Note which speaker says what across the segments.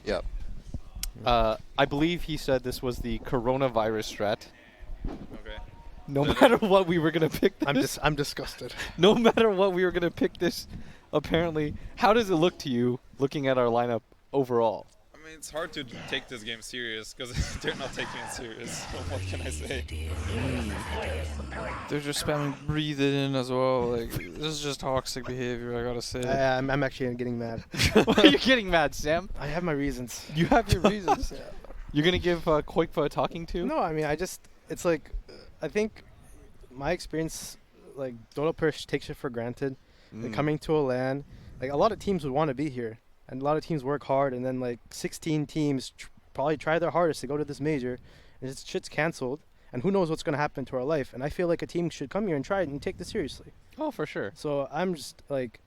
Speaker 1: Yep.
Speaker 2: I believe he said this was the coronavirus strat.
Speaker 3: Okay.
Speaker 2: No matter what, we were gonna pick this.
Speaker 1: I'm disgusted.
Speaker 2: No matter what, we were gonna pick this. Apparently, how does it look to you, looking at our lineup overall?
Speaker 3: I mean, it's hard to take this game serious because they're not taking it serious. So what can I say?
Speaker 4: They're just spamming breathe it in as well. Like, this is just toxic behavior, I gotta say.
Speaker 1: I'm actually getting mad.
Speaker 2: Why are you getting mad, Sam?
Speaker 1: I have my reasons.
Speaker 2: You have your reasons.
Speaker 1: Yeah.
Speaker 2: You're gonna give Koikfa a talking to?
Speaker 1: No, I mean, it's like, I think my experience, like, Dota players take shit for granted. Like, coming to a LAN, like, a lot of teams would want to be here. And a lot of teams work hard, and then, like, 16 teams probably try their hardest to go to this major, and this shit's canceled. And who knows what's going to happen to our life. And I feel like a team should come here and try it and take this seriously.
Speaker 2: Oh, for sure.
Speaker 1: So I'm just, like,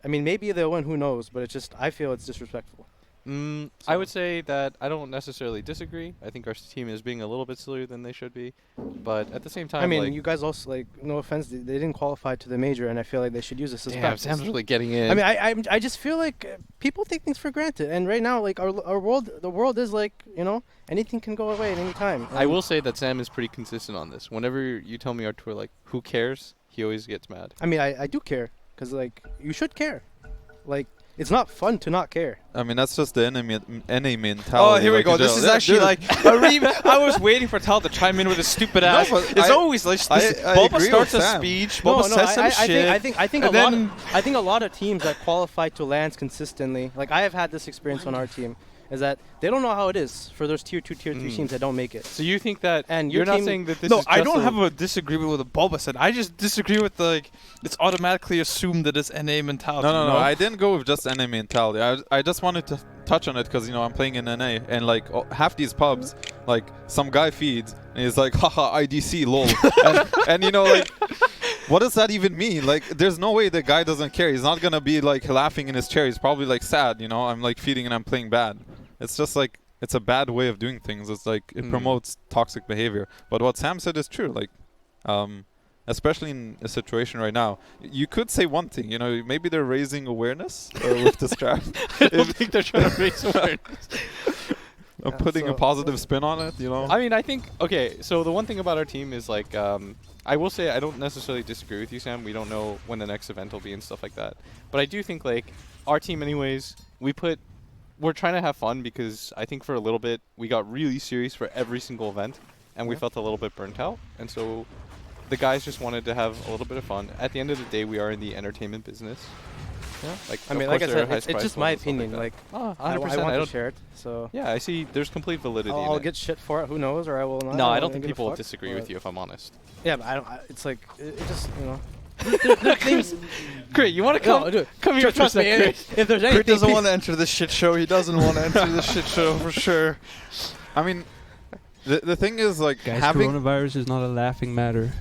Speaker 1: I mean, maybe they'll win, who knows, but it's just, I feel it's disrespectful.
Speaker 2: I would say that I don't necessarily disagree. I think our team is being a little bit sillier than they should be. But at the same time,
Speaker 1: I mean,
Speaker 2: like,
Speaker 1: you guys also, like, no offense, they didn't qualify to the major, and I feel like they should use this as
Speaker 2: damn,
Speaker 1: practice.
Speaker 2: Sam's really getting in.
Speaker 1: I mean, I just feel like people take things for granted, and right now, like, our world, the world is like, you know, anything can go away at any time.
Speaker 2: I will say that Sam is pretty consistent on this. Whenever you tell me Artur, like, who cares, he always gets mad.
Speaker 1: I mean, I do care, because, like, you should care. Like, it's not fun to not care.
Speaker 5: I mean, that's just the enemy mentality.
Speaker 4: Oh, here we
Speaker 5: like,
Speaker 4: go.
Speaker 5: in
Speaker 4: This
Speaker 5: general.
Speaker 4: is actually
Speaker 5: Dude.
Speaker 4: like I was waiting for Tal to chime in with his stupid ass.
Speaker 5: but
Speaker 4: It's
Speaker 5: I-
Speaker 4: always like
Speaker 5: I
Speaker 4: Boba
Speaker 5: agree
Speaker 4: starts
Speaker 5: with
Speaker 4: a
Speaker 5: Sam.
Speaker 4: speech.
Speaker 1: No,
Speaker 4: Boba says some shit.
Speaker 1: I think
Speaker 4: and
Speaker 1: I think a lot of teams that qualify to LANs consistently, like I have had this experience on our team, is that they don't know how it is for those tier 2, tier 3 teams that don't make it.
Speaker 2: So you think that,
Speaker 1: And
Speaker 2: you're
Speaker 1: your
Speaker 2: not
Speaker 1: team-
Speaker 2: saying that this
Speaker 4: No,
Speaker 2: is
Speaker 4: I
Speaker 2: just
Speaker 4: don't have a disagreement with what Boba said. I just disagree with like it's automatically assumed that it's NA mentality.
Speaker 5: No,
Speaker 4: you know?
Speaker 5: I didn't go with just NA mentality. I just wanted to touch on it because, you know, I'm playing in NA, and like half these pubs, like some guy feeds and he's like, haha, IDC, lol. and you know, like, what does that even mean? Like, there's no way the guy doesn't care. He's not gonna be like laughing in his chair. He's probably like sad, you know. I'm like feeding and I'm playing bad. It's just like, it's a bad way of doing things. It's like it promotes toxic behavior. But what Sam said is true. Like, especially in a situation right now, you could say one thing. You know, maybe they're raising awareness with this strat.
Speaker 2: I don't think they're trying to raise awareness.
Speaker 5: Putting a positive spin on it. You know.
Speaker 2: I mean, I think, okay, so the one thing about our team is, like, I will say I don't necessarily disagree with you, Sam. We don't know when the next event will be and stuff like that. But I do think, like, our team anyways, we're trying to have fun because I think for a little bit we got really serious for every single event, and we felt a little bit burnt out. And so the guys just wanted to have a little bit of fun. At the end of the day, we are in the entertainment business.
Speaker 1: Yeah.
Speaker 2: Like,
Speaker 1: I mean,
Speaker 2: of
Speaker 1: like I
Speaker 2: course there are
Speaker 1: said, it's
Speaker 2: high-priced
Speaker 1: just
Speaker 2: ones
Speaker 1: my
Speaker 2: and stuff
Speaker 1: opinion.
Speaker 2: that.
Speaker 1: Like,
Speaker 2: Oh,
Speaker 1: I
Speaker 2: 100%.
Speaker 1: want
Speaker 2: I
Speaker 1: to
Speaker 2: don't,
Speaker 1: share it. So
Speaker 2: yeah, I see there's complete validity in
Speaker 1: I'll
Speaker 2: it.
Speaker 1: get shit for it. Who knows? Or I will not.
Speaker 2: No, I don't
Speaker 1: give
Speaker 2: think
Speaker 1: a
Speaker 2: people will
Speaker 1: fuck,
Speaker 2: disagree with you, if I'm honest.
Speaker 1: Yeah, but I don't. It's like it just, you know. There things.
Speaker 2: Great, you want to come?
Speaker 1: No, dude,
Speaker 2: Come here,
Speaker 1: trust me. If there's anything,
Speaker 4: Crit doesn't want to enter this shit show. He doesn't want to enter this shit show for sure.
Speaker 5: I mean, the thing is, like,
Speaker 6: Guys,
Speaker 5: having.
Speaker 6: coronavirus is not a laughing matter.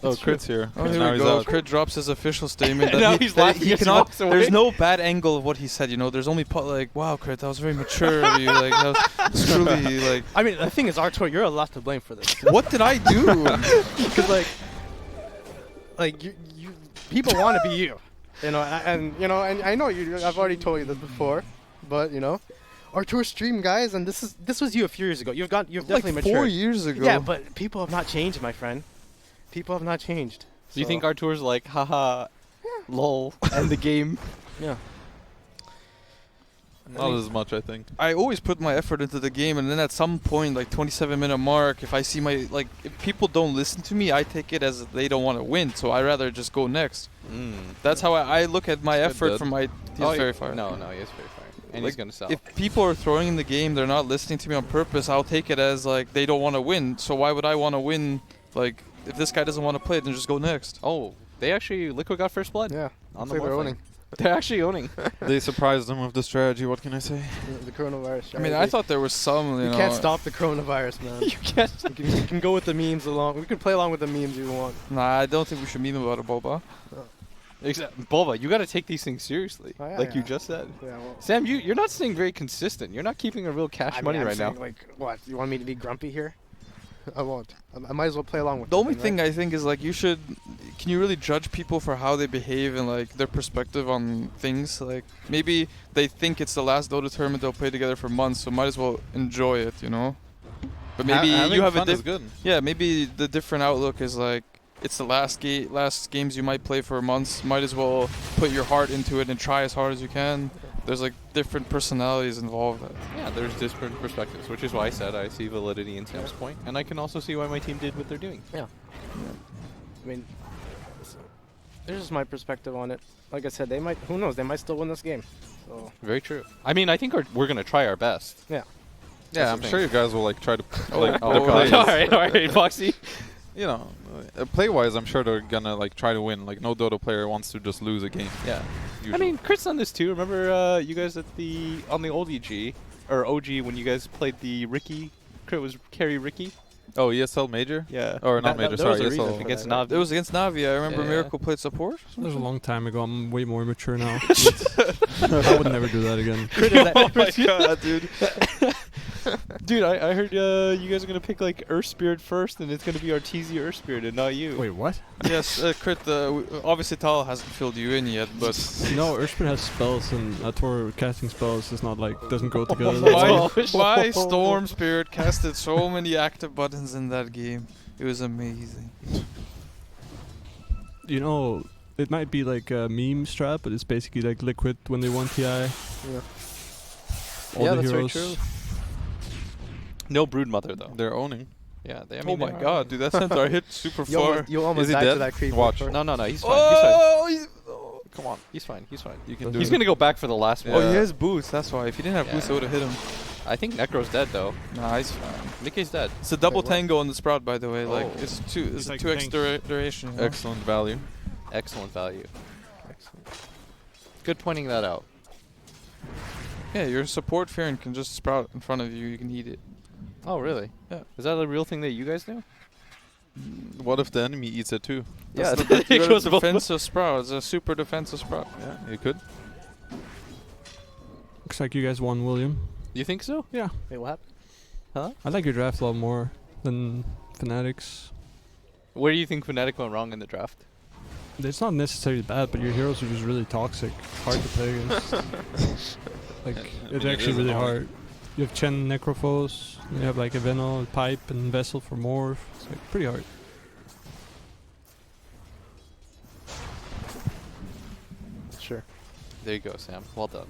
Speaker 5: Oh, Crit's here.
Speaker 4: Oh,
Speaker 5: And
Speaker 4: here
Speaker 5: now
Speaker 4: we
Speaker 5: he's
Speaker 4: go.
Speaker 5: out.
Speaker 4: Crit drops his official statement.
Speaker 2: Now
Speaker 4: that
Speaker 2: he's
Speaker 4: that
Speaker 2: laughing
Speaker 4: he
Speaker 2: as he
Speaker 4: cannot.
Speaker 2: walks away.
Speaker 4: There's no bad angle of what he said. You know, there's only like, wow, Crit, that was very mature of you. Like, that was truly like.
Speaker 1: I mean, the thing is, Artur, you're a lot to blame for this.
Speaker 4: What did I do?
Speaker 1: Because like you people want to be you, you know, and you know, and I know you. I've already told you this before, but you know, Artur stream guys, and this was you a few years ago. You've definitely
Speaker 4: like
Speaker 1: matured.
Speaker 4: 4 years ago.
Speaker 1: Yeah, but people have not changed, my friend. People have not changed.
Speaker 2: Do you think
Speaker 1: So,
Speaker 2: Artur's like, haha, lol, end the game?
Speaker 1: Yeah.
Speaker 5: Not as much, I think.
Speaker 4: I always put my effort into the game, and then at some point, like 27-minute mark, if I see if people don't listen to me, I take it as they don't want to win. So I rather just go next. That's how I look at my effort from my. He's very far.
Speaker 2: No, he is very far, and
Speaker 4: Like,
Speaker 2: he's gonna sell.
Speaker 4: If people are throwing in the game, they're not listening to me on purpose. I'll take it as like they don't want to win. So why would I want to win? Like if this guy doesn't want to play, then just go next.
Speaker 2: Oh, they actually Liquid got first blood.
Speaker 1: Yeah.
Speaker 2: on
Speaker 1: Looks
Speaker 2: the
Speaker 1: like they're
Speaker 2: Morphling.
Speaker 1: owning
Speaker 2: They're actually owning.
Speaker 5: They surprised them with the strategy. What can I say?
Speaker 1: the coronavirus.
Speaker 4: I mean, I
Speaker 1: strategy.
Speaker 4: thought there was some.
Speaker 1: You can't stop the coronavirus, man.
Speaker 2: You can't.
Speaker 1: You can go with the memes along. We can play along with the memes you want.
Speaker 4: Nah, I don't think we should meme about it, Boba.
Speaker 2: Bulba, you got to take these things seriously,
Speaker 1: Oh, yeah,
Speaker 2: like you
Speaker 1: yeah.
Speaker 2: just said.
Speaker 1: Yeah. Well,
Speaker 2: Sam, you're not staying very consistent. You're not keeping a real cash
Speaker 1: I mean,
Speaker 2: money
Speaker 1: I'm
Speaker 2: right now.
Speaker 1: saying, like, what? You want me to be grumpy here? I won't. I might as well play along with
Speaker 4: The
Speaker 1: them,
Speaker 4: only
Speaker 1: right?
Speaker 4: thing I think is like you should. Can you really judge people for how they behave and like their perspective on things? Like maybe they think it's the last Dota tournament they'll play together for months, so might as well enjoy it, you know. But maybe
Speaker 5: Having
Speaker 4: you have
Speaker 5: fun
Speaker 4: a
Speaker 5: is good.
Speaker 4: yeah. Maybe the different outlook is like it's the last games you might play for months. Might as well put your heart into it and try as hard as you can. There's like different personalities involved.
Speaker 2: Yeah, there's different perspectives, which is why I said I see validity in Sam's point, and I can also see why my team did what they're doing.
Speaker 1: I mean, there's just my perspective on it. Like I said, they might. Who knows? They might still win this game. So
Speaker 2: Very true. I mean, I think we're gonna try our best.
Speaker 1: yeah.
Speaker 5: Yeah,
Speaker 2: That's
Speaker 5: I'm
Speaker 2: the
Speaker 5: sure
Speaker 2: thing.
Speaker 5: you guys will like try to
Speaker 4: Oh,
Speaker 5: like
Speaker 4: oh,
Speaker 5: the
Speaker 4: okay.
Speaker 5: plays.
Speaker 2: all right, Boxy.
Speaker 5: You know, play-wise, I'm sure they're gonna like try to win. Like no Dota player wants to just lose a game.
Speaker 2: Yeah.
Speaker 5: Usually.
Speaker 2: I mean, Chris done this too. Remember you guys on the old EG or OG when you guys played the Ricky? Chris was carry Ricky.
Speaker 5: oh, ESL major?
Speaker 2: Yeah.
Speaker 5: Or not
Speaker 1: That-
Speaker 5: major?
Speaker 1: there was
Speaker 5: Sorry,
Speaker 1: a reason
Speaker 5: ESL.
Speaker 1: for
Speaker 2: Against
Speaker 1: that, right?
Speaker 2: Navi.
Speaker 4: It was against Navi. I remember
Speaker 2: Yeah.
Speaker 4: Miracle played support.
Speaker 6: That was a long time ago. I'm way more mature now. I would never do that again.
Speaker 2: Oh my
Speaker 4: god, dude.
Speaker 2: Dude, I heard you guys are gonna pick like Earth Spirit first, and it's gonna be Arteezy Earth Spirit and not you.
Speaker 6: Wait, what?
Speaker 4: Yes, Crit. Obviously, Tal hasn't filled you in yet, but
Speaker 6: No, Urspin has spells, and Tor casting spells is not like doesn't go together.
Speaker 4: why Storm Spirit casted so many active buttons in that game? It was amazing.
Speaker 6: You know, it might be like a meme strat, but it's basically like Liquid when they won TI.
Speaker 1: Yeah.
Speaker 6: All
Speaker 2: Yeah,
Speaker 6: the
Speaker 2: that's very
Speaker 6: heroes.
Speaker 2: true. No Broodmother though.
Speaker 5: They're owning.
Speaker 2: Yeah, they. I
Speaker 4: Oh
Speaker 2: mean,
Speaker 4: my
Speaker 2: they-
Speaker 4: god, dude, that sent our hit super far.
Speaker 1: You almost
Speaker 5: Is he
Speaker 1: died
Speaker 5: dead?
Speaker 1: to that creep.
Speaker 5: Watch.
Speaker 1: before.
Speaker 2: No, he's fine.
Speaker 4: Oh,
Speaker 2: Come on, he's fine. He's fine.
Speaker 5: You can do
Speaker 2: He's
Speaker 5: it.
Speaker 2: gonna go back for the last
Speaker 5: Yeah.
Speaker 2: one.
Speaker 4: Oh, he has boots. That's why. If he didn't have boots, I
Speaker 2: Yeah.
Speaker 4: would have hit him.
Speaker 2: I think Necro's dead though.
Speaker 4: Nah, he's fine.
Speaker 2: Mickey's dead.
Speaker 4: It's a double
Speaker 1: Wait, what?
Speaker 4: tango on the sprout, by the way. Like
Speaker 2: Oh.
Speaker 4: it's two. It's
Speaker 6: It's like
Speaker 4: 2x duration. You know?
Speaker 5: Excellent value.
Speaker 2: Excellent value. Excellent. Good pointing that out.
Speaker 4: Yeah, your support Fearon can just sprout in front of you. You can eat it.
Speaker 2: Oh, really?
Speaker 4: Yeah.
Speaker 2: Is that a real thing that you guys do?
Speaker 5: What if the enemy eats it too?
Speaker 2: Yeah,
Speaker 4: That's the
Speaker 2: it
Speaker 4: you got
Speaker 2: goes
Speaker 4: a
Speaker 2: both
Speaker 4: defensive sprout. It's a super defensive sprout.
Speaker 5: Yeah, you could.
Speaker 6: Looks like you guys won, William.
Speaker 2: You think so?
Speaker 6: Yeah.
Speaker 1: Wait, what happened?
Speaker 6: I like your draft a lot more than Fnatic's.
Speaker 2: Where do you think Fnatic went wrong in the draft?
Speaker 6: It's not necessarily bad, but your heroes are just really toxic. Hard to play against. Like,
Speaker 5: I
Speaker 6: it's
Speaker 5: mean, it
Speaker 6: actually
Speaker 5: is
Speaker 6: really
Speaker 5: annoying.
Speaker 6: hard. You have Chen Necrophos, you have like a Venal, Pipe, and Vessel for Morph. It's like pretty hard.
Speaker 1: Sure.
Speaker 2: There you go, Sam. Well done.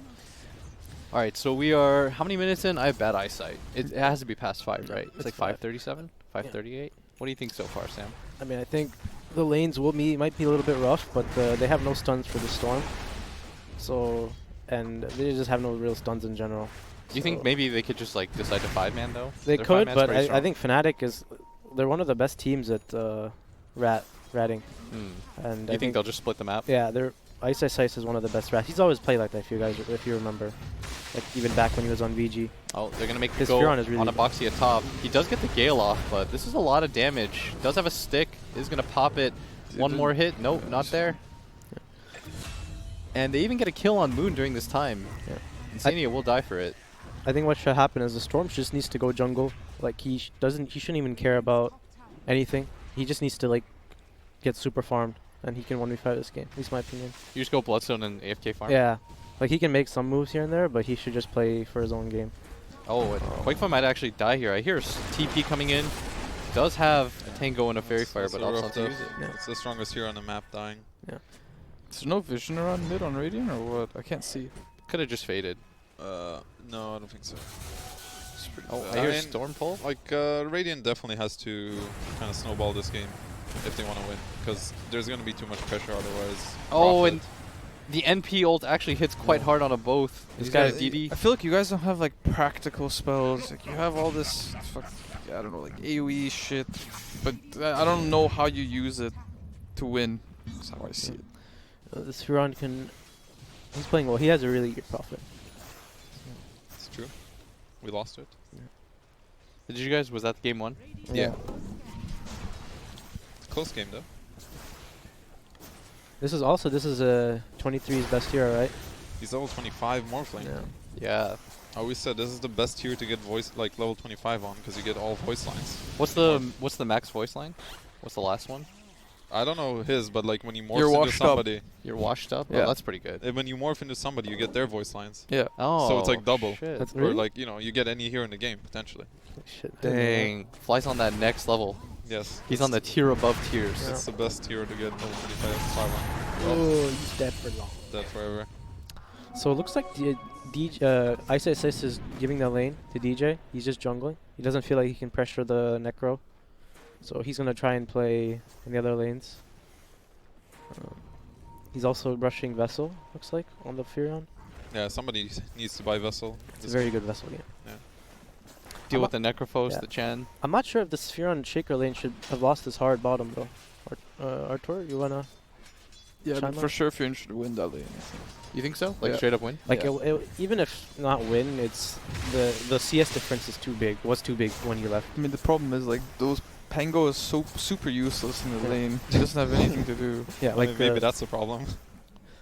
Speaker 2: All right, so we are how many minutes in? I have bad eyesight. It has to be past 5, right? It's
Speaker 1: It's
Speaker 2: like
Speaker 1: 5.
Speaker 2: 5:37, 5:38. What do you think so far, Sam?
Speaker 1: I mean, I think the lanes might be a little bit rough, but they have no stuns for the storm. So, and they just have no real stuns in general.
Speaker 2: Do you think
Speaker 1: So
Speaker 2: maybe they could just like decide to 5-man though?
Speaker 1: they
Speaker 2: Their
Speaker 1: could?
Speaker 2: 5-man's
Speaker 1: But
Speaker 2: pretty
Speaker 1: I
Speaker 2: strong.
Speaker 1: think Fnatic they're one of the best teams at ratting.
Speaker 2: Hmm.
Speaker 1: And
Speaker 2: You
Speaker 1: I
Speaker 2: think they'll just split the map?
Speaker 1: Yeah, Ice is one of the best rats. He's always played like that. If you remember, like even back when he was on VG.
Speaker 2: Oh, they're gonna make
Speaker 1: His
Speaker 2: it go
Speaker 1: Furon is really
Speaker 2: on a boxy at top. He does get the Gale off, but this is a lot of damage. Does have a stick. Is gonna pop it. One more hit. Nope, not there. And they even get a kill on Moon during this time.
Speaker 1: Yeah.
Speaker 2: Insania will die for it.
Speaker 1: I think what should happen is the Storm just needs to go jungle. Like he shouldn't even care about anything. He just needs to like get super farmed, and he can 1v5 this game. At least my opinion.
Speaker 2: You just go Bloodstone and AFK farm.
Speaker 1: Yeah, like he can make some moves here and there, but he should just play for his own game.
Speaker 2: Oh, and Quakefire might actually die here. I hear TP coming in. Does have a Tango and a Fairy Fire, but
Speaker 5: also
Speaker 2: opts not to use it.
Speaker 1: Yeah.
Speaker 5: It's the strongest hero on the map dying.
Speaker 4: Is there no vision around mid on Radiant or what? I can't see.
Speaker 2: Could have just faded.
Speaker 5: No, I don't think so.
Speaker 2: Oh,
Speaker 5: I
Speaker 2: I hear
Speaker 5: mean,
Speaker 2: Storm pull.
Speaker 5: Like, Radiant definitely has to kind of snowball this game if they want to win, because there's going to be too much pressure otherwise.
Speaker 2: Oh,
Speaker 5: Profit.
Speaker 2: and the NP ult actually hits quite hard on a both. He's
Speaker 4: You
Speaker 2: got a
Speaker 4: guys-
Speaker 2: DD.
Speaker 4: I feel like you guys don't have like practical spells. Like you have all this, I don't know, like AOE shit, but I don't know how you use it to win. That's how I see it.
Speaker 1: This Huron he's playing well. He has a really good Prophet.
Speaker 5: It's true. We lost it.
Speaker 2: Did you guys? Was that game 1?
Speaker 5: Yeah. Close game though.
Speaker 1: This is 23's best hero, right?
Speaker 5: He's level 25 Morphling.
Speaker 1: Yeah.
Speaker 2: Yeah.
Speaker 5: I always said this is the best tier to get voice like level 25 on because you get all voice lines.
Speaker 2: What's the max voice line? What's the last one?
Speaker 5: I don't know his, but like when you morph
Speaker 4: You're
Speaker 5: into
Speaker 4: washed up.
Speaker 5: somebody,
Speaker 2: You're washed up?
Speaker 4: Yeah.
Speaker 2: Oh, that's pretty good.
Speaker 5: when you morph into somebody, you get their voice lines.
Speaker 4: Yeah.
Speaker 2: Oh,
Speaker 5: So it's like double.
Speaker 2: Shit.
Speaker 1: That's
Speaker 5: Or
Speaker 1: really?
Speaker 5: like, you know, you get any hero in the game, potentially.
Speaker 1: Shit. didn't know that.
Speaker 2: Dang. Fly's on that next level.
Speaker 5: Yes.
Speaker 2: He's on the tier above tiers.
Speaker 5: It's the best tier to get level 25 on.
Speaker 1: Oh, he's dead for long.
Speaker 5: That forever.
Speaker 1: So it looks like Ice Assist is giving the lane to DJ. He's just jungling. He doesn't feel like he can pressure the Necro. So he's going to try and play in the other lanes. He's also rushing Vessel, looks like, on the Furion.
Speaker 5: Yeah, somebody needs to buy Vessel.
Speaker 1: It's a very good Vessel game.
Speaker 2: Deal with the Necrophos,
Speaker 1: yeah.
Speaker 2: the Chen.
Speaker 1: I'm not sure if this Furion Shaker lane should have lost his hard bottom, though. Artur, you want to...
Speaker 4: Yeah,
Speaker 1: Chime
Speaker 4: for
Speaker 1: on?
Speaker 4: sure Fusion should win that lane.
Speaker 2: You think so? Like
Speaker 4: Yeah.
Speaker 2: straight up win?
Speaker 1: Like,
Speaker 4: Yeah.
Speaker 1: even if not win, it's the CS difference is too big. Was too big when he left.
Speaker 4: I mean, the problem is like those Pango is so super useless in the lane. He doesn't have anything to do.
Speaker 1: Yeah, like
Speaker 5: maybe that's the problem.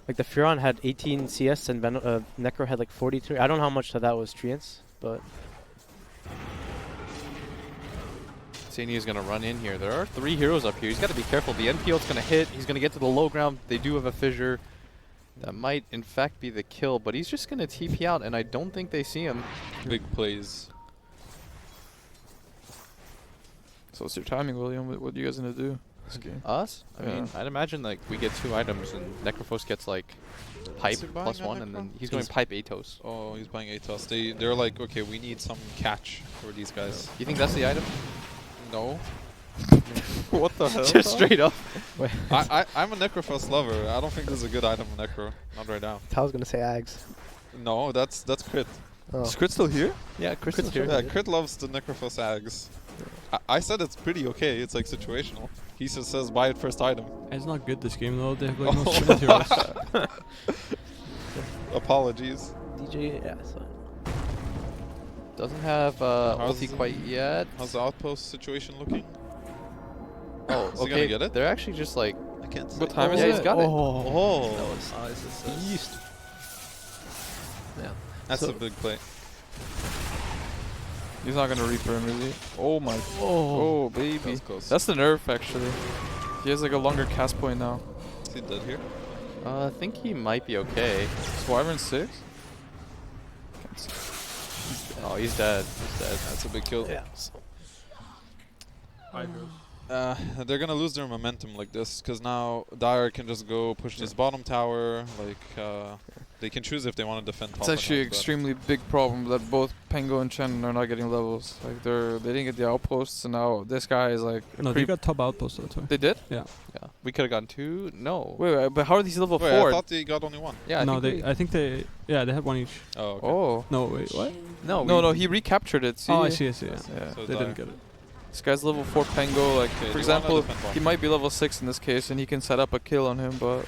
Speaker 1: like the Furion had 18 CS and Necro had like 42. I don't know how much of that was Treants, but
Speaker 2: Sani is going to run in here. There are 3 heroes up here. He's got to be careful. The NPL's going to hit. He's going to get to the low ground. They do have a fissure. That might, in fact, be the kill, but he's just going to TP out, and I don't think they see him.
Speaker 5: Big plays.
Speaker 4: So what's your timing, William? What are you guys gonna do this game?
Speaker 2: Us? I
Speaker 4: Yeah.
Speaker 2: mean, I'd imagine like we get 2 items, and Necrophos gets like pipe
Speaker 5: he buying
Speaker 2: plus
Speaker 5: a
Speaker 2: 1, and then
Speaker 5: Necro?
Speaker 2: he's going
Speaker 5: He's-
Speaker 2: pipe Atos.
Speaker 5: Oh, he's buying Atos. They're like, okay, we need some catch for these guys.
Speaker 2: You think that's the item?
Speaker 5: No.
Speaker 4: What the hell?
Speaker 2: Just straight up.
Speaker 5: I'm a Necrophos lover. I don't think this is a good item on Necro. Not right now.
Speaker 1: Tal's gonna say Ags.
Speaker 5: No, that's crit.
Speaker 1: Oh.
Speaker 4: Is Crit still here?
Speaker 2: Yeah, Crystal's here.
Speaker 5: Yeah, crit loves the Necrophos Ags. I said it's pretty okay. It's like situational. He just says buy it first item.
Speaker 6: It's not good this game though. They have like no sprint heroes.
Speaker 5: Apologies.
Speaker 1: DJ, yeah. So.
Speaker 2: Doesn't have
Speaker 5: How's
Speaker 2: ulti
Speaker 5: the-
Speaker 2: quite yet.
Speaker 5: How's the outpost situation looking?
Speaker 2: Oh,
Speaker 5: Is he
Speaker 2: okay.
Speaker 5: gonna get it?
Speaker 2: They're actually just like.
Speaker 5: I can't say.
Speaker 4: What time is
Speaker 2: Yeah,
Speaker 4: it?
Speaker 2: he's got it.
Speaker 5: Oh,
Speaker 1: Yeast. Yeah.
Speaker 5: that's
Speaker 1: So-
Speaker 5: a big play.
Speaker 4: He's not gonna Reaper him, is he? Oh my. Oh, baby.
Speaker 5: That's close.
Speaker 4: That's the nerf actually. He has like a longer cast point now.
Speaker 5: Is he dead here?
Speaker 2: I think he might be okay.
Speaker 4: Wyvern 6?
Speaker 2: Oh, he's dead. He's dead.
Speaker 5: That's a big kill.
Speaker 1: Yeah.
Speaker 5: They're gonna lose their momentum like this because now Dire can just go push this bottom tower. Like they can choose if they want to defend top.
Speaker 4: It's
Speaker 5: or
Speaker 4: actually
Speaker 5: not,
Speaker 4: an
Speaker 5: but
Speaker 4: extremely big problem that both Pango and Chen are not getting levels. Like they didn't get the outposts, and now this guy is like.
Speaker 6: No, they got top outpost though. Too.
Speaker 4: They did?
Speaker 2: Yeah. We could have gotten 2. No.
Speaker 4: Wait, but how are these level
Speaker 5: Wait,
Speaker 4: 4?
Speaker 5: I thought they got only one.
Speaker 2: Yeah.
Speaker 6: No, I think they had 1 each.
Speaker 5: Oh, okay.
Speaker 4: Oh.
Speaker 6: No, wait, what?
Speaker 2: No.
Speaker 4: No, he recaptured it. See?
Speaker 6: Oh, I see. Yeah.
Speaker 4: Yeah.
Speaker 5: So
Speaker 6: They
Speaker 5: Dire.
Speaker 6: didn't get it.
Speaker 4: This guy's level 4 Pango. Like,
Speaker 5: Okay, they
Speaker 4: for example,
Speaker 5: wanna defend
Speaker 4: he
Speaker 5: bottom.
Speaker 4: might be level 6 in this case, and he can set up a kill on him, but.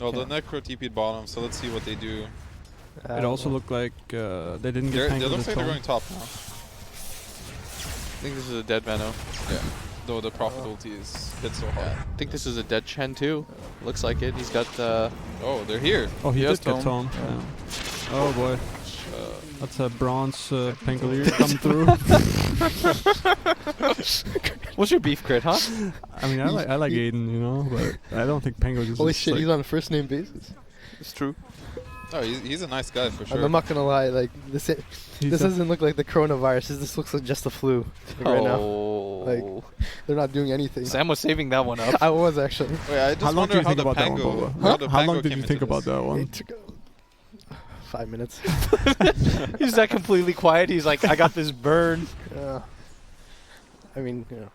Speaker 5: Oh, the Necro TP'd bottom, so let's see what they do.
Speaker 6: It also looked like they didn't get
Speaker 5: They
Speaker 6: Pango
Speaker 5: look
Speaker 6: the
Speaker 5: like they're
Speaker 6: tone.
Speaker 5: going top now.
Speaker 2: I think this is a dead Veno.
Speaker 5: Yeah. Though the profit ulti is hit so hard.
Speaker 2: I think this is a dead Chen too. Looks like it. He's got.
Speaker 5: Oh, they're here.
Speaker 6: Oh, he
Speaker 4: He has
Speaker 6: did get
Speaker 4: tone.
Speaker 6: tone. Yeah. Oh boy, that's a bronze Pangolier come through.
Speaker 2: What's your beef crit, huh?
Speaker 6: I mean, I like Aiden, you know, but I don't think Pango just.
Speaker 1: Holy
Speaker 6: is,
Speaker 1: shit,
Speaker 6: like,
Speaker 1: he's on a first name basis.
Speaker 4: It's true.
Speaker 5: Oh, he's a nice guy for
Speaker 1: And
Speaker 5: sure.
Speaker 1: I'm not gonna lie, like this
Speaker 6: he's
Speaker 1: this
Speaker 6: a-
Speaker 1: doesn't look like the coronavirus. This looks like just a flu right now.
Speaker 2: Oh.
Speaker 1: Like, they're not doing anything.
Speaker 2: Sam was saving that one up.
Speaker 1: I was actually.
Speaker 5: Wait, I just
Speaker 6: How long
Speaker 5: wonder
Speaker 6: do you
Speaker 5: how
Speaker 6: think
Speaker 5: the
Speaker 6: about that one,
Speaker 5: Pango.
Speaker 6: Boba?
Speaker 5: How the
Speaker 6: How
Speaker 5: Pango
Speaker 6: long did
Speaker 5: came
Speaker 6: you
Speaker 5: into
Speaker 6: think about
Speaker 5: this.
Speaker 6: that one?
Speaker 1: It took 5 minutes.
Speaker 2: He's that completely quiet. He's like, I got this burn.
Speaker 1: I mean, you know.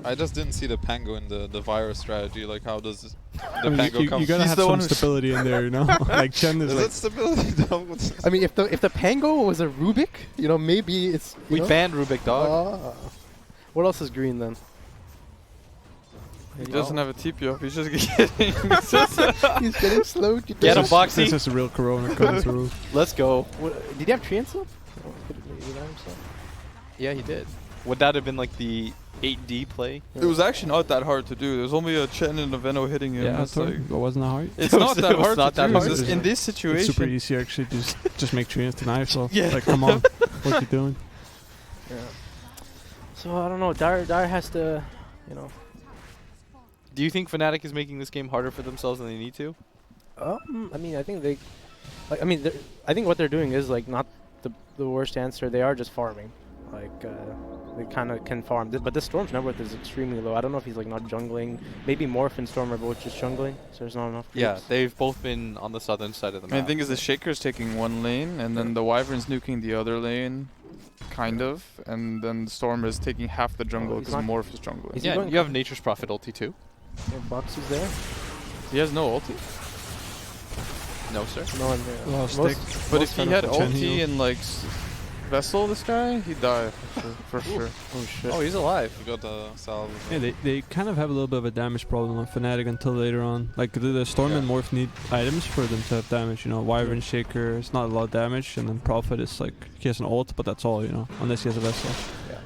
Speaker 5: I just didn't see the Pango in the virus strategy. Like, how does the
Speaker 6: I mean,
Speaker 5: Pango come?
Speaker 6: you gotta
Speaker 4: He's
Speaker 6: have
Speaker 4: the
Speaker 6: some
Speaker 4: one who's-
Speaker 6: stability in there, you know. Like Chen is
Speaker 5: Is
Speaker 6: like
Speaker 5: it stability though? What's-
Speaker 1: I mean, if the Pango was a Rubik, you know, maybe it's.
Speaker 2: We banned Rubik, dog.
Speaker 1: Ah. What else is green then?
Speaker 4: He doesn't have a TP up. He's just getting.
Speaker 1: He's getting slowed. to
Speaker 2: Get him,
Speaker 1: death.
Speaker 2: Boxy.
Speaker 6: this is a real Corona coming through.
Speaker 2: Let's go.
Speaker 1: What, did he have treants up? Oh, did he have himself?
Speaker 2: Yeah, he did. Would that have been like the 8D play.
Speaker 4: It was actually not that hard to do. There's only a Chen and a Veno hitting him.
Speaker 6: Yeah,
Speaker 4: It's like,
Speaker 6: it wasn't that hard.
Speaker 4: it's
Speaker 2: It
Speaker 4: not
Speaker 2: was-
Speaker 4: that
Speaker 2: it was
Speaker 4: hard
Speaker 2: not
Speaker 4: to
Speaker 2: that
Speaker 4: do.
Speaker 2: hard.
Speaker 4: It's just in this
Speaker 6: It's
Speaker 4: situation.
Speaker 6: super easy actually. Just make sure to knife. So
Speaker 2: Yeah.
Speaker 6: like, come on, what you doing?
Speaker 1: Yeah. So I don't know. Dire has to, you know.
Speaker 2: Do you think Fnatic is making this game harder for themselves than they need to?
Speaker 1: I mean, I think they, like, I mean, I think what they're doing is like not the worst answer. They are just farming, like they kind of can farm. But this Storm's net worth is extremely low. I don't know if he's like not jungling. Maybe Morph and Storm are both just jungling, so there's not enough.
Speaker 2: Yeah,
Speaker 1: creeps.
Speaker 2: they've both been on the southern side of the
Speaker 4: I mean,
Speaker 2: map.
Speaker 4: the thing is, the Shaker's taking one lane, and then the Wyvern's nuking the other lane, kind of, and then the Storm is taking half the jungle
Speaker 1: he's
Speaker 4: because
Speaker 1: not-
Speaker 4: Morph is jungling.
Speaker 1: Is he
Speaker 2: Yeah,
Speaker 1: going
Speaker 2: you have Nature's Prophet ulti too.
Speaker 1: Yeah, Box is there.
Speaker 4: He has no ulti.
Speaker 2: No, sir.
Speaker 1: No one.
Speaker 6: Well, stick.
Speaker 4: But
Speaker 1: most
Speaker 4: if he
Speaker 1: kind
Speaker 4: had
Speaker 1: of
Speaker 6: Chen
Speaker 4: ulti
Speaker 6: heal.
Speaker 4: and like Vessel, this guy, he'd die for sure.
Speaker 1: Oh shit.
Speaker 2: Oh, he's alive.
Speaker 3: We got the salve.
Speaker 6: Yeah, they kind of have a little bit of a damage problem on Fnatic until later on. Like the Storm and Morph need items for them to have damage. You know, Wyvern Shaker, it's not a lot of damage, and then Prophet is like he has an ult, but that's all. You know, unless he has a Vessel.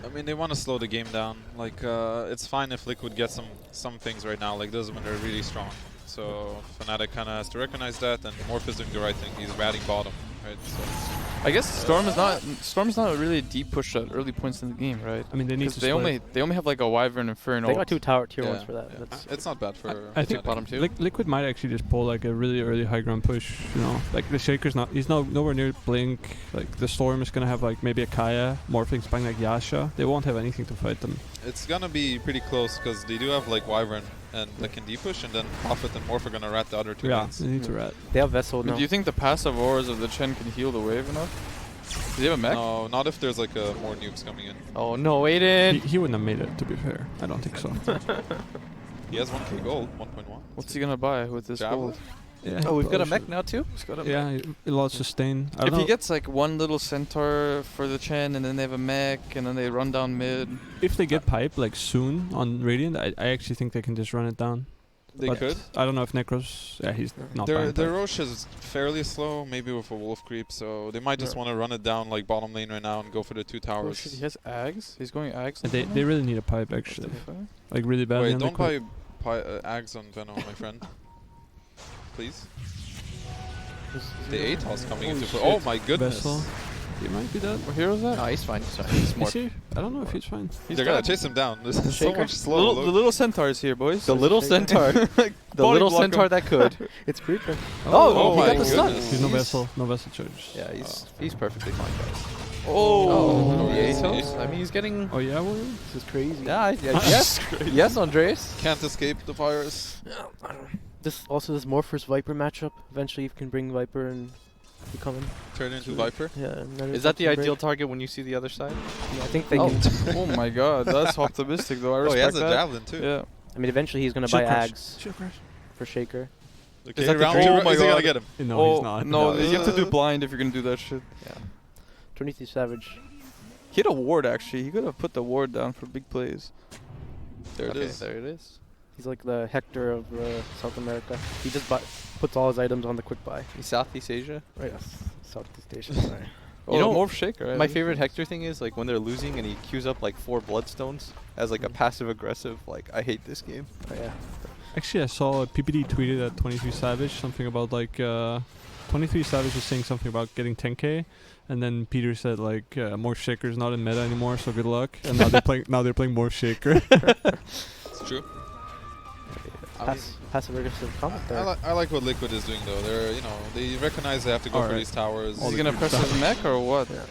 Speaker 3: I mean, they want to slow the game down. Like, it's fine if Liquid gets some things right now, like this when they're really strong. So Fnatic kind of has to recognize that, and Morph is doing the right thing. He's ratting bottom, right? So
Speaker 4: I guess Storm's not a really deep push at early points in the game, right?
Speaker 6: I mean, they need
Speaker 4: 'Cause
Speaker 6: to.
Speaker 4: they
Speaker 6: split.
Speaker 4: only have like a Wyvern Inferno.
Speaker 1: They got 2 tower tier
Speaker 3: Yeah.
Speaker 1: ones for that. That's
Speaker 3: it's not bad for
Speaker 6: I think
Speaker 3: Fnatic.
Speaker 2: bottom two.
Speaker 6: Liquid might actually just pull like a really early high ground push. You know, like the Shaker's he's nowhere near Blink. Like the Storm is gonna have like maybe a Kaya, Morphing spying like Yasha. They won't have anything to fight them.
Speaker 3: It's gonna be pretty close because they do have like Wyvern and they can push, and then Prophet and Morph are gonna rat the other two
Speaker 6: Yeah,
Speaker 3: lanes.
Speaker 6: they need to rat.
Speaker 1: they have Vessel now.
Speaker 4: Do you think the passive auras of the Chen can heal the wave enough? Does he have a mech?
Speaker 3: No, not if there's like more nukes coming in.
Speaker 2: Oh no, Aiden!
Speaker 6: He wouldn't have made it, to be fair. I don't think so.
Speaker 3: He has 1k gold, 1.1.
Speaker 4: What's he gonna buy with this
Speaker 3: Javelin?
Speaker 4: gold?
Speaker 6: Yeah,
Speaker 2: Oh, we've got a
Speaker 6: probably
Speaker 2: mech now too?
Speaker 4: He's got a
Speaker 6: should. Yeah, a lot of sustain. I
Speaker 4: If
Speaker 6: don't
Speaker 4: he
Speaker 6: know
Speaker 4: gets like one little centaur for the Chen, and then they have a mech, and then they run down mid.
Speaker 6: if they get pipe like soon on Radiant, I actually think they can just run it down.
Speaker 3: They
Speaker 6: But
Speaker 3: could.
Speaker 6: I don't know if Necros. Yeah, he's not.
Speaker 3: Their
Speaker 6: buying
Speaker 3: their
Speaker 6: pipe.
Speaker 3: Roche is fairly slow, maybe with a wolf creep, so they might just want to run it down like bottom lane right now and go for the 2
Speaker 4: Oh
Speaker 3: towers.
Speaker 4: shit, he has Ags? He's going Ags?
Speaker 6: And they really need a pipe actually, like really badly.
Speaker 3: Wait,
Speaker 6: on
Speaker 3: don't
Speaker 6: Liquid.
Speaker 3: buy Ags on Venom, my friend. Please. The ATOS coming into play. Oh my goodness.
Speaker 6: Vessel. He might be dead.
Speaker 4: Where hero's that?
Speaker 2: No, he's fine. He's fine. He's more.
Speaker 6: Is he? I don't know if he's fine.
Speaker 3: They're gonna chase him down. This is so
Speaker 1: Shaker?
Speaker 3: much slow.
Speaker 4: The little centaur is here, boys.
Speaker 2: The little centaur. The
Speaker 4: Body
Speaker 2: little
Speaker 4: block
Speaker 2: centaur
Speaker 4: him.
Speaker 2: that could.
Speaker 1: it's creeping.
Speaker 3: Oh
Speaker 2: he
Speaker 3: my
Speaker 2: got the stun.
Speaker 3: goodness.
Speaker 6: He's no
Speaker 3: He's-
Speaker 6: Vessel. No Vessel charge.
Speaker 2: Yeah, he's perfectly fine, guys.
Speaker 4: Oh.
Speaker 2: The
Speaker 3: yes.
Speaker 2: Atos? I mean, he's getting.
Speaker 6: Oh yeah, well,
Speaker 1: This is crazy.
Speaker 2: Yeah, yes, yes, Andreas.
Speaker 3: Can't escape the virus.
Speaker 1: This Morphers Viper matchup. Eventually, you can bring Viper and become him.
Speaker 3: Turn into Viper.
Speaker 1: Yeah. And then
Speaker 2: Is that the
Speaker 1: break.
Speaker 2: ideal target when you see the other side?
Speaker 1: Yeah, I think they
Speaker 2: Oh.
Speaker 1: can.
Speaker 4: Oh my god, that's optimistic though. I
Speaker 3: Oh,
Speaker 4: respect
Speaker 3: he has a
Speaker 4: that.
Speaker 3: javelin too.
Speaker 4: Yeah.
Speaker 1: I mean, eventually he's gonna
Speaker 6: Shield
Speaker 1: buy
Speaker 6: crush.
Speaker 1: Ags
Speaker 6: Shield crush.
Speaker 1: for Shaker.
Speaker 3: Okay,
Speaker 2: that the
Speaker 3: round
Speaker 2: green-
Speaker 3: two.
Speaker 4: Oh my
Speaker 3: Is he gonna
Speaker 4: God.
Speaker 3: get him?
Speaker 6: No,
Speaker 4: oh,
Speaker 6: he's not.
Speaker 4: No,
Speaker 3: No.
Speaker 4: you have to do blind if you're gonna do that shit.
Speaker 1: Yeah. 23 Savage.
Speaker 4: He had a ward actually. He could have put the ward down for big plays.
Speaker 3: There it
Speaker 2: Okay,
Speaker 3: is.
Speaker 2: there it is.
Speaker 1: He's like the Hector of South America. He just puts all his items on the quick buy.
Speaker 2: He's Southeast Asia.
Speaker 1: Right. Southeast Asia. Sorry.
Speaker 4: Oh,
Speaker 2: You know,
Speaker 4: Morph Shaker. Right?
Speaker 2: My favorite Hector thing is like when they're losing and he queues up like 4 bloodstones as like a passive aggressive. Like I hate this game.
Speaker 1: Oh, yeah.
Speaker 6: Actually, I saw PPD tweeted at 23 Savage something about like 23 Savage was saying something about getting 10k, and then Peter said like Morph Shaker's not in meta anymore, so good luck. And now they're playing Morph Shaker.
Speaker 3: It's true.
Speaker 1: Passive aggressive comment there.
Speaker 3: I like what Liquid is doing though. They're they recognize they have to go for
Speaker 6: Alright.
Speaker 3: these towers.
Speaker 4: Is he gonna press his mech or what?
Speaker 1: Yeah.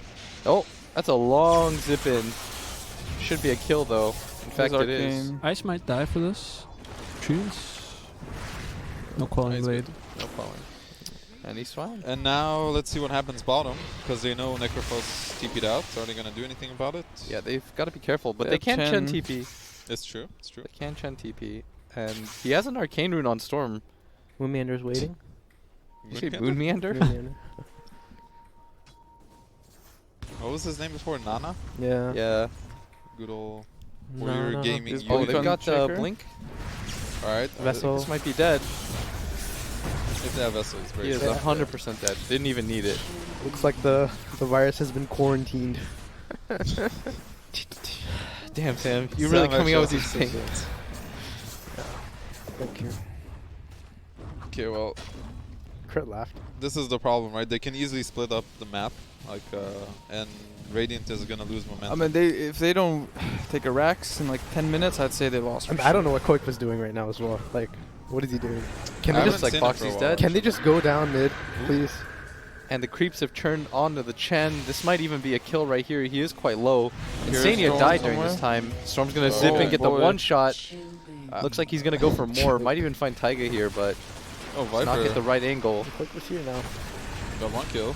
Speaker 2: Oh, that's a long zip in. Should be a kill though. In fact,
Speaker 4: His
Speaker 2: it is.
Speaker 4: arcane.
Speaker 6: Ice might die for this. Trees. No quelling
Speaker 3: Ice
Speaker 6: blade.
Speaker 2: No calling. And he's fine.
Speaker 3: And now let's see what happens bottom, because they know Necrophos TP'd out. Are they gonna do anything about it?
Speaker 2: Yeah, they've got to be careful, but
Speaker 4: They
Speaker 2: they
Speaker 4: have
Speaker 2: can Chen
Speaker 4: Chen.
Speaker 2: TP.
Speaker 3: It's true. It's true.
Speaker 2: They can Chen TP. And he has an arcane rune on Storm.
Speaker 1: Moonmeander's waiting.
Speaker 2: You say
Speaker 3: Moonmeander?
Speaker 2: Moon Meander?
Speaker 1: Moonmeander.
Speaker 3: What was his name before? Nana?
Speaker 1: Yeah.
Speaker 2: Yeah.
Speaker 3: Good old
Speaker 1: No,
Speaker 3: warrior
Speaker 1: no, no.
Speaker 3: gaming.
Speaker 4: Is
Speaker 2: Oh,
Speaker 3: unit.
Speaker 2: they've got
Speaker 4: Shaker?
Speaker 2: Blink.
Speaker 3: Alright.
Speaker 1: Vessel.
Speaker 2: This might be dead.
Speaker 3: If they have Vessel, it's very
Speaker 2: He is
Speaker 3: safe.
Speaker 2: 100% dead. Didn't even need it.
Speaker 1: Looks like the virus has been quarantined.
Speaker 2: Damn, Sam, you're really
Speaker 5: Sam
Speaker 2: coming out with
Speaker 5: actually
Speaker 2: these
Speaker 5: has
Speaker 2: things.
Speaker 1: Thank you.
Speaker 5: Okay, well,
Speaker 1: Crit laughed.
Speaker 5: this is the problem, right? They can easily split up the map, like, and Radiant is gonna lose momentum.
Speaker 4: I mean, if they don't take a Rax in like 10 minutes, I'd say they lost.
Speaker 1: I mean, I don't know what Koik was doing right now as well. Like, what is he doing? Can
Speaker 5: I
Speaker 1: they
Speaker 5: haven't
Speaker 1: just
Speaker 2: like
Speaker 5: seen it for a
Speaker 2: Foxy's
Speaker 5: while,
Speaker 2: dead?
Speaker 1: can they
Speaker 5: actually.
Speaker 1: just go down mid, please?
Speaker 2: And the creeps have turned onto the Chen. This might even be a kill right here. He is quite low.
Speaker 4: Here's
Speaker 2: Insania
Speaker 4: Storm
Speaker 2: died during
Speaker 4: somewhere.
Speaker 2: this time. Storm's gonna
Speaker 5: Oh,
Speaker 2: zip and get the
Speaker 4: boy.
Speaker 2: one shot. Looks like he's gonna go for more. Might even find Taiga here, but
Speaker 5: Oh,
Speaker 2: does not
Speaker 5: Viper
Speaker 2: get the right angle.
Speaker 1: Koik was here now.
Speaker 5: got 1 kill.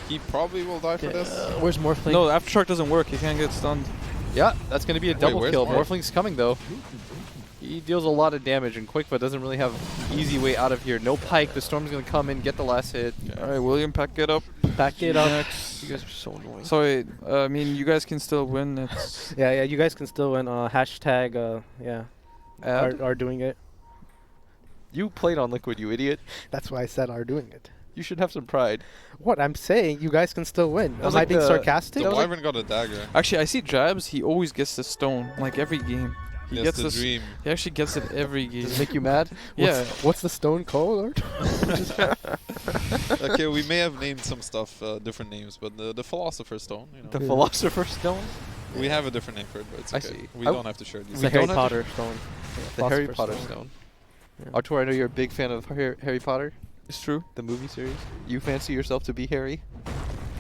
Speaker 5: He probably will die for this.
Speaker 1: Where's Morphling?
Speaker 4: No, Aftershock doesn't work. He can't get stunned.
Speaker 2: Yeah, that's gonna be a double
Speaker 5: where's
Speaker 2: kill.
Speaker 5: Morph?
Speaker 2: Morphling's coming though. He deals a lot of damage, and Quickfoot doesn't really have easy way out of here. No pike. The Storm's gonna come in, get the last hit.
Speaker 4: All right, William, pack it up.
Speaker 1: Back it up.
Speaker 4: Next.
Speaker 2: You guys are so annoying.
Speaker 4: Sorry, I mean, you guys can still win. It's
Speaker 1: Yeah, you guys can still win. Hashtag, yeah, are doing it.
Speaker 2: You played on Liquid, you idiot.
Speaker 1: That's why I said are doing it.
Speaker 2: You should have some pride.
Speaker 1: What I'm saying, you guys can still win.
Speaker 2: That was
Speaker 1: Am I
Speaker 2: like
Speaker 1: being
Speaker 2: the-
Speaker 1: sarcastic?
Speaker 5: The
Speaker 2: was like-
Speaker 5: Wyvern got a dagger.
Speaker 4: actually, I see Jabs. He always gets the stone, like every game. He
Speaker 5: Yes,
Speaker 4: gets
Speaker 5: the
Speaker 4: this.
Speaker 5: dream.
Speaker 4: He actually gets it every game.
Speaker 2: Does it make you mad?
Speaker 4: Yeah.
Speaker 1: What's the stone called?
Speaker 5: Okay, we may have named some stuff different names, but the Philosopher's Stone, you know.
Speaker 2: The
Speaker 1: Yeah.
Speaker 2: Philosopher's Stone?
Speaker 5: We have a different name for it, but it's
Speaker 2: I
Speaker 5: okay.
Speaker 2: see.
Speaker 5: We
Speaker 2: I-
Speaker 5: don't have to share
Speaker 1: It's
Speaker 5: these.
Speaker 1: the
Speaker 2: We
Speaker 1: Harry
Speaker 2: don't have to-
Speaker 1: Potter stone.
Speaker 2: The Harry
Speaker 1: Philosopher's
Speaker 2: Potter
Speaker 1: Stone.
Speaker 2: Stone.
Speaker 1: Yeah.
Speaker 2: Artur, I know you're a big fan of Harry Potter,
Speaker 4: It's true.
Speaker 2: the movie series. You fancy yourself to be Harry?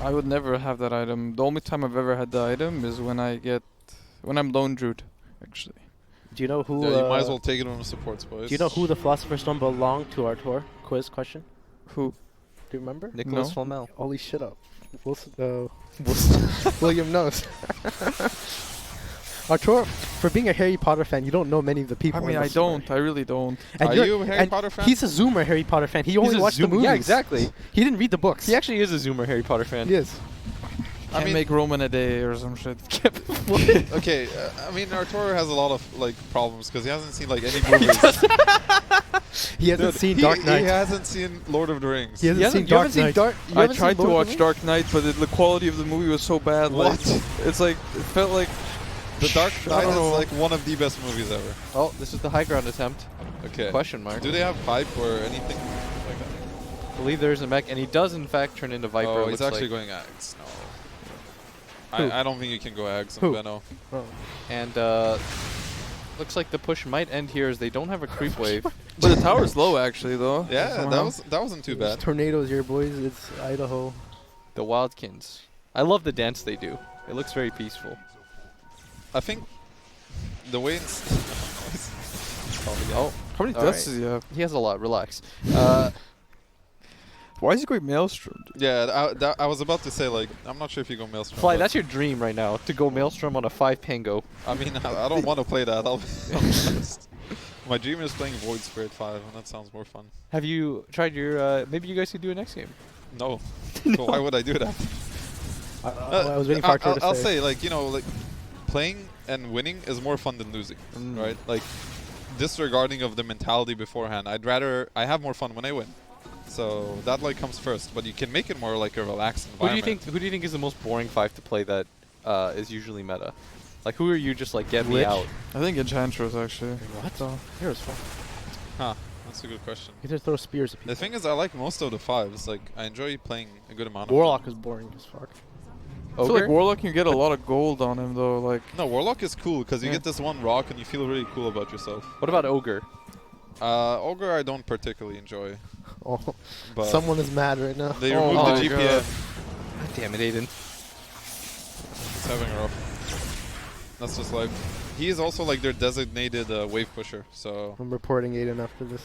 Speaker 4: I would never have that item. The only time I've ever had the item is when I'm Lone Druid, actually.
Speaker 1: Do you know who?
Speaker 5: Yeah, you might as well take it on the supports, boys.
Speaker 1: Do you know who the Philosopher's Stone belonged to, Artur? Quiz question.
Speaker 4: Who?
Speaker 1: Do you remember?
Speaker 2: Nicholas
Speaker 4: No.
Speaker 2: Flamel.
Speaker 1: Holy shit up. William knows. Artur, for being a Harry Potter fan, you don't know many of the people.
Speaker 4: I
Speaker 1: in
Speaker 4: mean,
Speaker 1: the
Speaker 4: I
Speaker 1: story.
Speaker 4: don't. I really don't.
Speaker 1: And
Speaker 5: Are
Speaker 1: you're-
Speaker 5: you a Harry
Speaker 1: and
Speaker 5: Potter fan?
Speaker 1: He's a Zoomer Harry Potter fan. He only
Speaker 2: a
Speaker 1: watched the
Speaker 2: Zoomer-
Speaker 1: movies.
Speaker 2: Yeah, exactly.
Speaker 1: He didn't read the books.
Speaker 2: He actually is a Zoomer Harry Potter fan.
Speaker 1: He is.
Speaker 4: Can't
Speaker 5: mean-
Speaker 4: make Roman a day or some shit.
Speaker 5: Okay, I mean, Arturo has a lot of like problems because he hasn't seen like any movies.
Speaker 1: He hasn't
Speaker 5: Dude,
Speaker 1: seen Dark Knight.
Speaker 5: He hasn't seen Lord of the Rings.
Speaker 1: He hasn't seen Dark Knight.
Speaker 4: I tried to watch Dark Knight, but the quality of the movie was so bad. Like,
Speaker 5: What?
Speaker 4: it's like it felt like
Speaker 5: The Dark
Speaker 4: I
Speaker 5: Knight
Speaker 4: don't
Speaker 5: is
Speaker 4: know.
Speaker 5: like one of the best movies ever.
Speaker 2: Oh, this is the high ground attempt.
Speaker 5: Okay.
Speaker 2: Question mark.
Speaker 5: Do they have pipe or anything like that?
Speaker 2: I believe there is a mech, and he does in fact turn into Viper.
Speaker 5: Oh,
Speaker 2: it
Speaker 5: he's
Speaker 2: looks
Speaker 5: actually
Speaker 2: like.
Speaker 5: going Ags. No.
Speaker 1: Who?
Speaker 5: I don't think you can go Ags
Speaker 1: Who?
Speaker 5: on Benno.
Speaker 1: Oh.
Speaker 2: And looks like the push might end here as they don't have a creep wave.
Speaker 4: but the tower's low actually though.
Speaker 5: Yeah,
Speaker 4: somehow.
Speaker 5: that wasn't too
Speaker 1: There's
Speaker 5: bad.
Speaker 1: tornadoes here, boys. It's Idaho.
Speaker 2: The Wildkins. I love the dance they do. It looks very peaceful.
Speaker 5: I think the way it's
Speaker 2: Oh,
Speaker 4: How many
Speaker 2: All
Speaker 4: deaths
Speaker 2: right.
Speaker 4: does he have?
Speaker 2: he has a lot. Relax.
Speaker 4: Why is he going Maelstrom?
Speaker 5: yeah, I was about to say like I'm not sure if you go Maelstrom.
Speaker 2: Fly,
Speaker 5: but-
Speaker 2: that's your dream right now, to go Maelstrom on a 5 Pango.
Speaker 5: I mean, I don't want to play that. I'll be honest. My dream is playing Void Spirit 5, and that sounds more fun.
Speaker 2: Have you tried your, maybe you guys could do a next game?
Speaker 5: No. So why would I do that?
Speaker 1: I was waiting for Artur to
Speaker 5: I'll
Speaker 1: say.
Speaker 5: say, like, you know, like, playing and winning is more fun than losing, right? Like, disregarding of the mentality beforehand, I have more fun when I win. So that, like, comes first. But you can make it more like a relaxed
Speaker 2: Who do
Speaker 5: environment.
Speaker 2: you think is the most boring 5 to play that is usually meta? Like, who are you just like, get me
Speaker 1: Lich?
Speaker 2: out?
Speaker 4: I think Enchantress actually.
Speaker 1: What? Here's fun.
Speaker 5: Huh. That's a good question.
Speaker 1: You just throw spears at people.
Speaker 5: The thing is, I like most of the 5s. Like, I enjoy playing a good amount of
Speaker 1: Warlock is boring as fuck.
Speaker 4: I feel like Warlock, you get a lot of gold on him though. Like
Speaker 5: No, Warlock is cool because you
Speaker 4: Yeah.
Speaker 5: get this one rock and you feel really cool about yourself.
Speaker 2: What about Ogre?
Speaker 5: Ogre I don't particularly enjoy,
Speaker 1: Oh,
Speaker 5: but
Speaker 1: someone is mad right now.
Speaker 5: they
Speaker 4: Oh
Speaker 5: removed
Speaker 4: my
Speaker 5: the GPN.
Speaker 4: God.
Speaker 2: God damn it, Aiden.
Speaker 5: It's having a rough. That's just life. He is also like their designated wave pusher, so
Speaker 1: I'm reporting Aiden after this.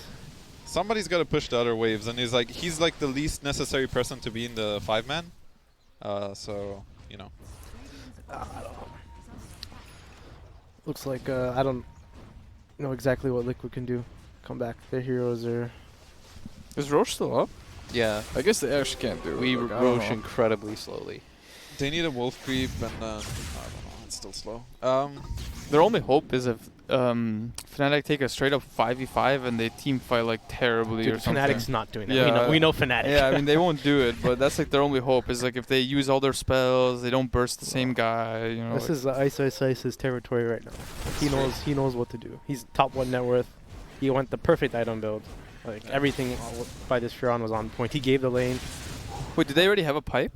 Speaker 5: somebody's got to push the other waves, and he's like the least necessary person to be in the 5-man. So you know.
Speaker 1: I don't know. Looks like I don't know exactly what Liquid can do. Come back. Their heroes are.
Speaker 4: is Roche still up?
Speaker 2: Yeah.
Speaker 4: I guess they actually can't do it.
Speaker 2: We
Speaker 4: like, I don't
Speaker 2: Roche
Speaker 4: know.
Speaker 2: incredibly slowly.
Speaker 5: They need a wolf creep, and I don't know.
Speaker 3: It's still slow.
Speaker 4: Their only hope is if Fnatic take a straight up 5v5 and they team fight like terribly
Speaker 1: Dude,
Speaker 4: or something.
Speaker 1: Fnatic's not doing that.
Speaker 4: Yeah.
Speaker 1: We know Fnatic.
Speaker 4: Yeah, I mean they won't do it, but that's like their only hope is like if they use all their spells, they don't burst the same guy. You know,
Speaker 1: This
Speaker 4: like
Speaker 1: is Ice's territory right now. He knows what to do. He's top 1 net worth. He went the perfect item build. Like everything by this Furon was on point. He gave the lane.
Speaker 4: wait, do they already have a pipe?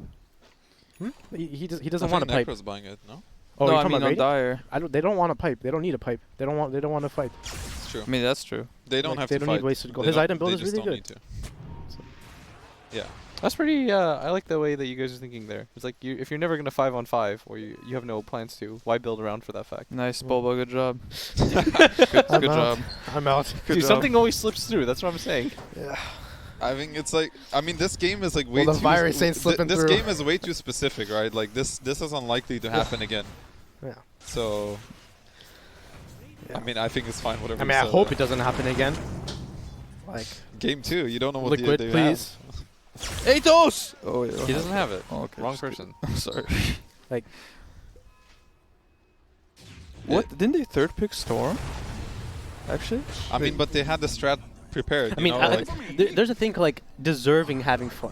Speaker 1: He
Speaker 3: I
Speaker 1: doesn't
Speaker 3: think
Speaker 1: want a pipe.
Speaker 3: Necro's buying it, no?
Speaker 1: Oh,
Speaker 4: no,
Speaker 1: you're
Speaker 4: I
Speaker 1: talking
Speaker 4: mean
Speaker 1: about
Speaker 4: on
Speaker 1: Radiant?
Speaker 4: Dire.
Speaker 1: They don't want a pipe. They don't need a pipe. They don't want to fight.
Speaker 3: It's true.
Speaker 4: I mean that's true.
Speaker 3: They don't
Speaker 1: Like,
Speaker 3: have
Speaker 1: they
Speaker 3: to
Speaker 1: don't
Speaker 3: fight.
Speaker 1: need wasted gold.
Speaker 3: They
Speaker 1: His
Speaker 3: don't-
Speaker 1: item build
Speaker 3: they
Speaker 1: is
Speaker 3: just
Speaker 1: really
Speaker 3: don't
Speaker 1: good.
Speaker 3: need to. Yeah.
Speaker 2: That's pretty. I like the way that you guys are thinking there. It's like if you're never gonna 5-on-5 or you have no plans to, why build around for that fact?
Speaker 4: Nice, Boba, good job.
Speaker 1: I'm
Speaker 4: good
Speaker 1: out.
Speaker 4: job.
Speaker 1: I'm out.
Speaker 4: Good
Speaker 2: Dude,
Speaker 4: job.
Speaker 2: something always slips through. That's what I'm saying.
Speaker 1: Yeah.
Speaker 3: I mean, it's like, I mean, this game is like way
Speaker 1: Well,
Speaker 3: too...
Speaker 1: the virus ain't slipping
Speaker 3: This
Speaker 1: through.
Speaker 3: game is way too specific, right? Like, this is unlikely to happen again.
Speaker 1: Yeah.
Speaker 3: So,
Speaker 1: Yeah.
Speaker 3: I mean, I think it's fine, whatever
Speaker 1: I
Speaker 3: you
Speaker 1: mean, I
Speaker 3: said
Speaker 1: hope
Speaker 3: there.
Speaker 1: it doesn't happen again. Like,
Speaker 3: Game 2, you don't know what
Speaker 1: Liquid,
Speaker 3: they
Speaker 1: please.
Speaker 4: Atos! Oh yeah.
Speaker 2: He doesn't have it.
Speaker 4: Oh, okay.
Speaker 2: Wrong person.
Speaker 4: Sorry.
Speaker 1: Like-
Speaker 4: What? Didn't they third pick Storm? Actually?
Speaker 3: have. I mean, but they had the strat prepared.
Speaker 1: I mean,
Speaker 3: you know, like,
Speaker 1: there's a thing like deserving having fun.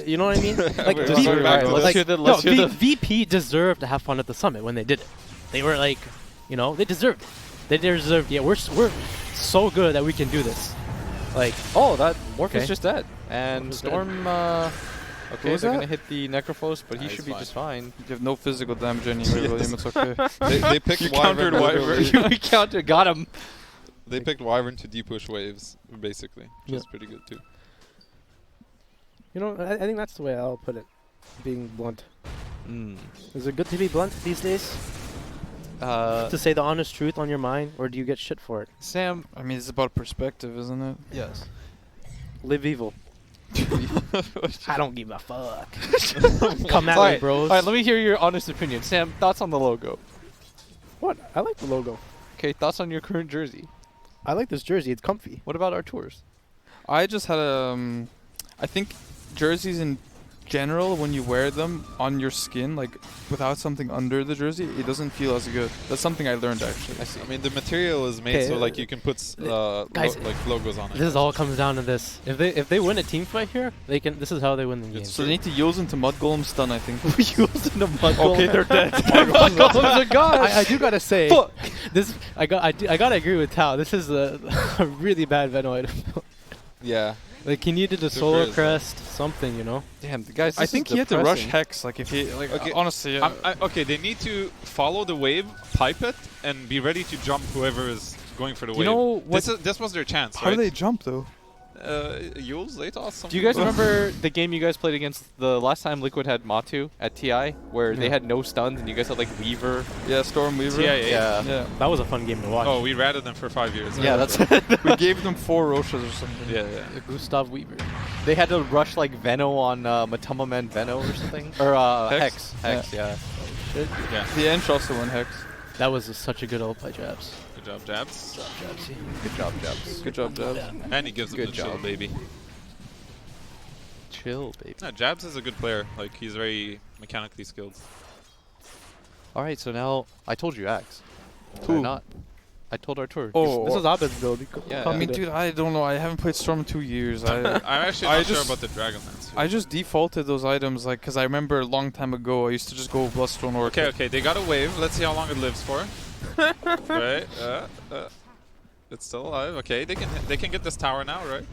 Speaker 1: You know what I mean? Like,
Speaker 3: We're
Speaker 1: V-
Speaker 3: going back to
Speaker 2: let's
Speaker 1: like
Speaker 2: hear the-
Speaker 1: no,
Speaker 2: let's hear the-
Speaker 1: VP deserved to have fun at the summit when they did it. They were like, you know, they deserved it. They deserved. Yeah, we're so good that we can do this. Like,
Speaker 2: Oh, that Morph
Speaker 1: Okay.
Speaker 2: is just dead. And
Speaker 1: Morph is
Speaker 2: Storm, okay,
Speaker 4: was
Speaker 2: they're
Speaker 4: that?
Speaker 2: gonna hit the Necrophos, but he
Speaker 3: Nah,
Speaker 2: should
Speaker 3: he's
Speaker 2: be
Speaker 3: fine.
Speaker 2: just fine.
Speaker 4: You have no physical damage anyway, William. It's okay.
Speaker 3: they picked
Speaker 4: You
Speaker 3: Wyvern.
Speaker 4: countered Wyvern.
Speaker 3: literally.
Speaker 2: we counted, got him.
Speaker 3: They picked Wyvern to depush waves, basically, which
Speaker 1: Yeah.
Speaker 3: is pretty good too.
Speaker 1: you know, I think that's the way I'll put it. Being blunt.
Speaker 2: Mm.
Speaker 1: Is it good to be blunt these days? To say the honest truth on your mind, or do you get shit for it?
Speaker 2: Sam.
Speaker 4: I mean, it's about perspective, isn't it?
Speaker 2: Yes.
Speaker 1: Live evil. I don't give a fuck. Come at me,
Speaker 2: Alright,
Speaker 1: bros.
Speaker 2: Alright, let me hear your honest opinion. Sam, thoughts on the logo?
Speaker 1: What? I like the logo.
Speaker 2: Okay, thoughts on your current jersey?
Speaker 1: I like this jersey. It's comfy.
Speaker 2: What about our tours?
Speaker 4: I just had a. I think jerseys in general, when you wear them on your skin, like without something under the jersey, it doesn't feel as good. That's something I learned actually.
Speaker 2: I see.
Speaker 3: I mean, the material is made so
Speaker 1: Okay,
Speaker 3: like you can put
Speaker 1: guys,
Speaker 3: like logos on it.
Speaker 1: This all comes down to this. If they win a team fight here, they can. This is how they win the game.
Speaker 4: So they need to use into Mud Golem stun, I think.
Speaker 1: Used in the mud
Speaker 4: Okay, they're dead.
Speaker 2: Mud Golems are gone.
Speaker 1: I do gotta say,
Speaker 2: Fuck.
Speaker 1: this I gotta agree with Tao. This is a really bad Venom item.
Speaker 3: Yeah.
Speaker 1: Like he needed a
Speaker 3: Super
Speaker 1: solo
Speaker 3: is that.
Speaker 1: crest, something, you know.
Speaker 2: Damn, the guys.
Speaker 4: I think he had to rush Hex. Like if he, like
Speaker 3: Okay,
Speaker 4: honestly,
Speaker 3: Okay, they need to follow the wave, pipe it, and be ready to jump whoever is going for the
Speaker 1: You
Speaker 3: wave.
Speaker 1: know what?
Speaker 3: This was their chance,
Speaker 4: how
Speaker 3: right?
Speaker 4: do they jump though?
Speaker 3: Yules, Latos, something.
Speaker 2: Do you guys remember the game you guys played against the last time Liquid had Matu at TI, where they
Speaker 1: Yeah.
Speaker 2: had no stuns and you guys had like Weaver?
Speaker 4: Yeah, Stormweaver.
Speaker 3: TIA.
Speaker 4: Yeah.
Speaker 1: That was a fun game to watch.
Speaker 3: Oh, we ratted them for 5 years.
Speaker 2: Yeah,
Speaker 3: right?
Speaker 2: that's
Speaker 4: We gave them 4 Roshas or something.
Speaker 3: Yeah, yeah.
Speaker 1: Gustav Weaver.
Speaker 2: They had to rush like Veno on Matama Man Veno or something, or
Speaker 4: Hex?
Speaker 2: Hex, yeah.
Speaker 1: Shit.
Speaker 3: Yeah.
Speaker 4: The Ench also won Hex.
Speaker 1: That was such a good ult by Jabs.
Speaker 3: Good job, Jabs.
Speaker 1: Jabsy.
Speaker 2: Good job, Jabs.
Speaker 4: Good job, Jabs.
Speaker 3: And he gives them
Speaker 2: Good
Speaker 3: the chill,
Speaker 2: job.
Speaker 3: baby.
Speaker 2: Chill, baby.
Speaker 3: No, Jabs is a good player. Like, he's very mechanically skilled.
Speaker 2: All right, so now I told you Axe.
Speaker 4: Who?
Speaker 2: Not. I told our tour.
Speaker 4: Oh,
Speaker 1: This is Abed's build. He
Speaker 2: Yeah,
Speaker 4: I mean, dude, I don't know. I haven't played Storm in 2 years.
Speaker 3: I'm actually
Speaker 4: I
Speaker 3: not sure
Speaker 4: just-
Speaker 3: about the Dragonlance.
Speaker 4: I just defaulted those items, like, because I remember a long time ago, I used to just go Bloodstone or
Speaker 3: Okay, okay, they got a wave. Let's see how long it lives for. Right, it's still alive. Okay, they can get this tower now, right?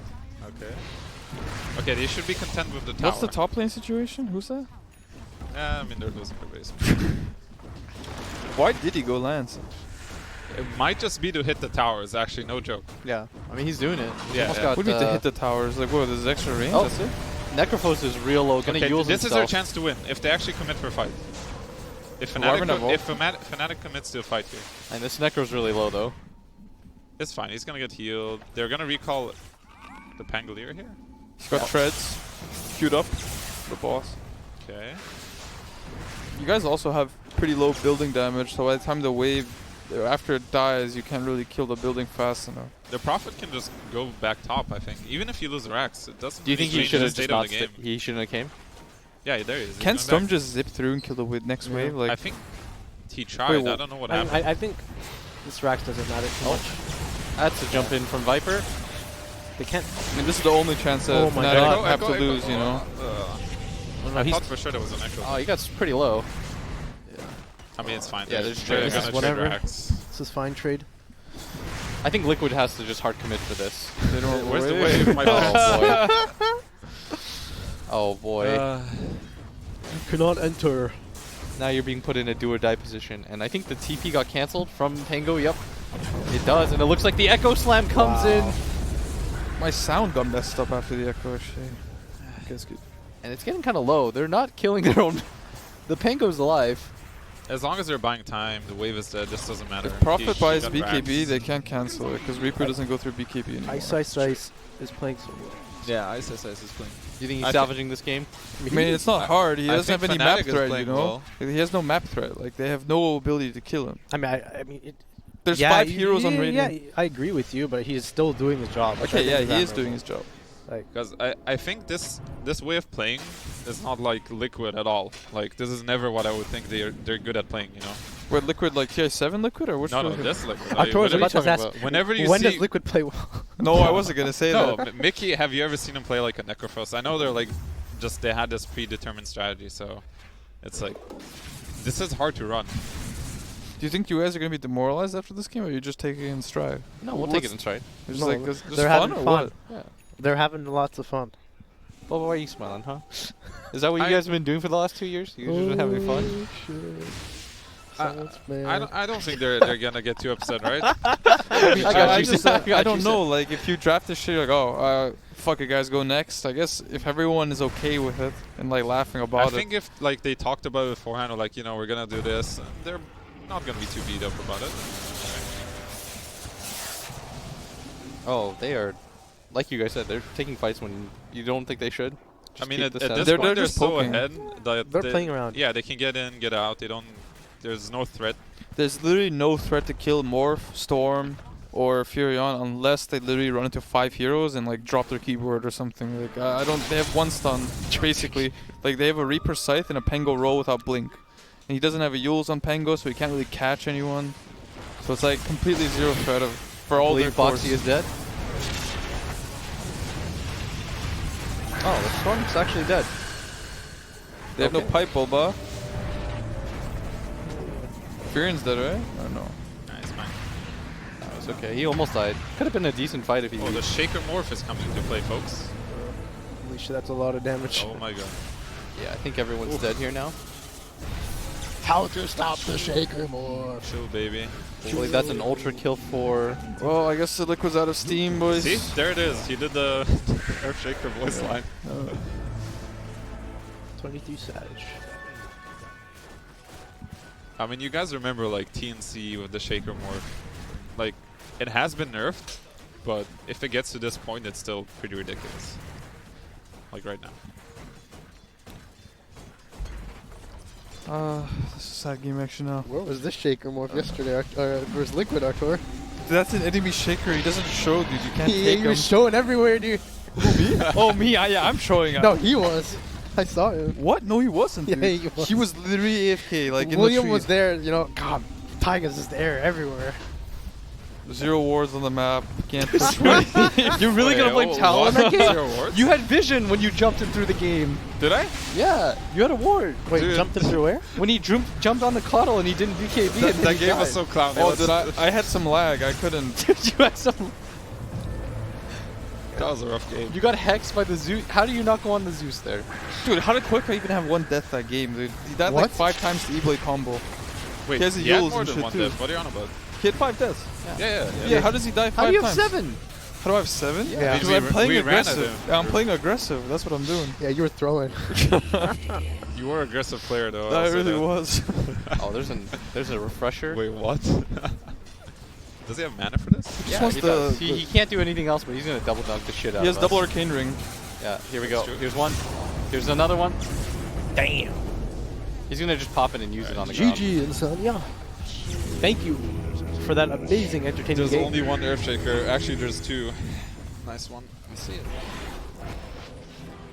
Speaker 3: Okay. Okay, they should be content with the tower.
Speaker 4: What's the top lane situation? Who's that?
Speaker 3: I mean, they're losing their base.
Speaker 4: Why did he go Lance?
Speaker 3: It might just be to hit the towers, actually, no joke.
Speaker 2: Yeah, I mean he's doing it. He's
Speaker 3: Yeah,
Speaker 2: almost
Speaker 3: yeah.
Speaker 2: got,
Speaker 4: Who need to hit the towers? Like, what, there's extra range?
Speaker 2: Oh.
Speaker 4: That's it?
Speaker 2: Necrophos is real low. Gonna
Speaker 3: Okay,
Speaker 2: use
Speaker 3: this is their
Speaker 2: himself.
Speaker 3: chance to win, if they actually commit for a fight. If
Speaker 4: Wyvern have ult?
Speaker 3: Fnatic commits to a fight here,
Speaker 2: And this Necro's really low though.
Speaker 3: it's fine. He's gonna get healed. They're gonna recall the Pangolier here.
Speaker 4: He's got treads queued up. The boss.
Speaker 3: Okay.
Speaker 4: You guys also have pretty low building damage, so by the time the wave, after it dies, you can't really kill the building fast enough.
Speaker 3: The Prophet can just go back top, I think. Even if you lose Rax, it doesn't
Speaker 2: Do you think he
Speaker 3: really
Speaker 2: should
Speaker 3: change the
Speaker 2: have
Speaker 3: state
Speaker 2: just
Speaker 3: of
Speaker 2: not?
Speaker 3: the game.
Speaker 2: He shouldn't have came.
Speaker 3: Yeah, there he is. He's
Speaker 4: Can
Speaker 3: going
Speaker 4: Storm
Speaker 3: back.
Speaker 4: just zip through and kill the next wave?
Speaker 3: I
Speaker 4: Like,
Speaker 3: think He tried.
Speaker 1: Wait,
Speaker 3: I don't know what
Speaker 1: I,
Speaker 3: happened.
Speaker 1: I think this Rax doesn't matter too much.
Speaker 2: That's a jump in from Viper.
Speaker 1: They can't.
Speaker 4: I mean, this is the only chance that
Speaker 1: Oh my
Speaker 4: Fnatic
Speaker 1: God.
Speaker 4: have to lose, you know.
Speaker 3: I
Speaker 2: he's-
Speaker 3: thought for sure there was an echo.
Speaker 2: Oh, he got pretty low.
Speaker 3: I mean, it's fine.
Speaker 2: Yeah,
Speaker 3: They're
Speaker 2: there's
Speaker 3: gonna
Speaker 2: trade.
Speaker 3: trade
Speaker 1: Whatever.
Speaker 3: Rax.
Speaker 1: This is fine trade.
Speaker 2: I think Liquid has to just hard commit for this.
Speaker 4: They don't
Speaker 3: Where's the
Speaker 4: wait.
Speaker 3: wave? My
Speaker 2: Oh boy. Oh boy.
Speaker 1: You cannot enter.
Speaker 2: Now you're being put in a do or die position. And I think the TP got cancelled from Pango. Yep. It does. And it looks like the Echo Slam comes in.
Speaker 4: My sound got messed up after the echo shit.
Speaker 1: That's good.
Speaker 2: And it's getting kind of low. They're not killing their own. The Pango's alive.
Speaker 3: As long as they're buying time, the wave is dead. This doesn't matter.
Speaker 4: If Profit
Speaker 3: He
Speaker 4: buys
Speaker 3: got
Speaker 4: BKB,
Speaker 3: Rax.
Speaker 4: they can't cancel it because Reaper doesn't go through BKB anymore.
Speaker 1: Ice is playing so well.
Speaker 5: Yeah, Ice is playing.
Speaker 2: Do you think
Speaker 3: I
Speaker 2: he's salvaging this game?
Speaker 4: I mean, it's not hard. He
Speaker 5: I
Speaker 4: doesn't have
Speaker 5: think
Speaker 4: any map
Speaker 5: Fnatic is
Speaker 4: threat, you
Speaker 5: playing
Speaker 4: know? He has no map threat. Like, they have no ability to kill him.
Speaker 1: I mean, I mean,
Speaker 4: There's
Speaker 1: yeah,
Speaker 4: 5 heroes on Radiant.
Speaker 1: Yeah, I agree with you, but he is still doing his job. which I
Speaker 4: Okay,
Speaker 1: think
Speaker 4: yeah, he is
Speaker 1: admirable.
Speaker 4: doing his job.
Speaker 1: Like,
Speaker 3: Because I think this way of playing is not like Liquid at all. Like, this is never what I would think they're good at playing, you know?
Speaker 4: What, Liquid, like tier 7 Liquid, or which
Speaker 3: No,
Speaker 4: Liquid?
Speaker 3: this Liquid.
Speaker 1: Artur was
Speaker 2: what are you
Speaker 1: about to
Speaker 2: talking
Speaker 1: ask.
Speaker 2: about?
Speaker 3: Whenever you
Speaker 1: when
Speaker 3: see...
Speaker 1: does Liquid play well?
Speaker 4: No, I wasn't going to say
Speaker 3: No,
Speaker 4: that.
Speaker 3: Mickey, have you ever seen him play like a Necrophos? I know they're like, they had this predetermined strategy, so it's like, this is hard to run.
Speaker 4: Do you think you guys are going to be demoralized after this game, or are you just taking it in stride?
Speaker 2: No, we'll take it in stride.
Speaker 4: It's
Speaker 1: No,
Speaker 4: like, this
Speaker 1: they're
Speaker 4: fun
Speaker 1: having
Speaker 4: or
Speaker 1: fun.
Speaker 4: what?
Speaker 2: Yeah.
Speaker 1: They're having lots of fun.
Speaker 2: Well, why are you smiling, huh? Is that what you guys have been doing for the last 2 years? You guys have been having fun?
Speaker 3: I don't think they're gonna get too upset, right?
Speaker 4: I don't know. Like, if you draft this shit, you're like, oh, fuck it, guys, go next. I guess if everyone is okay with it and like laughing
Speaker 3: I
Speaker 4: about
Speaker 3: think if like they talked about it beforehand, or like, you know, we're gonna do this, they're not gonna be too beat up about it.
Speaker 2: Oh, they are, like you guys said, they're taking fights when you don't think they should.
Speaker 3: I
Speaker 2: Just
Speaker 3: mean,
Speaker 2: keep
Speaker 3: at
Speaker 2: the
Speaker 3: this
Speaker 2: status
Speaker 4: They're-
Speaker 2: quo.
Speaker 3: point,
Speaker 4: they're
Speaker 3: they're
Speaker 4: just
Speaker 3: so
Speaker 4: poking.
Speaker 3: ahead that
Speaker 1: They're playing around.
Speaker 3: Yeah, they can get in, get out. They don't. There's no threat.
Speaker 4: there's literally no threat to kill Morph, Storm, or Furion unless they literally run into 5 heroes and like drop their keyboard or something. Like, I don't. They have one stun basically. Like, they have a Reaper Scythe and a Pango roll without blink, and he doesn't have a Yules on Pango, so he can't really catch anyone. So it's like completely zero threat for all their
Speaker 2: Believe
Speaker 4: cores.
Speaker 2: Boxy is dead. Oh, the Storm's actually dead.
Speaker 4: They have no
Speaker 2: Okay.
Speaker 4: pipe, Boba. Furion's dead, right? I don't know.
Speaker 3: Nice, man.
Speaker 2: That was okay. He almost died. Could have been a decent fight if he.
Speaker 3: Oh, the Shaker Morph is coming to play, folks.
Speaker 1: Holy shit, that's a lot of damage.
Speaker 3: Oh my god.
Speaker 2: Yeah, I think everyone's dead here now.
Speaker 1: How to stop the Shaker more?
Speaker 3: Chill, baby.
Speaker 2: I believe that's an ultra kill for.
Speaker 4: Well, I guess the Liquid's out of steam, boys.
Speaker 3: See, there it is. He did the Earth Shaker voice line.
Speaker 1: 23 Savage.
Speaker 3: I mean, you guys remember like TNC with the Shaker Morph. Like, it has been nerfed, but if it gets to this point, it's still pretty ridiculous. Like right now.
Speaker 4: This is a sad game action now.
Speaker 1: Where was this Shaker morph yesterday? Versus Liquid, Artur.
Speaker 4: That's an enemy shaker. He doesn't show, dude. You can't
Speaker 1: Yeah,
Speaker 4: take
Speaker 1: you
Speaker 4: him.
Speaker 1: were showing everywhere, dude.
Speaker 4: Oh, me? Yeah, I'm showing him.
Speaker 1: No, he was. I saw him.
Speaker 4: What? No, he wasn't,
Speaker 1: Yeah,
Speaker 4: dude.
Speaker 1: he was.
Speaker 4: literally AFK, like
Speaker 1: William
Speaker 4: in the
Speaker 1: was
Speaker 4: tree.
Speaker 1: there, you know. God, Tyga's just there everywhere.
Speaker 4: 0 wards on the map. Can't push me.
Speaker 2: You're really gonna play
Speaker 3: oh,
Speaker 2: Talon in that
Speaker 3: what?
Speaker 2: game?
Speaker 3: 0 wards?
Speaker 2: You had vision when you jumped in through the game.
Speaker 3: Did I?
Speaker 2: Yeah, you had a ward.
Speaker 1: Wait,
Speaker 3: Dude.
Speaker 1: jumped him through where?
Speaker 2: When he jumped on the cuddle and he didn't BKB.
Speaker 3: That,
Speaker 2: and
Speaker 3: that
Speaker 2: he
Speaker 3: game was
Speaker 2: died.
Speaker 3: so clowny.
Speaker 4: Oh,
Speaker 3: Let's-
Speaker 4: did I had some lag. I couldn't.
Speaker 2: You had some.
Speaker 3: That was a rough game.
Speaker 2: You got hexed by the Zeus. How do you not go on the Zeus there?
Speaker 4: Dude, how did Quick even have 1 death that game, dude? He died like
Speaker 1: What?
Speaker 4: 5 times the E-Blade combo.
Speaker 3: Wait,
Speaker 4: He has a
Speaker 3: he had
Speaker 4: Yules
Speaker 3: more
Speaker 4: and
Speaker 3: than
Speaker 4: shit
Speaker 3: one
Speaker 4: too.
Speaker 3: death. What are you on about?
Speaker 4: He had 5 deaths.
Speaker 3: Yeah.
Speaker 4: How does he die 5
Speaker 2: How do you have
Speaker 4: times?
Speaker 2: 7?
Speaker 4: How do I have 7?
Speaker 1: Yeah.
Speaker 4: Because
Speaker 3: We-
Speaker 4: I'm playing
Speaker 3: we ran at
Speaker 4: aggressive.
Speaker 3: him.
Speaker 4: Yeah, I'm playing aggressive. That's what I'm doing.
Speaker 1: Yeah, you were throwing.
Speaker 3: You were an aggressive player, though.
Speaker 4: I
Speaker 3: I'll say
Speaker 4: really
Speaker 3: that.
Speaker 4: was.
Speaker 2: Oh, there's a refresher.
Speaker 3: Wait, what? Does he have mana for this?
Speaker 2: Yeah,
Speaker 4: wants
Speaker 2: he
Speaker 4: the-
Speaker 2: does. He can't do anything else, but he's gonna double dunk the shit out
Speaker 4: He has
Speaker 2: of
Speaker 4: double
Speaker 2: us.
Speaker 4: arcane ring.
Speaker 2: Yeah, here we go.
Speaker 3: That's true.
Speaker 2: Here's one. Here's another one. Damn. He's gonna just pop it and use it on the ground.
Speaker 1: GG, Insomnia. Thank you for that amazing, entertaining
Speaker 3: There's
Speaker 1: game.
Speaker 3: only one Earthshaker. Actually, there's 2. Nice one.
Speaker 2: Let me see it.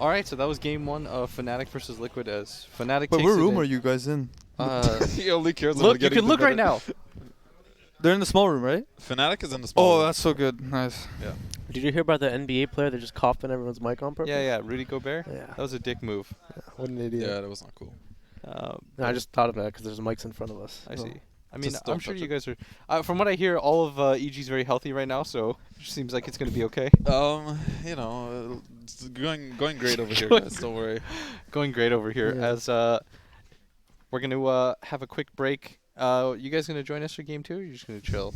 Speaker 2: All right, so that was game 1 of Fnatic versus Liquid as Fnatic
Speaker 4: But
Speaker 2: takes
Speaker 4: what
Speaker 2: it
Speaker 4: room
Speaker 2: in.
Speaker 4: are you guys in?
Speaker 5: He only cares about
Speaker 2: Look, you
Speaker 5: getting
Speaker 2: can
Speaker 5: the
Speaker 2: look right
Speaker 5: better-
Speaker 2: now.
Speaker 4: They're in the small room, right?
Speaker 3: Fnatic is in the small
Speaker 4: Oh,
Speaker 3: room.
Speaker 4: that's so good. Nice.
Speaker 1: Did you hear about the NBA player that just coughed in everyone's mic on purpose?
Speaker 2: Yeah, Rudy Gobert.
Speaker 1: Yeah.
Speaker 2: That was a dick move.
Speaker 1: What an idiot.
Speaker 3: Yeah, that was not cool.
Speaker 1: No, I just thought of that because there's mics in front of us.
Speaker 2: I
Speaker 1: So.
Speaker 2: see. I mean,
Speaker 3: Just
Speaker 2: I'm
Speaker 3: don't
Speaker 2: sure
Speaker 3: touch
Speaker 2: you
Speaker 3: it.
Speaker 2: guys are. From what I hear, all of EG's very healthy right now, so it seems like it's going to be okay.
Speaker 3: You know, it's going great over here, guys. Don't worry.
Speaker 2: Going great over here.
Speaker 1: Yeah.
Speaker 2: As we're going to have a quick break. You guys going to join us for game 2? Or are you just going to chill?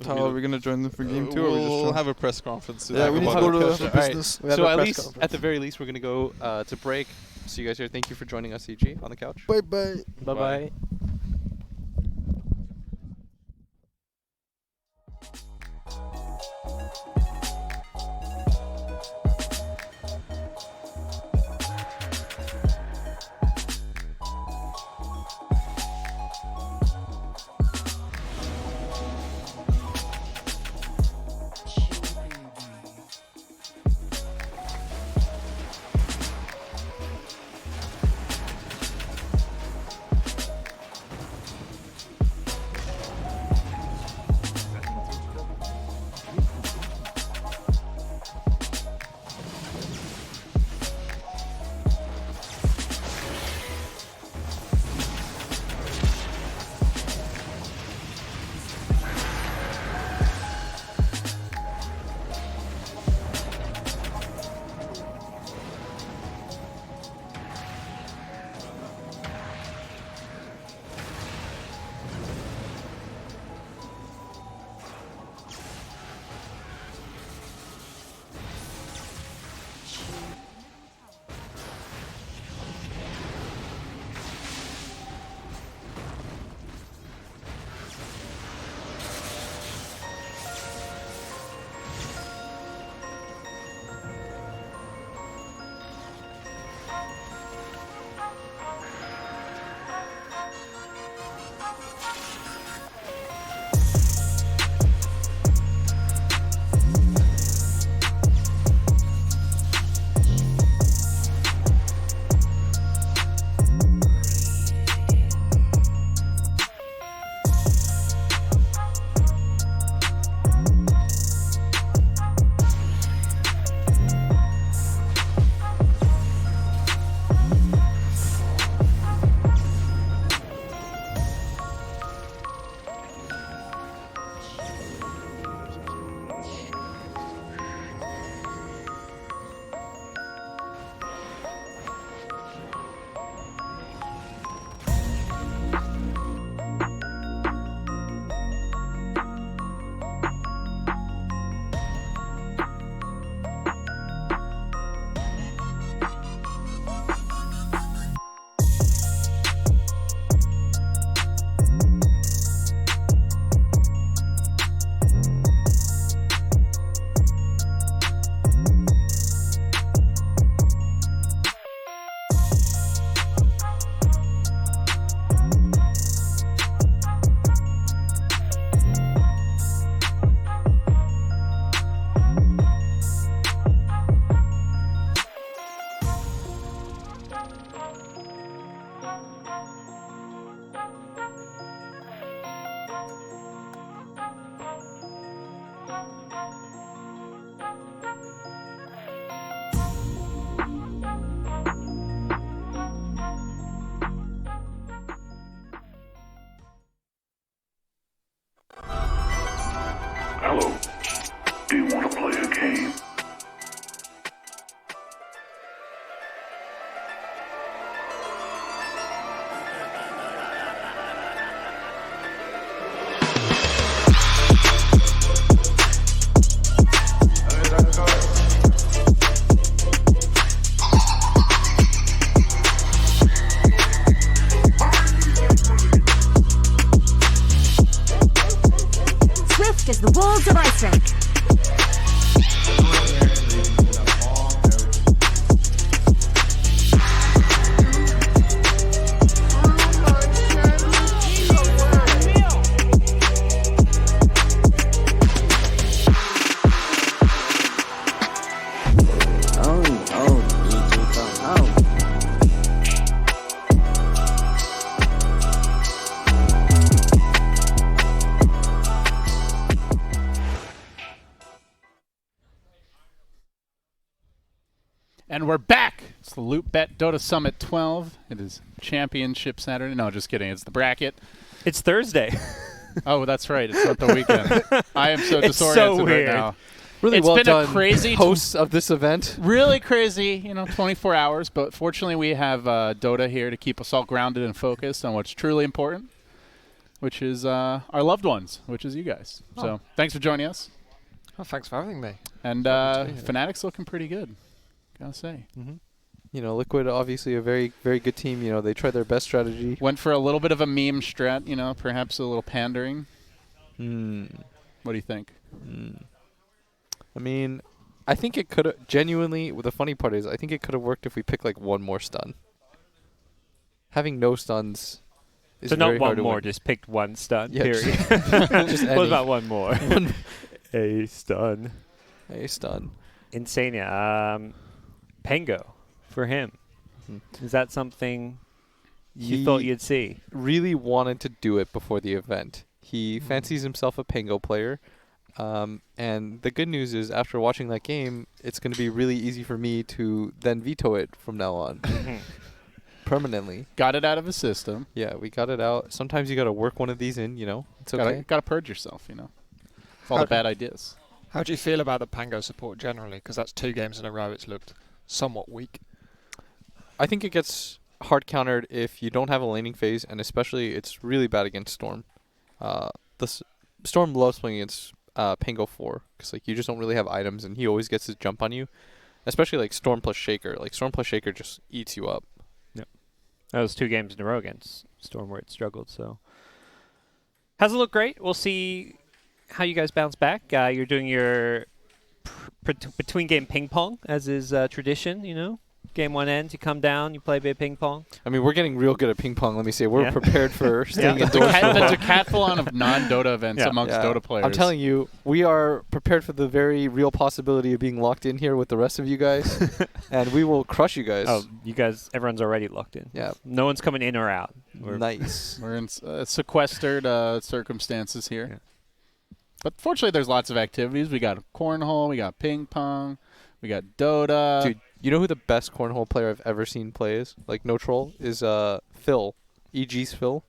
Speaker 4: How are we gonna join them for game 2? Or we just
Speaker 3: We'll
Speaker 4: chill?
Speaker 3: have a press conference. To
Speaker 4: Yeah,
Speaker 3: talk
Speaker 4: we need to
Speaker 3: about
Speaker 4: go
Speaker 3: it.
Speaker 4: to the
Speaker 2: All right.
Speaker 4: business.
Speaker 1: We have
Speaker 2: So
Speaker 1: a
Speaker 2: at
Speaker 1: press
Speaker 2: least,
Speaker 1: conference.
Speaker 2: at the very least, we're going to go to break. See you guys here. Thank you for joining us, EG, on the couch.
Speaker 4: Bye bye.
Speaker 1: Bye-bye.
Speaker 7: Hello. Do you want to play a game?
Speaker 8: Swift as the walls of Iceland.
Speaker 9: And we're back. It's the LOOT.BET Dota Summit 12. It is Championship Saturday. No, just kidding. It's the bracket.
Speaker 10: It's Thursday.
Speaker 9: Oh, that's right. It's not the weekend. I am so
Speaker 10: It's
Speaker 9: disoriented
Speaker 10: so weird.
Speaker 9: right now.
Speaker 2: Really
Speaker 9: It's
Speaker 2: well
Speaker 9: been
Speaker 2: done,
Speaker 9: a crazy
Speaker 2: hosts of this event.
Speaker 9: Really crazy, 24 hours. But fortunately, we have Dota here to keep us all grounded and focused on what's truly important, which is our loved ones, which is you guys. So thanks for joining us.
Speaker 11: Oh, thanks for having me.
Speaker 9: And Fnatic's looking pretty good, gotta say.
Speaker 2: Liquid, obviously a very, very good team. They tried their best strategy.
Speaker 9: Went for a little bit of a meme strat, perhaps a little pandering. What do you think?
Speaker 2: I mean, I think it could have genuinely. The funny part is, I think it could have worked if we picked like one more stun. Having no stuns is
Speaker 10: So
Speaker 2: very
Speaker 10: not
Speaker 2: hard
Speaker 10: one
Speaker 2: to
Speaker 10: more,
Speaker 2: win.
Speaker 10: just picked one stun,
Speaker 2: Yeah,
Speaker 10: period.
Speaker 2: just
Speaker 10: What
Speaker 2: any.
Speaker 10: about one more? A stun.
Speaker 2: A stun.
Speaker 10: Insania. Pengo for him. Is that something you thought you'd see?
Speaker 2: Really wanted to do it before the event. He fancies himself a Pengo player. And the good news is, after watching that game, it's going to be really easy for me to then veto it from now on. Permanently.
Speaker 9: Got it out of his system.
Speaker 2: Yeah, we got it out. Sometimes you got to work one of these in, It's okay.
Speaker 9: Got to purge yourself, It's all the bad ideas.
Speaker 11: How do you feel about the Pango support generally? Because that's 2 games in a row it's looked somewhat weak.
Speaker 2: I think it gets hard countered if you don't have a laning phase, and especially it's really bad against Storm. Storm loves playing against Pango 4, because you just don't really have items, and he always gets his jump on you. Especially Storm plus Shaker. Storm plus Shaker just eats you up.
Speaker 10: Yep. That was 2 games in a row against Storm where it struggled, so. Hasn't looked great. We'll see how you guys bounce back. You're doing your between game ping pong, as is tradition, Game 1 ends, you come down, you play a bit of ping pong.
Speaker 2: I mean, we're getting real good at ping pong, let me say. We're prepared for staying
Speaker 9: The
Speaker 2: indoors.
Speaker 9: decathlon of non-Dota events amongst Dota players.
Speaker 2: I'm telling you, we are prepared for the very real possibility of being locked in here with the rest of you guys, and we will crush you guys.
Speaker 10: Oh, you guys, everyone's already locked in.
Speaker 2: Yeah.
Speaker 10: No one's coming in or out.
Speaker 2: Nice.
Speaker 9: We're in sequestered circumstances here.
Speaker 10: Yeah.
Speaker 9: But fortunately, there's lots of activities. We got cornhole, we got ping pong, we got Dota.
Speaker 2: Dude, you know who the best cornhole player I've ever seen play is? No troll, is Phil. EG's Phil.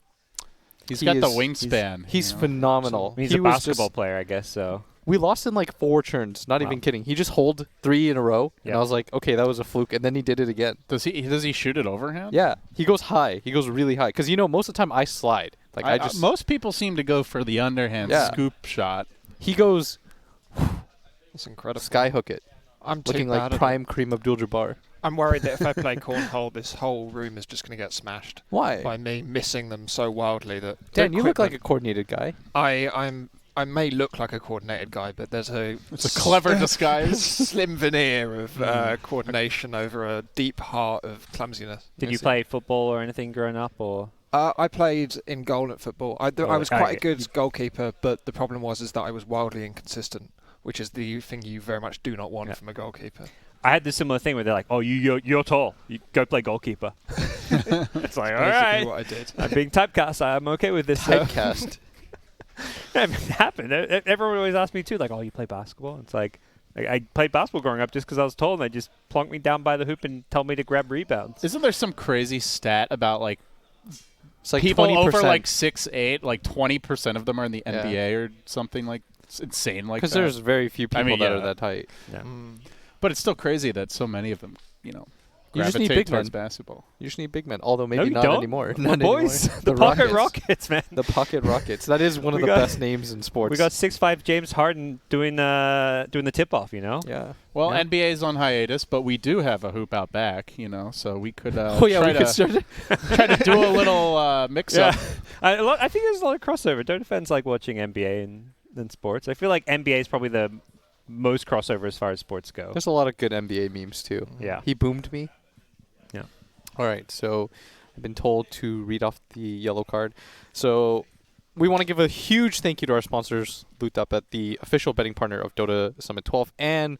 Speaker 9: He's got the wingspan.
Speaker 2: He's phenomenal.
Speaker 10: He's a basketball player, I guess, so.
Speaker 2: We lost in 4 turns, not even kidding. He just holed 3 in a row, and I was like, okay, that was a fluke, and then he did it again.
Speaker 9: Does he shoot it overhand?
Speaker 2: Yeah, he goes high. He goes really high, because most of the time I slide.
Speaker 9: Most people seem to go for the underhand scoop shot.
Speaker 2: He goes.
Speaker 11: That's incredible.
Speaker 2: Skyhook it.
Speaker 11: I'm
Speaker 2: looking
Speaker 11: too
Speaker 2: like
Speaker 11: bad
Speaker 2: prime Kareem Abdul-Jabbar.
Speaker 11: I'm worried that if I play cornhole, this whole room is just going to get smashed.
Speaker 2: Why?
Speaker 11: By me missing them so wildly that.
Speaker 2: Dan, you look like a coordinated guy.
Speaker 11: I may look like a coordinated guy, but there's
Speaker 9: it's a clever disguise,
Speaker 11: slim veneer of coordination over a deep heart of clumsiness.
Speaker 10: Did you play football or anything growing up, or?
Speaker 11: I played in goal at football. I was quite a good goalkeeper, but the problem was that I was wildly inconsistent, which is the thing you very much do not want from a goalkeeper.
Speaker 10: I had this similar thing where they're like, "Oh, you're tall. You go play goalkeeper." It's like, all right,
Speaker 11: what I did.
Speaker 10: I'm being typecast. I'm okay with this.
Speaker 2: Typecast.
Speaker 10: It happened. Everyone always asked me too, like, "Oh, you play basketball?" It's like I played basketball growing up just because I was tall, and they just plonked me down by the hoop and told me to grab rebounds.
Speaker 9: Isn't there some crazy stat about
Speaker 2: it's like
Speaker 9: people
Speaker 2: 20%.
Speaker 9: over 6'8", 20% of them are in the NBA or something it's insane like that?
Speaker 2: Because there's very few people that are that height.
Speaker 10: Yeah.
Speaker 9: But it's still crazy that so many of them,
Speaker 2: You just need
Speaker 9: gravitate
Speaker 2: big
Speaker 9: towards
Speaker 2: men.
Speaker 9: basketball.
Speaker 2: You just need big men, although
Speaker 10: No,
Speaker 2: maybe
Speaker 10: you
Speaker 2: not
Speaker 10: don't.
Speaker 2: anymore.
Speaker 10: My
Speaker 2: Not
Speaker 10: boys,
Speaker 2: anymore.
Speaker 10: the Pocket Rockets, man.
Speaker 2: The Pocket Rockets. That is one of the best names in sports.
Speaker 10: We got 6'5" James Harden doing the tip-off,
Speaker 2: Yeah.
Speaker 9: Well, NBA is on hiatus, but we do have a hoop out back, so we could try to do a little mix-up.
Speaker 10: Yeah. I think there's a lot of crossover. Dota fans like watching NBA and sports. I feel like NBA is probably the most crossover as far as sports go.
Speaker 2: There's a lot of good NBA memes, too.
Speaker 10: Yeah.
Speaker 2: He boomed me.
Speaker 10: Yeah.
Speaker 2: All right, so I've been told to read off the yellow card. So we want to give a huge thank you to our sponsors, LOOT.BET, the official betting partner of Dota Summit 12, and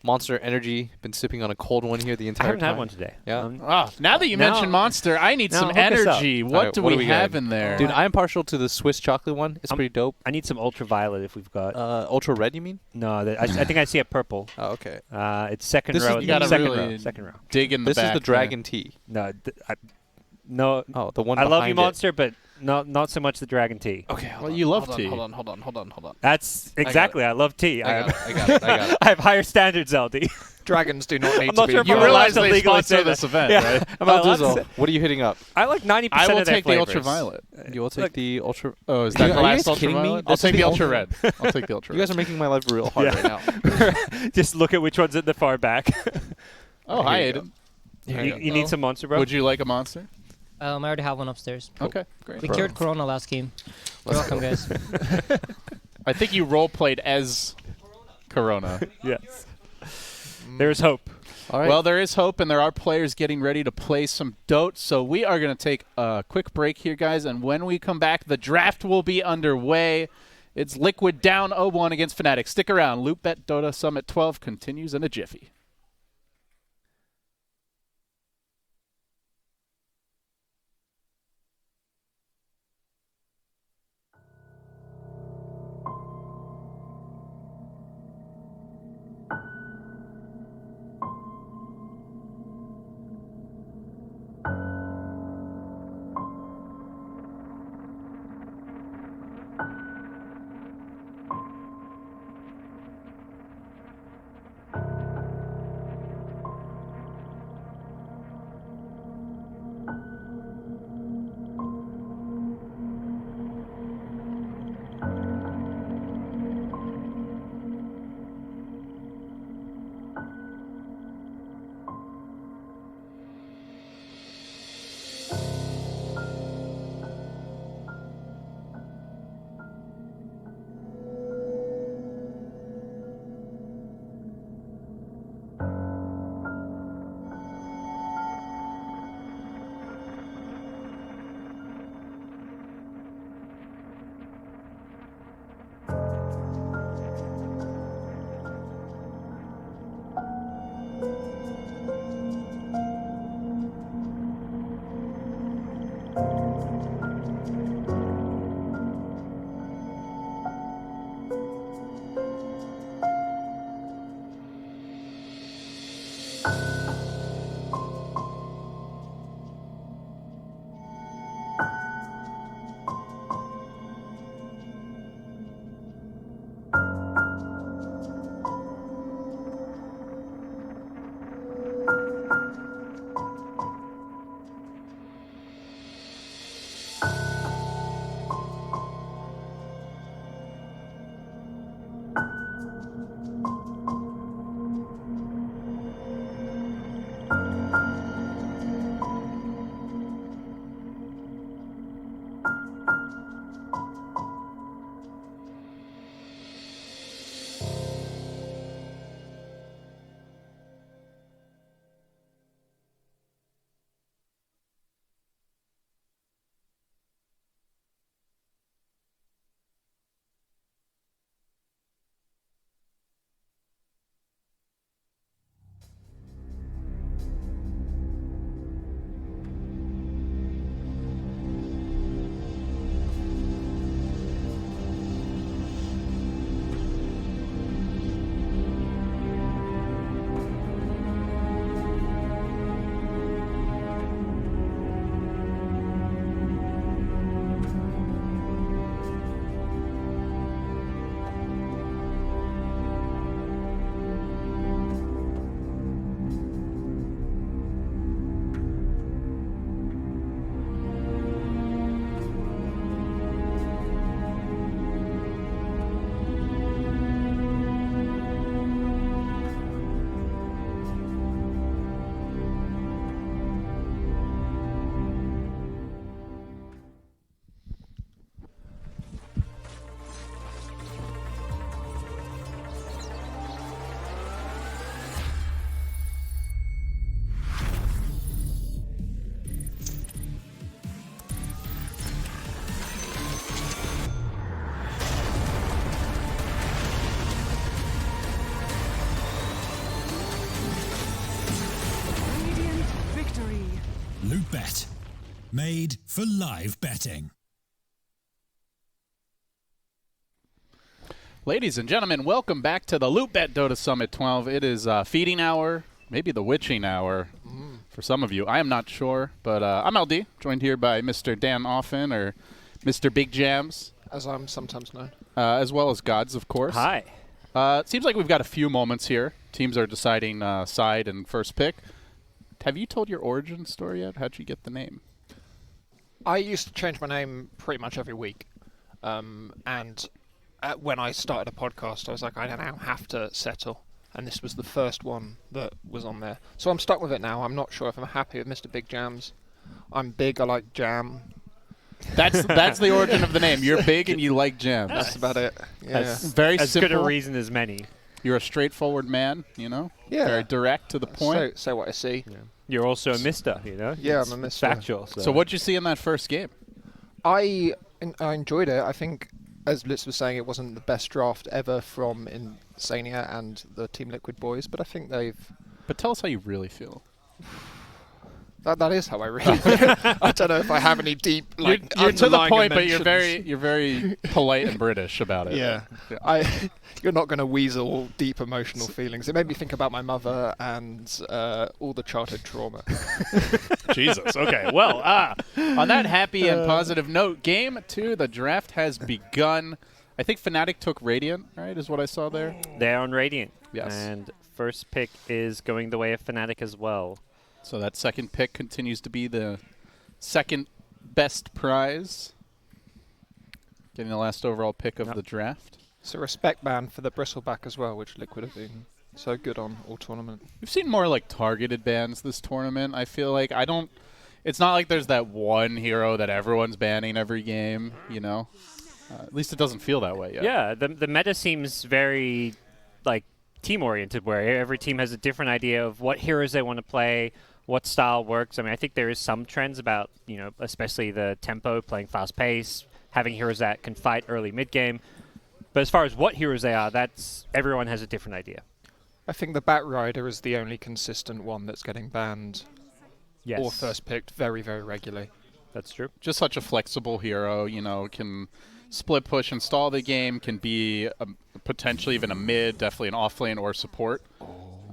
Speaker 2: Monster Energy. Been sipping on a cold one here the
Speaker 10: I
Speaker 2: entire
Speaker 10: haven't
Speaker 2: time.
Speaker 10: had one today.
Speaker 2: Yeah.
Speaker 9: Now that you mention Monster, I need
Speaker 10: now
Speaker 9: some
Speaker 10: hook us up.
Speaker 9: energy. What
Speaker 2: Alright,
Speaker 9: do
Speaker 2: what do
Speaker 9: we
Speaker 2: we got?
Speaker 9: have in there?
Speaker 2: Dude, I'm partial to the Swiss chocolate one. It's pretty dope.
Speaker 10: I need some ultraviolet if we've got.
Speaker 2: Ultra red, you mean?
Speaker 10: No, I think I see a purple.
Speaker 2: Oh, okay.
Speaker 10: It's second
Speaker 2: This is
Speaker 10: row.
Speaker 2: you gotta
Speaker 10: second
Speaker 9: really
Speaker 10: row. Second row.
Speaker 9: dig in the
Speaker 2: This is
Speaker 9: back
Speaker 2: the
Speaker 9: there.
Speaker 2: Dragon Tea.
Speaker 10: No, no.
Speaker 2: Oh, the one
Speaker 10: I love
Speaker 2: behind
Speaker 10: you,
Speaker 2: it.
Speaker 10: Monster, but not so much the Dragon Tea.
Speaker 2: Okay,
Speaker 9: Well, you love tea.
Speaker 2: Hold on.
Speaker 10: That's exactly. I love tea.
Speaker 2: I got it.
Speaker 10: I have higher standards, LD.
Speaker 11: Dragons do not need
Speaker 10: I'm
Speaker 11: to
Speaker 10: not
Speaker 11: be.
Speaker 10: sure if
Speaker 9: You
Speaker 10: I'm allowed
Speaker 9: realize
Speaker 10: to
Speaker 9: they
Speaker 10: legally
Speaker 9: sponsor
Speaker 10: say
Speaker 9: this
Speaker 10: that.
Speaker 9: event,
Speaker 10: Yeah.
Speaker 9: right?
Speaker 10: Am I allowed to
Speaker 2: Alduzo,
Speaker 10: say-
Speaker 2: what are you hitting up?
Speaker 10: I like 90%
Speaker 9: I will
Speaker 10: of their
Speaker 9: take the
Speaker 10: flavors.
Speaker 9: ultraviolet.
Speaker 2: You will take the ultra.
Speaker 9: Oh, is
Speaker 2: Are
Speaker 9: that
Speaker 2: you
Speaker 9: the last
Speaker 2: guys kidding me?
Speaker 9: ultraviolet? I'll
Speaker 2: This is
Speaker 9: take the
Speaker 2: the
Speaker 9: ultra red. I'll take the ultra
Speaker 2: You
Speaker 9: red.
Speaker 2: guys are making my life real hard
Speaker 10: Yeah.
Speaker 2: right now.
Speaker 10: Just look at which one's in the far back.
Speaker 9: Oh, hi,
Speaker 2: Here you
Speaker 9: Aiden.
Speaker 10: You need some Monster, bro?
Speaker 9: Would you like a Monster?
Speaker 12: I already have one upstairs.
Speaker 9: Okay, great.
Speaker 12: We cured Corona last game. You're welcome, guys.
Speaker 9: I think you role played as Corona.
Speaker 10: Yes. There's hope.
Speaker 2: All right.
Speaker 9: Well, there is hope, and there are players getting ready to play some Dota. So we are going to take a quick break here, guys. And when we come back, the draft will be underway. It's Liquid down 0-1 against Fnatic. Stick around. LOOT.BET Dota Summit 12 continues in a jiffy.
Speaker 13: Made for live betting.
Speaker 9: Ladies and gentlemen, welcome back to the LOOT.BET Dota Summit 12. It is feeding hour, maybe the witching hour for some of you. I am not sure, but I'm LD, joined here by Mr. Dan Offen, or Mr. Big Jams.
Speaker 11: As I'm sometimes known.
Speaker 9: As well as Gods, of course.
Speaker 10: Hi.
Speaker 9: It seems like we've got a few moments here. Teams are deciding side and first pick. Have you told your origin story yet? How'd you get the name?
Speaker 11: I used to change my name pretty much every week. When I started a podcast, I was like, I now have to settle. And this was the first one that was on there. So I'm stuck with it now. I'm not sure if I'm happy with Mr. Big Jams. I'm big, I like jam.
Speaker 9: That's the origin of the name. You're big and you like jam.
Speaker 11: That's about it. Yeah.
Speaker 9: Very
Speaker 10: as
Speaker 9: simple.
Speaker 10: good a reason as many.
Speaker 9: You're a straightforward man, you know?
Speaker 11: Yeah.
Speaker 9: Very direct to the point.
Speaker 11: Say what I see.
Speaker 10: Yeah. You're also a mister, you know?
Speaker 11: Yeah,
Speaker 10: it's
Speaker 11: I'm a mister.
Speaker 10: Factual.
Speaker 9: So what'd you see in that first game?
Speaker 11: I enjoyed it. I think, as Blitz was saying, it wasn't the best draft ever from Insania and the Team Liquid boys, but I think they've...
Speaker 9: But tell us how you really feel.
Speaker 11: That is how I really feel. I don't know if I have any deep, like,
Speaker 9: you're to the point, but
Speaker 11: emotions.
Speaker 9: you're very polite and British about it.
Speaker 11: Yeah. You're not going to weasel deep emotional feelings. It made me think about my mother and all the childhood trauma.
Speaker 9: Jesus. Okay. Well, on that happy and positive note, game 2, the draft has begun. I think Fnatic took Radiant, right, is what I saw there?
Speaker 10: They're on Radiant.
Speaker 9: Yes.
Speaker 10: And first pick is going the way of Fnatic as well.
Speaker 9: So that second pick continues to be the second best prize. Getting the last overall pick of the draft.
Speaker 11: It's a respect ban for the Bristleback as well, which Liquid have been so good on all tournament.
Speaker 9: We've seen more like targeted bans this tournament. I feel like it's not like there's that one hero that everyone's banning every game, you know? At least it doesn't feel that way yet.
Speaker 10: Yeah, the meta seems very like team-oriented, where every team has a different idea of what heroes they want to play, what style works. I mean, I think there is some trends about, you know, especially the tempo, playing fast pace, having heroes that can fight early mid-game. But as far as what heroes they are, everyone has a different idea.
Speaker 11: I think the Bat Rider is the only consistent one that's getting banned or first picked very, very regularly.
Speaker 10: That's true.
Speaker 9: Just such a flexible hero, you know, can split push and stall the game, can be potentially even a mid, definitely an off lane or support.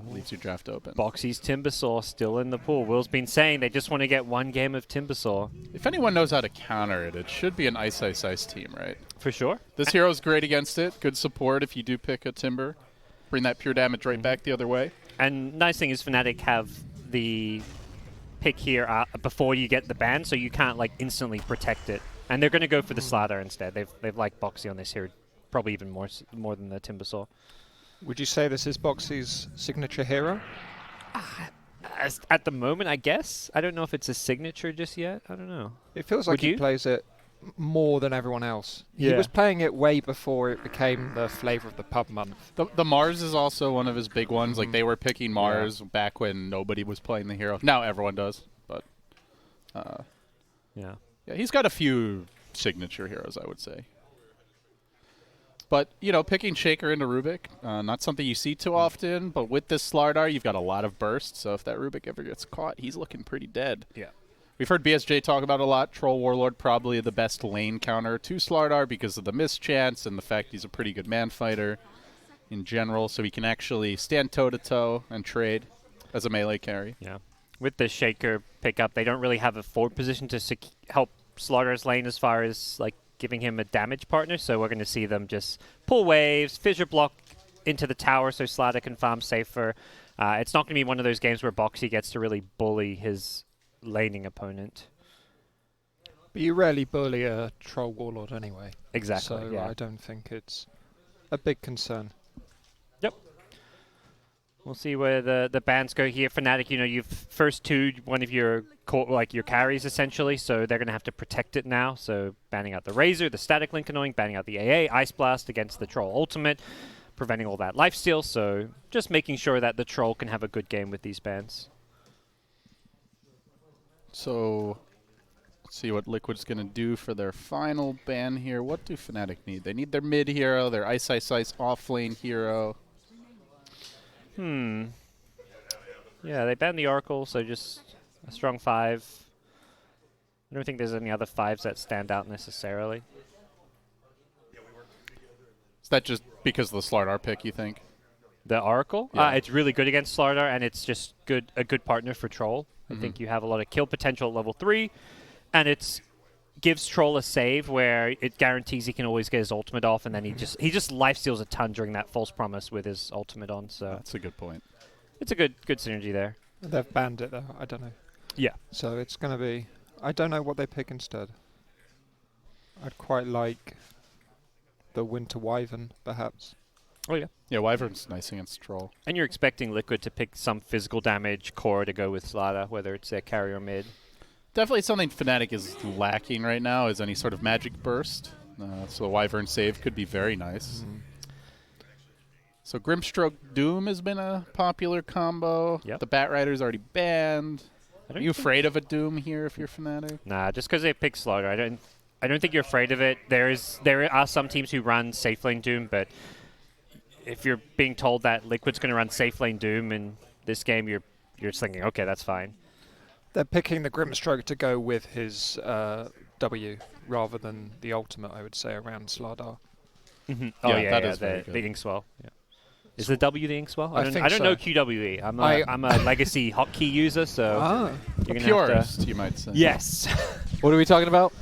Speaker 9: Leaves your draft open.
Speaker 10: Bo3's Timbersaw still in the pool. Will's been saying they just want to get one game of Timbersaw.
Speaker 9: If anyone knows how to counter it, it should be an Ice team, right?
Speaker 10: For sure.
Speaker 9: This hero's great against it. Good support if you do pick a Timber. Bring that pure damage right back the other way.
Speaker 10: And nice thing is Fnatic have the pick here before you get the ban, so you can't like instantly protect it. And they're going to go for the Slider instead. They've liked Bo3 on this here, probably even more than the Timbersaw.
Speaker 11: Would you say this is Bo3's signature hero?
Speaker 10: At the moment, I guess. I don't know if it's a signature just yet. I don't know.
Speaker 11: It feels like he plays it more than everyone else.
Speaker 10: Yeah.
Speaker 11: He was playing it way before it became the flavor of the pub month.
Speaker 9: The Mars is also one of his big ones. Like, they were picking Mars back when nobody was playing the hero. Now everyone does, but yeah, he's got a few signature heroes, I would say. But, you know, picking Shaker into Rubik, not something you see too often, but with this Slardar, you've got a lot of burst, so if that Rubik ever gets caught, he's looking pretty dead.
Speaker 10: Yeah.
Speaker 9: We've heard BSJ talk about a lot. Troll Warlord, probably the best lane counter to Slardar because of the mischance and the fact he's a pretty good man fighter in general, so he can actually stand toe-to-toe and trade as a melee carry.
Speaker 10: Yeah. With the Shaker pickup, they don't really have a forward position to help Slardar's lane as far as, like, giving him a damage partner, so we're going to see them just pull waves, fissure block into the tower so Slardar can farm safer. It's not going to be one of those games where Bo3 gets to really bully his laning opponent.
Speaker 11: But you rarely bully a Troll Warlord anyway.
Speaker 10: Exactly,
Speaker 11: So
Speaker 10: yeah.
Speaker 11: I don't think it's a big concern.
Speaker 10: Yep. We'll see where the bans go here. Fnatic, you know, you've first two, one of your your carries essentially, so they're going to have to protect it now. So banning out the Razor, the Static Link annoying, banning out the AA, Ice Blast against the Troll Ultimate, preventing all that lifesteal. So just making sure that the Troll can have a good game with these bans.
Speaker 9: So let's see what Liquid's going to do for their final ban here. What do Fnatic need? They need their mid hero, their Ice off lane hero.
Speaker 10: Yeah, they banned the Oracle, so just a strong 5. I don't think there's any other 5s that stand out necessarily.
Speaker 9: Is that just because of the Slardar pick, you think?
Speaker 10: The Oracle?
Speaker 9: Yeah.
Speaker 10: It's really good against Slardar, and it's just a good partner for Troll. I
Speaker 9: Mm-hmm.
Speaker 10: think you have a lot of kill potential at level 3, and it's gives Troll a save where it guarantees he can always get his ultimate off, and then he just lifesteals a ton during that false promise with his ultimate on. So
Speaker 9: That's a good point.
Speaker 10: it's a good synergy there.
Speaker 11: They've banned it though. I don't know.
Speaker 10: Yeah.
Speaker 11: So it's going to be. I don't know what they pick instead. I'd quite like the Winter Wyvern, perhaps.
Speaker 10: Oh yeah.
Speaker 9: Yeah, Wyvern's nice against Troll.
Speaker 10: And you're expecting Liquid to pick some physical damage core to go with Slada, whether it's their carry or mid.
Speaker 9: Definitely something Fnatic is lacking right now is any sort of magic burst. So the Wyvern save could be very nice. So Grimstroke Doom has been a popular combo.
Speaker 10: Yep.
Speaker 9: The Batrider's already banned.
Speaker 10: I
Speaker 9: Are
Speaker 10: don't
Speaker 9: you
Speaker 10: think-
Speaker 9: afraid of a Doom here if you're Fnatic?
Speaker 10: Nah, just because they pick Slaughter, I don't think you're afraid of it. There are some teams who run safe lane Doom, but if you're being told that Liquid's going to run safe lane Doom in this game, you're just thinking, okay, that's fine.
Speaker 11: They're picking the Grimstroke to go with his W rather than the ultimate, I would say, around Slardar.
Speaker 10: Oh
Speaker 9: Yeah, that is
Speaker 10: the
Speaker 9: very good.
Speaker 10: Inkswell. Yeah. Is the W the Inkswell?
Speaker 11: I think
Speaker 10: I don't
Speaker 11: so.
Speaker 10: know QWE. I'm a legacy hotkey user, so you're
Speaker 9: A
Speaker 10: gonna have
Speaker 9: purist, you might say.
Speaker 10: to. Yes.
Speaker 2: What are we talking about?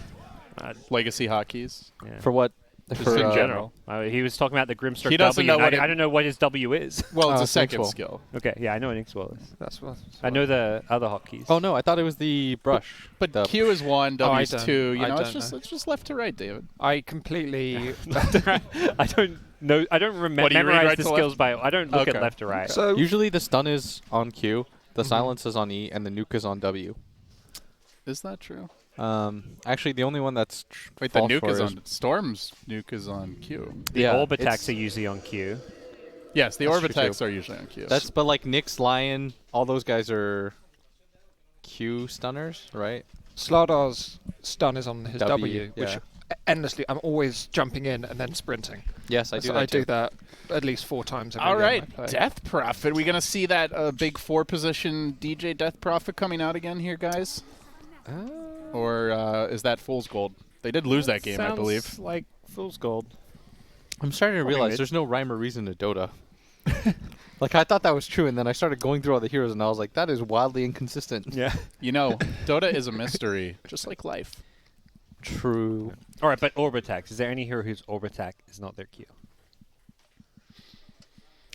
Speaker 9: Legacy hotkeys.
Speaker 10: Yeah.
Speaker 2: For what?
Speaker 9: Just
Speaker 2: For,
Speaker 9: in general.
Speaker 10: He was talking about the Grimstroke
Speaker 9: He doesn't
Speaker 10: W.
Speaker 9: know
Speaker 10: and
Speaker 9: what
Speaker 10: I
Speaker 9: it-
Speaker 10: don't know what his W is.
Speaker 9: Well, it's
Speaker 2: Oh,
Speaker 9: a second
Speaker 2: Inkswell.
Speaker 9: skill.
Speaker 10: Okay, yeah, I know what Inkswell is.
Speaker 11: That's what.
Speaker 10: I know the other hotkeys.
Speaker 2: Oh no, I thought it was the brush.
Speaker 9: But
Speaker 2: The-
Speaker 9: Q is 1, W is
Speaker 11: don't-
Speaker 9: 2. You
Speaker 11: I
Speaker 9: know,
Speaker 11: don't know.
Speaker 9: it's just left to right, David.
Speaker 11: I completely.
Speaker 10: I don't know. I don't
Speaker 9: What, do you read
Speaker 10: memorize
Speaker 9: right
Speaker 10: the
Speaker 9: to
Speaker 10: skills
Speaker 9: left?
Speaker 10: by. I don't look
Speaker 9: Okay.
Speaker 10: at left to right.
Speaker 11: So
Speaker 2: Usually the stun is on Q, the silence is on E, and the nuke is on W.
Speaker 9: Is that true?
Speaker 2: Actually, the only one that's
Speaker 9: Wait, the
Speaker 2: false
Speaker 9: nuke
Speaker 2: for
Speaker 9: is on Storm's nuke is on Q.
Speaker 10: The
Speaker 2: yeah,
Speaker 10: orb
Speaker 2: it's-
Speaker 10: attacks are usually on Q.
Speaker 9: Yes, the
Speaker 2: That's
Speaker 9: orb
Speaker 2: true,
Speaker 9: attacks
Speaker 2: too.
Speaker 9: are usually on Q.
Speaker 2: That's but like Nyx, Lion, all those guys are Q stunners, right?
Speaker 11: Slardar's stun is on his
Speaker 2: W,
Speaker 11: W, which
Speaker 2: yeah.
Speaker 11: endlessly, I'm always jumping in and then sprinting.
Speaker 2: Yes, I do
Speaker 11: So
Speaker 2: that
Speaker 11: I
Speaker 2: too.
Speaker 11: do that at least 4 times every
Speaker 9: All
Speaker 11: game
Speaker 9: right,
Speaker 11: I play.
Speaker 9: Death Prophet. We gonna see that big 4-position DJ Death Prophet coming out again here, guys? Or is that Fool's Gold? They did lose that game, I believe.
Speaker 10: Sounds like Fool's Gold.
Speaker 2: I'm starting to
Speaker 10: Probably
Speaker 2: realize
Speaker 10: mid.
Speaker 2: there's no rhyme or reason to Dota. Like I thought that was true, and then I started going through all the heroes, and I was like, that is wildly inconsistent.
Speaker 10: Yeah.
Speaker 9: You know, Dota is a mystery, just like life.
Speaker 2: True.
Speaker 10: All right, but orb attacks. Is there any hero whose orb attack is not their Q?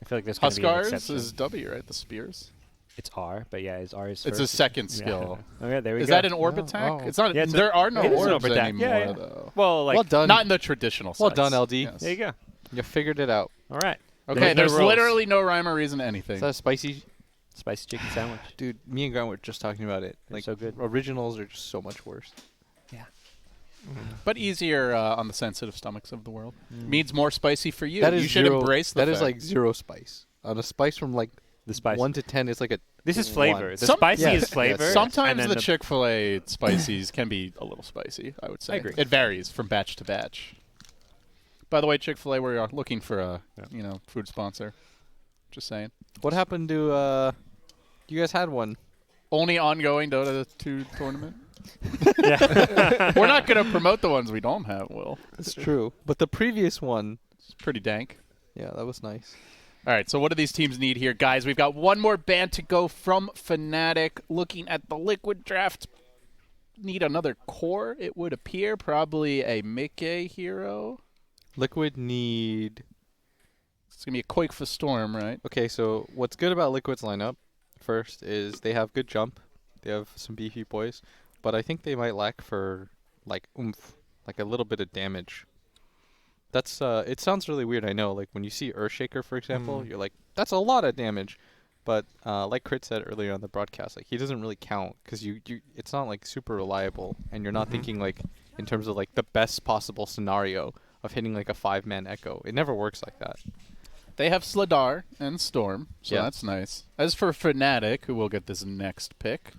Speaker 10: I feel like there's going to be an
Speaker 9: Huskars
Speaker 10: exception.
Speaker 9: is W, right? The spears.
Speaker 10: It's R, but yeah, is R is
Speaker 9: It's
Speaker 10: first.
Speaker 9: a second
Speaker 10: Yeah.
Speaker 9: skill.
Speaker 10: Okay, there we
Speaker 9: Is
Speaker 10: go.
Speaker 9: that an orb
Speaker 2: Oh,
Speaker 9: attack?
Speaker 2: oh.
Speaker 9: It's not.
Speaker 10: Yeah, it's
Speaker 9: there are no
Speaker 10: it is an
Speaker 9: orbs
Speaker 10: orb attack.
Speaker 9: anymore,
Speaker 10: Yeah, yeah.
Speaker 9: though.
Speaker 10: Well, like
Speaker 2: well done.
Speaker 9: Not in the traditional
Speaker 2: Well
Speaker 9: sense.
Speaker 2: done, LD.
Speaker 9: Yes.
Speaker 10: there you go.
Speaker 2: You figured it out.
Speaker 10: All right.
Speaker 9: Okay,
Speaker 10: There's no
Speaker 9: there's
Speaker 10: rules.
Speaker 9: literally no rhyme or reason to anything.
Speaker 2: Is that a spicy?
Speaker 10: Spicy chicken sandwich.
Speaker 2: Dude, me and Grant were just talking about it.
Speaker 10: They're
Speaker 2: Like
Speaker 10: so good.
Speaker 2: originals are just so much worse.
Speaker 9: But easier on the sensitive stomachs of the world. Means more spicy for you.
Speaker 2: That
Speaker 9: You
Speaker 2: is
Speaker 9: should
Speaker 2: zero,
Speaker 9: embrace the
Speaker 2: That is
Speaker 9: fact.
Speaker 2: like 0 spice. On a spice from like
Speaker 10: The spice.
Speaker 2: 1 to 10 is like a.
Speaker 10: This is
Speaker 2: 1.
Speaker 10: flavor. The
Speaker 9: Some-
Speaker 10: spicy
Speaker 2: yes,
Speaker 10: is flavor.
Speaker 2: yes.
Speaker 9: Sometimes
Speaker 10: and then
Speaker 9: the Chick-fil-A spices can be a little spicy, I would say.
Speaker 10: I agree.
Speaker 9: It varies from batch to batch. By the way, Chick-fil-A, we are looking for a food sponsor. Just saying.
Speaker 2: What happened to? You guys had one.
Speaker 9: Only ongoing Dota 2 tournament.
Speaker 10: Yeah.
Speaker 9: We're not going to promote the ones we don't have, Will.
Speaker 2: It's true. But the previous one,
Speaker 9: It's pretty dank.
Speaker 2: yeah, that was nice.
Speaker 9: All right, so what do these teams need here, guys? We've got one more ban to go from Fnatic. Looking at the Liquid draft, need another core, it would appear. Probably a Mickey hero.
Speaker 2: Liquid need.
Speaker 9: It's going to be a Quake for Storm, right?
Speaker 2: Okay, so what's good about Liquid's lineup, first, is they have good jump. They have some beefy boys. But I think they might lack for, like, oomph. Like a little bit of damage. That's, it sounds really weird, I know. Like, when you see Earthshaker, for example, you're like, that's a lot of damage. But, like Crit said earlier on the broadcast, like, he doesn't really count. Because it's not, like, super reliable. And you're not thinking, like, in terms of, like, the best possible scenario of hitting, like, a 5-man Echo. It never works like that.
Speaker 9: They have Sladar and Storm, so
Speaker 2: Yeah.
Speaker 9: that's nice. As for Fnatic, who will get this next pick,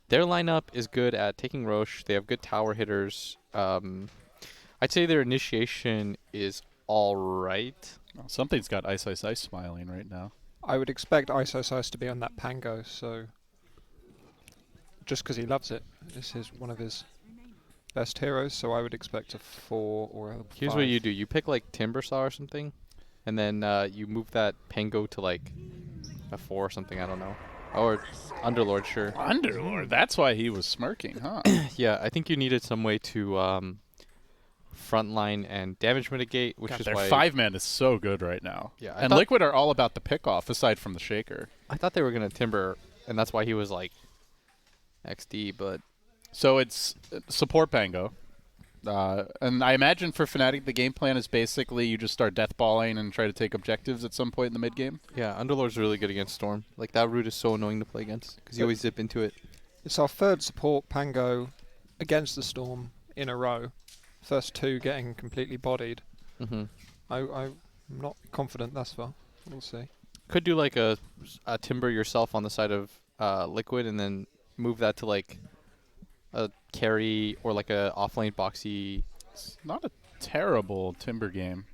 Speaker 2: Their lineup is good at taking Roche. They have good tower hitters. I'd say their initiation is all right.
Speaker 9: well, something's got Ice Ice Ice smiling right now.
Speaker 11: I would expect ISOSIS to be on that Pango, so just because he loves it. This is one of his best heroes, so I would expect a 4 or a 5.
Speaker 2: Here's what you do. You pick like Timbersaw or something, and then you move that Pango to like a 4 or something, I don't know. Or Underlord, sure.
Speaker 9: Underlord, that's why he was smirking, huh?
Speaker 2: Yeah, I think you needed some way to frontline and damage mitigate, which
Speaker 9: God,
Speaker 2: is
Speaker 9: their
Speaker 2: why
Speaker 9: 5-man is so good right now.
Speaker 2: Yeah,
Speaker 9: and Liquid are all about the pick-off, aside from the Shaker.
Speaker 2: I thought they were going to Timber, and that's why he was like XD, but...
Speaker 9: So it's support Pango. And I imagine for Fnatic, the game plan is basically you just start deathballing and try to take objectives at some point in the mid-game.
Speaker 2: Yeah, Underlord's really good against Storm. Like, that route is so annoying to play against, because you always zip into it.
Speaker 11: It's our third support Pango against the Storm in a row. First 2 getting completely bodied.
Speaker 2: Mm-hmm.
Speaker 11: I'm not confident thus far. We'll see.
Speaker 2: Could do like a Timber yourself on the side of Liquid, and then move that to like a carry or like a offlane boxy.
Speaker 9: It's not a terrible Timber game.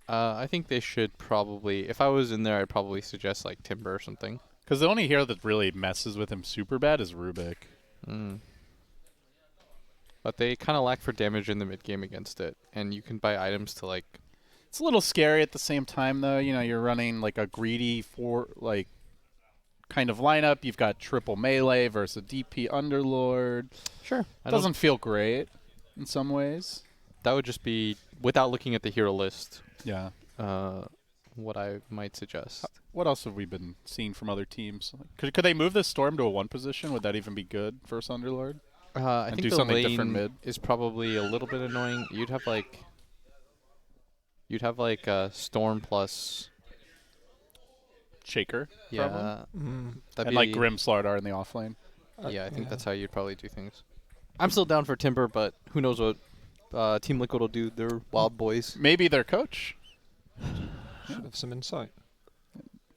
Speaker 2: I think they should probably, if I was in there, I'd probably suggest like Timber or something.
Speaker 9: Because the only hero that really messes with him super bad is Rubik.
Speaker 2: But they kind of lack for damage in the mid game against it, and you can buy items to like...
Speaker 9: It's a little scary at the same time, though. You know, you're running like a greedy kind of lineup. You've got triple melee versus a DP Underlord.
Speaker 2: Sure.
Speaker 9: It doesn't feel great in some ways.
Speaker 2: That would just be, without looking at the hero list,
Speaker 9: yeah.
Speaker 2: What I might suggest.
Speaker 9: What else have we been seeing from other teams? Could they move this Storm to a 1 position? Would that even be good versus Underlord?
Speaker 2: I think
Speaker 9: do
Speaker 2: the
Speaker 9: something
Speaker 2: lane
Speaker 9: different mid?
Speaker 2: is probably a little bit annoying. You'd have like Storm plus
Speaker 9: Shaker.
Speaker 2: Yeah,
Speaker 9: And like Grimslard are in the offlane.
Speaker 2: Yeah, I think that's how you'd probably do things. I'm still down for Timber, but who knows what Team Liquid will do. They're wild boys.
Speaker 9: Maybe their coach.
Speaker 11: Should have some insight.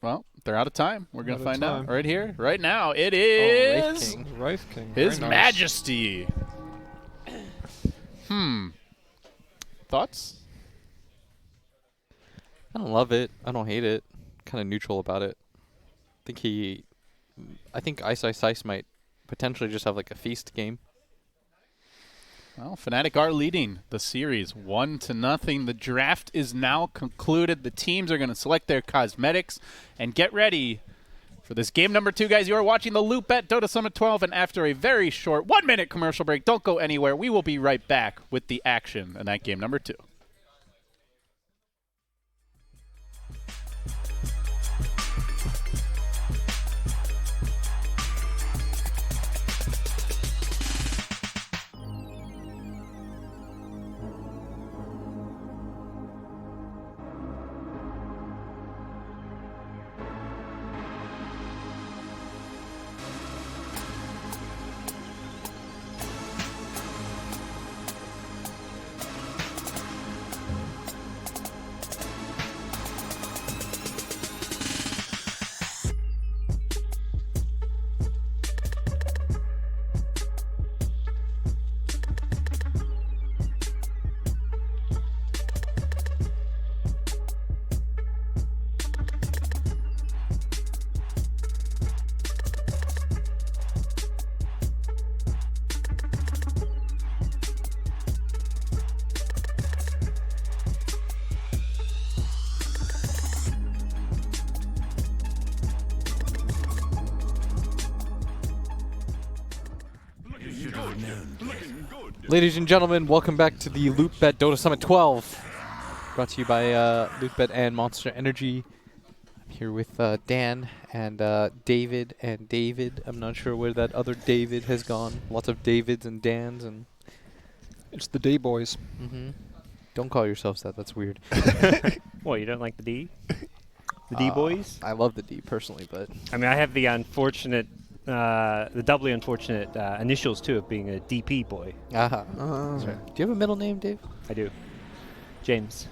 Speaker 9: Well, they're out of time. We're going to find out
Speaker 11: time.
Speaker 9: right here, right now. It is
Speaker 11: Wraith King.
Speaker 9: His
Speaker 11: Very nice.
Speaker 9: Majesty. Thoughts?
Speaker 2: I don't love it. I don't hate it. Kind of neutral about it. I think Ice might potentially just have like a feast game.
Speaker 9: Well, Fnatic are leading the series 1-0. The draft is now concluded. The teams are going to select their cosmetics and get ready for this game number 2, guys. You are watching the LOOT.BET Dota Summit 12, and after a very short 1-minute commercial break, don't go anywhere. We will be right back with the action in that game number 2.
Speaker 2: Ladies and gentlemen, welcome back to the LOOT.BET Dota Summit 12. Brought to you by LOOT.BET and Monster Energy. I'm here with Dan and David and David. I'm not sure where that other David has gone. Lots of Davids and Dans and...
Speaker 11: It's the D-boys.
Speaker 2: Don't call yourselves that. That's weird.
Speaker 10: What, you don't like the D? The D-boys?
Speaker 2: I love the D personally, but...
Speaker 10: I mean, I have the unfortunate... the doubly unfortunate initials, too, of being a DP boy.
Speaker 2: That's right. Do you have a middle name, Dave?
Speaker 10: I do. James.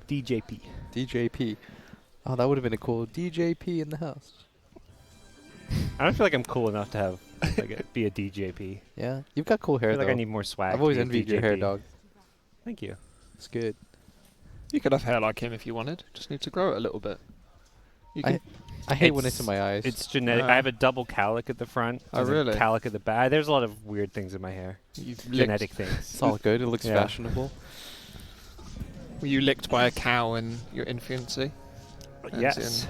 Speaker 10: DJP.
Speaker 2: DJP. Oh, that would have been a cool DJP in the house.
Speaker 10: I don't feel like I'm cool enough to have be a DJP.
Speaker 2: Yeah? You've got cool hair,
Speaker 10: I feel
Speaker 2: though.
Speaker 10: like I need more swag.
Speaker 2: I've always
Speaker 10: to be a
Speaker 2: envied your hair,
Speaker 10: DJP.
Speaker 2: dog.
Speaker 10: Thank you.
Speaker 2: It's good.
Speaker 11: You could have hair like him if you wanted. Just need to grow it a little bit. You can
Speaker 2: I hate when it's in my eyes.
Speaker 10: It's genetic. I have a double cowlick at the front.
Speaker 11: Oh,
Speaker 10: and a
Speaker 11: really?
Speaker 10: Cowlick at the back. There's a lot of weird things in my hair. Genetic things.
Speaker 2: It's all good. It looks fashionable.
Speaker 11: Were you licked by a cow in your infancy?
Speaker 10: Yes.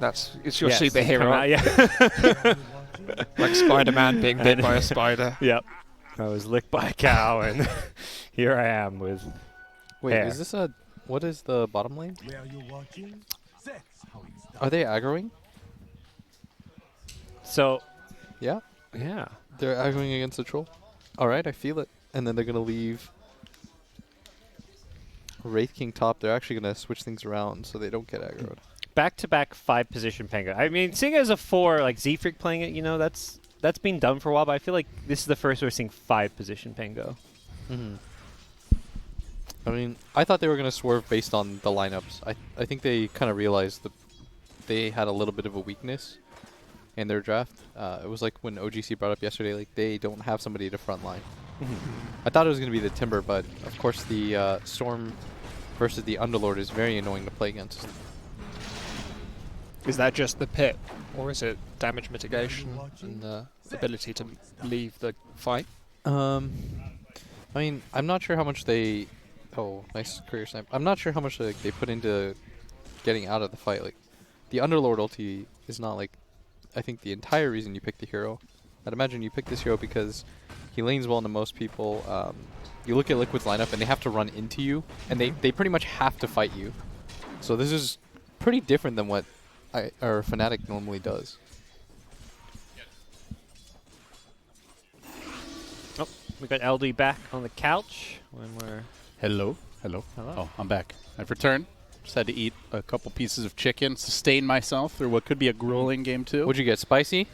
Speaker 11: It's your
Speaker 10: Yes,
Speaker 11: superhero.
Speaker 10: yeah.
Speaker 11: Like Spider-Man being bit by a spider.
Speaker 10: Yep. I was licked by a cow, and here I am with
Speaker 2: Wait,
Speaker 10: hair.
Speaker 2: is this a... What is the bottom lane? Are they aggroing?
Speaker 10: So,
Speaker 2: Yeah?
Speaker 10: yeah.
Speaker 2: They're aggroing against the troll? Alright, I feel it. And then they're going to leave Wraith King top. They're actually going to switch things around so they don't get aggroed.
Speaker 10: Back-to-back 5-position Pango. I mean, seeing as a 4, like Z-Freak playing it, you know, that's been done for a while, but I feel like this is the first we're seeing 5-position Pango.
Speaker 2: Mm-hmm. I mean, I thought they were going to swerve based on the lineups. I think they kind of realized that they had a little bit of a weakness in their draft. It was like when OGC brought up yesterday, like they don't have somebody at the front line. I thought it was going to be the Timber, but of course the Storm versus the Underlord is very annoying to play against.
Speaker 11: Is that just the pit, or is it damage mitigation and the ability to leave the fight?
Speaker 2: I mean, I'm not sure how much they... Oh, nice career snipe. I'm not sure how much they put into getting out of the fight. Like, the Underlord ulti is not like, I think, the entire reason you pick the hero. I'd imagine you pick this hero because he lanes well into most people. You look at Liquid's lineup and they have to run into you, and they pretty much have to fight you. So this is pretty different than what our Fnatic normally does.
Speaker 10: Oh, we got LD back on the couch when we're...
Speaker 9: Hello. Oh, I'm back. I've returned. Just had to eat a couple pieces of chicken, sustain myself through what could be a grueling game 2.
Speaker 2: What'd you get, spicy?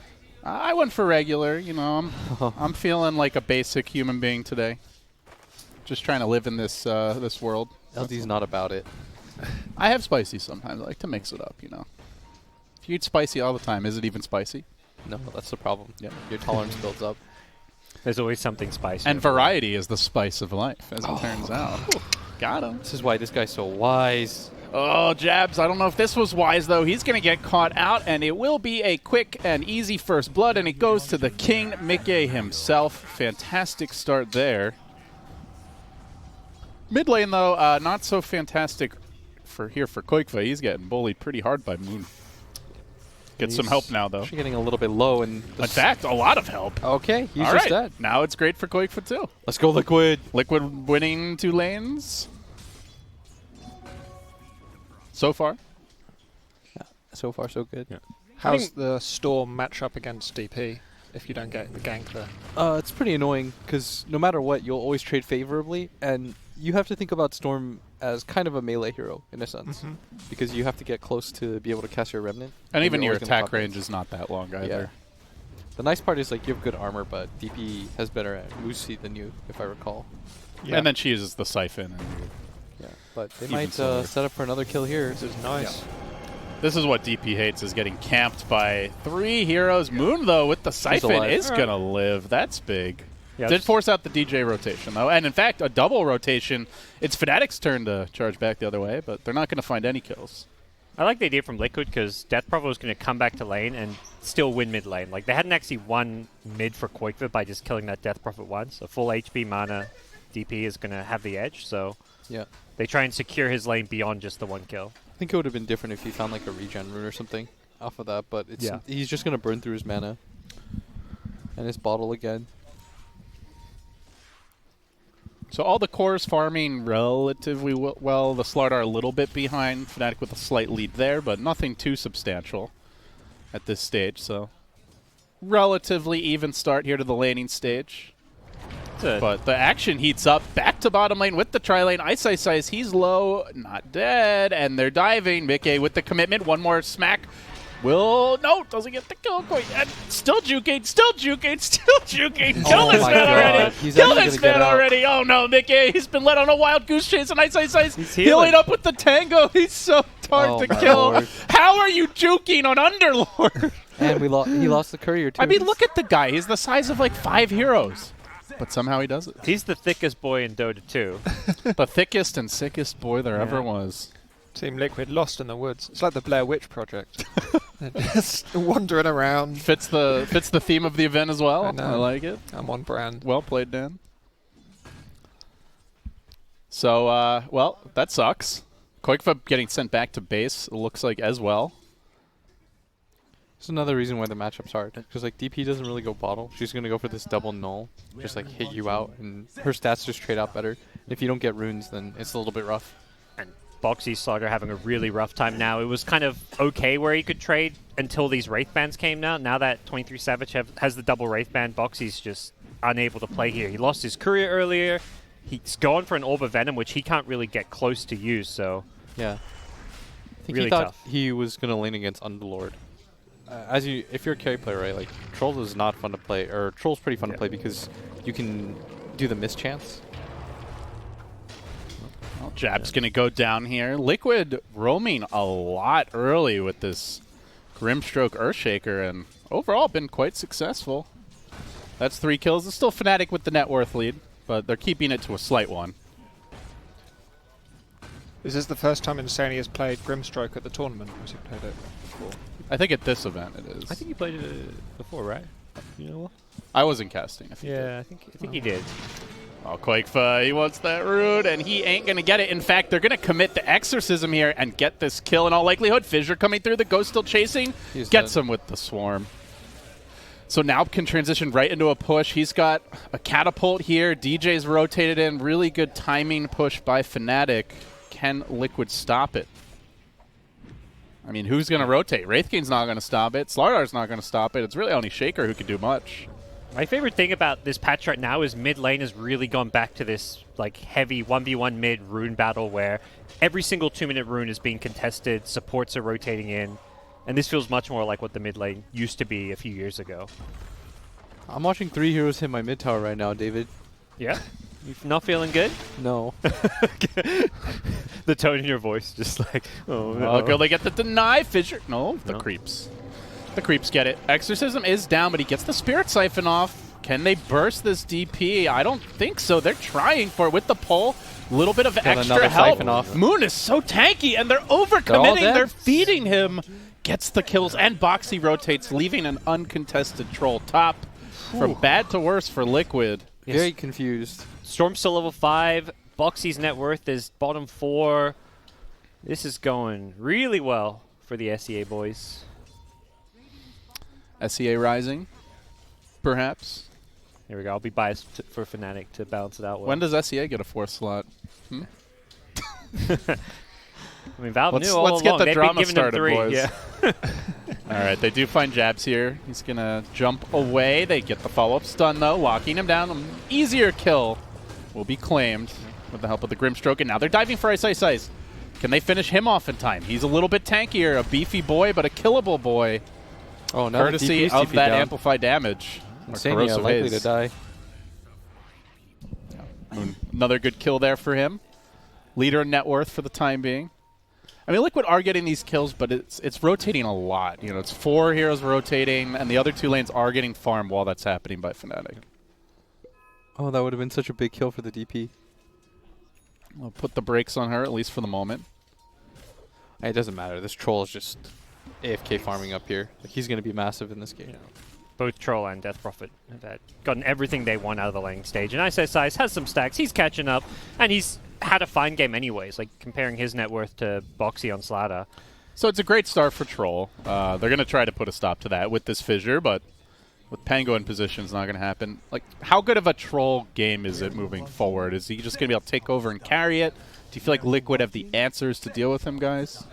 Speaker 9: I went for regular. You know, I'm feeling like a basic human being today. Just trying to live in this this world.
Speaker 2: LD's not about it.
Speaker 9: I have spicy sometimes. I like to mix it up, you know. If you eat spicy all the time, is it even spicy?
Speaker 2: No, that's the problem.
Speaker 9: Yeah.
Speaker 2: Your tolerance builds up.
Speaker 10: There's always something spicy.
Speaker 9: And variety is the spice of life, as it turns out. Got him.
Speaker 2: This is why this guy's so wise.
Speaker 9: Oh, Jabs, I don't know if this was wise, though. He's going to get caught out, and it will be a quick and easy first blood, and it goes to the King, Mickey himself. Fantastic start there. Mid lane, though, not so fantastic for Koikva. He's getting bullied pretty hard by Moon. Gets some help now, though.
Speaker 2: Actually getting a little bit low. In
Speaker 9: fact, a lot of help.
Speaker 2: Okay, he's
Speaker 9: All
Speaker 2: just
Speaker 9: right.
Speaker 2: dead.
Speaker 9: Now it's great for Koikva, too.
Speaker 2: Let's go, Liquid.
Speaker 9: Liquid winning 2 lanes. So far.
Speaker 2: Yeah, so far so good.
Speaker 10: Yeah.
Speaker 11: How's the Storm matchup against DP if you don't get the gank there?
Speaker 2: It's pretty annoying because no matter what, you'll always trade favorably, and you have to think about Storm as kind of a melee hero in a sense, because you have to get close to be able to cast your Remnant.
Speaker 9: And even
Speaker 2: you're
Speaker 9: your
Speaker 2: always gonna
Speaker 9: attack
Speaker 2: pop
Speaker 9: range
Speaker 2: in.
Speaker 9: is not that long either.
Speaker 2: Yeah. The nice part is like you have good armor, but DP has better Lucy than you, if I recall.
Speaker 9: Yeah. And then she uses the Siphon. And
Speaker 2: yeah, but they
Speaker 9: even
Speaker 2: might
Speaker 9: slower.
Speaker 2: set up for another kill here.
Speaker 11: This is nice.
Speaker 9: Yeah. This is what DP hates, is getting camped by 3 heroes. Moon, though, with the Siphon
Speaker 2: alive.
Speaker 9: is going to live. That's big.
Speaker 10: Yeah,
Speaker 9: Did force out the DJ rotation, though. And, in fact, a double rotation. It's Fnatic's turn to charge back the other way, but they're not going to find any kills.
Speaker 10: I like the idea from Liquid because Death Prophet was going to come back to lane and still win mid lane. Like, they hadn't actually won mid for Koikva by just killing that Death Prophet once. A full HP mana DP is going to have the edge, so
Speaker 2: Yeah.
Speaker 10: they try and secure his lane beyond just the 1 kill.
Speaker 2: I think it would have been different if he found like a regen rune or something off of that, but it's he's just gonna burn through his mana and his bottle again.
Speaker 9: So all the cores farming relatively well. The Slardar a little bit behind. Fnatic with a slight lead there, but nothing too substantial at this stage. So relatively even start here to the laning stage. But the action heats up. Back to bottom lane with the tri-lane. Ice, he's low, not dead. And they're diving. Mickey with the commitment. One more smack. No, doesn't get the kill quite yet. Still juking. Kill this man already. Kill this man already. Oh no, Mickey. He's been led on a wild goose chase. And Ice, he's healing up with the tango. He's so hard to kill.
Speaker 2: Lord.
Speaker 9: How are you juking on Underlord?
Speaker 2: And he lost the courier too.
Speaker 9: I mean, look at the guy. He's the size of like 5 heroes. But somehow he does it.
Speaker 10: He's the thickest boy in Dota 2.
Speaker 9: The thickest and sickest boy there ever was.
Speaker 11: Team Liquid lost in the woods. It's like the Blair Witch Project. Just wandering around.
Speaker 9: Fits the theme of the event as well.
Speaker 11: I know.
Speaker 9: I like it.
Speaker 11: I'm on brand.
Speaker 9: Well played, Dan. So, well, that sucks. Koikfa getting sent back to base, it looks like, as well.
Speaker 2: It's another reason why the matchup's hard. Because, like, DP doesn't really go bottle. She's going to go for this double null. Just, like, hit you out. And her stats just trade out better. If you don't get runes, then it's a little bit rough.
Speaker 10: And Boxy Slugger having a really rough time now. It was kind of okay where he could trade until these Wraith Bands came out. Now that 23 Savage has the double Wraith Band, Boxy's just unable to play here. He lost his courier earlier. He's gone for an Orb of Venom, which he can't really get close to use, so...
Speaker 2: Yeah. I think
Speaker 10: really
Speaker 2: he thought
Speaker 10: tough.
Speaker 2: he was going to lane against Underlord. If you're a carry player, right, like, Troll is not fun to play, or Troll's pretty fun to play because you can do the mischance.
Speaker 9: Well, Jab's going to go down here. Liquid roaming a lot early with this Grimstroke Earthshaker, and overall been quite successful. That's 3 kills. It's still Fnatic with the net worth lead, but they're keeping it to a slight one.
Speaker 11: Is this the first time Insani has played Grimstroke at the tournament, or has he played it before?
Speaker 9: I think at this event it is.
Speaker 10: I think you played it before, right? You know what?
Speaker 9: I wasn't casting.
Speaker 10: I think he did.
Speaker 9: Oh, Quakefa, he wants that root, and he ain't going to get it. In fact, they're going to commit the Exorcism here and get this kill in all likelihood. Fissure coming through, the Ghost still chasing. Gets him with the Swarm. So now can transition right into a push. He's got a Catapult here. DJ's rotated in. Really good timing push by Fnatic. Can Liquid stop it? I mean, who's going to rotate? Wraithking's not going to stop it. Slardar's not going to stop it. It's really only Shaker who can do much.
Speaker 10: My favorite thing about this patch right now is mid lane has really gone back to this like heavy 1v1 mid rune battle where every single 2-minute rune is being contested, supports are rotating in, and this feels much more like what the mid lane used to be a few years ago.
Speaker 2: I'm watching 3 heroes hit my mid tower right now, David.
Speaker 10: Yeah? You not feeling good?
Speaker 2: No.
Speaker 10: The tone in your voice, just like, oh no.
Speaker 9: Oh, will they get the deny? Fissure? No, the creeps. The creeps get it. Exorcism is down, but he gets the Spirit Siphon off. Can they burst this DP? I don't think so. They're trying for it with the pull. A little bit of extra help.
Speaker 2: Off.
Speaker 9: Moon is so tanky, and they're overcommitting. They're feeding him. Gets the kills, and Boxy rotates, leaving an uncontested Troll top. From bad to worse for Liquid.
Speaker 2: Yes. Very confused.
Speaker 10: Storm's still level 5. Boxy's net worth is bottom 4. This is going really well for the SEA boys.
Speaker 9: SEA rising, perhaps.
Speaker 10: Here we go. I'll be biased for Fnatic to balance it out well.
Speaker 9: When does SEA get a 4th slot?
Speaker 10: I mean, Valve knew all
Speaker 9: Let's get
Speaker 10: along.
Speaker 9: the
Speaker 10: They've
Speaker 9: drama
Speaker 10: been giving them
Speaker 9: started,
Speaker 10: 3.
Speaker 9: boys.
Speaker 10: Yeah.
Speaker 9: All right, they do find Jabs here. He's going to jump away. They get the follow-up stun, though, locking him down. An easier kill will be claimed with the help of the Grimstroke, and now they're diving for Ice, Ice, Ice. Can they finish him off in time? He's a little bit tankier, a beefy boy, but a killable boy.
Speaker 2: Oh, now
Speaker 9: courtesy of that amplified damage.
Speaker 2: Insania likely to die.
Speaker 9: Another good kill there for him. Leader in net worth for the time being. I mean, Liquid are getting these kills, but it's rotating a lot. You know, it's 4 heroes rotating, and the other 2 lanes are getting farmed while that's happening by Fnatic.
Speaker 2: Oh, that would have been such a big kill for the DP.
Speaker 9: We'll put the brakes on her, at least for the moment.
Speaker 2: It doesn't matter. This Troll is just AFK farming up here. Like, he's going to be massive in this game.
Speaker 10: Yeah. Both Troll and Death Prophet have gotten everything they want out of the laning stage. And Ice Ice Ice has some stacks. He's catching up, and he's had a fine game anyways, like comparing his net worth to Boxy on Sladder.
Speaker 9: So it's a great start for Troll. They're going to try to put a stop to that with this Fissure, but with Pango in position, it's not going to happen. Like, how good of a Troll game is it moving forward? Is he just going to be able to take over and carry it? Do you feel like Liquid have the answers to deal with him, guys?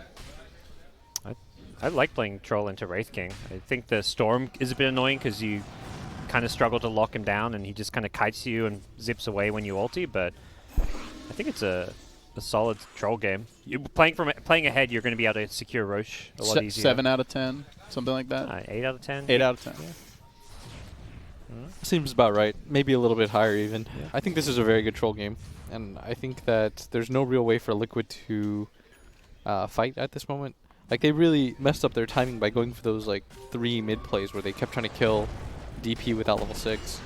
Speaker 10: I like playing Troll into Wraith King. I think the Storm is a bit annoying because you kind of struggle to lock him down and he just kind of kites you and zips away when you ulti, but I think it's a solid Troll game. Playing ahead, you're going to be able to secure Roche a lot easier.
Speaker 9: 7 out of 10, something like that?
Speaker 10: 8 out of 10.
Speaker 9: 8 out of 10.
Speaker 10: Yeah.
Speaker 2: Seems about right. Maybe a little bit higher even. Yeah. I think this is a very good Troll game, and I think that there's no real way for Liquid to fight at this moment. Like, they really messed up their timing by going for those, like, 3 mid plays where they kept trying to kill DP without level 6.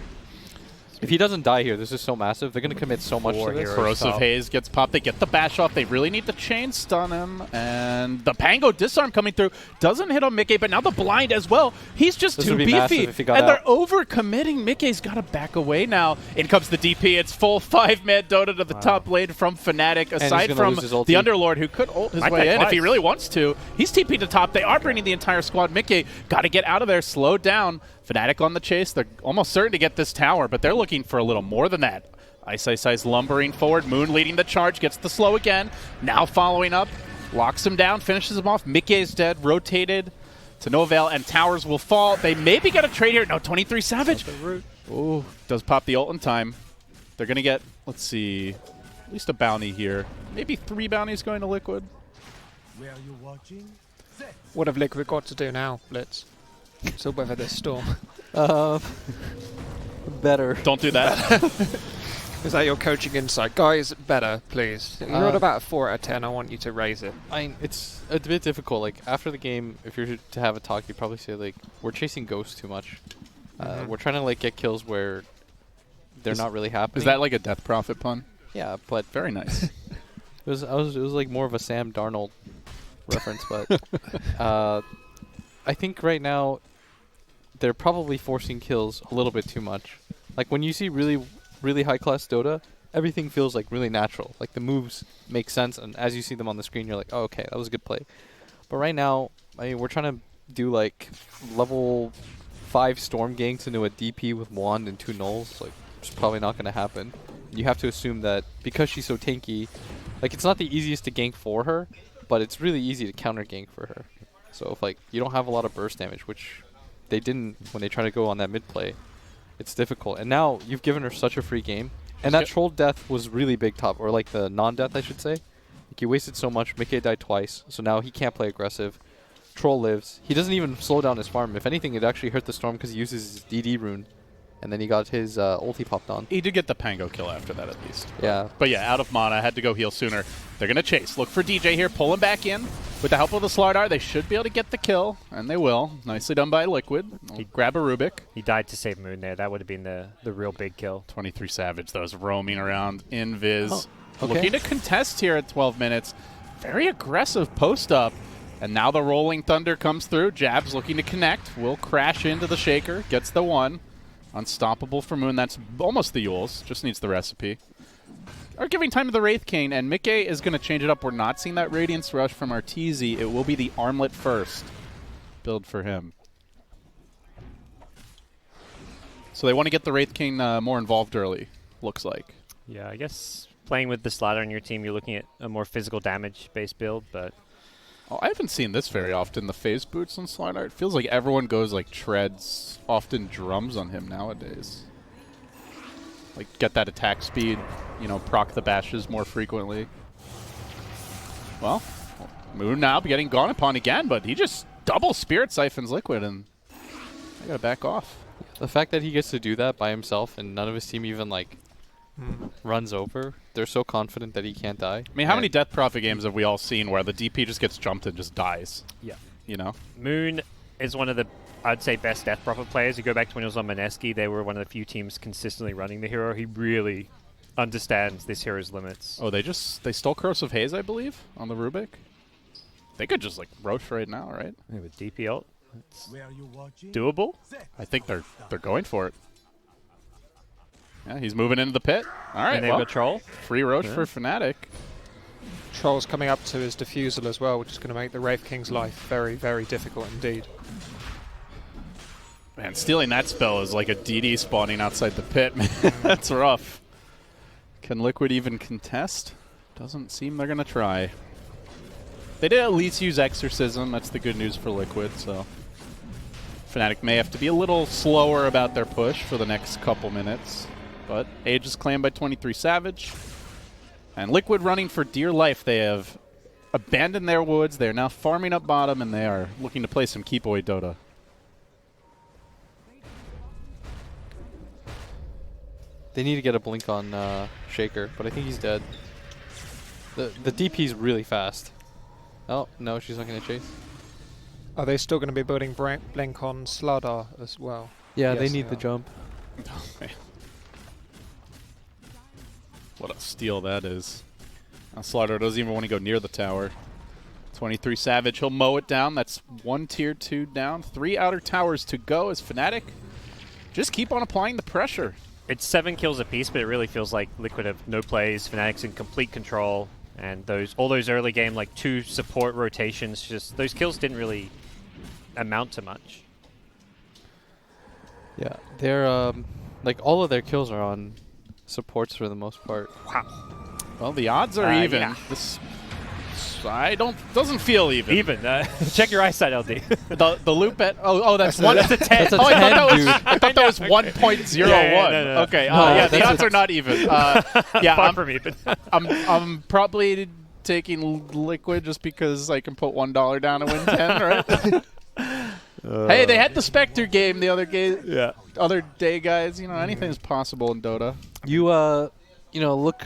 Speaker 2: If he doesn't die here, this is so massive. They're going to commit so much to this.
Speaker 9: Corrosive Haze gets popped. They get the bash off. They really need the chain stun him. And the Pango disarm coming through. Doesn't hit on Mickey, but now the blind as well. He's just too beefy. And they're over-committing. Mickey's got to back away now. In comes the DP. It's full 5-man Dota to the top lane from Fnatic. Aside from the Underlord, who could ult his way in if he really wants to. He's TP'd to top. They are bringing the entire squad. Mickey got to get out of there. Slow down. Fnatic on the chase. They're almost certain to get this tower, but they're looking for a little more than that. Ice lumbering forward. Moon leading the charge. Gets the slow again. Now following up. Locks him down. Finishes him off. Mickey's dead. Rotated to no avail, and towers will fall. They maybe get a trade here. No, 23 Savage. Ooh, does pop the ult in time. They're going to get, let's see, at least a bounty here. Maybe 3 bounties going to Liquid.
Speaker 13: Where are you watching?
Speaker 11: What have Liquid got to do now, Blitz? So weather this storm.
Speaker 2: Better.
Speaker 9: Don't do that.
Speaker 11: Is that your coaching insight? Guys, better, please. You're at about a 4 out of 10. I want you to raise it.
Speaker 2: It's a bit difficult. Like, after the game, if you're to have a talk, you'd probably say, like, we're chasing ghosts too much. We're trying to, like, get kills where they're not really happening.
Speaker 9: Is that like a Death Prophet pun?
Speaker 2: Yeah, but...
Speaker 9: Very nice.
Speaker 2: it was like more of a Sam Darnold reference, but... I think right now they're probably forcing kills a little bit too much. Like when you see really high class Dota, everything feels like really natural. Like the moves make sense, and as you see them on the screen, you're like, oh, okay, that was a good play. But right now, I mean, we're trying to do like level 5 storm ganks into a DP with wand and 2 nulls. Like it's probably not going to happen. You have to assume that because she's so tanky, like it's not the easiest to gank for her, but it's really easy to counter gank for her. So if like you don't have a lot of burst damage, which they didn't when they try to go on that mid play, it's difficult. And now you've given her such a free game. And that troll death was really big top, or like the non-death I should say. Like you wasted so much. Mickey died twice, so now he can't play aggressive. Troll lives. He doesn't even slow down his farm. If anything, it actually hurt the Storm because he uses his DD rune. And then he got his ulti popped on.
Speaker 9: He did get the Pango kill after that at least.
Speaker 2: Yeah.
Speaker 9: But yeah, out of mana, had to go heal sooner. They're going to chase. Look for DJ here, pull him back in. With the help of the Slardar, they should be able to get the kill, and they will. Nicely done by Liquid. He grab a Rubik.
Speaker 10: He died to save Moon there. That would have been the real big kill.
Speaker 9: 23 Savage, those roaming around in Viz.
Speaker 2: Oh, okay.
Speaker 9: Looking to contest here at 12 minutes. Very aggressive post-up. And now the Rolling Thunder comes through. Jab's looking to connect. Will crash into the Shaker. Gets the 1. Unstoppable for Moon. That's almost the Yules. Just needs the recipe. Are giving time to the Wraith King, and Mickey is going to change it up. We're not seeing that Radiance Rush from Arteezy. It will be the Armlet first build for him. So they want to get the Wraith King more involved early, looks like.
Speaker 10: Yeah, I guess playing with the Slider on your team, you're looking at a more physical damage-based build, but...
Speaker 9: Oh, I haven't seen this very often, the phase boots on Slider. It feels like everyone goes like treads, often drums on him nowadays. Like, get that attack speed, you know, proc the bashes more frequently. Well, Moon now getting gone upon again, but he just double Spirit Siphons Liquid, and I gotta back off.
Speaker 2: The fact that he gets to do that by himself and none of his team even, like, runs over, they're so confident that he can't die.
Speaker 9: I mean, how many Death Prophet games have we all seen where the DP just gets jumped and just dies?
Speaker 10: Yeah.
Speaker 9: You know?
Speaker 10: Moon is one of the, I'd say, best Death Prophet players. You go back to when he was on Mineski, they were one of the few teams consistently running the hero. He really understands this hero's limits.
Speaker 9: Oh, they stole Corrosive Haze, I believe, on the Rubik. They could just, like, roach right now, right?
Speaker 10: Yeah, with DP ult. It's doable.
Speaker 9: I think they're going for it. Yeah, he's moving into the pit. All right,
Speaker 10: and they've got Troll.
Speaker 9: Free roach for Fnatic.
Speaker 11: Troll's coming up to his Diffusal as well, which is going to make the Wraith King's life very, very difficult indeed.
Speaker 9: Man, stealing that spell is like a DD spawning outside the pit. That's rough. Can Liquid even contest? Doesn't seem they're going to try. They did at least use Exorcism. That's the good news for Liquid, so... Fnatic may have to be a little slower about their push for the next couple minutes. But Age is claimed by 23 Savage. And Liquid running for dear life. They have abandoned their woods. They are now farming up bottom, and they are looking to play some keep away Dota.
Speaker 2: They need to get a blink on Shaker, but I think he's dead. The DP's really fast. Oh, no, she's not going to chase.
Speaker 11: Are they still going to be building Blink on Slardar as well?
Speaker 2: Yeah,
Speaker 11: Yes,
Speaker 2: they need the
Speaker 11: are.
Speaker 2: jump.
Speaker 9: What a steal that is. Now Slaughter doesn't even want to go near the tower. 23 Savage, he'll mow it down. That's 1 tier 2 down. 3 outer towers to go as Fnatic just keep on applying the pressure.
Speaker 10: It's 7 kills apiece, but it really feels like Liquid have no plays. Fnatic's in complete control, and all those early game, like 2 support rotations, just those kills didn't really amount to much.
Speaker 2: Yeah, they're like all of their kills are on supports for the most part.
Speaker 10: Wow.
Speaker 9: Well, the odds are even.
Speaker 10: Yeah.
Speaker 9: This doesn't feel even.
Speaker 10: Even. Check your eyesight, LD.
Speaker 9: the loop bet. Oh, that's one.
Speaker 10: That's a 10.
Speaker 4: That's a
Speaker 9: Oh,
Speaker 4: 10,
Speaker 9: I thought that was 1.01.
Speaker 10: no.
Speaker 9: Okay.
Speaker 4: No,
Speaker 9: Yeah, the
Speaker 4: that's
Speaker 9: odds are not even. Yeah,
Speaker 10: Far from even.
Speaker 9: I'm probably taking Liquid just because I can put $1 down and win 10, right? Hey, they had the Spectre game the other day, guys. You know, anything's possible in Dota.
Speaker 2: You know, look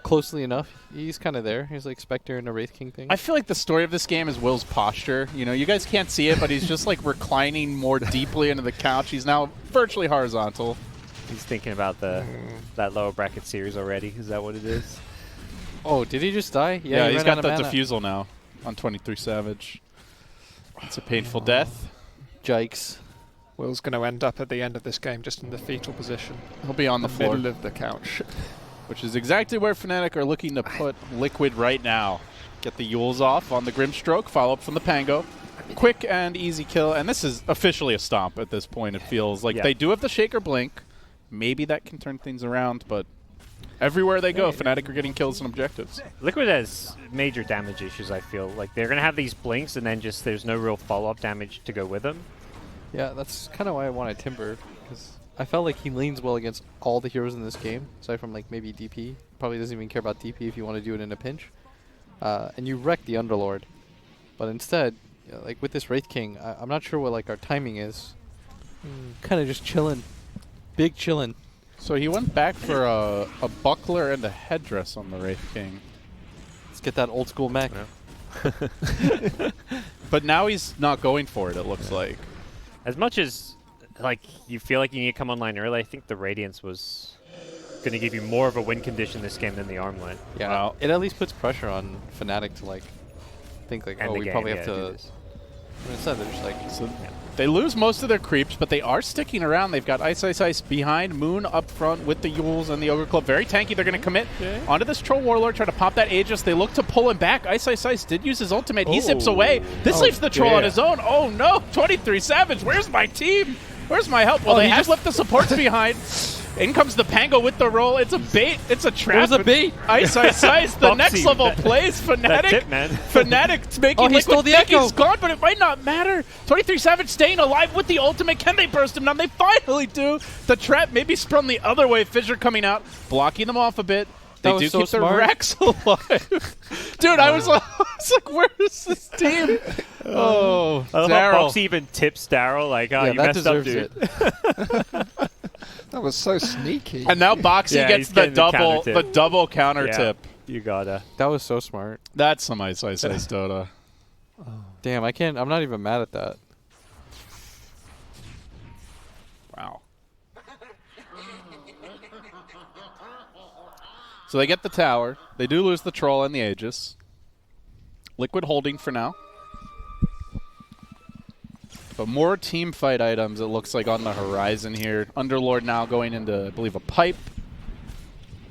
Speaker 2: closely enough. He's kind of there. He's like Spectre and a Wraith King thing.
Speaker 9: I feel like the story of this game is Will's posture. You know, you guys can't see it, but he's just like reclining more deeply into the couch. He's now virtually horizontal.
Speaker 10: He's thinking about that lower bracket series already. Is that what it is?
Speaker 2: Oh, did he just die?
Speaker 9: Yeah,
Speaker 2: he
Speaker 9: he's
Speaker 2: ran
Speaker 9: got
Speaker 2: out of
Speaker 9: that
Speaker 2: mana.
Speaker 9: defusal now on 23 Savage. It's a painful death.
Speaker 2: Jikes.
Speaker 11: Will's going to end up at the end of this game just in the fetal position.
Speaker 9: He'll be on the floor.
Speaker 11: Middle of the couch.
Speaker 9: Which is exactly where Fnatic are looking to put Liquid right now. Get the Yules off on the Grimstroke, follow up from the Pango. Quick and easy kill, and this is officially a stomp at this point, it feels. Like they do have the Shaker Blink. Maybe that can turn things around, but everywhere they go, Fnatic are getting kills and objectives.
Speaker 10: Liquid has major damage issues, I feel. Like, they're going to have these blinks, and then just there's no real follow-up damage to go with them.
Speaker 2: Yeah, that's kind of why I wanted Timber, because I felt like he leans well against all the heroes in this game, aside from like maybe DP. Probably doesn't even care about DP if you want to do it in a pinch. And you wreck the Underlord. But instead, like with this Wraith King, I'm not sure what like our timing is. Kind of just chilling. Big chilling.
Speaker 9: So he went back for a buckler and a headdress on the Wraith King.
Speaker 2: Let's get that old school mech.
Speaker 9: Yeah. But now he's not going for it, it looks like.
Speaker 10: As much as like you feel like you need to come online early, I think the Radiance was going to give you more of a win condition this game than the Armlet.
Speaker 2: Yeah,
Speaker 9: Wow.
Speaker 2: It at least puts pressure on Fnatic to like think like,
Speaker 10: End
Speaker 2: oh,
Speaker 10: the
Speaker 2: we
Speaker 10: game,
Speaker 2: probably
Speaker 10: yeah,
Speaker 2: have
Speaker 10: do
Speaker 2: to.
Speaker 10: this.
Speaker 2: And instead, they're just like.
Speaker 9: So they lose most of their creeps, but they are sticking around. They've got Ice behind, Moon up front with the Yules and the Ogre Club. Very tanky. They're going to commit onto this Troll Warlord, try to pop that Aegis. They look to pull him back. Ice did use his ultimate. He zips away. This leaves the Troll on his own. Oh no, 23 Savage. Where's my team? Where's my help? Well, they have left the supports behind. In comes the Pango with the roll. It's a bait. It's a trap.
Speaker 2: It was a bait.
Speaker 9: Ice. The next level plays. Fnatic. Fnatic making
Speaker 2: he stole the
Speaker 9: think
Speaker 2: echo.
Speaker 9: he's gone, but it might not matter. 23 Savage staying alive with the ultimate. Can they burst him down? They finally do. The trap maybe sprung the other way. Fissure coming out, blocking them off a bit. They do keep their racks alive. Dude, I was like, where is this team? Oh,
Speaker 10: I love how Box even tips Daryl, like, oh,
Speaker 2: Yeah,
Speaker 10: you
Speaker 2: that
Speaker 10: messed up,
Speaker 2: deserves
Speaker 10: dude.
Speaker 11: That was so sneaky.
Speaker 9: And now Boxy
Speaker 10: Yeah,
Speaker 9: gets
Speaker 10: he's
Speaker 9: the
Speaker 10: getting the counter tip.
Speaker 9: double counter
Speaker 10: Yeah,
Speaker 9: tip.
Speaker 10: You gotta.
Speaker 2: That was so smart.
Speaker 9: That's some Ice Dota.
Speaker 2: Damn, I can't. I'm not even mad at that.
Speaker 9: Wow. So they get the tower. They do lose the Troll and the Aegis. Liquid holding for now. But more team fight items, it looks like, on the horizon here. Underlord now going into, I believe, a pipe.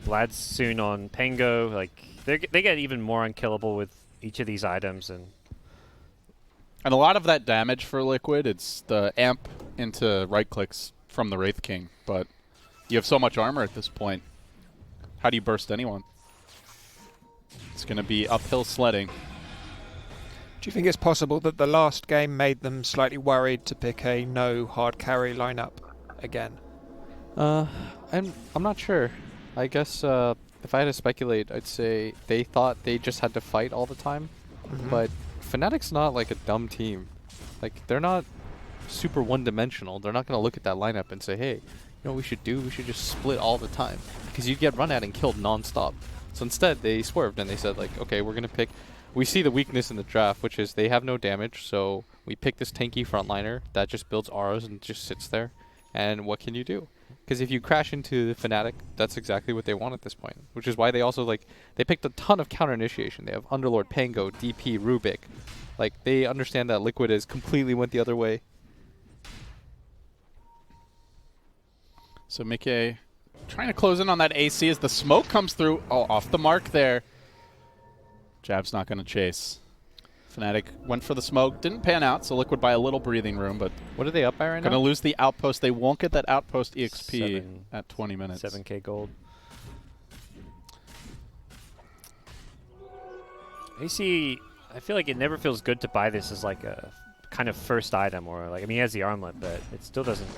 Speaker 10: Vlad's soon on Pango. Like, they get even more unkillable with each of these items. And
Speaker 9: a lot of that damage for Liquid, it's the amp into right clicks from the Wraith King. But you have so much armor at this point. How do you burst anyone? It's going to be uphill sledding.
Speaker 11: Do you think it's possible that the last game made them slightly worried to pick a no hard carry lineup again?
Speaker 2: I'm not sure. I guess if I had to speculate, I'd say they thought they just had to fight all the time. But Fnatic's not like a dumb team. Like, they're not super one-dimensional. They're not going to look at that lineup and say, hey, you know what we should do? We should just split all the time. Because you'd get run at and killed non-stop. So instead, they swerved and they said, like, okay, we're going to pick... We see the weakness in the draft, which is they have no damage, so we pick this tanky frontliner that just builds auras and just sits there. And what can you do? Because if you crash into Fnatic, that's exactly what they want at this point. Which is why they also, like, they picked a ton of counter initiation. They have Underlord, Pango, DP, Rubik. Like, they understand that Liquid is completely went the other way.
Speaker 9: So Mickey trying to close in on that AC as the smoke comes through. Oh, off the mark there. Jab's not going to chase. Fnatic went for the smoke, didn't pan out, so Liquid by a little breathing room, but
Speaker 2: what are they up by right now?
Speaker 9: Going to lose the outpost. They won't get that outpost EXP at 20 minutes.
Speaker 10: 7k gold. AC, I feel like it never feels good to buy this as like a kind of first item, or like, I mean, he has the armlet, but it still doesn't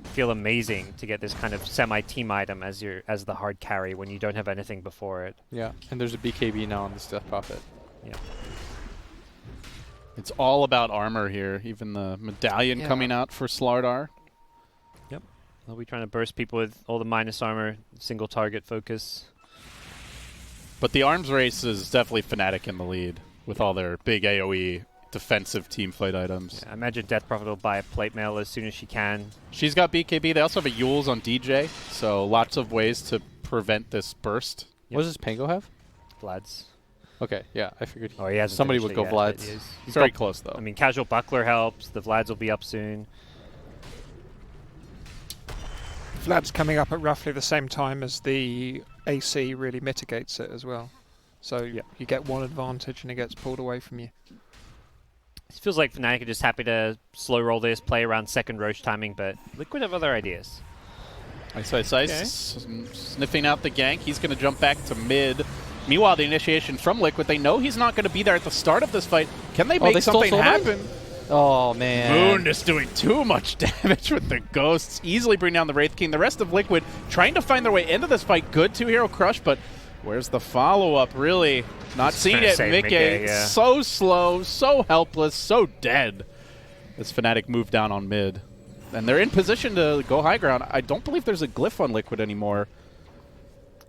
Speaker 10: feel amazing to get this kind of semi-team item as the hard carry when you don't have anything before it.
Speaker 2: Yeah, and there's a BKB now on this Death Prophet.
Speaker 10: Yeah.
Speaker 9: It's all about armor here. Even the medallion coming out for Slardar.
Speaker 10: Yep. They'll be trying to burst people with all the minus armor, single target focus.
Speaker 9: But the arms race is definitely Fnatic in the lead with all their big AoE defensive team fight items.
Speaker 10: Yeah, I imagine Death Prophet will buy a plate mail as soon as she can.
Speaker 9: She's got BKB. They also have a Yules on DJ, so lots of ways to prevent this burst.
Speaker 2: Yep. What does Pango have?
Speaker 10: Vlad's.
Speaker 2: Okay, yeah, I figured
Speaker 10: he hasn't
Speaker 2: somebody would go
Speaker 10: yet,
Speaker 2: Vlad's.
Speaker 9: He's very close, though.
Speaker 10: I mean, Casual Buckler helps. The Vlad's will be up soon.
Speaker 11: Vlad's coming up at roughly the same time as the AC really mitigates it as well. So you get one advantage and it gets pulled away from you.
Speaker 10: It feels like Fnatic are just happy to slow roll this, play around second Roche timing, but Liquid have other ideas.
Speaker 9: Ice. Okay. Sniffing out the gank. He's going to jump back to mid. Meanwhile, the initiation from Liquid, they know he's not going to be there at the start of this fight. Can they make something happen?
Speaker 2: Oh, man.
Speaker 9: Moon is doing too much damage with the ghosts. Easily bring down the Wraith King. The rest of Liquid trying to find their way into this fight. Good 2-hero crush, but where's the follow-up? Really not seeing it. Mickey, so slow, so helpless, so dead. As Fnatic move down on mid. And they're in position to go high ground. I don't believe there's a glyph on Liquid anymore.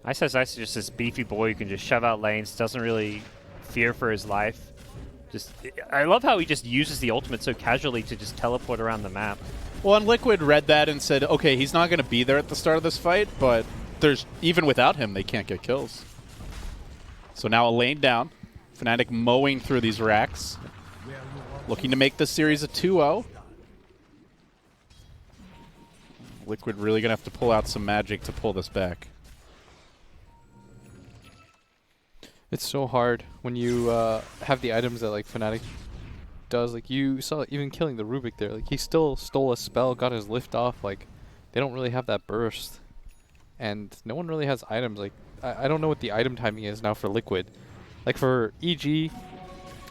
Speaker 10: Ice is just this beefy boy who can just shove out lanes, doesn't really fear for his life. I love how he just uses the ultimate so casually to just teleport around the map.
Speaker 9: Well, and Liquid read that and said, okay, he's not going to be there at the start of this fight, but even without him, they can't get kills. So now a lane down. Fnatic mowing through these racks. Looking to make this series a 2-0. Liquid really going to have to pull out some magic to pull this back.
Speaker 2: It's so hard when you have the items that like Fnatic does. Like you saw even killing the Rubik there. Like he still stole a spell, got his lift off. Like they don't really have that burst. And no one really has items. Like I don't know what the item timing is now for Liquid. Like for EG,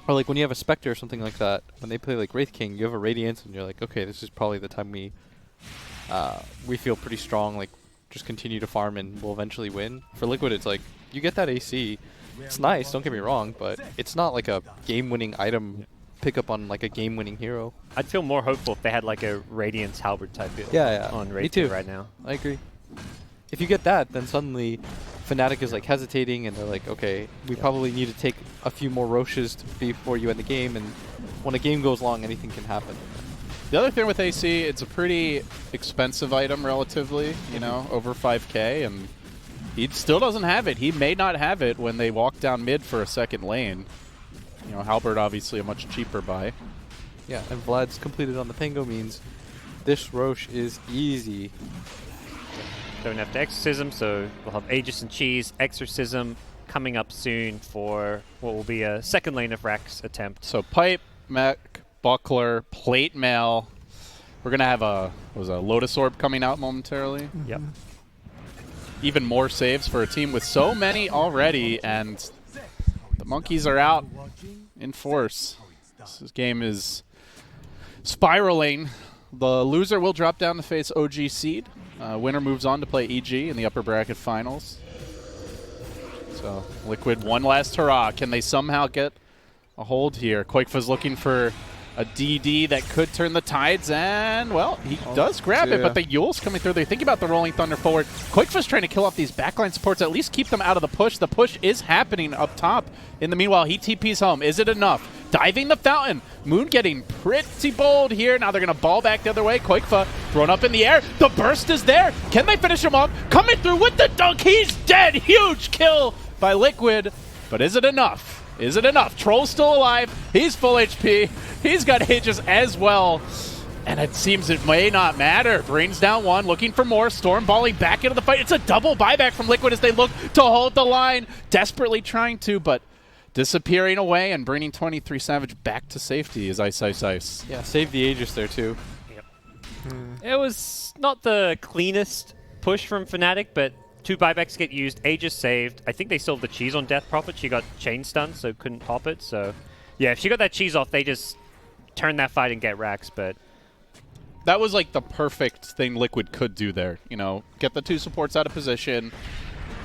Speaker 2: or like when you have a Spectre or something like that, when they play like Wraith King, you have a Radiance and you're like, okay, this is probably the time we feel pretty strong, like just continue to farm and we'll eventually win. For Liquid, it's like you get that AC. It's nice, don't get me wrong, but it's not like a game-winning item pickup on like a game-winning hero.
Speaker 10: I'd feel more hopeful if they had like a Radiance Halberd type build on
Speaker 2: Me too.
Speaker 10: right now.
Speaker 2: I agree. If you get that, then suddenly Fnatic is like hesitating and they're like, okay, we probably need to take a few more Roches before you end the game, and when a game goes long, anything can happen.
Speaker 9: The other thing with AC, it's a pretty expensive item relatively, you know, over 5k, and he still doesn't have it. He may not have it when they walk down mid for a second lane. You know, Halberd obviously a much cheaper buy.
Speaker 2: Yeah, and Vlad's completed on the Pango means this Roche is easy.
Speaker 10: Don't have to Exorcism, so we'll have Aegis and Cheese. Exorcism coming up soon for what will be a second lane of Rax attempt.
Speaker 9: So Pipe, Mech, Buckler, Plate Mail. We're going to have a Lotus Orb coming out momentarily.
Speaker 10: Yep.
Speaker 9: Even more saves for a team with so many already, and the Monkeys are out in force. This game is spiraling. The loser will drop down to face OG Seed. Winner moves on to play EG in the upper bracket finals. So Liquid, one last hurrah. Can they somehow get a hold here? Quakefa's looking for a DD that could turn the tides, and, well, he does grab it, but the Yule's coming through. They think about the Rolling Thunder forward. Quakefa's trying to kill off these backline supports, at least keep them out of the push. The push is happening up top. In the meanwhile, he TP's home. Is it enough? diving the fountain. Moon getting pretty bold here. Now they're going to ball back the other way. Koikfa thrown up in the air. The burst is there. Can they finish him off? Coming through with the dunk. He's dead. Huge kill by Liquid. But is it enough? Is it enough? Troll's still alive. He's full HP. He's got Aegis as well. And it seems it may not matter. Brings down one, looking for more. Storm balling back into the fight. It's a double buyback from Liquid as they look to hold the line. Desperately trying to, but disappearing away and bringing 23 Savage back to safety is Ice.
Speaker 2: Yeah, save the Aegis there too.
Speaker 10: Yep. It was not the cleanest push from Fnatic, but 2 buybacks get used. Aegis saved. I think they still have the cheese on Death Prophet. She got chain stunned, so couldn't pop it. So, yeah, if she got that cheese off, they just turn that fight and get racks, but
Speaker 9: that was like the perfect thing Liquid could do there. You know, get the 2 supports out of position.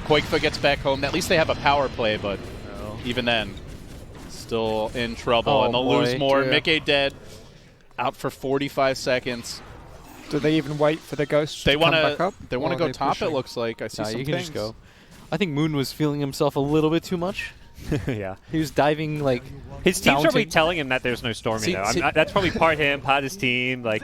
Speaker 9: Koikfa gets back home. At least they have a power play, but even then, still in trouble. And they'll lose more. Mickey dead. Out for 45 seconds.
Speaker 11: Do they even wait for the Ghost to come back up?
Speaker 9: They want to go top, it looks like. I see some
Speaker 2: you
Speaker 9: things.
Speaker 2: can just go. I think Moon was feeling himself a little bit too much.
Speaker 10: Yeah.
Speaker 2: He was diving like
Speaker 10: his team's probably telling him that there's no Storm, that's probably part him, part his team. Like,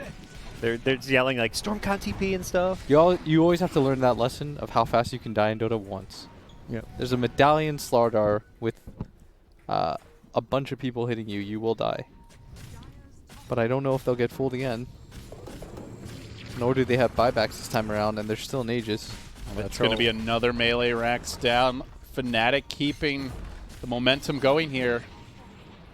Speaker 10: they're yelling like, Storm can't TP and stuff.
Speaker 2: You always have to learn that lesson of how fast you can die in Dota once.
Speaker 10: Yeah.
Speaker 2: There's a medallion Slardar with a bunch of people hitting you. You will die. But I don't know if they'll get fooled again. Nor do they have buybacks this time around, and they're still in Aegis.
Speaker 9: It's going to be another melee racks down. Fnatic keeping the momentum going here.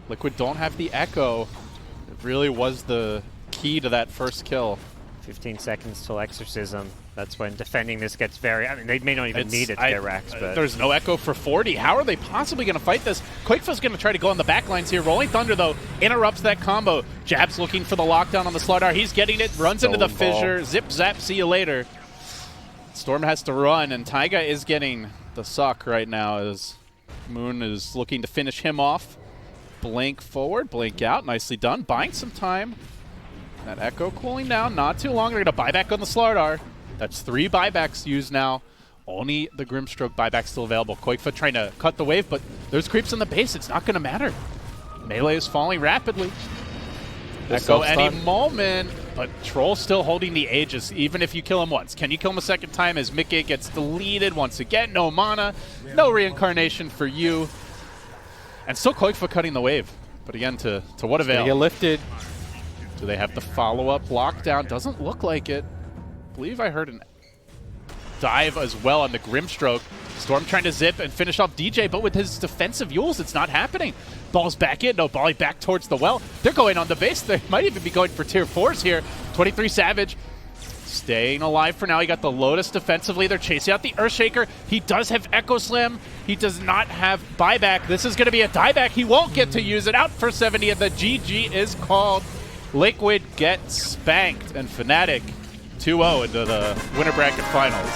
Speaker 9: Liquid don't have the Echo. It really was the key to that first kill.
Speaker 10: 15 seconds till Exorcism. That's when defending this gets very... I mean, they may not even need it to get racks, but...
Speaker 9: There's no Echo for 40. How are they possibly going to fight this? Koikfa's going to try to go on the back lines here. Rolling Thunder, though, interrupts that combo. Jab's looking for the lockdown on the Slardar. He's getting it, runs into the fissure. Zip, zap, see you later. Storm has to run, and Taiga is getting the suck right now as Moon is looking to finish him off. Blink forward, blink out. Nicely done. Buying some time. That Echo cooling down. Not too long. They're going to buy back on the Slardar. That's 3 buybacks used now. Only the Grimstroke buyback still available. Koikfa trying to cut the wave, but there's creeps in the base. It's not going to matter. Melee is falling rapidly. Echo any moment, but Troll still holding the Aegis, even if you kill him once. Can you kill him a second time as Mickey gets deleted once again? No mana, no reincarnation for you. And still Koikfa cutting the wave. But again, to what avail?
Speaker 2: Get lifted.
Speaker 9: Do they have the follow-up lockdown? Doesn't look like it. I believe I heard an dive as well on the Grimstroke. Storm trying to zip and finish off DJ, but with his defensive Yules, it's not happening. Ball's back in. No, Bally back towards the well. They're going on the base. They might even be going for tier 4s here. 23 Savage staying alive for now. He got the Lotus defensively. They're chasing out the Earthshaker. He does have Echo Slam. He does not have buyback. This is going to be a dieback. He won't get to use it. Out for 70, and the GG is called. Liquid gets spanked, and Fnatic 2-0 into the winner bracket finals.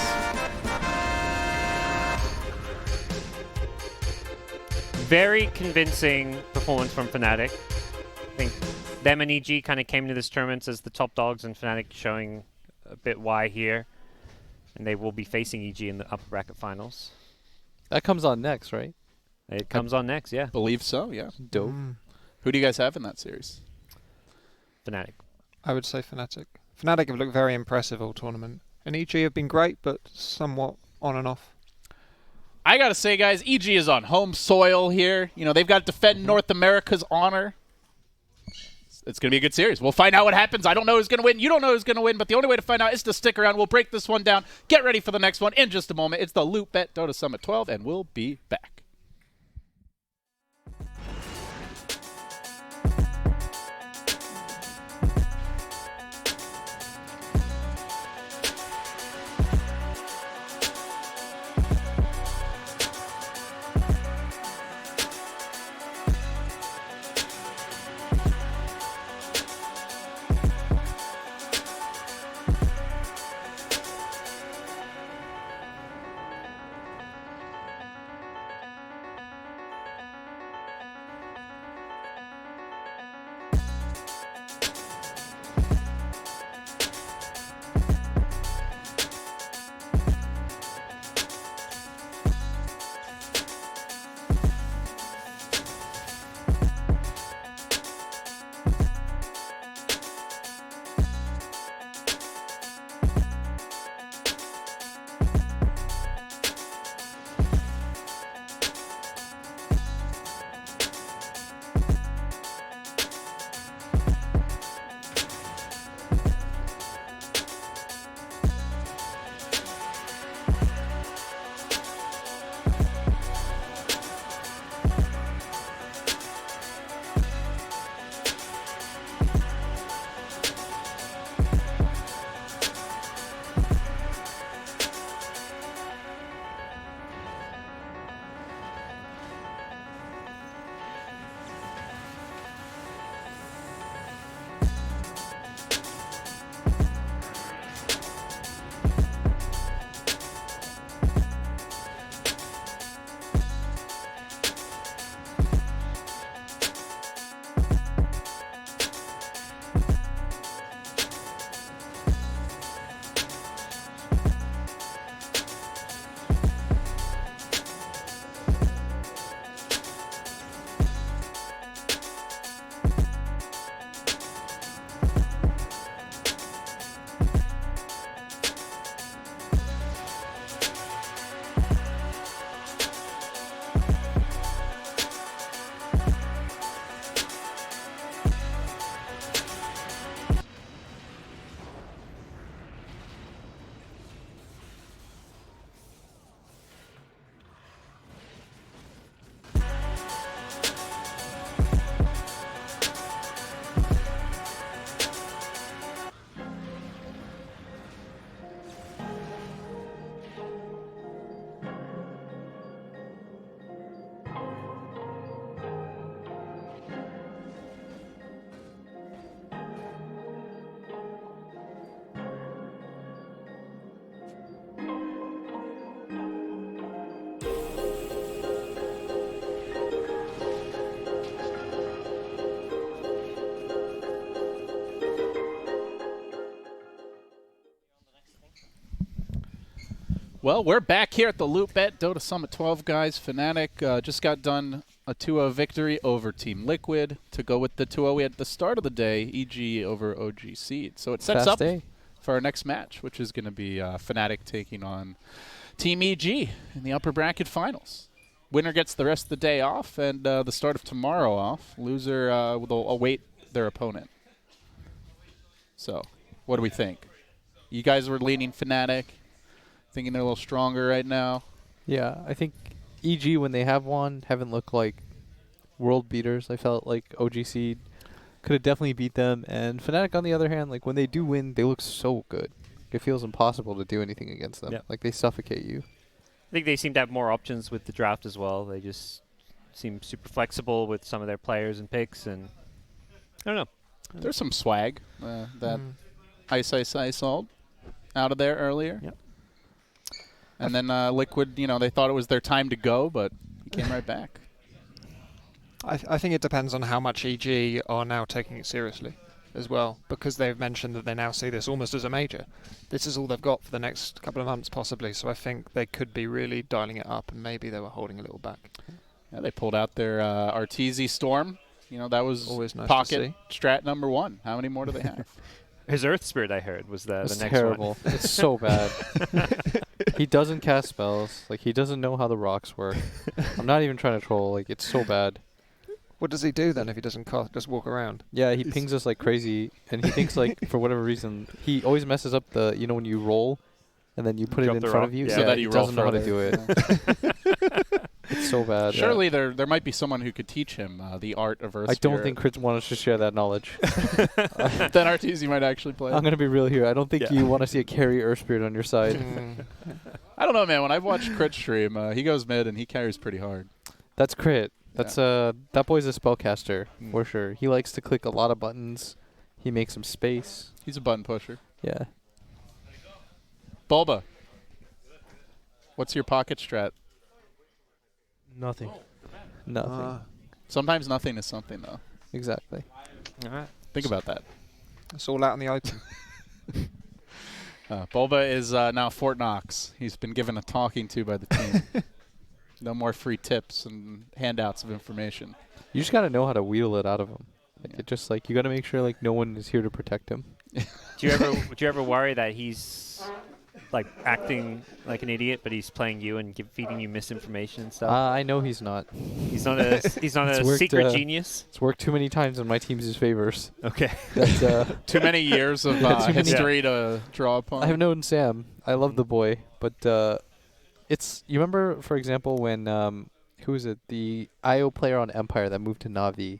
Speaker 10: Very convincing performance from Fnatic. I think them and EG kind of came into this tournament as the top dogs, and Fnatic showing a bit why here. And they will be facing EG in the upper bracket finals.
Speaker 2: That comes on next, right?
Speaker 10: It comes on next, yeah.
Speaker 9: Believe so, yeah.
Speaker 2: Dope.
Speaker 9: Who do you guys have in that series?
Speaker 10: Fnatic.
Speaker 11: I would say Fnatic. Fnatic have looked very impressive all tournament. And EG have been great, but somewhat on and off.
Speaker 9: I gotta say, guys, EG is on home soil here. You know, they've got to defend North America's honor. It's going to be a good series. We'll find out what happens. I don't know who's going to win. You don't know who's going to win, but the only way to find out is to stick around. We'll break this one down. Get ready for the next one in just a moment. It's the LOOT.BET Dota Summit 12, and we'll be back. Well, we're back here at the LOOT.BET Dota Summit 12, guys. Fnatic just got done a 2-0 victory over Team Liquid to go with the 2-0 we had at the start of the day, EG over OG Seed. So it sets up for our next match, which is going to be Fnatic taking on Team EG in the upper bracket finals. Winner gets the rest of the day off and the start of tomorrow off. Loser will await their opponent. So, what do we think? You guys were leaning Fnatic, thinking they're a little stronger right now.
Speaker 2: Yeah, I think EG, when they have won, haven't looked like world beaters. I felt like OGC could have definitely beat them. And Fnatic, on the other hand, like when they do win, they look so good. It feels impossible to do anything against them.
Speaker 10: Yep.
Speaker 2: Like they suffocate you.
Speaker 10: I think they seem to have more options with the draft as well. They just seem super flexible with some of their players and picks, and I don't know.
Speaker 9: There's some swag that Ice sold out of there earlier.
Speaker 10: Yep.
Speaker 9: And then Liquid, they thought it was their time to go, but he came right back.
Speaker 11: I think it depends on how much EG are now taking it seriously as well, because they've mentioned that they now see this almost as a major. This is all they've got for the next couple of months possibly, so I think they could be really dialing it up, and maybe they were holding a little back.
Speaker 9: Yeah, they pulled out their Arteezy Storm. That was
Speaker 11: always nice
Speaker 9: pocket
Speaker 11: to see.
Speaker 9: Strat number 1. How many more do they have?
Speaker 10: His Earth Spirit, I heard, was the next
Speaker 2: terrible.
Speaker 10: one.
Speaker 2: It's so bad. He doesn't cast spells. Like, he doesn't know how the rocks work. I'm not even trying to troll. Like, it's so bad.
Speaker 11: What does he do then if he doesn't just walk around?
Speaker 2: Yeah, he pings us like crazy, and he thinks, like, for whatever reason, he always messes up the, when you roll, and then you put it in front of you.
Speaker 9: Yeah, so that
Speaker 2: he
Speaker 9: you
Speaker 2: doesn't know
Speaker 9: roll
Speaker 2: how to do it. It's so bad.
Speaker 9: Surely there might be someone who could teach him the art of Earth
Speaker 2: I don't
Speaker 9: Spirit.
Speaker 2: think Chris wants to share that knowledge.
Speaker 9: Then Arteezy might actually play.
Speaker 2: I'm going to be real here. I don't think you want to see a carry Earth Spirit on your side.
Speaker 9: I don't know, man. When I've watched Crit stream, he goes mid and he carries pretty hard.
Speaker 2: That's Crit. That's that boy's a spellcaster for sure. He likes to click a lot of buttons. He makes some space.
Speaker 9: He's a button pusher.
Speaker 2: Yeah.
Speaker 9: Bulba, what's your pocket strat?
Speaker 1: Nothing.
Speaker 2: Nothing.
Speaker 9: Sometimes nothing is something, though.
Speaker 2: Exactly.
Speaker 11: All right.
Speaker 9: Think about that.
Speaker 11: It's all out in the open.
Speaker 9: Bulba is now Fort Knox. He's been given a talking to by the team. No more free tips and handouts of information.
Speaker 2: You just got to know how to wheel it out of him. Like it just you got to make sure no one is here to protect him.
Speaker 10: Do you ever worry that he's acting like an idiot, but he's playing you and feeding you misinformation and stuff?
Speaker 2: I know he's not.
Speaker 10: He's not a secret genius.
Speaker 2: It's worked too many times in my team's favors.
Speaker 10: Okay.
Speaker 2: That,
Speaker 9: too many years of history to draw upon.
Speaker 2: I have known Sam. I love the boy, but you remember, for example, when who was it? The IO player on Empire that moved to Na'Vi.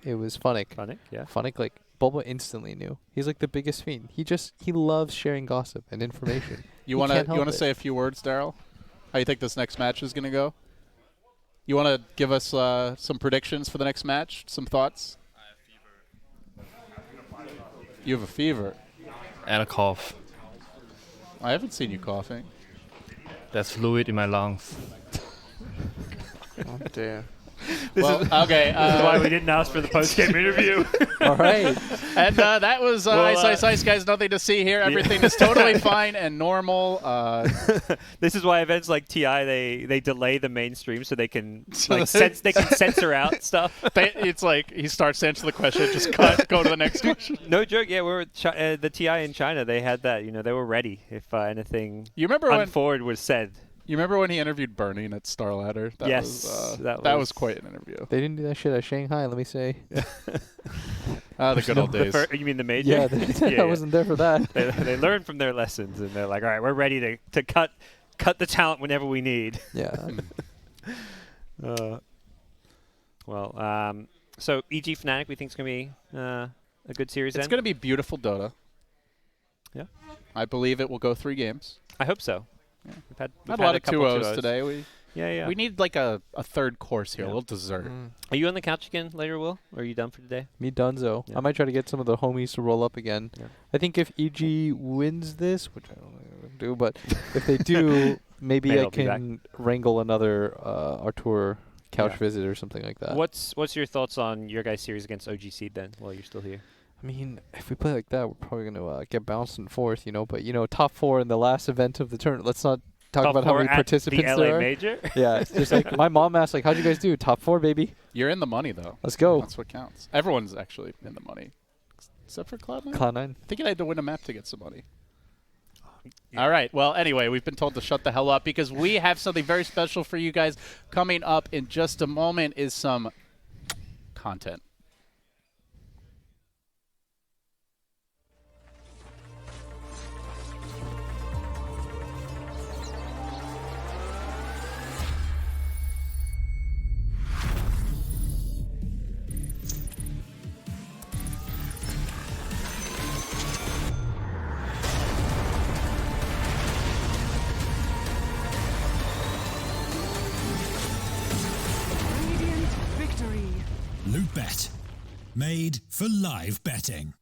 Speaker 2: It was Fnatic.
Speaker 10: Fnatic, yeah.
Speaker 2: Fnatic, Bulba instantly knew. He's like the biggest fiend. He loves sharing gossip and information.
Speaker 9: You want to say a few words, Daryl? How you think this next match is going to go? You want to give us some predictions for the next match? Some thoughts? I have fever. You have a fever?
Speaker 14: And a cough.
Speaker 9: I haven't seen you coughing.
Speaker 14: There's fluid in my lungs.
Speaker 11: Oh dear.
Speaker 10: This is why we didn't ask for the post-game interview.
Speaker 2: All right.
Speaker 9: And that was Ice, guys. Nothing to see here. Everything is totally fine and normal.
Speaker 10: This is why events like TI they delay the mainstream so they can censor out stuff.
Speaker 9: It's like he starts to answer the question, just cut, go to the next question.
Speaker 10: No joke. Yeah, we're the TI in China. They had that. They were ready if anything unforward was said.
Speaker 9: You remember when he interviewed Burning at Star Ladder?
Speaker 10: Yes.
Speaker 9: That was quite an interview.
Speaker 2: They didn't do that shit at Shanghai, let me say.
Speaker 9: The good old days.
Speaker 10: You mean the major?
Speaker 2: Yeah, I wasn't there for that.
Speaker 10: They learned from their lessons, and they're like, all right, we're ready to cut the talent whenever we need.
Speaker 2: Yeah.
Speaker 10: So EG Fnatic, we think is going to be a good series.
Speaker 9: It's going to be beautiful Dota.
Speaker 10: Yeah.
Speaker 9: I believe it will go 3 games.
Speaker 10: I hope so. Yeah. We've had
Speaker 9: a lot of 2-0s today. We need a third course here, a little dessert.
Speaker 10: Are you on the couch again later, Will? Or are you done for today?
Speaker 2: Me donezo. Yeah. I might try to get some of the homies to roll up again. Yeah. I think if EG wins this, which I don't know if they're do, but if they do, maybe I can wrangle another Artur couch visit or something like that.
Speaker 10: What's your thoughts on your guys' series against OG Seed then, while you're still here?
Speaker 2: I mean, if we play like that, we're probably going to get bounced in 4th, but, top 4 in the last event of the tournament. Let's not
Speaker 9: talk
Speaker 10: Top
Speaker 9: about how
Speaker 10: 4
Speaker 9: many
Speaker 10: at
Speaker 9: participants
Speaker 10: the
Speaker 9: there
Speaker 10: LA
Speaker 9: are?
Speaker 10: Major?
Speaker 15: Yeah, it's just like my mom asked, like, how'd you guys do? Top 4, baby.
Speaker 9: You're in the money, though.
Speaker 15: Let's go.
Speaker 9: That's what counts. Everyone's actually in the money. Except for Cloud9?
Speaker 15: Cloud9.
Speaker 9: I think I had to win a map to get some money. All right. Well, anyway, we've been told to shut the hell up because we have something very special for you guys. Coming up in just a moment is some content.
Speaker 16: LOOT.BET, made for live betting.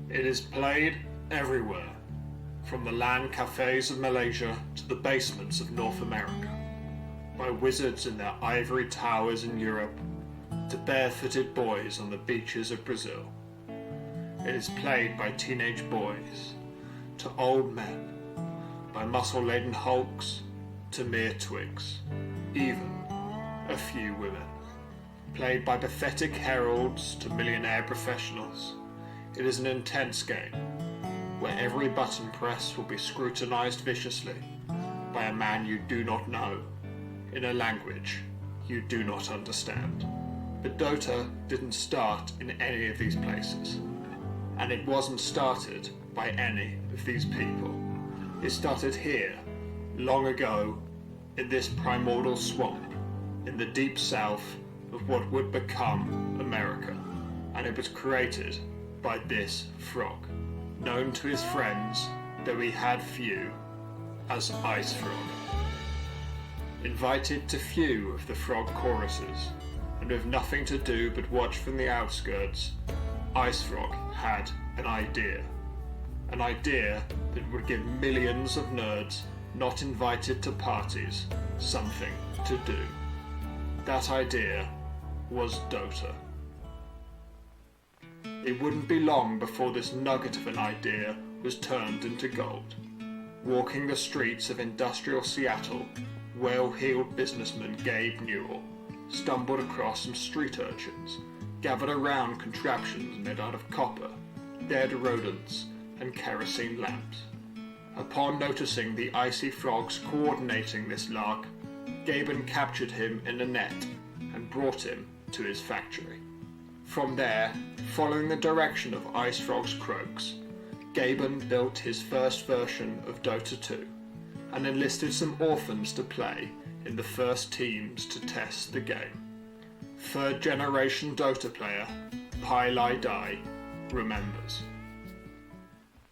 Speaker 17: It is played everywhere, from the LAN cafes of Malaysia to the basements of North America, by wizards in their ivory towers in Europe, to barefooted boys on the beaches of Brazil. It is played by teenage boys, to old men, by muscle-laden hulks, to mere twigs, even a few women. Played by pathetic heralds to millionaire professionals, it is an intense game, where every button press will be scrutinized viciously by a man you do not know, in a language you do not understand. But Dota didn't start in any of these places, and it wasn't started by any of these people. It started here, long ago, in this primordial swamp, in the deep south of what would become America, and it was created by this frog, known to his friends, though he had few, as Ice Frog. Invited to few of the frog choruses, and with nothing to do but watch from the outskirts, Ice Frog had an idea that would give millions of nerds not invited to parties something to do. That idea was Dota. It wouldn't be long before this nugget of an idea was turned into gold. Walking the streets of industrial Seattle, well-heeled businessman Gabe Newell stumbled across some street urchins, gathered around contraptions made out of copper, dead rodents, and kerosene lamps. Upon noticing the icy frogs coordinating this lark, Gaben captured him in a net and brought him to his factory. From there, following the direction of Ice Frog's croaks, Gaben built his first version of Dota 2 and enlisted some orphans to play in the first teams to test the game. Third generation Dota player, Pylai Dai, remembers.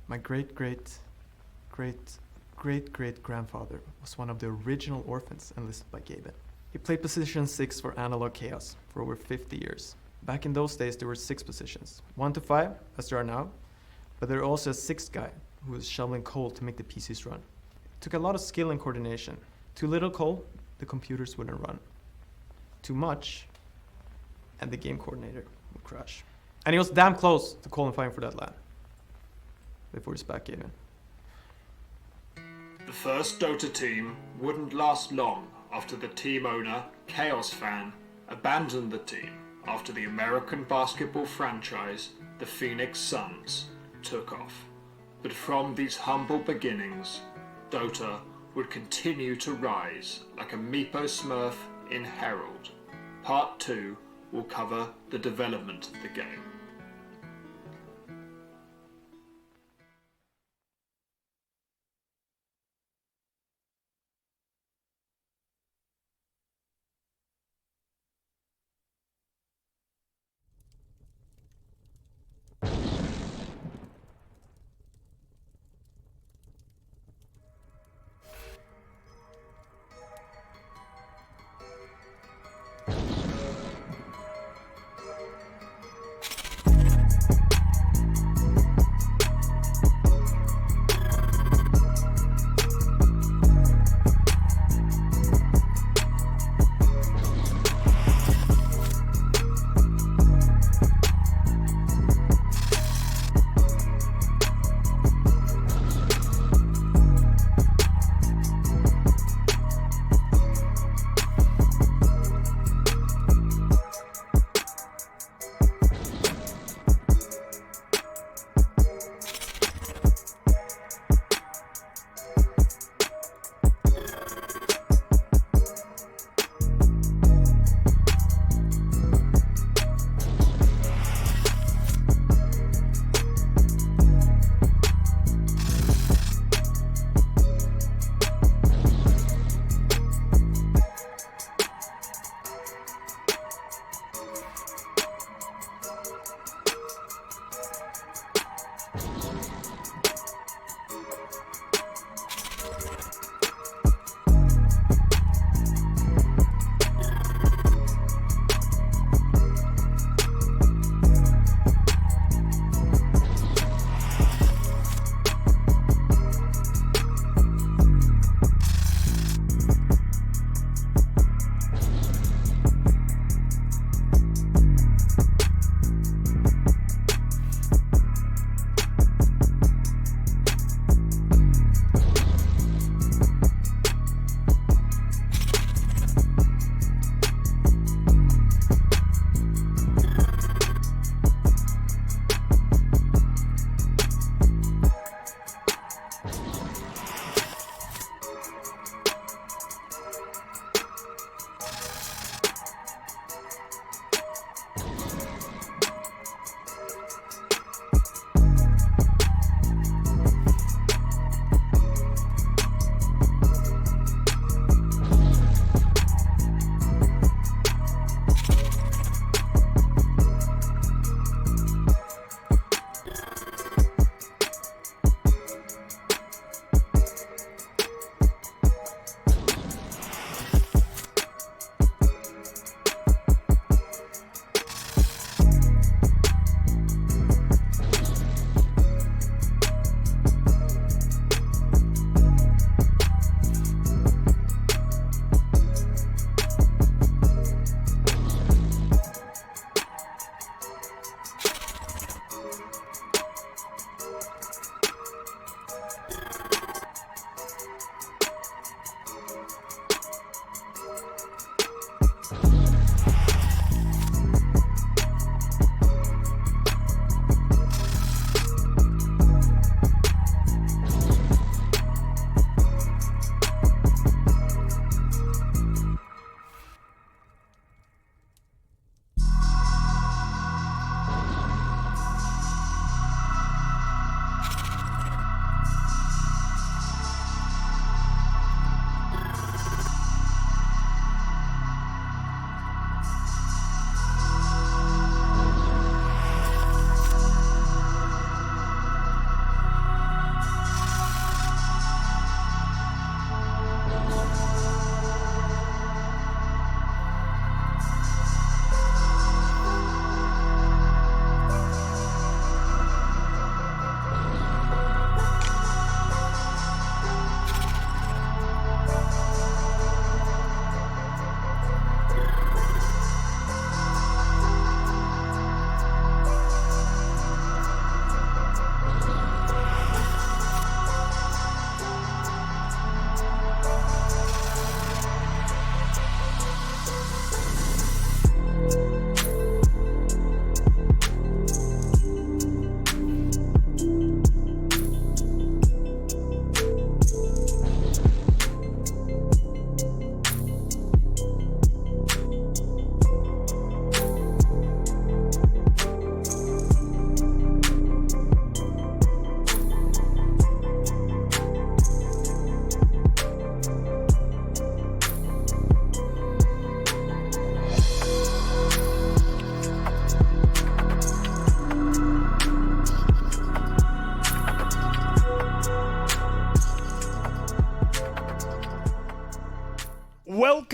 Speaker 18: My great-great-great-great-great-grandfather was one of the original orphans enlisted by Gaben. He played position 6 for Analog Chaos for over 50 years. Back in those days there were 6 positions, 1 to 5 as there are now, but there were also a 6th guy who was shoveling coal to make the PCs run. It took a lot of skill and coordination. Too little coal, the computers wouldn't run. Too much, and the game coordinator would crash. And he was damn close to qualifying for that LAN before his back gave in.
Speaker 17: The first Dota team wouldn't last long after the team owner, Chaos Fan, abandoned the team after the American basketball franchise, the Phoenix Suns, took off. But from these humble beginnings, Dota would continue to rise like a Meepo Smurf in Herald. Part 2 will cover the development of the game.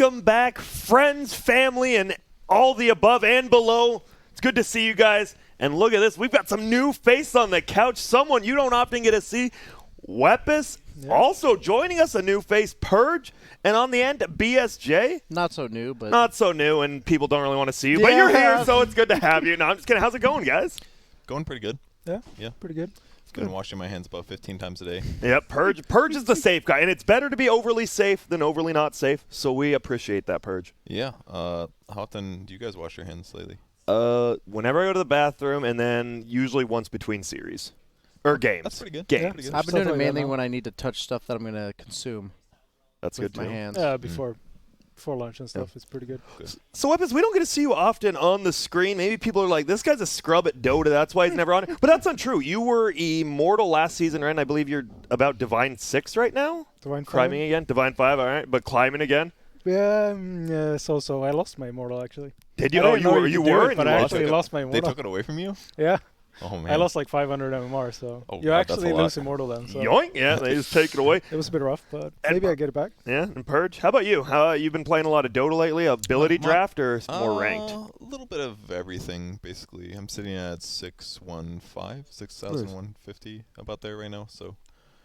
Speaker 19: Welcome back, friends, family, and all the above and below. It's good to see you guys. And look at this. We've got some new face on the couch. Someone you don't often get to see. Weppus, also joining us, a new face, Purge. And on the end, BSJ.
Speaker 20: Not so new, but...
Speaker 19: Not so new, and people don't really want to see you. But you're here, so it's good to have you. No, I'm just kidding. How's it going, guys?
Speaker 21: Going pretty good.
Speaker 22: Yeah, pretty good.
Speaker 21: Been washing my hands about 15 times a day.
Speaker 19: Yep, Purge is the safe guy, and it's better to be overly safe than overly not safe, so we appreciate that, Purge.
Speaker 21: Yeah. How often do you guys wash your hands lately?
Speaker 19: Whenever I go to the bathroom, and then usually once between series. Or games.
Speaker 21: That's pretty good.
Speaker 19: Games.
Speaker 21: Yeah, pretty good.
Speaker 20: I've been doing it mainly when I need to touch stuff that I'm going to consume.
Speaker 19: That's
Speaker 20: with
Speaker 19: good,
Speaker 20: my
Speaker 19: too.
Speaker 20: hands.
Speaker 22: Yeah, before lunch and stuff. It's pretty good.
Speaker 19: So, Weppus, we don't get to see you often on the screen. Maybe people are like, this guy's a scrub at Dota. That's why he's never on it. But that's untrue. You were Immortal last season, right? And I believe you're about Divine 6 right now?
Speaker 22: Divine 5.
Speaker 19: Climbing again? Divine 5, all right. But climbing again?
Speaker 22: Yeah, so I lost my Immortal, actually.
Speaker 19: Did you?
Speaker 22: I didn't know
Speaker 19: you
Speaker 22: could do
Speaker 19: were?
Speaker 22: it, but I actually lost my Immortal.
Speaker 21: They took it away from you?
Speaker 22: Yeah.
Speaker 21: Oh, man.
Speaker 22: I lost like 500 MMR, so
Speaker 21: oh,
Speaker 22: you
Speaker 21: God, that's
Speaker 22: actually
Speaker 21: a lot.
Speaker 22: lose Immortal then. So.
Speaker 19: Yoink! Yeah, they just take it away.
Speaker 22: It was a bit rough, but maybe I get it back.
Speaker 19: Yeah, and Purge, how about you? You've been playing a lot of Dota lately, ability draft or more ranked?
Speaker 21: A little bit of everything, basically. I'm sitting at 6,150, about there right now. So,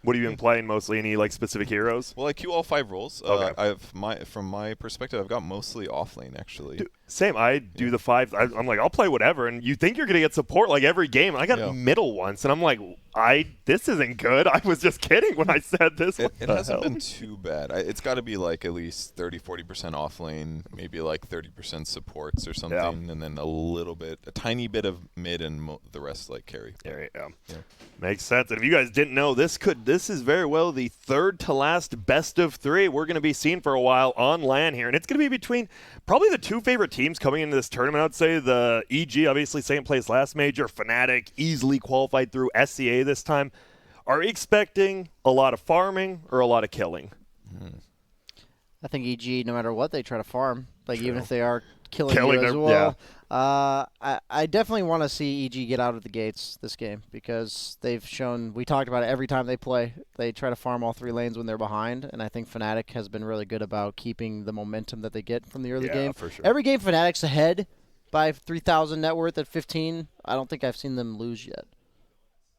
Speaker 19: what have you been playing mostly? Any like specific heroes?
Speaker 21: Well, I queue all 5 roles.
Speaker 19: Okay.
Speaker 21: From my perspective, I've got mostly off lane actually.
Speaker 19: Dude, same. I do the 5. I'm like, I'll play whatever, and you think you're gonna get support like every game. I got middle once, and I'm like, this isn't good. I was just kidding when I said this.
Speaker 21: It hasn't been too bad. It's got to be like at least 30-40% off lane, maybe like 30% supports or something, and then a tiny bit of mid, and the rest like carry.
Speaker 19: There you go. Yeah. Makes sense. And if you guys didn't know, this is very well the third to last best of 3 we're going to be seeing for a while on LAN here, and it's going to be between probably the 2 favorite teams coming into this tournament. I'd say the EG, obviously second place last major, Fnatic easily qualified through SCA this time. Are we expecting a lot of farming or a lot of killing?
Speaker 20: I think EG, no matter what, they try to farm. Like even if they are killing you as well.
Speaker 19: Yeah.
Speaker 20: I definitely want to see EG get out of the gates this game because they've shown, we talked about it every time they play, they try to farm all 3 lanes when they're behind, and I think Fnatic has been really good about keeping the momentum that they get from the early game.
Speaker 19: For sure.
Speaker 20: Every game Fnatic's ahead by 3,000 net worth at 15. I don't think I've seen them lose yet.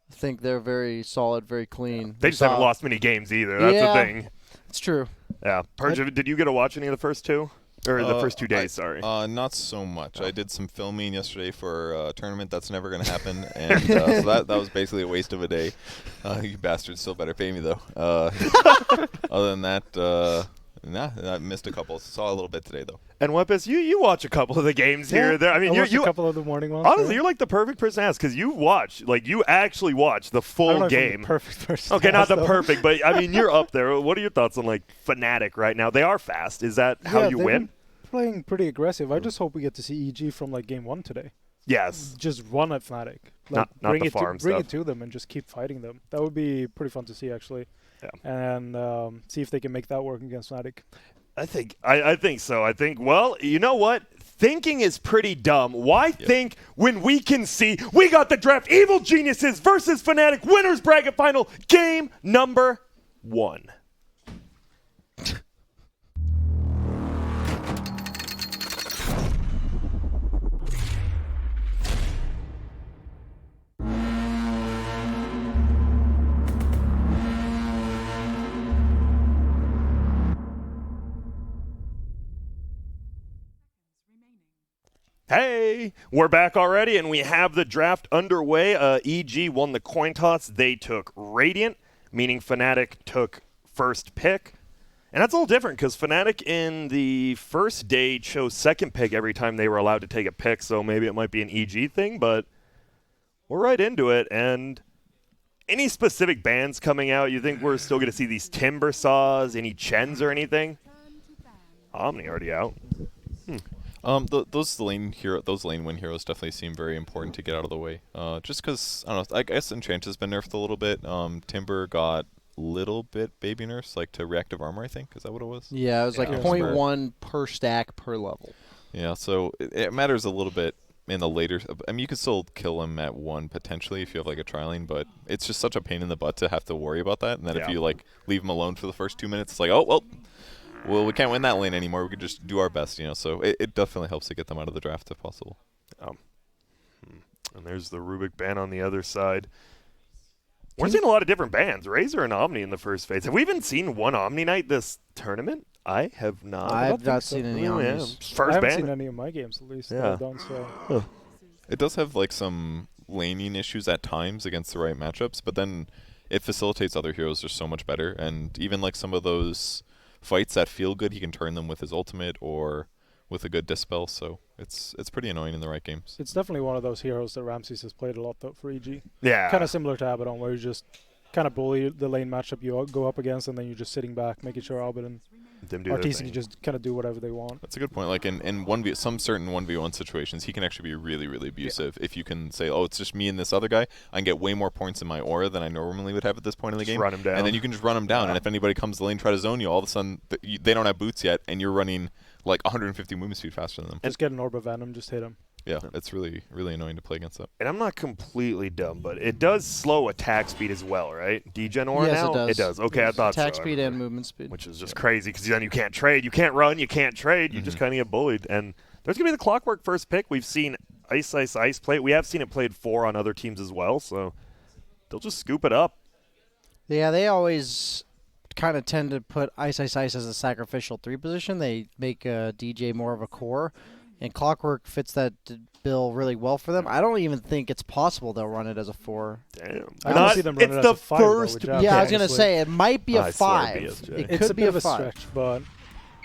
Speaker 20: I think they're very solid, very clean.
Speaker 19: They just haven't lost many games either. That's the thing.
Speaker 20: It's true.
Speaker 19: Yeah. Purge, did you get to watch any of the first 2? Or the first 2 days, sorry.
Speaker 21: Not so much. I did some filming yesterday for a tournament that's never going to happen, and so that was basically a waste of a day. You bastards still better pay me, though. Other than that, I missed a couple. Saw a little bit today, though.
Speaker 19: And Weppus, you watch a couple of the games here. There. I mean,
Speaker 22: you a couple of the morning ones.
Speaker 19: Honestly, you're like the perfect person to ask because you actually watch the full game.
Speaker 22: The perfect person.
Speaker 19: Okay, not the perfect, but I mean, you're up there. What are your thoughts on like Fnatic right now? They are fast. Is that how you win?
Speaker 22: Playing pretty aggressive. I just hope we get to see EG from like game 1 today.
Speaker 19: Yes.
Speaker 22: Just run at Fnatic. Like,
Speaker 19: not the farm
Speaker 22: bring
Speaker 19: stuff.
Speaker 22: it to them and just keep fighting them. That would be pretty fun to see actually.
Speaker 19: Yeah.
Speaker 22: And see if they can make that work against Fnatic.
Speaker 19: I think so. I think, well, you know what? Thinking is pretty dumb. Why think when we can see we got the draft Evil Geniuses versus Fnatic winners bracket final game number 1. Hey, we're back already, and we have the draft underway. EG won the coin toss. They took Radiant, meaning Fnatic took first pick. And that's a little different because Fnatic in the first day chose second pick every time they were allowed to take a pick, so maybe it might be an EG thing, but we're right into it. And any specific bans coming out? You think we're still going to see these Timber Saws, any Chens or anything? Omni already out.
Speaker 21: Those lane win heroes definitely seem very important to get out of the way. Just because I don't know, I guess Enchant has been nerfed a little bit. Timber got little bit baby nerfs, like to reactive armor. I think is that what it was?
Speaker 20: Yeah, it was like 0.1 per stack per level.
Speaker 21: Yeah, so it matters a little bit in the later. I mean, you could still kill him at 1 potentially if you have like a trialing, but it's just such a pain in the butt to have to worry about that. And then if you like leave him alone for the first 2 minutes, it's like, oh well. well, we can't win that lane anymore. We could just do our best, you know. So it definitely helps to get them out of the draft if possible.
Speaker 19: And there's the Rubik ban on the other side. We're seeing a lot of different bans. Razor and Omni in the first phase. Have we even seen one Omni night this tournament? I have not.
Speaker 20: I've not seen any Omnis.
Speaker 19: First
Speaker 22: I haven't
Speaker 19: ban.
Speaker 22: seen any of my games at least.
Speaker 19: Yeah.
Speaker 22: Done, so.
Speaker 21: It does have like some laning issues at times against the right matchups, but then it facilitates other heroes just so much better. And even like some of those fights that feel good, he can turn them with his ultimate or with a good dispel. So it's pretty annoying in the right games.
Speaker 22: It's definitely one of those heroes that Ramses has played a lot though for EG.
Speaker 19: Yeah.
Speaker 22: Kind of similar to Abaddon, where you just kind of bully the lane matchup you go up against, and then you're just sitting back, making sure Abaddon or TCG just kind of do whatever they want.
Speaker 21: That's a good point. Like in some certain 1v1 situations, he can actually be really, really abusive. If you can say, oh, it's just me and this other guy, I can get way more points in my aura than I normally would have at this point in the game.
Speaker 19: Run him down.
Speaker 21: And then you can just run him down. And if anybody comes to the lane, try to zone you, all of a sudden they don't have boots yet, and you're running like 150 movement speed faster than them.
Speaker 22: Just get an Orb of Venom, just hit him.
Speaker 21: Yeah, it's really, really annoying to play against that.
Speaker 19: And I'm not completely dumb, but it does slow attack speed as well, right? Degen aura now?
Speaker 20: Yes, it does.
Speaker 19: It does. Okay, I thought
Speaker 20: attack
Speaker 19: so.
Speaker 20: speed and movement speed.
Speaker 19: Which is just crazy because then you can't trade. You can't run. You can't trade. You just kind of get bullied. And there's going to be the Clockwork first pick. We've seen Ice play. We have seen it played 4 on other teams as well, so they'll just scoop it up.
Speaker 20: Yeah, they always kind of tend to put Ice as a sacrificial 3 position. They make DJ more of a core, and Clockwork fits that bill really well for them. I don't even think it's possible they'll run it as a 4.
Speaker 19: Damn.
Speaker 22: I don't see them run it as a 5,
Speaker 19: first
Speaker 22: though,
Speaker 20: yeah, I was going to say, it might be a 5.
Speaker 22: It's
Speaker 20: could
Speaker 22: a
Speaker 20: be
Speaker 22: bit of
Speaker 20: a
Speaker 22: a
Speaker 20: 5.
Speaker 22: stretch, but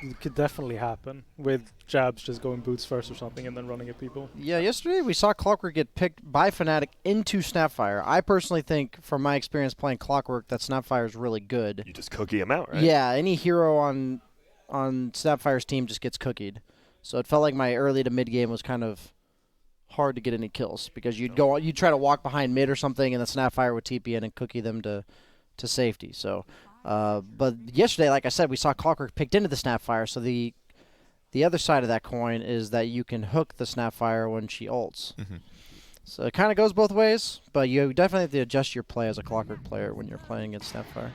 Speaker 22: it could definitely happen with Jabs just going boots first or something and then running at people.
Speaker 20: Yeah, yesterday we saw Clockwork get picked by Fnatic into Snapfire. I personally think, from my experience playing Clockwork, that Snapfire is really good.
Speaker 19: You just cookie him out, right?
Speaker 20: Yeah, any hero on Snapfire's team just gets cookied. So it felt like my early to mid game was kind of hard to get any kills because you'd try to walk behind mid or something, and the Snapfire would TP in and cookie them to safety. So, but yesterday, like I said, we saw Clockwork picked into the Snapfire. So the other side of that coin is that you can hook the Snapfire when she ults. So it kind of goes both ways, but you definitely have to adjust your play as a Clockwork player when you're playing against Snapfire.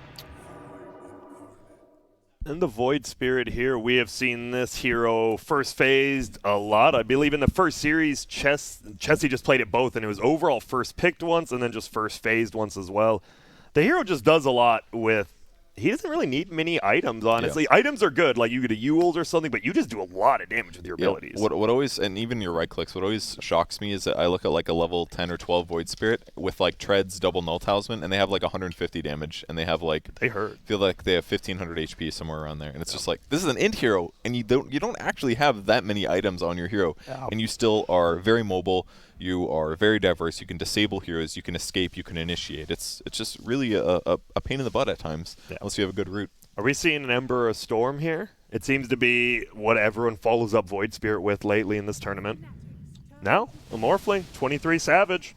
Speaker 19: And the Void Spirit here, we have seen this hero first phased a lot. I believe in the first series, Chessie just played it both, and it was overall first picked once and then just first phased once as well. The hero just does a lot with... He doesn't really need many items, honestly.
Speaker 21: Yeah.
Speaker 19: Items are good, like you get a Ewel's or something, but you just do a lot of damage with your abilities.
Speaker 21: What always, and even your right clicks, what always shocks me is that I look at like a level 10 or 12 Void Spirit with like Treads, double Null Talisman, and they have like 150 damage, and they have like...
Speaker 19: They hurt.
Speaker 21: Feel like they have 1500 HP somewhere around there, and it's just like, this is an int hero, and you don't actually have that many items on your hero, and you still are very mobile, you are very diverse, you can disable heroes, you can escape, you can initiate. It's just really a pain in the butt at times, unless you have a good route.
Speaker 19: Are we seeing an Ember or a Storm here? It seems to be what everyone follows up Void Spirit with lately in this tournament. Now, a Morphling, 23 Savage.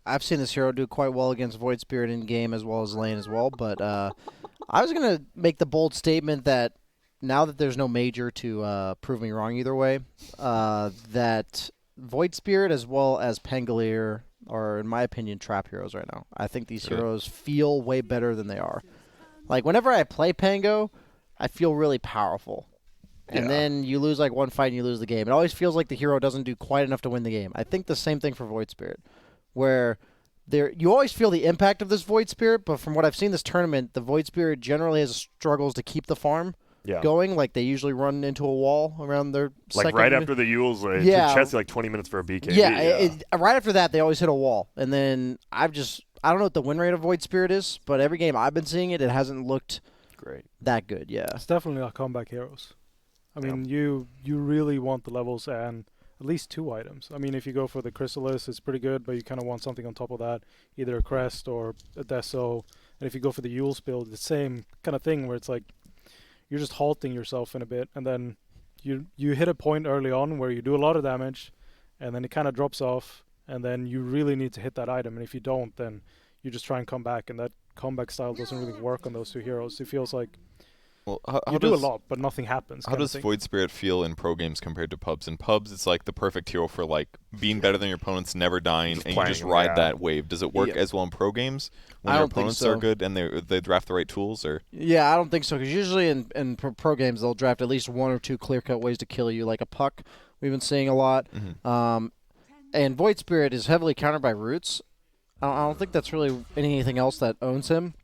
Speaker 20: I've seen this hero do quite well against Void Spirit in game as well as lane as well, but I was going to make the bold statement that now that there's no major to prove me wrong either way, that Void Spirit as well as Pangolier are, in my opinion, trap heroes right now. I think these heroes feel way better than they are. Like, whenever I play Pango, I feel really powerful. And then you lose, like, one fight and you lose the game. It always feels like the hero doesn't do quite enough to win the game. I think the same thing for Void Spirit, where you always feel the impact of this Void Spirit, but from what I've seen this tournament, the Void Spirit generally has struggles to keep the farm going. Like, they usually run into a wall around their
Speaker 19: like right after the Ewel's, it took Chessie like 20 minutes for a BKB.
Speaker 20: Right after that, they always hit a wall. And then I don't know what the win rate of Void Spirit is, but every game I've been seeing it hasn't looked
Speaker 19: great,
Speaker 20: that good. Yeah,
Speaker 22: it's definitely not comeback heroes. I mean, you really want the levels and at least 2 items. I mean, if you go for the Chrysalis, it's pretty good, but you kind of want something on top of that, either a Crest or a Deso. And if you go for the Ewel's build, the same kind of thing where it's like you're just halting yourself in a bit, and then you hit a point early on where you do a lot of damage, and then it kind of drops off, and then you really need to hit that item. And if you don't, then you just try and come back, and that comeback style doesn't really work on those 2 heroes. It feels like
Speaker 21: Well, how
Speaker 22: you do a
Speaker 21: does,
Speaker 22: lot, but nothing happens.
Speaker 21: How does Void Spirit feel in pro games compared to pubs? In pubs, it's like the perfect hero for like being better than your opponents, never dying, and you just ride that wave. Does it work as well in pro games when your opponents are good and they draft the right tools? Or
Speaker 20: yeah, I don't think so, because usually in pro games they'll draft at least 1 or 2 clear-cut ways to kill you, like a puck we've been seeing a lot. And Void Spirit is heavily countered by roots. I don't think that's really anything else that owns him.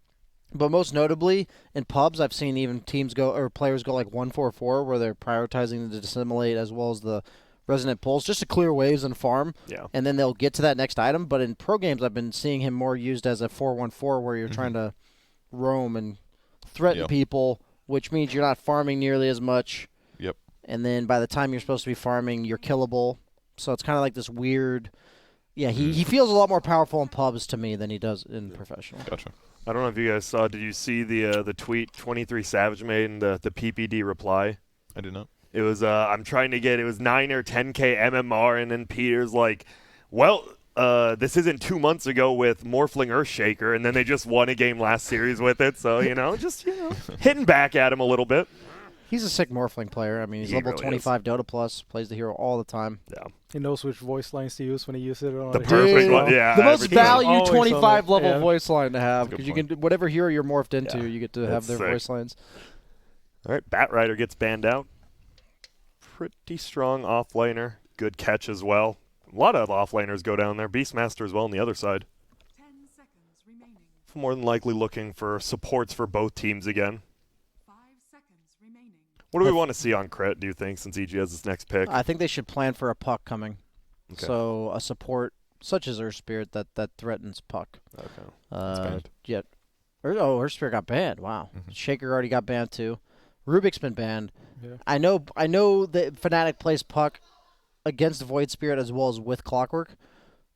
Speaker 20: But most notably, in pubs, I've seen even players go like 1-4-4, where they're prioritizing the dissimulate as well as the resonant pulls, just to clear waves and farm.
Speaker 19: Yeah.
Speaker 20: And then they'll get to that next item. But in pro games, I've been seeing him more used as a 4-1-4, where you're trying to roam and threaten people, which means you're not farming nearly as much.
Speaker 21: Yep.
Speaker 20: And then by the time you're supposed to be farming, you're killable. So it's kind of like this weird. Yeah, he feels a lot more powerful in pubs to me than he does in professional.
Speaker 21: Gotcha.
Speaker 19: I don't know if you guys saw. Did you see the tweet 23 Savage made and the PPD reply?
Speaker 21: I did not.
Speaker 19: It was I'm trying to get, it was 9 or 10K MMR, and then Peter's like, well, this isn't 2 months ago with Morphling Earthshaker, and then they just won a game last series with it. So just hitting back at him a little bit.
Speaker 20: He's a sick Morphling player. I mean, he's level 25 Dota plus, plays the hero all the time.
Speaker 19: Yeah.
Speaker 22: He knows which voice lines to use when he uses it on
Speaker 19: the perfect one. Yeah.
Speaker 20: The most value 25 level
Speaker 22: yeah.
Speaker 20: voice line to have, because you can do whatever hero you're morphed into, you get to have their voice lines.
Speaker 19: All right, Bat Rider gets banned out. Pretty strong offlaner. Good catch as well. A lot of offlaners go down there. Beastmaster as well on the other side.
Speaker 8: 10 seconds remaining.
Speaker 19: More than likely looking for supports for both teams again.
Speaker 8: 5 seconds remaining.
Speaker 19: What do we want to see on crit, do you think, since EG has this next pick?
Speaker 20: I think they should plan for a puck coming.
Speaker 19: Okay.
Speaker 20: So a support such as Earth Spirit that threatens puck.
Speaker 19: Okay. That's banned.
Speaker 20: Earth Spirit got banned. Wow. Shaker already got banned too. Rubik's been banned.
Speaker 22: Yeah.
Speaker 20: I know that Fnatic plays puck against Void Spirit as well as with Clockwork,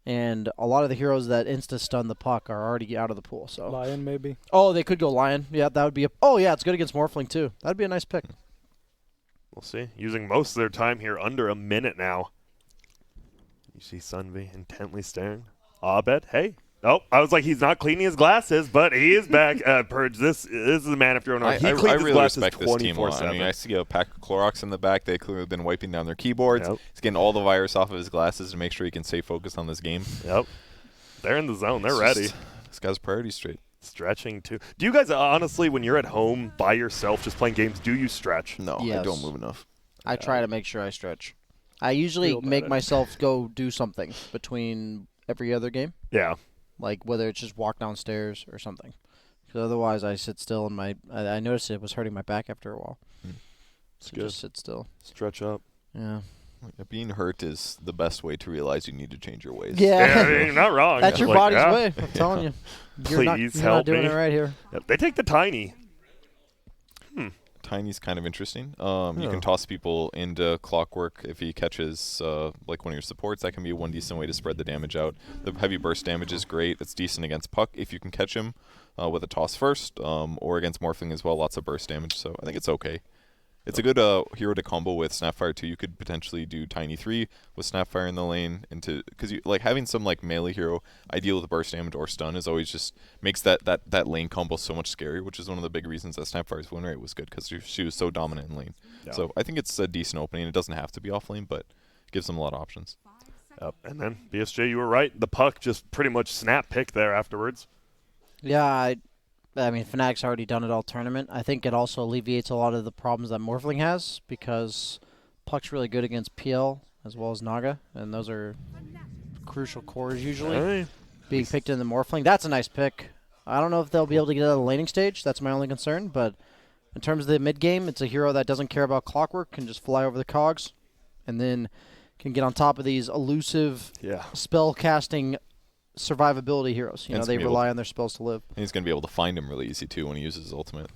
Speaker 20: and a lot of the heroes that insta stun the puck are already out of the pool. So
Speaker 22: Lion maybe.
Speaker 20: Oh, they could go Lion. Yeah, that would be it's good against Morphling too. That'd be a nice pick.
Speaker 19: We'll see. Using most of their time here, under a minute now. You see Sunvi intently staring. Abed, hey. Oh, I was like, he's not cleaning his glasses, but he is back. Purge, this is the man after
Speaker 21: I really respect this team a lot. I mean, I see a pack of Clorox in the back. They've clearly been wiping down their keyboards.
Speaker 19: Yep.
Speaker 21: He's getting all the virus off of his glasses to make sure he can stay focused on this game.
Speaker 19: Yep. They're in the zone. They're ready.
Speaker 21: This guy's priority straight.
Speaker 19: Stretching, too. Do you guys, honestly, when you're at home by yourself just playing games, do you stretch?
Speaker 21: No,
Speaker 20: Yes.
Speaker 21: I don't move enough.
Speaker 20: I try to make sure I stretch. I usually make myself go do something between every other game.
Speaker 19: Yeah.
Speaker 20: Like whether it's just walk downstairs or something. Because otherwise I sit still and I noticed it was hurting my back after a while. So
Speaker 19: good.
Speaker 20: just sit still.
Speaker 19: Stretch up.
Speaker 20: Yeah.
Speaker 21: Being hurt is the best way to realize you need to change your ways.
Speaker 20: Yeah.
Speaker 19: I mean, you're not wrong.
Speaker 20: That's your body's way. I'm telling you. You're
Speaker 19: Please
Speaker 20: not,
Speaker 19: help
Speaker 20: not doing
Speaker 19: me.
Speaker 20: it right here.
Speaker 19: Yep. They take the Tiny.
Speaker 21: Tiny's kind of interesting. You can toss people into Clockwork if he catches like one of your supports. That can be one decent way to spread the damage out. The heavy burst damage is great. It's decent against Puck if you can catch him with a toss first, or against Morphling as well. Lots of burst damage, so I think it's okay. It's a good hero to combo with Snapfire too. You could potentially do Tiny 3 with Snapfire in the lane, because like having some like melee hero ideal with burst damage or stun is always just makes that lane combo so much scarier, which is one of the big reasons that Snapfire's win rate was good, because she was so dominant in lane.
Speaker 19: Yeah.
Speaker 21: So I think it's a decent opening. It doesn't have to be off lane, but it gives them a lot of options.
Speaker 19: Yep. And then BSJ, you were right. The Puck just pretty much snap pick there afterwards.
Speaker 20: Yeah, I mean, Fnatic's already done it all tournament. I think it also alleviates a lot of the problems that Morphling has, because Puck's really good against PL as well as Naga, and those are crucial cores usually. Being picked in the Morphling. That's a nice pick. I don't know if they'll be able to get out of the laning stage. That's my only concern, but in terms of the mid game, it's a hero that doesn't care about Clockwork, can just fly over the cogs, and then can get on top of these elusive spell casting survivability heroes. You know, they rely on their spells to live.
Speaker 21: And he's going to be able to find him really easy too when he uses his ultimate.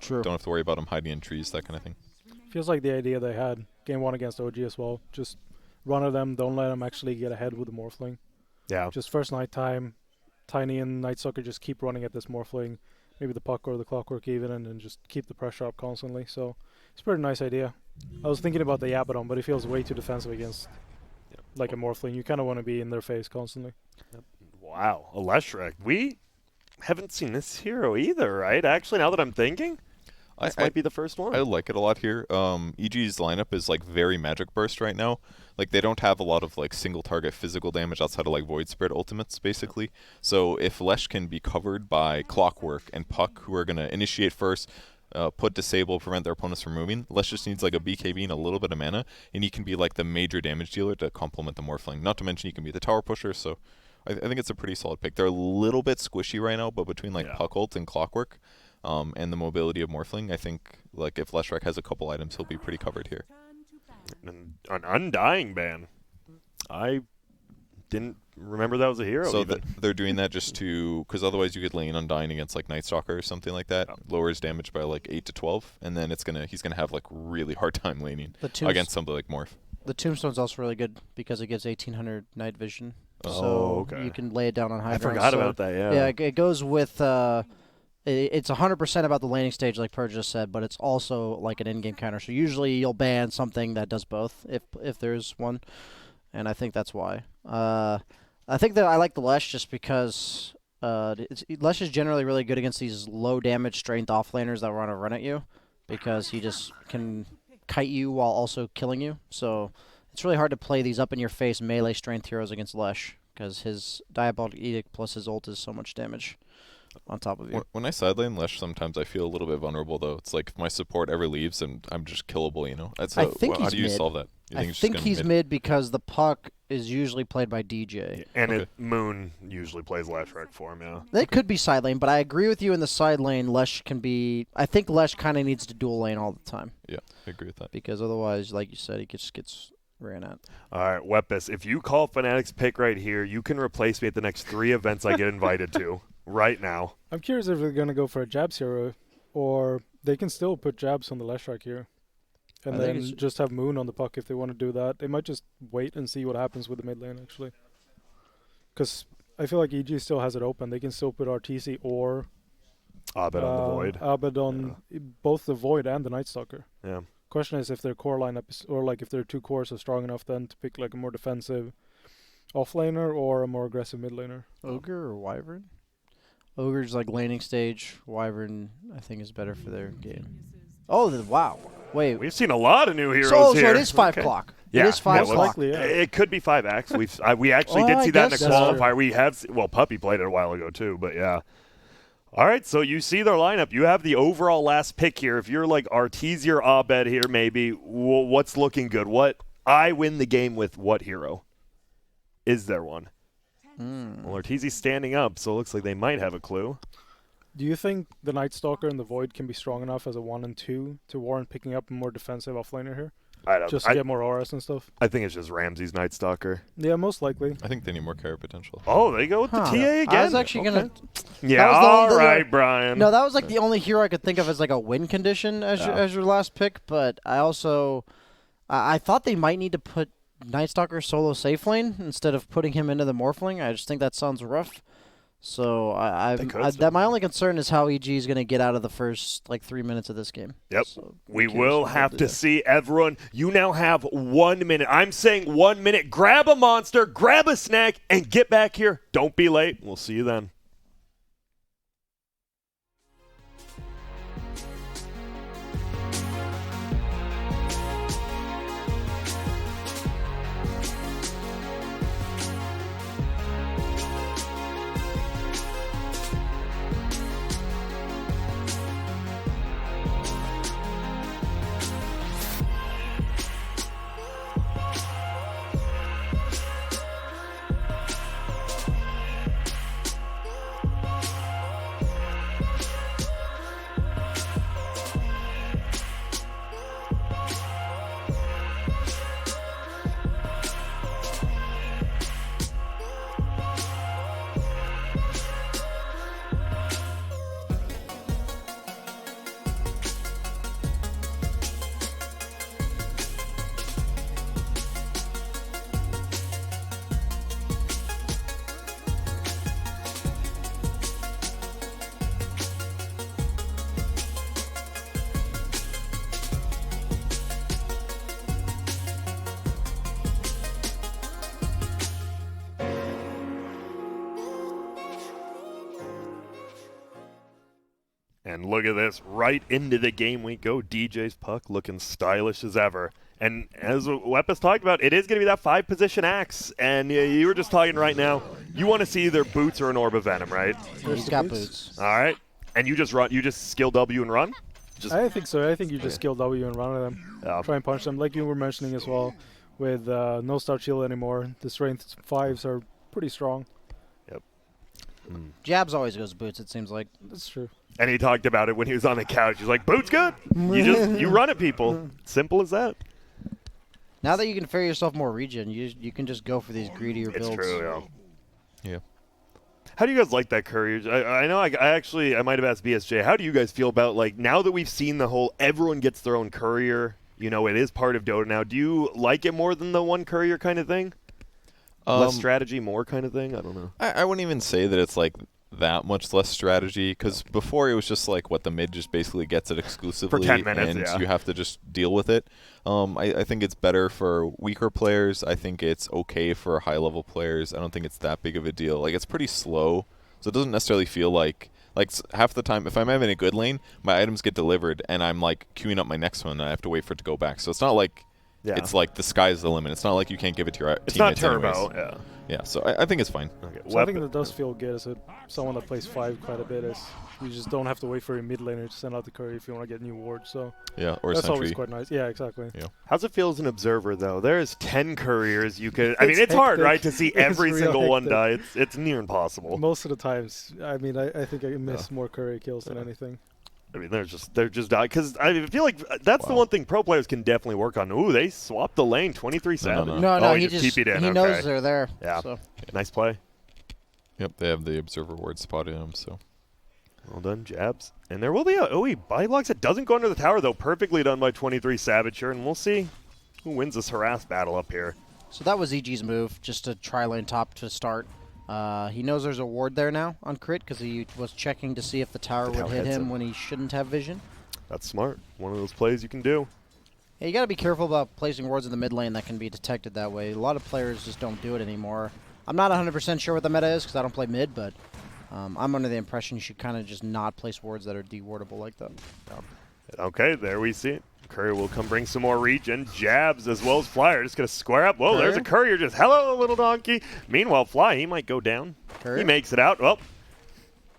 Speaker 20: True.
Speaker 21: Don't have to worry about him hiding in trees, that kind of thing.
Speaker 22: Feels like the idea they had game 1 against OG as well. Just run at them, don't let them actually get ahead with the Morphling.
Speaker 19: Yeah.
Speaker 22: Just first night time, Tiny and Night Sucker just keep running at this Morphling, maybe the Puck or the Clockwork even, and then just keep the pressure up constantly. So it's a pretty nice idea. I was thinking about the Abaddon, but he feels way too defensive against like a Morphling. You kind of want to be in their face constantly.
Speaker 19: Yep. Wow, Aleshrek. We haven't seen this hero either, right? Actually, now that I'm thinking. This might be the first one.
Speaker 21: I like it a lot here. EG's lineup is like very Magic Burst right now. Like they don't have a lot of like single target physical damage outside of like Void Spirit ultimates basically. So if Lesh can be covered by Clockwork and Puck, who are gonna initiate first, put disable, prevent their opponents from moving, Lesh just needs like a BKB and a little bit of mana, and he can be like the major damage dealer to complement the Morphling. Not to mention he can be the tower pusher. So I think it's a pretty solid pick. They're a little bit squishy right now, but between like Puck ult and Clockwork, and the mobility of Morphling, I think like if Leshrac has a couple items, he'll be pretty covered here.
Speaker 19: An Undying ban. I didn't remember that was a hero.
Speaker 21: So they're doing that just to, because otherwise you could lane Undying against like Night Stalker or something like that. Lowers damage by like 8 to 12, and then he's gonna have like really hard time laning against something like Morph.
Speaker 20: The Tombstone's also really good because it gives 1800 night vision.
Speaker 19: Oh,
Speaker 20: so you can lay it down on high ground.
Speaker 19: I forgot about that. Yeah.
Speaker 20: Yeah, it goes with. It's 100% about the laning stage, like Purge just said, but it's also like an in-game counter. So usually you'll ban something that does both, if there's one, and I think that's why. I think that I like the Lesh just because Lesh is generally really good against these low damage strength offlaners that want to run at you, because he just can kite you while also killing you. So it's really hard to play these up-in-your-face melee strength heroes against Lesh, because his Diabolic Edict plus his ult is so much damage on top of you.
Speaker 21: When I sidelane Lesh, sometimes I feel a little bit vulnerable, though. It's like if my support ever leaves and I'm just killable, you know?
Speaker 20: I think
Speaker 21: how do you solve that?
Speaker 20: I think he's mid because the Puck is usually played by DJ.
Speaker 19: And Moon usually plays Leshrac for him, yeah.
Speaker 20: They could be side lane, but I agree with you in the side lane. Lesh can be... I think Lesh kind of needs to dual lane all the time.
Speaker 21: Yeah, I agree with that.
Speaker 20: Because otherwise, like you said, he just gets ran at.
Speaker 19: All right, Wepis, if you call Fnatic's pick right here, you can replace me at the next 3 events I get invited to right now.
Speaker 22: I'm curious if they're going to go for a Jabs hero, or they can still put Jabs on the Leshrac here. And then just have Moon on the Puck if they want to do that. They might just wait and see what happens with the mid lane, actually. Because I feel like EG still has it open. They can still put RTC or
Speaker 19: Abed on the Void.
Speaker 22: Abed on both the Void and the Night Stalker.
Speaker 19: Yeah.
Speaker 22: Question is if their core lineup is, or like if their 2 cores are strong enough then to pick like a more defensive offlaner or a more aggressive mid laner.
Speaker 20: Ogre or Wyvern? Ogre's like laning stage. Wyvern, I think, is better for their game. Oh, wow. Wait.
Speaker 19: We've seen a lot of new heroes here.
Speaker 20: So it is 5 o'clock.
Speaker 19: Yeah.
Speaker 20: It is 5 o'clock.
Speaker 19: It could be 5x. We actually did see that in a qualifier. We have, Puppy played it a while ago too, but yeah. All right, so you see their lineup. You have the overall last pick here. If you're like Arteezy or Abed here, maybe, what's looking good? I win the game with what hero? Is there one? Well, Arteezy's standing up, so it looks like they might have a clue.
Speaker 22: Do you think the Night Stalker and the Void can be strong enough as a 1 and 2 to warrant picking up a more defensive offlaner here? Just to get more auras and stuff?
Speaker 19: I think it's just Ramsey's Night Stalker.
Speaker 22: Yeah, most likely.
Speaker 21: I think they need more carry potential.
Speaker 19: Oh, they go with the TA again?
Speaker 20: I was actually going to...
Speaker 19: Yeah, all right, Brian.
Speaker 20: No, that was like the only hero I could think of as like a win condition as your last pick, but I also... I thought they might need to put Night Stalker solo safe lane instead of putting him into the Morphling. I just think that sounds rough. So my only concern is how EG is going to get out of the first 3 minutes of this game.
Speaker 19: Yep.
Speaker 20: So
Speaker 19: we will have to see. Everyone, you now have 1 minute. I'm saying 1 minute. Grab a monster, grab a snack, and get back here. Don't be late. We'll see you then. And look at this, right into the game we go. DJ's puck looking stylish as ever. And as Weppus talked about, it is going to be that 5-position axe. And you were just talking right now, you want to see either boots or an orb of venom, right?
Speaker 20: He's got boots.
Speaker 19: All right. And you just skill W and run?
Speaker 22: I think so. I think you just skill W and run at them.
Speaker 19: Yeah.
Speaker 22: Try and punch them. Like you were mentioning as well, with no star shield anymore, the strength 5s are pretty strong.
Speaker 19: Yep.
Speaker 20: Jabs always goes boots, it seems like.
Speaker 22: That's true.
Speaker 19: And he talked about it when he was on the couch. He's like, boots good. You run at people. Simple as that.
Speaker 20: Now that you can fare yourself more regen, you can just go for these greedier builds.
Speaker 19: It's true,
Speaker 21: yeah.
Speaker 19: How do you guys like that courier? I know I might have asked BSJ. How do you guys feel about, like, now that we've seen the whole everyone gets their own courier, you know, it is part of Dota now. Do you like it more than the one courier kind of thing? Less strategy, more kind of thing? I don't know.
Speaker 21: I wouldn't even say that it's like that much less strategy, because before it was just like what the mid just basically gets it exclusively
Speaker 19: for 10 minutes,
Speaker 21: and you have to just deal with it. I think it's better for weaker players. I think it's okay for high level players. I don't think it's that big of a deal. Like, it's pretty slow, so it doesn't necessarily feel like half the time if I'm having a good lane, my items get delivered and I'm like queuing up my next one and I have to wait for it to go back. So it's not like it's like the sky's the limit. It's not like you can't give it to your teammates.
Speaker 19: It's not turbo.
Speaker 21: Anyways. Yeah, so I think it's fine.
Speaker 19: Okay.
Speaker 22: Something that does feel good is someone that plays 5 quite a bit is you just don't have to wait for your mid laner to send out the courier if you want to get new wards. So
Speaker 21: yeah, or
Speaker 22: that's
Speaker 21: sentry.
Speaker 22: Always quite nice. Yeah, exactly.
Speaker 21: Yeah.
Speaker 19: How's it feel as an observer, though? There's 10 couriers you could. I mean, it's hard, right, to see every single one die. It's near impossible.
Speaker 22: Most of the times, I mean, I think I miss more courier kills than anything.
Speaker 19: I mean, they're just dying, because I feel like that's the one thing pro players can definitely work on. Ooh, they swapped the lane, 23 Savage.
Speaker 20: No, he just
Speaker 19: TP'd in.
Speaker 20: He knows they're there.
Speaker 19: Yeah,
Speaker 20: so.
Speaker 19: Nice play.
Speaker 21: Yep, they have the observer ward spotted him, so.
Speaker 19: Well done, Jabs. And there will be a body blocks. It doesn't go under the tower, though. Perfectly done by 23 Savage here, and we'll see who wins this harass battle up here.
Speaker 20: So that was EG's move, just to try lane top to start. He knows there's a ward there now on crit because he was checking to see if the tower would hit him when he shouldn't have vision.
Speaker 19: That's smart. One of those plays you can do.
Speaker 20: Yeah, you got to be careful about placing wards in the mid lane that can be detected that way. A lot of players just don't do it anymore. I'm not 100% sure what the meta is because I don't play mid, but I'm under the impression you should kind of just not place wards that are dewardable like that.
Speaker 19: Okay, there we see it. Courier will come bring some more regen. Jabs as well as Flyer just going to square up. Whoa, there's a Courier just, hello, little donkey. Meanwhile, Fly, he might go down.
Speaker 20: Courier?
Speaker 19: He makes it out. Well,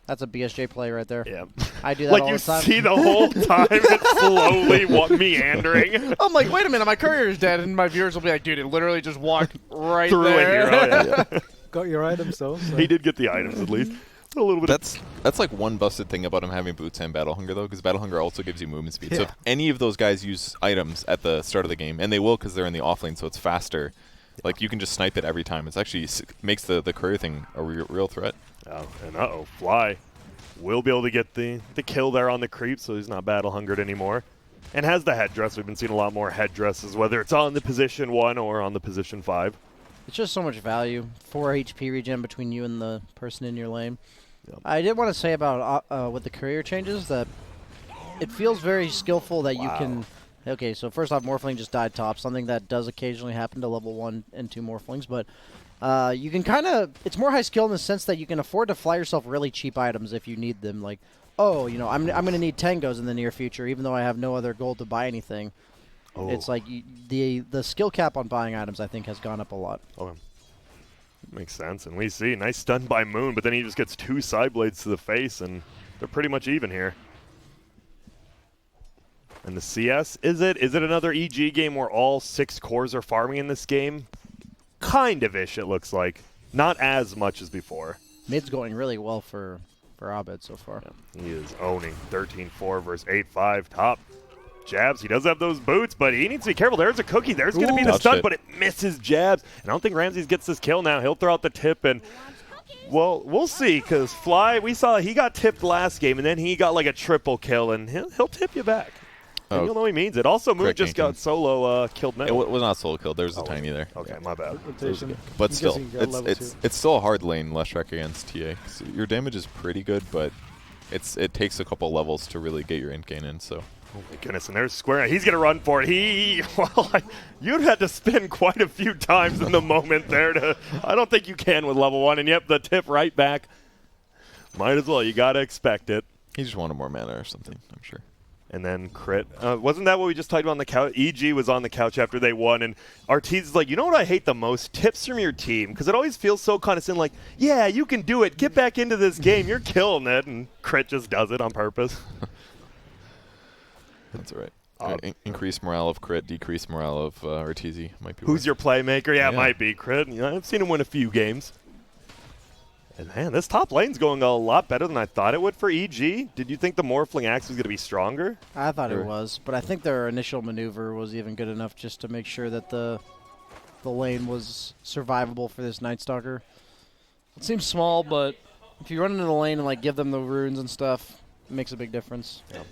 Speaker 20: that's a BSJ play right there.
Speaker 19: Yeah.
Speaker 20: I do that
Speaker 19: like
Speaker 20: all
Speaker 19: you
Speaker 20: the time.
Speaker 19: see the whole time it's slowly meandering.
Speaker 5: I'm like, wait a minute, my courier's dead, and my viewers will be like, dude, it literally just walked right
Speaker 19: through
Speaker 5: there.
Speaker 19: a hero. Yeah.
Speaker 22: Got your items though. So.
Speaker 19: He did get the items at least. A little bit.
Speaker 21: That's like one busted thing about him having boots and battle hunger though, because battle hunger also gives you movement speed.
Speaker 22: Yeah.
Speaker 21: So if any of those guys use items at the start of the game, and they will because they're in the off lane, so it's faster. Like you can just snipe it every time. It's actually makes the courier thing a real threat.
Speaker 19: Oh, and Fly will be able to get the kill there on the creep, so he's not battle hungered anymore. And has the headdress. We've been seeing a lot more headdresses, whether it's on the position 1 or on the position 5.
Speaker 20: It's just so much value. 4 HP regen between you and the person in your lane. Yep. I did want to say about with the courier changes that it feels very skillful that you can... Okay, so first off, Morphling just died top, something that does occasionally happen to level 1 and 2 Morphlings, but you can kind of... It's more high skill in the sense that you can afford to fly yourself really cheap items if you need them. Like, oh, you know, I'm going to need Tangos in the near future, even though I have no other gold to buy anything. Oh. It's like the skill cap on buying items, I think, has gone up a lot.
Speaker 19: Okay. Makes sense. And we see nice stun by Moon, but then he just gets 2 side blades to the face, and they're pretty much even here. And the CS, is it another EG game where all 6 cores are farming in this game? Kind of-ish, it looks like. Not as much as before.
Speaker 20: Mid's going really well for Abed so far.
Speaker 19: Yeah, he is owning 13-4 versus 8-5 top. Jabs, he does have those boots, but he needs to be careful. There's a cookie. There's going to be the stun, but it misses Jabs. And I don't think Ramses gets this kill now. He'll throw out the tip, and, well, we'll see, because Fly, we saw he got tipped last game, and then he got like a triple kill, and he'll tip you back. And you'll know he means it. Also, Moon just got solo killed now.
Speaker 21: It was not solo killed. There was a tiny there.
Speaker 19: Okay, my bad.
Speaker 21: But still, it's still a hard lane, Leshrac against TA. Your damage is pretty good, but it takes a couple levels to really get your end game in, so...
Speaker 19: Oh my goodness, and there's Square. He's going to run for it. You'd had to spin quite a few times in the moment there to... I don't think you can with level 1. And yep, the tip right back. Might as well. You got to expect it.
Speaker 21: He just wanted more mana or something, I'm sure.
Speaker 19: And then crit. Wasn't that what we just talked about on the couch? EG was on the couch after they won, and Arteez is like, you know what I hate the most? Tips from your team, because it always feels so condescending, like, yeah, you can do it. Get back into this game. You're killing it. And crit just does it on purpose.
Speaker 21: That's all right. Increase morale of crit, decrease morale of Arteezy. Might be.
Speaker 19: Who's your playmaker? Yeah, it might be crit. You know, I've seen him win a few games. And man, this top lane's going a lot better than I thought it would for EG. Did you think the Morphling Axe was going to be stronger?
Speaker 20: I thought it was, but I think their initial maneuver was even good enough just to make sure that the lane was survivable for this Night Stalker. It seems small, but if you run into the lane and like give them the runes and stuff, it makes a big difference.
Speaker 19: Yeah.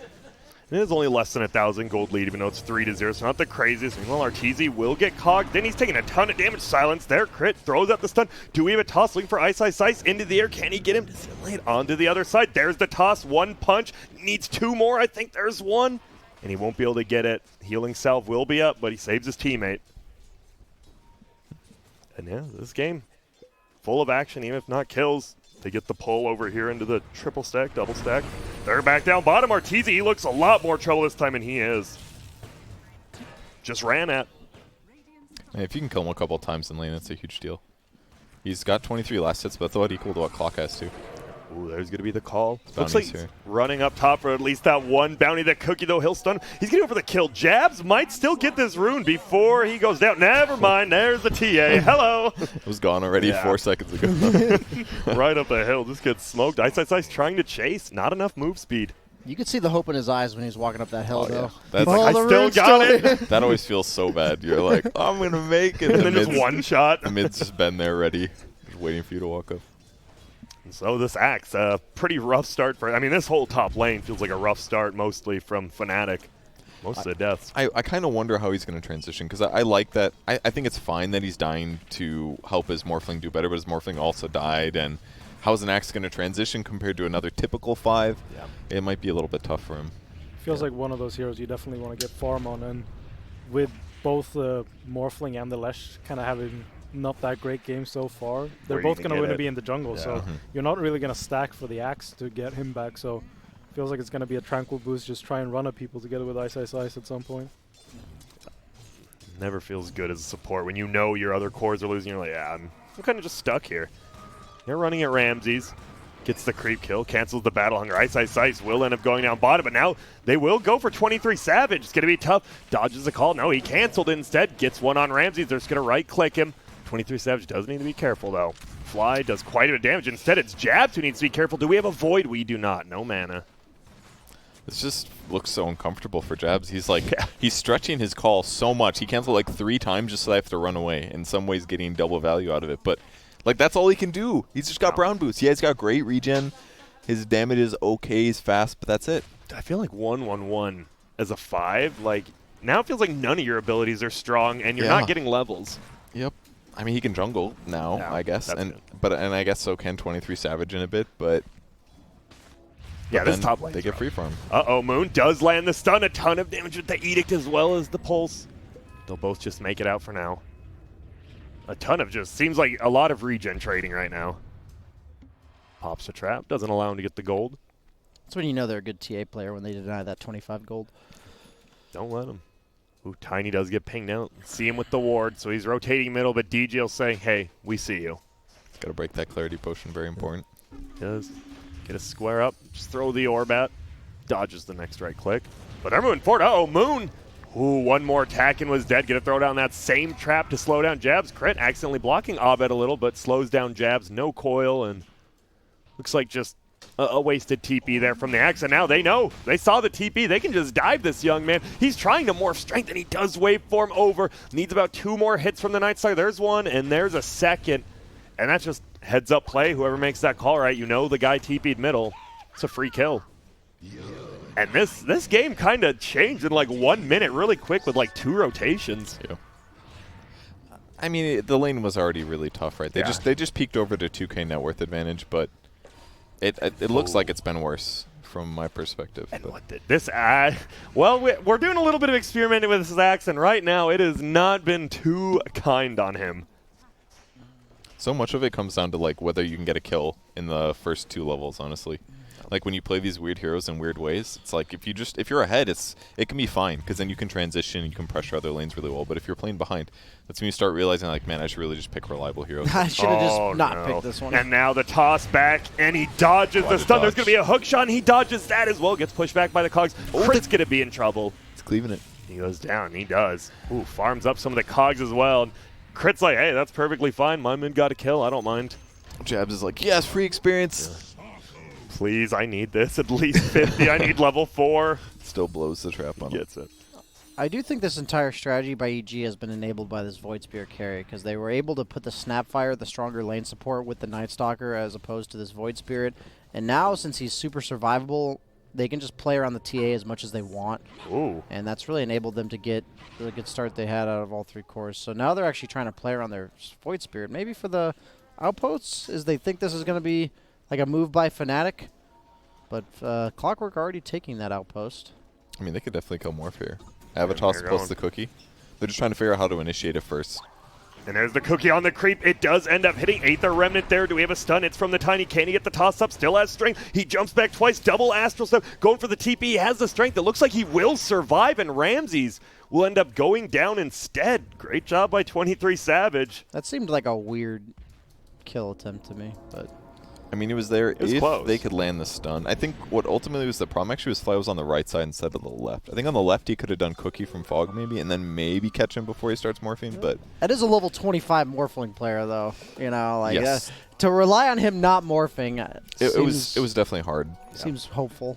Speaker 19: It is only less than 1,000 gold lead, even though it's 3-0, so not the craziest. Meanwhile, Arteezy will get cogged. Then he's taking a ton of damage. Silence there. Crit throws out the stun. Do we have a toss looking for Ice Ice Ice into the air? Can he get him to simulate onto the other side? There's the toss. One punch. Needs two more. I think there's one. And he won't be able to get it. Healing Salve will be up, but he saves his teammate. And yeah, this game, full of action, even if not kills. They get the pull over here into the triple stack, double stack. They're back down bottom. Arteezy, he looks a lot more trouble this time, and he is. Just ran at.
Speaker 21: And if you can kill him a couple of times in lane, that's a huge deal. He's got 23 last hits, but that's about equal to what Clock has too.
Speaker 19: Ooh, there's going to be the call. Looks
Speaker 21: Bounty's
Speaker 19: like
Speaker 21: here.
Speaker 19: running up top for at least that one bounty. That Cookie, though, he'll stun. He's going to go for the kill. Jabs might still get this rune before he goes down. Never mind. There's the TA. Hello.
Speaker 21: It was gone already 4 seconds ago.
Speaker 19: Right up the hill. Just gets smoked. Ice Ice Ice trying to chase. Not enough move speed.
Speaker 20: You could see the hope in his eyes when he's walking up that hill, though.
Speaker 21: That's
Speaker 19: like, I still got it.
Speaker 21: That always feels so bad. You're like, I'm going to make it.
Speaker 19: And then just one shot.
Speaker 21: The mid's just been there ready, just waiting for you to walk up.
Speaker 19: So this Axe, pretty rough start for. I mean, this whole top lane feels like a rough start, mostly from Fnatic. Most of the deaths.
Speaker 21: I kind of wonder how he's going to transition, because I like that. I think it's fine that he's dying to help his Morphling do better, but his Morphling also died, and how's an Axe going to transition compared to another typical 5? Yeah. It might be a little bit tough for him.
Speaker 22: Feels like one of those heroes you definitely want to get farm on, and with both the Morphling and the Lesh kind of having not that great game so far, they're both going to win to be in the jungle, so you're not really going to stack for the Axe to get him back, so feels like it's going to be a tranquil boost, just try and run at people together with Ice Ice Ice at some point.
Speaker 19: Never feels good as a support when you know your other cores are losing. You're like, yeah, I'm kind of just stuck here. They're running at Ramses. Gets the creep kill, cancels the battle hunger. Ice Ice Ice will end up going down bottom, but now they will go for 23 Savage. It's going to be tough. Dodges the call. No, he canceled instead. Gets one on Ramses. They're just going to right-click him. 23 Savage does need to be careful, though. Fly does quite a bit of damage. Instead, it's Jabs who needs to be careful. Do we have a Void? We do not. No mana.
Speaker 21: This just looks so uncomfortable for Jabs. He's like, he's stretching his call so much. He canceled like 3 times just so I have to run away. In some ways, getting double value out of it. But like, that's all he can do. He's just got brown boots. Yeah, he's got great regen. His damage is okay. He's fast, but that's it.
Speaker 19: I feel like 1-1-1 as a 5. Like, now it feels like none of your abilities are strong, and you're not getting levels.
Speaker 21: Yep. I mean, he can jungle now, I guess, and I guess so can 23 Savage in a bit, but
Speaker 19: yeah, this top lane
Speaker 21: they get free farm.
Speaker 19: Uh-oh, Moon does land the stun, a ton of damage with the Edict as well as the Pulse. They'll both just make it out for now. A ton of just seems like a lot of regen trading right now. Pops a trap, doesn't allow him to get the gold.
Speaker 20: That's when you know they're a good TA player, when they deny that 25 gold.
Speaker 19: Don't let him. Ooh, Tiny does get pinged out. See him with the ward, so he's rotating middle, but DJ will say, hey, we see you.
Speaker 21: Got to break that clarity potion, very important.
Speaker 19: Does. Get a square up, just throw the orb at. Dodges the next right click. But they're moving forward. Uh-oh, Moon. Ooh, one more attack and was dead. Gonna throw down that same trap to slow down Jabs. Crit accidentally blocking Abed a little, but slows down Jabs. No coil, and looks like just a wasted TP there from the Axe. And now they know. They saw the TP. They can just dive this young man. He's trying to morph strength, and he does waveform over. Needs about 2 more hits from the Night Star. There's one, and there's a second. And that's just heads-up play. Whoever makes that call right, you know the guy TP'd middle. It's a free kill. And this game kind of changed in like 1 minute really quick with like 2 rotations.
Speaker 21: Yeah. I mean, the lane was already really tough, right? They just peeked over to 2K net worth advantage, but it looks like it's been worse from my perspective.
Speaker 19: And what did this well, we're doing a little bit of experimenting with this Axe, and right now it has not been too kind on him.
Speaker 21: So much of it comes down to like whether you can get a kill in the first 2 levels, honestly. Like when you play these weird heroes in weird ways, it's like if you're ahead, it can be fine because then you can transition and you can pressure other lanes really well. But if you're playing behind, that's when you start realizing like, man, I should really just pick reliable heroes.
Speaker 20: I should have just not picked this one.
Speaker 19: And now the toss back, and he dodges the stun. There's going to be a hook shot, and he dodges that as well. Gets pushed back by the cogs. Crit's going to be in trouble.
Speaker 21: It's cleaving it.
Speaker 19: He goes down. He does. Ooh, farms up some of the cogs as well. And Crit's like, hey, that's perfectly fine. My mid got a kill. I don't mind.
Speaker 21: Jabs is like, yes, free experience.
Speaker 19: Yeah. Please, I need this. At least 50. I need level 4.
Speaker 21: Still blows the trap on him.
Speaker 19: Gets it.
Speaker 20: I do think this entire strategy by EG has been enabled by this Void Spear carry, because they were able to put the Snapfire, the stronger lane support, with the Night Stalker as opposed to this Void Spirit. And now, since he's super survivable, they can just play around the TA as much as they want.
Speaker 19: Ooh.
Speaker 20: And that's really enabled them to get the good start they had out of all 3 cores. So now they're actually trying to play around their Void Spirit. Maybe for the outposts, is they think this is going to be like a move by Fnatic. But Clockwork already taking that outpost.
Speaker 21: I mean, they could definitely kill Morph here. Avatos plus the cookie. They're just trying to figure out how to initiate it first.
Speaker 19: And there's the cookie on the creep. It does end up hitting Aether Remnant there. Do we have a stun? It's from the Tiny. Can he get the toss up? Still has strength. He jumps back twice. Double Astral Step. Going for the TP. He has the strength. It looks like he will survive, and Ramses will end up going down instead. Great job by 23 Savage.
Speaker 20: That seemed like a weird kill attempt to me, but...
Speaker 21: I mean, it was there if
Speaker 19: close.
Speaker 21: They could land the stun. I think what ultimately was the problem actually was Fly was on the right side instead of the left. I think on the left he could have done Cookie from Fog maybe, and then maybe catch him before he starts morphing, but...
Speaker 20: That is a level 25 Morphling player, though. You know, like,
Speaker 21: yes.
Speaker 20: To rely on him not morphing...
Speaker 21: It was definitely hard.
Speaker 20: Seems hopeful.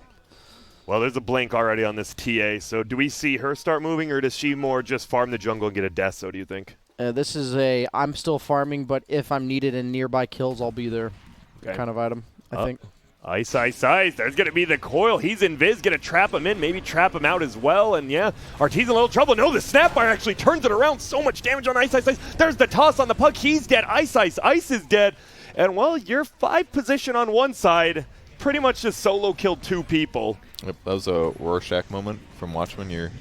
Speaker 19: Well, there's a blink already on this TA, so do we see her start moving, or does she more just farm the jungle and get a death, so do you think?
Speaker 20: This is a I'm still farming, but if I'm needed in nearby kills, I'll be there kind of item. I think.
Speaker 19: Ice, ice, ice. There's going to be the coil. He's in Viz. Going to trap him in, maybe trap him out as well. And yeah, Artee's in a little trouble. No, the Snapfire actually turns it around. So much damage on Ice, ice, ice. There's the toss on the puck. He's dead. Ice, ice, ice is dead. And well, your 5 position on one side pretty much just solo killed 2 people.
Speaker 21: Yep, that was a Rorschach moment from Watchman. You're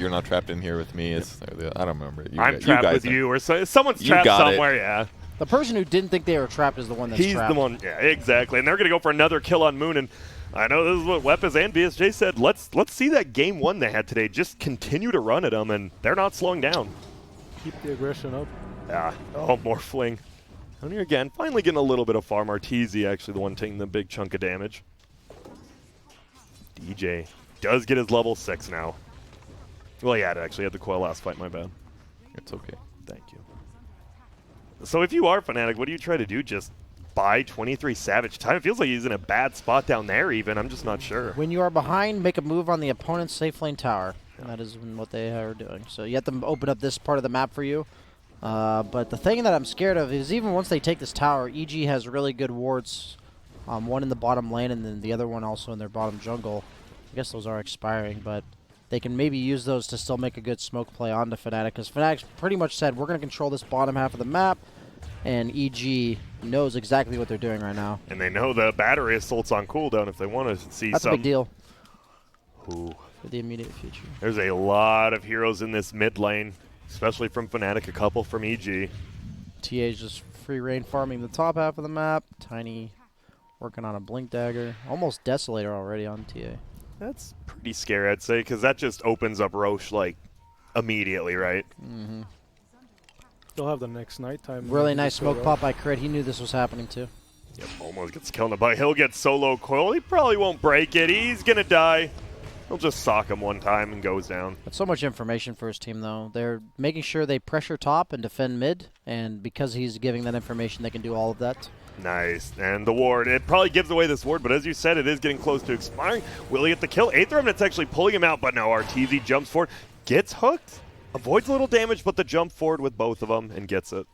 Speaker 21: not trapped in here with me. It's I don't remember.
Speaker 19: I'm trapped with you, or someone's trapped somewhere. Yeah.
Speaker 20: The person who didn't think they were trapped is the one that's trapped.
Speaker 19: He's the one, yeah, exactly. And they're going to go for another kill on Moon. And I know this is what Weapons and BSJ said. Let's see that game 1 they had today. Just continue to run at them, and they're not slowing down.
Speaker 22: Keep the aggression up.
Speaker 19: Yeah. Oh, more fling. And here again, finally getting a little bit of farm. Arteezy actually the one taking the big chunk of damage. DJ does get his level 6 now. Well, he actually had the coil last fight, my bad.
Speaker 21: It's okay.
Speaker 19: Thank you. So if you are Fnatic, what do you try to do? Just buy 23 Savage time? It feels like he's in a bad spot down there even. I'm just not sure.
Speaker 20: When you are behind, make a move on the opponent's safe lane tower. Yeah. That is what they are doing. So you have to open up this part of the map for you. But the thing that I'm scared of is even once they take this tower, EG has really good wards. One in the bottom lane and then the other one also in their bottom jungle. I guess those are expiring, but they can maybe use those to still make a good smoke play onto Fnatic, because Fnatic pretty much said, we're going to control this bottom half of the map, and EG knows exactly what they're doing right now.
Speaker 19: And they know the battery assault's on cooldown if they want to see
Speaker 20: That's a big deal.
Speaker 19: Ooh.
Speaker 20: For the immediate future.
Speaker 19: There's a lot of heroes in this mid lane, especially from Fnatic, a couple from EG.
Speaker 20: TA's just free reign farming the top half of the map. Tiny working on a Blink Dagger. Almost Desolator already on TA.
Speaker 19: That's pretty scary, I'd say, because that just opens up Roche, like, immediately, right?
Speaker 20: Mm-hmm.
Speaker 22: They'll have the next nighttime.
Speaker 20: Really nice smoke pop by Crit. He knew this was happening, too.
Speaker 19: Yep, almost gets killed in the bite. He'll get solo coil. He probably won't break it. He's going to die. He'll just sock him one time and goes down.
Speaker 20: That's so much information for his team, though. They're making sure they pressure top and defend mid, and because he's giving that information, they can do all of that.
Speaker 19: Nice. And the ward. It probably gives away this ward, but as you said, it is getting close to expiring. Will he get the kill? Aether Remnant's actually pulling him out, but no. Arteezy jumps forward, gets hooked, avoids a little damage, but the jump forward with both of them and gets it.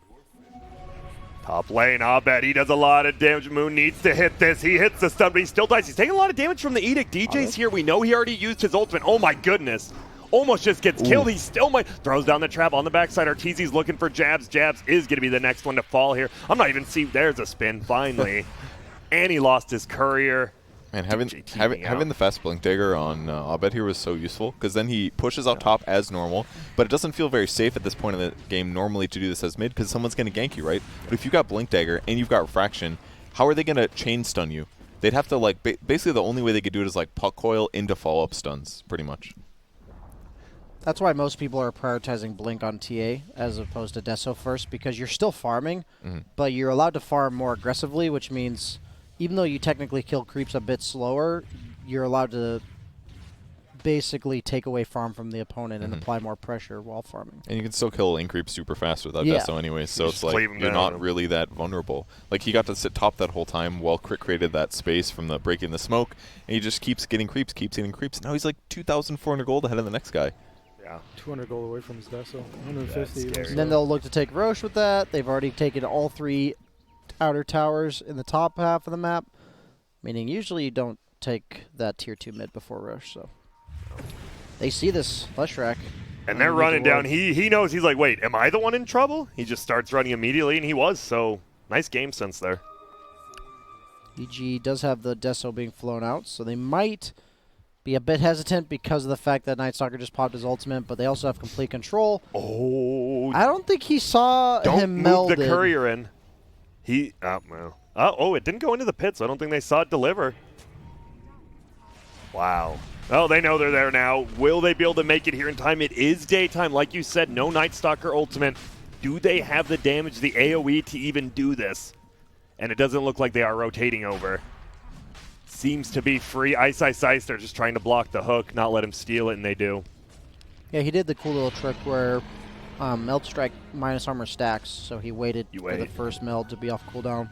Speaker 19: Top lane, Abed, he does a lot of damage. Moon needs to hit this. He hits the stun, but he still dies. He's taking a lot of damage from the Edict. DJ's here. We know he already used his ultimate. Oh my goodness. Almost just gets killed. He still might. Throws down the trap on the backside. Arteezy's looking for jabs. Jabs is going to be the next one to fall here. I'm not even seeing. There's a spin, finally. And he lost his courier.
Speaker 21: Man, having the fast Blink Dagger on Abed here was so useful, because then he pushes out top as normal, but it doesn't feel very safe at this point in the game normally to do this as mid, because someone's going to gank you, right? But if you got Blink Dagger and you've got Refraction, how are they going to chain stun you? they'd have to like basically the only way they could do it is like puck coil into follow-up stuns, pretty much.
Speaker 20: That's why most people are prioritizing Blink on TA as opposed to Deso first, because you're still farming, but you're allowed to farm more aggressively, which means even though you technically kill creeps a bit slower, you're allowed to basically take away farm from the opponent and apply more pressure while farming.
Speaker 21: And you can still kill lane creeps super fast without Deso anyways, so it's like you're not really that vulnerable. Like he got to sit top that whole time while Crit created that space from the breaking the smoke, and he just keeps getting creeps. Now he's like 2,400 gold ahead of the next guy.
Speaker 19: Yeah.
Speaker 22: 200 gold away from his Deso. 150.
Speaker 20: And then they'll look to take Roche with that. They've already taken all 3 outer towers in the top half of the map, meaning usually you don't take that tier 2 mid before Roche, so they see this Leshrac.
Speaker 19: And they're running down. He knows. He's like, wait, am I the one in trouble? He just starts running immediately, and he was. So nice game sense there.
Speaker 20: EG does have the Deso being flown out, so they might be a bit hesitant because of the fact that Night Stalker just popped his ultimate, but they also have complete control.
Speaker 19: Oh.
Speaker 20: I don't think he saw him
Speaker 19: Don't move
Speaker 20: melded.
Speaker 19: the courier in. It didn't go into the pit, so I don't think they saw it deliver. Wow. Oh, they know they're there now. Will they be able to make it here in time? It is daytime. Like you said, no Night Stalker ultimate. Do they have the damage, the AoE, to even do this? And it doesn't look like they are rotating over. Seems to be free. Ice. They're just trying to block the hook, not let him steal it, and they do.
Speaker 20: Yeah, he did the cool little trick where Meld Strike minus armor stacks, so he waited for the first meld to be off cooldown.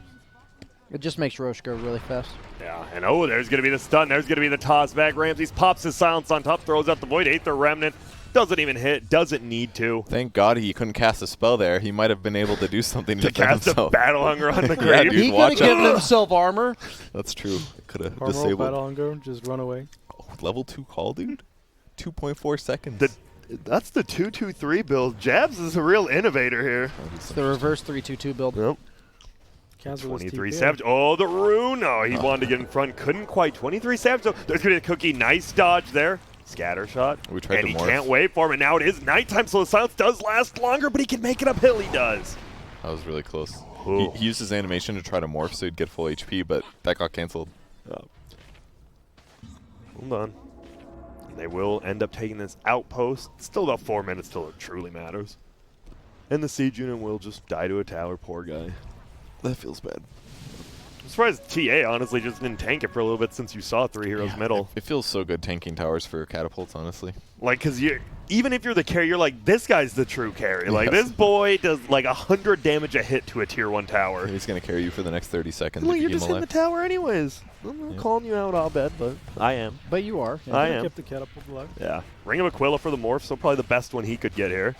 Speaker 20: It just makes Roche go really fast.
Speaker 19: Yeah, and there's going to be the stun. There's going to be the toss back. Ramses pops his silence on top, throws out the Void. Aether Remnant doesn't even hit, doesn't need to.
Speaker 21: Thank God he couldn't cast a spell there. He might have been able to do something to
Speaker 19: cast
Speaker 21: himself.
Speaker 19: a Battle Hunger on the
Speaker 21: Yeah,
Speaker 19: creep.
Speaker 21: dude,
Speaker 20: He could have given himself armor.
Speaker 21: That's true. Could have
Speaker 22: Armor,
Speaker 21: disabled.
Speaker 22: Battle Hunger, just run away.
Speaker 21: Oh, level 2 call, dude? 2.4 seconds.
Speaker 19: That's the 2-2-3 build. Jabs is a real innovator here.
Speaker 20: It's the reverse 3-2-2 build.
Speaker 19: Yep. 23 Savage. Oh, the rune. Oh, he wanted to get in front. Couldn't quite. 23 Savage. Oh, there's going to be a cookie. Nice dodge there. Scatter shot.
Speaker 21: We tried
Speaker 19: and
Speaker 21: to
Speaker 19: he
Speaker 21: morph.
Speaker 19: can't wait for him. And now it is nighttime, so the silence does last longer, but he can make it uphill. He does.
Speaker 21: That was really close. He used his animation to try to morph so he'd get full HP, but that got canceled.
Speaker 19: Hold on. And they will end up taking this outpost. Still about 4 minutes till it truly matters. And the siege unit will just die to a tower. Poor guy.
Speaker 21: That feels bad.
Speaker 19: I'm surprised TA honestly just didn't tank it for a little bit since you saw 3 heroes middle.
Speaker 21: It feels so good tanking towers for catapults, honestly.
Speaker 19: Like, because even if you're the carry, you're like, this guy's the true carry. Like, this boy does like 100 damage a hit to a tier 1 tower.
Speaker 21: He's going to carry you for the next 30 seconds.
Speaker 19: Like,
Speaker 21: if
Speaker 19: you're
Speaker 21: you
Speaker 19: just
Speaker 21: keep him
Speaker 19: in the
Speaker 21: alive.
Speaker 19: tower anyways. I'm not calling you out, I'll bet, but I am.
Speaker 20: But you are.
Speaker 19: I am.
Speaker 22: Kept the catapult alive.
Speaker 19: Yeah. Ring of Aquila for the morph, so probably the best one he could get here.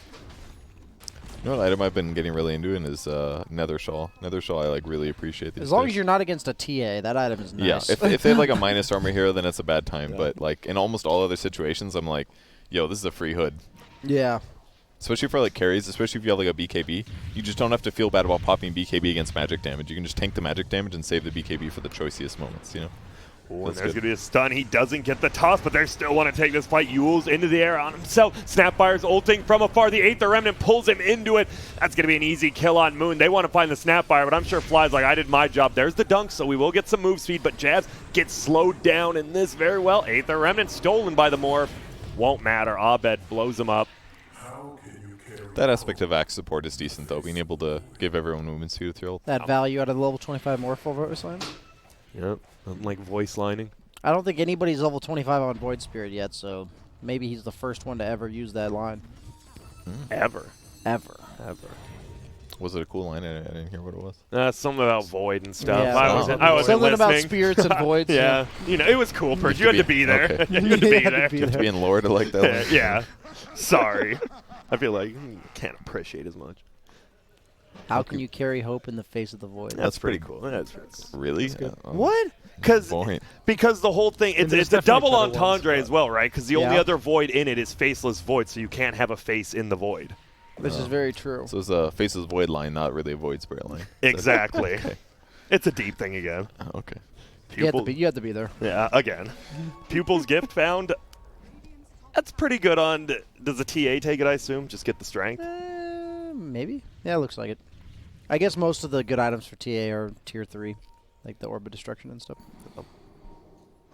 Speaker 21: You know what item I've been getting really into is Nether Shawl. Nether Shawl I like really appreciate these
Speaker 20: As long
Speaker 21: days.
Speaker 20: as you're not against a TA, that item is nice.
Speaker 21: Yeah, if they have like a minus armor hero, then it's a bad time. But like in almost all other situations, I'm like, yo, this is a free hood.
Speaker 20: Yeah.
Speaker 21: Especially for like carries, especially if you have like a BKB, you just don't have to feel bad about popping BKB against magic damage. You can just tank the magic damage and save the BKB for the choiciest moments, you know?
Speaker 19: Ooh, and there's going to be a stun. He doesn't get the toss, but they still want to take this fight. Yule's into the air on himself. Snapfire's ulting from afar. The Aether Remnant pulls him into it. That's going to be an easy kill on Moon. They want to find the Snapfire, but I'm sure Fly's like, I did my job. There's the dunk, so we will get some move speed, but Jazz gets slowed down in this very well. Aether Remnant stolen by the Morph. Won't matter. Abed blows him up.
Speaker 21: That aspect of Axe support is decent, though, being able to give everyone movement speed with your ult.
Speaker 20: That value out of the level 25 Morphle voice line.
Speaker 19: Yep, like voice lining.
Speaker 20: I don't think anybody's level 25 on Void Spirit yet, so maybe he's the first one to ever use that line.
Speaker 19: Ever.
Speaker 20: Ever.
Speaker 21: Was it a cool line? I didn't hear what it was.
Speaker 19: Something about void and stuff.
Speaker 20: Yeah,
Speaker 19: I wasn't
Speaker 20: something
Speaker 19: listening.
Speaker 20: about spirits and voids.
Speaker 19: Yeah. You know, it was cool, Purge. You had to be there.
Speaker 21: Okay.
Speaker 19: You had to be there.
Speaker 21: You have to be in lore to like that one.
Speaker 19: Yeah. Sorry. I feel like can't appreciate as much.
Speaker 20: How can you carry hope in the face of the void?
Speaker 19: That's pretty cool. That's pretty cool.
Speaker 21: Really?
Speaker 19: What? Because the whole thing, it's a double entendre as well, right? Because the only other void in it is faceless void, so you can't have a face in the void.
Speaker 20: This is very true.
Speaker 21: So it's a faceless void line, not really a void spirit line.
Speaker 19: Exactly.
Speaker 21: Okay.
Speaker 19: It's a deep thing again.
Speaker 21: Okay.
Speaker 20: You have to be there.
Speaker 19: Yeah, again. Pupil's Gift found. That's pretty good on. Does the TA take it, I assume? Just get the strength?
Speaker 20: Maybe. Yeah, it looks like it. I guess most of the good items for TA are tier 3. like the Orb of Destruction and stuff.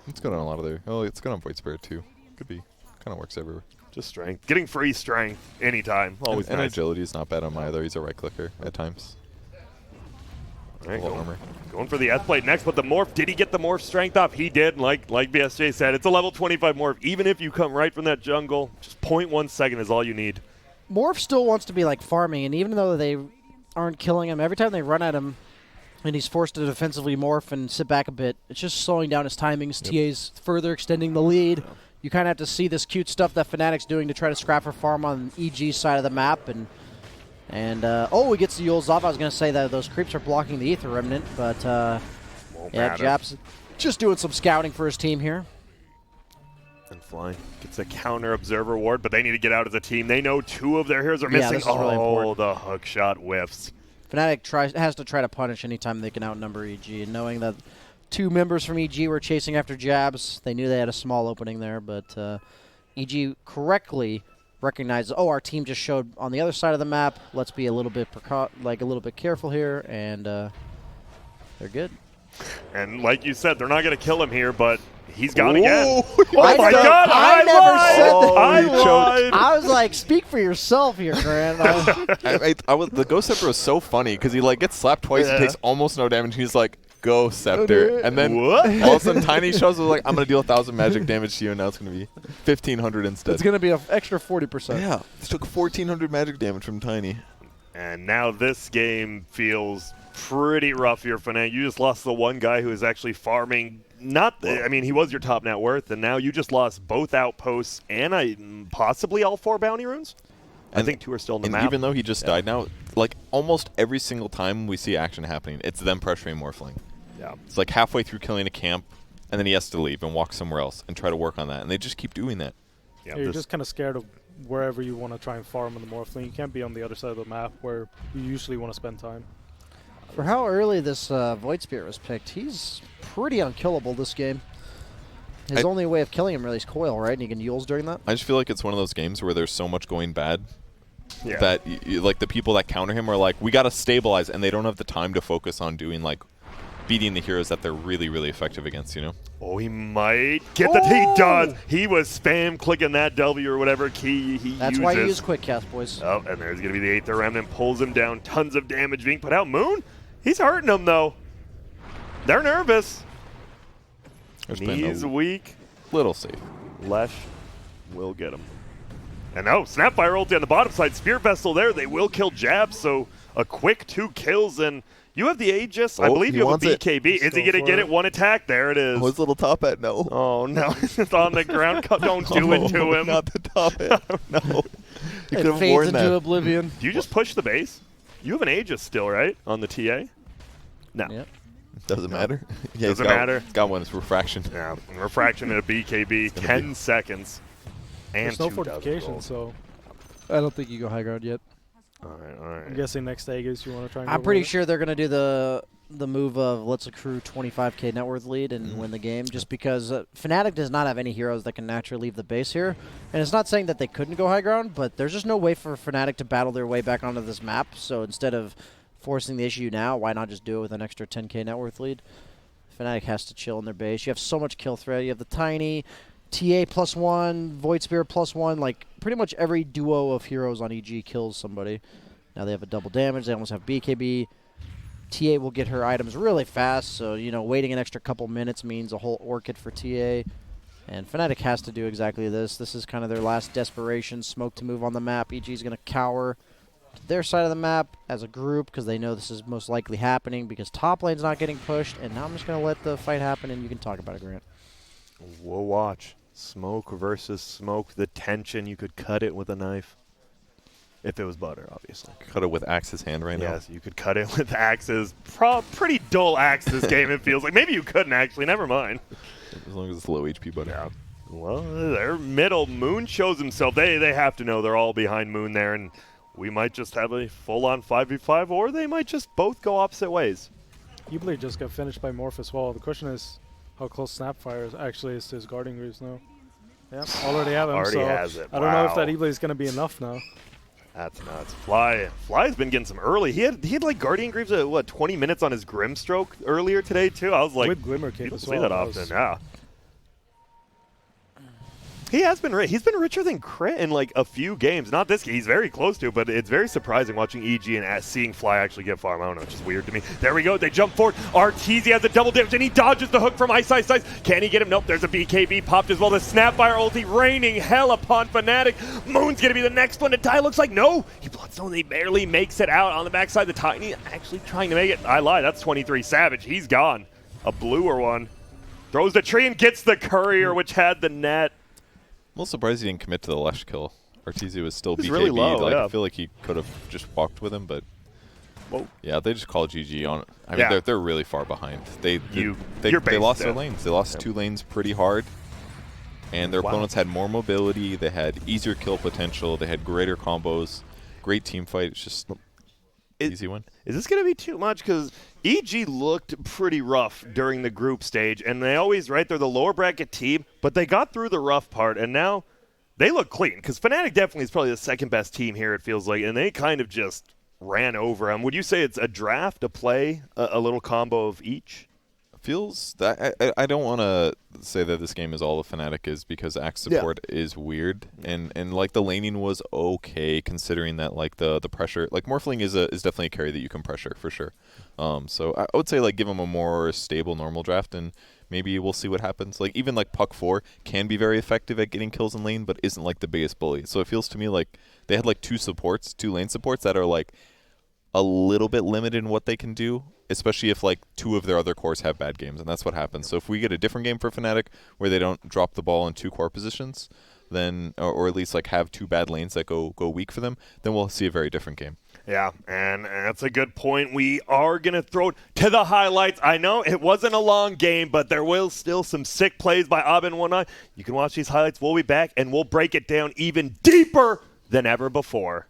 Speaker 21: It's good on a lot of their. Oh, it's good on Void Spirit too. Could be. Kind of works everywhere.
Speaker 19: Just strength. Getting free strength anytime. Always
Speaker 21: and
Speaker 19: nice.
Speaker 21: agility is not bad on him either. He's a right clicker at times.
Speaker 19: All right, going for the S-Blade next, but the Morph, did he get the Morph strength up? He did, like BSJ said. It's a level 25 Morph. Even if you come right from that jungle, just 0.1 second is all you need.
Speaker 20: Morph still wants to be like farming, and even though they aren't killing him, every time they run at him and he's forced to defensively morph and sit back a bit, it's just slowing down his timings. TA's further extending the lead. You kind of have to see this cute stuff that Fnatic's doing to try to scrap for farm on EG's side of the map, and he gets the Yules off. I was going to say that those creeps are blocking the Aether Remnant, but yeah, Jap's just doing some scouting for his team here.
Speaker 19: And Flying gets a counter observer ward, but they need to get out as a team. They know 2 of their heroes are missing.
Speaker 20: This is really important.
Speaker 19: The hook shot whiffs.
Speaker 20: Fnatic has to try to punish anytime they can outnumber EG, and knowing that 2 members from EG were chasing after jabs, they knew they had a small opening there, but EG correctly recognized, our team just showed on the other side of the map. Let's be a little bit careful here, and they're good.
Speaker 19: And like you said, they're not going to kill him here, but he's gone again.
Speaker 20: Oh
Speaker 19: my God!
Speaker 20: I never said that.
Speaker 19: I lied.
Speaker 20: I was like, speak for yourself here, Grant.
Speaker 21: The Ghost Scepter was so funny because he gets slapped twice and takes almost no damage. He's like, go Scepter. And then all of a sudden Tiny shows was like, I'm going to deal 1,000 magic damage to you, and now it's going to be 1,500 instead.
Speaker 20: It's going to be an extra 40%.
Speaker 21: Yeah. It took 1,400 magic damage from Tiny.
Speaker 19: And now this game feels pretty rough here for Fnatic. You just lost the one guy who is actually farming. He was your top net worth, and now you just lost both outposts and possibly all 4 bounty runes. I think 2 are still in the map.
Speaker 21: Even though he just died now, almost every single time we see action happening, it's them pressuring Morphling.
Speaker 19: Yeah.
Speaker 21: It's like halfway through killing a camp, and then he has to leave and walk somewhere else and try to work on that, and they just keep doing that.
Speaker 22: Yeah, you're just kind of scared of wherever you want to try and farm in the Morphling. You can't be on the other side of the map where you usually want to spend time.
Speaker 20: For how early this Void Spirit was picked, he's pretty unkillable this game. His only way of killing him really is Coil, right? And he can Yules during that?
Speaker 21: I just feel like it's one of those games where there's so much going bad that the people that counter him are like, we got to stabilize, and they don't have the time to focus on doing beating the heroes that they're really, really effective against, you know?
Speaker 19: Oh, he might get the He does. He was spam clicking that W or whatever key he uses.
Speaker 20: That's why you use Quick Cast, boys.
Speaker 19: Oh, and there's going to be the Aether Remnant. Pulls him down. Tons of damage being put out. Moon, he's hurting them, though. They're nervous. He's weak.
Speaker 21: Little safe.
Speaker 19: Lesh will get him. And Snapfire ulti on the bottom side. Spear Vessel there. They will kill Jab, so a quick 2 kills, and you have the Aegis. I believe you have a BKB. Is he going to get it? 1 attack. There it is.
Speaker 21: Oh, his little top hat, no.
Speaker 19: Oh, no. It's on the ground. Don't do it to him.
Speaker 21: Not the top hat. No. You could have
Speaker 20: fades
Speaker 21: worn
Speaker 20: into
Speaker 21: that.
Speaker 20: oblivion.
Speaker 19: Do you just push the base? You have an Aegis still, right? On the TA? No.
Speaker 20: Yep.
Speaker 21: Doesn't matter. Yeah,
Speaker 19: Doesn't matter.
Speaker 21: Got one. It's Refraction.
Speaker 19: Yeah, Refraction and a BKB. 10 seconds. And
Speaker 22: there's no
Speaker 19: 2
Speaker 22: fortification, so
Speaker 20: I don't think you go high ground yet.
Speaker 19: All right.
Speaker 22: I'm guessing next Aegis you want to try and
Speaker 20: I'm
Speaker 22: go
Speaker 20: pretty
Speaker 22: with it.
Speaker 20: sure they're going to do the move of let's accrue 25k net worth lead and win the game, just because Fnatic does not have any heroes that can naturally leave the base here. And it's not saying that they couldn't go high ground, but there's just no way for Fnatic to battle their way back onto this map. So instead of forcing the issue now, why not just do it with an extra 10k net worth lead? Fnatic has to chill in their base. You have so much kill threat. You have the Tiny, TA +1, Void Spirit +1. Pretty much every duo of heroes on EG kills somebody. Now they have a double damage. They almost have BKB. TA will get her items really fast, so waiting an extra couple minutes means a whole Orchid for TA. And Fnatic has to do exactly this. This is kind of their last desperation. Smoke to move on the map. EG is going to cower to their side of the map as a group because they know this is most likely happening because top lane's not getting pushed. And now I'm just going to let the fight happen, and you can talk about it, Grant.
Speaker 19: We'll watch. Smoke versus smoke. The tension, you could cut it with a knife. If it was butter, obviously.
Speaker 21: Cut it with Axe's hand right now.
Speaker 19: Yes, you could cut it with Axe's. Pretty dull axe this game, it feels like. Maybe you couldn't, actually. Never mind.
Speaker 21: As long as it's low HP butter.
Speaker 19: Yeah. Well, they're middle. Moon shows himself. They have to know they're all behind Moon there, and we might just have a full-on 5v5, or they might just both go opposite ways.
Speaker 22: Eblade just got finished by Morph as well. The question is how close Snapfire actually is to his guarding greaves now. Yeah, already have him.
Speaker 19: Already
Speaker 22: so
Speaker 19: has it.
Speaker 22: I don't know if that Eblade is going to be enough now.
Speaker 19: That's nuts. Fly's been getting some early. He had like Guardian Greaves at what 20 minutes on his Grimstroke earlier today too. I was like,
Speaker 22: with Glimmer Cape
Speaker 19: you don't
Speaker 22: as
Speaker 19: see
Speaker 22: well.
Speaker 19: that often. Yeah. He has been he's been richer than Crit in like a few games. Not this game. He's very close to it, but it's very surprising watching EG and seeing Fly actually get farm. I don't know, it's just weird to me. There we go. They jump forward. Arteezy has a double damage, and he dodges the hook from Ice. Can he get him? Nope. There's a BKB popped as well. The Snapfire ulti raining hell upon Fnatic. Moon's going to be the next one to die. Looks like no. He Bloodstone. He barely makes it out on the backside. The Tiny actually trying to make it. I lied. That's 23 Savage. He's gone. A bluer one. Throws the tree and gets the Courier, which had the net.
Speaker 21: I'm a little surprised he didn't commit to the Lesh kill. Arteezy was still BKB'd.
Speaker 19: Really low,
Speaker 21: like,
Speaker 19: yeah.
Speaker 21: I feel like he could have just walked with him, but
Speaker 19: whoa.
Speaker 21: Yeah, they just call GG on it. I mean, they're really far behind. They lost their lanes. They lost 2 lanes pretty hard, and their opponents had more mobility. They had easier kill potential. They had greater combos. Great team fight. It's just easy win.
Speaker 19: Is this going to be too much? Because EG looked pretty rough during the group stage, and they always, they're the lower bracket team, but they got through the rough part, and now they look clean. Because Fnatic definitely is probably the second best team here, it feels like, and they kind of just ran over them. Would you say it's a draft, a play, a little combo of each?
Speaker 21: Feels that I don't want to say that this game is all the Fnatic is, because Axe support is weird, and like the laning was okay considering that like the pressure, like Morphling is definitely a carry that you can pressure for sure. So I would say like give him a more stable normal draft, and maybe we'll see what happens. Like even like Puck 4 can be very effective at getting kills in lane, but isn't like the biggest bully. So it feels to me like they had like 2 lane supports that are like a little bit limited in what they can do, especially if like 2 of their other cores have bad games, and that's what happens. So if we get a different game for Fnatic where they don't drop the ball in 2 core positions, then or at least like have 2 bad lanes that go weak for them, then we'll see a very different game.
Speaker 19: Yeah, and that's a good point. We are going to throw it to the highlights. I know it wasn't a long game, but there will still some sick plays by Abin 1-9. You can watch these highlights. We'll be back, and we'll break it down even deeper than ever before.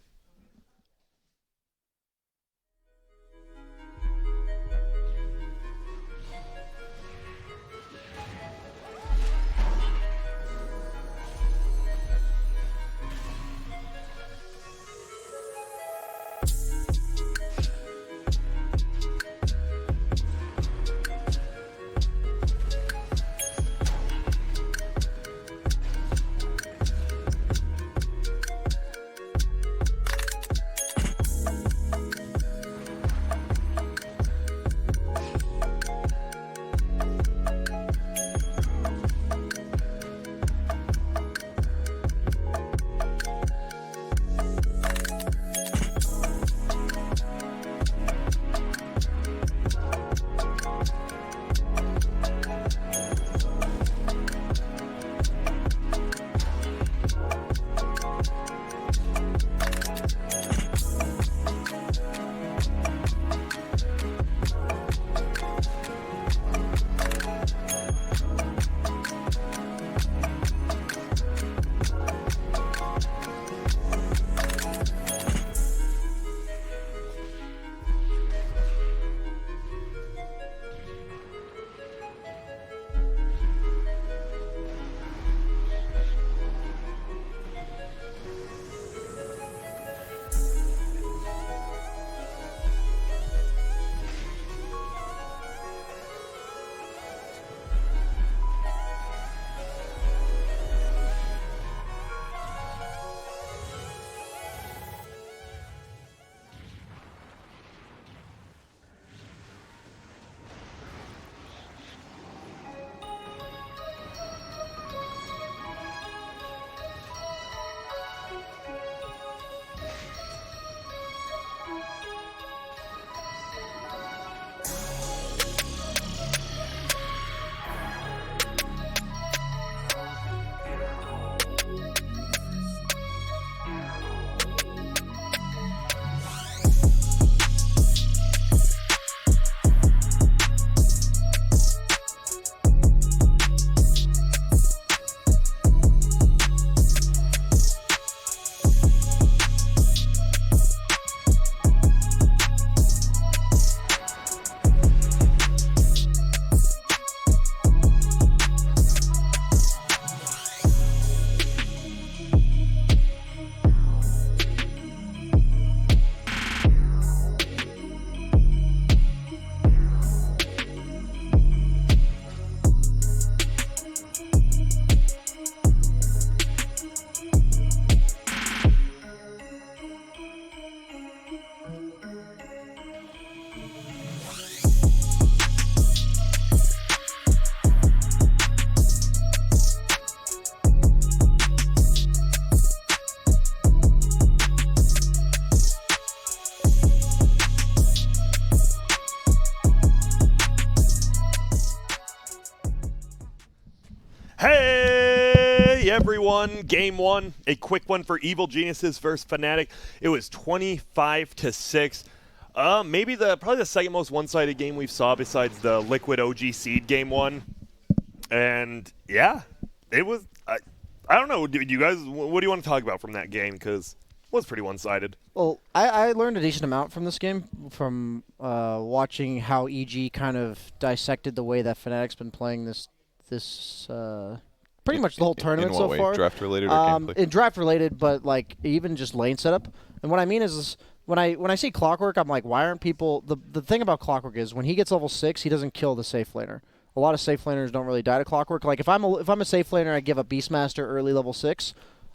Speaker 19: everyone. Game 1, a quick one for Evil Geniuses versus Fnatic. It was 25-6. Maybe probably the second most one-sided game we've saw besides the Liquid OG Seed Game 1. And yeah, it was. I don't know. Do you guys? What do you want to talk about from that game? Because it was pretty one-sided.
Speaker 20: Well, I learned a decent amount from this game from watching how EG kind of dissected the way that Fnatic's been playing this pretty much the whole tournament so far.
Speaker 21: Draft related or gameplay?
Speaker 20: In draft related, but like even just lane setup. And what I mean is when I see Clockwork, I'm like, why aren't people? The thing about Clockwork is when he gets level 6, he doesn't kill the safe laner. A lot of safe laners don't really die to Clockwork. Like if I'm a safe laner, I give a Beastmaster early level 6.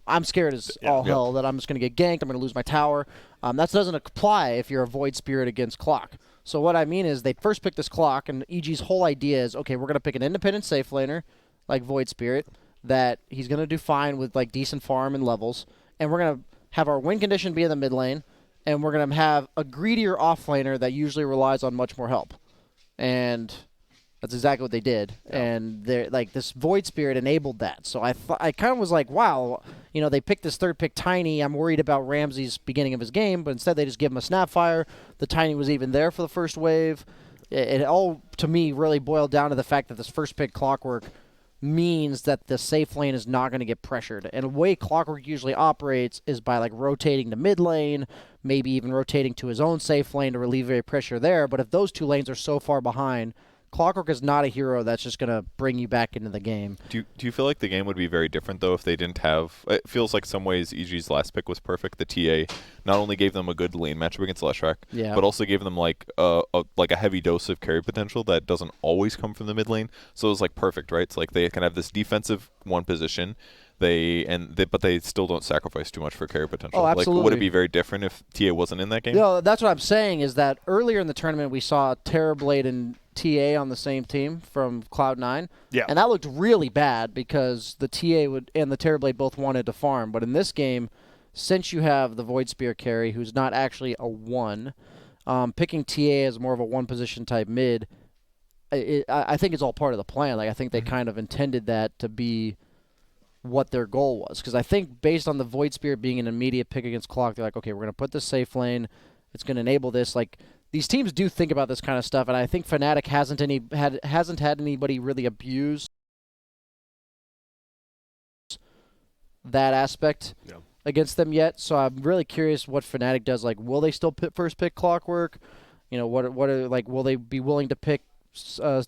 Speaker 20: I'm scared as all hell that I'm just going to get ganked. I'm going to lose my tower. That doesn't apply if you're a Void Spirit against Clock. So what I mean is they first pick this Clock, and EG's whole idea is, okay, we're going to pick an independent safe laner like Void Spirit that he's going to do fine with like decent farm and levels, and we're going to have our win condition be in the mid lane, and we're going to have a greedier off laner that usually relies on much more help. And that's exactly what they did, and they're like this Void Spirit enabled that. So I kind of was like, wow, they picked this third pick Tiny. I'm worried about Ramsey's beginning of his game, but instead they just give him a Snapfire. The Tiny was even there for the first wave. It all to me really boiled down to the fact that this first pick Clockwork means that the safe lane is not going to get pressured. And the way Clockwork usually operates is by like rotating to mid lane, maybe even rotating to his own safe lane to relieve any pressure there. But if those two lanes are so far behind, Clockwork is not a hero that's just going to bring you back into the game.
Speaker 21: Do you feel like the game would be very different, though, if they didn't have... It feels like some ways EG's last pick was perfect. The TA not only gave them a good lane matchup against Leshrac, but also gave them like a heavy dose of carry potential that doesn't always come from the mid lane. So it was like perfect, right? It's like they can have this defensive one position, but they still don't sacrifice too much for carry potential.
Speaker 20: Oh, absolutely.
Speaker 21: Like, would it be very different if TA wasn't in that game?
Speaker 20: No, that's what I'm saying is that earlier in the tournament we saw Terrorblade and TA on the same team from Cloud9.
Speaker 19: Yeah.
Speaker 20: And that looked really bad because the TA and the Terrorblade both wanted to farm. But in this game, since you have the Void Spear carry, who's not actually a 1, picking TA as more of a one-position type mid, I think it's all part of the plan. Like I think they kind of intended that to be what their goal was. Because I think based on the Void Spear being an immediate pick against Clock, they're like, okay, we're going to put this safe lane. It's going to enable this. Like, these teams do think about this kind of stuff, and I think Fnatic hasn't had anybody really abuse that aspect against them yet. So I'm really curious what Fnatic does. Like, will they still first pick Clockwork? Will they be willing to pick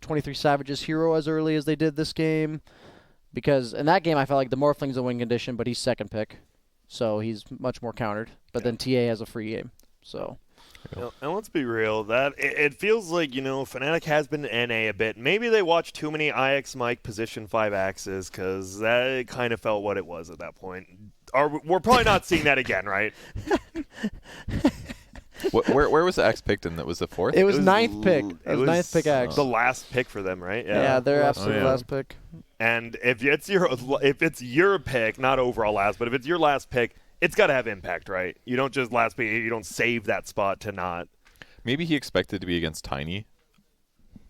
Speaker 20: 23 Savage's hero as early as they did this game? Because in that game, I felt like the Morphling's a win condition, but he's second pick, so he's much more countered. But then TA has a free game, so.
Speaker 19: And let's be real, that it feels like, Fnatic has been NA a bit. Maybe they watched too many IX Mike position 5 axes, because that kind of felt what it was at that point. We're probably not seeing that again, right?
Speaker 21: Where was the Axe picked in? That was the 4th?
Speaker 20: It was 9th pick. It was 9th pick Axe.
Speaker 19: The last pick for them, right?
Speaker 20: Yeah, their absolute last pick.
Speaker 19: And if it's your pick, not overall last, but if it's your last pick, it's got to have impact, right? You don't just last pick. You don't save that spot to not.
Speaker 21: Maybe he expected to be against Tiny.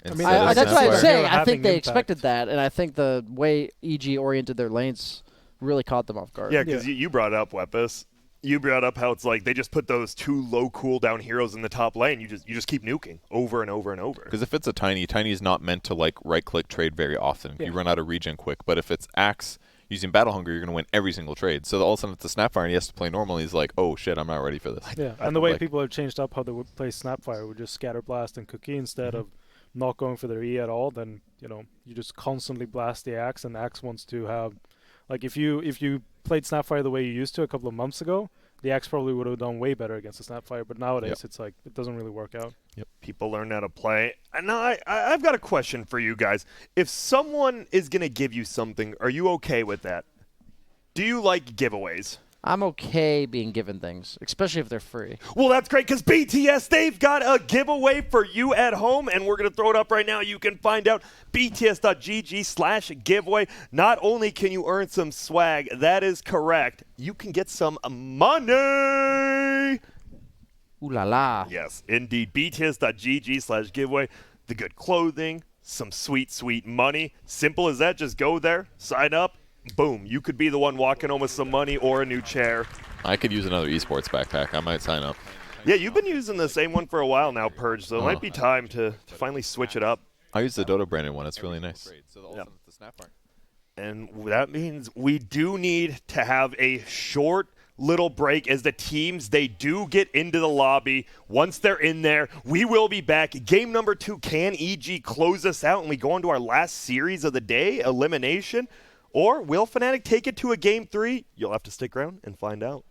Speaker 20: That's what I'm saying. I think they expected that, and I think the way EG oriented their lanes really caught them off guard.
Speaker 19: Yeah, because you brought up Wepus. You brought up how it's like they just put those 2 low cooldown heroes in the top lane. You just keep nuking over and over and over.
Speaker 21: Because if it's a Tiny's not meant to like right-click trade very often. You run out of regen quick. But if it's Axe using Battle Hunger, you're going to win every single trade. So all of a sudden it's a Snapfire and he has to play normally. He's like, oh shit, I'm not ready for this.
Speaker 22: Yeah, and the way people have changed up how they would play Snapfire with just Scatter Blast and Cookie instead of not going for their E at all, then you just constantly blast the Axe, and Axe wants to have, like if you played Snapfire the way you used to a couple of months ago, the Axe probably would have done way better against the Snapfire, but nowadays it's like it doesn't really work out.
Speaker 19: People learn how to play. And now I've got a question for you guys. If someone is going to give you something, are you okay with that? Do you like giveaways?
Speaker 20: I'm okay being given things, especially if they're free.
Speaker 19: Well, that's great because BTS, they've got a giveaway for you at home, and we're going to throw it up right now. You can find out bts.gg/giveaway. Not only can you earn some swag, that is correct, you can get some money.
Speaker 20: Ooh la la.
Speaker 19: Yes, indeed. bts.gg/giveaway. The good clothing, some sweet, sweet money. Simple as that. Just go there, sign up. boom, you could be the one walking home with some money or a new chair.
Speaker 21: I could use another esports backpack. I might sign up.
Speaker 19: Yeah, you've been using the same one for a while now, Purge, so it might be time to finally switch it up.
Speaker 21: I use the Dota branded one. It's really nice.
Speaker 19: Yep. And that means we do need to have a short little break as the teams, they do get into the lobby. Once they're in there, we will be back. Game number 2, can EG close us out and we go into our last series of the day, elimination? Or will Fnatic take it to a game 3? You'll have to stick around and find out.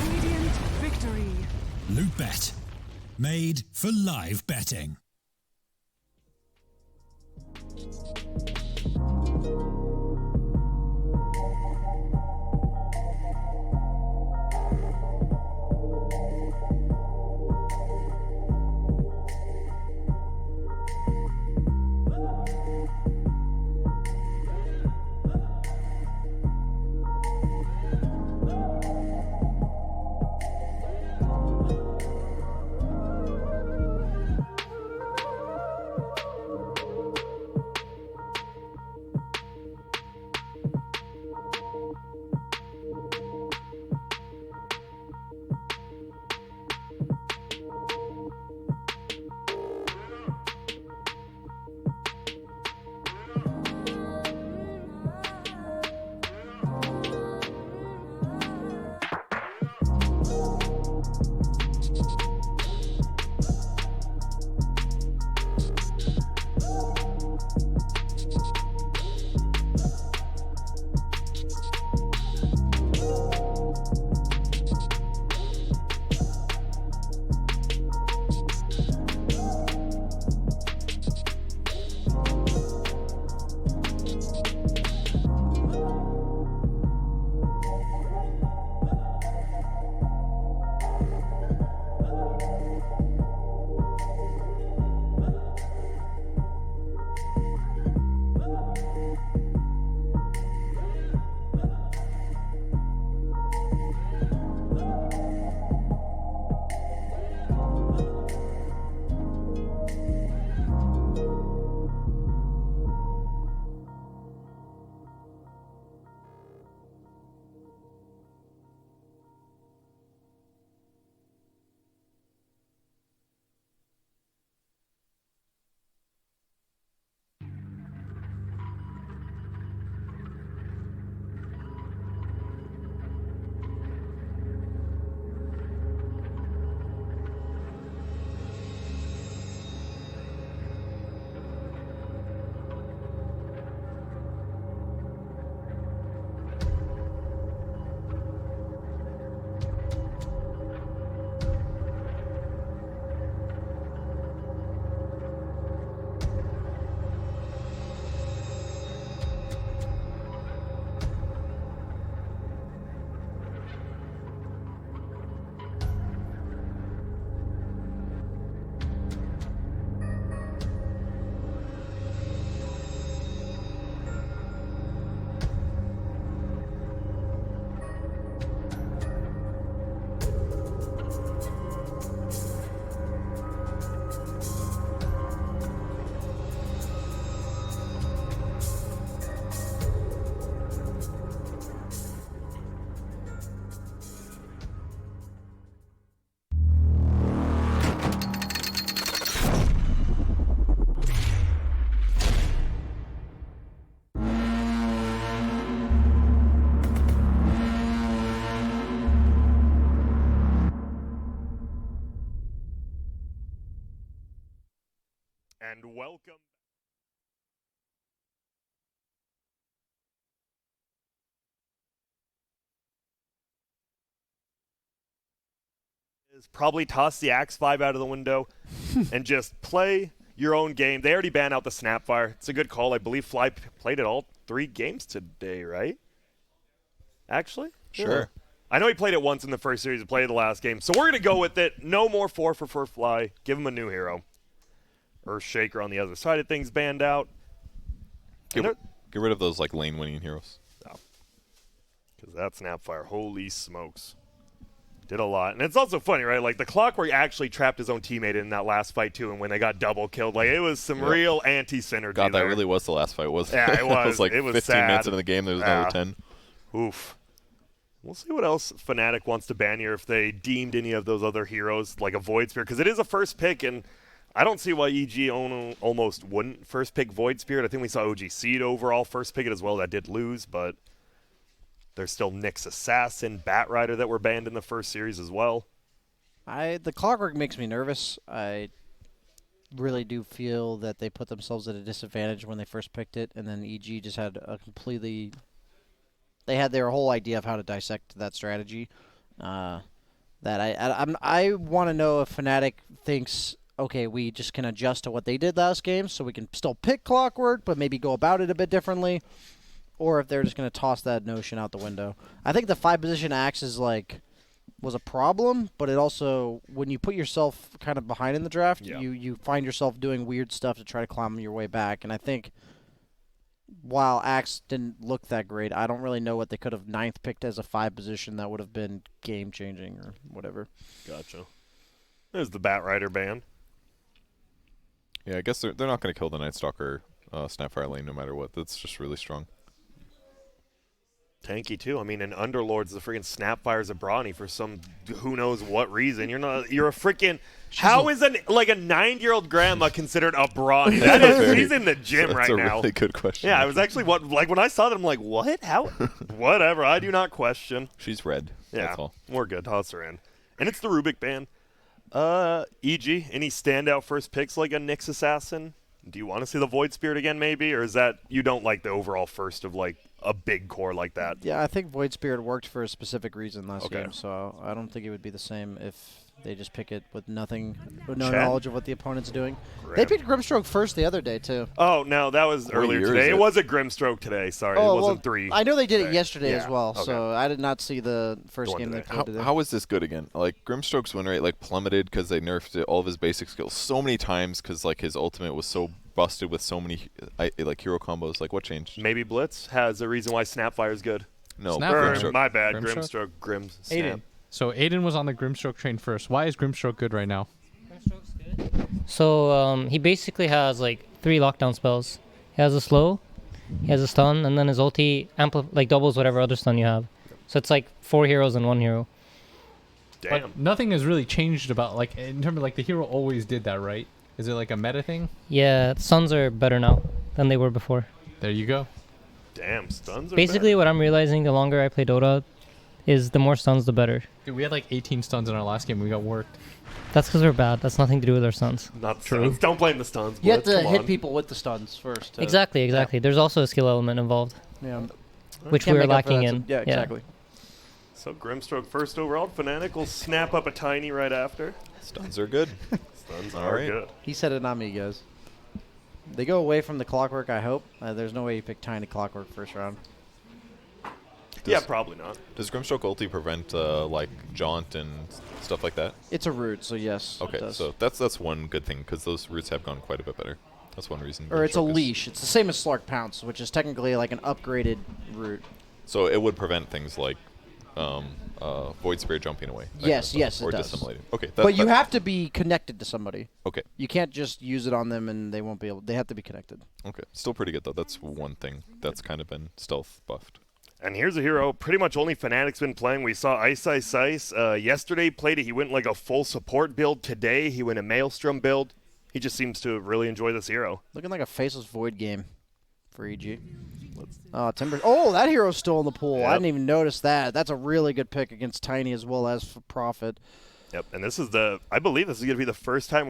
Speaker 8: Radiant victory.
Speaker 16: LOOT.BET. Made for live betting.
Speaker 19: And welcome. Is probably toss the Axe 5 out of the window and just play your own game. They already banned out the Snapfire. It's a good call. I believe Fly played it all 3 games today, right? Actually?
Speaker 21: Sure.
Speaker 19: I know he played it once in the first series. He played the last game. So we're going to go with it. No more 4 for 4 fly. Give him a new hero. Earthshaker on the other side of things banned out.
Speaker 21: Get rid of those like lane-winning heroes.
Speaker 19: Because that Snapfire, holy smokes. Did a lot. And it's also funny, right? Like, the Clockwork actually trapped his own teammate in that last fight, too, and when they got double killed. Like, it was some real anti-synergy
Speaker 21: God, that
Speaker 19: there.
Speaker 21: really was the last fight, wasn't it?
Speaker 19: Yeah, it was.
Speaker 21: It was like
Speaker 19: it was
Speaker 21: 15
Speaker 19: sad.
Speaker 21: minutes into the game, there was another 10.
Speaker 19: Oof. We'll see what else Fnatic wants to ban here if they deemed any of those other heroes, like a Void Spirit, because it is a first pick, and I don't see why EG almost wouldn't first pick Void Spirit. I think we saw OG Seed overall first pick it as well. That did lose, but there's still Nyx Assassin, Bat Rider that were banned in the first series as well.
Speaker 20: The Clockwork makes me nervous. I really do feel that they put themselves at a disadvantage when they first picked it, and then EG just had a completely... They had their whole idea of how to dissect that strategy. I want to know if Fnatic thinks, okay, we just can adjust to what they did last game, so we can still pick Clockwork, but maybe go about it a bit differently, or if they're just going to toss that notion out the window. I think the 5-position axe is was a problem, but it also, when you put yourself kind of behind in the draft, you find yourself doing weird stuff to try to climb your way back. And I think while Axe didn't look that great, I don't really know what they could have 9th picked as a 5 position that would have been game-changing or whatever.
Speaker 19: Gotcha. There's the Bat Rider ban.
Speaker 21: Yeah, I guess they're not going to kill the Night Stalker Snapfire lane no matter what. That's just really strong.
Speaker 19: Tanky too. I mean, in Underlords, the freaking Snapfire's a brawny for some who knows what reason. You're a freaking. How is a 9-year-old grandma considered a brawny? That is, she's in the gym right now.
Speaker 21: That's a really good question.
Speaker 19: Yeah, I was actually when I saw that, I'm like, what? How? Whatever. I do not question.
Speaker 21: She's red.
Speaker 19: Yeah,
Speaker 21: that's all.
Speaker 19: We're good. Toss her in. And it's the Rubik ban. EG, any standout first picks like a Nyx Assassin? Do you want to see the Void Spirit again, maybe, or is that you don't like the overall first of a big core like that?
Speaker 20: Yeah, I think Void Spirit worked for a specific reason last game, so I don't think it would be the same if they just pick it with no knowledge of what the opponent's doing. They picked Grimstroke first the other day, too.
Speaker 19: Oh, no, that was earlier today. It was a Grimstroke today. Sorry, it wasn't 3.
Speaker 20: I know they did it yesterday as well, so I did not see the first game they played today.
Speaker 21: How is this good again? Like, Grimstroke's win rate plummeted because they nerfed all of his basic skills so many times because his ultimate was so busted with so many hero combos. What changed?
Speaker 19: Maybe Blitz has a reason why Snapfire's good.
Speaker 21: No,
Speaker 19: Grimstroke. My bad. Grimstroke.
Speaker 3: Aiden. So Aiden was on the Grimstroke train first. Why is Grimstroke good right now?
Speaker 12: So he basically has 3 lockdown spells. He has a slow, he has a stun, and then his ulti doubles whatever other stun you have. So it's 4 heroes and 1 hero.
Speaker 19: Damn.
Speaker 3: But nothing has really changed about in terms of the hero always did that, right? Is it a meta thing?
Speaker 12: Yeah, stuns are better now than they were before.
Speaker 3: There you go.
Speaker 19: Damn, stuns are
Speaker 12: basically what I'm realizing the longer I play Dota is the more stuns the better.
Speaker 3: Dude, we had 18 stuns in our last game. We got worked.
Speaker 12: That's because we're bad. That's nothing to do with our stuns.
Speaker 19: Not true. Stuns. Don't blame the stuns.
Speaker 20: You have to hit people with the stuns first.
Speaker 12: Exactly. Yeah. There's also a skill element involved.
Speaker 20: Yeah.
Speaker 12: Which we're lacking in.
Speaker 20: Yeah, exactly.
Speaker 19: So Grimstroke first overall. Fnatic will snap up a Tiny right after.
Speaker 21: Stuns are good.
Speaker 19: Stuns are good.
Speaker 20: He said it, not me, guys. They go away from the Clockwork, I hope. There's no way you pick Tiny Clockwork first round.
Speaker 19: Yeah, probably not.
Speaker 21: Does Grimstroke ulti prevent Jaunt and stuff like that?
Speaker 20: It's a root, so yes.
Speaker 21: Okay,
Speaker 20: it does.
Speaker 21: so that's one good thing because those roots have gone quite a bit better. That's one reason.
Speaker 20: Or it's a leash. It's the same as Slark Pounce, which is technically an upgraded root.
Speaker 21: So it would prevent things like Void Spirit jumping away.
Speaker 20: Yes,
Speaker 21: kind of
Speaker 20: it
Speaker 21: or
Speaker 20: does.
Speaker 21: Dissimulating. Okay,
Speaker 20: but you have to be connected to somebody.
Speaker 21: Okay.
Speaker 20: You can't just use it on them and they won't be able. They have to be connected.
Speaker 21: Okay, still pretty good though. That's one thing that's kind of been stealth buffed.
Speaker 19: And here's a hero pretty much only Fnatic's been playing. We saw Ice yesterday played it. He went a full support build. Today he went a Maelstrom build. He just seems to really enjoy this hero.
Speaker 20: Looking like a Faceless Void game for EG. Timber. Oh, that hero's still in the pool. Yep. I didn't even notice that. That's a really good pick against Tiny as well as for Profit.
Speaker 19: Yep, and this is I believe this is going to be the first time.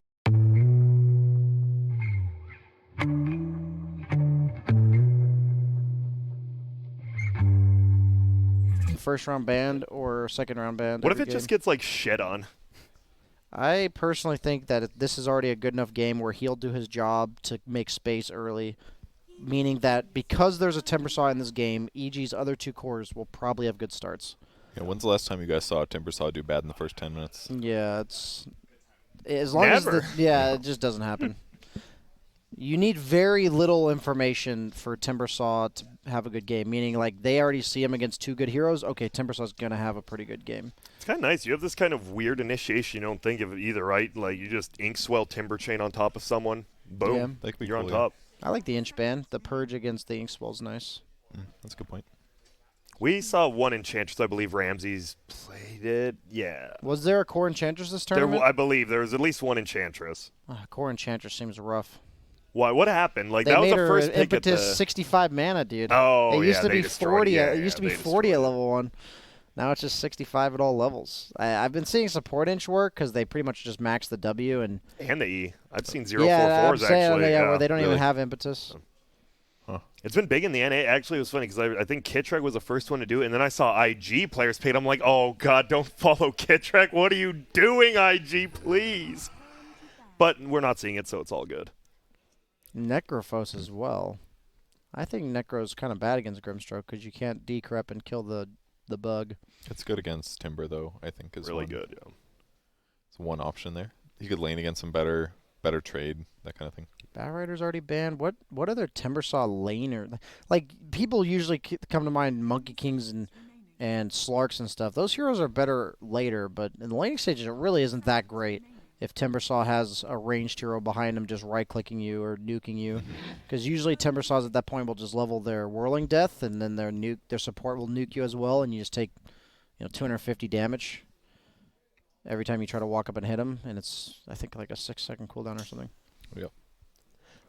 Speaker 20: First round banned or second round banned.
Speaker 19: What if it just gets shit on?
Speaker 20: I personally think that this is already a good enough game where he'll do his job to make space early, meaning that because there's a Timbersaw in this game, EG's other 2 cores will probably have good starts.
Speaker 21: Yeah, when's the last time you guys saw Timbersaw do bad in the first 10 minutes?
Speaker 20: Yeah, it's as long as it just doesn't happen. You need very little information for Timbersaw to have a good game, meaning like they already see him against 2 good heroes. Okay, Timbersaw's going to have a pretty good game.
Speaker 19: It's kind of nice. You have this kind of weird initiation. You don't think of it either, right? Like you just ink swell Timber Chain on top of someone. Boom.
Speaker 20: Yeah.
Speaker 19: You're on top.
Speaker 20: I like the Inch Ban. The Purge against the Inkswell's nice.
Speaker 21: That's a good point.
Speaker 19: We saw one Enchantress. I believe Ramses played it. Yeah.
Speaker 20: Was there a core Enchantress this tournament?
Speaker 19: I believe there was at least one Enchantress.
Speaker 20: Core Enchantress seems rough.
Speaker 19: Why? What happened? Like
Speaker 20: they
Speaker 19: that was
Speaker 20: made
Speaker 19: the
Speaker 20: her
Speaker 19: first pick at the
Speaker 20: impetus 65 mana, dude.
Speaker 19: Oh,
Speaker 20: it used to
Speaker 19: they
Speaker 20: be
Speaker 19: destroyed
Speaker 20: 40.
Speaker 19: it.
Speaker 20: It used to be 40 at level 1. Now it's just 65 at all levels. I've been seeing support inch work because they pretty much just max the W and
Speaker 19: the E. I've seen 0-4-4s
Speaker 20: actually.
Speaker 19: Yeah,
Speaker 20: where they don't even have impetus.
Speaker 21: Huh.
Speaker 19: It's been big in the NA. Actually, it was funny because I think Kitrek was the first one to do it, and then I saw IG players paid. I'm like, oh, God, don't follow Kitrek. What are you doing, IG, please? But we're not seeing it, so it's all good.
Speaker 20: Necrophos as well. I think Necro's kind of bad against Grimstroke because you can't decrep and kill the bug.
Speaker 21: It's good against Timber, though, I think. Is
Speaker 19: really good, yeah.
Speaker 21: It's one option there. You could lane against some better trade, that kind of thing.
Speaker 20: Bat Rider's already banned. What other Timbersaw laner? Like, people usually come to mind Monkey Kings and Slarks and stuff. Those heroes are better later, but in the laning stages, it really isn't that great if Timbersaw has a ranged hero behind him just right-clicking you or nuking you. Because usually Timbersaws at that point will just level their Whirling Death, and then their support will nuke you as well, and you just take 250 damage every time you try to walk up and hit him, and it's, I think, like a 6-second cooldown or something.
Speaker 21: Yep.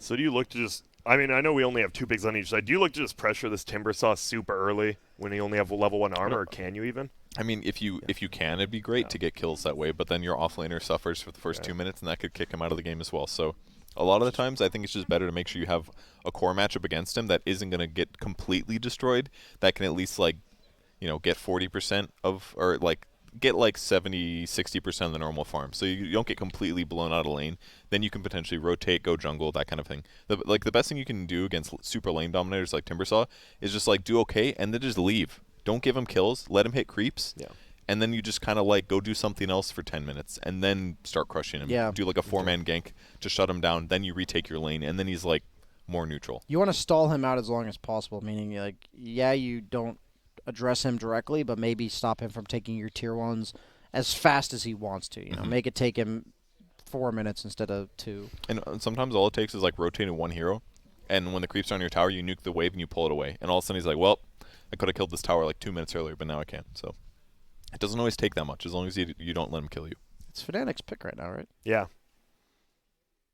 Speaker 19: So do you look to just... I mean, I know we only have 2 pigs on each side. Do you look to just pressure this Timbersaw super early when you only have level 1 armor, or can you even?
Speaker 21: I mean, if you can, it'd be great to get kills that way, but then your offlaner suffers for the first 2 minutes, and that could kick him out of the game as well. So a lot of the times, I think it's just better to make sure you have a core matchup against him that isn't going to get completely destroyed, that can at least, like, get 40% of, or, like, get like 70-60% of the normal farm, so you don't get completely blown out of lane. Then you can potentially rotate, go jungle, that kind of thing. The best thing you can do against super lane dominators like Timbersaw is just like do okay and then just leave. Don't give him kills, let him hit creeps, and then you just kind of like go do something else for 10 minutes and then start crushing him. Do like a 4-man gank to shut him down, then you retake your lane, and then he's like more neutral.
Speaker 20: You want to stall him out as long as possible, meaning like, you don't address him directly, but maybe stop him from taking your tier 1s as fast as he wants to. Make it take him 4 minutes instead of 2.
Speaker 21: And sometimes all it takes is like rotating one hero, and when the creeps are on your tower, you nuke the wave and you pull it away, and all of a sudden he's like, well, I could have killed this tower like 2 minutes earlier, but now I can't. So it doesn't always take that much as long as you don't let him kill you.
Speaker 20: It's Fnatic's pick right now, right?
Speaker 19: Yeah.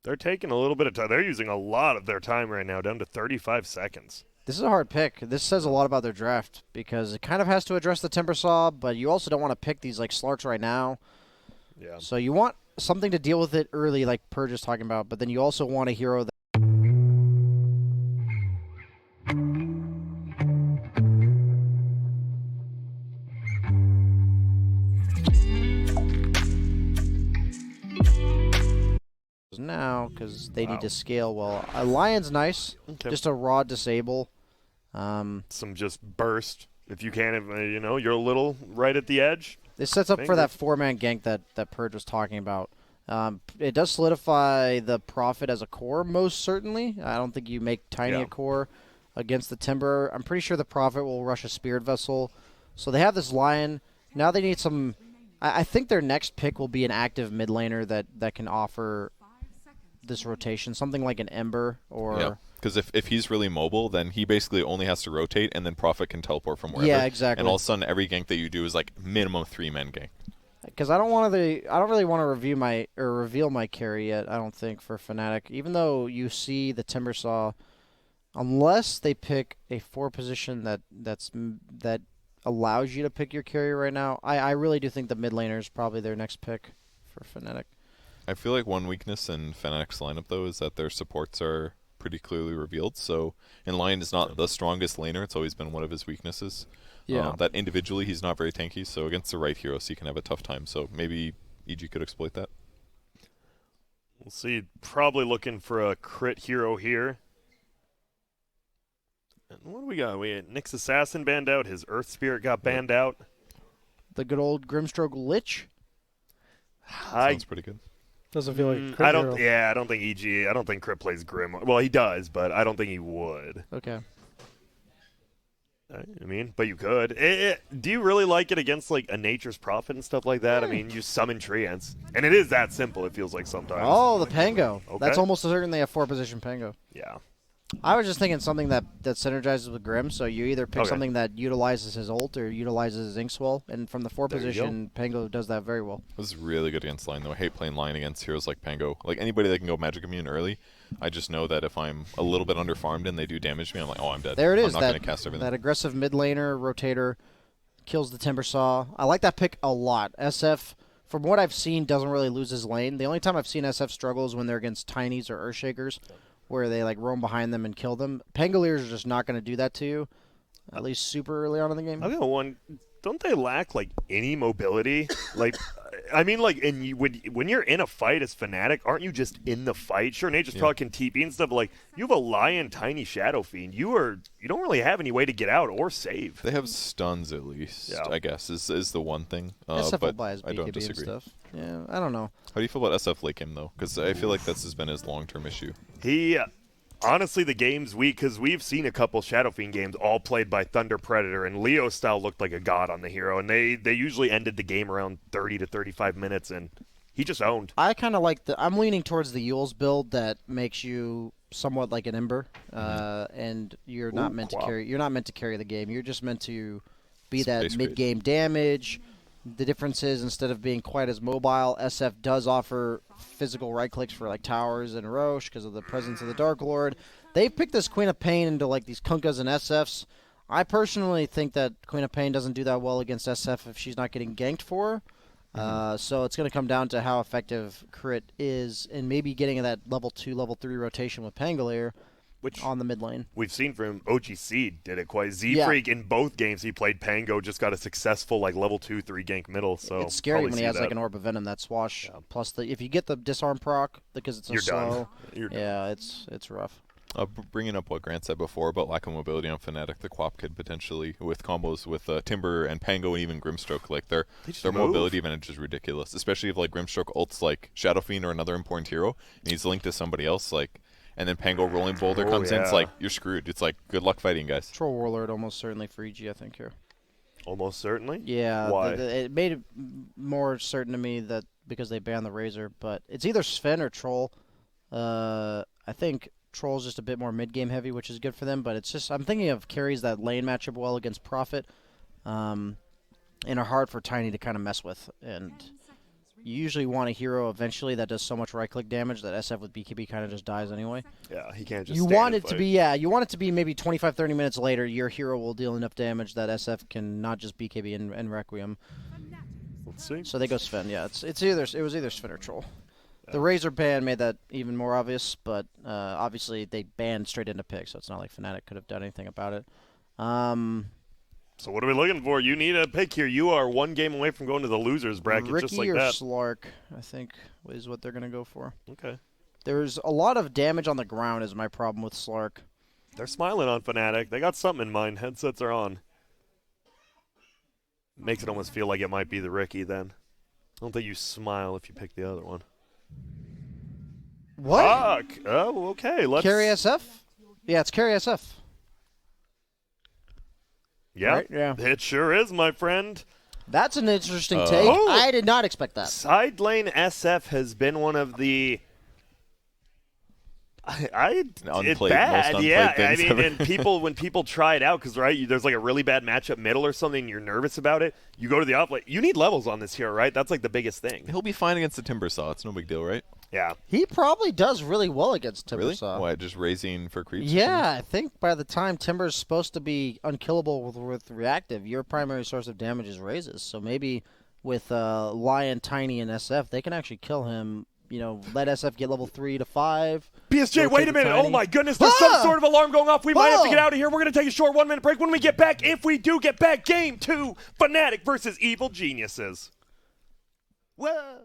Speaker 19: They're taking a little bit of time. They're using a lot of their time right now, down to 35 seconds.
Speaker 20: This is a hard pick. This says a lot about their draft because it kind of has to address the Timbersaw, but you also don't want to pick these like Slarks right now.
Speaker 19: Yeah.
Speaker 20: So you want something to deal with it early, like Purge is talking about, but then you also want a hero that now because they need to scale well. A Lion's nice, just a raw disable.
Speaker 19: Some just burst if you can. You're a little right at the edge.
Speaker 20: This sets up for that 4-man gank that Purge was talking about. It does solidify the Prophet as a core, most certainly. I don't think you make Tiny a core against the Timber. I'm pretty sure the Prophet will rush a Spirit Vessel. So they have this Lion. Now they need some... I think their next pick will be an active mid laner that can offer this rotation, something like an Ember or...
Speaker 21: Yeah, because if he's really mobile, then he basically only has to rotate, and then Prophet can teleport from wherever.
Speaker 20: Yeah, exactly.
Speaker 21: And all of a sudden, every gank that you do is like minimum 3-man gank.
Speaker 20: Because I don't really want to reveal my carry yet. I don't think for Fnatic, even though you see the Timbersaw, unless they pick a 4 position that allows you to pick your carry right now. I really do think the mid laner is probably their next pick for Fnatic.
Speaker 21: I feel like one weakness in Fnatic's lineup, though, is that their supports are pretty clearly revealed. So, and Lion is not the strongest laner. It's always been one of his weaknesses.
Speaker 20: Yeah.
Speaker 21: That individually, he's not very tanky. So against the right heroes, he can have a tough time. So maybe EG could exploit that.
Speaker 19: We'll see. Probably looking for a crit hero here. And what do we got? We had Nyx Assassin banned out. His Earth Spirit got banned out.
Speaker 20: The good old Grimstroke Lich.
Speaker 21: Sounds pretty good.
Speaker 22: Doesn't feel like
Speaker 19: I don't. Yeah, I don't think EG. I don't think Crypt plays Grim. Well, he does, but I don't think he would.
Speaker 20: Okay.
Speaker 19: I mean, but you could. Do you really like it against like a Nature's Prophet and stuff like that? I mean, you summon Treants, and it is that simple. It feels like sometimes.
Speaker 20: Oh, the Pango.
Speaker 19: Okay.
Speaker 20: That's almost certain they have 4-position Pango.
Speaker 19: Yeah.
Speaker 20: I was just thinking something that synergizes with Grim, so you either pick
Speaker 19: Okay.
Speaker 20: something that utilizes his ult or utilizes his Inkswell, and from the 4-position, Pango does that very well.
Speaker 21: This is really good against line, though. I hate playing line against heroes like Pango. Like, anybody that can go Magic Immune early, I just know that if I'm a little bit underfarmed and they do damage to me, I'm like, oh, I'm dead.
Speaker 20: There it is.
Speaker 21: I'm not going to cast everything.
Speaker 20: That aggressive mid laner, rotator, kills the Timbersaw. I like that pick a lot. SF, from what I've seen, doesn't really lose his lane. The only time I've seen SF struggle is when they're against Tinies or Earthshakers, where they like roam behind them and kill them. Pangoliers are just not going to do that to you, at least super early on in the game.
Speaker 19: I've got one. Don't they lack like any mobility? Like, I mean, like, when you're in a fight as Fnatic, aren't you just in the fight? Sure, Nature's Prophet can TP and stuff, but like, you have a Lion Tiny Shadow Fiend. You don't really have any way to get out or save.
Speaker 21: They have stuns at least, I guess, is the one thing.
Speaker 20: SF will
Speaker 21: but
Speaker 20: buy his
Speaker 21: I don't
Speaker 20: BKB
Speaker 21: disagree.
Speaker 20: and stuff. Yeah, I don't know.
Speaker 21: How do you feel about SF late game, though? Because I feel like this has been his long-term issue.
Speaker 19: Honestly, the games because we've seen a couple Shadow Fiend games all played by Thunder Predator, and Leo style looked like a god on the hero, and they usually ended the game around 30 to 35 minutes, and he just owned.
Speaker 20: I kind of like I'm leaning towards the Yules build that makes you somewhat like an Ember, and you're not meant to carry. You're not meant to carry the game. You're just meant to be that mid-game damage. The difference is instead of being quite as mobile, SF does offer physical right clicks for like towers and Roche because of the presence of the Dark Lord. They picked this Queen of Pain into like these Kunkas and SFs. I personally think that Queen of Pain doesn't do that well against SF if she's not getting ganked for her. So it's going to come down to how effective Crit is and maybe getting that level 2, level 3 rotation with Pangolier on the mid lane.
Speaker 19: We've seen from OGC did it quite. Z-Freak in both games he played Pango just got a successful like level 2-3 gank middle. So
Speaker 20: it's scary when he has like an Orb of Venom that swash plus if you get the disarm proc because it's slow.
Speaker 19: You're done.
Speaker 20: Yeah, it's rough.
Speaker 21: Bringing up what Grant said before about lack of mobility on Fnatic, the Quap could potentially, with combos with Timber and Pango and even Grimstroke, like their mobility advantage is ridiculous. Especially if like Grimstroke ults like Shadow Fiend or another important hero, and he's linked to somebody else, like, and then Pango Rolling Boulder comes in, it's like you're screwed. It's like good luck fighting, guys.
Speaker 20: Troll Warlord almost certainly for EG, I think here.
Speaker 19: Almost certainly.
Speaker 20: Yeah.
Speaker 19: Why?
Speaker 20: It made it more certain to me that because they banned the Razor, but it's either Sven or Troll. I think Troll's just a bit more mid-game heavy, which is good for them, but it's just I'm thinking of carries that lane matchup well against Prophet, and are hard for Tiny to kind of mess with. And you usually want a hero eventually that does so much right-click damage that SF with BKB kind of just dies anyway.
Speaker 19: Yeah, he can't just.
Speaker 20: You want it to be you want it to be maybe 25-30 minutes later. Your hero will deal enough damage that SF can not just BKB and Requiem.
Speaker 19: Let's see.
Speaker 20: So they go Sven. Yeah, it was either Sven or Troll. The Razor ban made that even more obvious, but obviously they banned straight into pick, so it's not like Fnatic could have done anything about it.
Speaker 19: So what are we looking for? You need a pick here. You are one game away from going to the losers bracket,
Speaker 20: Ricky
Speaker 19: just like
Speaker 20: or
Speaker 19: that.
Speaker 20: Slark, I think, is what they're going to go for.
Speaker 19: Okay.
Speaker 20: There's a lot of damage on the ground is my problem with Slark.
Speaker 19: They're smiling on Fnatic. They got something in mind. Headsets are on. Makes it almost feel like it might be the Ricky then. I don't think you smile if you pick the other one.
Speaker 20: What?
Speaker 19: Fuck. Oh, okay. Let's
Speaker 20: Carry SF? Yeah, it's Carry SF.
Speaker 19: Yeah,
Speaker 20: Right? Yeah.
Speaker 19: It sure is, my friend.
Speaker 20: That's an interesting take. I did not expect that.
Speaker 19: Side lane SF has been one of the it's bad. Yeah, I mean, and when people try it out, because there's like a really bad matchup middle or something, and you're nervous about it. You go to the offlane. You need levels on this hero, right? That's like the biggest thing.
Speaker 21: He'll be fine against the Timbersaw. It's no big deal, right?
Speaker 19: Yeah.
Speaker 20: He probably does really well against Timbersaw.
Speaker 21: Really? Why, just raising for creeps?
Speaker 20: Yeah, I think by the time Timber's supposed to be unkillable with reactive, your primary source of damage is raises. So maybe with Lion, Tiny, and SF, they can actually kill him. You know, let SF get level 3 to 5.
Speaker 19: BSJ, wait a minute. Oh, my goodness. There's some sort of alarm going off. We might have to get out of here. We're going to take a short 1-minute break. When we get back, if we do get back, Game 2, Fnatic versus Evil Geniuses. Whoa.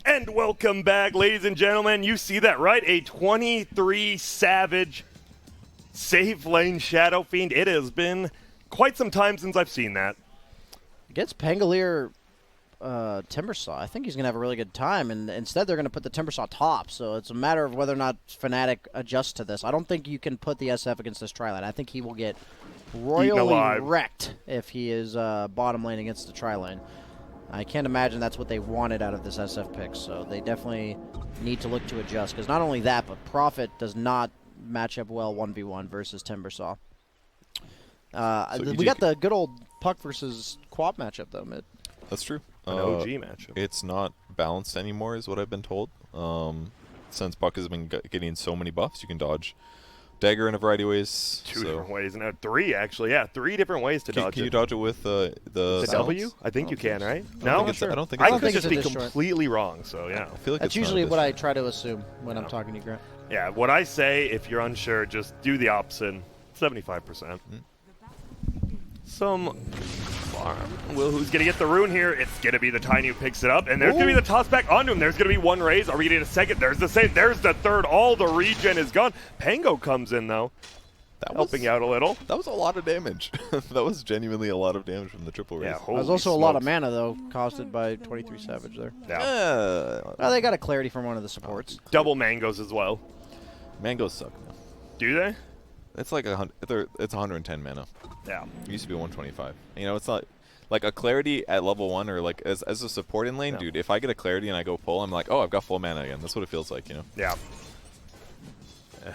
Speaker 19: And welcome back, ladies and gentlemen. You see that, right? A 23 Savage safe lane Shadow Fiend. It has been quite some time since I've seen that.
Speaker 20: Against Pangolier Timbersaw, I think he's going to have a really good time, and instead they're going to put the Timbersaw top, so it's a matter of whether or not Fnatic adjusts to this. I don't think you can put the SF against this tri-lane. I think he will get royally wrecked if he is bottom lane against the tri-lane. I can't imagine that's what they wanted out of this SF pick, so they definitely need to look to adjust, because not only that, but Prophet does not match up well 1v1 versus Timbersaw. We got the good old Puck versus Quap matchup, though, mid.
Speaker 21: That's true.
Speaker 19: An OG matchup.
Speaker 21: It's not balanced anymore, is what I've been told. Since Puck has been getting so many buffs, you can dodge dagger in a variety of ways.
Speaker 19: Two different ways. No, three, actually. Yeah, 3 different ways to dodge it.
Speaker 21: Can you dodge it with the
Speaker 19: W? I think you can, right?
Speaker 21: I don't think it's
Speaker 19: I could just be completely wrong, so yeah.
Speaker 21: I feel like
Speaker 20: that's usually what I try to assume when I'm talking to you, Grant.
Speaker 19: Yeah, what I say, if you're unsure, just do the opposite. 75%. Some farm. Will, who's going to get the rune here? It's going to be the Tiny who picks it up, and there's going to be the toss back onto him. There's going to be one raise. Are we going to get a second? There's the same. There's the third. All the regen is gone. Pango comes in, though, helping out a little.
Speaker 21: That was a lot of damage. That was genuinely a lot of damage from the triple raise.
Speaker 19: Yeah,
Speaker 20: There's also a lot of mana, though, costed by 23 Savage there.
Speaker 19: Yeah.
Speaker 20: Well, they got a clarity from one of the supports.
Speaker 19: Double mangoes as well.
Speaker 21: Mangoes suck.
Speaker 19: Do they?
Speaker 21: It's like it's 110 mana.
Speaker 19: Yeah.
Speaker 21: It used to be 125. You know, it's not like a clarity at level 1 or like as a support in lane, dude. If I get a clarity and I go full, I'm like, oh, I've got full mana again. That's what it feels like, you know.
Speaker 19: Yeah.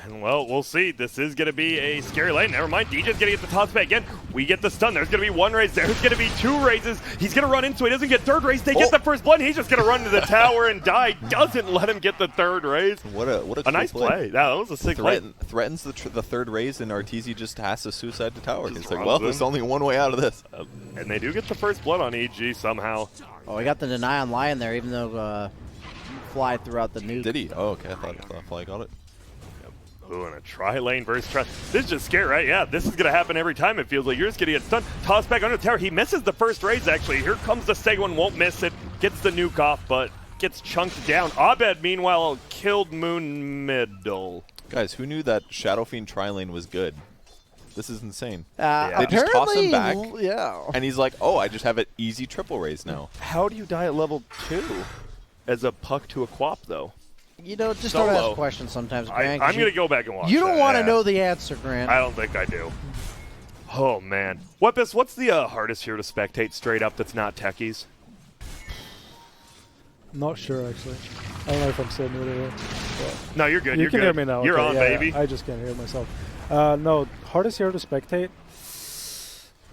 Speaker 19: And well, we'll see. This is going to be a scary lane. Never mind. DJ's going to get the toss back again. We get the stun. There's going to be one raise. There's going to be 2 raises. He's going to run into it. He doesn't get third raise. They get the first blood. He's just going to run to the tower and die. Doesn't let him get the third raise.
Speaker 21: What a cool
Speaker 19: nice play. Yeah, that was a sick play.
Speaker 21: Threatens the third raise, and Arteezy just has to suicide the tower. It's like, well, there's only one way out of this.
Speaker 19: And they do get the first blood on EG somehow.
Speaker 20: Oh, we got the deny on Lion there, even though Fly threw out the nuke.
Speaker 21: Did he? Oh, okay. I thought Fly got it.
Speaker 19: Ooh, and a tri-lane versus tri. This is just scary, right? Yeah, this is going to happen every time, it feels like. You're just going to get stunned. Toss back under the tower. He misses the first raise, actually. Here comes the second one. Won't miss it. Gets the nuke off, but gets chunked down. Abed, meanwhile, killed Moon middle.
Speaker 21: Guys, who knew that Shadow Fiend tri-lane was good? This is insane.
Speaker 20: They
Speaker 21: just toss him back,
Speaker 20: yeah.
Speaker 21: And he's like, oh, I just have an easy triple raise now.
Speaker 19: How do you die at level 2 as a Puck to a Quap, though?
Speaker 20: You know, just don't ask questions sometimes, Grant.
Speaker 19: I'm going to go back and watch
Speaker 20: You don't want to
Speaker 19: yeah.
Speaker 20: know the answer, Grant.
Speaker 19: I don't think I do. Oh, man. Weapus, what's the hardest here to spectate straight up that's not techies?
Speaker 22: Not sure, actually. I don't know if I'm still muted here.
Speaker 19: No, you're good.
Speaker 22: You can hear me now.
Speaker 19: You're
Speaker 22: okay,
Speaker 19: on,
Speaker 22: yeah,
Speaker 19: baby.
Speaker 22: I just can't hear myself. No, hardest here to spectate?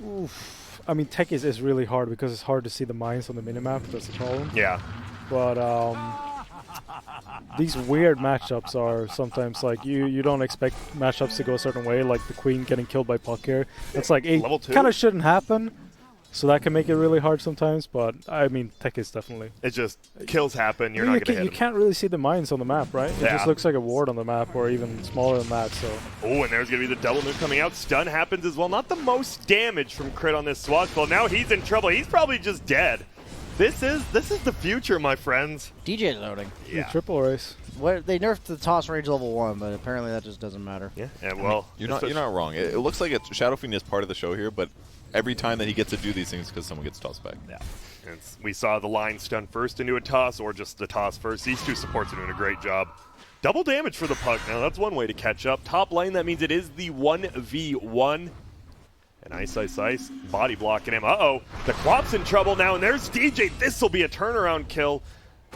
Speaker 22: Oof. I mean, techies is really hard because it's hard to see the mines on the minimap. That's the problem.
Speaker 19: Yeah.
Speaker 22: But these weird matchups are sometimes like you don't expect matchups to go a certain way, like the Queen getting killed by Puck here. It's like it kind of shouldn't happen, so that can make it really hard sometimes. But I mean, tech is definitely.
Speaker 19: It just kills happen. You're not going to hit
Speaker 22: You can't really see the mines on the map, right? It
Speaker 19: Yeah.
Speaker 22: just looks like a ward on the map, or even smaller than that. So.
Speaker 19: Oh, and there's going to be the double nuke coming out. Stun happens as well. Not the most damage from crit on this Swashbuckle. Now he's in trouble. He's probably just dead. This is the future, my friends.
Speaker 20: DJ's loading.
Speaker 22: Yeah. Triple race.
Speaker 20: What, they nerfed the toss range level 1, but apparently that just doesn't matter.
Speaker 19: Yeah, well,
Speaker 21: you're not wrong. It looks like Shadow Fiend is part of the show here, but every time that he gets to do these things, because someone gets tossed back.
Speaker 19: Yeah. And we saw the line stun first into a toss, or just the toss first. These two supports are doing a great job. Double damage for the Puck. Now that's one way to catch up. Top lane, that means it is the 1v1. And ice. Body blocking him. Uh-oh. The Quap's in trouble now, and there's DJ. This will be a turnaround kill.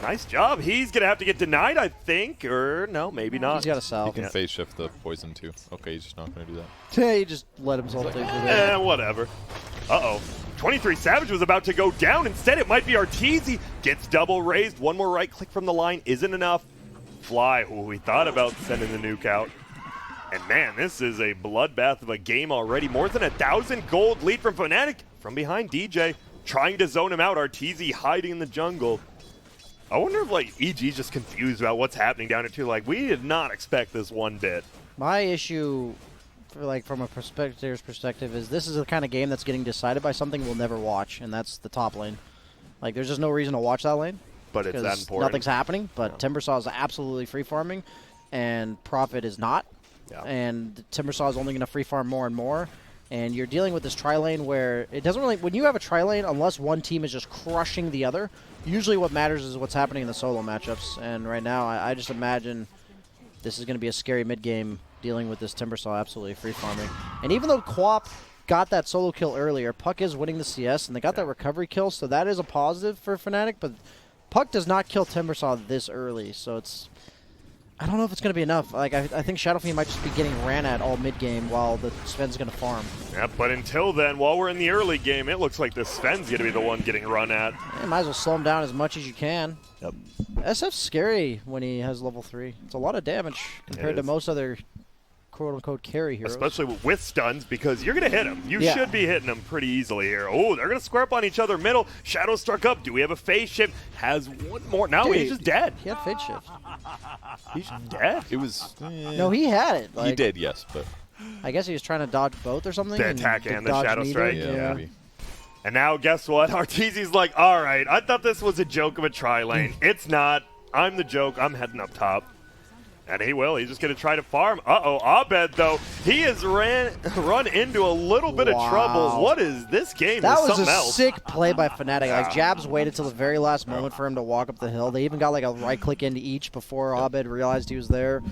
Speaker 19: Nice job. He's going to have to get denied, I think. Or, no, maybe not.
Speaker 20: He's got a salve.
Speaker 21: He can phase shift the poison, too. Okay, he's just not going to do that.
Speaker 20: Yeah, he just let himself take it.
Speaker 19: Whatever. Uh-oh. 23 Savage was about to go down. Instead, it might be Arteezy. Gets double raised. One more right click from the line isn't enough. Fly, who we thought about sending the nuke out. And man, this is a bloodbath of a game already. More than 1,000 gold lead from Fnatic. From behind DJ, trying to zone him out. Arteezy hiding in the jungle. I wonder if like EG's just confused about what's happening down here too. Like, we did not expect this one bit.
Speaker 20: My issue, from a spectator's perspective, is this is the kind of game that's getting decided by something we'll never watch, and that's the top lane. Like, there's just no reason to watch that lane.
Speaker 19: But it's that
Speaker 20: because
Speaker 19: important.
Speaker 20: nothing's happening. But Timbersaw is absolutely free farming, and Prophet is not.
Speaker 19: Yeah.
Speaker 20: And Timbersaw is only going to free farm more and more. And you're dealing with this tri-lane where it doesn't really... When you have a tri-lane, unless one team is just crushing the other, usually what matters is what's happening in the solo matchups. And right now, I just imagine this is going to be a scary mid-game dealing with this Timbersaw absolutely free farming. And even though Quap got that solo kill earlier, Puck is winning the CS, and they got that recovery kill, so that is a positive for Fnatic. But Puck does not kill Timbersaw this early, so it's... I don't know if it's going to be enough. Like I think Shadow Fiend might just be getting ran at all mid-game while the Sven's going to farm.
Speaker 19: Yeah, but until then, while we're in the early game, it looks like the Sven's going to be the one getting run at.
Speaker 20: Yeah, might as well slow him down as much as you can.
Speaker 19: Yep.
Speaker 20: SF's scary when he has level 3. It's a lot of damage compared to most other quote-unquote carry heroes.
Speaker 19: Especially with stuns, because you're going to hit him. You should be hitting him pretty easily here. Oh, they're going to square up on each other middle. Shadow struck up. Do we have a phase shift? Has one more. Now
Speaker 20: Dude,
Speaker 19: he's just dead.
Speaker 20: He had phase shift.
Speaker 19: He's dead?
Speaker 21: It was...
Speaker 20: No, he had it.
Speaker 21: He did, yes, but...
Speaker 20: I guess he was trying to dodge both or something.
Speaker 19: The attack and the
Speaker 20: dodge
Speaker 19: Shadow
Speaker 20: neither.
Speaker 19: Strike.
Speaker 21: Yeah.
Speaker 19: And now, guess what? Arteezy's like, all right, I thought this was a joke of a tri-lane. It's not. I'm the joke. I'm heading up top. And he will. He's just going to try to farm. Uh-oh, Abed, though, he has run into a little bit of trouble. What is this game?
Speaker 20: That was
Speaker 19: something
Speaker 20: a
Speaker 19: else.
Speaker 20: sick play by Fnatic. Like, Jabs waited till the very last moment for him to walk up the hill. They even got like a right-click into each before Abed realized he was there.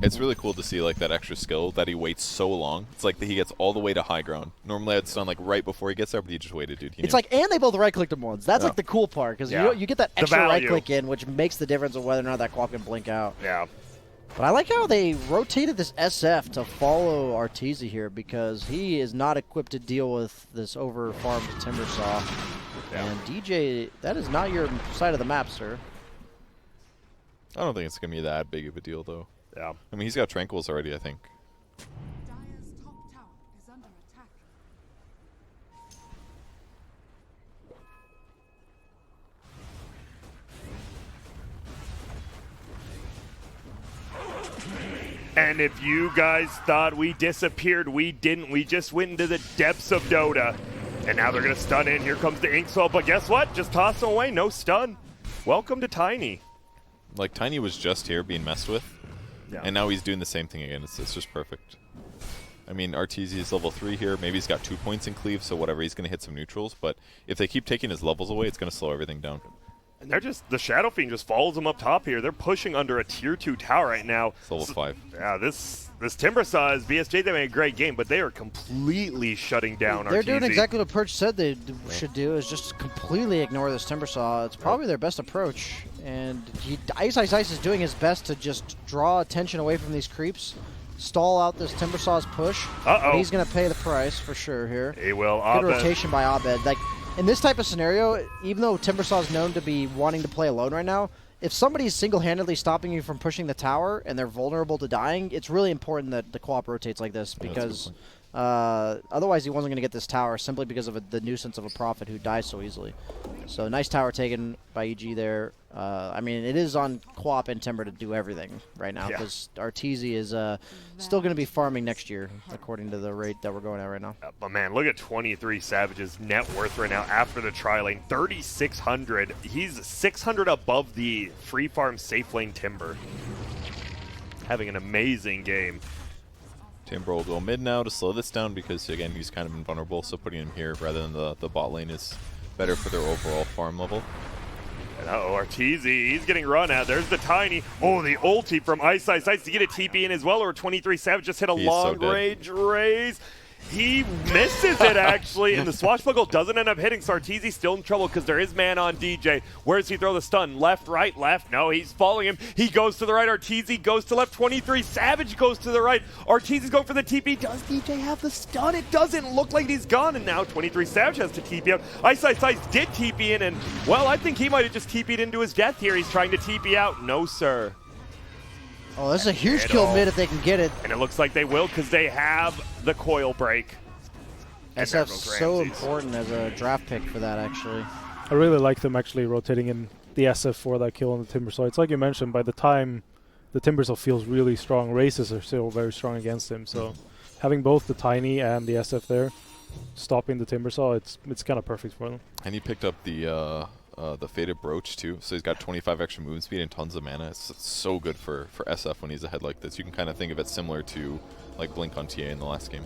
Speaker 21: It's really cool to see like that extra skill that he waits so long. It's like that he gets all the way to high ground. Normally I'd stun like right before he gets there, but he just waited, dude.
Speaker 20: It's like, and they both right-clicked him once. That's like the cool part, because you get that extra right-click in, which makes the difference of whether or not that Quap can blink out.
Speaker 19: Yeah.
Speaker 20: But I like how they rotated this SF to follow Arteezy here, because he is not equipped to deal with this over-farmed Timbersaw.
Speaker 19: Yeah.
Speaker 20: And DJ, that is not your side of the map, sir.
Speaker 21: I don't think it's going to be that big of a deal, though.
Speaker 19: Yeah.
Speaker 21: I mean, he's got Tranquils already, I think.
Speaker 8: Dire's top tower is under attack.
Speaker 19: And if you guys thought we disappeared, we didn't. We just went into the depths of Dota. And now they're going to stun in. Here comes the Inkswell. But guess what? Just toss him away. No stun. Welcome to Tiny.
Speaker 21: Like, Tiny was just here being messed with.
Speaker 19: Yeah.
Speaker 21: And now he's doing the same thing again. It's just perfect. I mean, Arteezy is level 3 here. Maybe he's got 2 points in cleave, so whatever. He's going to hit some neutrals. But if they keep taking his levels away, it's going to slow everything down.
Speaker 19: And they're just, the Shadow Fiend just follows them up top here. They're pushing under a tier 2 tower right now.
Speaker 21: It's level 5.
Speaker 19: Yeah, this Timbersaw is BSJ. They made a great game, but they are completely shutting down
Speaker 20: They're
Speaker 19: Arteezy.
Speaker 20: doing exactly what Perch said they should do, is just completely ignore this Timbersaw. It's probably their best approach. And Ice is doing his best to just draw attention away from these creeps, stall out this Timbersaw's push.
Speaker 19: Uh-oh.
Speaker 20: He's going to pay the price for sure here.
Speaker 19: He will.
Speaker 20: Good
Speaker 19: Abed.
Speaker 20: rotation by Abed. Like, in this type of scenario, even though Timbersaw is known to be wanting to play alone right now, if somebody's single-handedly stopping you from pushing the tower and they're vulnerable to dying, it's really important that the co-op rotates like this, because otherwise he wasn't going to get this tower simply because of the nuisance of a Prophet who dies so easily. So nice tower taken by EG there. I mean, it is on co-op and Timber to do everything right now, because Arteezy is still going to be farming next year, according to the rate that we're going at right now.
Speaker 19: But man, look at 23 Savage's net worth right now after the tri-lane. 3,600. He's 600 above the free farm safe lane Timber. Having an amazing game.
Speaker 21: Timber will go mid now to slow this down because, again, he's kind of invulnerable, so putting him here rather than the bot lane is better for their overall farm level.
Speaker 19: And Arteezy, he's getting run at. There's the Tiny. Oh, the ulti from Ice to get a TP in as well, or 23 Savage just hit a long-range raise. He misses it, actually, and the Swashbuckle doesn't end up hitting, so Arteezy's still in trouble because there is man on DJ. Where does he throw the stun? Left, right, left? No, he's following him. He goes to the right. Arteezy goes to left. 23 Savage goes to the right. Arteezy's going for the TP. Does DJ have the stun? It doesn't look like he's gone, and now 23 Savage has to TP out. Ice did TP in, and, well, I think he might have just TP'd into his death here. He's trying to TP out. No, sir.
Speaker 20: Oh, this is a huge kill mid if they can get it.
Speaker 19: And it looks like they will, because they have the coil break.
Speaker 20: SF's so important as a draft pick for that, actually.
Speaker 22: I really like them actually rotating in the SF for that kill on the Timbersaw. It's like you mentioned, by the time the Timbersaw feels really strong, races are still very strong against him. So having both the Tiny and the SF there, stopping the Timbersaw, it's kind of perfect for them.
Speaker 21: And he picked up the the Faded Brooch too. So he's got 25 extra movement speed and tons of mana. It's so good for SF when he's ahead like this. You can kind of think of it similar to like Blink on TA in the last game.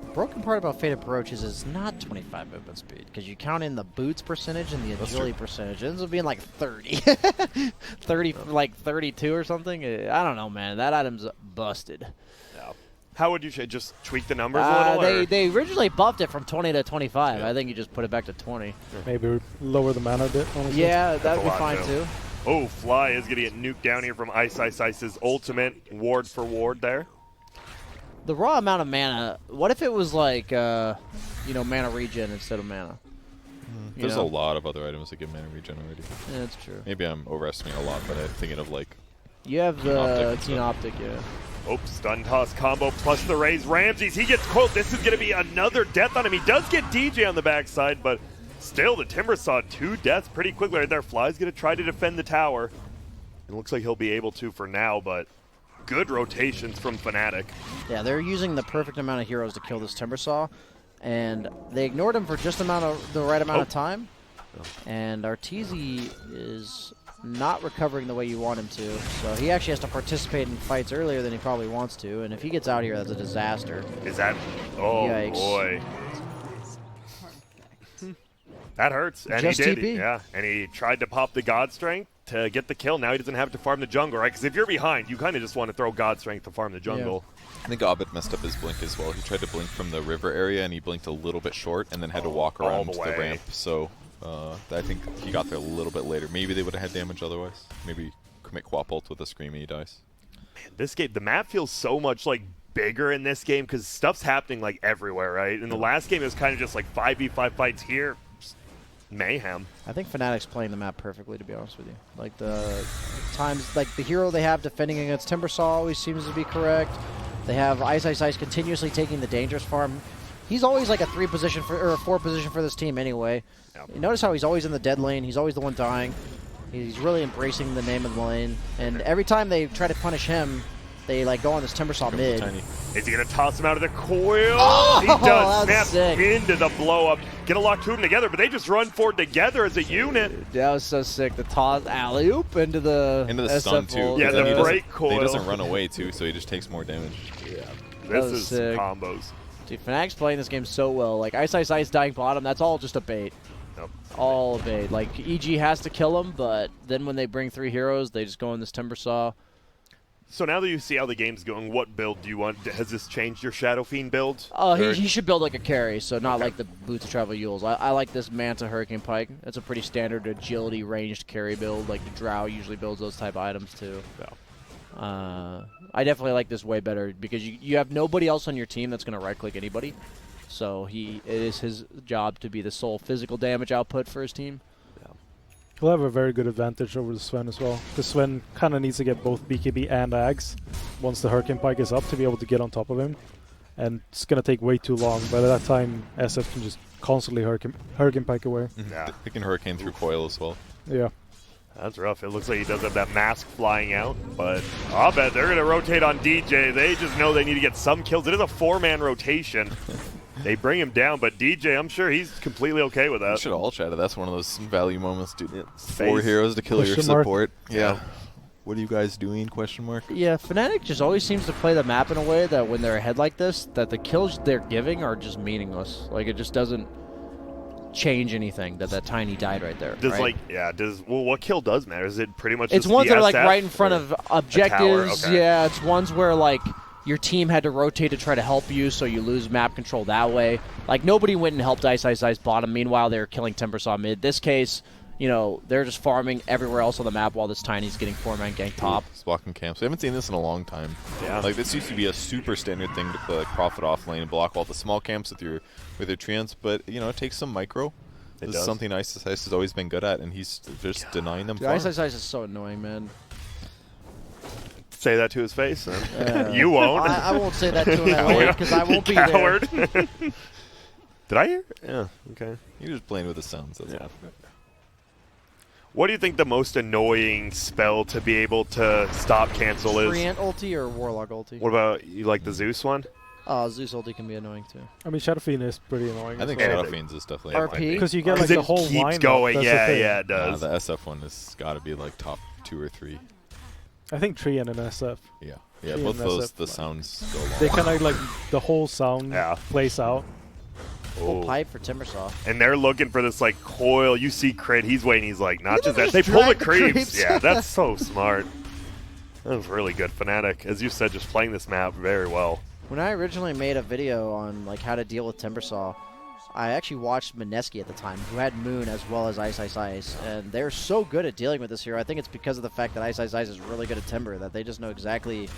Speaker 20: The broken part about Faded Brooch is it's not 25 movement speed because you count in the boots percentage and the agility percentage. It ends up being like 30. 30, like 32 or something. I don't know, man. That item's busted.
Speaker 19: How would you just tweak the numbers a little?
Speaker 20: They originally buffed it from 20 to 25. I think you just put it back to 20.
Speaker 22: Maybe lower the mana a bit, honestly.
Speaker 20: Yeah, that would be fine too.
Speaker 19: Oh, Fly is going to get nuked down here from Ice's ultimate ward for ward there.
Speaker 20: The raw amount of mana, what if it was like, mana regen instead of mana?
Speaker 21: There's a lot of other items that give mana regen already.
Speaker 20: Yeah, that's true.
Speaker 21: Maybe I'm overestimating a lot, but I'm thinking of like...
Speaker 20: You have the Keen Optic, yeah.
Speaker 19: Oh, stun toss combo plus the raise. Ramses, he gets coiled. This is going to be another death on him. He does get DJ on the backside, but still the Timber saw 2 deaths pretty quickly right there. Fly's going to try to defend the tower. It looks like he'll be able to for now, but good rotations from Fnatic.
Speaker 20: Yeah, they're using the perfect amount of heroes to kill this Timbersaw, and they ignored him for just the right amount of time. And Arteezy is not recovering the way you want him to, so he actually has to participate in fights earlier than he probably wants to, and if he gets out here, that's a disaster.
Speaker 19: Is that... Oh,
Speaker 20: yikes.
Speaker 19: Boy. That hurts, and
Speaker 20: Just
Speaker 19: he did.
Speaker 20: TP.
Speaker 19: Yeah, and he tried to pop the God Strength to get the kill. Now he doesn't have to farm the jungle, right? Because if you're behind, you kind of just want to throw God Strength to farm the jungle.
Speaker 21: Yeah. I think Abed messed up his blink as well. He tried to blink from the river area, and he blinked a little bit short, and then had to walk around to the ramp. So I think he got there a little bit later. Maybe they would have had damage otherwise. Maybe commit Quap ult with a Scream and he dies.
Speaker 19: Man, this game, the map feels so much like bigger in this game because stuff's happening like everywhere, right? In the last game, it was kind of just like 5v5 fights here. Mayhem.
Speaker 20: I think Fnatic's playing the map perfectly, to be honest with you. Like the times, like the hero they have defending against Timbersaw always seems to be correct. They have Ice continuously taking the dangerous farm. He's always like a 3 position or a 4 position for this team anyway. Yep. You notice how he's always in the dead lane. He's always the one dying. He's really embracing the name of the lane. And every time they try to punish him, they like go on this Timbersaw mid.
Speaker 19: Is he going to toss him out of the coil?
Speaker 20: Oh,
Speaker 19: he does.
Speaker 20: that's
Speaker 19: Snap
Speaker 20: sick.
Speaker 19: into the blow up. Get a lock to them together, but they just run forward together as a unit.
Speaker 20: That was so sick. The toss alley-oop into the
Speaker 21: stun too.
Speaker 19: Yeah, the break coil.
Speaker 21: He doesn't run away too, so he just takes more damage.
Speaker 19: Yeah, this is
Speaker 20: sick.
Speaker 19: some combos.
Speaker 20: Dude, Fnatic's playing this game so well. Like Ice dying bottom, that's all just a bait.
Speaker 19: Nope.
Speaker 20: All a bait. Like EG has to kill him, but then when they bring 3 heroes, they just go in this Timbersaw.
Speaker 19: So now that you see how the game's going, what build do you want? Has this changed your Shadow Fiend build?
Speaker 20: He should build like a carry, so not like the Boots of Travel Yules. I like this Manta Hurricane Pike. That's a pretty standard agility ranged carry build. Like the Drow usually builds those type of items too.
Speaker 19: Yeah.
Speaker 20: I definitely like this way better because you have nobody else on your team that's going to right-click anybody. So it is his job to be the sole physical damage output for his team.
Speaker 22: He'll have a very good advantage over the Sven as well, because Sven kind of needs to get both BKB and Ags once the Hurricane Pike is up to be able to get on top of him. And it's going to take way too long. By that time, SF can just constantly Hurricane Pike away.
Speaker 19: Yeah.
Speaker 21: They can Hurricane through coil as well.
Speaker 22: Yeah.
Speaker 19: That's rough. It looks like he does have that mask flying out, but I'll bet they're going to rotate on DJ. They just know they need to get some kills. It is a 4-man rotation. They bring him down, but DJ, I'm sure he's completely okay with that.
Speaker 21: We should all chat it. That's one of those value moments, dude.
Speaker 19: Yeah.
Speaker 21: 4 heroes to kill your
Speaker 22: Question mark.
Speaker 21: support. Yeah. What are you guys doing? Question mark.
Speaker 20: Yeah, Fnatic just always seems to play the map in a way that when they're ahead like this, that the kills they're giving are just meaningless. Like it just doesn't change anything that Tiny died right there.
Speaker 19: Does
Speaker 20: right?
Speaker 19: what kill does matter? Is it pretty much
Speaker 20: It's
Speaker 19: just
Speaker 20: ones
Speaker 19: the
Speaker 20: that are like
Speaker 19: SF
Speaker 20: right in front of objectives.
Speaker 19: Okay.
Speaker 20: Yeah, it's ones where like your team had to rotate to try to help you, so you lose map control that way. Like nobody went and helped Ice bottom. Meanwhile, they were killing Timbersaw mid. This case, they're just farming everywhere else on the map while this Tiny's getting 4-man gank top.
Speaker 21: It's blocking camps. We haven't seen this in a long time.
Speaker 19: Yeah.
Speaker 21: Like this used to be a super standard thing to like profit off lane and block all the small camps with your treants, but it takes some micro. This is something Ice has always been good at, and he's just denying them.
Speaker 20: Dude, Ice is so annoying, man.
Speaker 19: Say that to his face. You won't.
Speaker 20: I won't say that to him because I won't be
Speaker 19: coward.
Speaker 20: there.
Speaker 19: Did I hear? Yeah. Okay.
Speaker 21: You're just playing with the sounds. That's all.
Speaker 19: What do you think the most annoying spell to be able to stop cancel is?
Speaker 20: Treant ulti or Warlock ulti?
Speaker 19: What about you? Like the Zeus one?
Speaker 20: Zeus ulti can be annoying too.
Speaker 22: I mean, Shadow Fiend is pretty annoying.
Speaker 21: I think
Speaker 22: well.
Speaker 21: Shadow Fiends is definitely
Speaker 20: RP?
Speaker 22: Because you get like the whole
Speaker 19: keeps
Speaker 22: lineup.
Speaker 19: going.
Speaker 22: That's
Speaker 19: Yeah,
Speaker 22: the thing.
Speaker 19: yeah, it does.
Speaker 21: The SF one has got to be like top 2 or 3.
Speaker 22: I think Tree and an SF.
Speaker 21: Yeah,
Speaker 22: Tree
Speaker 21: both
Speaker 22: and
Speaker 21: those.
Speaker 22: SF,
Speaker 21: The sounds go along.
Speaker 22: They kind of like the whole sound plays out.
Speaker 20: Full pipe for Timbersaw.
Speaker 19: And they're looking for this like coil. You see Crit, he's waiting. He's like, not just that.
Speaker 20: just
Speaker 19: They pull the
Speaker 20: drag the
Speaker 19: creeps.
Speaker 20: creeps.
Speaker 19: Yeah, that's so smart. That was really good. Fnatic, as you said, just playing this map very well.
Speaker 20: When I originally made a video on like how to deal with Timbersaw, I actually watched Mineski at the time, who had Moon as well as Ice Ice Ice, and they're so good at dealing with this hero. I think it's because of the fact that Ice Ice Ice is really good at Timber, that they just know exactly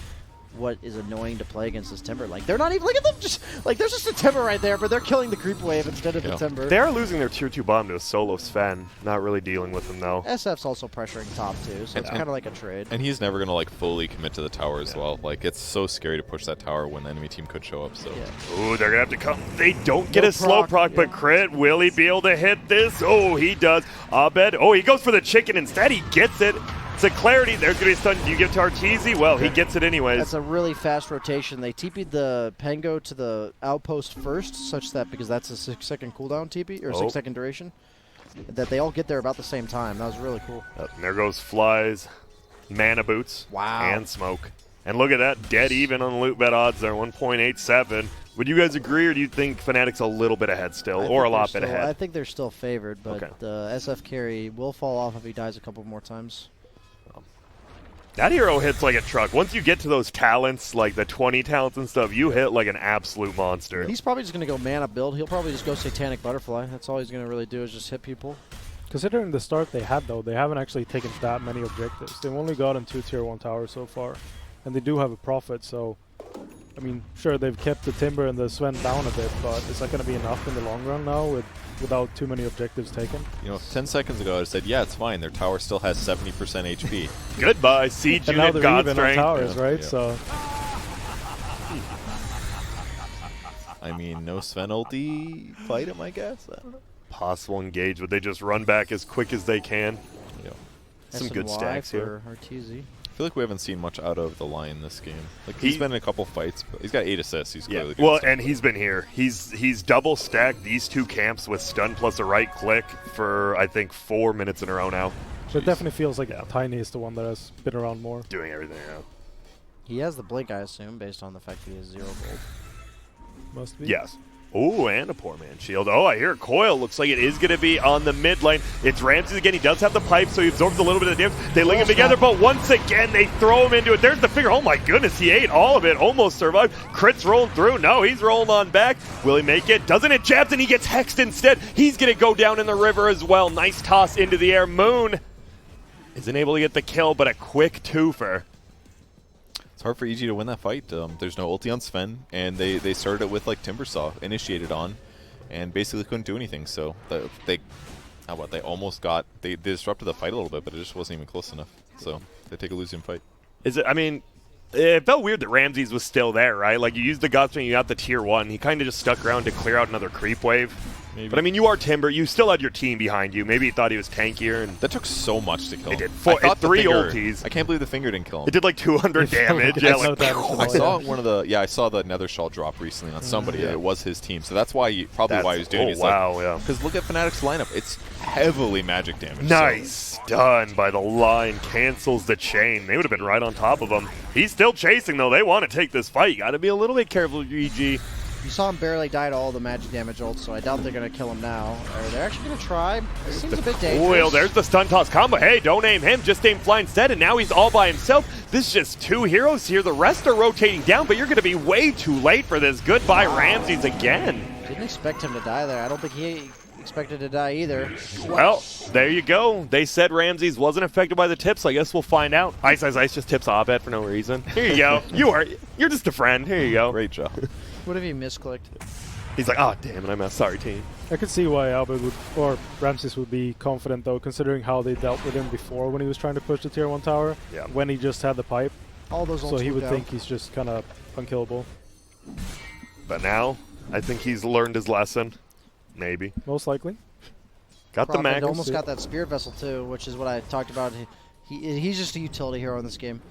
Speaker 20: what is annoying to play against this Timber. Like, they're not even, look at them, just, like, there's just a Timber right there, but they're killing the creep wave instead of the Timber.
Speaker 19: They're losing their tier 2 bomb to a solo Sven. Not really dealing with him, though.
Speaker 20: SF's also pressuring top too, so it's kind of like a trade.
Speaker 21: And he's never going to like fully commit to the tower as well. Like, it's so scary to push that tower when the enemy team could show up. So.
Speaker 19: Ooh, they're going to have to come. They don't get
Speaker 20: No
Speaker 19: a slow proc, but Crit, will he be able to hit this? Oh, he does. Abed, oh, he goes for the chicken instead. He gets it. It's a clarity. There's going to be a stun. Do you give it to Arteezy? Well, he gets it anyways.
Speaker 20: That's a really fast rotation. They TP'd the Pango to the outpost first, such that, because that's a 6-second cooldown TP, or 6-second duration, that they all get there about the same time. That was really cool.
Speaker 19: And there goes Flies, Mana Boots, and Smoke. And look at that, dead even on the LOOT.BET odds there, 1.87. Would you guys agree, or do you think Fnatic's a little bit ahead still, or a lot bit ahead?
Speaker 20: I think they're still favored, but the SF carry will fall off if he dies a couple more times.
Speaker 19: That hero hits like a truck. Once you get to those talents, like the 20 talents and stuff, you hit like an absolute monster.
Speaker 20: He's probably just going to go mana build. He'll probably just go Satanic Butterfly. That's all he's going to really do is just hit people.
Speaker 22: Considering the start they had, though, they haven't actually taken that many objectives. They've only gotten 2 tier 1 towers so far. And they do have a profit, so... I mean, sure, they've kept the Timber and the Sven down a bit, but is that going to be enough in the long run now without too many objectives taken?
Speaker 21: You know, 10 seconds ago I said, yeah, it's fine. Their tower still has 70% HP.
Speaker 19: Goodbye, Siege
Speaker 22: and now
Speaker 19: Unit,
Speaker 22: they're
Speaker 19: God
Speaker 22: even
Speaker 19: Strength.
Speaker 22: on towers, right? So...
Speaker 21: I mean, no Sven ulti fight him, I guess. I don't know.
Speaker 19: Possible engage, but they just run back as quick as they can.
Speaker 21: Yeah.
Speaker 19: Some good stacks here.
Speaker 20: Arteezy.
Speaker 21: I feel like we haven't seen much out of the Lion this game. Like he's been in a couple fights, but he's got 8 assists. He's clearly doing
Speaker 19: well,
Speaker 21: something.
Speaker 19: and he's been here. He's double stacked these 2 camps with stun plus a right click for I think 4 minutes in a row now.
Speaker 22: So it definitely feels like Tiny is the one that has been around more.
Speaker 19: Doing everything now.
Speaker 20: He has the blink, I assume, based on the fact that he has 0 gold.
Speaker 22: Must be.
Speaker 19: Yes. Oh, and a poor man shield. Oh, I hear a coil. Looks like it is going to be on the mid lane. It's Ramses again. He does have the pipe, so he absorbs a little bit of the damage. They link him together, but once again, they throw him into it. There's the figure. Oh, my goodness. He ate all of it. Almost survived. Crit's rolling through. No, he's rolling on back. Will he make it? Doesn't it? Jabs, and he gets hexed instead. He's going to go down in the river as well. Nice toss into the air. Moon isn't able to get the kill, but a quick twofer.
Speaker 21: It's hard for EG to win that fight. There's no ulti on Sven, and they started it with like Timbersaw initiated on, and basically couldn't do anything. So they almost got they disrupted the fight a little bit, but it just wasn't even close enough. So they take a losing fight.
Speaker 19: Is it? I mean, it felt weird that Ramses was still there, right? Like you used the Godstring, you got the tier 1. He kind of just stuck around to clear out another creep wave. Maybe. But I mean, you are Timber. You still had your team behind you. Maybe he thought he was tankier. And
Speaker 21: that took so much to kill him.
Speaker 19: It did. 3 ultis.
Speaker 21: I can't believe the finger didn't kill him.
Speaker 19: It did like 200 damage.
Speaker 21: I saw one of the. Yeah, I saw the Nether Shawl drop recently on somebody.
Speaker 19: Yeah.
Speaker 21: It was his team, so that's why why he was doing it.
Speaker 19: Yeah.
Speaker 21: Because look at Fnatic's lineup. It's heavily magic damage.
Speaker 19: Nice done by the line. Cancels the chain. They would have been right on top of him. He's still chasing though. They want to take this fight. You got to be a little bit careful, EG.
Speaker 20: You saw him barely die to all the magic damage ults, so I doubt they're going to kill him now. Or they're actually going to try. It seems a bit dangerous.
Speaker 19: Well, there's the stun toss combo. Hey, don't aim him. Just aim Fly instead, and now he's all by himself. This is just 2 heroes here. The rest are rotating down, but you're going to be way too late for this. Goodbye, Ramses again.
Speaker 20: Didn't expect him to die there. I don't think he expected to die either.
Speaker 19: Well, there you go. They said Ramses wasn't affected by the tips. So I guess we'll find out. Ice just tips Abed for no reason. Here you go. You're just a friend. Here you go.
Speaker 21: Great job.
Speaker 20: What if he misclicked?
Speaker 19: He's like, oh, damn it, I'm sorry, team.
Speaker 22: I could see why Albert or Ramses would be confident, though, considering how they dealt with him before when he was trying to push the tier 1 tower, when he just had the pipe.
Speaker 20: All those
Speaker 22: so he would think he's just kind of unkillable.
Speaker 19: But now, I think he's learned his lesson. Maybe.
Speaker 22: Most likely.
Speaker 19: Got the max.
Speaker 20: Almost got that Spirit Vessel, too, which is what I talked about. He's just a utility hero in this game.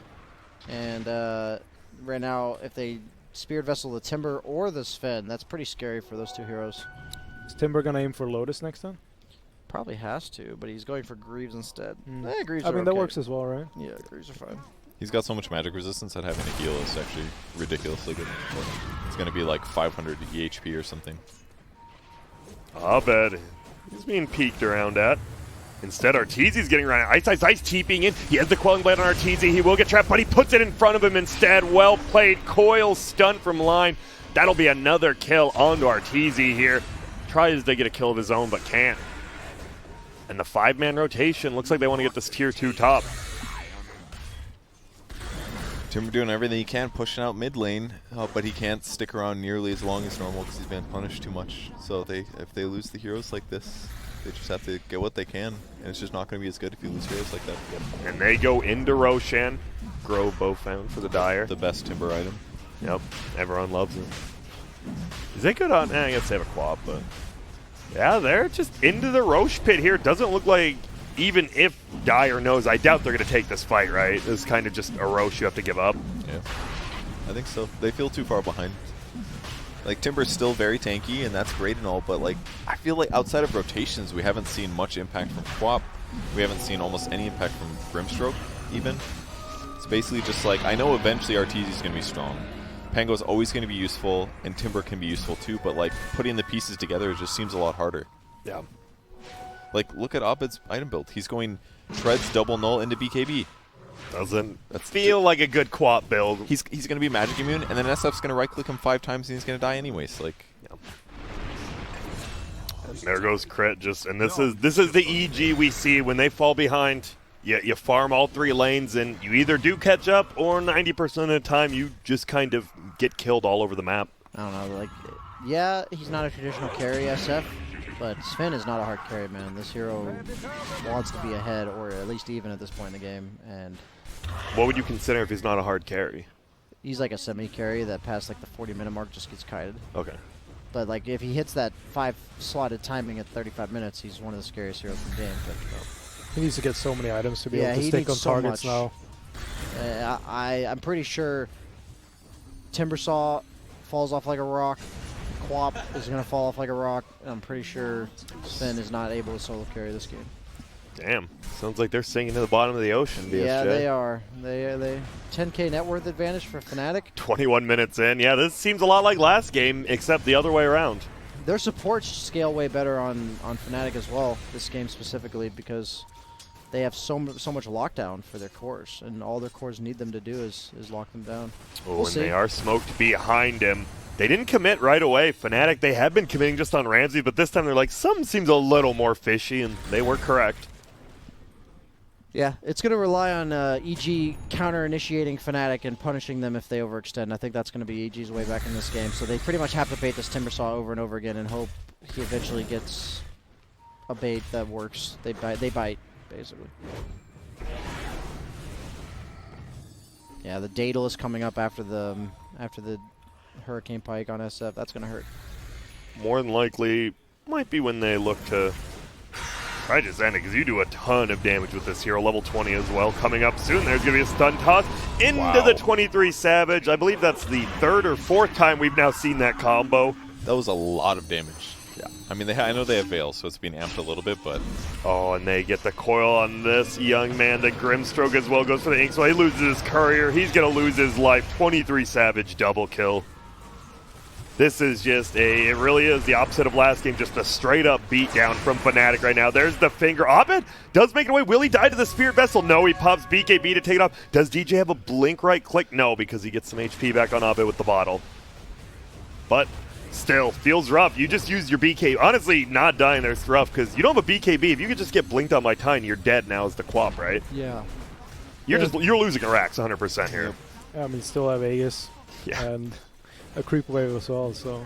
Speaker 20: And right now, if they Spirit Vessel the Timber or the Sven. That's pretty scary for those 2 heroes.
Speaker 22: Is Timber gonna aim for Lotus next time?
Speaker 20: Probably has to, but he's going for Greaves instead.
Speaker 22: Mm.
Speaker 20: Greaves
Speaker 22: I
Speaker 20: are
Speaker 22: mean, that
Speaker 20: okay.
Speaker 22: works as well, right?
Speaker 20: Yeah, Greaves are fine.
Speaker 21: He's got so much magic resistance that having a heal is actually ridiculously good. It's going to be like 500 EHP or something.
Speaker 19: Abed, he's being peeked around at. Instead, Arteezy's getting around. Ice TPing in. He has the Quelling Blade on Arteezy. He will get trapped, but he puts it in front of him instead. Well played. Coil stunned from line. That'll be another kill onto Arteezy here. Tries to get a kill of his own, but can't. And the 5-man rotation looks like they want to get this tier 2 top.
Speaker 21: Timber doing everything he can, pushing out mid lane, but he can't stick around nearly as long as normal because he's been punished too much. So if they lose the heroes like this, they just have to get what they can, and it's just not going to be as good if you lose heroes like that.
Speaker 19: And they go into Roshan. Grow Bowfound for the Dire.
Speaker 21: The best Timber item.
Speaker 19: Yep, everyone loves it. Is they good on, I guess they have a Quap, but yeah, they're just into the Roche pit here. Doesn't look like, even if Dire knows, I doubt they're going to take this fight, right? This is kind of just a Roche you have to give up.
Speaker 21: Yeah, I think so. They feel too far behind. Like, Timber's still very tanky, and that's great and all, but like, I feel like outside of rotations, we haven't seen much impact from Quap. We haven't seen almost any impact from Grimstroke, even. It's basically just like, I know eventually Arteezy's going to be strong. Pango's always going to be useful, and Timber can be useful too, but like, putting the pieces together it just seems a lot harder.
Speaker 19: Yeah.
Speaker 21: Like, look at Abed's item build. He's going Treads, Double Null into BKB.
Speaker 19: Doesn't feel like a good Quap build.
Speaker 21: He's going to be magic immune, and then SF's going to right-click him 5 times, and he's going to die anyways. Like,
Speaker 19: yeah. And there goes Crit. And this is the EG we see when they fall behind. You farm all 3 lanes, and you either do catch up, or 90% of the time you just kind of get killed all over the map.
Speaker 20: I don't know, like, yeah, he's not a traditional carry SF, but Sven is not a hard carry, man. This hero wants to be ahead, or at least even at this point in the game, and
Speaker 19: what would you consider if he's not a hard carry?
Speaker 20: He's like a semi-carry that past like the 40-minute mark just gets kited.
Speaker 19: Okay.
Speaker 20: But like if he hits that 5-slotted timing at 35 minutes, he's one of the scariest heroes in the game. But,
Speaker 22: he needs to get so many items to be
Speaker 20: yeah,
Speaker 22: able to stick on targets now.
Speaker 20: I'm pretty sure Timbersaw falls off like a rock. Quap is going to fall off like a rock. And I'm pretty sure Sven is not able to solo carry this game.
Speaker 19: Damn. Sounds like they're sinking to the bottom of the ocean, BSJ.
Speaker 20: Yeah, they are. They 10K net worth advantage for Fnatic.
Speaker 19: 21 minutes in. Yeah, this seems a lot like last game, except the other way around.
Speaker 20: Their supports scale way better on Fnatic as well, this game specifically, because they have so much lockdown for their cores, and all their cores need them to do is lock them down.
Speaker 19: Oh, we'll see. They are smoked behind him. They didn't commit right away. Fnatic, they have been committing just on Ramsey, but this time they're like, something seems a little more fishy, and they were correct.
Speaker 20: Yeah, it's going to rely on EG counter-initiating Fnatic and punishing them if they overextend. I think that's going to be EG's way back in this game. So they pretty much have to bait this Timbersaw over and over again and hope he eventually gets a bait that works. They bite basically. Yeah, the Daedalus coming up after the Hurricane Pike on SF. That's going to hurt.
Speaker 19: More than likely, might be when they look to try to end it, because you do a ton of damage with this hero. Level 20 as well. Coming up soon, there's going to be a stun toss into the 23 Savage. I believe that's the 3rd or 4th time we've now seen that combo.
Speaker 21: That was a lot of damage. Yeah. I mean, I know they have Veil, so it's being amped a little bit, but...
Speaker 19: Oh, and they get the coil on this young man. The Grimstroke as well goes for the Inkswell. He loses his Courier. He's going to lose his life. 23 Savage double kill. This is just it really is the opposite of last game, just a straight-up beatdown from Fnatic right now. There's the finger. Abed does make it away. Will he die to the Spirit Vessel? No, he pops BKB to take it off. Does DJ have a blink right click? No, because he gets some HP back on Abed with the bottle. But still, feels rough. You just used your BKB. Honestly, not dying there's rough, because you don't have a BKB. If you could just get blinked on by Tiny, you're dead now as the Quap, right?
Speaker 20: Yeah.
Speaker 19: You're losing a Rax 100% here.
Speaker 22: Yeah, I mean, still have Aegis.
Speaker 19: Yeah.
Speaker 22: And a creep wave as well, so.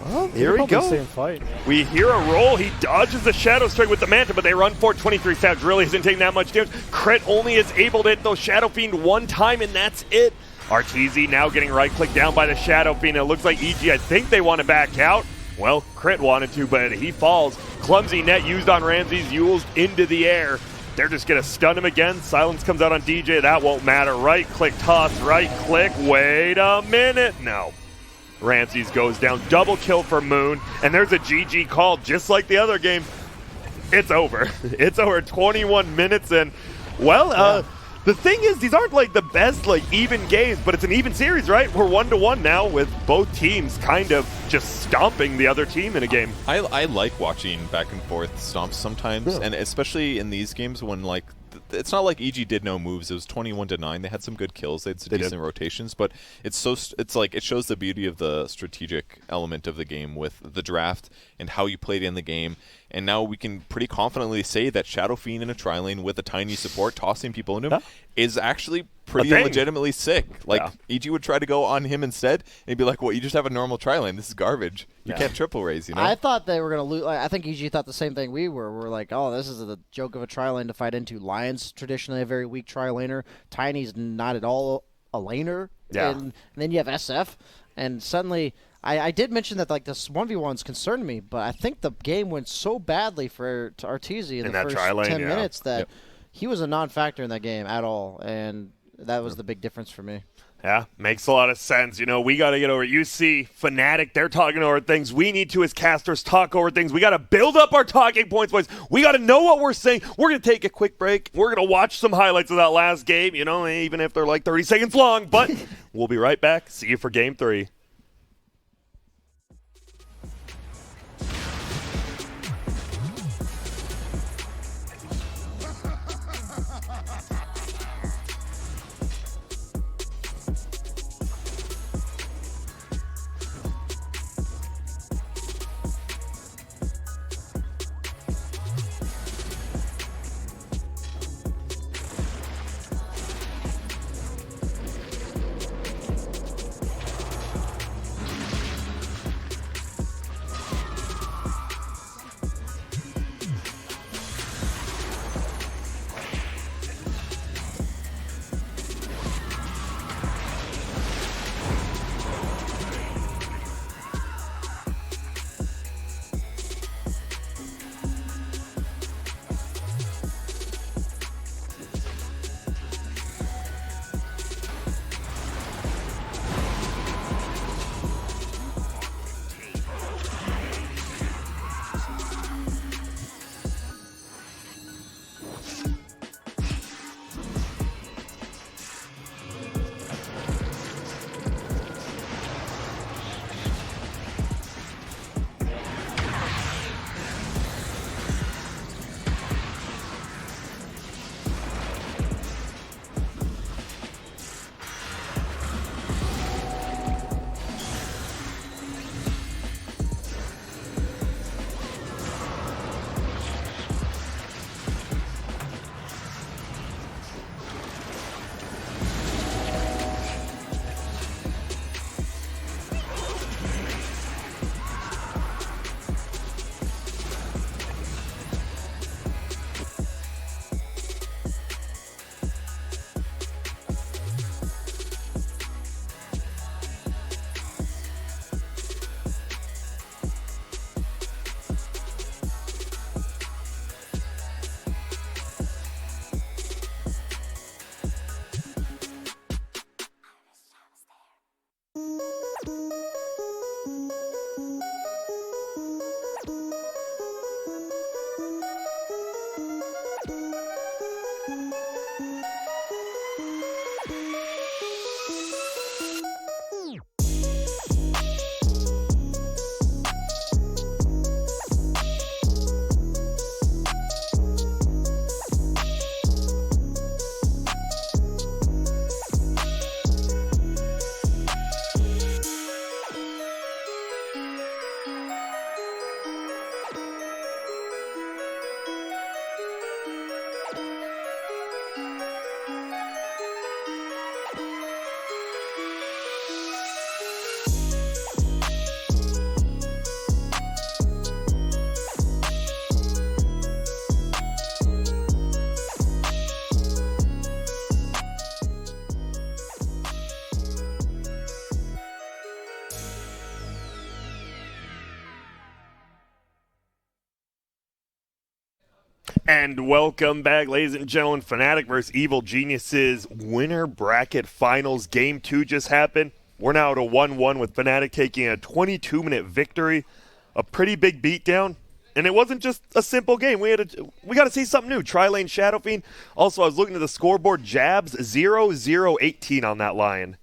Speaker 19: Well, here we go.
Speaker 22: Same fight.
Speaker 19: We hear a roll. He dodges the Shadow Strike with the Manta, but they run for 23 Savage. Really isn't taking that much damage. Crit only is able to hit those Shadow Fiend one time, and that's it. Arteezy now getting right-clicked down by the Shadow Fiend. It looks like EG, I think they want to back out. Well, Crit wanted to, but he falls. Clumsy net used on Ramsey's, Yules into the air. They're just going to stun him again. Silence comes out on DJ. That won't matter. Right click, toss, right click. Wait a minute. No. Ramses goes down. Double kill for Moon. And there's a GG call just like the other game. It's over. It's over 21 minutes in. Well, the thing is, these aren't like the best like even games, but it's an even series, right? We're 1-1 now with both teams kind of just stomping the other team in a game.
Speaker 21: I like watching back and forth stomps sometimes, and especially in these games when like it's not like EG did no moves. It was 21-9. They had some good kills. They had some decent rotations, but it's like it shows the beauty of the strategic element of the game with the draft and how you played in the game. And now we can pretty confidently say that Shadow Fiend in a tri-lane with a tiny support tossing people into him is actually pretty legitimately sick. Like, EG would try to go on him instead, and he'd be like, well, you just have a normal tri-lane. This is garbage. You can't triple raise, you know?
Speaker 20: I thought they were going to lose. I think EG thought the same thing we were. We're like, oh, this is a joke of a tri-lane to fight into. Lion's traditionally a very weak tri-laner. Tiny's not at all a laner.
Speaker 19: Yeah.
Speaker 20: And then you have SF, and suddenly... I did mention that like this 1v1s concerned me, but I think the game went so badly for Arteezy in the first 10 minutes that he was a non-factor in that game at all, and that was the big difference for me.
Speaker 19: Yeah, makes a lot of sense. You know, we got to get over it. You see Fnatic, they're talking over things. We need to, as casters, talk over things. We got to build up our talking points, boys. We got to know what we're saying. We're going to take a quick break. We're going to watch some highlights of that last game, you know, even if they're like 30 seconds long. But we'll be right back. See you for Game 3. And welcome back, ladies and gentlemen. Fnatic versus Evil Geniuses winner bracket finals. Game 2 just happened. We're now at a 1-1 with Fnatic taking a 22-minute victory. A pretty big beatdown. And it wasn't just a simple game. We got to see something new. Tri-lane Shadow Fiend. Also, I was looking at the scoreboard. Jabs 0-0-18 on that line.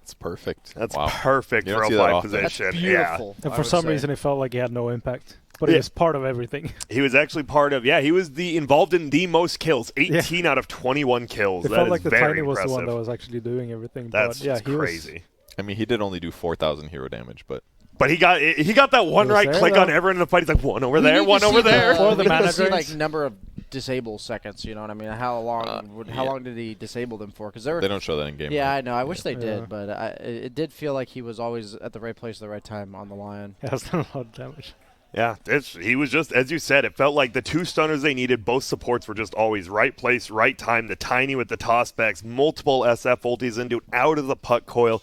Speaker 21: It's perfect.
Speaker 19: That's
Speaker 21: wow.
Speaker 19: perfect for a 5 position.
Speaker 20: That's beautiful.
Speaker 22: And for some reason, it felt like he had no impact. But he was part of everything.
Speaker 19: He was actually part of, he was involved in the most kills, 18 out of 21 kills.
Speaker 22: It felt like the Tiny was the one that was actually doing everything.
Speaker 19: That's
Speaker 22: but, yeah, he
Speaker 19: crazy.
Speaker 21: I mean, he did only do 4,000 hero damage, but
Speaker 19: he got that one right click on everyone in the fight. He's like, one over there, one over there.
Speaker 20: We need to see like number of disable seconds. You know what I mean? How long did he disable them for? Because
Speaker 21: they don't show that in game.
Speaker 20: Yeah,
Speaker 21: right?
Speaker 20: I know. I wish they did, but it did feel like he was always at the right place at the right time on the Lion.
Speaker 22: Yeah, that's not a lot of damage.
Speaker 19: Yeah, he was just, as you said, it felt like the 2 stunners they needed, both supports were just always right place, right time. The Tiny with the toss backs, multiple SF ultis into out of the puck coil.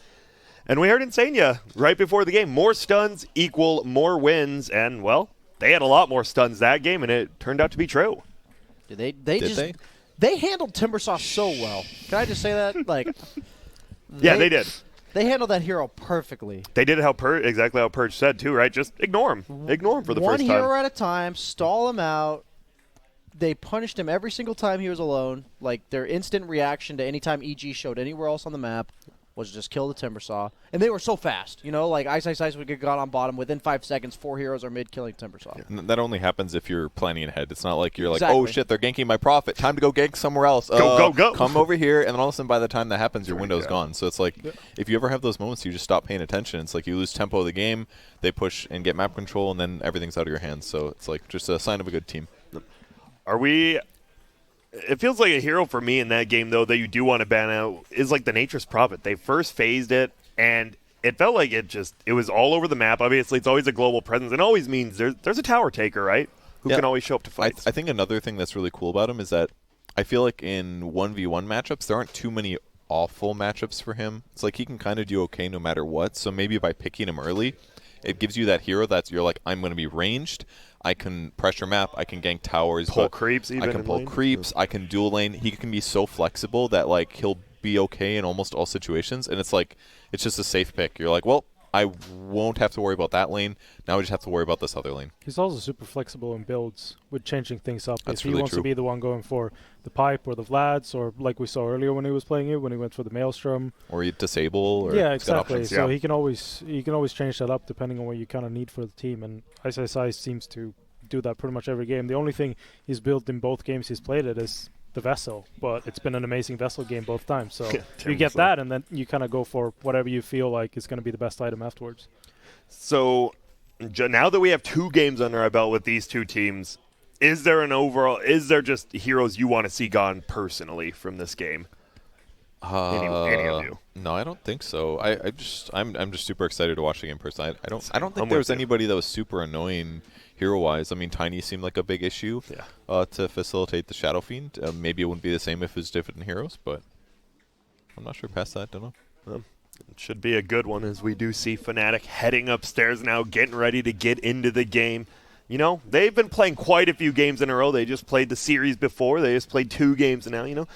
Speaker 19: And we heard Insania right before the game. More stuns equal more wins. And, well, they had a lot more stuns that game, and it turned out to be true.
Speaker 20: They handled Timbersaw so well. Can I just say that? Like,
Speaker 19: yeah, they did.
Speaker 20: They handled that hero perfectly.
Speaker 19: They did exactly how Purge said, too, right? Just ignore him. Ignore him for the first time.
Speaker 20: One hero at a time, stall him out. They punished him every single time he was alone. Like, their instant reaction to any time EG showed anywhere else on the map was just kill the Timbersaw. And they were so fast. You know, like Ice would get got on bottom. Within 5 seconds, 4 heroes are mid killing Timbersaw.
Speaker 21: Yeah. That only happens if you're planning ahead. It's not like you're like, oh shit, they're ganking my Prophet. Time to go gank somewhere else.
Speaker 19: Go.
Speaker 21: Come over here. And then all of a sudden, by the time that happens, your window's gone. So it's like, if you ever have those moments, you just stop paying attention. It's like you lose tempo of the game. They push and get map control, and then everything's out of your hands. So it's like just a sign of a good team.
Speaker 19: It feels like a hero for me in that game, though, that you do want to ban out is like the Nature's Prophet. They first phased it, and it felt like it was all over the map. Obviously, it's always a global presence. It always means there's a tower taker, right, who can always show up to fights.
Speaker 21: I think another thing that's really cool about him is that I feel like in 1v1 matchups, there aren't too many awful matchups for him. It's like he can kind of do okay no matter what. So maybe by picking him early, it gives you that hero that's you're like, I'm going to be ranged. I can pressure map. I can gank towers.
Speaker 19: Pull creeps even.
Speaker 21: I can pull creeps. I can dual lane. He can be so flexible that like he'll be okay in almost all situations. And it's like it's just a safe pick. You're like, well, I won't have to worry about that lane. Now we just have to worry about this other lane.
Speaker 22: He's also super flexible in builds with changing things up.
Speaker 21: That's
Speaker 22: if he
Speaker 21: really
Speaker 22: wants
Speaker 21: true.
Speaker 22: to be the one going for the pipe or the Vlads, or like we saw earlier when he was playing it, when he went for the Maelstrom.
Speaker 21: Or you disable. Or
Speaker 22: yeah, exactly. So
Speaker 21: yeah.
Speaker 22: he can always change that up depending on what you kind of need for the team. And ISI seems to do that pretty much every game. The only thing he's built in both games he's played it is the Vessel, but it's been an amazing Vessel game both times. So you get that, and then you kind of go for whatever you feel like is going to be the best item afterwards.
Speaker 19: So now that we have 2 games under our belt with these 2 teams, is there just heroes you want to see gone personally from this game? Any of you?
Speaker 21: No, I don't think so. I'm just super excited to watch the game personally. I don't think there was anybody that was super annoying hero-wise. I mean, Tiny seemed like a big issue to facilitate the Shadow Fiend. Maybe it wouldn't be the same if it was different heroes, but I'm not sure past that. Don't know.
Speaker 19: It should be a good one as we do see Fnatic heading upstairs now, getting ready to get into the game. You know, they've been playing quite a few games in a row. They just played the series before. They just played 2 games now, you know.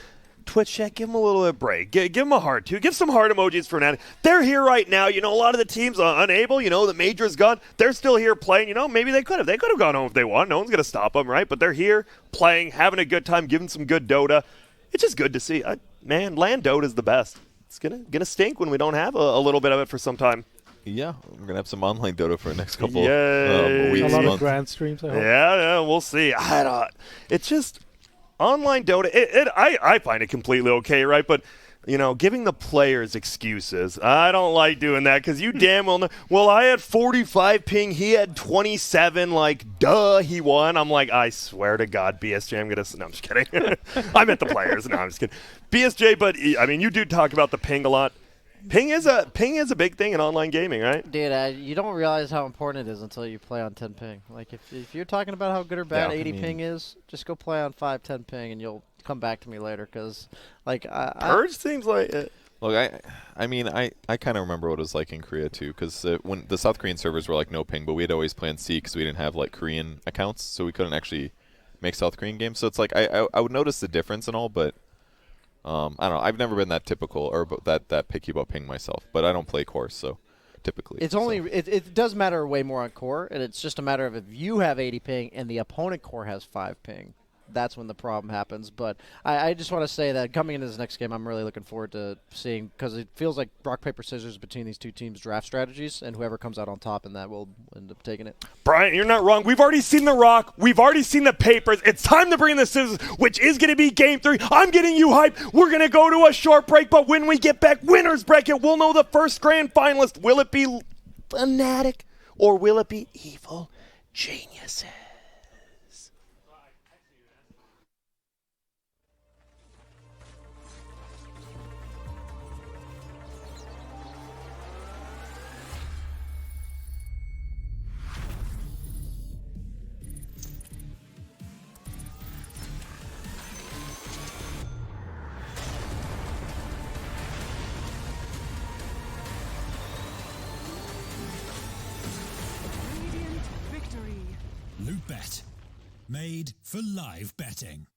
Speaker 19: Twitch chat, give them a little bit of break. Give them a heart, too. Give some heart emojis for Fnatic. They're here right now. You know, a lot of the teams are unable. You know, the Major's gone. They're still here playing. You know, maybe they could have. They could have gone home if they want. No one's going to stop them, right? But they're here playing, having a good time, giving some good Dota. It's just good to see. Man, LAN Dota is the best. It's gonna stink when we don't have a little bit of it for some time.
Speaker 21: Yeah, we're going to have some online Dota for the next couple
Speaker 19: weeks.
Speaker 22: A lot of grand streams, I hope.
Speaker 19: Yeah, we'll see. It's just online Dota, I find it completely okay, right? But, you know, giving the players excuses, I don't like doing that because you damn well know. Well, I had 45 ping, he had 27, like, duh, he won. I'm like, I swear to God, BSJ, no, I'm just kidding. I meant the players. No, I'm just kidding. BSJ, but, I mean, you do talk about the ping a lot. Ping is a big thing in online gaming, right?
Speaker 20: Dude, you don't realize how important it is until you play on 10 ping. Like, if you're talking about how good or bad 80 ping is, just go play on 5-10 ping and you'll come back to me later. Because, like,
Speaker 19: Purge seems like it.
Speaker 21: Look, I mean, I kind of remember what it was like in Korea, too. Because when the South Korean servers were, like, no ping, but we had always played C because we didn't have, like, Korean accounts. So we couldn't actually make South Korean games. So it's like I would notice the difference and all, but I don't know. I've never been that typical or that picky about ping myself, but I don't play core, so typically.
Speaker 20: It's only it does matter way more on core, and it's just a matter of if you have 80 ping and the opponent core has 5 ping. That's when the problem happens. But I just want to say that coming into this next game, I'm really looking forward to seeing, because it feels like rock, paper, scissors between these two teams' draft strategies, and whoever comes out on top in that will end up taking it.
Speaker 19: Brian, you're not wrong. We've already seen the rock. We've already seen the papers. It's time to bring the scissors, which is going to be game 3. I'm getting you hyped. We're going to go to a short break, but when we get back, winner's bracket, we'll know the first grand finalist. Will it be Fnatic or will it be Evil Geniuses?
Speaker 16: LOOT.BET, made for live betting.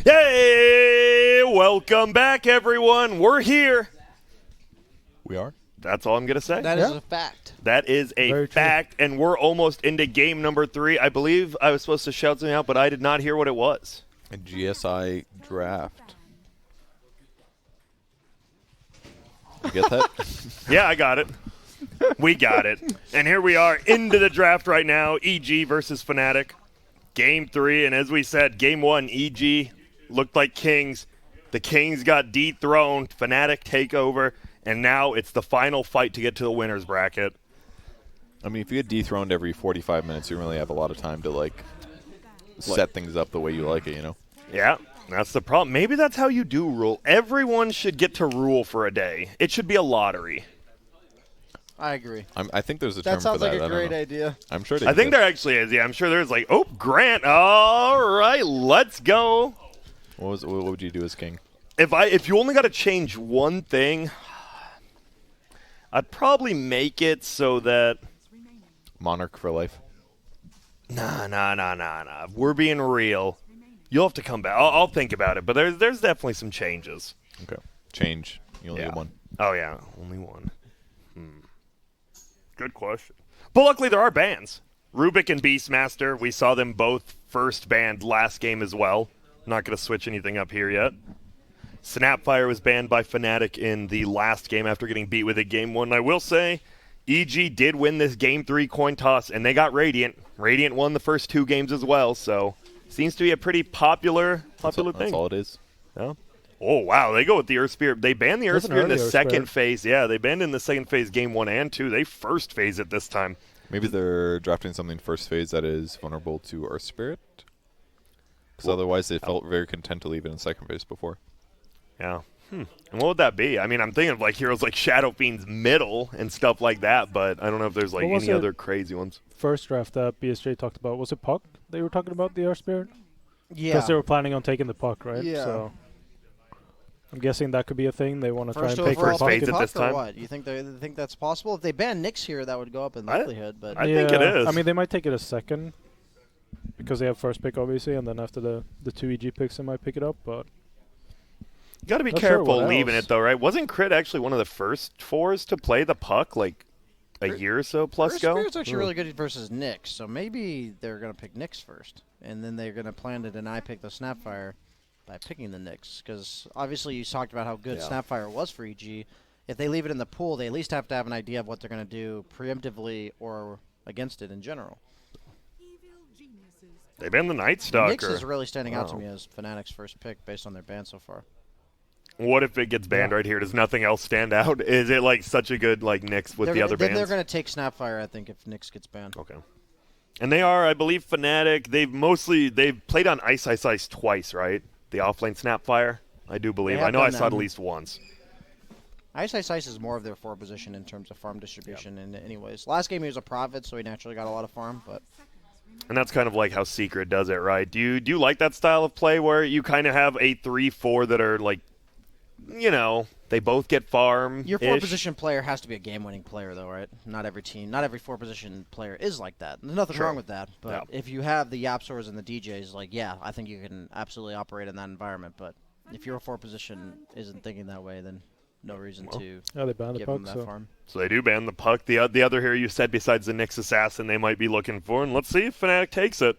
Speaker 19: Yay! Welcome back, everyone. We're here.
Speaker 21: We are?
Speaker 19: That's all I'm going to say.
Speaker 20: That is a fact.
Speaker 19: That is a fact, and we're almost into game number 3. I believe I was supposed to shout something out, but I did not hear what it was.
Speaker 21: A GSI draft. You get that?
Speaker 19: Yeah, I got it. We got it. And here we are into the draft right now. EG versus Fnatic. Game 3, and as we said, Game 1, EG looked like kings. The Kings got dethroned. Fnatic take over, and now it's the final fight to get to the winner's bracket.
Speaker 21: I mean, if you get dethroned every 45 minutes, you really have a lot of time to, like, set things up the way you like it, you know?
Speaker 19: Yeah, that's the problem. Maybe that's how you do rule. Everyone should get to rule for a day. It should be a lottery.
Speaker 20: I agree.
Speaker 21: I think there's a term
Speaker 20: That sounds
Speaker 21: for that.
Speaker 20: like a great idea.
Speaker 21: I'm sure
Speaker 19: I think there actually is. Yeah, I'm sure there's like, oh, Grant. All right, let's go.
Speaker 21: What would you do as king?
Speaker 19: If you only got to change one thing, I'd probably make it so that
Speaker 21: Monarch for life.
Speaker 19: Nah. We're being real. You'll have to come back. I'll think about it, but there's definitely some changes.
Speaker 21: Okay. Change. You only get one.
Speaker 19: Oh yeah, only one. Good question. But luckily there are bans. Rubik and Beastmaster, we saw them both first banned last game as well. Not going to switch anything up here yet. Snapfire was banned by Fnatic in the last game after getting beat with it Game 1. I will say, EG did win this Game 3 coin toss, and they got Radiant. Radiant won the first 2 games as well, so seems to be a pretty popular thing.
Speaker 21: That's all it is.
Speaker 19: Yeah. Oh, wow, they go with the Earth Spirit. They banned the Earth Spirit in the second phase. Yeah, they banned in the second phase Game 1 and 2. They first phase it this time.
Speaker 21: Maybe they're drafting something first phase that is vulnerable to Earth Spirit? Because otherwise they felt very content to leave it in second phase before.
Speaker 19: Yeah. And what would that be? I mean, I'm thinking of like heroes like Shadow Fiend's middle and stuff like that, but I don't know if there's like any other crazy ones.
Speaker 22: First draft that BSJ talked about, was it Puck? They were talking about the Earth Spirit?
Speaker 20: Yeah.
Speaker 22: Because they were planning on taking the Puck, right?
Speaker 20: Yeah.
Speaker 22: So I'm guessing that could be a thing. They want to try and pick
Speaker 20: first
Speaker 19: phase at this time.
Speaker 20: What? You think they think that's possible? If they ban Nyx here, that would go up in likelihood. But
Speaker 19: I think it is.
Speaker 22: I mean, they might take it a second because they have first pick, obviously, and then after the 2 EG picks, they might pick it up. But
Speaker 19: you got to be careful leaving it, though, right? Wasn't Crit actually one of the first 4s to play the Puck like a year or so plus ago?
Speaker 20: Spirit's actually really good versus Nyx, so maybe they're going to pick Nyx first, and then they're going to plan to deny pick the Snapfire by picking the Nyx, because obviously you talked about how good Snapfire was for EG. If they leave it in the pool, they at least have to have an idea of what they're going to do preemptively or against it in general.
Speaker 19: They banned the Night Stalker.
Speaker 20: Nyx is really standing out to me as Fnatic's first pick based on their ban so far.
Speaker 19: What if it gets banned right here? Does nothing else stand out? Is it like such a good like Nyx with the other bans?
Speaker 20: Then they're going to take Snapfire, I think, if Nyx gets banned.
Speaker 19: Okay. And they are, I believe, Fnatic. They've played on Ice twice, right? The offlane Snapfire, I do believe. I know I saw it at least once.
Speaker 20: Ice is more of their 4 position in terms of farm distribution. And anyways, last game he was a Prophet, so he naturally got a lot of farm.
Speaker 19: And that's kind of like how Secret does it, right? Do you like that style of play where you kind of have a 3-4 that are like, you know, they both get farm?
Speaker 20: Your 4-position player has to be a game-winning player, though, right? Not every 4-position player is like that. There's nothing wrong with that. But if you have the Yapstors and the DJs, like, yeah, I think you can absolutely operate in that environment. But if your 4-position isn't thinking that way, then no reason to
Speaker 22: they banned
Speaker 20: give
Speaker 22: the
Speaker 20: them
Speaker 22: Puck,
Speaker 20: that farm.
Speaker 19: So they do ban the Puck. The other hero you said besides the Nyx Assassin they might be looking for, and let's see if Fnatic takes it.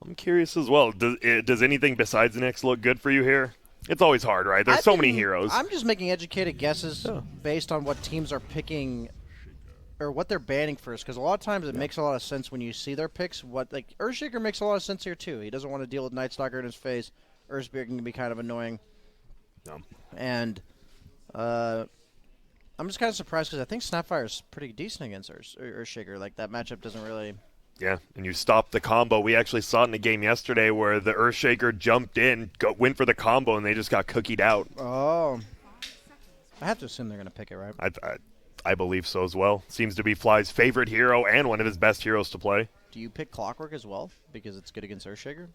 Speaker 19: I'm curious as well. Does anything besides the Nyx look good for you here? It's always hard, right? There's so many heroes.
Speaker 20: I'm just making educated guesses based on what teams are picking or what they're banning first, because a lot of times it makes a lot of sense when you see their picks. Like Earthshaker makes a lot of sense here too. He doesn't want to deal with Night Stalker in his face. Earthspear can be kind of annoying. And I'm just kind of surprised because I think Snapfire is pretty decent against Earthshaker. Like that matchup doesn't really.
Speaker 19: Yeah, and you stopped the combo. We actually saw it in a game yesterday where the Earthshaker jumped in, went for the combo, and they just got cookied out.
Speaker 20: Oh. I have to assume they're going to pick it, right?
Speaker 19: I believe so as well. Seems to be Fly's favorite hero and one of his best heroes to play.
Speaker 20: Do you pick Clockwork as well because it's good against Earthshaker?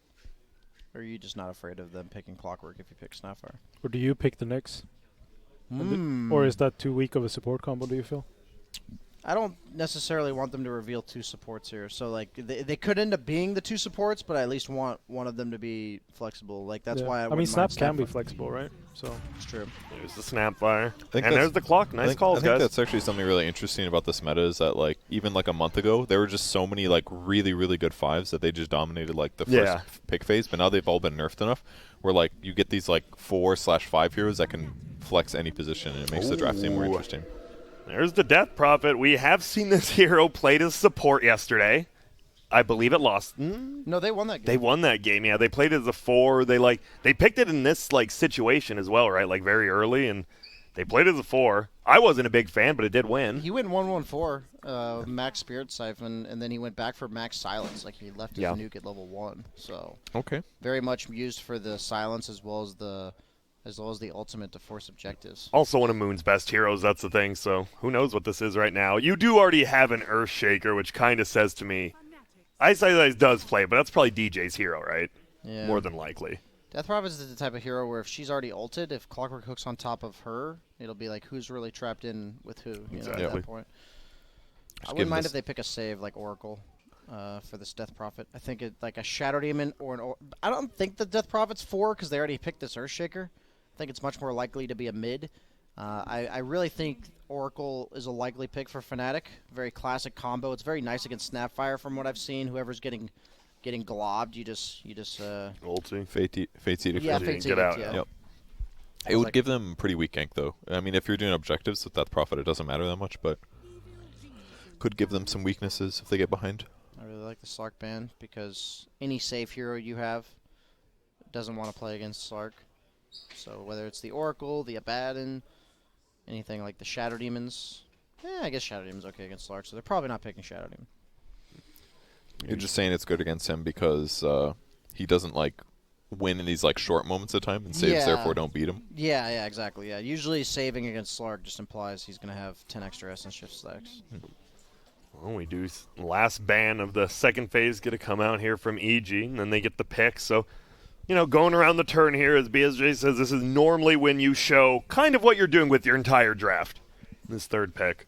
Speaker 20: Or are you just not afraid of them picking Clockwork if you pick Snapfire?
Speaker 22: Or do you pick the Nyx? Or is that too weak of a support combo, do you feel?
Speaker 20: I don't necessarily want them to reveal 2 supports here. So, like, they could end up being the 2 supports, but I at least want one of them to be flexible. Like, that's why I mean,
Speaker 22: Snap can be flexible, right? So
Speaker 20: it's true.
Speaker 19: There's the Snapfire. And there's the clock. Nice calls,
Speaker 21: guys. I think
Speaker 19: guys.
Speaker 21: that's actually something really interesting about this meta is that, like, even, like, a month ago, there were just so many, like, really, really good 5s that they just dominated, like, the first pick phase. But now they've all been nerfed enough where, like, you get these, like, 4/5 heroes that can flex any position, and it makes the draft team more interesting.
Speaker 19: There's the Death Prophet. We have seen this hero played as support yesterday. I believe it lost.
Speaker 20: No, they won that game.
Speaker 19: They won that game, yeah. They played it as a 4. They picked it in this situation as well, right? Like very early, and they played it as a 4. I wasn't a big fan, but it did win.
Speaker 20: He went 1-1-4, Max Spirit Siphon, and then he went back for Max Silence. Like he left his nuke at level 1. So
Speaker 21: okay,
Speaker 20: very much used for the silence as well as the ultimate to force objectives.
Speaker 19: Also one of Moon's best heroes, that's the thing, so who knows what this is right now. You do already have an Earthshaker, which kind of says to me, Ice does play, but that's probably DJ's hero, right?
Speaker 20: Yeah.
Speaker 19: More than likely.
Speaker 20: Death Prophet is the type of hero where if she's already ulted, if Clockwork Hook's on top of her, it'll be like who's really trapped in with who,
Speaker 19: Exactly.
Speaker 20: at that point. I wouldn't mind if they pick a save like Oracle for this Death Prophet. I think it like a Shadow Demon or an I don't think the Death Prophet's 4 because they already picked this Earthshaker. I think it's much more likely to be a mid. I really think Oracle is a likely pick for Fnatic. Very classic combo. It's very nice against Snapfire from what I've seen. Whoever's getting globbed, you just
Speaker 19: ulti.
Speaker 21: Fate Edict.
Speaker 20: Yeah, Fate Edict, yeah.
Speaker 21: Yep. It would give them pretty weak gank though. I mean, if you're doing objectives with Death Prophet, it doesn't matter that much, but could give them some weaknesses if they get behind.
Speaker 20: I really like the Slark ban because any safe hero you have doesn't want to play against Slark. So whether it's the Oracle, the Abaddon, anything like the Shadow Demons. I guess Shadow Demon's okay against Slark, so they're probably not picking Shadow Demon.
Speaker 21: You're just saying it's good against him because he doesn't like win in these like short moments of time, and saves therefore don't beat him.
Speaker 20: Yeah, exactly. Yeah, usually saving against Slark just implies he's going to have 10 extra Essence Shift stacks.
Speaker 19: Well, we do last ban of the second phase get to come out here from EG, and then they get the pick. So, going around the turn here, as BSJ says, this is normally when you show kind of what you're doing with your entire draft. This third pick.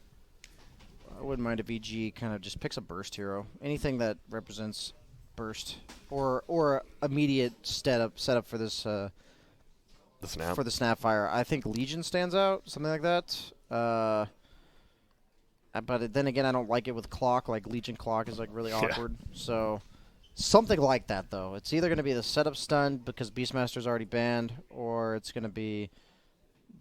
Speaker 20: I wouldn't mind if EG kind of just picks a burst hero. Anything that represents burst or immediate setup for this
Speaker 19: the snap.
Speaker 20: For the Snapfire. I think Legion stands out, something like that. But then again, I don't like it with Clock. Like Legion Clock is like really awkward. So something like that though. It's either going to be the setup stun because Beastmaster's already banned, or it's going to be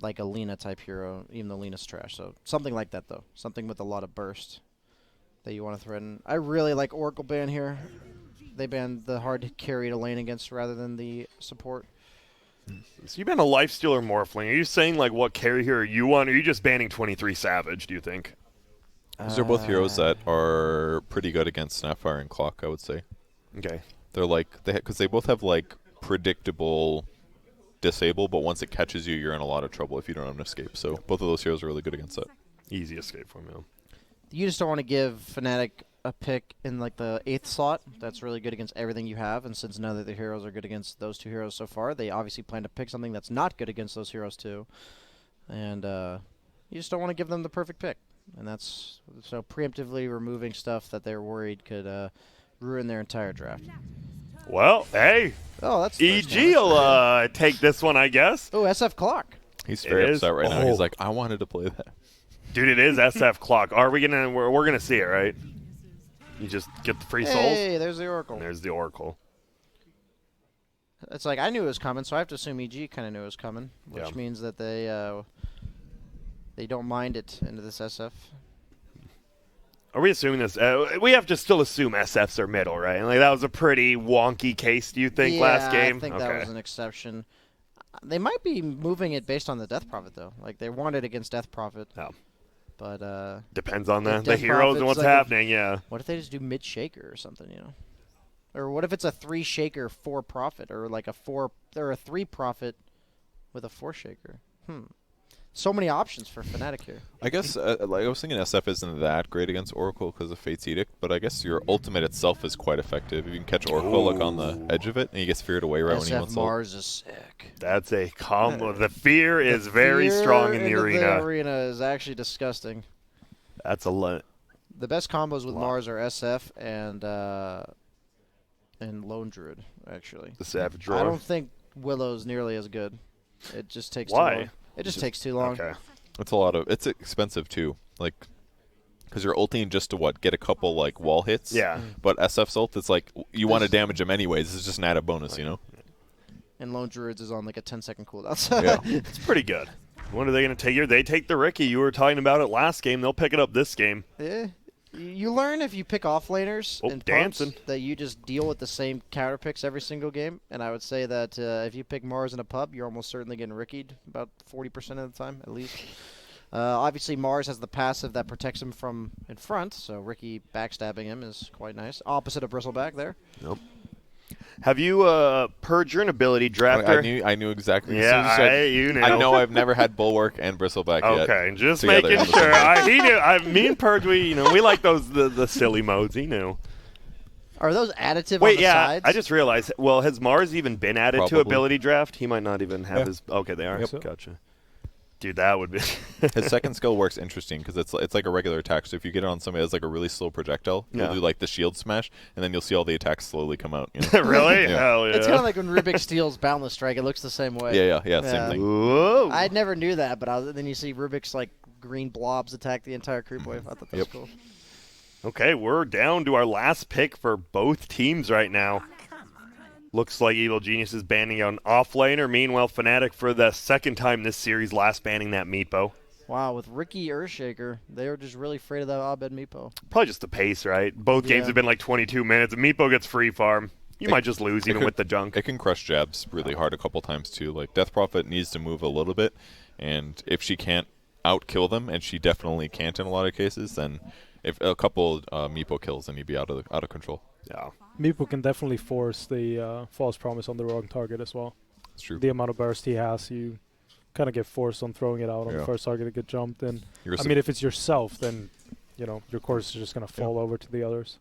Speaker 20: like a Lina type hero, even though Lina's trash. So something like that though. Something with a lot of burst that you want to threaten. I really like Oracle ban here. They banned the hard to carry to lane against rather than the support.
Speaker 19: So you ban a Lifestealer Morphling. Are you saying like what carry hero you want, or are you just banning 23 Savage, do you think?
Speaker 21: Because they're both heroes that are pretty good against Snapfire and Clock, I would say.
Speaker 19: Okay.
Speaker 21: They're like, because they both have like predictable disable, but once it catches you, you're in a lot of trouble if you don't have an escape. So both of those heroes are really good against that.
Speaker 19: Easy escape formula.
Speaker 20: You just don't want to give Fnatic a pick in like the 8th slot. That's really good against everything you have, and since none of the heroes are good against those 2 heroes so far, they obviously plan to pick something that's not good against those heroes too. And you just don't want to give them the perfect pick. And that's so preemptively removing stuff that they're worried could ruin their entire draft.
Speaker 19: Well, hey.
Speaker 20: Oh, that's
Speaker 19: EG will take this one, I guess.
Speaker 20: Oh, SF Clock.
Speaker 21: He's very upset right now. He's like, I wanted to play that.
Speaker 19: Dude, it is SF Clock. Are we gonna? We're gonna see it, right? You just get the free souls.
Speaker 20: Hey, there's the Oracle.
Speaker 19: And there's the Oracle.
Speaker 20: It's like I knew it was coming, so I have to assume EG kind of knew it was coming, which means that they don't mind it into this SF.
Speaker 19: Are we assuming this? We have to still assume SFs are middle, right? Like that was a pretty wonky case, do you think, last game?
Speaker 20: I think that was an exception. They might be moving it based on the Death Prophet, though. Like they want it against Death Prophet.
Speaker 19: Oh.
Speaker 20: But
Speaker 19: depends on the heroes and what's
Speaker 20: like
Speaker 19: happening. Yeah.
Speaker 20: What if they just do mid shaker or something? Or what if it's a 3 shaker 4 Prophet, or like a 3 Prophet with a 4 shaker? So many options for Fnatic here.
Speaker 21: I guess, like I was thinking SF isn't that great against Oracle because of Fate's Edict, but I guess your ultimate itself is quite effective. If you can catch Oracle like on the edge of it, and he gets feared away right when he wants
Speaker 20: SF Mars is sick.
Speaker 19: That's a combo. The fear is very strong in the arena.
Speaker 20: The arena is actually disgusting.
Speaker 19: That's a lot.
Speaker 20: The best combos with Mars are SF and Lone Druid, actually.
Speaker 19: The Savage
Speaker 20: I don't think Willow's nearly as good. It just takes too long. It just takes too long.
Speaker 19: Okay.
Speaker 21: It's expensive too. Like, because you're ulting just to get a couple like wall hits.
Speaker 19: Yeah.
Speaker 21: But SF's ult, it's like you want to damage him anyways. It's just an added bonus,
Speaker 20: And Lone Druids is on like a 10-second cooldown. So
Speaker 21: yeah.
Speaker 19: It's pretty good. What are they going to take here? They take the Riki. You were talking about it last game. They'll pick it up this game.
Speaker 20: Yeah. You learn if you pick off-laners and
Speaker 19: dancing.
Speaker 20: pubs that you just deal with the same counter picks every single game. And I would say that if you pick Mars in a pub, you're almost certainly getting Rickied about 40% of the time, at least. Obviously, Mars has the passive that protects him from in front, so Riki backstabbing him is quite nice. Opposite of Bristleback there.
Speaker 19: Nope. Have you purged your ability, Drafter?
Speaker 21: I knew exactly.
Speaker 19: Yeah, you knew.
Speaker 21: I know I've never had Bulwark and Bristleback yet.
Speaker 19: Okay, just
Speaker 21: together
Speaker 19: making
Speaker 21: on the same
Speaker 19: sure.
Speaker 21: day.
Speaker 19: He knew. Me and Purge, we like those the silly modes. He knew.
Speaker 20: Are those additive
Speaker 19: Wait,
Speaker 20: on the sides?
Speaker 19: I just realized. Well, has Mars even been added to
Speaker 21: Probably.
Speaker 19: ability draft? He might not even have his. Okay, they are.
Speaker 21: Yep.
Speaker 19: Gotcha. Dude, that would be.
Speaker 21: His second skill works interesting because it's like a regular attack. So if you get it on somebody that's like a really slow projectile, you'll do like the shield smash, and then you'll see all the attacks slowly come out. You know?
Speaker 19: Really?
Speaker 21: Yeah.
Speaker 19: Hell yeah.
Speaker 20: It's kind of like when Rubik steals Boundless Strike. It looks the same way.
Speaker 21: Yeah, same thing.
Speaker 19: Whoa.
Speaker 20: I never knew that, but then you see Rubik's like green blobs attack the entire creep wave. I thought that was cool.
Speaker 19: Okay, we're down to our last pick for both teams right now. Looks like Evil Genius is banning out an offlaner. Meanwhile, Fnatic for the second time this series, last banning that Meepo.
Speaker 20: Wow, with Riki Earthshaker, they were just really afraid of that Abed Meepo.
Speaker 19: Probably just the pace, right? Both games have been like 22 minutes. If Meepo gets free farm, you might just lose even with the junk.
Speaker 21: It can crush jabs really hard a couple times too. Like Death Prophet needs to move a little bit, and if she can't outkill them, and she definitely can't in a lot of cases, then if a couple Meepo kills, then you'd be out of control.
Speaker 19: Yeah.
Speaker 22: Meepo can definitely force the false promise on the wrong target as well.
Speaker 21: That's true.
Speaker 22: The amount of burst he has, you kind of get forced on throwing it out on the first target to get jumped. And I mean, if it's yourself, then your course is just going to fall over to the others.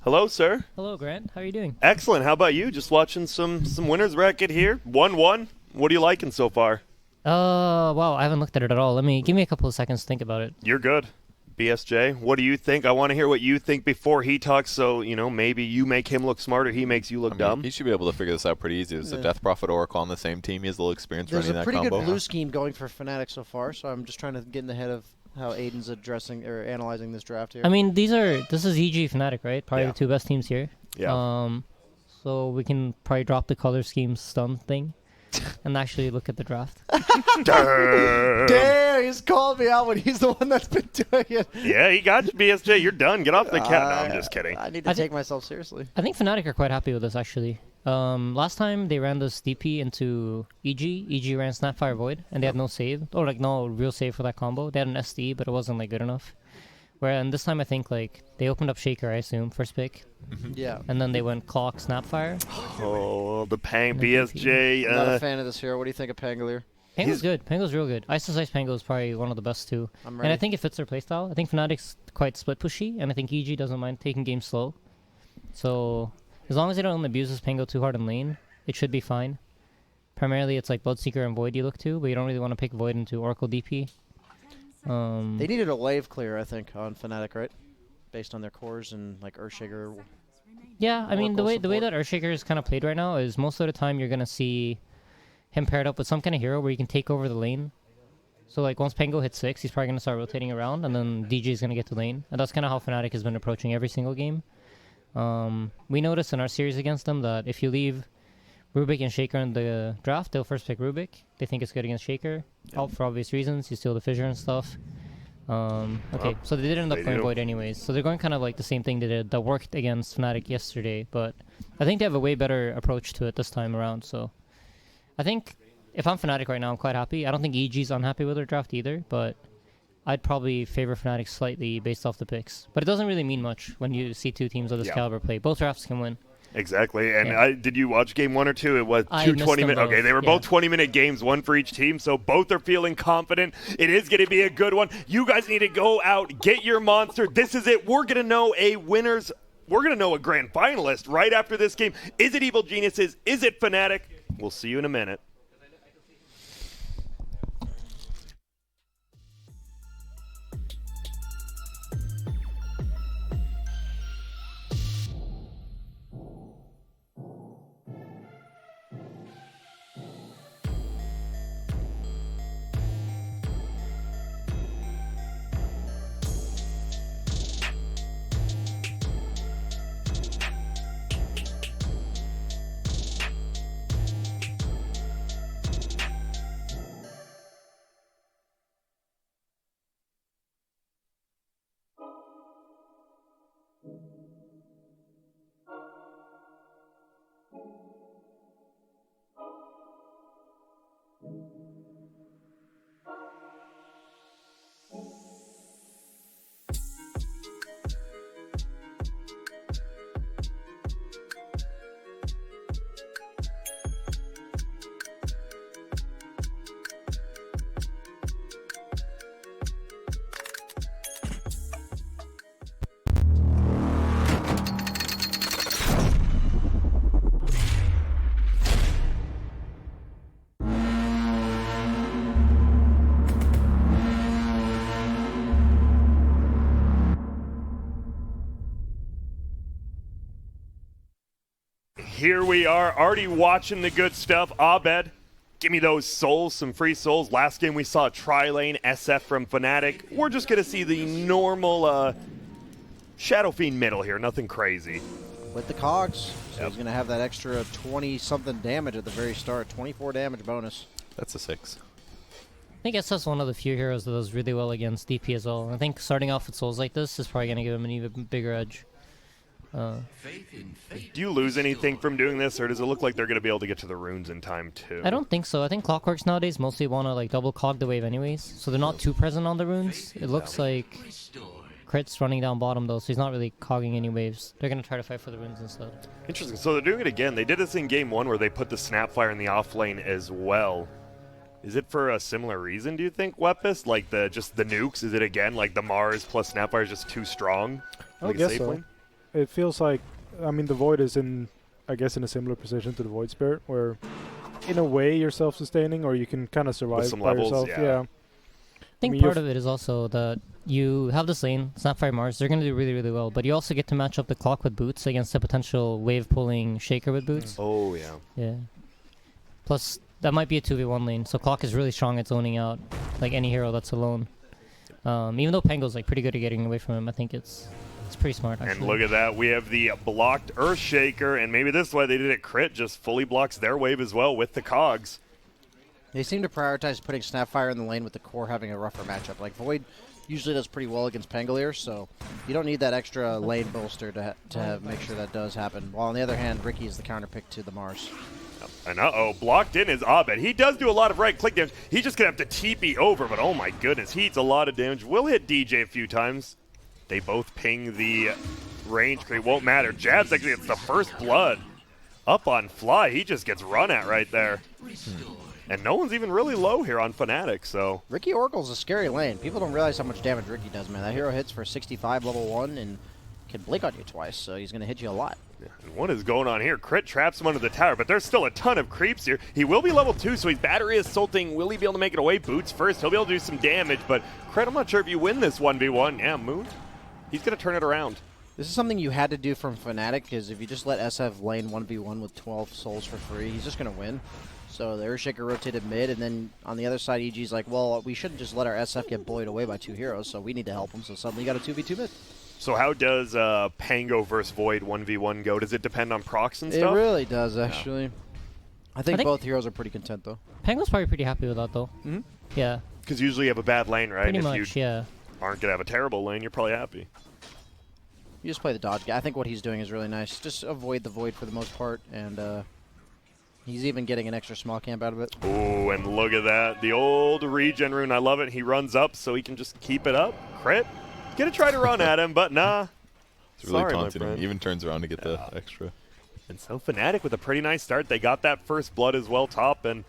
Speaker 19: Hello, sir.
Speaker 12: Hello, Grant. How are you doing?
Speaker 19: Excellent. How about you? Just watching some winners bracket here. 1-1. What are you liking so far?
Speaker 12: Wow, I haven't looked at it at all. Give me a couple of seconds to think about it.
Speaker 19: You're good. BSJ, what do you think? I want to hear what you think before he talks, so, maybe you make him look smarter, he makes you look dumb.
Speaker 21: He should be able to figure this out pretty easy. There's a Death Prophet Oracle on the same team. He has a little experience running that combo.
Speaker 20: There's a pretty good blue scheme going for Fnatic so far, so I'm just trying to get in the head of how Aiden's addressing or analyzing this draft here.
Speaker 12: This is EG Fnatic, right? Probably the two best teams here.
Speaker 19: Yeah.
Speaker 12: So we can probably drop the color scheme stun thing and actually look at the draft.
Speaker 20: Damn, he's called me out when he's the one that's been doing it.
Speaker 19: Yeah, he got you, BSJ. You're done. Get off the cat. No, I'm just kidding.
Speaker 20: I need to take myself seriously.
Speaker 12: I think Fnatic are quite happy with this, actually. Last time they ran this DP into EG. EG ran Snapfire Void, and they had no save. Or, no real save for that combo. They had an SD, but it wasn't, good enough. And this time I think, they opened up Shaker, I assume, first pick.
Speaker 20: Yeah.
Speaker 12: And then they went Clock, Snapfire.
Speaker 19: Oh, the Pang BSJ.
Speaker 20: Not a fan of this hero. What do you think of Pangolier?
Speaker 12: Pango's good. Pango's real good. Ice Pango is probably one of the best, too.
Speaker 20: I'm
Speaker 12: And I
Speaker 20: ready.
Speaker 12: think it fits their playstyle. I think Fnatic's quite split pushy, and I think EG doesn't mind taking games slow. So, as long as they don't abuse this Pango too hard in lane, it should be fine. Primarily, it's Bloodseeker and Void you look to, but you don't really want to pick Void into Oracle DP.
Speaker 20: They needed a wave clear, I think, on Fnatic, right? Based on their cores and Earthshaker.
Speaker 12: Yeah, I mean the way
Speaker 20: support.
Speaker 12: that Earthshaker is kind of played right now is most of the time you're gonna see him paired up with some kind of hero where you can take over the lane. So once Pango hits 6, he's probably gonna start rotating around, and then DJ is gonna get to lane, and that's kind of how Fnatic has been approaching every single game. We noticed in our series against them that if you leave Rubik and Shaker in the draft, they'll first pick Rubik. They think it's good against Shaker, for obvious reasons. You steal the Fissure and stuff. Okay, so they did end up
Speaker 19: they
Speaker 12: playing
Speaker 19: do.
Speaker 12: Void anyways. So they're going kind of the same thing they did that worked against Fnatic yesterday, but I think they have a way better approach to it this time around. So I think if I'm Fnatic right now, I'm quite happy. I don't think EG's unhappy with their draft either, but I'd probably favor Fnatic slightly based off the picks. But it doesn't really mean much when you see two teams of this caliber play. Both drafts can win.
Speaker 19: Exactly. And did you watch game 1 or 2? It was
Speaker 12: I
Speaker 19: two
Speaker 12: missed
Speaker 19: 20
Speaker 12: them
Speaker 19: minute. Okay,
Speaker 12: both,
Speaker 19: they were both 20-minute games, one for each team, so both are feeling confident. It is going to be a good one. You guys need to go out, get your monster. This is it. We're going to know a winner's. We're going to know a grand finalist right after this game. Is it Evil Geniuses? Is it Fnatic? We'll see you in a minute. here we are, already watching the good stuff. Abed, give me those souls, some free souls. Last game we saw tri-lane SF from Fnatic. We're just going to see the normal Shadow Fiend middle here, nothing crazy.
Speaker 20: With the cogs, so he's going to have that extra 20-something damage at the very start, 24 damage bonus.
Speaker 21: That's a 6.
Speaker 12: I think SF's one of the few heroes that does really well against DP as well. I think starting off with souls like this is probably going to give him an even bigger edge.
Speaker 19: Do you lose anything from doing this, or does it look like they're going to be able to get to the runes in time too?
Speaker 12: I don't think so. I think Clockworks nowadays mostly want to like double cog the wave anyways, so they're not too present on the runes. It looks like Crit's running down bottom though, so he's not really cogging any waves. They're going to try to fight for the runes instead.
Speaker 19: Interesting. So they're doing it again. They did this in game 1 where they put the Snapfire in the off lane as well. Is it for a similar reason, do you think, Wepis? Like just the nukes? Is it again like the Mars plus Snapfire is just too strong?
Speaker 22: I guess so.
Speaker 19: Lane?
Speaker 22: It feels like, I mean, the Void is in a similar position to the Void Spirit, where in a way you're self-sustaining, or you can kind of survive
Speaker 19: some
Speaker 22: by
Speaker 19: levels,
Speaker 22: yourself.
Speaker 19: yeah.
Speaker 12: I think part of it is also that you have this lane, Snapfire Mars, they're going to do really, really well, but you also get to match up the clock with boots against a potential wave-pulling Shaker with boots.
Speaker 19: Oh, yeah.
Speaker 12: Yeah. Plus, that might be a 2v1 lane, so clock is really strong at zoning out like any hero that's alone. Even though Pango's like pretty good at getting away from him, I think it's pretty smart, actually.
Speaker 19: And look at that. We have the blocked Earthshaker, and maybe this is why they did it. Crit just fully blocks their wave as well with the cogs.
Speaker 20: They seem to prioritize putting Snapfire in the lane with the core having a rougher matchup. Like Void usually does pretty well against Pangolier, so you don't need that extra lane bolster to make sure that does happen. While on the other hand, Riki is the counter pick to the Mars.
Speaker 19: And blocked in is Abed. He does do a lot of right-click damage. He's just going to have to TP over, but oh my goodness, he eats a lot of damage. Will hit DJ a few times. They both ping the range creep. Won't matter. Jabs actually gets the first blood. Up on Fly, he just gets run at right there. And no one's even really low here on Fnatic, so.
Speaker 20: Riki Oracle's a scary lane. People don't realize how much damage Riki does, man. That hero hits for 65 level 1 and can blink on you twice, so he's going to hit you a lot.
Speaker 19: And what is going on here? Crit traps him under the tower, but there's still a ton of creeps here. He will be level 2, so he's battery assaulting. Will he be able to make it away? Boots first. He'll be able to do some damage, but Crit, I'm not sure if you win this 1v1. Yeah, Moon, he's going to turn it around.
Speaker 20: This is something you had to do from Fnatic, because if you just let SF lane 1v1 with 12 souls for free, he's just going to win. So the Earthshaker rotated mid, and then on the other side, EG's like, well, we shouldn't just let our SF get bullied away by 2 heroes, so we need to help him. So suddenly you got a 2v2 mid.
Speaker 19: So how does Pango versus Void 1v1 go? Does it depend on procs and stuff?
Speaker 20: It really does, actually. Yeah. I think both heroes are pretty content, though.
Speaker 12: Pango's probably pretty happy with that, though.
Speaker 19: Mm-hmm.
Speaker 12: Yeah.
Speaker 19: Because usually you have a bad lane, right?
Speaker 12: Pretty
Speaker 19: if
Speaker 12: much,
Speaker 19: you
Speaker 12: yeah.
Speaker 19: aren't going to have a terrible lane, you're probably happy.
Speaker 20: You just play the dodge guy. I think what he's doing is really nice. Just avoid the Void for the most part, and he's even getting an extra small camp out of it.
Speaker 19: Ooh, and look at that. The old regen rune. I love it. He runs up so he can just keep it up. Crit. Gonna try to run at him, but nah.
Speaker 21: It's really
Speaker 19: Sorry,
Speaker 21: taunting him. Even turns around to get the extra.
Speaker 19: And so Fnatic with a pretty nice start. They got that first blood as well top, and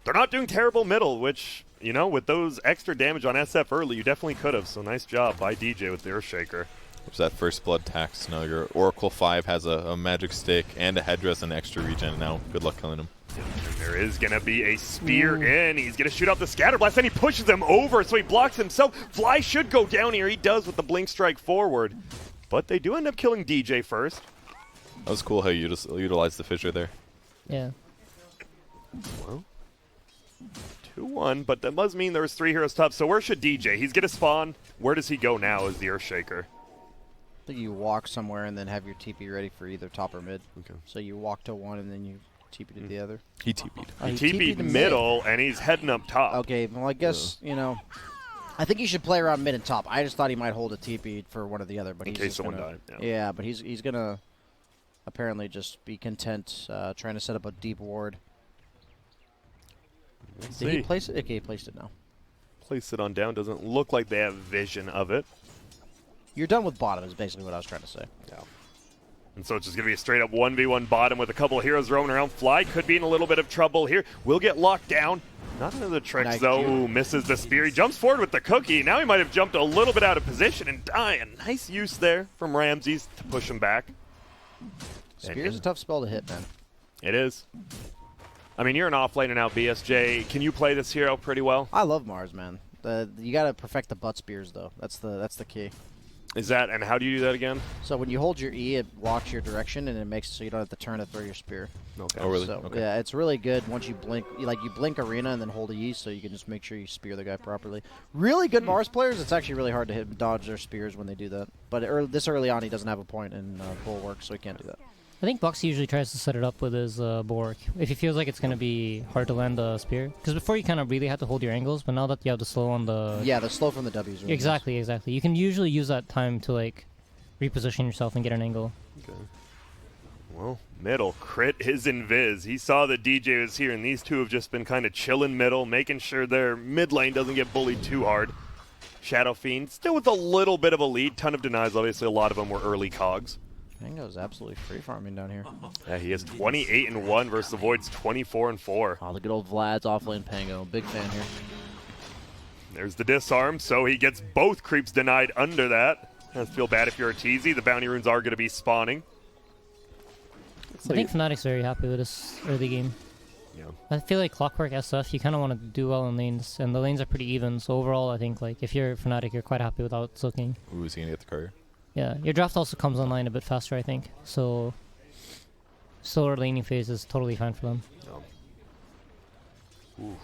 Speaker 19: they're not doing terrible middle, which, you know, with those extra damage on SF early, you definitely could have. So nice job by DJ with the Earthshaker.
Speaker 21: There's that first blood tax. Now your Oracle 5 has a magic stick and a headdress and extra regen. Now good luck killing him.
Speaker 19: And there is going to be a spear in. He's going to shoot out the scatter blast, and he pushes him over, so he blocks himself. Fly should go down here. He does with the blink strike forward. But they do end up killing DJ first.
Speaker 21: That was cool how you just utilized the fissure there.
Speaker 12: Yeah.
Speaker 19: Well, 2-1, but that must mean there's 3 heroes top. So where should DJ? He's going to spawn. Where does he go now as the Earthshaker?
Speaker 20: I think you walk somewhere and then have your TP ready for either top or mid.
Speaker 19: Okay.
Speaker 20: So you walk to one and then you TP to the other.
Speaker 21: He TP'd.
Speaker 19: He TP'd middle, and he's heading up top.
Speaker 20: Okay, well, I guess, you know, I think he should play around mid and top. I just thought he might hold a TP for one or the other. But
Speaker 19: in
Speaker 20: he's
Speaker 19: case
Speaker 20: just
Speaker 19: someone
Speaker 20: gonna,
Speaker 19: died.
Speaker 20: Yeah, but he's going to apparently just be content trying to set up a deep ward. Did he place it? Okay, he placed it now.
Speaker 19: Place it on down. Doesn't look like they have vision of it.
Speaker 20: You're done with bottom is basically what I was trying to say.
Speaker 19: Yeah. And so it's just going to be a straight-up 1v1 bottom with a couple of heroes roaming around. Fly could be in a little bit of trouble here. Will get locked down. Not into the tricks,
Speaker 20: Nice
Speaker 19: though.
Speaker 20: cue.
Speaker 19: Ooh, misses the spear. He jumps forward with the cookie. Now he might have jumped a little bit out of position and die. A nice use there from Ramses to push him back.
Speaker 20: Spear's a tough spell to hit, man.
Speaker 19: It is. I mean, you're an offlaner now, BSJ. Can you play this hero pretty well?
Speaker 20: I love Mars, man. You got to perfect the butt spears, though. That's the key.
Speaker 19: Is that, and how do you do that again?
Speaker 20: So when you hold your E, it walks your direction, and it makes it so you don't have to turn to throw your spear.
Speaker 19: Okay.
Speaker 21: Oh, really?
Speaker 20: So,
Speaker 21: Okay.
Speaker 20: yeah, it's really good once you blink. You blink arena and then hold E, so you can just make sure you spear the guy properly. Really good Mars players, it's actually really hard to hit dodge their spears when they do that. But this early on, he doesn't have a point in Bulwark, so he can't do that.
Speaker 12: I think Box usually tries to set it up with his Bulwark if he feels like it's going to be hard to land the spear. Because before you kind of really have to hold your angles, but now that you have the slow on the...
Speaker 20: Yeah, the slow from the W's. Really
Speaker 12: exactly. You can usually use that time to like reposition yourself and get an angle.
Speaker 19: Okay. Well, middle. Crit his invis. He saw that DJ was here, and these two have just been kind of chilling middle, making sure their mid lane doesn't get bullied too hard. Shadow Fiend still with a little bit of a lead. Ton of denies. Obviously, a lot of them were early cogs.
Speaker 20: Pango's absolutely free farming down here.
Speaker 19: Yeah, he is 28-1 versus the Void's 24-4.
Speaker 20: Oh, the good old Vlad's offlane Pango. Big fan here.
Speaker 19: There's the disarm, so he gets both creeps denied under that. Doesn't feel bad if you're a TZ. The bounty runes are going to be spawning.
Speaker 12: I think Fnatic's very happy with this early game.
Speaker 19: Yeah.
Speaker 12: I feel like Clockwork SF, you kind of want to do well in lanes, and the lanes are pretty even. So overall, I think like if you're Fnatic, you're quite happy without Soaking.
Speaker 21: Ooh, is he going to get the courier?
Speaker 12: Yeah, your draft also comes online a bit faster, I think. So slower laning phase is totally fine for them.
Speaker 19: Oof.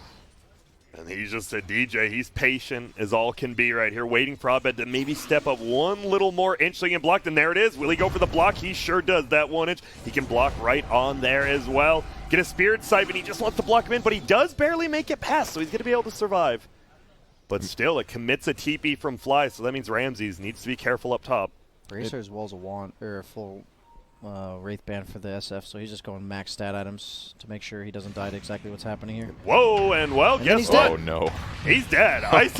Speaker 19: And he's just a DJ. He's patient as all can be right here, waiting for Abed to maybe step up one little more inch so he can block. And there it is. Will he go for the block? He sure does. That 1 inch. He can block right on there as well. Get a Spirit Sight, and he just wants to block him in, but he does barely make it past, so he's going to be able to survive. But still, it commits a TP from Fly, so that means Ramses needs to be careful up top.
Speaker 20: Bracer as well as a wand or a full Wraith Band for the SF, so he's just going max stat items to make sure he doesn't die to exactly what's happening here.
Speaker 19: Whoa, and well,
Speaker 20: And
Speaker 19: guess what?
Speaker 21: Oh, no.
Speaker 19: He's dead. Ice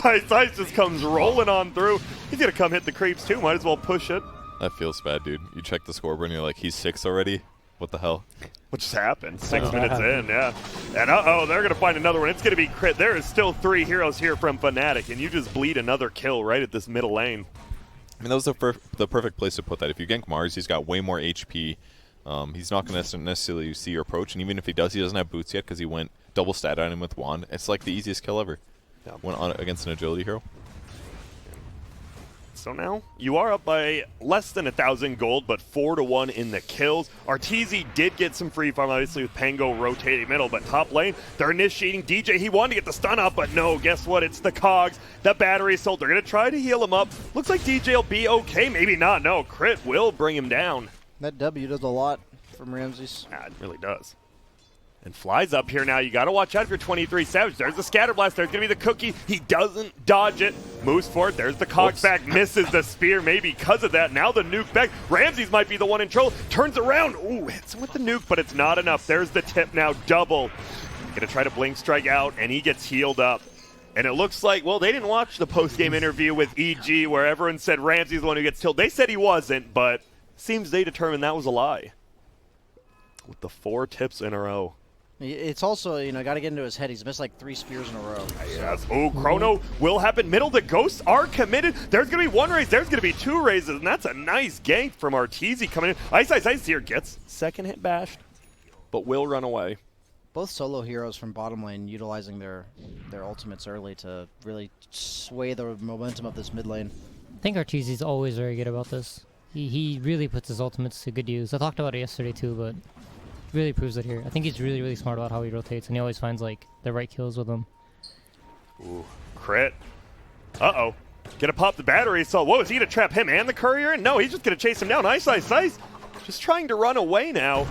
Speaker 19: just comes rolling on through. He's going to come hit the creeps too. Might as well push it.
Speaker 21: That feels bad, dude. You check the scoreboard and you're like, he's 6 already? What the hell?
Speaker 19: What just happened? 6 minutes in, yeah. And uh-oh, they're going to find another one. It's going to be crit. There is still 3 heroes here from Fnatic, and you just bleed another kill right at this middle lane.
Speaker 21: I mean, that was the perfect place to put that. If you gank Mars, he's got way more HP. He's not going to necessarily see your approach, and even if he does, he doesn't have boots yet because he went double stat on him with Wand. It's like the easiest kill ever.
Speaker 19: Yeah.
Speaker 21: Went on against an agility hero.
Speaker 19: So now you are up by less than 1,000 gold, but 4-1 in the kills. Arteezy did get some free farm, obviously, with Pango rotating middle, but top lane, they're initiating DJ. He wanted to get the stun off, but no, guess what? It's the cogs, the battery assault. They're going to try to heal him up. Looks like DJ will be okay. Maybe not. No, crit will bring him down.
Speaker 20: That W does a lot from Ramses.
Speaker 19: Yeah, it really does. And Fly's up here now. You got to watch out if you're 23 Savage. There's the Scatter Blast. There's going to be the cookie. He doesn't dodge it. Moves for it. There's the cogs back. Misses the spear maybe because of that. Now the nuke back. Ramses might be the one in trouble. Turns around. Ooh, hits him with the nuke, but it's not enough. There's the tip now. Double. Going to try to blink strike out, and he gets healed up. And it looks like, well, they didn't watch the post-game interview with EG where everyone said Ramses is the one who gets killed. They said he wasn't, but seems they determined that was a lie. With the 4 tips in a row.
Speaker 20: It's also, you know, got to get into his head. He's missed like 3 spears in a row.
Speaker 19: Yes. Oh, Chrono will happen. Middle, the Ghosts are committed. There's going to be 1 raise. There's going to be 2 raises, and that's a nice gank from Arteezy coming in. Ice here gets second hit bashed, but will run away.
Speaker 20: Both solo heroes from bottom lane utilizing their ultimates early to really sway the momentum of this mid lane.
Speaker 12: I think Arteezy's always very good about this. He really puts his ultimates to good use. I talked about it yesterday too, but really proves it here. I think he's really, really smart about how he rotates, and he always finds like the right kills with them.
Speaker 19: Ooh, crit. Uh-oh. Gonna pop the battery. So, whoa, is he gonna trap him and the courier? No, he's just gonna chase him down. Ice. Just trying to run away now.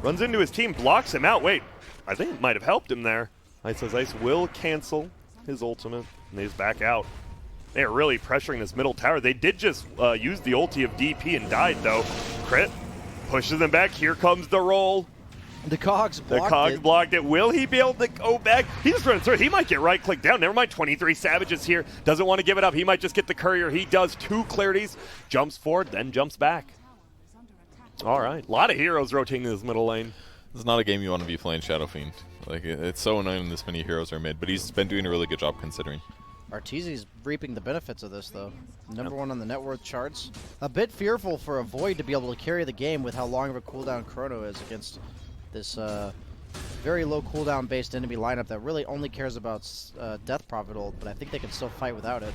Speaker 19: Runs into his team, blocks him out. Wait, I think it might have helped him there. Ice will cancel his ultimate, and he's back out. They are really pressuring this middle tower. They did just use the ulti of DP and died, though. Crit pushes them back. Here comes the roll.
Speaker 20: The cogs
Speaker 19: blocked it. Will he be able to go back? He's just running through. He might get right-clicked down. Never mind, 23 Savages here. Doesn't want to give it up. He might just get the courier. He does 2 clarities. Jumps forward, then jumps back. All right. A lot of heroes rotating in this middle lane.
Speaker 21: This is not a game you want to be playing Shadow Fiend. Like, it's so annoying this many heroes are mid, but he's been doing a really good job considering.
Speaker 20: Arteezy's reaping the benefits of this, though. Number 1 on the net worth charts. A bit fearful for a Void to be able to carry the game with how long of a cooldown Chrono is against this very low cooldown based enemy lineup that really only cares about Death Prophet ult, but I think they can still fight without it.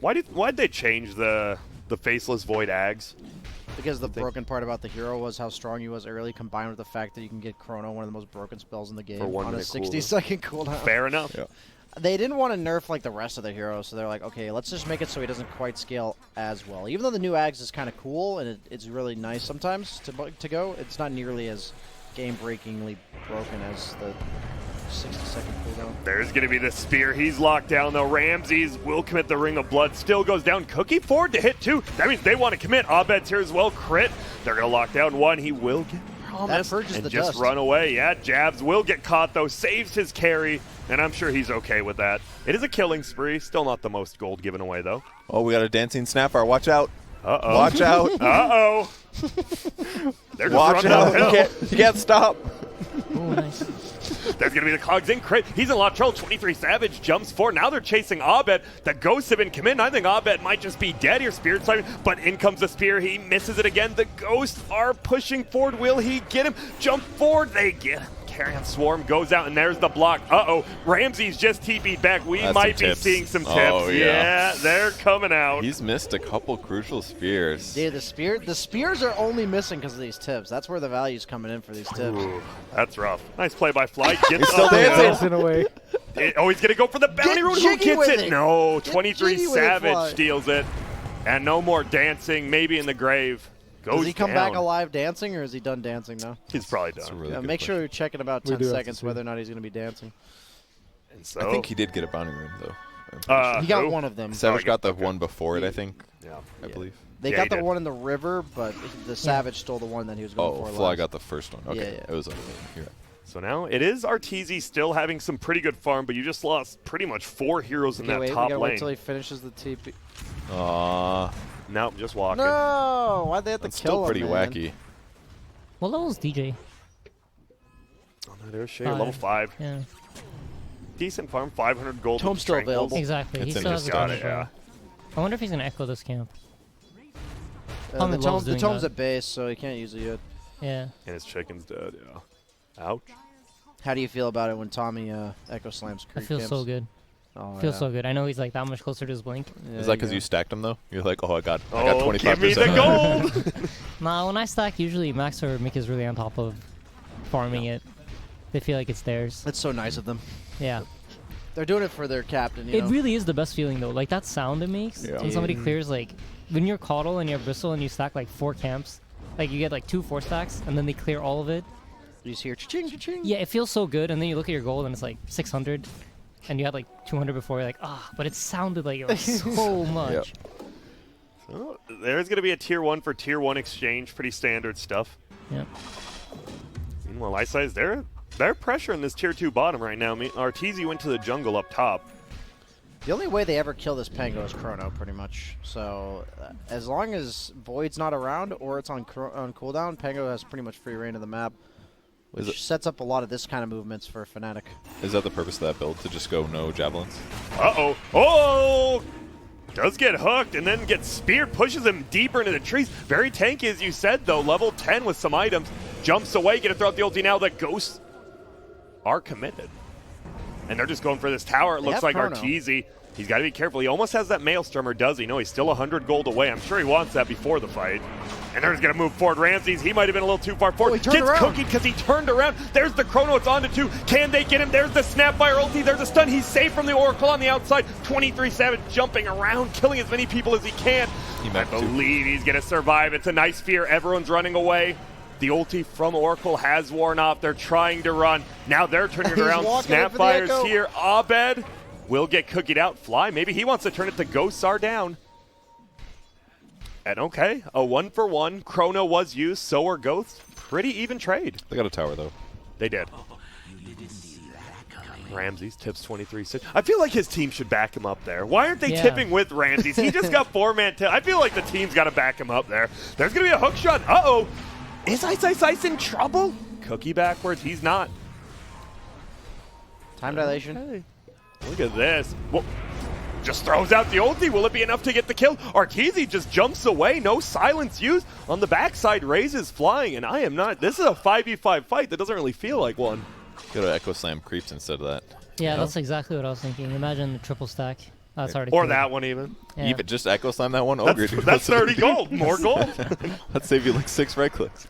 Speaker 19: Why'd they change the faceless void ags?
Speaker 20: Because the broken part about the hero was how strong he was early, combined with the fact that you can get Chrono, one of the most broken spells in the game,
Speaker 19: For 1
Speaker 20: on a
Speaker 19: minute
Speaker 20: 60-second cooldown.
Speaker 19: Fair enough.
Speaker 21: Yeah.
Speaker 20: They didn't want to nerf like the rest of the heroes, so they're like, okay, let's just make it so he doesn't quite scale as well. Even though the new Ags is kind of cool and it's really nice sometimes to go, it's not nearly as game-breakingly broken as the 60-second cooldown.
Speaker 19: There's going to be the spear. He's locked down, though. Ramses will commit the Ring of Blood. Still goes down. Cookie forward to hit 2. That means they want to commit. Abed's here as well. Crit. They're going to lock down 1. He will get promised and
Speaker 20: the
Speaker 19: just
Speaker 20: dust.
Speaker 19: run away. Yeah, Jabs will get caught, though. Saves his carry, and I'm sure he's okay with that. It is a killing spree. Still not the most gold given away, though.
Speaker 21: Oh, we got a dancing Snapper. Watch out.
Speaker 19: Uh-oh.
Speaker 21: Watch out.
Speaker 19: Uh-oh. They're just
Speaker 21: Watch
Speaker 19: running
Speaker 21: out.
Speaker 19: uphill.
Speaker 21: You can't stop.
Speaker 12: Oh, nice.
Speaker 19: There's going to be the Cogs in crit. He's in lot trouble. 23 Savage jumps forward. Now they're chasing Abed. The ghosts have been committed. I think Abed might just be dead here. Spirit timing, but in comes the spear. He misses it again. The ghosts are pushing forward. Will he get him? Jump forward. They get him. Carrion Swarm goes out, and there's the block. Uh-oh. Ramsey's just TP'd back. We
Speaker 21: That's
Speaker 19: might
Speaker 21: some
Speaker 19: be
Speaker 21: tips.
Speaker 19: seeing some tips.
Speaker 21: Oh, yeah.
Speaker 19: They're coming out.
Speaker 21: He's missed a couple crucial spears.
Speaker 20: Dude, the spears are only missing because of these tips. That's where the value's coming in for these tips.
Speaker 19: Ooh, that's rough. Nice play by Fly.
Speaker 21: He's still dancing.
Speaker 22: away.
Speaker 19: Oh, he's going to go for the bounty rune. Who
Speaker 20: jiggy
Speaker 19: gets
Speaker 20: with
Speaker 19: it?
Speaker 20: it.
Speaker 19: No,
Speaker 20: Get
Speaker 19: 23
Speaker 20: jiggy with it,
Speaker 19: Savage
Speaker 20: Fly.
Speaker 19: steals it. And no more dancing, maybe in the grave. Goes
Speaker 20: Does he come back
Speaker 19: down.
Speaker 20: alive dancing, or is he done dancing now?
Speaker 19: He's probably done.
Speaker 21: Really
Speaker 20: Yeah,
Speaker 21: good
Speaker 20: make sure
Speaker 21: question.
Speaker 20: you check in about
Speaker 22: We
Speaker 20: 10
Speaker 22: do have to
Speaker 20: seconds
Speaker 22: see.
Speaker 20: whether or not he's going to be dancing.
Speaker 19: And so,
Speaker 21: I think he did get a bounty rune, though. I'm pretty sure.
Speaker 20: He got
Speaker 19: who?
Speaker 20: one of them.
Speaker 21: Savage
Speaker 19: Oh,
Speaker 21: got the
Speaker 19: okay.
Speaker 21: one before it, I think.
Speaker 19: Yeah.
Speaker 21: I believe.
Speaker 20: They
Speaker 19: Yeah,
Speaker 20: got
Speaker 19: he
Speaker 20: the
Speaker 19: did.
Speaker 20: one in the river, but the Savage stole the one that he was going
Speaker 21: Oh,
Speaker 20: for.
Speaker 21: Fly
Speaker 20: last.
Speaker 21: got the first one. Okay,
Speaker 20: Yeah.
Speaker 21: it was unrelated. You're right.
Speaker 19: So now it is Arteezy still having some pretty good farm, but you just lost pretty much 4 heroes in
Speaker 20: Okay,
Speaker 19: that
Speaker 20: wait, we
Speaker 19: top
Speaker 20: gotta
Speaker 19: lane.
Speaker 20: wait till he finishes the TP.
Speaker 21: Aww,
Speaker 19: Nope, just walking.
Speaker 20: No! Why'd they have to
Speaker 21: that's
Speaker 20: kill
Speaker 21: still pretty
Speaker 20: him, man?
Speaker 21: wacky.
Speaker 12: What level is DJ?
Speaker 19: Oh, no, there's Shay, level 5.
Speaker 12: Yeah.
Speaker 19: Decent farm, 500 gold.
Speaker 20: Tome's
Speaker 19: with
Speaker 20: still
Speaker 19: Strangles.
Speaker 20: available.
Speaker 12: Exactly. He
Speaker 21: It's
Speaker 12: still has a
Speaker 19: Got
Speaker 12: ton
Speaker 19: it,
Speaker 12: as
Speaker 19: yeah.
Speaker 12: well. I wonder if he's gonna echo this camp.
Speaker 20: The
Speaker 12: Tommy loves doing
Speaker 20: tome's
Speaker 12: that.
Speaker 20: at base, so he can't use it yet.
Speaker 12: Yeah.
Speaker 19: And his chicken's dead, yeah. Ouch.
Speaker 20: How do you feel about it when Tommy echo slams
Speaker 12: I
Speaker 20: creep
Speaker 12: feel
Speaker 20: camps?
Speaker 12: so good.
Speaker 20: Oh,
Speaker 12: Feels
Speaker 20: yeah.
Speaker 12: so good. I know he's like that much closer to his blink.
Speaker 20: Yeah,
Speaker 21: Is that
Speaker 20: you
Speaker 21: because
Speaker 20: go.
Speaker 21: you stacked him though? You're like, oh, I got
Speaker 19: Oh,
Speaker 21: 25%.
Speaker 19: give me the gold!
Speaker 12: Nah, when I stack, usually Max or Mick is really on top of farming it. They feel like it's theirs.
Speaker 20: That's so nice of them.
Speaker 12: Yeah.
Speaker 20: They're doing it for their captain, you
Speaker 12: It
Speaker 20: know?
Speaker 12: really is the best feeling though. Like that sound it makes
Speaker 21: Yeah.
Speaker 12: when somebody clears like when you're Caudle and you're Bristle and you stack like 4 camps, like you get like 2 4 stacks and then they clear all of it.
Speaker 20: You just hear cha-ching, cha-ching.
Speaker 12: Yeah, it feels so good. And then you look at your gold and it's like 600, and you had like 200 before. You're like, ah, but it sounded like it was so much.
Speaker 21: Yep.
Speaker 19: So there's going to be a tier 1 for tier 1 exchange. Pretty standard stuff.
Speaker 12: Yep.
Speaker 19: Meanwhile, Ice they're pressuring this tier 2 bottom right now. Arteezy went to the jungle up top.
Speaker 20: The only way they ever kill this Pango is Chrono, pretty much. So, as long as Void's not around or it's on cooldown, Pango has pretty much free reign of the map, which sets up a lot of this kind of movements for Fnatic.
Speaker 21: Is that the purpose of that build, to just go no javelins?
Speaker 19: Uh-oh. Oh! Does get hooked and then gets speared, pushes him deeper into the trees. Very tanky, as you said, though. Level 10 with some items. Jumps away, get to throw out the ulti now. The ghosts are committed. And they're just going for this tower. It
Speaker 20: They
Speaker 19: looks
Speaker 20: have
Speaker 19: like
Speaker 20: Chrono.
Speaker 19: Arteezy. He's got to be careful. He almost has that Maelstrom, or does he? No, he's still 100 gold away. I'm sure he wants that before the fight. And they're going to move forward. Ramses, he might have been a little too far forward.
Speaker 20: he turned
Speaker 19: Gets
Speaker 20: around.
Speaker 19: cookied because he turned around. There's the Chrono. It's on to 2. Can they get him? There's the Snapfire ulti. There's a stun. He's safe from the Oracle on the outside. 23 Savage jumping around, killing as many people as he can. I believe he's going to survive. It's a nice fear. Everyone's running away. The ulti from Oracle has worn off. They're trying to run. Now they're turning it
Speaker 20: He's
Speaker 19: around.
Speaker 20: walking in for the
Speaker 19: Snapfire's
Speaker 20: echo.
Speaker 19: here. Abed will get cookied out. Fly, maybe he wants to turn it to Ghosts are down. And okay, a 1-for-1. Chrono was used, so were Ghosts. Pretty even trade.
Speaker 21: They got a tower though.
Speaker 19: They did. Ramses tips 23 6. I feel like his team should back him up there. Why aren't they
Speaker 12: Yeah.
Speaker 19: tipping with Ramses? He just got 4-man tip. I feel like the team's got to back him up there. There's going to be a hook shot. Uh-oh. Is Ice in trouble? Cookie backwards. He's not.
Speaker 20: Time dilation.
Speaker 19: Okay. Look at this. Whoa. Just throws out the ulti. Will it be enough to get the kill? Arteezy just jumps away. No silence used. On the backside, raises flying, and I am not. This is a 5v5 fight that doesn't really feel like one.
Speaker 21: Go to Echo Slam creeps instead of that.
Speaker 12: Yeah, that's exactly what I was thinking. Imagine the triple stack. That's already
Speaker 19: Or
Speaker 12: paid.
Speaker 19: that one even.
Speaker 12: Yeah.
Speaker 21: Even just echo slam that one ogre. Dude.
Speaker 19: That's 30 gold. More gold.
Speaker 21: That'd save you like 6 right clicks.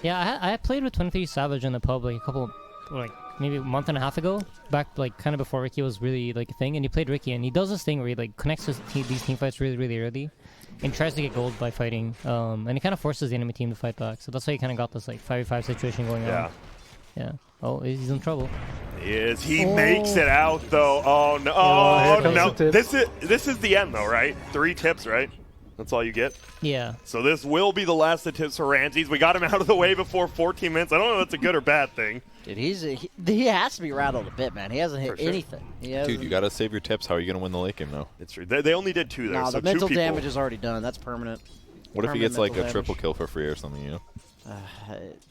Speaker 12: Yeah, I played with 23 Savage in the pub like a couple, like maybe a month and a half ago, back like kind of before Ricky was really like a thing, and he played Ricky, and he does this thing where he like connects these team fights really, really early, and tries to get gold by fighting, and he kind of forces the enemy team to fight back. So that's why he kind of got this like 5v5 situation going on. Yeah. Oh, he's in trouble.
Speaker 19: He is. He makes it out though. Oh no! Oh no! This is the end though, right? 3 tips, right? That's all you get?
Speaker 12: Yeah.
Speaker 19: So this will be the last of tips for Ramses. We got him out of the way before 14 minutes. I don't know if that's a good or bad thing.
Speaker 20: Dude, he has to be rattled a bit, man. He hasn't hit anything.
Speaker 21: Dude, you gotta save your tips. How are you gonna win the late game now?
Speaker 19: It's true. They only did 2 there.
Speaker 20: No,
Speaker 19: so
Speaker 20: the mental
Speaker 19: 2 people.
Speaker 20: damage is already done. That's permanent.
Speaker 21: What if he gets like a
Speaker 20: Permanent
Speaker 21: triple
Speaker 20: mental
Speaker 21: kill for free or something? You know,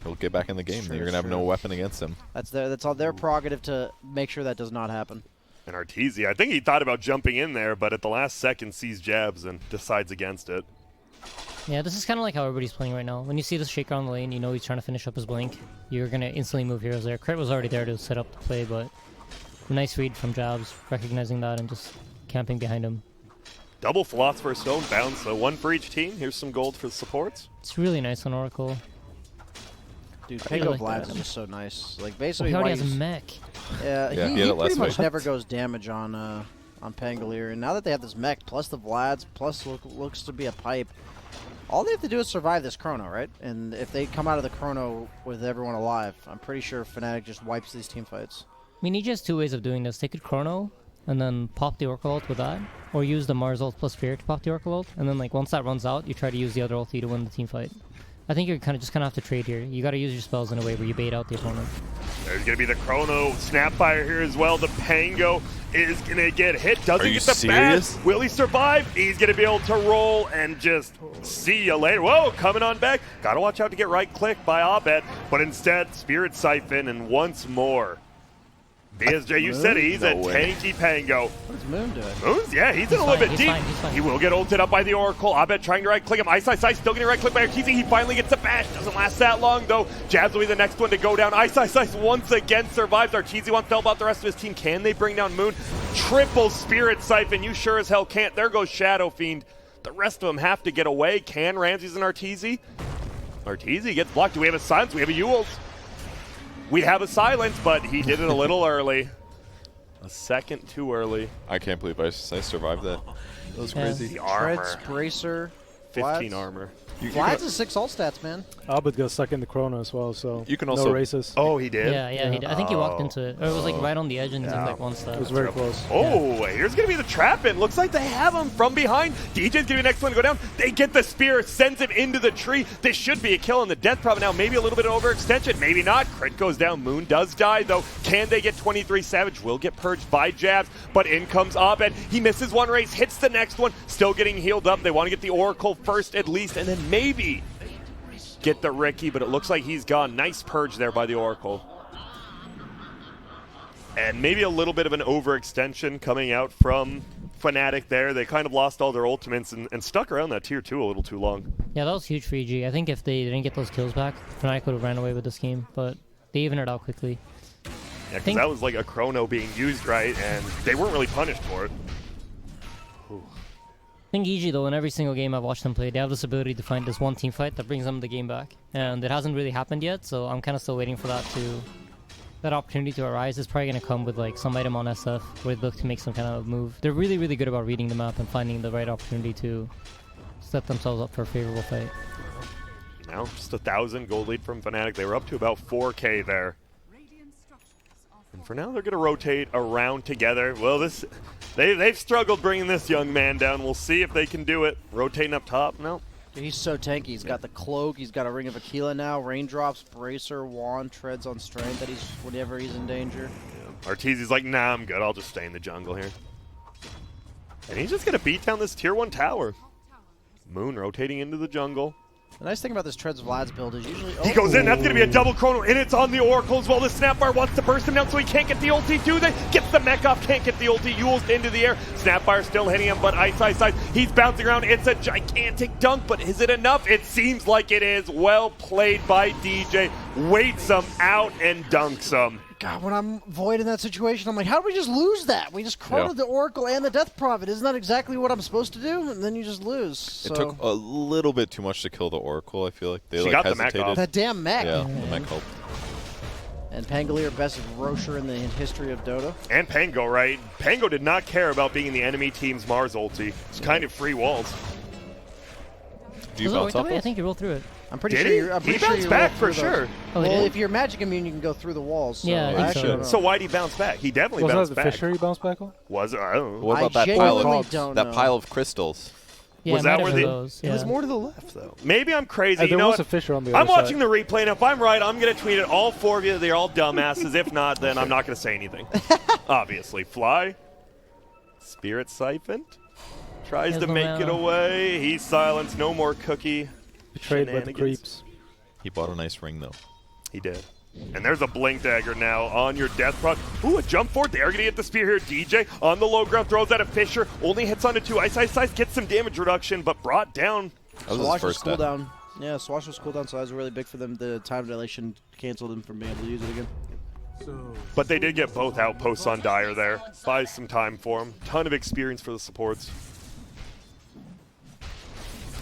Speaker 21: he'll get back in the game.
Speaker 20: True,
Speaker 21: Then you're gonna have no
Speaker 20: true.
Speaker 21: weapon against him.
Speaker 20: That's all their prerogative to make sure that does not happen.
Speaker 19: And Arteezy, I think he thought about jumping in there, but at the last second sees jabs and decides against it.
Speaker 12: Yeah, this is kind of like how everybody's playing right now. When you see this shaker on the lane, you know he's trying to finish up his blink. You're going to instantly move heroes there. Crit was already there to set up the play, but nice read from Jabs, recognizing that and just camping behind him.
Speaker 19: Double Philosopher's Stone bounce, so 1 for each team. Here's some gold for the supports.
Speaker 12: It's really nice on Oracle.
Speaker 20: Dude,
Speaker 12: I
Speaker 20: Pango
Speaker 12: like
Speaker 20: Vlad's
Speaker 12: that.
Speaker 20: is just so nice. Like
Speaker 12: Well,
Speaker 20: basically,
Speaker 12: he already
Speaker 20: why
Speaker 12: has a
Speaker 20: he's-
Speaker 12: mech.
Speaker 20: Yeah,
Speaker 21: Yeah,
Speaker 20: he
Speaker 21: he had it
Speaker 20: pretty
Speaker 21: last
Speaker 20: much
Speaker 21: fight.
Speaker 20: never goes damage on Pangolier. And now that they have this mech, plus the Vlads, plus looks to be a pipe, all they have to do is survive this chrono, right? And if they come out of the chrono with everyone alive, I'm pretty sure Fnatic just wipes these team fights.
Speaker 12: I mean, he just has 2 ways of doing this. They could chrono and then pop the Oracle ult with that, or use the Mars ult plus Fear to pop the Oracle ult, and then like once that runs out, you try to use the other ulti to win the team fight. I think you're kind of just have to trade here. You got to use your spells in a way where you bait out the opponent.
Speaker 19: There's going to be the Chrono Snapfire here as well. The Pango is going to get hit. Doesn't
Speaker 21: Are you
Speaker 19: get the
Speaker 21: serious?
Speaker 19: bat. Will he survive? He's going to be able to roll and just see you later. Whoa, coming on back. Got to watch out to get right click by Abed. But instead, Spirit Siphon, and once more, BSJ, you said he's
Speaker 21: No
Speaker 19: a
Speaker 21: way.
Speaker 19: tanky Pango.
Speaker 20: What's Moon doing?
Speaker 19: Moon's, yeah, he's in a little bit deep. He will get ulted up by the Oracle. Abed trying to right click him. Ice still getting right click by Arteezy. He finally gets the bash. Doesn't last that long though. Jabs will be the next one to go down. Ice once again survives. Arteezy wants to help out the rest of his team. Can they bring down Moon? Triple Spirit Siphon. You sure as hell can't. There goes Shadow Fiend. The rest of them have to get away. Can Ramses and Arteezy? Arteezy gets blocked. Do we have a silence? We have a Yules. We have a silence, but he did it a little early. A second too early.
Speaker 21: I can't believe I survived that. That was
Speaker 20: Yeah.
Speaker 21: crazy.
Speaker 19: The armor.
Speaker 20: Treads, Bracer,
Speaker 19: 15
Speaker 20: Vlads.
Speaker 19: armor.
Speaker 20: Vlads is 6 ult stats, man.
Speaker 22: Abed got stuck in the chrono as well, so
Speaker 21: You can
Speaker 22: no
Speaker 21: also-
Speaker 22: races.
Speaker 19: Oh, he did?
Speaker 12: Yeah, he did. I think he walked into it. Or it was like right on the edge and he took like 1 step.
Speaker 22: It was very close.
Speaker 19: Oh, here's going to be the trap in. Looks like they have him from behind. DJ's going to be the next one to go down. They get the spear, sends him into the tree. This should be a kill on the death prop now. Maybe a little bit of overextension, maybe not. Crit goes down. Moon does die, though. Can they get 23 Savage? Will get purged by Jabs, but in comes Abed. He misses 1 race, hits the next one, still getting healed up. They want to get the Oracle first at least, and then maybe get the Ricky, but it looks like he's gone. Nice purge there by the Oracle. And maybe a little bit of an overextension coming out from Fnatic there. They kind of lost all their ultimates and stuck around that tier 2 a little too long.
Speaker 12: Yeah, that was huge for EG. I think if they didn't get those kills back, Fnatic would have ran away with this game, but they evened it out quickly.
Speaker 19: Yeah, because that was like a chrono being used right, and they weren't really punished for it.
Speaker 12: I think EG, though, in every single game I've watched them play, they have this ability to find this one team fight that brings them the game back. And it hasn't really happened yet, so I'm kind of still waiting for that opportunity to arise. It's probably going to come with like some item on SF where they look to make some kind of move. They're really, really good about reading the map and finding the right opportunity to set themselves up for a favorable fight.
Speaker 19: Now, just 1,000 gold lead from Fnatic. They were up to about 4K there. And for now, they're going to rotate around together. Well, they've struggled bringing this young man down. We'll see if they can do it. Rotating up top, no.
Speaker 20: He's so tanky. He's got the cloak. He's got a Ring of Aquila now. Raindrops, Bracer, Wand, Treads on strength that whenever he's in danger.
Speaker 19: Yeah. Arteezy's like, nah, I'm good. I'll just stay in the jungle here. And he's just going to beat down this tier 1 tower. Moon rotating into the jungle.
Speaker 20: The nice thing about this Treads Vlad's build is usually...
Speaker 19: He goes in. That's going to be a double chrono, and it's on the Oracle as well. The Snapfire wants to burst him down, so he can't get the ulti, do they? Gets the mech off, can't get the ulti. Yules into the air. Snapfire still hitting him, but Ice. He's bouncing around. It's a gigantic dunk, but is it enough? It seems like it is. Well played by DJ. Waits him out and dunks him.
Speaker 20: God, when I'm Void in that situation, I'm like, how did we just lose that? We just chronoed the Oracle and the Death Prophet. Isn't that exactly what I'm supposed to do? And then you just lose.
Speaker 21: It took a little bit too much to kill the Oracle, I feel like. They
Speaker 19: She
Speaker 21: like
Speaker 19: got the
Speaker 21: hesitated.
Speaker 19: mech off.
Speaker 20: That damn mech.
Speaker 21: Yeah, the mech helped.
Speaker 20: And Pangolier, best Rocher in the history of Dota.
Speaker 19: And Pango, right? Pango did not care about being in the enemy team's Mars ulti. It's kind of free walls.
Speaker 21: Do you
Speaker 12: Was it
Speaker 21: bounce
Speaker 12: worth
Speaker 21: off
Speaker 12: it? I
Speaker 21: those?
Speaker 12: think you rolled through it.
Speaker 20: I'm pretty
Speaker 19: Did
Speaker 20: sure
Speaker 19: he?
Speaker 20: you're. I'm
Speaker 19: He
Speaker 20: pretty sure
Speaker 19: bounced
Speaker 20: you
Speaker 19: back
Speaker 20: roll
Speaker 19: for
Speaker 20: through those.
Speaker 19: sure.
Speaker 12: Oh, he
Speaker 20: Well,
Speaker 12: did?
Speaker 20: if you're magic immune, you can go through the walls. So
Speaker 12: Yeah, I think so.
Speaker 19: So why did he bounce back? He definitely
Speaker 22: Wasn't
Speaker 19: bounced
Speaker 22: that the
Speaker 19: back.
Speaker 22: fisher he bounced back on?
Speaker 19: Was it? I don't know.
Speaker 21: What about that
Speaker 20: genuinely don't know.
Speaker 21: pile of crystals?
Speaker 12: Yeah,
Speaker 19: Was
Speaker 12: it might
Speaker 19: that
Speaker 12: have
Speaker 19: where
Speaker 12: been
Speaker 19: the?
Speaker 12: those,
Speaker 19: It was
Speaker 12: yeah.
Speaker 19: more to the left though. Maybe I'm crazy. You
Speaker 22: There
Speaker 19: know
Speaker 22: was
Speaker 19: what?
Speaker 22: a fisher on the
Speaker 19: I'm
Speaker 22: other
Speaker 19: watching the replay, and if I'm right, I'm going to tweet at all 4 of you. They're all dumbasses. If not, then I'm not going to say anything. Obviously, Fly, Spirit Siphoned, tries to make it away. He's silenced. No more cookie.
Speaker 22: Betrayed by the
Speaker 19: shenanigans.
Speaker 22: creeps.
Speaker 21: He bought a nice ring, though.
Speaker 19: He did. And there's a Blink Dagger now on your Death Prod. Ooh, a jump forward. They are going to get the spear here. DJ on the low ground, throws out a Fisher. Only hits onto 2. Ice, gets some damage reduction, but brought down.
Speaker 21: That was his
Speaker 20: Swash's
Speaker 21: first death.
Speaker 20: cooldown. Yeah, Swash's cooldown, so that was really big for them. The time dilation canceled them from being able to use it again.
Speaker 19: But they did get both outposts on Dire there. Buys some time for him. Ton of experience for the supports.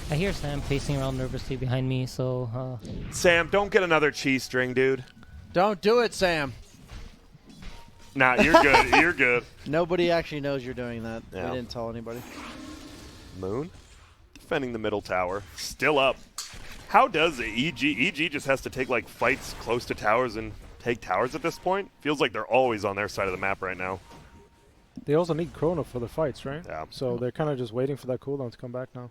Speaker 12: I hear Sam pacing around nervously behind me, so...
Speaker 19: Sam, don't get another cheese string, dude.
Speaker 20: Don't do it, Sam.
Speaker 19: Nah, you're good. You're good.
Speaker 20: Nobody actually knows you're doing that.
Speaker 19: Yeah.
Speaker 20: We didn't tell anybody.
Speaker 19: Moon defending the middle tower. Still up. How does it? EG just has to take like fights close to towers and take towers at this point. Feels like they're always on their side of the map right now.
Speaker 22: They also need Chrono for the fights, right?
Speaker 19: Yeah.
Speaker 22: So they're kind of just waiting for that cooldown to come back now.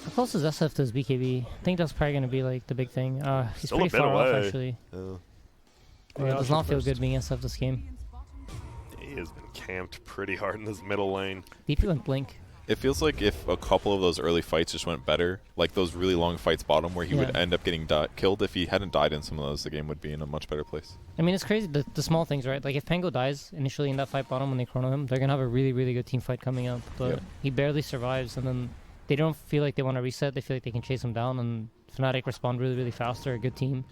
Speaker 12: How close is SF to his BKB? I think that's probably going to be like the big thing. He's
Speaker 19: Still a
Speaker 12: pretty
Speaker 19: bit
Speaker 12: far off,
Speaker 19: away.
Speaker 12: actually.
Speaker 22: Yeah,
Speaker 12: It does not feel
Speaker 22: first.
Speaker 12: good being SF this game.
Speaker 19: He has been camped pretty hard in this middle lane.
Speaker 12: DP went Blink.
Speaker 21: It feels like if a couple of those early fights just went better, like those really long fights bottom where he would end up getting killed, if he hadn't died in some of those, the game would be in a much better place.
Speaker 12: I mean, it's crazy, the small things, right? Like, if Pango dies initially in that fight bottom when they chrono him, they're going to have a really, really good team fight coming up. But he barely survives, and then they don't feel like they want to reset. They feel like they can chase him down, and Fnatic respond really, really fast. They're a good team.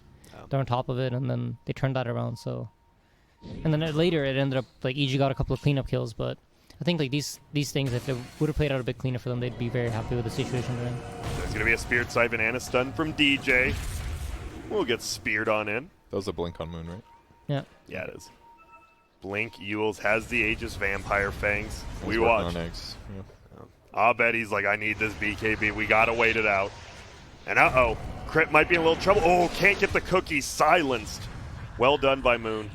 Speaker 12: They're on top of it, and then they turned that around, so... And then later, it ended up, like, EG got a couple of cleanup kills, but I think, like, these things, if they would have played out a bit cleaner for them, they'd be very happy with the situation they're in.
Speaker 19: There's going to be a Spirit Siphon and a stun from DJ. We'll get speared on in.
Speaker 21: That was a blink on Moon, right?
Speaker 12: Yeah.
Speaker 19: Yeah, it is. Blink Yules has the Aegis Vampire Fangs.
Speaker 21: He's
Speaker 19: We
Speaker 21: working
Speaker 19: watch.
Speaker 21: on eggs. Yeah.
Speaker 19: I'll bet he's like, I need this BKB. We got to wait it out. And uh-oh. Crit might be in a little trouble. Oh, can't get the cookie. Silenced. Well done by Moon.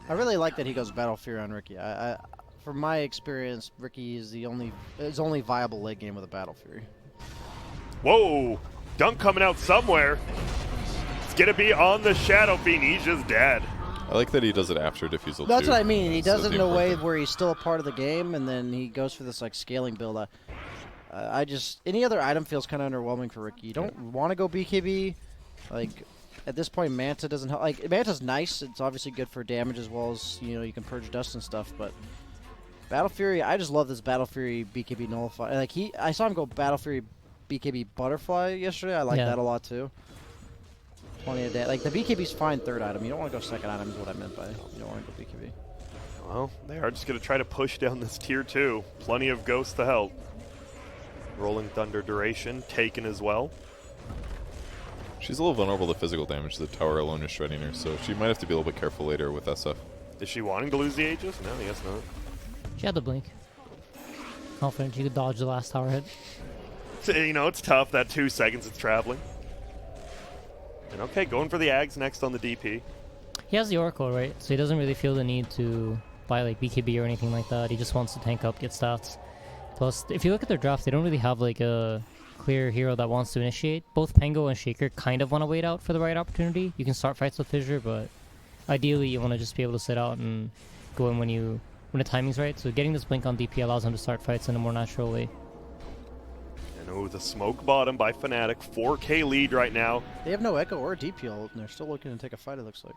Speaker 20: I really like that he goes Battle Fury on Ricky. From my experience, Ricky is the only viable late game with a Battle Fury.
Speaker 19: Whoa. Dunk coming out somewhere. It's going to be on the Shadow Fiend. He's just dead.
Speaker 21: I like that he does it after Diffusal
Speaker 20: That's
Speaker 21: too.
Speaker 20: what I mean. He does
Speaker 21: So
Speaker 20: it in
Speaker 21: the
Speaker 20: a way
Speaker 21: improvement.
Speaker 20: where he's still a part of the game, and then he goes for this like scaling build. I just any other item feels kind of underwhelming for Ricky. You don't want to go BKB. Like at this point, Manta doesn't help. Like Manta's nice. It's obviously good for damage as well as you can purge dust and stuff. But Battle Fury, I just love this Battle Fury BKB nullify. Like I saw him go Battle Fury BKB Butterfly yesterday. I like that a lot too. Plenty of that. Like the BKB's fine third item. You don't want to go second item is what I meant by you don't want to go BKB.
Speaker 19: Well, they are just going to try to push down this tier 2. Plenty of ghosts to help. Rolling Thunder duration taken as well.
Speaker 21: She's a little vulnerable to physical damage. The tower alone is shredding her, so she might have to be a little bit careful later with SF.
Speaker 19: Is she wanting to lose the Aegis? No, I guess not.
Speaker 12: She had the Blink. Confident she could dodge the last tower hit.
Speaker 19: So, it's tough, that 2 seconds it's traveling. And okay, going for the Ags next on the DP.
Speaker 12: He has the Oracle, right? So he doesn't really feel the need to buy like BKB or anything like that. He just wants to tank up, get stats. Plus, if you look at their draft, they don't really have like a clear hero that wants to initiate. Both Pango and Shaker kind of want to wait out for the right opportunity. You can start fights with Fissure, but ideally you want to just be able to sit out and go in when the timing's right. So getting this Blink on DP allows him to start fights in a more natural way.
Speaker 19: And the smoke bottom by Fnatic. 4K lead right now.
Speaker 20: They have no Echo or DPL, and they're still looking to take a fight, it looks like.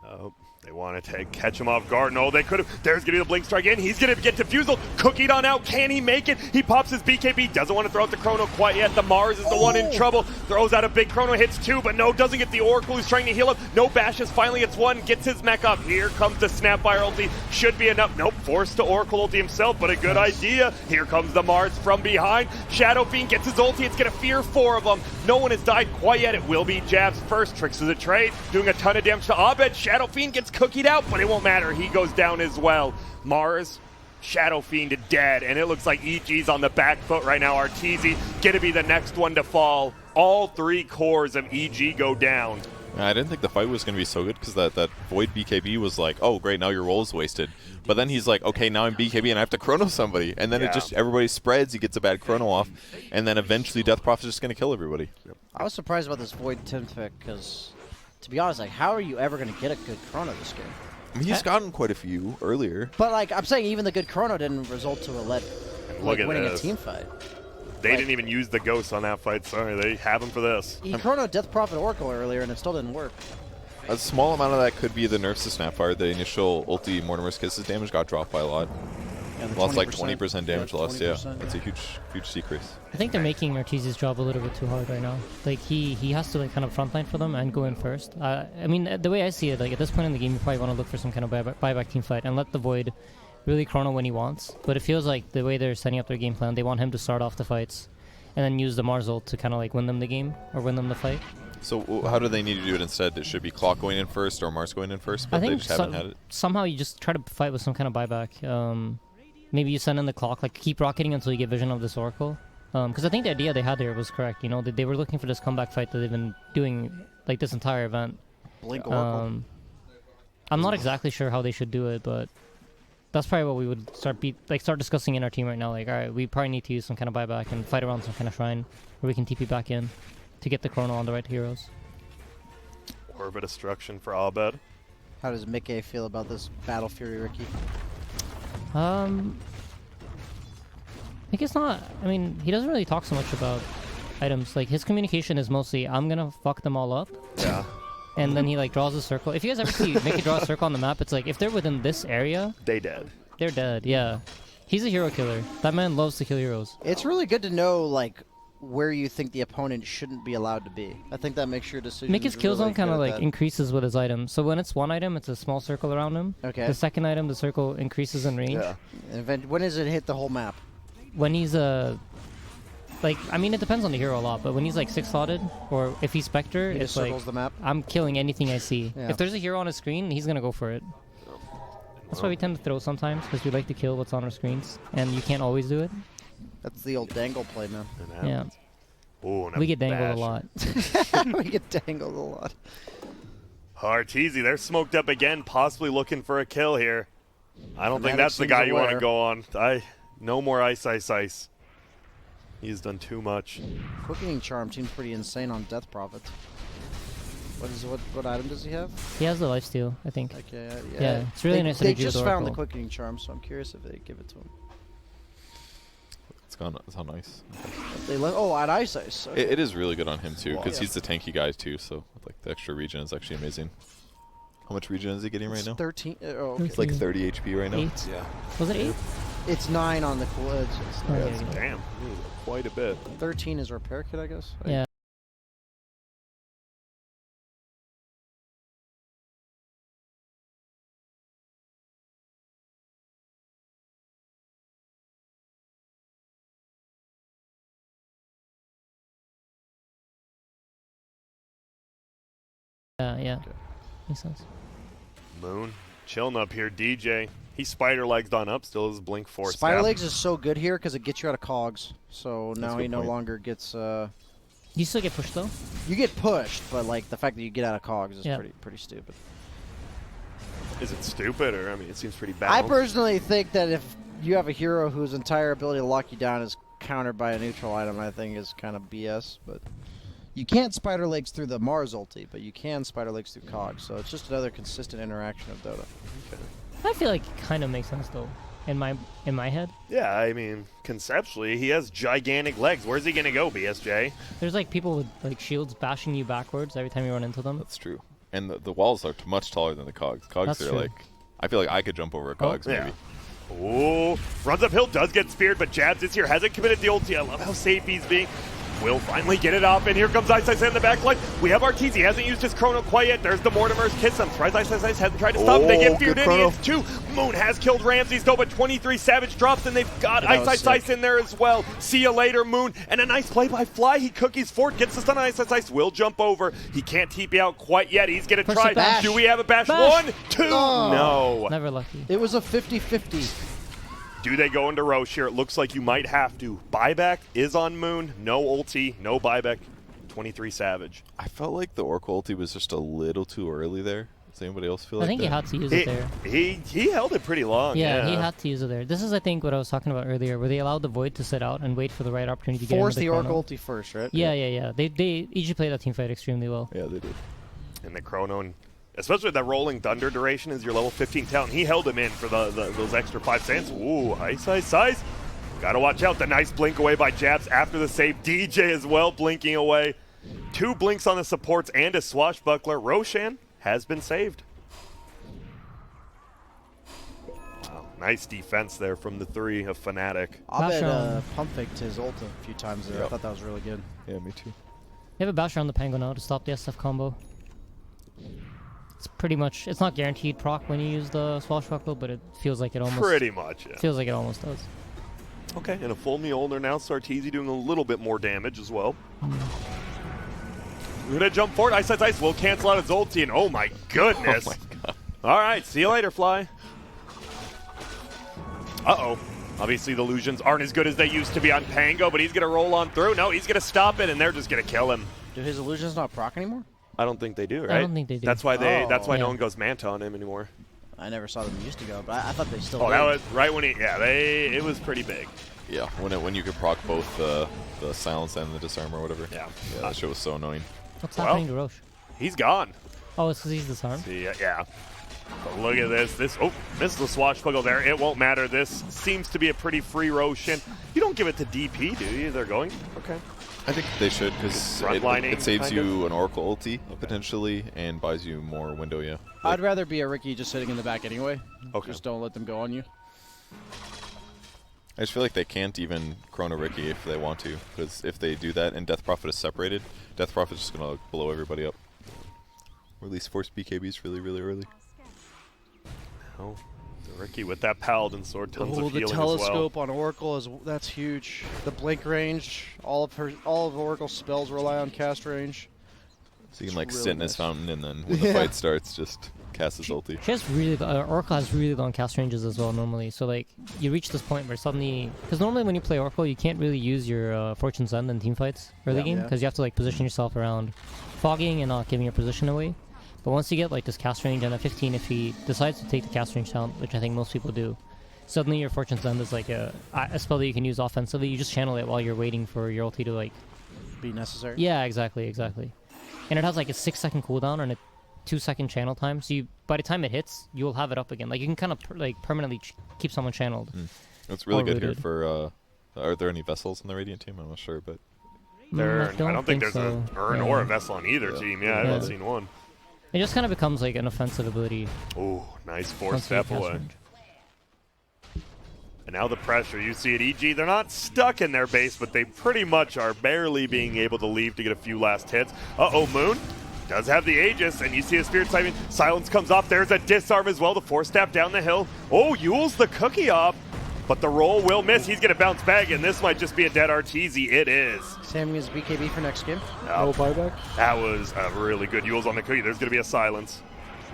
Speaker 19: Oh, they want to catch him off guard. No, they could have. There's going to be the blink strike in. He's going to get Diffusal. Cookied on out. Can he make it? He pops his BKB. Doesn't want to throw out the Chrono quite yet. The Mars is the one in trouble. Throws out a big Chrono. Hits 2, but no, doesn't get the Oracle. Who's trying to heal him. No bashes. Finally gets 1. Gets his mech up. Here comes the Snapfire ulti. Should be enough. Nope. Forced to Oracle ulti himself, but a good idea. Here comes the Mars from behind. Shadow Fiend gets his ulti. It's going to fear 4 of them. No one has died quite yet. It will be Jabs first. Tricks is a trade. Doing a ton of damage to Abed. Shadow Fiend gets cookied out, but it won't matter. He goes down as well. Mars, Shadow Fiend dead, and it looks like EG's on the back foot right now. Arteezy gonna be the next one to fall. All 3 cores of EG go down.
Speaker 21: I didn't think the fight was going to be so good because that Void BKB was like, oh, great, now your roll is wasted. But then he's like, okay, now I'm BKB and I have to Chrono somebody. And then it just, everybody spreads, he gets a bad Chrono off, and then eventually Death Prophet's just going to kill everybody.
Speaker 20: I was surprised about this Void Tim pick because, to be honest, like, how are you ever going to get a good Chrono this game?
Speaker 21: I mean, he's gotten quite a few earlier.
Speaker 20: But, like, I'm saying even the good Chrono didn't result to winning a team fight.
Speaker 19: They didn't even use the Ghost on that fight. Sorry, they have him for this.
Speaker 20: He Chrono Death Prophet Oracle earlier, and it still didn't work.
Speaker 21: A small amount of that could be the nerfs to Snapfire. The initial ulti Mortimer's Kisses damage got dropped by a lot. Yeah, lost like 20% damage lost, yeah. That's a huge decrease.
Speaker 12: I think they're making Arteezy's job a little bit too hard right now. Like, he has to, like, kind of frontline for them and go in first. I mean, the way I see it, like, at this point in the game, you probably want to look for some kind of buyback team fight and let the Void really Chrono when he wants. But it feels like the way they're setting up their game plan, they want him to start off the fights and then use the Mars ult to kind of, like, win them the game or win them the fight.
Speaker 21: So how do they need to do it instead? It should be Clock going in first or Mars going in first, but
Speaker 12: I think
Speaker 21: they just haven't had it?
Speaker 12: Somehow you just try to fight with some kind of buyback. Maybe you send in the Clock, like, keep rocketing until you get vision of this Oracle. Because I think the idea they had there was correct. You know, they were looking for this comeback fight that they've been doing, like, this entire event.
Speaker 20: Blink Oracle.
Speaker 12: I'm not exactly sure how they should do it, but that's probably what we would start discussing in our team right now. Like, all right, we probably need to use some kind of buyback and fight around some kind of shrine where we can TP back in to get the Chrono on the right heroes.
Speaker 19: Orb of Destruction for Abed.
Speaker 20: How does Mickey feel about this Battle Fury, Ricky?
Speaker 12: I think it's not. I mean, he doesn't really talk so much about items. Like, his communication is mostly, I'm gonna fuck them all up.
Speaker 19: Yeah.
Speaker 12: And then he, like, draws a circle. If you guys ever see Mickey draw a circle on the map, it's like, if they're within this area,
Speaker 19: they dead.
Speaker 12: They're dead, yeah. He's a hero killer. That man loves to kill heroes.
Speaker 20: It's really good to know, like, where you think the opponent shouldn't be allowed to be. I think that makes your decision.
Speaker 12: Mickey's kill zone kind of, like, increases with his items. So when it's one item, it's a small circle around him.
Speaker 20: Okay.
Speaker 12: The second item, the circle increases in range.
Speaker 20: Yeah. And when does it hit the whole map?
Speaker 12: When he's like, I mean, it depends on the hero a lot, but when he's, like, 6-slotted, or if he's Spectre,
Speaker 20: he
Speaker 12: it's
Speaker 20: just circles the map.
Speaker 12: I'm killing anything I see.
Speaker 20: Yeah.
Speaker 12: If there's a hero on his screen, he's gonna go for it. That's why we tend to throw sometimes, because we like to kill what's on our screens, and you can't always do it.
Speaker 20: That's the old dangle play, man.
Speaker 12: Yeah.
Speaker 19: Ooh,
Speaker 12: we get dangled a lot.
Speaker 20: We get dangled a lot.
Speaker 19: Arteezy, they're smoked up again, possibly looking for a kill here. I don't think that's the
Speaker 20: seems
Speaker 19: guy you want to
Speaker 20: aware.
Speaker 19: go on. No more ice. He's done too much.
Speaker 20: Quickening Charm seems pretty insane on Death Prophet. What item does he have?
Speaker 12: He has the lifesteal, I think.
Speaker 20: Okay,
Speaker 12: yeah. It's really nice.
Speaker 20: They just found the Quickening Charm, so I'm curious if they give it to him.
Speaker 21: It's how nice.
Speaker 20: They at Ice. Okay.
Speaker 21: It is really good on him too, because
Speaker 20: Yeah.
Speaker 21: he's the tanky guy too. So like the extra regen is actually amazing. How much regen is he getting right now?
Speaker 20: 13. Okay.
Speaker 21: It's like 30 HP right now.
Speaker 12: 8.
Speaker 21: Yeah.
Speaker 12: Was it 8?
Speaker 20: It's 9 on the cool edge.
Speaker 19: Damn, quite a bit.
Speaker 20: 13 is repair kit, I guess.
Speaker 12: Yeah. Yeah.
Speaker 20: Okay.
Speaker 12: Makes sense.
Speaker 19: Moon chilling up here. DJ, he's spider legs on up. Still his blink force.
Speaker 20: Spider legs is so good here because it gets you out of cogs. So now he no longer gets.
Speaker 12: You still get pushed though.
Speaker 20: You get pushed, but like the fact that you get out of cogs is
Speaker 12: Yeah.
Speaker 20: pretty stupid.
Speaker 19: Is it stupid, or I mean, it seems pretty bad.
Speaker 20: I personally think that if you have a hero whose entire ability to lock you down is countered by a neutral item, I think is kind of BS. But you can't spider legs through the Mars ulti, but you can spider legs through cogs. So it's just another consistent interaction of Dota.
Speaker 12: I feel like it kind of makes sense though, in my head.
Speaker 19: Yeah, I mean, conceptually, he has gigantic legs. Where's he gonna go, BSJ?
Speaker 12: There's like people with like shields bashing you backwards every time you run into them.
Speaker 21: That's true. And the walls are much taller than the cogs. Cogs
Speaker 12: That's
Speaker 21: are
Speaker 12: true.
Speaker 21: like, I feel like I could jump over a cogs maybe.
Speaker 19: Ooh, runs uphill, does get speared, but Jabs is here, hasn't committed the ulti. I love how safe he's being. Will finally get it up, and here comes Ice Ice in the backline. We have Arteezy, he hasn't used his chrono quite yet. There's the Mortimer's kiss him. Tries Ice Ice, hasn't tried to stop him. They get feared in, he is 2. Moon has killed Ramses though, but 23 Savage drops, and they've got Ice in there as well. See you later, Moon. And a nice play by Fly. He cookies Fort, gets the stun on Ice will jump over. He can't TP out quite yet. He's gonna try. Do we have a bash? 1, 2, no.
Speaker 12: Never lucky.
Speaker 20: It was a 50-50.
Speaker 19: Do they go into Roche here? It looks like you might have to. Buyback is on Moon. No ulti, no buyback. 23 Savage.
Speaker 21: I felt like the Oracle ulti was just a little too early there. Does anybody else feel like that?
Speaker 12: I think he had to use it there.
Speaker 19: He held it pretty long.
Speaker 12: Yeah, he had to use it there. This is, I think, what I was talking about earlier, where they allowed the Void to sit out and wait for the right opportunity to get
Speaker 20: Force
Speaker 12: into
Speaker 20: the
Speaker 12: chrono.
Speaker 20: Oracle ulti first, right?
Speaker 12: Yeah. They each played that team fight extremely well.
Speaker 21: Yeah, they did.
Speaker 19: And the chrono, and especially that rolling thunder duration is your level 15 talent. He held him in for those extra 5 seconds. Ooh, Ice. Gotta watch out. The nice blink away by Jabs after the save. DJ as well blinking away. 2 blinks on the supports and a swashbuckler. Roshan has been saved. Wow, nice defense there from the 3 of Fnatic.
Speaker 20: Abed pump faked his ult a few times there. I thought that was really good.
Speaker 21: Yeah, me too.
Speaker 12: They have a Basher on the Pango now to stop the SF combo. It's pretty much, it's not guaranteed proc when you use the Swashbuckle, but it feels like it almost...
Speaker 19: Pretty much, yeah.
Speaker 12: Feels like it almost does.
Speaker 19: Okay, and a full Mjolnir now. Sarteezy doing a little bit more damage as well. We're gonna jump forward. Ice will cancel out his ulti, and oh my goodness.
Speaker 21: Oh my god.
Speaker 19: All right, see you later, Fly. Uh-oh. Obviously, the illusions aren't as good as they used to be on Pango, but he's gonna roll on through. No, he's gonna stop it, and they're just gonna kill him.
Speaker 20: Do his illusions not proc anymore?
Speaker 19: I don't think they do, right?
Speaker 12: I don't think they do.
Speaker 19: That's why
Speaker 12: Yeah.
Speaker 19: no one goes Manta on him anymore.
Speaker 20: I never saw them used to go, but I thought they still
Speaker 19: Oh,
Speaker 20: did.
Speaker 19: that was right when it was pretty big.
Speaker 21: Yeah, when you could proc both the silence and the disarm or whatever.
Speaker 19: Yeah.
Speaker 21: That shit was so annoying.
Speaker 12: What's happening to Roche?
Speaker 19: He's gone.
Speaker 12: Oh, it's because he's disarmed?
Speaker 19: See, yeah. But look at this. Missed the swashbuckle there. It won't matter. This seems to be a pretty free Roshan. You don't give it to DP, do you? They're going? Okay.
Speaker 21: I think they should, because it saves you an Oracle ulti, potentially, and buys you more window, yeah.
Speaker 20: I'd rather be a Ricky just sitting in the back anyway.
Speaker 21: Okay.
Speaker 20: Just don't let them go on you.
Speaker 21: I just feel like they can't even Chrono Ricky if they want to, because if they do that and Death Prophet is separated, Death Prophet's just going to blow everybody up. Or at least force BKBs really, really early.
Speaker 19: Oh, Ricky with that Paladin sword, tons of healing
Speaker 20: the
Speaker 19: as well.
Speaker 20: telescope on Oracle that's huge. The blink range, all of Oracle's spells rely on cast range.
Speaker 21: So you can like
Speaker 20: really
Speaker 21: sit in his
Speaker 20: nice.
Speaker 21: fountain and then when the fight starts, just cast his ulti.
Speaker 12: She has really, Oracle has really long cast ranges as well normally. So like you reach this point where suddenly, because normally when you play Oracle, you can't really use your Fortune's End in team fights early game because you have to like position yourself around fogging and not giving your position away. But once you get like this cast range and at 15, if he decides to take the cast range talent, which I think most people do, suddenly your Fortune's End is like a spell that you can use offensively. You just channel it while you're waiting for your ulti to like
Speaker 20: be necessary.
Speaker 12: Yeah, exactly. And it has like a 6-second cooldown and a 2-second channel time. So by the time it hits, you will have it up again. Like you can kind of like permanently keep someone channeled.
Speaker 21: It's really good here for. Are there any vessels in the Radiant team? I'm not sure, but
Speaker 19: I don't think there's an Urn or a vessel on either team. Yeah, I haven't seen one.
Speaker 12: It just kind of becomes like an offensive ability.
Speaker 19: Ooh, nice 4-step away. And now the pressure, you see it, EG, they're not stuck in their base, but they pretty much are barely being able to leave to get a few last hits. Uh-oh, Moon does have the Aegis, and you see a Spirit Siphon. Silence comes off, there's a disarm as well, the 4-step down the hill. Oh, Yule's the cookie off, but the roll will miss. He's going to bounce back, and this might just be a dead Arteezy. It is.
Speaker 20: Sammy is BKB for next game.
Speaker 22: No buyback?
Speaker 19: That was a really good Yule's on the cookie. There's going to be a silence.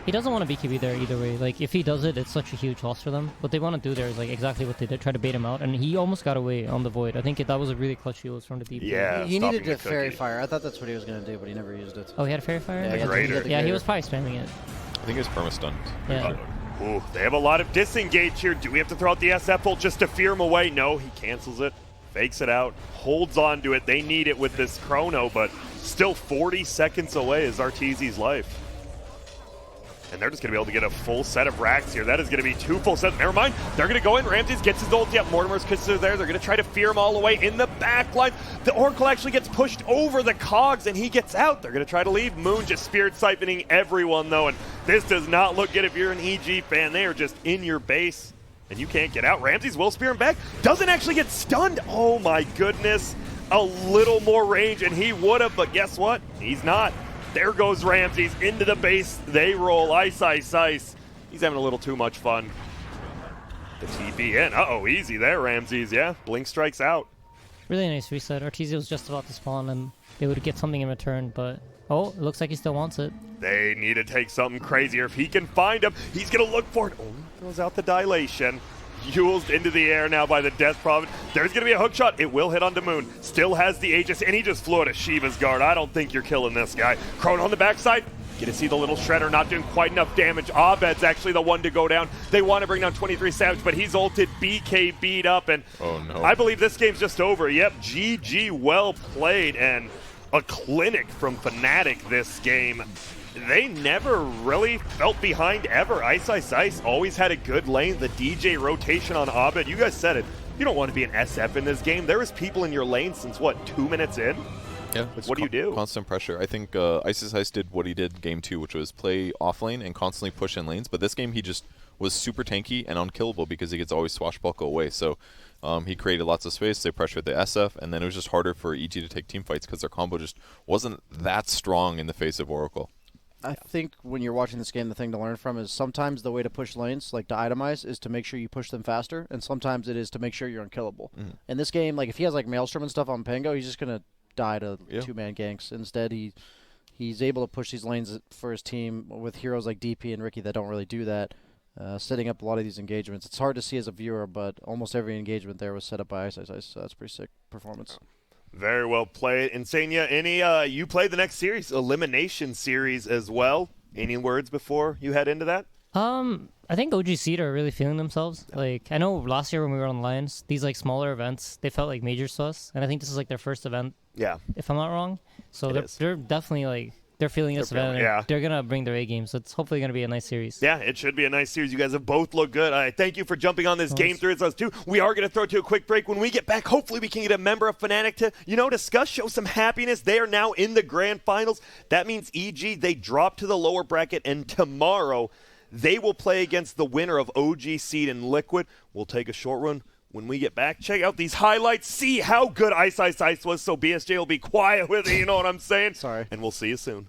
Speaker 12: He doesn't want to BKB there either way. Like, if he does it, it's such a huge loss for them. What they want to do there is, like, exactly what they did. Try to bait him out. And he almost got away on the Void. I think that was a really clutch Yule's from the DP.
Speaker 19: Yeah,
Speaker 20: he needed a Fairy Fire. I thought that's what he was going to do, but he never used it.
Speaker 12: Oh, he had a Fairy Fire?
Speaker 20: Yeah,
Speaker 12: he was probably spamming it.
Speaker 21: I think it was perma-stunned.
Speaker 12: Yeah.
Speaker 19: Ooh, they have a lot of disengage here. Do we have to throw out the SF ult just to fear him away? No, he cancels it, fakes it out, holds on to it. They need it with this chrono, but still 40 seconds away is Arteezy's life. And they're just going to be able to get a full set of racks here. That is going to be 2 full sets. Never mind. They're going to go in. Ramses gets his ulti up. Mortimer's kisses are there. They're going to try to fear him all the way in the back line. The Oracle actually gets pushed over the cogs, and he gets out. They're going to try to leave. Moon just spirit siphoning everyone, though. And this does not look good if you're an EG fan. They are just in your base, and you can't get out. Ramses will spear him back. Doesn't actually get stunned. Oh, my goodness. A little more range, and he would have, but guess what? He's not. There goes Ramses into the base. They roll. Ice, ice, ice. He's having a little too much fun. The TP in. Uh-oh, easy there, Ramses. Yeah, Blink strikes out.
Speaker 12: Really nice reset. Artesia was just about to spawn, and they would get something in return, but... Oh, it looks like he still wants it.
Speaker 19: They need to take something crazier. If he can find him, he's going to look for it. Oh, throws out the dilation. Yules into the air now by the Death Prophet. There's going to be a hook shot. It will hit onto Moon. Still has the Aegis, and he just flew out of Shiva's guard. I don't think you're killing this guy. Crone on the backside. Get to see the little Shredder not doing quite enough damage. Abed's actually the one to go down. They want to bring down 23 Savage, but he's ulted. BK beat up, and
Speaker 21: oh, no.
Speaker 19: I believe this game's just over. Yep, GG, well played, and a clinic from Fnatic this game. They never really felt behind ever. Ice, ice, ice always had a good lane. The DJ rotation on Abed. You guys said it. You don't want to be an SF in this game. There was people in your lane since, what, 2 minutes in?
Speaker 21: Yeah.
Speaker 19: What do you do?
Speaker 21: Constant pressure. I think Ice did what he did game 2, which was play off lane and constantly push in lanes. But this game, he just was super tanky and unkillable because he gets always swashbuckle away. So he created lots of space. They pressured the SF, and then it was just harder for EG to take team fights because their combo just wasn't that strong in the face of Oracle.
Speaker 20: I think when you're watching this game, the thing to learn from is sometimes the way to push lanes, like to itemize, is to make sure you push them faster, and sometimes it is to make sure you're unkillable. In this game, like if he has like Maelstrom and stuff on Pango, he's just gonna die to two-man ganks. Instead, he's able to push these lanes for his team with heroes like DP and Ricky that don't really do that, setting up a lot of these engagements. It's hard to see as a viewer, but almost every engagement there was set up by Ice, so that's pretty sick performance.
Speaker 19: Very well played. Insania, you played the next series, Elimination Series as well. Any words before you head into that?
Speaker 12: I think OG Seed are really feeling themselves. Like, I know last year when we were on Lions, these like smaller events, they felt like majors to us, and I think this is like their first event.
Speaker 19: Yeah.
Speaker 12: If I'm not wrong. So they're definitely like, they're feeling this event, and they're going to bring their A game, so it's hopefully going to be a nice series.
Speaker 19: Yeah, it should be a nice series. You guys have both looked good. Thank you for jumping on this game through us too. We are going to throw to a quick break. When we get back, hopefully we can get a member of Fnatic to, discuss, show some happiness. They are now in the grand finals. That means EG, they drop to the lower bracket, and tomorrow they will play against the winner of OG Seed and Liquid. We'll take a short run. When we get back, check out these highlights. See how good Ice Ice Ice was, so BSJ will be quiet with it, you know what I'm saying?
Speaker 20: Sorry.
Speaker 19: And we'll see you soon.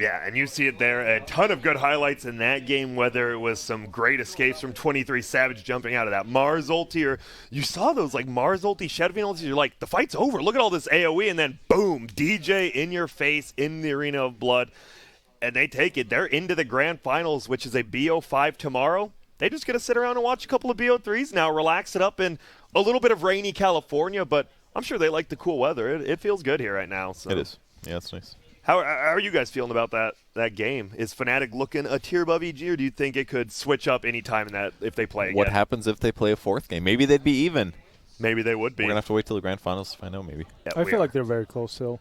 Speaker 19: Yeah, and you see it there. A ton of good highlights in that game, whether it was some great escapes from 23 Savage jumping out of that Mars ulti, or you saw those like Mars ulti, Shadowfiend ulti, you're like, the fight's over. Look at all this AoE, and then boom, DJ in your face in the Arena of Blood. And they take it. They're into the grand finals, which is a BO5 tomorrow. They just going to sit around and watch a couple of BO3s now, relax it up in a little bit of rainy California, but I'm sure they like the cool weather. It feels good here right now. So.
Speaker 21: It is. Yeah, it's nice.
Speaker 19: How are you guys feeling about that game? Is Fnatic looking a tier above EG, or do you think it could switch up any time in that if they play again?
Speaker 21: What happens if they play a fourth game? Maybe they'd be even.
Speaker 19: Maybe they would be.
Speaker 21: We're going to have to wait till the grand finals to find out, maybe.
Speaker 19: Yeah,
Speaker 22: I feel like they're very close still.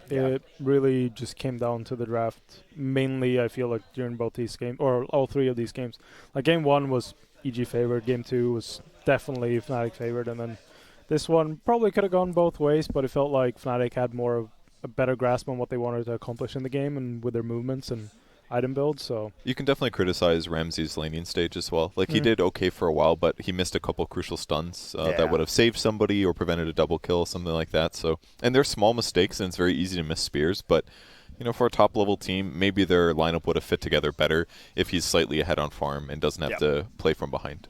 Speaker 22: Yeah. It really just came down to the draft. Mainly, I feel like during both these games, or all three of these games. Like, game 1 was EG favored. Game 2 was definitely Fnatic favored. And then this one probably could have gone both ways, but it felt like Fnatic had more of a better grasp on what they wanted to accomplish in the game and with their movements and item builds. So
Speaker 21: you can definitely criticize Ramsey's laning stage as well. Like he did okay for a while, but he missed a couple crucial stuns that would have saved somebody or prevented a double kill, something like that. So, and they're small mistakes, and it's very easy to miss spears. But you know, for a top level team, maybe their lineup would have fit together better if he's slightly ahead on farm and doesn't have to play from behind.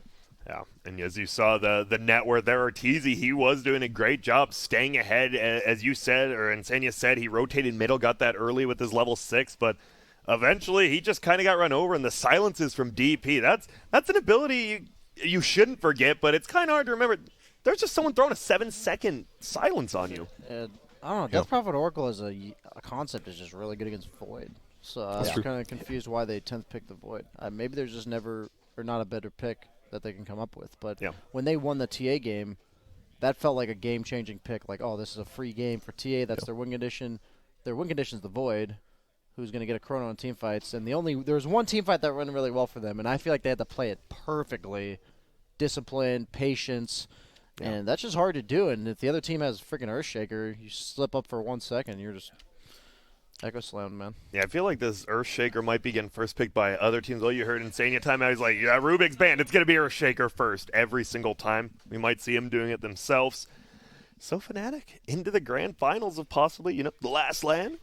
Speaker 19: Yeah, and as you saw the net worth there, Ortizi, he was doing a great job staying ahead. As you said, or Insania said, he rotated middle, got that early with his level 6, but eventually he just kind of got run over, and the silences from DP, that's an ability you shouldn't forget, but it's kind of hard to remember. There's just someone throwing a 7-second silence on you.
Speaker 20: I don't know. Death Prophet Oracle as a concept is just really good against Void. So I was kind of confused why they 10th picked the Void. Maybe there's just never, or not a better pick that they can come up with. But when they won the TA game, that felt like a game-changing pick. Like, oh, this is a free game for TA. That's their win condition. Their win condition is the Void, who's going to get a chrono in team fights. And there was one team fight that went really well for them, and I feel like they had to play it perfectly. Discipline, patience, and that's just hard to do. And if the other team has freaking Earthshaker, you slip up for 1 second, you're just Echo Slam, man.
Speaker 19: Yeah, I feel like this Earthshaker might be getting first picked by other teams. Well, you heard Insania time out. He's like, yeah, Rubik's banned. It's going to be Earthshaker first every single time. We might see him doing it themselves. So Fnatic into the grand finals of possibly, the last LAN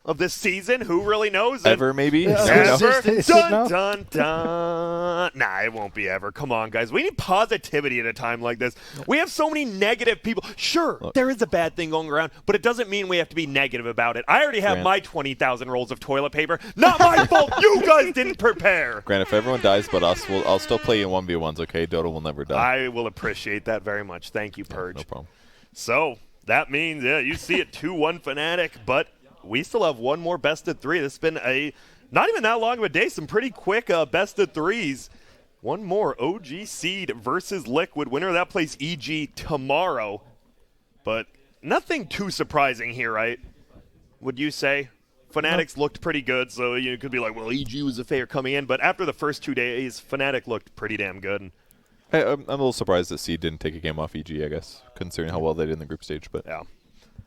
Speaker 19: of this season. Who really knows?
Speaker 21: Ever, maybe?
Speaker 19: Ever. Dun, dun, dun. Nah, it won't be ever. Come on, guys. We need positivity at a time like this. We have so many negative people. Sure, there is a bad thing going around, but it doesn't mean we have to be negative about it. I already have my 20,000 rolls of toilet paper. Not my fault. You guys didn't prepare.
Speaker 21: Grant, if everyone dies but us, I'll still play you in 1v1s, okay? Dota will never die.
Speaker 19: I will appreciate that very much. Thank you, Purge.
Speaker 21: No problem.
Speaker 19: So, that means, you see it 2-1 Fnatic, but we still have one more best of 3. This has been not even that long of a day. Some pretty quick best of 3s. One more OG Seed versus Liquid. Winner of that plays EG tomorrow. But nothing too surprising here, right? Would you say? Fnatic's looked pretty good, so you could be like, well, EG was a favorite coming in. But after the first 2 days, Fnatic looked pretty damn good.
Speaker 21: Hey, I'm a little surprised that Seed didn't take a game off EG, I guess, considering how well they did in the group stage. But
Speaker 19: yeah.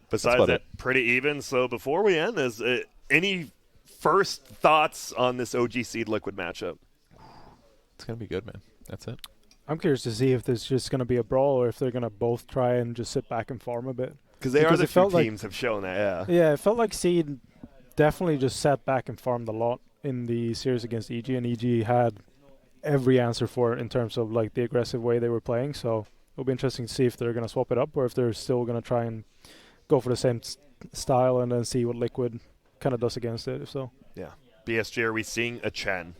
Speaker 19: Besides that, pretty even. So before we end, is any first thoughts on this OG Seed Liquid matchup?
Speaker 21: It's going to be good, man. That's it.
Speaker 22: I'm curious to see if there's just going to be a brawl or if they're going to both try and just sit back and farm a bit.
Speaker 19: Because the few teams have shown that, yeah.
Speaker 22: Yeah, it felt like Seed definitely just sat back and farmed a lot in the series against EG, and EG had every answer for it in terms of like the aggressive way they were playing. So it'll be interesting to see if they're going to swap it up or if they're still going to try and go for the same style and then see what Liquid kind of does against it, if so.
Speaker 19: Yeah. BSG, are we seeing a Chen?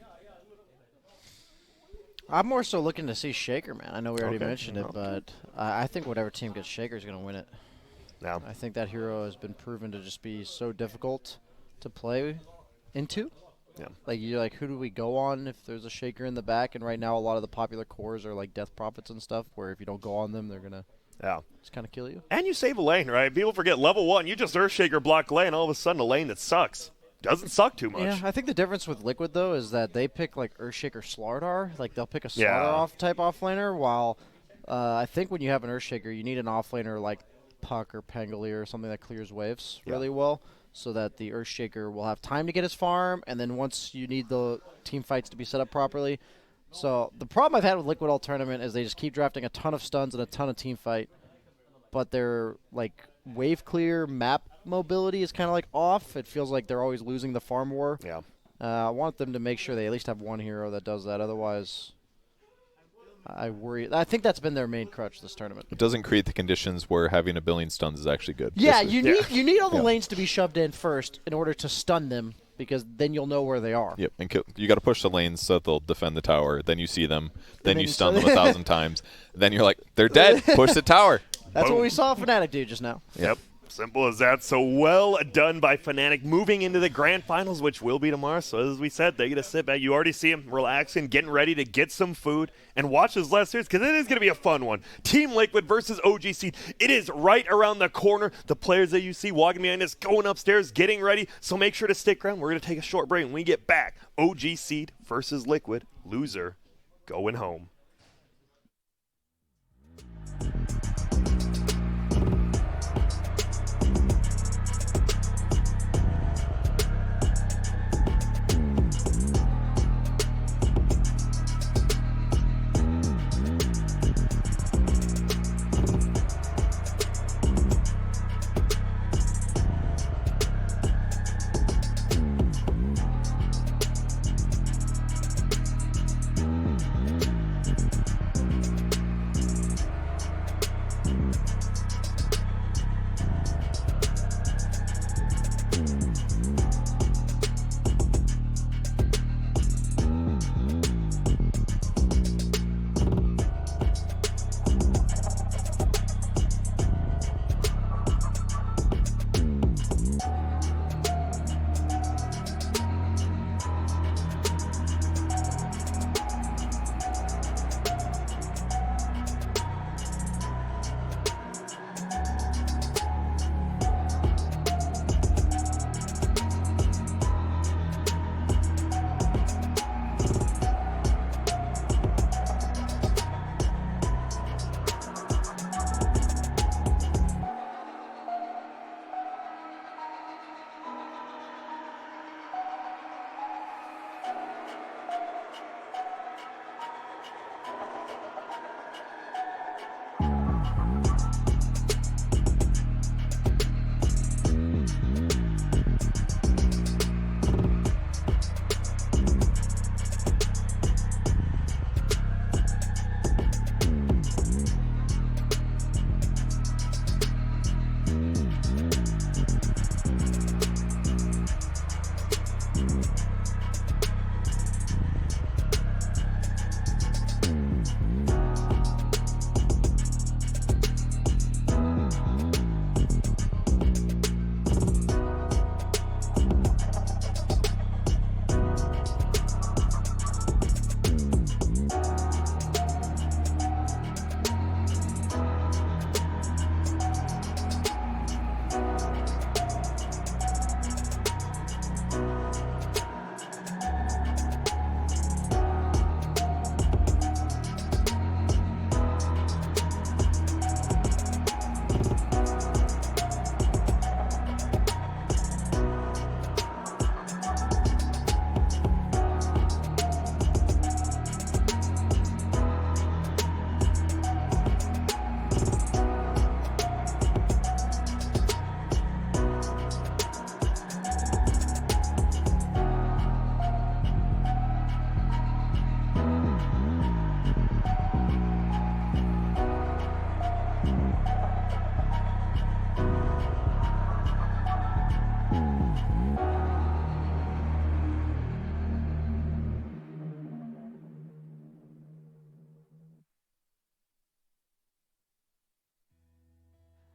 Speaker 20: I'm more so looking to see Shaker, man. I know we already mentioned it, but I think whatever team gets Shaker is going to win it.
Speaker 19: Yeah.
Speaker 20: I think that hero has been proven to just be so difficult to play into.
Speaker 19: Yeah.
Speaker 20: Like, you're like, who do we go on if there's a Shaker in the back? And right now, a lot of the popular cores are like Death Prophets and stuff, where if you don't go on them, they're going to just kind of kill you.
Speaker 19: And you save a lane, right? People forget level 1, you just Earthshaker block lane, all of a sudden a lane that sucks. Doesn't suck too much.
Speaker 20: Yeah, I think the difference with Liquid, though, is that they pick, like, Earthshaker Slardar. Like, they'll pick a Slardar type offlaner, while I think when you have an Earthshaker, you need an offlaner like Puck or Pangolier or something that clears waves really well, so that the Earthshaker will have time to get his farm, and then once you need the team fights to be set up properly. So the problem I've had with Liquid all tournament is they just keep drafting a ton of stuns and a ton of team fight, but they're, like, wave clear, map mobility is kind of like off. It feels like they're always losing the farm war.
Speaker 19: Yeah.
Speaker 20: I want them to make sure they at least have one hero that does that. Otherwise, I worry. I think that's been their main crutch this tournament.
Speaker 21: It doesn't create the conditions where having a billion stuns is actually good.
Speaker 20: Yeah, you need all the
Speaker 21: Yeah.
Speaker 20: lanes to be shoved in first in order to stun them, because then you'll know where they are.
Speaker 21: Yep, and you got to push the lanes so that they'll defend the tower. Then you see them. Then
Speaker 20: then
Speaker 21: you
Speaker 20: you
Speaker 21: stun
Speaker 20: stun-
Speaker 21: them 1,000 times. Then you're like, they're dead. Push the tower.
Speaker 20: That's
Speaker 19: Boom.
Speaker 20: what we saw Fnatic do just now.
Speaker 19: Yep. Simple as that. So well done by Fnatic, moving into the grand finals, which will be tomorrow. So as we said, they're going to sit back. You already see them relaxing, getting ready to get some food and watch this last series, because it is going to be a fun one. Team Liquid versus OG Seed. It is right around the corner. The players that you see walking behind us, going upstairs, getting ready. So make sure to stick around. We're going to take a short break. When we get back, OG Seed versus Liquid. Loser going home.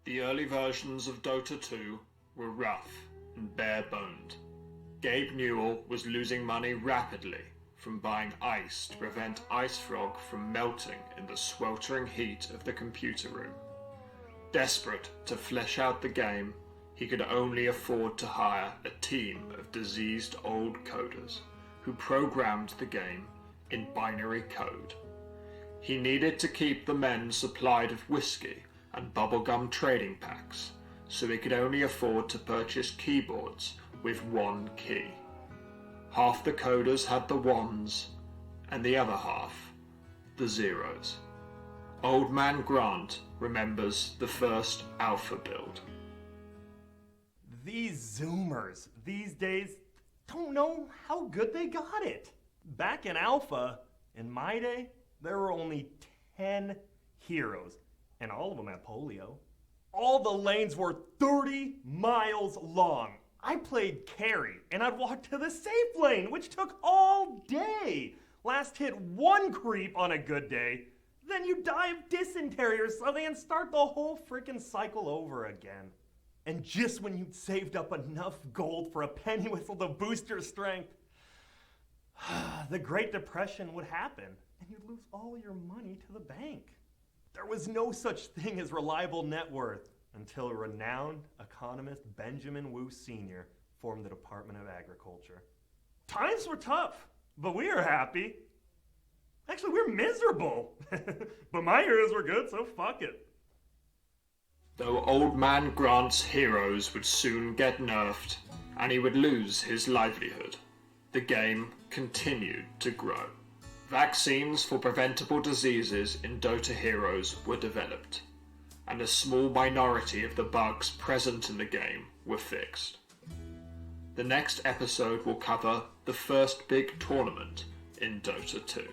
Speaker 17: The early versions of Dota 2 were rough and bare-boned. Gabe Newell was losing money rapidly from buying ice to prevent Ice Frog from melting in the sweltering heat of the computer room. Desperate to flesh out the game, he could only afford to hire a team of diseased old coders who programmed the game in binary code. He needed to keep the men supplied with whiskey and bubblegum trading packs, so he could only afford to purchase keyboards with one key. Half the coders had the ones, and the other half, the zeros. Old Man Grant remembers the first alpha build.
Speaker 6: These Zoomers these days don't know how good they got it. Back in Alpha, in my day, there were only 10 heroes, and all of them had polio. All the lanes were 30 miles long. I played carry, and I'd walk to the safe lane, which took all day. Last hit one creep on a good day, then you die of dysentery or something and start the whole freaking cycle over again. And just when you'd saved up enough gold for a penny whistle to boost your strength, the Great Depression would happen, and you'd lose all your money to the bank. There was no such thing as reliable net worth until renowned economist Benjamin Wu Sr. formed the Department of Agriculture. Times were tough, but we were happy. Actually, we're miserable. But my heroes were good, so fuck it.
Speaker 17: Though Old Man Grant's heroes would soon get nerfed, and he would lose his livelihood, the game continued to grow. Vaccines for preventable diseases in Dota heroes were developed, and a small minority of the bugs present in the game were fixed. The next episode will cover the first big tournament in Dota 2.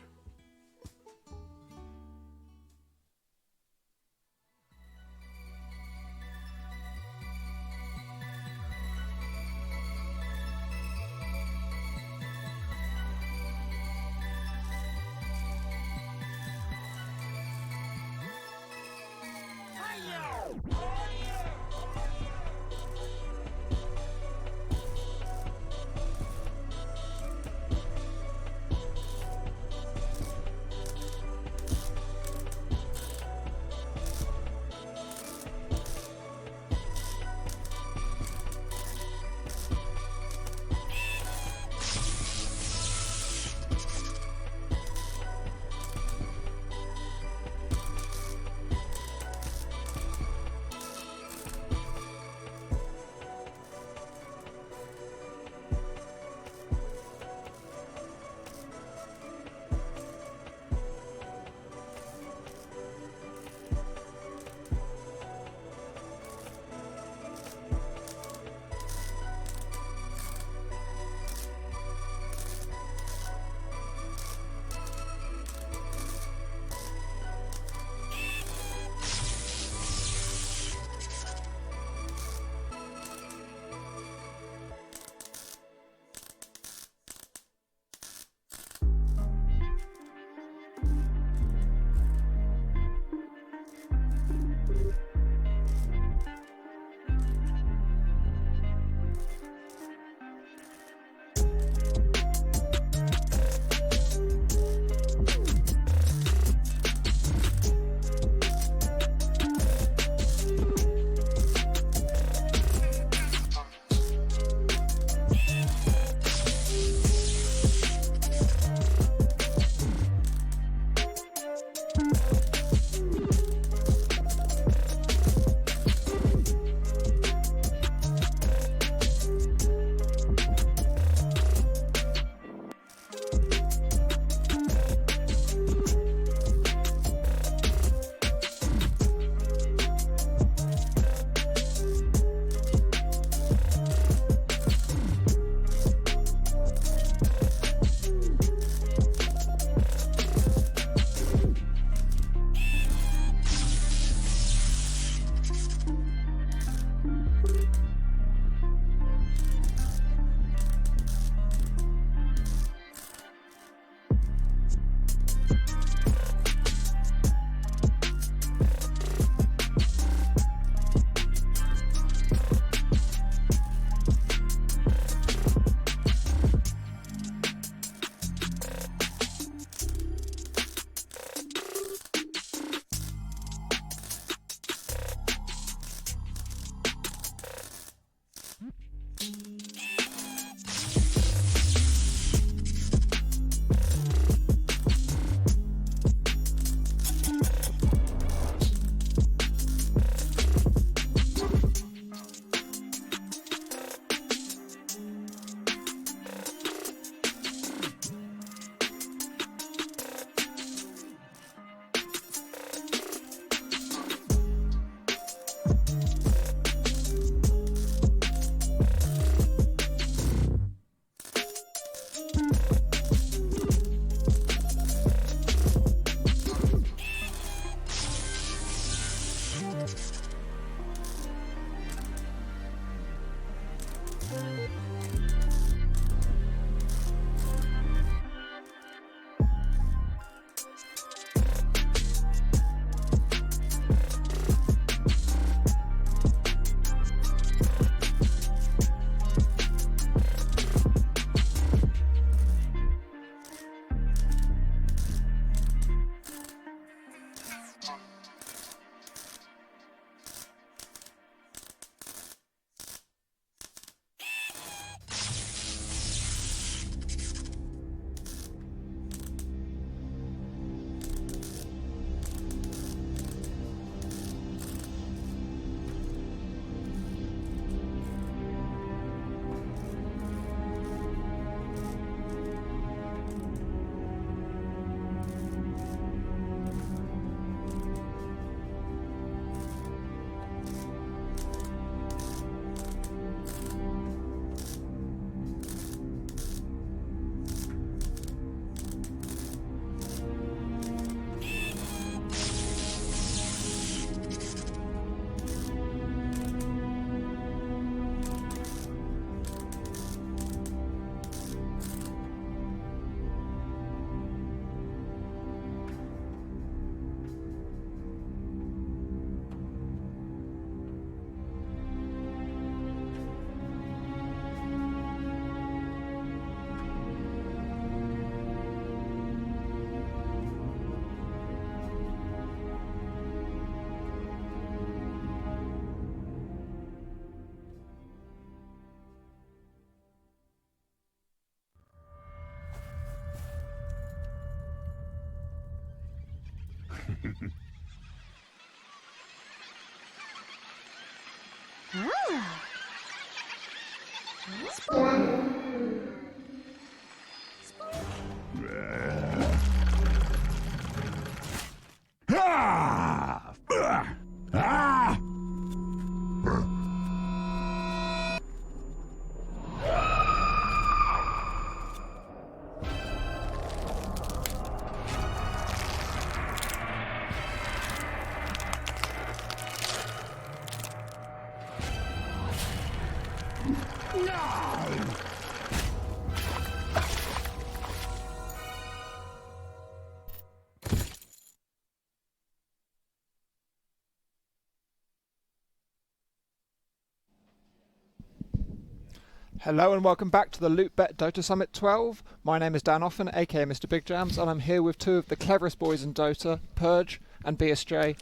Speaker 11: Hello and welcome back to the LOOT.BET Dota Summit 12. My name is Dan Offen, aka Mr. Big Jams, and I'm here with two of the cleverest boys in Dota, Purge and BSJ,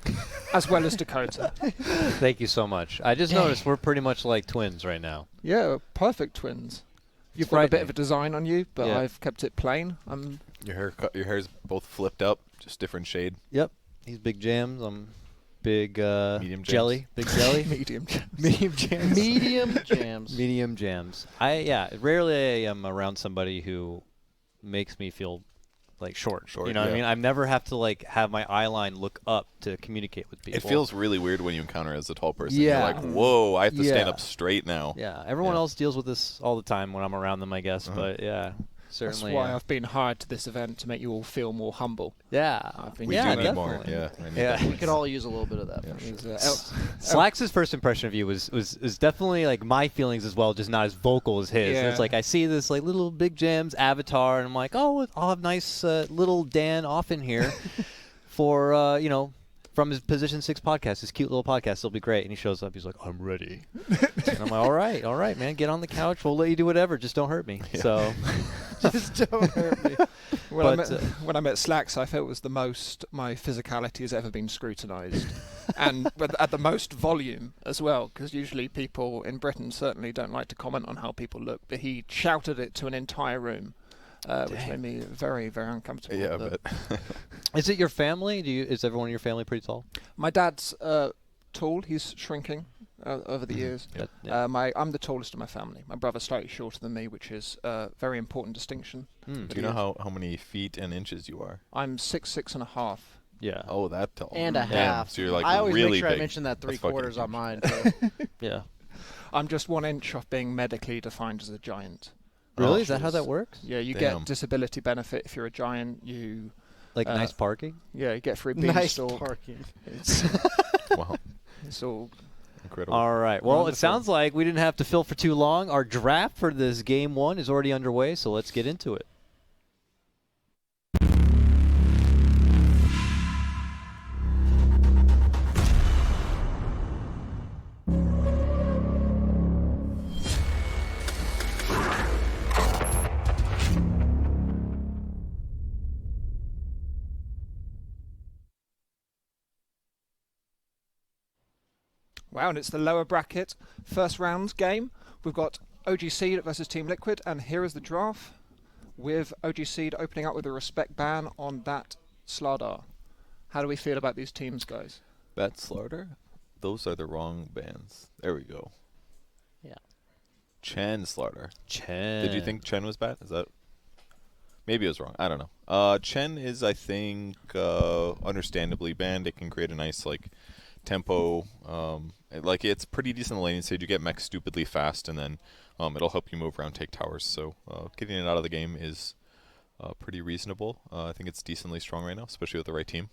Speaker 11: as well as Dakota.
Speaker 7: Thank you so much. I just noticed we're pretty much like twins right now.
Speaker 11: Yeah, perfect twins. You've got a bit of a design on you, but I've kept it plain.
Speaker 21: Your hair's both flipped up, just different shade.
Speaker 7: Yep. He's Big Jams. I'm big
Speaker 21: medium
Speaker 7: jelly. Big jelly.
Speaker 11: Medium jams.
Speaker 7: Medium jams.
Speaker 20: Medium jams.
Speaker 7: Medium jams. Rarely I am around somebody who makes me feel like short. You know what I mean? I never have to like have my eye line look up to communicate with people.
Speaker 21: It feels really weird when you encounter as a tall person.
Speaker 7: Yeah.
Speaker 21: You're like, whoa, I have to stand up straight now.
Speaker 7: Yeah. Everyone else deals with this all the time when I'm around them, I guess. But yeah. Certainly,
Speaker 11: that's why I've been hired to this event, to make you all feel more humble.
Speaker 7: Yeah,
Speaker 21: we do need more. Yeah,
Speaker 20: we could all use a little bit of that.
Speaker 7: Slax's first impression of you was definitely like my feelings as well, just not as vocal as his.
Speaker 11: Yeah.
Speaker 7: It's like I see this like little Big Jams avatar, and I'm like, oh, I'll have nice little Dan off in here for from his Position 6 podcast, his cute little podcast. It'll be great. And he shows up. He's like, I'm ready. And I'm like, all right, man. Get on the couch. We'll let you do whatever. Just don't hurt me. Yeah. So just don't hurt me.
Speaker 11: When I met Slax, I felt it was the most my physicality has ever been scrutinized. And at the most volume as well, because usually people in Britain certainly don't like to comment on how people look. But he shouted it to an entire room. Which made me very, very uncomfortable.
Speaker 21: Yeah, but
Speaker 7: is it your family? Is everyone in your family pretty tall?
Speaker 11: My dad's tall. He's shrinking over the years. I'm the tallest of my family. My brother's slightly shorter than me, which is a very important distinction.
Speaker 21: Do you know how many feet and inches you are?
Speaker 11: I'm 6'6.5".
Speaker 7: Yeah.
Speaker 21: Oh, that tall.
Speaker 20: And a half.
Speaker 21: So you're like
Speaker 20: I always
Speaker 21: really
Speaker 20: make sure
Speaker 21: big.
Speaker 20: I mention that 3/4 on mine.
Speaker 7: Yeah.
Speaker 11: I'm just 1 inch off being medically defined as a giant.
Speaker 7: Really? Is that how that works?
Speaker 11: Yeah, you get disability benefit if you're a giant. You
Speaker 7: like nice parking?
Speaker 11: Yeah, you get free beanstalk.
Speaker 20: Nice parking.
Speaker 21: Wow.
Speaker 11: It's all
Speaker 21: incredible.
Speaker 7: All right. Well, it sounds like we didn't have to fill for too long. Our draft for this game 1 is already underway, so let's get into it.
Speaker 11: Wow, and it's the lower bracket first round game. We've got OG Seed versus Team Liquid, and here is the draft with OG Seed opening up with a respect ban on that Slardar. How do we feel about these teams, guys?
Speaker 21: That Slardar? Those are the wrong bands. There we go.
Speaker 20: Yeah.
Speaker 21: Chen Slardar.
Speaker 7: Chen.
Speaker 21: Did you think Chen was bad? Is that... Maybe it was wrong. I don't know. Chen is, I think, understandably banned. It can create a nice, like, tempo. It's pretty decent laning stage. You get mech stupidly fast, and then it'll help you move around, take towers. So getting it out of the game is pretty reasonable. I think it's decently strong right now, especially with the right team.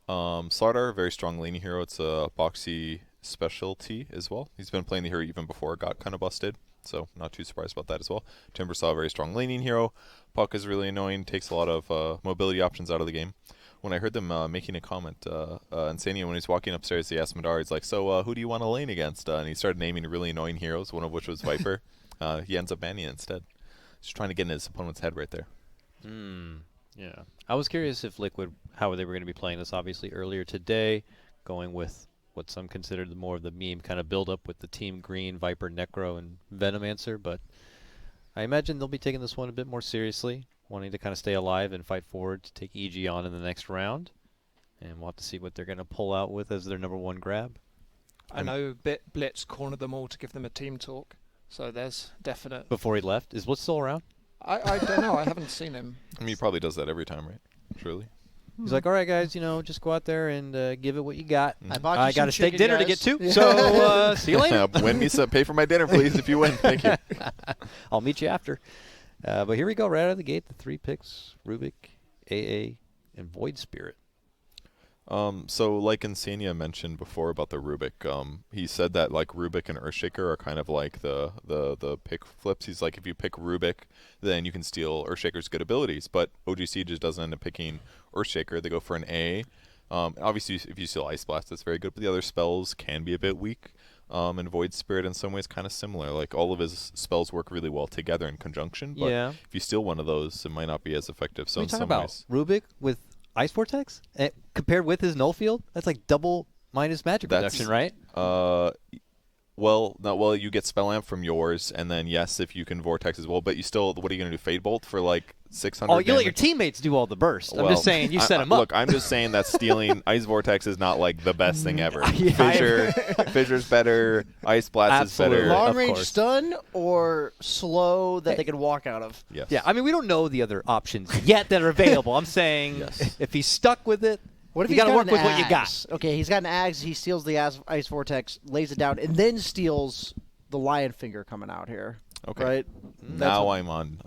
Speaker 21: Slardar, very strong laning hero. It's a boxy specialty as well. He's been playing the hero even before it got kind of busted, so not too surprised about that as well. Timbersaw, a very strong laning hero. Puck is really annoying, takes a lot of mobility options out of the game. When I heard them making a comment, Insania, when he's walking upstairs, he asked Madar, he's like, so who do you want to lane against? And he started naming really annoying heroes, one of which was Viper. He ends up banning it instead. Just trying to get in his opponent's head right there.
Speaker 7: Yeah. I was curious if Liquid, how they were going to be playing this, obviously, earlier today, going with what some considered more of the meme kind of build-up with the Team Green, Viper, Necro, and Venomancer, but I imagine they'll be taking this one a bit more seriously, wanting to kind of stay alive and fight forward to take EG on in the next round. And we'll have to see what they're going to pull out with as their #1 grab.
Speaker 11: I know Blitz cornered them all to give them a team talk, so there's definite.
Speaker 7: Before he left, is Blitz still around?
Speaker 11: I don't know. I haven't seen him.
Speaker 21: I mean, he probably does that every time, right? Surely.
Speaker 7: He's like, all right, guys, just go out there and give it what you got.
Speaker 20: I bought you
Speaker 7: I got
Speaker 20: some
Speaker 7: a steak
Speaker 20: chicken,
Speaker 7: dinner to
Speaker 20: guys.
Speaker 7: get to,
Speaker 20: Yeah.
Speaker 7: so see you later.
Speaker 21: Win me some. Pay for my dinner, please, if you win. Thank you.
Speaker 7: I'll meet you after. But here we go, right out of the gate, the 3 picks, Rubik, AA, and Void Spirit.
Speaker 21: So like Insania mentioned before about the Rubik, he said that like Rubik and Earthshaker are kind of like the pick flips. He's like, if you pick Rubik, then you can steal Earthshaker's good abilities. But OGC just doesn't end up picking Earthshaker. They go for an A. Obviously, if you steal Ice Blast, that's very good. But the other spells can be a bit weak. And Void Spirit in some ways kind of similar. Like all of his spells work really well together in conjunction. But
Speaker 7: Yeah.
Speaker 21: if you steal one of those, it might not be as effective. So
Speaker 7: What are
Speaker 21: in
Speaker 7: you talking
Speaker 21: some
Speaker 7: about?
Speaker 21: ways,
Speaker 7: Rubik with Ice Vortex? Compared with his null field? That's like double minus magic reduction, right?
Speaker 21: Well, you get Spell Amp from yours, and then yes, if you can Vortex as well, but you still, what are you going to do, Fade Bolt for like 600
Speaker 7: Oh, you let your
Speaker 21: damage?
Speaker 7: teammates do all the burst. I'm just saying, you set them up.
Speaker 21: Look, I'm just saying that stealing Ice Vortex is not like the best thing ever.
Speaker 7: Yeah,
Speaker 21: Fissure's better, Ice Blast is better.
Speaker 20: Long range stun or slow that they can walk out of.
Speaker 21: Yes.
Speaker 7: Yeah, I mean, we don't know the other options yet that are available. I'm saying if he's stuck with it,
Speaker 20: What if
Speaker 7: you
Speaker 20: he's
Speaker 7: got to work
Speaker 20: an
Speaker 7: with what you got.
Speaker 20: axe? Okay, he's got an axe. He steals the Ice Vortex, lays it down, and then steals the Lion Finger coming out here.
Speaker 21: Okay.
Speaker 20: Right?
Speaker 21: Now I'm on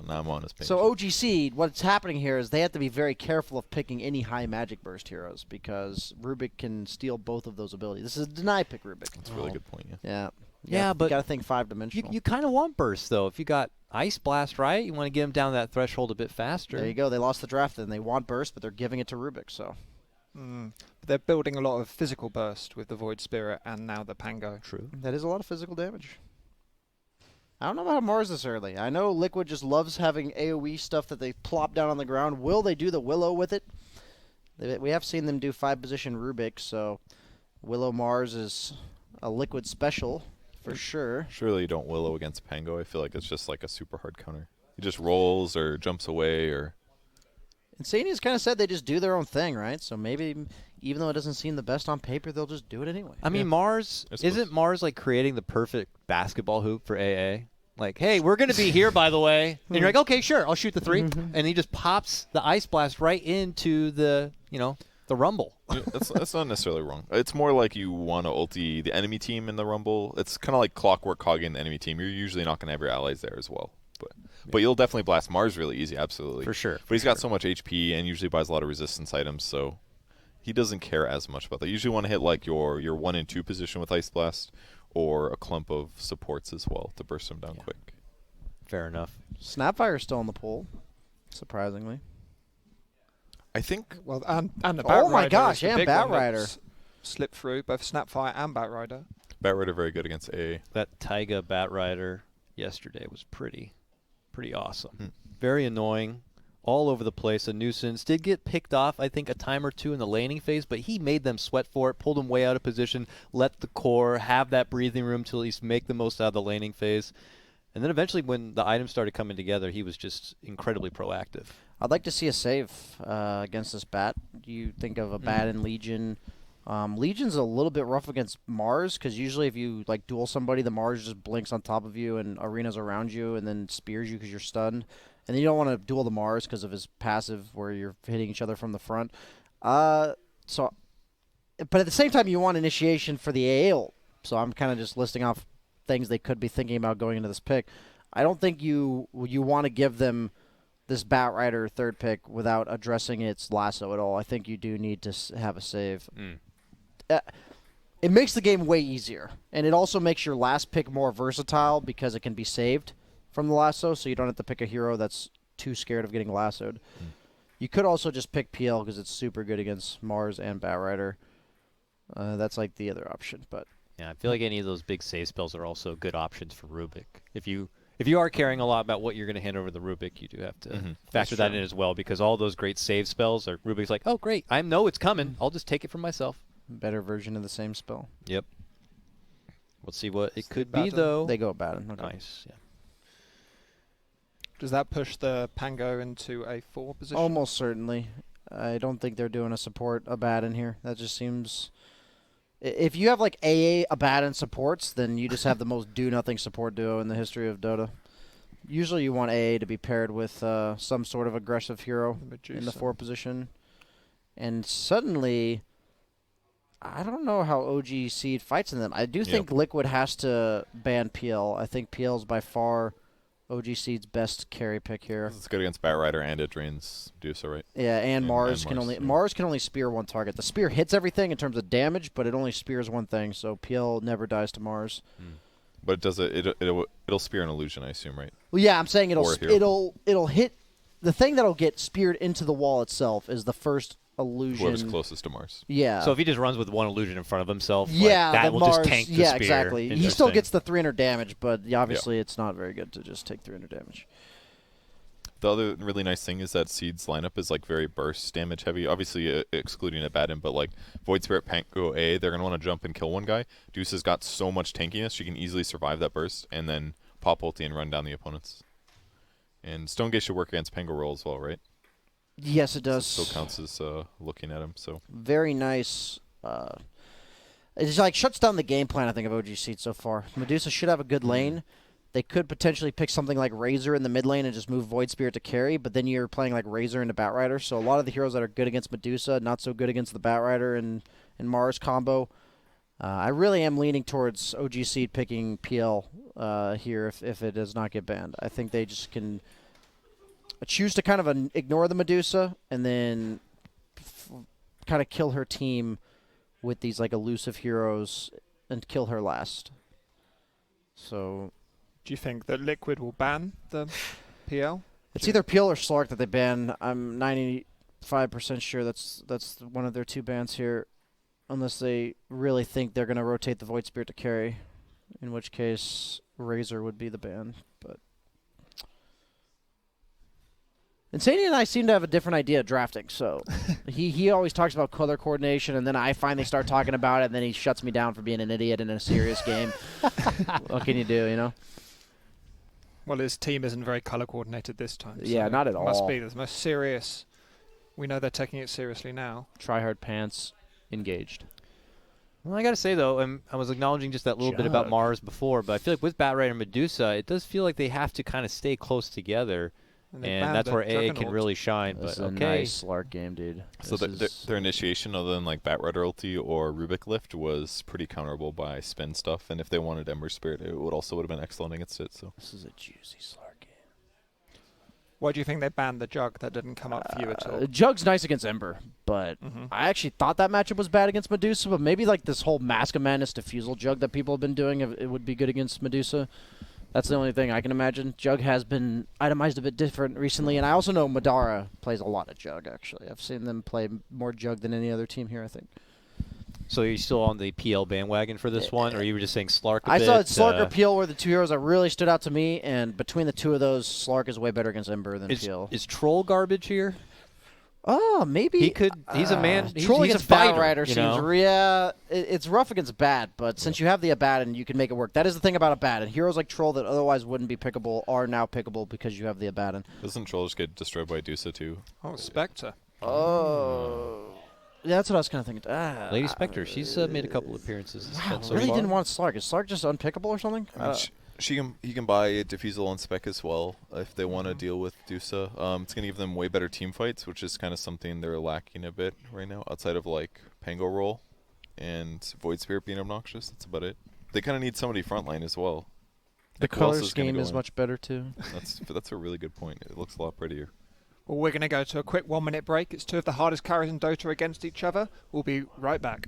Speaker 21: his page.
Speaker 20: So OGC, what's happening here is they have to be very careful of picking any high magic burst heroes because Rubik can steal both of those abilities. This is a deny pick Rubik.
Speaker 21: That's a really good point,
Speaker 20: Yeah.
Speaker 7: Yeah, but
Speaker 20: you got to think 5-dimensional.
Speaker 7: You kind of want burst, though. If you got Ice Blast, right? You want to get him down that threshold a bit faster.
Speaker 20: There you go. They lost the draft, then they want burst, but they're giving it to Rubik, so.
Speaker 11: They're building a lot of physical burst with the Void Spirit and now the Pango.
Speaker 7: True.
Speaker 20: That is a lot of physical damage. I don't know about Mars this early. I know Liquid just loves having AoE stuff that they plop down on the ground. Will they do the Willow with it? We have seen them do 5-position Rubik, so Willow Mars is a Liquid special for sure.
Speaker 21: Surely you don't Willow against Pango. I feel like it's just like a super hard counter. He just rolls or jumps away or...
Speaker 20: Insania's kind of said they just do their own thing, right? So maybe even though it doesn't seem the best on paper, they'll just do it anyway.
Speaker 7: I mean, Mars, isn't Mars like creating the perfect basketball hoop for AA? Like, hey, we're going to be here, by the way. And you're like, okay, sure, I'll shoot the 3. And he just pops the Ice Blast right into the, the Rumble.
Speaker 21: That's not necessarily wrong. It's more like you want to ulti the enemy team in the Rumble. It's kind of like clockwork hogging the enemy team. You're usually not going to have your allies there as well. But you'll definitely blast Mars really easy, absolutely.
Speaker 7: For sure.
Speaker 21: But he's got so much HP and usually buys a lot of resistance items, so he doesn't care as much about that. You usually want to hit like your 1 and 2 position with Ice Blast or a clump of supports as well to burst them down quick.
Speaker 7: Fair enough.
Speaker 20: Snapfire's still in the pool, surprisingly.
Speaker 21: I think...
Speaker 11: Well, and the Bat
Speaker 20: Oh my
Speaker 11: Rider
Speaker 20: gosh,
Speaker 11: is the
Speaker 20: and
Speaker 11: big
Speaker 20: Bat
Speaker 11: one
Speaker 20: Rider.
Speaker 11: that's slipped through, both Snapfire and Bat Rider.
Speaker 21: Bat Rider very good against AA.
Speaker 7: That Taiga Bat Rider yesterday was pretty awesome. Very annoying. All over the place. A nuisance. Did get picked off, I think, a time or two in the laning phase, but he made them sweat for it, pulled them way out of position, let the core have that breathing room to at least make the most out of the laning phase. And then eventually when the items started coming together, he was just incredibly proactive.
Speaker 20: I'd like to see a save against this Bat. You think of a Bat in Legion. Legion's a little bit rough against Mars because usually if you like duel somebody, the Mars just blinks on top of you and arenas around you and then spears you because you're stunned. And then you don't want to duel the Mars because of his passive where you're hitting each other from the front. But at the same time, you want initiation for the AA ult. So I'm kind of just listing off things they could be thinking about going into this pick. I don't think you want to give them this Bat Rider 3rd pick without addressing its lasso at all. I think you do need to have a save. It makes the game way easier, and it also makes your last pick more versatile because it can be saved from the lasso, so you don't have to pick a hero that's too scared of getting lassoed. You could also just pick PL because it's super good against Mars and Bat Rider. That's like the other option, but
Speaker 7: yeah, I feel like any of those big save spells are also good options for Rubik. If you are caring a lot about what you're going to hand over the Rubik, you do have to factor that in as well because all those great save spells are Rubik's like, oh great, I know it's coming. I'll just take it for myself.
Speaker 20: Better version of the same spell.
Speaker 7: Yep. We'll see what it could be, though.
Speaker 20: They go Batten. Okay.
Speaker 7: Nice, yeah.
Speaker 11: Does that push the Pango into a 4 position?
Speaker 20: Almost certainly. I don't think they're doing a bad in here. That just seems. If you have like AA, Abaddon supports, then you just have the most do-nothing support duo in the history of Dota. Usually you want AA to be paired with some sort of aggressive hero in the 4 position. And suddenly, I don't know how OG Seed fights in them. I do think Liquid has to ban PL. I think PL is by far OG Seed's best carry pick here.
Speaker 21: It's good against Batrider, and it drains Medusa, right?
Speaker 20: Yeah, and Mars can only Mars can only spear one target. The spear hits everything in terms of damage, but it only spears one thing. So PL never dies to Mars.
Speaker 21: But it does it'll spear an illusion, I assume, right?
Speaker 20: Well, yeah, I'm saying it'll hit the thing that'll get speared into the wall itself is the first illusion.
Speaker 21: Whoever's closest to Mars.
Speaker 20: Yeah.
Speaker 7: So if he just runs with one illusion in front of himself,
Speaker 20: yeah,
Speaker 7: that will
Speaker 20: Mars,
Speaker 7: just tank the
Speaker 20: yeah,
Speaker 7: spear.
Speaker 20: Exactly. He still gets the 300 damage, but obviously it's not very good to just take 300 damage.
Speaker 21: The other really nice thing is that Seed's lineup is like very burst damage heavy. Obviously, excluding Abaddon, but like Void Spirit, Pango A, they're gonna want to jump and kill one guy. Deuce has got so much tankiness, she can easily survive that burst and then pop ulti and run down the opponents. And Stone Gate should work against Pango roll as well, right?
Speaker 20: Yes, it does.
Speaker 21: So counts as looking at him. So
Speaker 20: very nice. It just like shuts down the game plan, I think, of OG Seed so far. Medusa should have a good lane. They could potentially pick something like Razor in the mid lane and just move Void Spirit to carry, but then you're playing like Razor into Batrider. So a lot of the heroes that are good against Medusa, not so good against the Batrider and Mars combo. I really am leaning towards OG Seed picking PL here if it does not get banned. I think they just can choose to kind of ignore the Medusa and then kind of kill her team with these like elusive heroes and kill her last. So,
Speaker 11: do you think that Liquid will ban the PL?
Speaker 20: It's either PL or Slark that they ban. I'm 95% sure that's one of their 2 bans here, unless they really think they're going to rotate the Void Spirit to carry, in which case Razor would be the ban. But Insania and I seem to have a different idea of drafting. So he always talks about color coordination, and then I finally start talking about it, and then he shuts me down for being an idiot in a serious game. What can you do, you know?
Speaker 11: Well, his team isn't very color coordinated this time.
Speaker 20: Yeah,
Speaker 11: so
Speaker 20: not at all.
Speaker 11: Must be the most serious. We know they're taking it seriously now.
Speaker 20: Try hard pants, engaged.
Speaker 7: Well, I gotta say though, I was acknowledging just that little bit about Mars before, but I feel like with Batrider and Medusa, it does feel like they have to kind of stay close together. And that's where AA can really shine.
Speaker 20: This
Speaker 7: But
Speaker 20: is a nice Slark game, dude.
Speaker 21: So their initiation, other than like Batrider ulti or Rubik Lift, was pretty counterable by spin stuff. And if they wanted Ember Spirit, it would have been excellent against it. So
Speaker 20: this is a juicy Slark game.
Speaker 11: Why do you think they banned the Jug? That didn't come up for you at all.
Speaker 20: Jug's nice against Ember, but I actually thought that matchup was bad against Medusa. But maybe like this whole Mask of Madness Diffusal Jug that people have been doing, it would be good against Medusa. That's the only thing I can imagine. Jug has been itemized a bit different recently, and I also know Madara plays a lot of Jug, actually. I've seen them play more Jug than any other team here, I think.
Speaker 7: So are you still on the PL bandwagon for this one, or you were just saying Slark a
Speaker 20: I
Speaker 7: bit?
Speaker 20: thought Slark or PL were the 2 heroes that really stood out to me, and between the 2 of those, Slark is way better against Ember than PL.
Speaker 7: Is Troll garbage here?
Speaker 20: Oh, maybe.
Speaker 7: He could. He's a man.
Speaker 20: Troll
Speaker 7: he's
Speaker 20: against
Speaker 7: a fighter,
Speaker 20: Batrider seems it's rough against Bad, but since you have the Abaddon, you can make it work. That is the thing about Abaddon. Heroes like Troll that otherwise wouldn't be pickable are now pickable because you have the Abaddon.
Speaker 21: Doesn't Troll just get destroyed by Dusa too?
Speaker 11: Oh, Spectre.
Speaker 20: Oh. Yeah, that's what I was kind of thinking.
Speaker 7: Lady Spectre, she's made a couple appearances.
Speaker 20: Wow, really didn't want Slark. Is Slark just unpickable or something?
Speaker 21: He can buy a Diffusal on spec as well if they want to deal with Dusa. It's going to give them way better team fights, which is kind of something they're lacking a bit right now, outside of like Pango Roll and Void Spirit being obnoxious. That's about it. They kind of need somebody frontline as well.
Speaker 20: The color scheme is much better too.
Speaker 21: That's a really good point. It looks a lot prettier.
Speaker 11: Well, we're going to go to a quick 1-minute break. It's 2 of the hardest carries in Dota against each other. We'll be right back.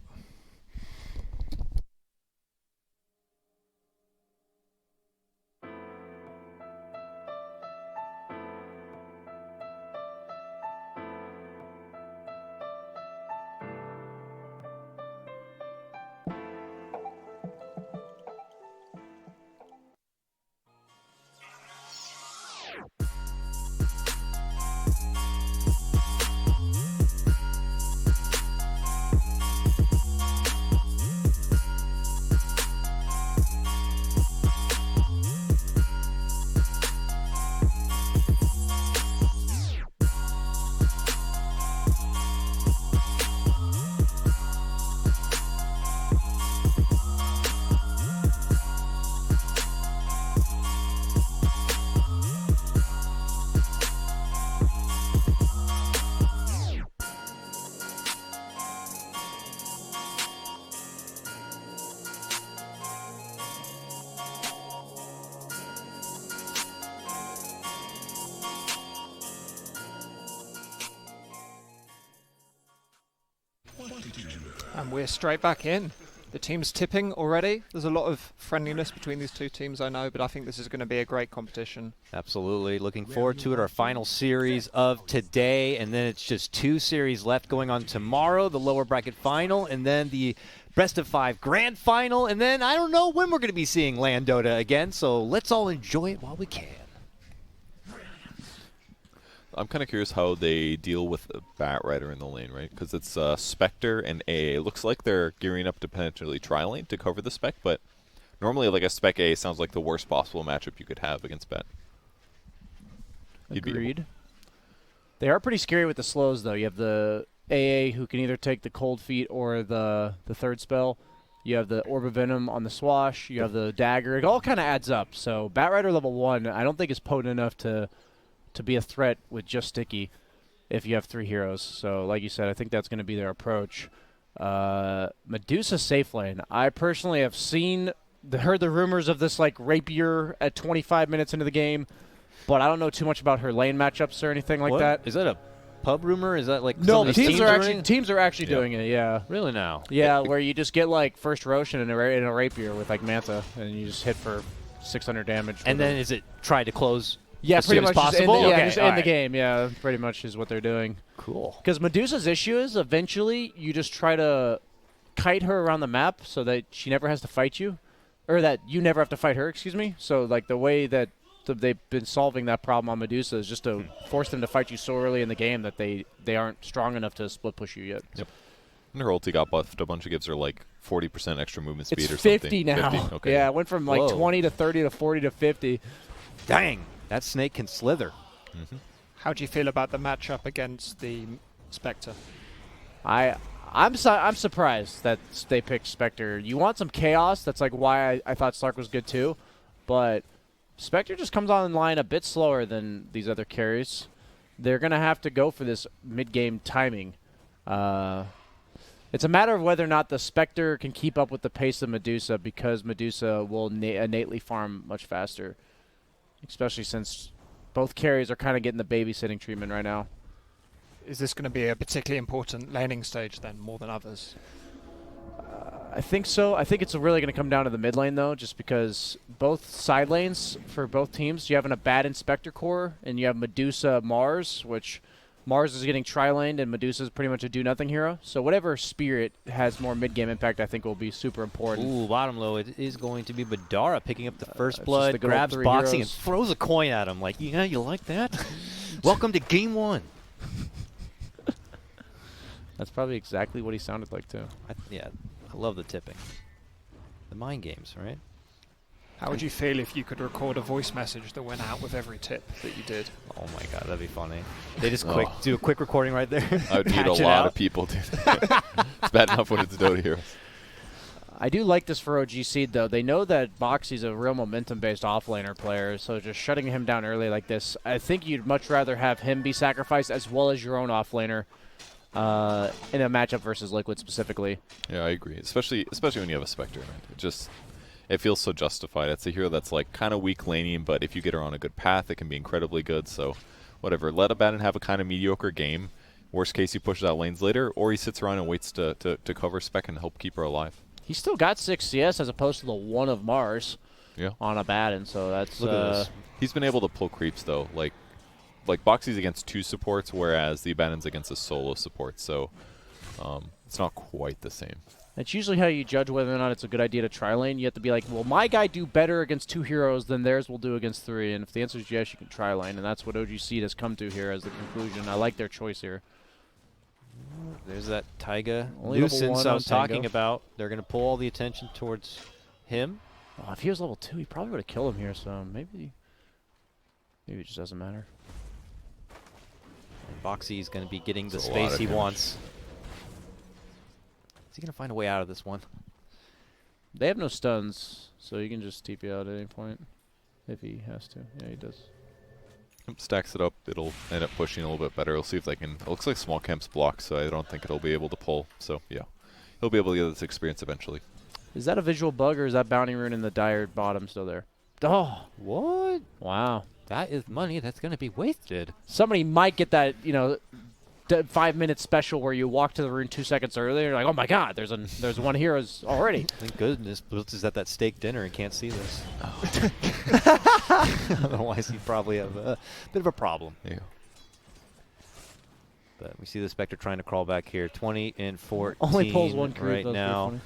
Speaker 11: And we're straight back in. The team's tipping already. There's a lot of friendliness between these two teams, I know, but I think this is going to be a great competition.
Speaker 7: Absolutely. Looking forward to it. Our final series of today, and then it's just 2 series left going on tomorrow, the lower bracket final, and then the best of 5 grand final, and then I don't know when we're going to be seeing LAN Dota again, so let's all enjoy it while we can.
Speaker 21: I'm kind of curious how they deal with the Bat Rider in the lane, right? Because it's Spectre and AA. It looks like they're gearing up to potentially tri-lane to cover the Spec, but normally like a Spec AA sounds like the worst possible matchup you could have against Bat.
Speaker 5: Agreed. They are pretty scary with the slows, though. You have the AA who can either take the Cold Feet or the third spell. You have the Orb of Venom on the Swash. You have the Dagger. It all kind of adds up. So Bat Rider level 1, I don't think is potent enough to be a threat with just Sticky if you have 3 heroes. So like you said, I think that's going to be their approach. Medusa safe lane. I personally have heard the rumors of this like rapier at 25 minutes into the game, but I don't know too much about her lane matchups or anything like that.
Speaker 7: Is that a pub rumor? Is that like
Speaker 5: no? Teams are actually doing it. Yeah.
Speaker 7: Really now?
Speaker 5: Yeah, where you just get like first Roshan in a rapier with like Manta, and you just hit for 600 damage.
Speaker 7: And then is it try to close?
Speaker 5: Yeah,
Speaker 7: as
Speaker 5: pretty
Speaker 7: soon as
Speaker 5: much
Speaker 7: possible.
Speaker 5: Just end the game. Yeah, pretty much is what they're doing.
Speaker 7: Cool.
Speaker 5: Because Medusa's issue is eventually you just try to kite her around the map so that she never has to fight you, or that you never have to fight her. Excuse me. So like the way that they've been solving that problem on Medusa is just to force them to fight you so early in the game that they aren't strong enough to split push you yet.
Speaker 21: Yep. And her ulti got buffed a bunch. It gives her like 40% extra movement speed
Speaker 5: It's
Speaker 21: or
Speaker 5: 50
Speaker 21: something.
Speaker 5: now.
Speaker 21: 50? Okay.
Speaker 5: Yeah, it went from like 20 to 30 to 40 to 50.
Speaker 7: Dang, that snake can slither.
Speaker 11: How do you feel about the matchup against the Spectre?
Speaker 5: I'm surprised that they picked Spectre. You want some chaos. That's like why I thought Slark was good too. But Spectre just comes online a bit slower than these other carries. They're going to have to go for this mid-game timing. It's a matter of whether or not the Spectre can keep up with the pace of Medusa, because Medusa will innately farm much faster, especially since both carries are kind of getting the babysitting treatment right now.
Speaker 11: Is this going to be a particularly important laning stage then, more than others?
Speaker 5: I think so. I think it's really going to come down to the mid lane, though, just because both side lanes for both teams, you have an Abaddon Spectre core, and you have Medusa Mars, which Mars is getting tri-laned, and Medusa is pretty much a do-nothing hero. So whatever spirit has more mid-game impact, I think will be super important.
Speaker 7: Ooh, bottom low, it is going to be Badara picking up the first blood,
Speaker 5: just the good old
Speaker 7: grabs
Speaker 5: 3
Speaker 7: Boxing,
Speaker 5: heroes.
Speaker 7: and throws a coin at him. Like, yeah, you like that? Welcome to game 1.
Speaker 5: That's probably exactly what he sounded like, too.
Speaker 7: Yeah, I love the tipping. The mind games, right?
Speaker 11: How would you feel if you could record a voice message that went out with every tip that you did?
Speaker 7: Oh my god, that'd be funny. They just do a quick recording right there.
Speaker 21: I would need a lot of people to do that. It's bad enough when it's Dota Heroes.
Speaker 5: I do like this for OG Seed, though. They know that Boxy's a real momentum-based offlaner player, so just shutting him down early like this, I think you'd much rather have him be sacrificed as well as your own offlaner in a matchup versus Liquid specifically.
Speaker 21: Yeah, I agree. Especially when you have a Spectre. Right? It feels so justified. It's a hero that's like kind of weak laning, but if you get her on a good path, it can be incredibly good. So whatever. Let Abaddon have a kind of mediocre game. Worst case, he pushes out lanes later, or he sits around and waits to cover Spec and help keep her alive.
Speaker 5: He's still got 6 CS as opposed to the 1 of Mars on Abaddon, so that's...
Speaker 21: Look at this. He's been able to pull creeps, though. Like Boxy's against 2 supports, whereas the Abaddon's against a solo support, so it's not quite the same.
Speaker 5: That's usually how you judge whether or not it's a good idea to tri-lane. You have to be like, well, my guy do better against 2 heroes than theirs will do against 3. And if the answer is yes, you can tri-lane. And that's what OG Seed has come to here as the conclusion. I like their choice here.
Speaker 7: There's that Taiga
Speaker 5: Only
Speaker 7: nuisance I was talking
Speaker 5: Tango.
Speaker 7: about. They're going to pull all the attention towards him.
Speaker 5: Oh, if he was level 2, he probably would have killed him here. So maybe it just doesn't matter.
Speaker 7: And Boxy is going to be getting the
Speaker 21: That's a lot
Speaker 7: space
Speaker 21: of
Speaker 7: he
Speaker 21: damage.
Speaker 7: wants. Is he going to find a way out of this one?
Speaker 5: They have no stuns, so you can just TP out at any point if he has to. Yeah, he does.
Speaker 21: Stacks it up. It'll end up pushing a little bit better. We'll see if they can. It looks like small camp's blocked, so I don't think it'll be able to pull. So yeah, he'll be able to get this experience eventually.
Speaker 5: Is that a visual bug, or is that bounty rune in the dire bottom still there? Oh,
Speaker 7: what?
Speaker 5: Wow.
Speaker 7: That is money that's going to be wasted.
Speaker 5: Somebody might get that, 5-minute special where you walk to the rune 2 seconds earlier. You're like, oh my god, there's one heroes already.
Speaker 7: Thank goodness Blitz is at that steak dinner and can't see this. Otherwise, he'd probably have a bit of a problem.
Speaker 21: Yeah.
Speaker 7: But we see the Spectre trying to crawl back here. 20 and 14
Speaker 5: Only pulls one creep
Speaker 7: right
Speaker 5: though,
Speaker 7: now.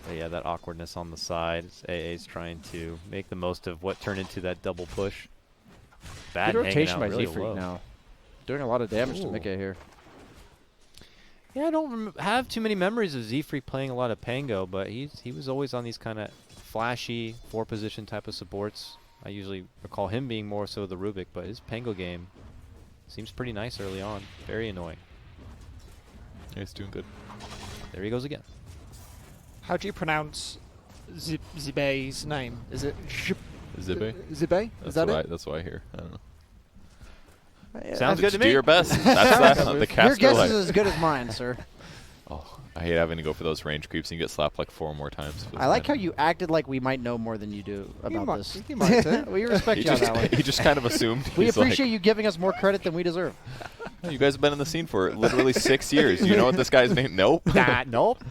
Speaker 7: But yeah, that awkwardness on the side. AA's trying to make the most of what turned into that double push. Bad
Speaker 5: Good rotation by
Speaker 7: really
Speaker 5: Z-Freak now. Doing a lot of damage to Mika here.
Speaker 7: Yeah, I don't have too many memories of Z-Freak playing a lot of Pango, but he was always on these kind of flashy 4-position type of supports. I usually recall him being more so the Rubik, but his Pango game seems pretty nice early on. Very annoying.
Speaker 21: Yeah, he's doing good.
Speaker 7: There he goes again.
Speaker 11: How do you pronounce Zibei's name? Is it
Speaker 21: Zibei?
Speaker 11: Zibei? Is that it?
Speaker 21: That's what I hear. I don't know.
Speaker 7: Sounds good to me.
Speaker 21: Do your best. That's the caster.
Speaker 20: Your guess is as good as mine, sir.
Speaker 21: Oh, I hate having to go for those range creeps and you get slapped like 4 more times.
Speaker 20: I like how you acted like we might know more than you do about this.
Speaker 11: You might,
Speaker 20: We respect you on that one.
Speaker 21: He just kind of assumed.
Speaker 20: We
Speaker 21: He's
Speaker 20: appreciate you giving us more credit than we deserve.
Speaker 21: No, you guys have been in the scene for literally 6 years. You know what this guy's name? Nope.
Speaker 7: Nope.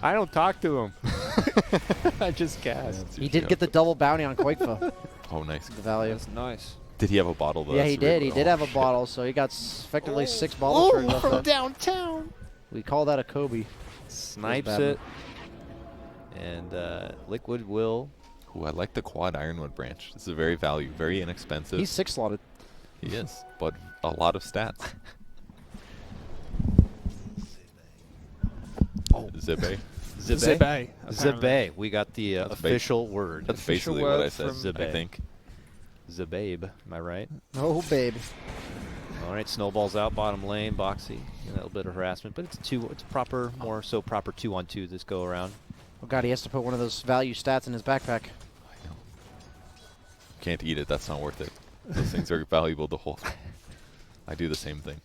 Speaker 7: I don't talk to him. I just cast.
Speaker 20: He did get the double bounty on Quakefa.
Speaker 21: Oh, nice.
Speaker 20: The value.
Speaker 11: That's nice.
Speaker 21: Did he have a bottle though?
Speaker 20: Yeah, he did. He did have a
Speaker 21: shit.
Speaker 20: bottle, so he got effectively 6 bottles turned off that.
Speaker 5: downtown.
Speaker 20: We call that a Kobe.
Speaker 7: Snipes it. And Liquid will.
Speaker 21: Ooh, I like the quad Ironwood branch. This is very very inexpensive.
Speaker 20: He's 6-slotted.
Speaker 21: He is, but a lot of stats.
Speaker 7: Oh,
Speaker 21: Zibei.
Speaker 5: Zibei.
Speaker 7: Zibei. We got the official word.
Speaker 21: That's
Speaker 5: Official
Speaker 21: basically what
Speaker 5: word
Speaker 21: I said.
Speaker 7: Zibei.
Speaker 21: I think.
Speaker 7: Zababe. Am I right?
Speaker 20: Oh, babe.
Speaker 7: All right, snowballs out bottom lane. Boxy. A little bit of harassment, but it's proper, more so proper 2-on-2 this go around.
Speaker 20: Oh god, he has to put one of those value stats in his backpack.
Speaker 21: I know. Can't eat it. That's not worth it. Those things are valuable to hold. I do the same thing.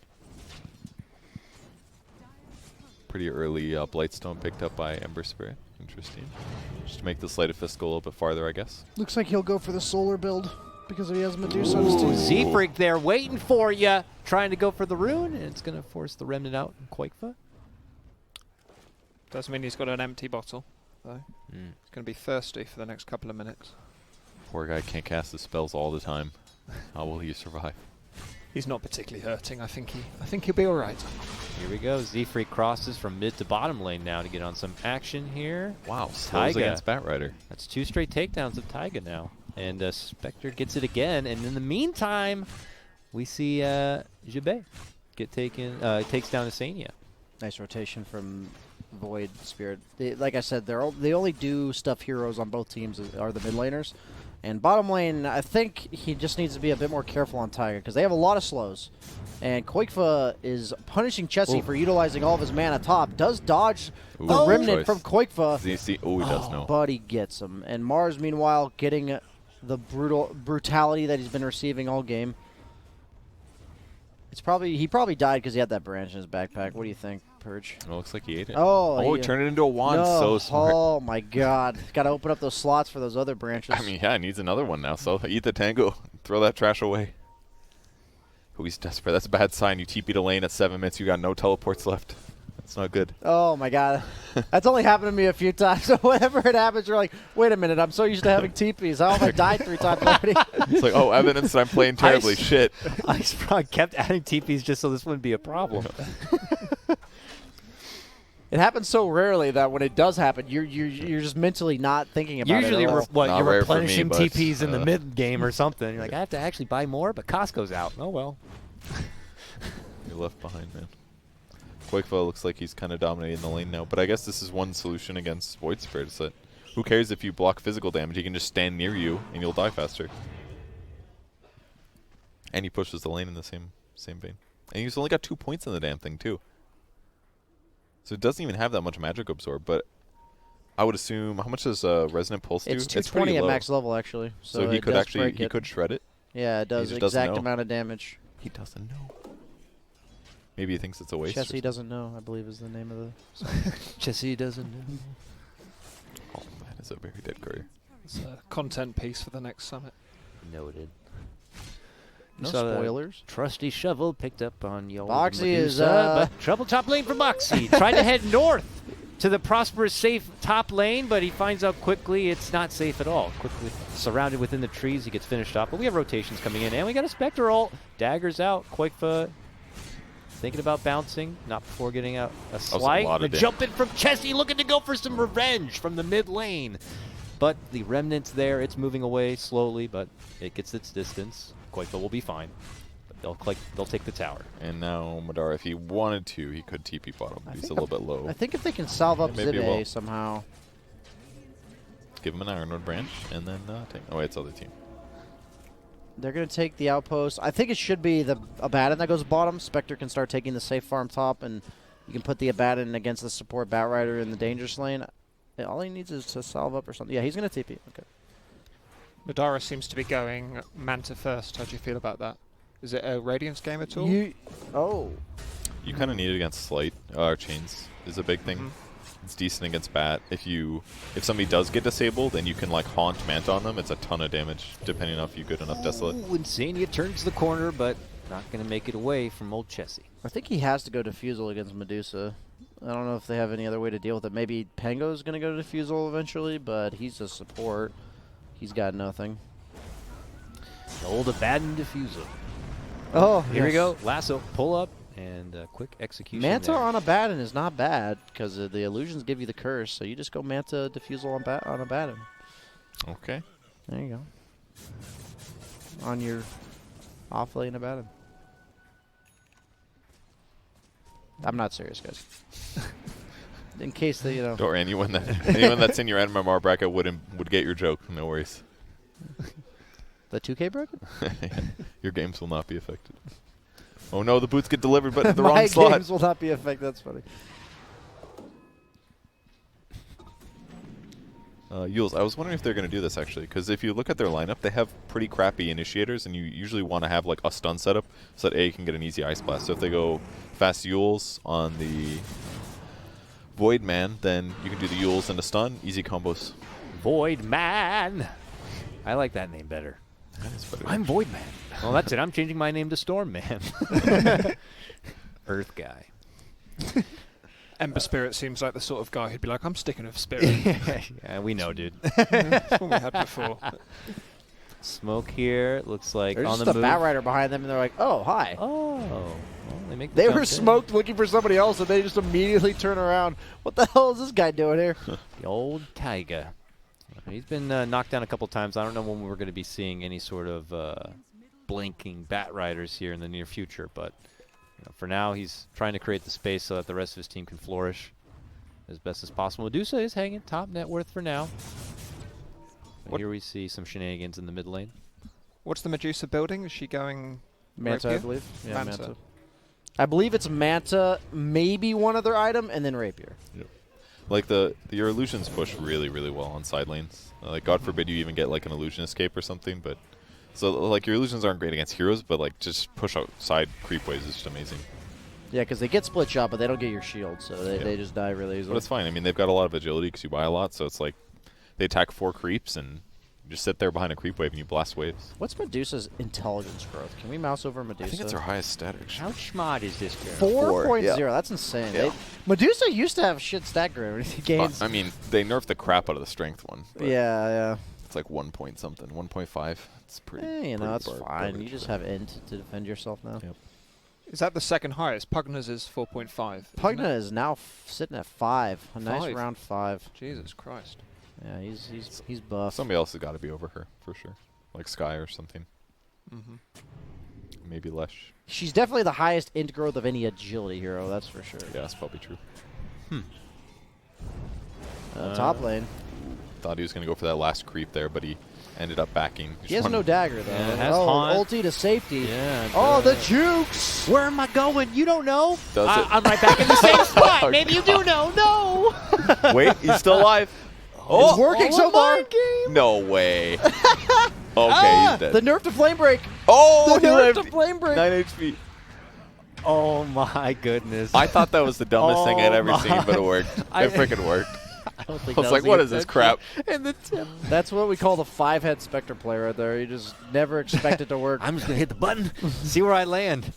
Speaker 21: Pretty early Blightstone picked up by Ember Spirit. Interesting. Just to make the Sleight of Fist go a little bit farther, I guess.
Speaker 20: Looks like he'll go for the solar build because he has Medusa on his team.
Speaker 7: Z-Freak there waiting for you, trying to go for the rune, and it's going to force the Remnant out in Quakefa.
Speaker 11: Doesn't mean he's got an empty bottle, though. He's going to be thirsty for the next couple of minutes.
Speaker 21: Poor guy can't cast his spells all the time. How will he survive?
Speaker 11: He's not particularly hurting. I think he'll be all right.
Speaker 7: Here we go. Z-Freak crosses from mid to bottom lane now to get on some action here.
Speaker 21: Wow, slows against Batrider.
Speaker 7: That's 2 straight takedowns of Taiga now. And Spectre gets it again. And in the meantime, we see Jibei get taken, takes down Asania.
Speaker 20: Nice rotation from Void Spirit. Like I said, they only do stuff heroes on both teams are the mid laners. And bottom lane, I think he just needs to be a bit more careful on Tiger because they have a lot of slows. And Quakefa is punishing Chessie for utilizing all of his mana top. Does dodge the Remnant from Quakefa.
Speaker 21: He does know.
Speaker 20: But he gets him. And Mars, meanwhile, getting the brutality that he's been receiving all game. He probably died because he had that branch in his backpack. What do you think, Purge?
Speaker 21: It looks like he ate it.
Speaker 20: Oh,
Speaker 21: he turned it into a wand.
Speaker 20: No,
Speaker 21: So smart.
Speaker 20: Oh my God! Got to open up those slots for those other branches.
Speaker 21: I mean, yeah, he needs another one now. So eat the tango. Throw that trash away. Oh, he's desperate. That's a bad sign. You TP'd a lane at 7 minutes. You got no teleports left. That's not good.
Speaker 20: Oh my God, that's only happened to me a few times. So whenever it happens, you're like, wait a minute, I'm so used to having TPs. How have I died 3 times already?
Speaker 21: It's like, oh, evidence that I'm playing terribly. Shit.
Speaker 7: I kept adding TPs just so this wouldn't be a problem.
Speaker 20: It happens so rarely that when it does happen, you're just mentally not thinking about
Speaker 7: Usually
Speaker 20: it. Usually,
Speaker 7: you're replenishing TPs in the mid game or something. You're like, I have to actually buy more, but Costco's out. Oh well.
Speaker 21: You're left behind, man. Quakefa looks like he's kind of dominating the lane now, but I guess this is one solution against Void Spirit. Is that who cares if you block physical damage? He can just stand near you and you'll die faster. And he pushes the lane in the same vein. And he's only got 2 points in the damn thing too. So it doesn't even have that much magic absorb, but I would assume, how much does Resonant Pulse do?
Speaker 20: it's 220 at max level actually.
Speaker 21: So he could actually he could shred it.
Speaker 20: Yeah, it does the exact amount of damage.
Speaker 21: He doesn't know. Maybe he thinks it's a waste.
Speaker 20: Chessie doesn't know, I believe is the name of the song.
Speaker 7: Chessie doesn't know.
Speaker 21: Oh, that is a very dead courier.
Speaker 11: It's a content piece for the next summit.
Speaker 7: Noted.
Speaker 20: No
Speaker 5: saw the
Speaker 20: spoilers.
Speaker 5: Trusty shovel picked up on your
Speaker 20: Boxy is,
Speaker 5: but trouble top lane for Boxy. Tried to head north to the prosperous, safe top lane, but he finds out quickly it's not safe at all. Quickly surrounded within the trees, he gets finished off. But we have rotations coming in, and we got a Spectre ult. Daggers out. Quakefa thinking about bouncing, not before getting out a slight. The jump in from Chessie, looking to go for some revenge from the mid lane. But the remnant's there. It's moving away slowly, but it gets its distance. Quakefa will be fine. But they'll take the tower.
Speaker 21: And now Madara, if he wanted to, he could TP bottom. But he's a little bit low.
Speaker 20: I think if they can salve up
Speaker 21: Maybe
Speaker 20: Zid somehow.
Speaker 21: Give him an Iron Lord branch, and then take. Oh wait, it's other team.
Speaker 20: They're going to take the outpost. I think it should be the Abaddon that goes bottom. Spectre can start taking the safe farm top, and you can put the Abaddon against the support Batrider in the dangerous lane. Yeah, all he needs is to salve up or something. Yeah, he's going to TP. Okay.
Speaker 11: Madara seems to be going Manta first. How do you feel about that? Is it a Radiance game at all?
Speaker 21: You kind of need it against Slight. Chains is a big thing. It's decent against Bat. If somebody does get disabled and you can like haunt Manta on them, it's a ton of damage depending on if you're good enough Desolate.
Speaker 5: Ooh, Insania turns the corner, but not going to make it away from old Chessie.
Speaker 20: I think he has to go Diffusal against Medusa. I don't know if they have any other way to deal with it. Maybe Pango's going to go to Diffusal eventually, but he's a support. He's got nothing.
Speaker 5: The old Abaddon Diffusal.
Speaker 20: Oh,
Speaker 5: here we go. Lasso, pull up, and quick execution.
Speaker 20: Manta
Speaker 5: there.
Speaker 20: on Abaddon is not bad because the illusions give you the curse. So you just go Manta Diffusal on Abaddon.
Speaker 21: Okay.
Speaker 20: There you go. On your off lane Abaddon. I'm not serious, guys. In case they,
Speaker 21: Don't worry, anyone that's in your MMR bracket would get your joke. No worries.
Speaker 20: The 2K bracket?
Speaker 21: Yeah. Your games will not be affected. Oh no, the boots get delivered, but the wrong
Speaker 20: My
Speaker 21: slot.
Speaker 20: games will not be affected. That's funny.
Speaker 21: Yules, I was wondering if they're going to do this actually, because if you look at their lineup, they have pretty crappy initiators, and you usually want to have like a stun setup so that A can get an easy ice blast. So if they go fast Yules on the Void Man, then you can do the Yules and a stun, easy combos.
Speaker 5: Void Man. I like that name better.
Speaker 21: That is better.
Speaker 5: I'm Void Man. Well, that's it. I'm changing my name to Storm Man. Earth guy.
Speaker 11: Ember Spirit seems like the sort of guy who'd be like, I'm sticking with Spirit.
Speaker 5: Yeah, we know, dude.
Speaker 11: That's what we had before.
Speaker 5: Smoke here. Looks like
Speaker 20: There's
Speaker 5: on
Speaker 20: just
Speaker 5: the
Speaker 20: a
Speaker 5: move.
Speaker 20: Batrider behind them, and they're like, oh, hi.
Speaker 5: Oh. Well, they make the
Speaker 20: They
Speaker 5: jump
Speaker 20: were
Speaker 5: in.
Speaker 20: smoked looking for somebody else, and they just immediately turn around. What the hell is this guy doing here?
Speaker 5: The old Taiga. He's been knocked down a couple times. I don't know when we're going to be seeing any sort of blinking Batriders here in the near future, but for now he's trying to create the space so that the rest of his team can flourish as best as possible. Medusa is hanging top net worth for now. Here we see some shenanigans in the mid lane.
Speaker 11: What's the Medusa building? Is she going
Speaker 20: Manta,
Speaker 11: Rapier?
Speaker 20: I believe. Yeah,
Speaker 11: Manta.
Speaker 20: Manta. I believe it's Manta, maybe one other item, and then Rapier.
Speaker 21: Yep. Like your illusions push really, really well on side lanes. Like God forbid you even get like an illusion escape or something, but so like your illusions aren't great against heroes, but like just push outside creep waves is just amazing.
Speaker 20: Yeah, because they get split shot, but they don't get your shield, so they just die really easily.
Speaker 21: But it's fine. I mean, they've got a lot of agility because you buy a lot, so it's like they attack 4 creeps and you just sit there behind a creep wave and you blast waves.
Speaker 20: What's Medusa's intelligence growth? Can we mouse over Medusa?
Speaker 21: I think it's her highest stat, actually.
Speaker 5: How smart is this girl?
Speaker 20: 4.0.
Speaker 21: yeah.
Speaker 20: That's insane.
Speaker 21: Yeah.
Speaker 20: Medusa used to have shit stat growth. Gains.
Speaker 21: I mean, they nerfed the crap out of the strength one.
Speaker 20: Yeah.
Speaker 21: It's like 1 point something, 1.5. It's pretty.
Speaker 20: You know, that's fine.
Speaker 21: garbage
Speaker 20: You just
Speaker 21: for
Speaker 20: have int to defend yourself now.
Speaker 21: Yep.
Speaker 11: Is that the second highest? Pugna's is 4.5.
Speaker 20: Pugna is now sitting at 5. A nice
Speaker 11: 5?
Speaker 20: round 5.
Speaker 11: Jesus Christ.
Speaker 20: Yeah, he's buff.
Speaker 21: Somebody else has got to be over her, for sure. Like Sky or something. Maybe Lesh.
Speaker 20: She's definitely the highest int growth of any agility hero, that's for sure.
Speaker 21: Yeah, that's probably true.
Speaker 20: Top lane.
Speaker 21: Thought he was going to go for that last creep there, but he ended up backing.
Speaker 20: He has no dagger, though.
Speaker 5: Yeah, has haunt.
Speaker 20: Ulti to safety.
Speaker 5: Yeah.
Speaker 20: Oh, the jukes!
Speaker 5: Where am I going? You don't know.
Speaker 21: Does it?
Speaker 5: I'm right back in the same spot. Maybe you do know. No.
Speaker 21: Wait, he's still alive.
Speaker 20: It's working so far.
Speaker 21: No way. Okay, he's dead.
Speaker 20: The nerf to flame break.
Speaker 21: Oh,
Speaker 20: the
Speaker 21: he
Speaker 20: nerf
Speaker 21: lived.
Speaker 20: to flame break.
Speaker 21: 9 HP.
Speaker 5: Oh my goodness.
Speaker 21: I thought that was the dumbest thing I'd ever
Speaker 5: Oh
Speaker 21: seen, but it worked. It freaking worked.
Speaker 20: I don't think
Speaker 21: I was
Speaker 20: that
Speaker 21: like, what is this crap?
Speaker 20: And the tip. That's what we call the 5-head Spectre player right there. You just never expect it to work.
Speaker 7: I'm just going to hit the button, see where I land.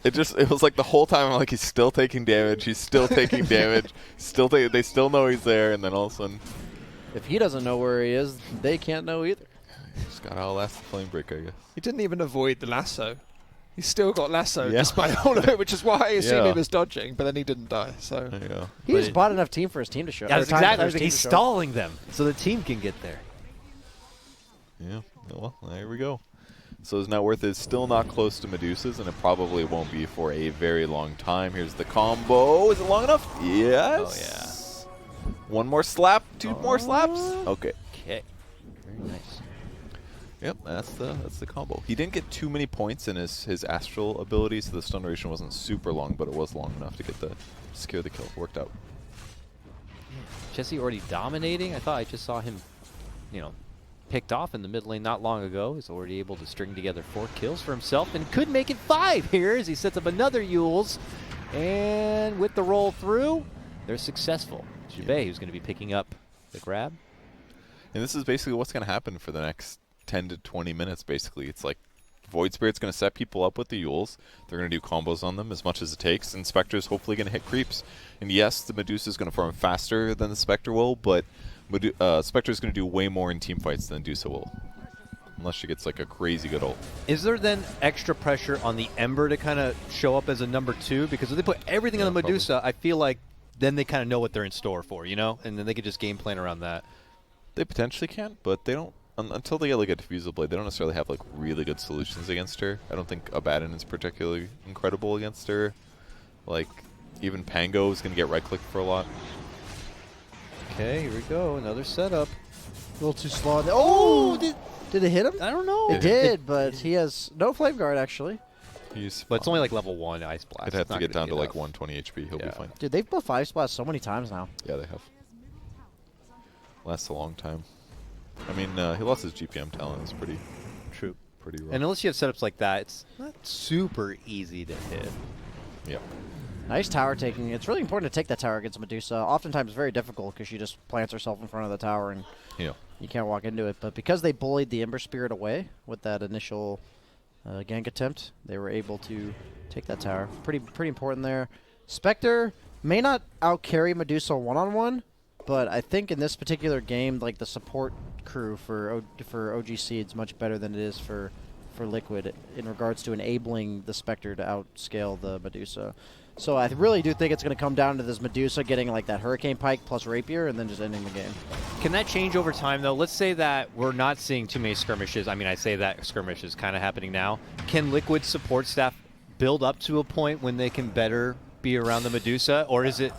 Speaker 21: It was like the whole time I'm like, he's still taking damage. He's still taking damage. They still know he's there, and then all of a sudden,
Speaker 20: if he doesn't know where he is, they can't know either.
Speaker 21: Just got to outlast the flame break, I guess.
Speaker 11: He didn't even avoid the lasso. He's still got lasso despite all of it, which is why I assume he was dodging, but then he didn't die. So
Speaker 20: He just bought enough team for his team to show.
Speaker 7: Yeah, that's exactly. He's stalling them so the team can get there.
Speaker 21: Yeah. Well, there we go. So his net worth is still not close to Medusa's, and it probably won't be for a very long time. Here's the combo. Is it long enough? Yes. Oh, yeah. One more slap. Two more slaps. Okay.
Speaker 7: Okay. Very nice.
Speaker 21: Yep, that's the combo. He didn't get too many points in his astral ability, so the stun duration wasn't super long, but it was long enough to get the secure the kill. Worked out.
Speaker 7: Jesse already dominating. I thought I just saw him, picked off in the mid lane not long ago. He's already able to string together 4 kills for himself and could make it 5 here as he sets up another Yules. And with the roll through, they're successful. Jubei, who's going to be picking up the grab.
Speaker 21: And this is basically what's going to happen for the next 10 to 20 minutes, basically. It's like Void Spirit's going to set people up with the Yules. They're going to do combos on them as much as it takes, and Spectre's hopefully going to hit creeps. And yes, the Medusa's going to farm faster than the Spectre will, but Spectre's going to do way more in team fights than Medusa will. Unless she gets like a crazy good ult.
Speaker 7: Is there then extra pressure on the Ember to kind of show up as a number 2? Because if they put everything on the Medusa, I feel like then they kind of know what they're in store for, and then they could just game plan around that.
Speaker 21: They potentially can, but they don't. Until they get like a diffusal blade, they don't necessarily have like really good solutions against her. I don't think Abaddon is particularly incredible against her. Like, even Pango is going to get right-clicked for a lot.
Speaker 7: Okay, here we go. Another setup.
Speaker 20: A little too slow. Oh! Did it hit him?
Speaker 7: I don't know.
Speaker 20: It did, but he has no flame guard, actually.
Speaker 7: But it's only like level 1 Ice Blast.
Speaker 21: I'd have to get down to like 120 HP. He'll be fine.
Speaker 20: Dude, they've buffed Ice Blast so many times now.
Speaker 21: Yeah, they have. Lasts a long time. I mean, he lost his GPM talent. It's pretty
Speaker 7: true.
Speaker 21: Pretty rough.
Speaker 7: And unless you have setups like that, it's not super easy to hit.
Speaker 21: Yeah.
Speaker 20: Nice tower taking. It's really important to take that tower against Medusa. Oftentimes very difficult because she just plants herself in front of the tower and you can't walk into it. But because they bullied the Ember Spirit away with that initial gank attempt, they were able to take that tower. Pretty important there. Spectre may not out-carry Medusa one-on-one, but I think in this particular game, like the support crew for OGC, it's much better than it is for Liquid in regards to enabling the Spectre to outscale the Medusa. So I really do think it's going to come down to this Medusa getting like that Hurricane Pike plus Rapier and then just ending the game.
Speaker 7: Can that change over time, though? Let's say that we're not seeing too many skirmishes. I mean, I say that skirmish is kind of happening now. Can Liquid support staff build up to a point when they can better be around the Medusa, or is it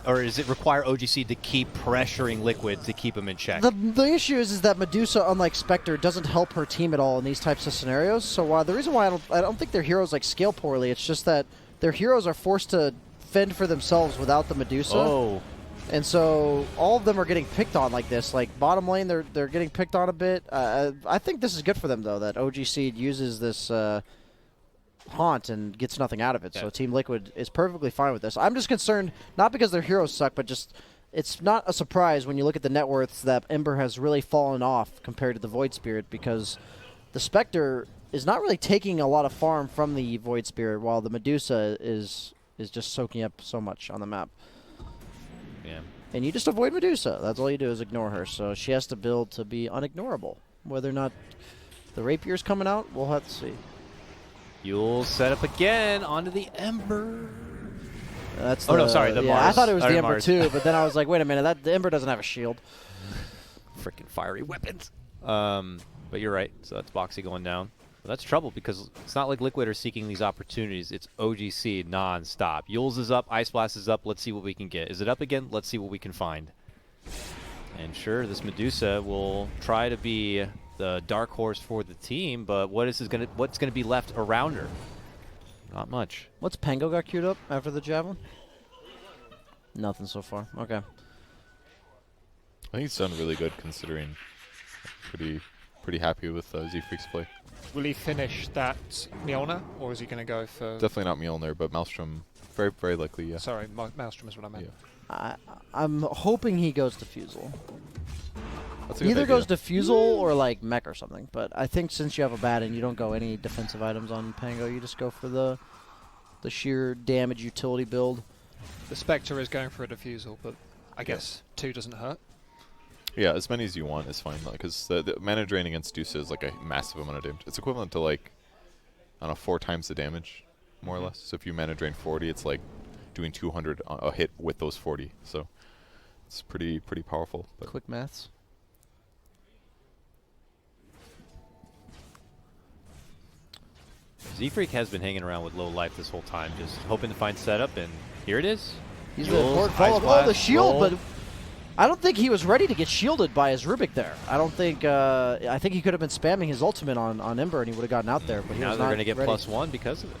Speaker 7: require OGC to keep pressuring Liquid to keep them in check?
Speaker 20: The issue is that Medusa, unlike Spectre, doesn't help her team at all in these types of scenarios. So the reason why I don't think their heroes like scale poorly, it's just that their heroes are forced to fend for themselves without the Medusa.
Speaker 7: Oh.
Speaker 20: And so all of them are getting picked on like this. Like bottom lane, they're getting picked on a bit. I think this is good for them though, that OGC uses this haunt and gets nothing out of it. Yeah. So Team Liquid is perfectly fine with this. I'm just concerned, not because their heroes suck, but just it's not a surprise when you look at the net worths that Ember has really fallen off compared to the Void Spirit, because the Spectre is not really taking a lot of farm from the Void Spirit, while the Medusa is just soaking up so much on the map.
Speaker 7: Yeah.
Speaker 20: And you just avoid Medusa. That's all you do is ignore her. So she has to build to be unignorable. Whether or not the Rapier's coming out, we'll have to see.
Speaker 7: You'll set up again onto the Ember.
Speaker 20: That's
Speaker 7: no, sorry, the Mars.
Speaker 20: I thought it was the Ember
Speaker 7: Mars.
Speaker 20: too, but then I was like, wait a minute, the Ember doesn't have a shield.
Speaker 7: Freaking fiery weapons. But you're right, so that's Boxy going down. But that's trouble because it's not like Liquid are seeking these opportunities. It's OGC non-stop. Yules is up, Ice Blast is up. Let's see what we can get. Is it up again? Let's see what we can find. And sure, this Medusa will try to be the dark horse for the team, but what's gonna be left around her? Not much.
Speaker 20: What's Pango got queued up after the Javelin? Nothing so far. Okay.
Speaker 21: I think he's done really good considering. Pretty happy with Z-Freak's play.
Speaker 11: Will he finish that Mjolnir, or is he going to go for...
Speaker 21: Definitely not Mjolnir, but Maelstrom, very, very likely, yeah.
Speaker 11: Sorry, Maelstrom is what I meant.
Speaker 21: Yeah.
Speaker 20: I'm hoping he goes Diffusal.
Speaker 21: That's a good
Speaker 20: Either
Speaker 21: idea.
Speaker 20: goes Diffusal or like Mech or something. But I think since you have a Abaddon, you don't go any defensive items on Pango. You just go for the sheer damage utility build.
Speaker 11: The Spectre is going for a Diffusal, but I guess 2 doesn't hurt.
Speaker 21: Yeah, as many as you want is fine, because the mana drain against Deuce is like a massive amount of damage. It's equivalent to like, I don't know, 4 times the damage, more or less. So if you mana drain 40, it's like doing 200 a hit with those 40. So it's pretty powerful. But
Speaker 20: Quick maths.
Speaker 7: Z-Freak has been hanging around with low life this whole time, just hoping to find setup, and here it is.
Speaker 20: He's
Speaker 7: Jules,
Speaker 20: the
Speaker 7: Ice Blast,
Speaker 20: the shield,
Speaker 7: roll.
Speaker 20: but I don't think he was ready to get shielded by his Rubik there. I don't think. I think he could have been spamming his ultimate on Ember, and he would have gotten out there. But he
Speaker 7: Now
Speaker 20: was
Speaker 7: they're
Speaker 20: not
Speaker 7: going to get
Speaker 20: ready.
Speaker 7: +1 because of it.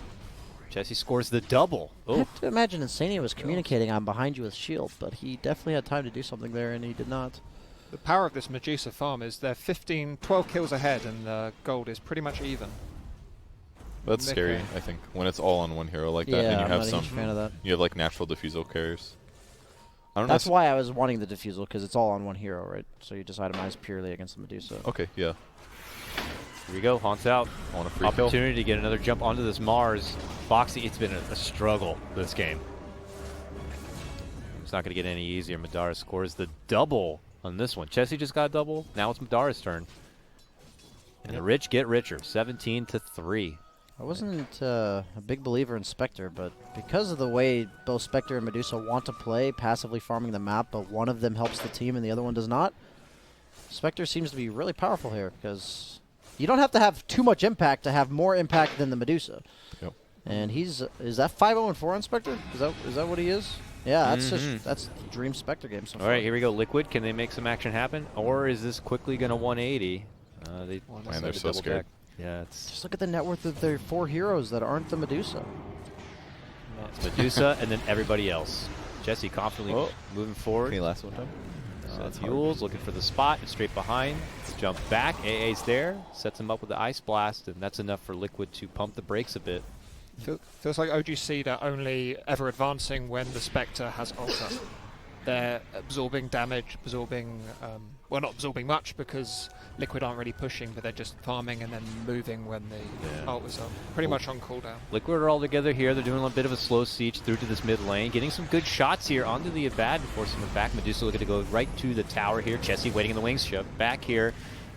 Speaker 7: Jesse scores the double.
Speaker 20: I
Speaker 7: Oh,
Speaker 20: have to imagine Insania was communicating, "I'm behind you with shield," but he definitely had time to do something there, and he did not.
Speaker 11: The power of this Medusa farm is they're 12 kills ahead, and the gold is pretty much even.
Speaker 21: that's scary, I think, when it's all on one hero like that, and
Speaker 20: Yeah,
Speaker 21: you
Speaker 20: I'm
Speaker 21: have
Speaker 20: not a
Speaker 21: some.
Speaker 20: huge fan of that.
Speaker 21: You have like natural Diffusal carriers. I don't
Speaker 20: That's
Speaker 21: know.
Speaker 20: why I was wanting the Diffusal, because it's all on one hero, right? So you just itemize purely against the Medusa.
Speaker 21: Okay, yeah.
Speaker 7: here we go. Haunts out.
Speaker 21: On a free kill.
Speaker 7: Opportunity to get another jump onto this Mars. Foxy, it's been a struggle this game. It's not going to get any easier. Madara scores the double on this one. Chessie just got a double. Now it's Madara's turn. And the rich get richer. 17-3.
Speaker 20: I wasn't a big believer in Spectre, but because of the way both Spectre and Medusa want to play, passively farming the map, but one of them helps the team and the other one does not, Spectre seems to be really powerful here, because you don't have to have too much impact to have more impact than the Medusa.
Speaker 21: Yep.
Speaker 20: And is that 5-0-4 on Spectre? Is that what he is? Yeah, that's that's the dream Spectre game so far.
Speaker 7: All right, here we go. Liquid, can they make some action happen? Or is this quickly going to 180? They
Speaker 21: Man, they're so scared.
Speaker 7: Yeah, it's
Speaker 20: Just look at the net worth of their 4 heroes that aren't the Medusa.
Speaker 7: it's Medusa and then everybody else. Jesse confidently moving forward.
Speaker 21: Can you last one time?
Speaker 7: That's Yules looking for the spot and straight behind. Jump back. AA's there. Sets him up with the Ice Blast, and that's enough for Liquid to pump the brakes a bit.
Speaker 11: Feels like OGC are only ever advancing when the Spectre has ulti. They're absorbing damage, well, not absorbing much because Liquid aren't really pushing, but they're just farming and then moving when the ult was up. Pretty much on cooldown.
Speaker 7: Liquid are all together here. They're doing a bit of a slow siege through to this mid lane. Getting some good shots here onto the Abaddon, forcing him back. Medusa looking to go right to the tower here. Chessie waiting in the wings, shoved back here.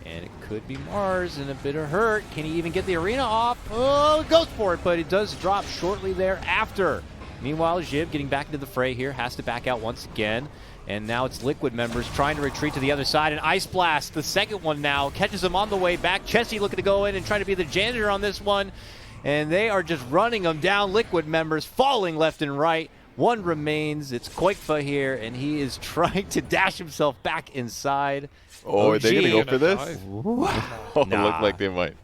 Speaker 7: And it could be Mars in a bit of hurt. Can he even get the arena off? Oh, goes for it, but it does drop shortly thereafter. Meanwhile, Jib getting back into the fray here, has to back out once again. And now it's Liquid members trying to retreat to the other side. And Ice Blast, the second one now, catches him on the way back. Chessie looking to go in and trying to be the janitor on this one. And they are just running them down. Liquid members falling left and right. One remains. It's Koikfa here, and he is trying to dash himself back inside.
Speaker 21: Oh, are they going to go for this?
Speaker 7: Nah.
Speaker 21: Look like they might.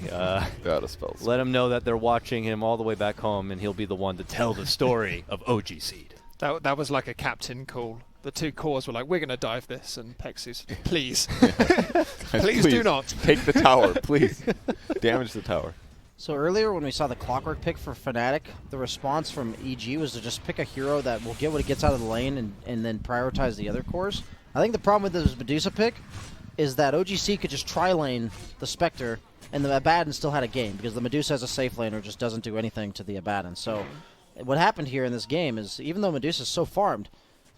Speaker 7: They're
Speaker 21: out of spells.
Speaker 7: Let him know that they're watching him all the way back home, and he'll be the one to tell the story of OG Seed.
Speaker 11: That was like a captain call. The 2 cores were like, we're going to dive this, and Pexy's, please. please do not.
Speaker 21: Take the tower, please. Damage the tower.
Speaker 20: So earlier when we saw the Clockwork pick for Fnatic, the response from EG was to just pick a hero that will get what it gets out of the lane and then prioritize the other cores. I think the problem with this Medusa pick is that OGC could just tri-lane the Spectre, and the Abaddon still had a game, because the Medusa as a safe laner just doesn't do anything to the Abaddon. So what happened here in this game is, even though Medusa's so farmed,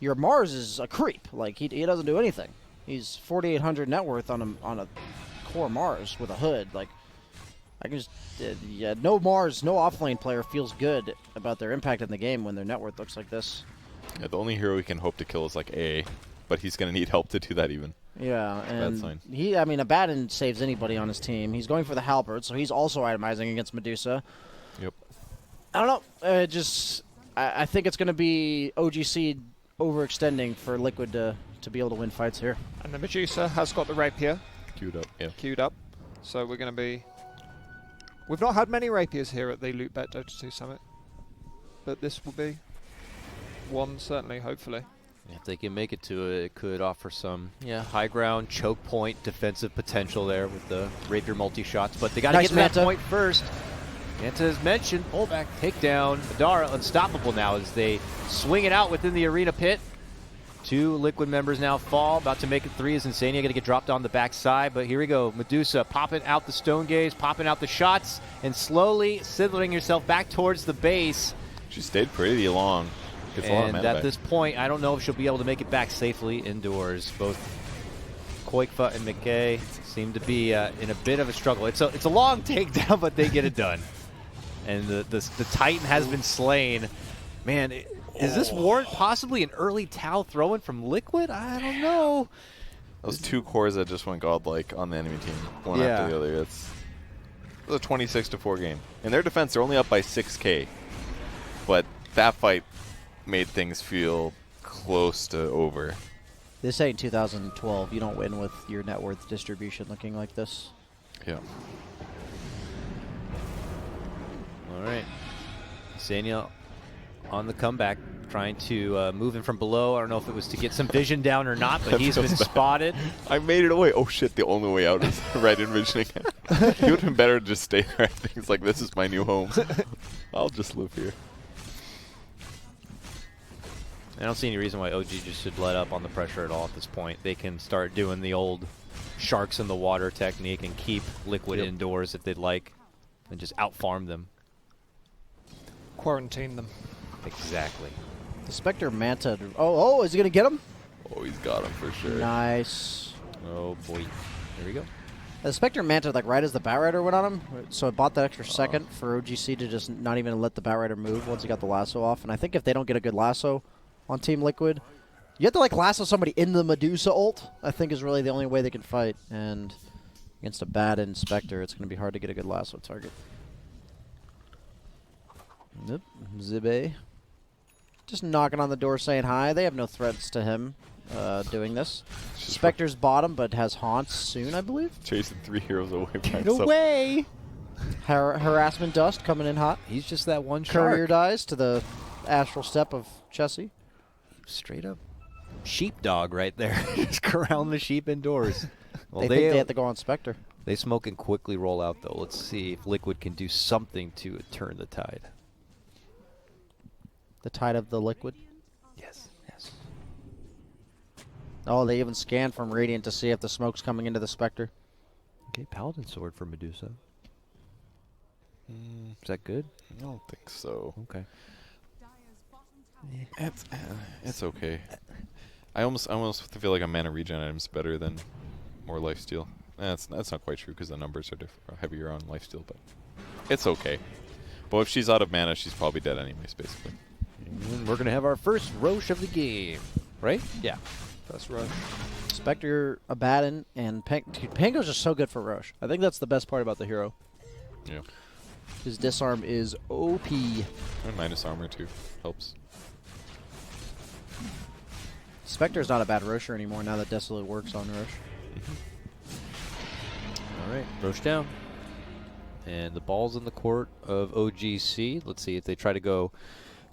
Speaker 20: your Mars is a creep. Like, he doesn't do anything. He's 4,800 net worth on a core Mars with a hood. Like, I can just, no Mars, no offlane player feels good about their impact in the game when their net worth looks like this.
Speaker 21: Yeah, the only hero we can hope to kill is like AA, but he's going to need help to do that even.
Speaker 20: Yeah,
Speaker 21: Bad sign.
Speaker 20: and Abaddon saves anybody on his team. He's going for the Halberd, so he's also itemizing against Medusa.
Speaker 21: Yep.
Speaker 20: I don't know. I think it's going to be OGC overextending for Liquid to be able to win fights here.
Speaker 11: And the Medusa has got the Rapier.
Speaker 21: Queued up, yeah.
Speaker 11: Queued up. So we're going to be... We've not had many Rapiers here at the LOOT.BET Dota 2 Summit. But this will be one, certainly, hopefully.
Speaker 7: If they can make it to it, it could offer some high ground, choke point, defensive potential there with the Rapier multi-shots. But they got to
Speaker 20: Nice
Speaker 7: get to that
Speaker 20: Manta.
Speaker 7: point first.
Speaker 5: Manta as mentioned, pullback, takedown. Adara unstoppable now as they swing it out within the arena pit. 2 Liquid members now fall, about to make it 3 as Insania going to get dropped on the backside, but here we go. Medusa popping out the stone gaze, popping out the shots, and slowly sidling herself back towards the base.
Speaker 21: She stayed pretty long. Gets a lot of
Speaker 5: And
Speaker 21: mana
Speaker 5: at
Speaker 21: back.
Speaker 5: this point, I don't know if she'll be able to make it back safely indoors. Both Koikfa and McKay seem to be in a bit of a struggle. It's a long takedown, but they get it done. And the Titan has been slain. Man, is this warrant possibly an early Tau throw-in from Liquid? I don't know.
Speaker 21: Those 2 cores that just went godlike on the enemy team, one after the other. It was a 26-4 game. In their defense, they're only up by 6K. But that fight made things feel close to over.
Speaker 20: This ain't 2012. You don't win with your net worth distribution looking like this.
Speaker 21: Yeah.
Speaker 5: All right. Insania on the comeback, trying to move in from below. I don't know if it was to get some vision down or not, but he's been spotted.
Speaker 21: I made it away. Oh shit, the only way out is right envisioning it. It would have been better to just stay there. Things like, this is my new home. I'll just live here.
Speaker 5: I don't see any reason why OG just should let up on the pressure at all at this point. They can start doing the old sharks in the water technique and keep Liquid indoors if they'd like, and just out-farm them.
Speaker 11: Quarantine them.
Speaker 5: Exactly.
Speaker 20: The Spectre Manta. Oh, is he going to get him?
Speaker 21: Oh, he's got him for sure.
Speaker 20: Nice.
Speaker 5: Oh, boy. There we go.
Speaker 20: The Spectre Manta, like right as the Batrider went on him, so it bought that extra second for OGC to just not even let the Batrider move once he got the lasso off. And I think if they don't get a good lasso on Team Liquid, you have to like lasso somebody in the Medusa ult, I think is really the only way they can fight. And against a bad Spectre, it's going to be hard to get a good lasso target. Yep, Zibe. Just knocking on the door saying hi. They have no threats to him doing this. Spectre's bottom, but has haunts soon, I believe.
Speaker 21: Chasing 3 heroes away by
Speaker 20: Get
Speaker 21: himself.
Speaker 20: away! Harassment Dust coming in hot.
Speaker 5: He's just that one
Speaker 20: Courier
Speaker 5: shark.
Speaker 20: dies to the astral step of Chessie.
Speaker 5: Straight up sheepdog right there. Just corralling the sheep indoors. Well,
Speaker 20: they think they have to go on Spectre.
Speaker 5: They smoke and quickly roll out, though. Let's see if Liquid can do something to turn the tide.
Speaker 20: The tide of the Liquid?
Speaker 5: Yes. Yes.
Speaker 20: Oh, they even scan from Radiant to see if the smoke's coming into the Spectre.
Speaker 5: Okay, Paladin Sword for Medusa. Is that good?
Speaker 21: I don't think so.
Speaker 5: Okay.
Speaker 21: It's okay. I almost feel like a mana regen item's better than more lifesteal. That's not quite true because the numbers are heavier on lifesteal, but it's okay. But if she's out of mana, she's probably dead anyways, basically.
Speaker 5: And we're going to have our first Roche of the game, right? Yeah.
Speaker 11: First Roche.
Speaker 20: Spectre, Abaddon, and Pango's just so good for Roche. I think that's the best part about the hero.
Speaker 21: Yeah.
Speaker 20: His disarm is OP.
Speaker 21: And minus armor too helps.
Speaker 20: Spectre's not a bad Rocher anymore now that Desolate works on Roche.
Speaker 5: All right, Roche down. And the ball's in the court of OGC. Let's see if they try to go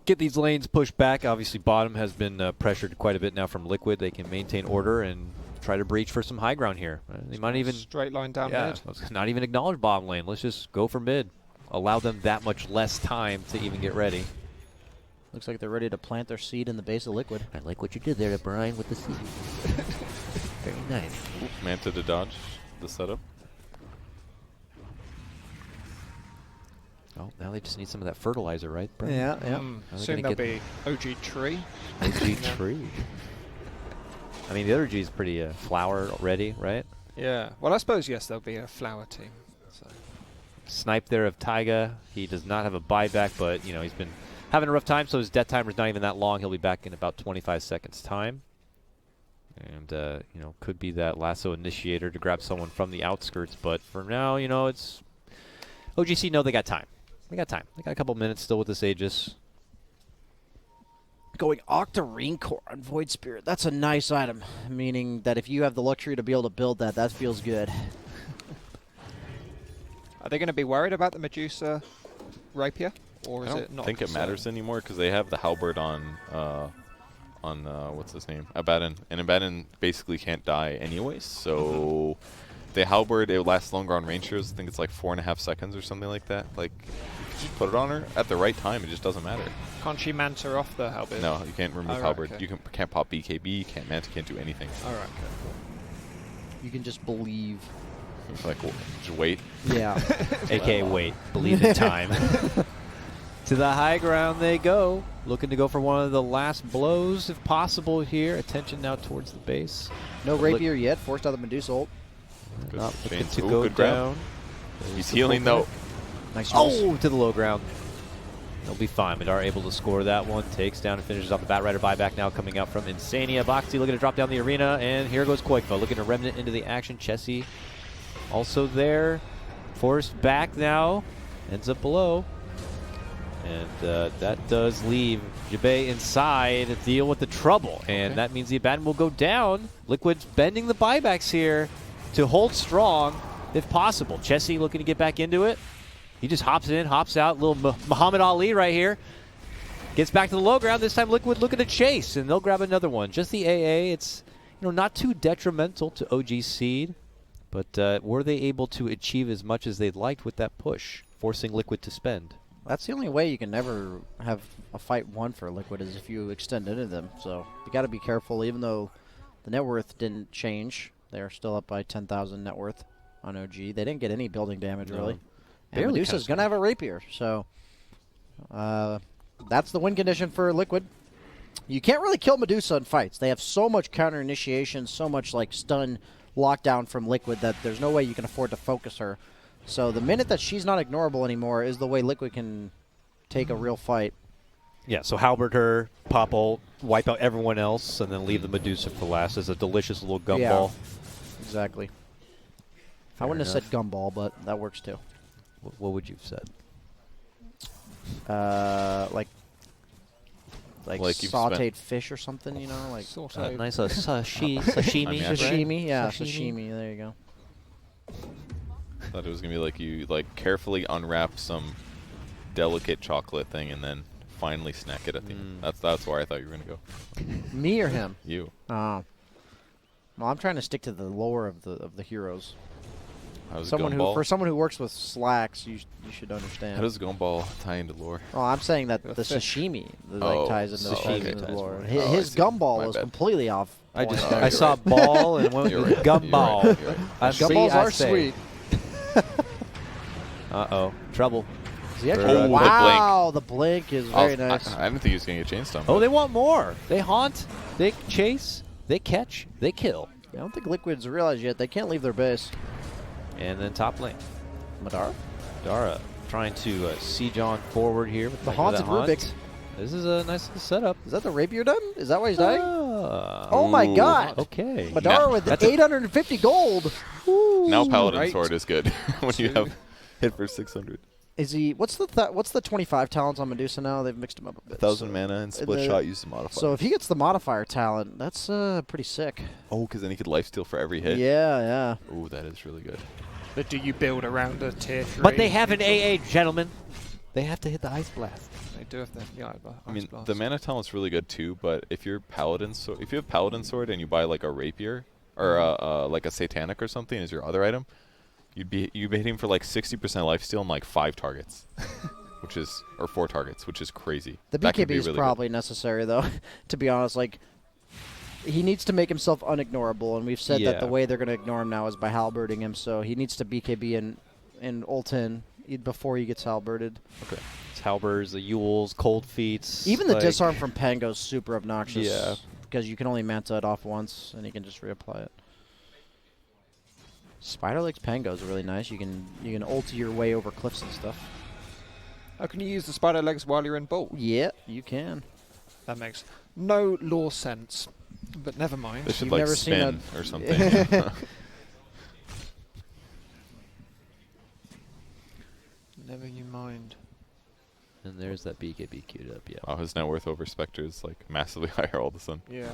Speaker 5: get these lanes pushed back. Obviously, bottom has been pressured quite a bit now from Liquid. They can maintain order and try to breach for some high ground here. They might even
Speaker 11: straight line down mid.
Speaker 5: Not even acknowledge bottom lane. Let's just go for mid. Allow them that much less time to even get ready.
Speaker 20: Looks like they're ready to plant their seed in the base of Liquid.
Speaker 5: I like what you did there, Brian, with the seed. Very nice.
Speaker 21: Oop, Manta to dodge the setup.
Speaker 5: Oh, now they just need some of that fertilizer, right, Brian?
Speaker 20: Yeah, yeah.
Speaker 11: Soon there'll be OG tree.
Speaker 5: OG tree. I mean, the other G is pretty flower ready, right?
Speaker 11: Yeah. Well, I suppose, yes, there'll be a flower team. So.
Speaker 5: Snipe there of Taiga. He does not have a buyback, but, you know, he's been having a rough time, so his death timer's not even that long. He'll be back in about 25 seconds time. And, you know, could be that lasso initiator to grab someone from the outskirts. But for now, you know, it's OGC know they got time. They got time. They got a couple minutes still with this Aegis.
Speaker 20: Going Octarine Core on Void Spirit. That's a nice item, meaning that if you have the luxury to be able to build that, that feels good.
Speaker 11: Are they going to be worried about the Medusa rapier, or is it not?
Speaker 21: I don't think it matters anymore because they have the halberd on what's his name, Abaddon, and Abaddon basically can't die anyways. So the halberd, it lasts longer on rangers. I think it's like 4.5 seconds or something like that. Like, if you just put it on her at the right time, it just doesn't matter.
Speaker 11: Can't she manta off the halberd?
Speaker 21: No, you can't remove
Speaker 11: Oh, right,
Speaker 21: halberd.
Speaker 11: okay.
Speaker 21: You can't pop BKB, can't manta, can't do anything.
Speaker 11: All right, okay.
Speaker 20: You can just believe.
Speaker 21: Like, just wait.
Speaker 20: Yeah.
Speaker 7: AKA wait. Believe in time. To the high ground they go. Looking to go for one of the last blows if possible here. Attention now towards the base.
Speaker 20: No rapier yet. Forced out the Medusa ult.
Speaker 21: Good
Speaker 7: Not looking
Speaker 21: chains.
Speaker 7: to
Speaker 21: Ooh,
Speaker 7: go
Speaker 21: good grab.
Speaker 7: down.
Speaker 21: He's healing though.
Speaker 20: Nice.
Speaker 7: Oh, to the low ground. They'll be fine. Madara able to score that one. Takes down and finishes off the Batrider buyback now coming out from Insania. Bo3 looking to drop down the arena. And here goes Koikva looking to remnant into the action. Chessie also there. Forced back now. Ends up below. And that does leave Jabei inside to deal with the trouble. And that means the Abaddon will go down. Liquid's bending the buybacks here to hold strong if possible. Chessie looking to get back into it. He just hops in, hops out. Little Muhammad Ali right here. Gets back to the low ground. This time Liquid looking to chase, and they'll grab another one. Just the AA. It's not too detrimental to OG Seed, but were they able to achieve as much as they'd liked with that push, forcing Liquid to spend?
Speaker 20: That's the only way you can never have a fight won for Liquid is if you extend into them. So you got to be careful. Even though the net worth didn't change, they're still up by 10,000 net worth on OG. They didn't get any building damage really. And Medusa's going to have a rapier, so that's the win condition for Liquid. You can't really kill Medusa in fights. They have so much counter initiation, so much like stun lockdown from Liquid that there's no way you can afford to focus her. So the minute that she's not ignorable anymore is the way Liquid can take a real fight.
Speaker 7: Yeah, so halberd her, pop ult, wipe out everyone else, and then leave the Medusa for last as a delicious little gumball.
Speaker 20: Exactly. I wouldn't have said gumball, but that works too.
Speaker 7: What would you have said?
Speaker 20: Like
Speaker 21: you've
Speaker 20: sautéed fish or something, like
Speaker 7: nice sashimi.
Speaker 20: Sashimi, yeah,
Speaker 7: Sashimi.
Speaker 20: sashimi. There you go.
Speaker 21: Thought it was gonna be like you carefully unwrap some delicate chocolate thing and then finally snack it at the end. That's where I thought you were gonna go.
Speaker 20: Me or him?
Speaker 21: You.
Speaker 20: Well, I'm trying to stick to the lore of the heroes.
Speaker 21: How's
Speaker 20: For someone who works with slacks, you should understand.
Speaker 21: How does Gumball tie into lore?
Speaker 20: Oh, I'm saying that the sashimi ties into the lore. His gumball was completely off.
Speaker 7: I saw ball and went with gumball.
Speaker 20: Gumballs are sweet.
Speaker 7: Uh-oh. Trouble.
Speaker 20: Wow, the blink is very nice.
Speaker 21: I didn't think he was going to get chain stun.
Speaker 7: Oh, they want more. They haunt, they chase, they catch, they kill.
Speaker 20: I don't think Liquid's realized yet. They can't leave their base.
Speaker 7: And then top lane.
Speaker 20: Madara?
Speaker 7: Madara trying to siege on forward here with
Speaker 20: the haunted Rubik.
Speaker 7: This is a nice little setup.
Speaker 20: Is that the rapier done? Is that why he's dying? Oh my god.
Speaker 7: Okay.
Speaker 20: Madara with 850 gold. Ooh.
Speaker 21: Now Paladin Sword is good when you have hit for 600.
Speaker 20: Is he? What's the 25 talents on Medusa now? They've mixed him up a bit.
Speaker 21: 1,000 mana and split shot. Use the modifier.
Speaker 20: So if he gets the modifier talent, that's pretty sick.
Speaker 21: Oh, because then he could lifesteal for every hit.
Speaker 20: Yeah.
Speaker 21: Ooh, that is really good.
Speaker 11: But do you build around a tier 3?
Speaker 7: But they have an AA, gentlemen. They have to hit the Ice Blast.
Speaker 11: They do have the Ice
Speaker 21: I mean,
Speaker 11: Blast.
Speaker 21: the mana talent's really good too. But if you're if you have Paladin Sword and you buy like a rapier or like a Satanic or something as your other item, you'd be hitting for like 60% lifesteal and like 5 targets, or 4 targets, which is crazy.
Speaker 20: The BKB is really probably necessary though. To be honest, like he needs to make himself unignorable, and we've said that the way they're going to ignore him now is by halberding him. So he needs to BKB and ult in before he gets halberded.
Speaker 7: Okay. It's halberds, the Yules, cold feats.
Speaker 20: Even the disarm from Pango's super obnoxious.
Speaker 7: Yeah.
Speaker 20: Because you can only manta it off once, and you can just reapply it. Spider Legs Pango is really nice. You can ult your way over cliffs and stuff.
Speaker 11: Oh, can you use the spider legs while you're in ball?
Speaker 20: Yeah, you can.
Speaker 11: That makes no lore sense, but never mind.
Speaker 21: They should
Speaker 20: You've never
Speaker 21: spin
Speaker 20: seen
Speaker 21: or something.
Speaker 11: Never you mind.
Speaker 7: And there's that BKB queued up, yeah.
Speaker 21: Wow, his net worth over Spectre is like massively higher all of a sudden.
Speaker 11: Yeah.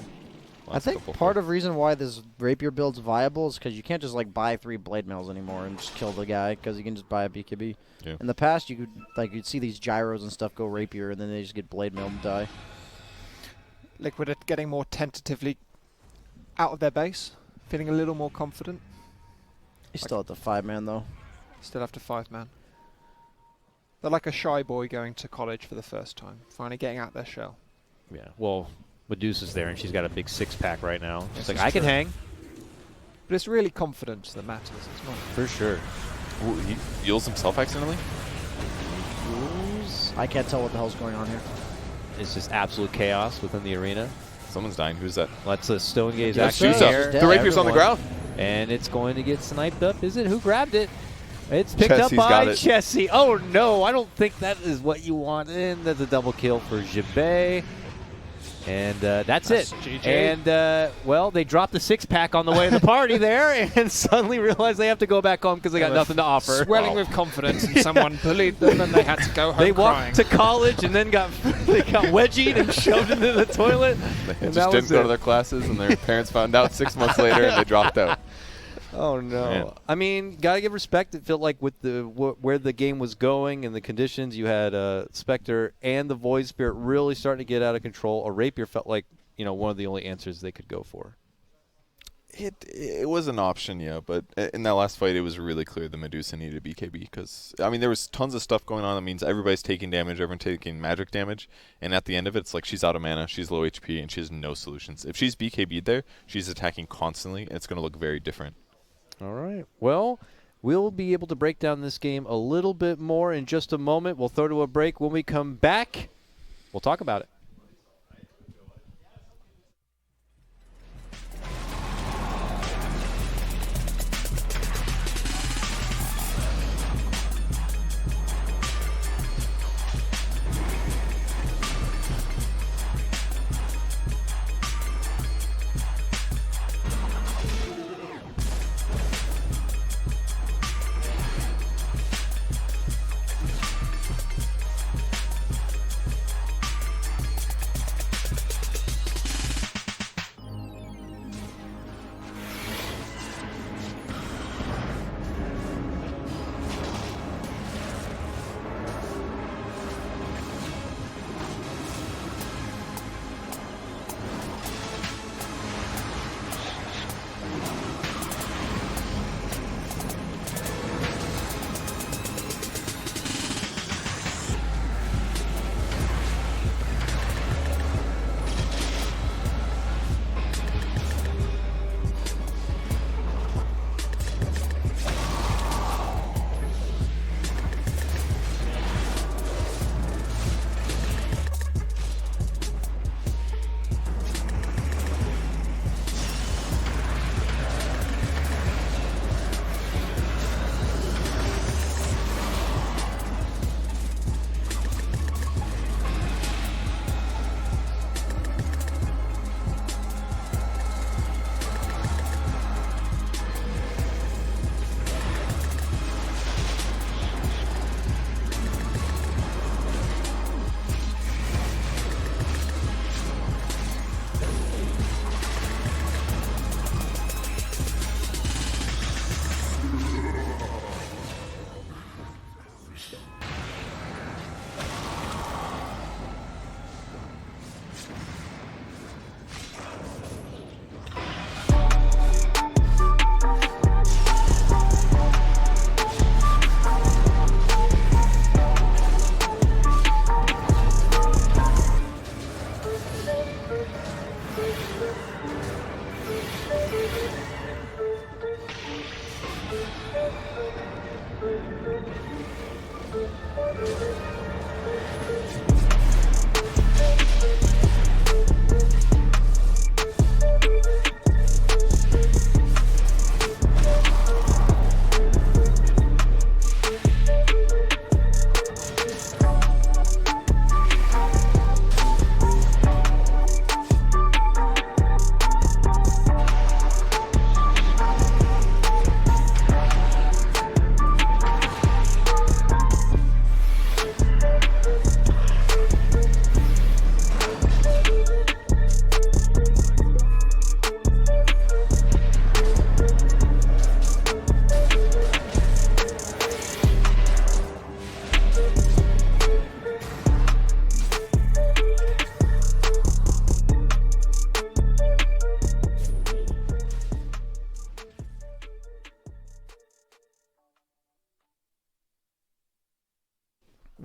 Speaker 20: I think part of the reason why this rapier build's viable is because you can't just like buy 3 blade mails anymore and just kill the guy because you can just buy a BKB.
Speaker 21: Yeah.
Speaker 20: In the past, you'd see these gyros and stuff go rapier and then they just get blade mail and die.
Speaker 11: Liquid are getting more tentatively out of their base, feeling a little more confident.
Speaker 20: He's still at the 5-man, though.
Speaker 11: Still after 5-man. They're like a shy boy going to college for the first time, finally getting out their shell.
Speaker 7: Yeah, well, Medusa's there, and she's got a big 6-pack right now. She's
Speaker 11: This
Speaker 7: like,
Speaker 11: is
Speaker 7: I can
Speaker 11: true.
Speaker 7: hang.
Speaker 11: But it's really confidence that matters. It's not.
Speaker 7: For sure.
Speaker 21: Ooh, he heals himself accidentally?
Speaker 20: I can't tell what the hell's going on here.
Speaker 7: It's just absolute chaos within the arena.
Speaker 21: Someone's dying. Who's that?
Speaker 7: Let's a stone gaze
Speaker 21: That's
Speaker 7: action
Speaker 21: Susa.
Speaker 7: here.
Speaker 21: The rapier's on the ground.
Speaker 7: And it's going to get sniped up. Is it? Who grabbed it? It's picked
Speaker 21: Chessie's
Speaker 7: up by
Speaker 21: got it.
Speaker 7: Chessie. Oh, no. I don't think that is what you want. And that's a double kill for Jibbe. And that's it.
Speaker 11: GG.
Speaker 7: And, well, they dropped the 6-pack on the way to the party there and suddenly realized they have to go back home because they got nothing to offer.
Speaker 11: Swelling with confidence, and someone bullied them, and they had to go home
Speaker 7: They
Speaker 11: crying.
Speaker 7: walked to college and then got wedgied and shoved into the toilet.
Speaker 21: They
Speaker 7: And
Speaker 21: just
Speaker 7: that
Speaker 21: didn't
Speaker 7: was
Speaker 21: go
Speaker 7: it.
Speaker 21: to their classes, and their parents found out 6 months later, and they dropped out.
Speaker 7: Oh no!
Speaker 21: Man.
Speaker 7: I mean, gotta give respect. It felt like with the where the game was going and the conditions, you had Spectre and the Void Spirit really starting to get out of control. A Rapier felt like one of the only answers they could go for.
Speaker 21: It was an option, yeah, but in that last fight, it was really clear the Medusa needed BKB because, I mean, there was tons of stuff going on. That means everybody's taking damage, everyone's taking magic damage, and at the end of it, it's like she's out of mana, she's low HP, and she has no solutions. If she's BKB'd there, she's attacking constantly, and it's going to look very different.
Speaker 7: All right. Well, we'll be able to break down this game a little bit more in just a moment. We'll throw to a break. When we come back, we'll talk about it.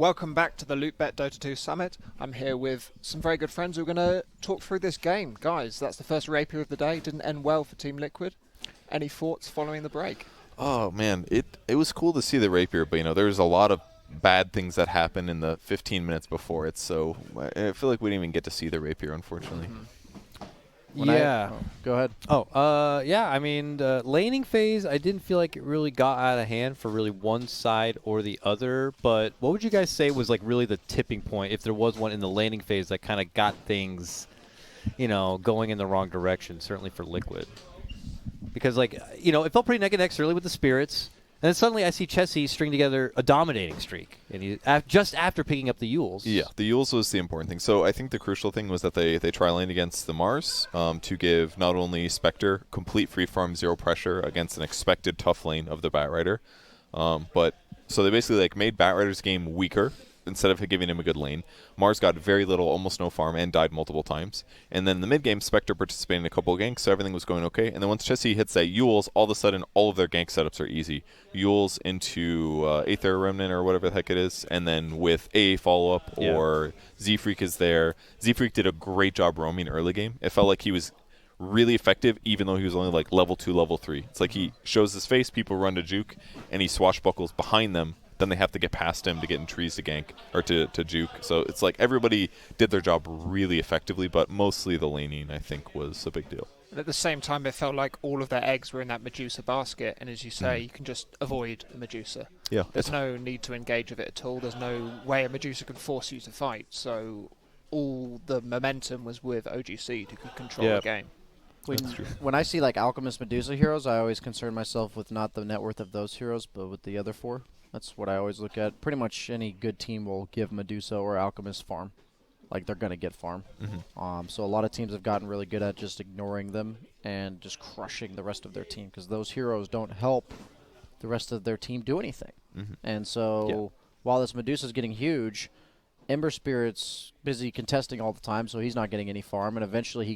Speaker 11: welcome back to the LOOT.BET Dota 2 Summit. I'm here with some very good friends who are going to talk through this game. Guys, that's the first Rapier of the day. Didn't end well for Team Liquid. Any thoughts following the break?
Speaker 21: Oh man, it was cool to see the Rapier, but there was a lot of bad things that happened in the 15 minutes before it, so I feel like we didn't even get to see the Rapier, unfortunately.
Speaker 20: Go ahead.
Speaker 7: Yeah, I mean, the laning phase, I didn't feel like it really got out of hand for really one side or the other, but what would you guys say was like really the tipping point, if there was one in the laning phase that kind of got things, going in the wrong direction, certainly for Liquid? Because, it felt pretty neck and neck early with the Spirits, and then suddenly I see Chessie string together a dominating streak, and just after picking up the Yules.
Speaker 21: Yeah, the Yules was the important thing. So I think the crucial thing was that they tri-laned against the Mars to give not only Spectre complete free farm, zero pressure against an expected tough lane of the Batrider, but so they basically made Batrider's game weaker instead of giving him a good lane. Mars got very little, almost no farm, and died multiple times. And then in the mid-game, Spectre participated in a couple of ganks, so everything was going okay. And then once Chessie hits that Yules, all of a sudden, all of their gank setups are easy. Yules into Aether Remnant or whatever the heck it is, and then with a follow-up or Z-Freak is there. Z-Freak did a great job roaming early game. It felt like he was really effective, even though he was only level 2, level 3. It's like he shows his face, people run to juke, and he swashbuckles behind them. Then they have to get past him to get in trees to gank or to juke. So it's like everybody did their job really effectively, but mostly the laning, I think, was a big deal.
Speaker 11: And at the same time, it felt like all of their eggs were in that Medusa basket, and as you say, you can just avoid the Medusa.
Speaker 21: Yeah.
Speaker 11: There's no need to engage with it at all. There's no way a Medusa can force you to fight. So all the momentum was with OGC who could control the game.
Speaker 20: When I see Alchemist Medusa heroes, I always concern myself with not the net worth of those heroes, but with the other 4. That's what I always look at. Pretty much any good team will give Medusa or Alchemist farm. They're going to get farm. So a lot of teams have gotten really good at just ignoring them and just crushing the rest of their team, because those heroes don't help the rest of their team do anything. And so while this Medusa is getting huge, Ember Spirit's busy contesting all the time, so he's not getting any farm. And eventually he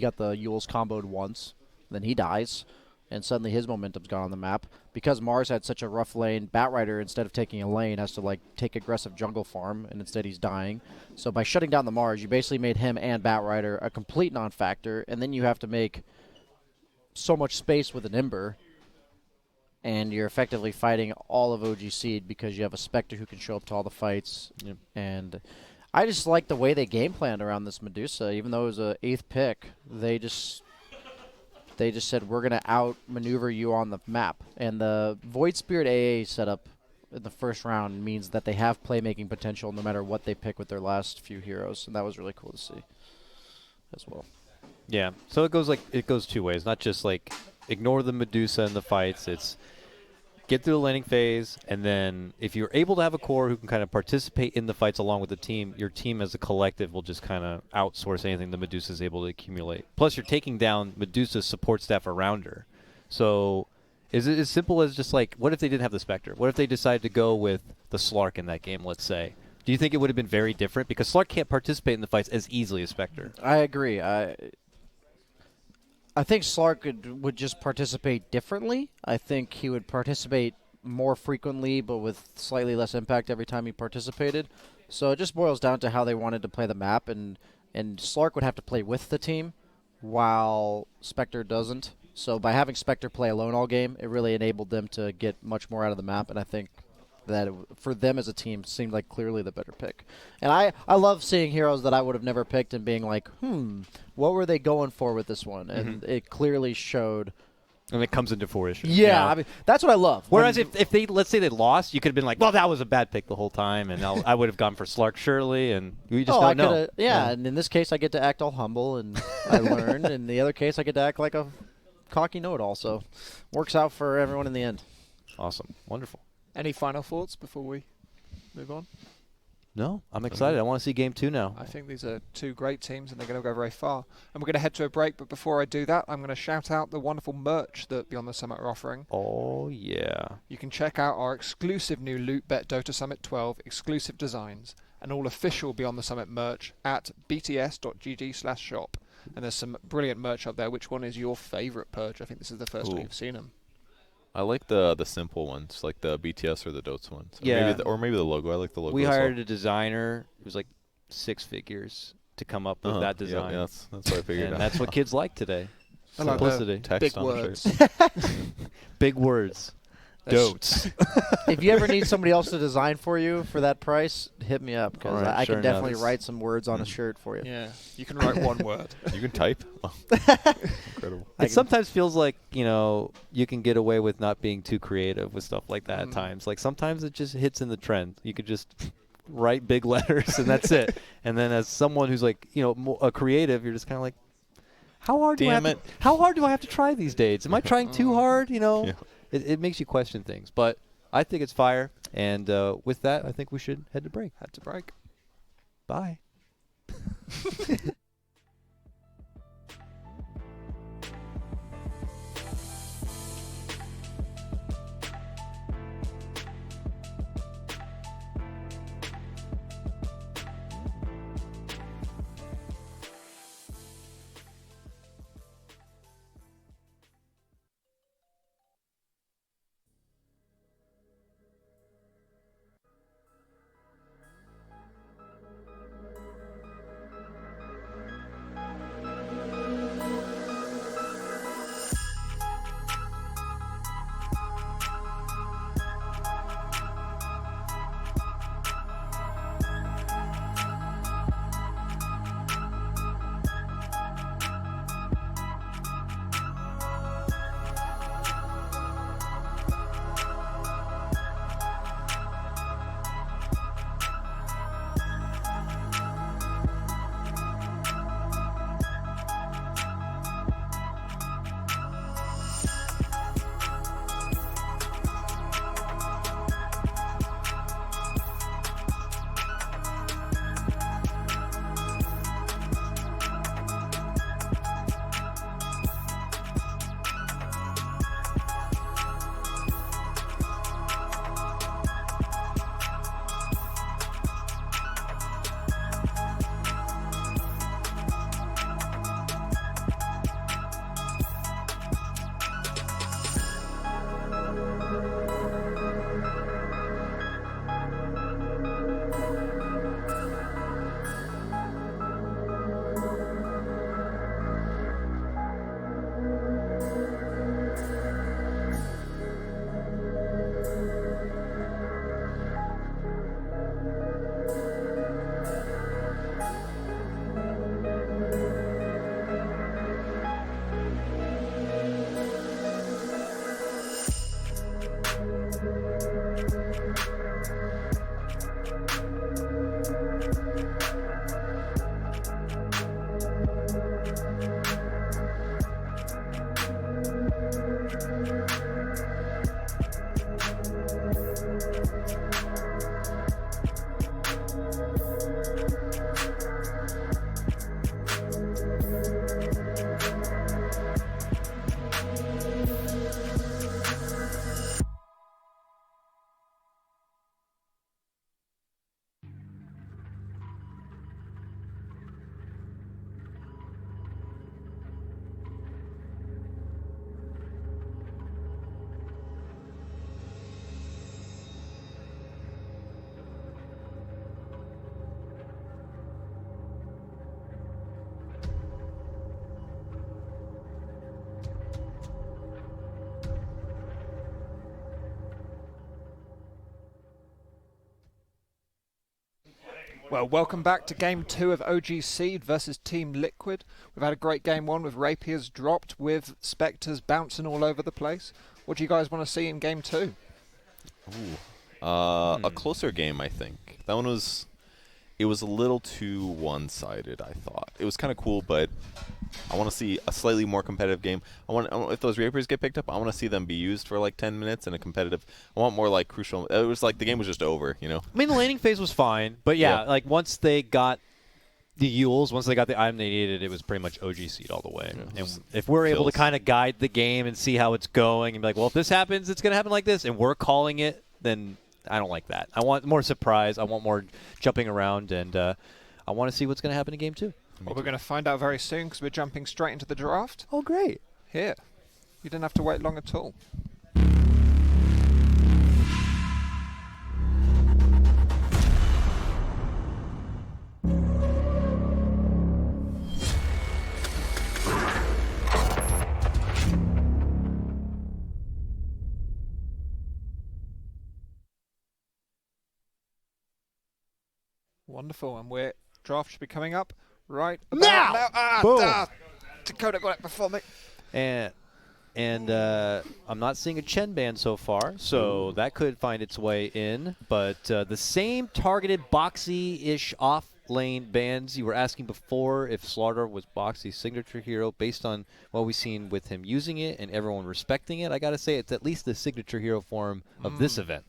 Speaker 20: got the Yules comboed once, then he dies. And suddenly his momentum's gone on the map. Because Mars had such a rough lane, Batrider, instead of taking a lane, has to take aggressive jungle farm, and instead he's dying. So by shutting down the Mars, you basically made him and Batrider a complete non-factor, and then you have to make so much space with an Ember, and you're effectively fighting all of OG Seed because you have a Spectre who can show up to all the fights. And I just like the way they game planned around this Medusa. Even though it was an 8th pick, they just said, we're going to outmaneuver you on the map. And the Void Spirit AA setup in the first round means that they have playmaking potential no matter what they pick with their last few heroes. And that was really cool to see as well.
Speaker 7: Yeah, so it goes two ways. Not just ignore the Medusa in the fights. It's get through the laning phase, and then if you're able to have a core who can kind of participate in the fights along with the team, your team as a collective will just kind of outsource anything the Medusa is able to accumulate. Plus, you're taking down Medusa's support staff around her. So is it as simple as just what if they didn't have the Spectre? What if they decided to go with the Slark in that game, let's say? Do you think it would have been very different? Because Slark can't participate in the fights as easily as Spectre.
Speaker 20: I agree. I think Slark would just participate differently. I think he would participate more frequently, but with slightly less impact every time he participated. So it just boils down to how they wanted to play the map, and Slark would have to play with the team, while Spectre doesn't. So by having Spectre play alone all game, it really enabled them to get much more out of the map, and I think that for them as a team seemed like clearly the better pick. And I love seeing heroes that I would have never picked and being like, what were they going for with this one? And it clearly showed.
Speaker 7: And it comes into fruition.
Speaker 20: Yeah, I mean, that's what I love.
Speaker 7: Whereas if they, let's say they lost, you could have been like, well, that was a bad pick the whole time, and I would have gone for Slark surely, and we just don't know.
Speaker 20: Yeah, and in this case, I get to act all humble, and I learned. In the other case, I get to act like a cocky know-it-all, so works out for everyone in the end.
Speaker 7: Awesome. Wonderful.
Speaker 11: Any final thoughts before we move on?
Speaker 7: No, I'm excited. I want to see Game 2 now.
Speaker 11: I think these are two great teams, and they're going to go very far. And we're going to head to a break, but before I do that, I'm going to shout out the wonderful merch that Beyond the Summit are offering.
Speaker 7: Oh, yeah.
Speaker 11: You can check out our exclusive new LOOT.BET Dota Summit 12 exclusive designs and all official Beyond the Summit merch at bts.gg/shop. And there's some brilliant merch up there. Which one is your favorite, Purge? I think this is the first time you've seen them.
Speaker 21: I like the simple ones, like the BTS or the Dota ones.
Speaker 7: Yeah.
Speaker 21: Or maybe the logo. I like the logo.
Speaker 7: We
Speaker 21: as well.
Speaker 7: hired a designer. It was like 6 figures to come up with that design.
Speaker 21: Yeah, that's what I figured
Speaker 7: and
Speaker 21: out.
Speaker 7: that's what kids like today.
Speaker 11: I like
Speaker 7: Simplicity.
Speaker 21: Text
Speaker 20: big
Speaker 21: on
Speaker 20: words.
Speaker 7: Big words. Dotes.
Speaker 20: If you ever need somebody else to design for you for that price, hit me up because
Speaker 7: Alright,
Speaker 20: I
Speaker 7: sure
Speaker 20: can definitely
Speaker 7: enough.
Speaker 20: write some words on a shirt for you.
Speaker 11: Yeah, you can write one word.
Speaker 21: You can type. Wow. Incredible.
Speaker 7: It sometimes feels like, you can get away with not being too creative with stuff like that at times. Like sometimes it just hits in the trend. You could just write big letters and that's it. And then as someone who's like, a creative, you're just kind of like, how hard do I have to try these days? Am I trying too hard?
Speaker 21: Yeah.
Speaker 7: It makes you question things. But I think it's fire. And with that, I think we should head to break. Bye.
Speaker 11: Well, welcome back to Game 2 of OG Seed versus Team Liquid. We've had a great Game 1 with Rapiers dropped, with Spectres bouncing all over the place. What do you guys want to see in Game 2?
Speaker 21: A closer game, I think. That one was... It was a little too one-sided, I thought. It was kind of cool, but I want to see a slightly more competitive game. If those Rapiers get picked up, I want to see them be used for like 10 minutes in a competitive... I want more like crucial... It was like the game was just over,
Speaker 7: I mean, the laning phase was fine, but like once they got the Euls, once they got the item they needed, it was pretty much OG Seed all the way.
Speaker 21: Yeah,
Speaker 7: and if we're able to kind of guide the game and see how it's going and be like, well, if this happens, it's going to happen like this, and we're calling it, then... I don't like that. I want more surprise. I want more jumping around, and I want to see what's going to happen in Game 2.
Speaker 11: Well, we're going to find out very soon because we're jumping straight into the draft.
Speaker 7: Oh, great.
Speaker 11: Here. You didn't have to wait long at all. Wonderful, and we're draft should be coming up right
Speaker 20: Now! Boom!
Speaker 11: Dakota got it before me.
Speaker 7: And I'm not seeing a Chen ban so far, so that could find its way in. But the same targeted Boxy-ish off-lane bans you were asking before if Slaughter was Boxy's signature hero, based on what we've seen with him using it and everyone respecting it, I got to say it's at least the signature hero form of this event.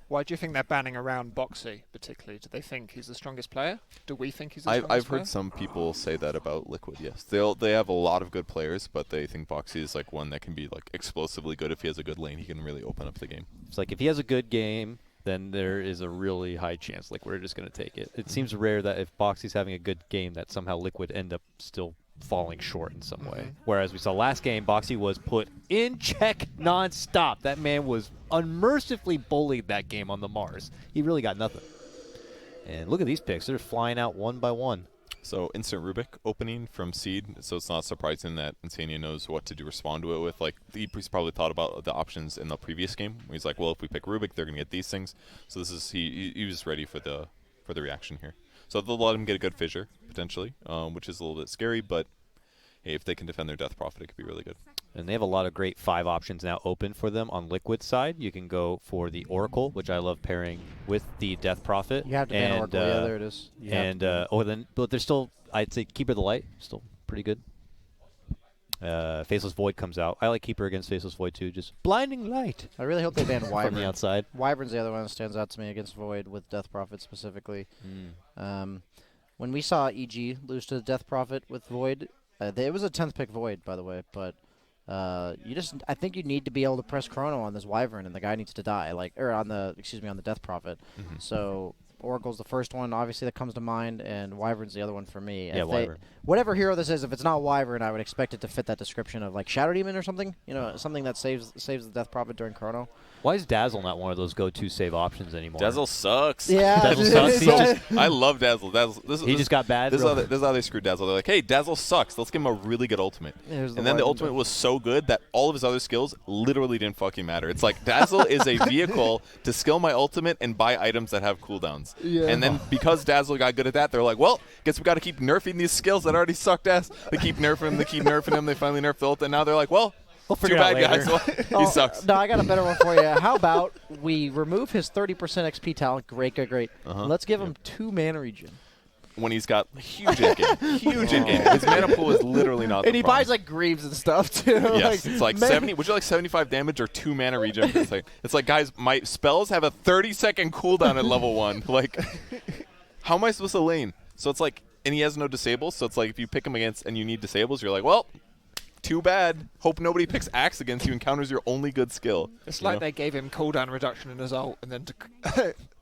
Speaker 11: Why do you think they're banning around Boxy particularly? Do they think he's the strongest player? Do we think he's the strongest player?
Speaker 21: I've heard some people say that about Liquid, yes. They have a lot of good players, but they think Boxy is like one that can be like explosively good. If he has a good lane, he can really open up the game.
Speaker 7: It's like if he has a good game, then there is a really high chance like we're just going to take it. It seems rare that if Boxy's having a good game that somehow Liquid end up still falling short in some way. Whereas we saw last game, Boxy was put in check non-stop. That man was unmercifully bullied that game on the Mars. He really got nothing. And look at these picks. They're flying out one by one.
Speaker 21: So instant Rubik opening from Seed, so it's not surprising that Insania knows what to respond to it with. Like, he's probably thought about the options in the previous game. He's like, well, if we pick Rubik, they're going to get these things. So this is he was ready for the reaction here. So they'll let him get a good fissure, potentially, which is a little bit scary, but hey, if they can defend their Death Prophet, it could be really good.
Speaker 7: And they have a lot of great 5 options now open for them on Liquid side. You can go for the Oracle, which I love pairing with the Death Prophet.
Speaker 20: You have to ban Oracle. Yeah, there it is.
Speaker 7: But they're still, I'd say Keeper of the Light, still pretty good. Faceless Void comes out. I like Keeper against Faceless Void too, just blinding light.
Speaker 20: I really hope they ban Wyvern.
Speaker 7: From the outside.
Speaker 20: Wyvern's the other one that stands out to me against Void with Death Prophet specifically. When we saw EG lose to the Death Prophet with Void, it was a 10th pick Void, by the way, but I think you need to be able to press Chrono on this Wyvern, and the guy needs to die, on the Death Prophet. So Oracle's the first one, obviously, that comes to mind, and Wyvern's the other one for me.
Speaker 7: Yeah, Wyvern.
Speaker 20: Whatever hero this is, if it's not Wyvern, I would expect it to fit that description of like Shadow Demon or something. You know, something that saves the Death Prophet during Chrono.
Speaker 7: Why is Dazzle not one of those go-to save options anymore?
Speaker 21: Dazzle sucks.
Speaker 20: Yeah,
Speaker 7: Dazzle sucks.
Speaker 21: I love Dazzle.
Speaker 7: He just got bad.
Speaker 21: This is how they screwed Dazzle. They're like, hey, Dazzle sucks. Let's give him a really good ultimate. And then the ultimate was so good that all of his other skills literally didn't fucking matter. It's like Dazzle is a vehicle to skill my ultimate and buy items that have cooldowns. Yeah. And then because Dazzle got good at that, they're like, well, guess we got to keep nerfing these skills that already sucked ass. They keep nerfing him. They keep nerfing him. They finally nerfed the ult, and now they're like, well,
Speaker 20: we'll
Speaker 21: too
Speaker 20: figure it
Speaker 21: bad,
Speaker 20: out
Speaker 21: guys. He sucks.
Speaker 20: No, I got a better one for you. How about we remove his 30% XP talent? Great. Let's give him 2 mana regen.
Speaker 21: When he's got huge in-game. Huge in-game. His mana pool is literally not
Speaker 20: And
Speaker 21: the
Speaker 20: he
Speaker 21: problem.
Speaker 20: buys like Greaves and stuff too.
Speaker 21: Yes, it's like 70. Would you like 75 damage or 2 mana regen? It's like, guys, my spells have a 30-second cooldown at level 1. Like, how am I supposed to lane? So it's like, and he has no disables, so it's like if you pick him against and you need disables, you're like, well, too bad. Hope nobody picks Axe against you and counters your only good skill.
Speaker 11: It's like they gave him cooldown reduction in his ult, and then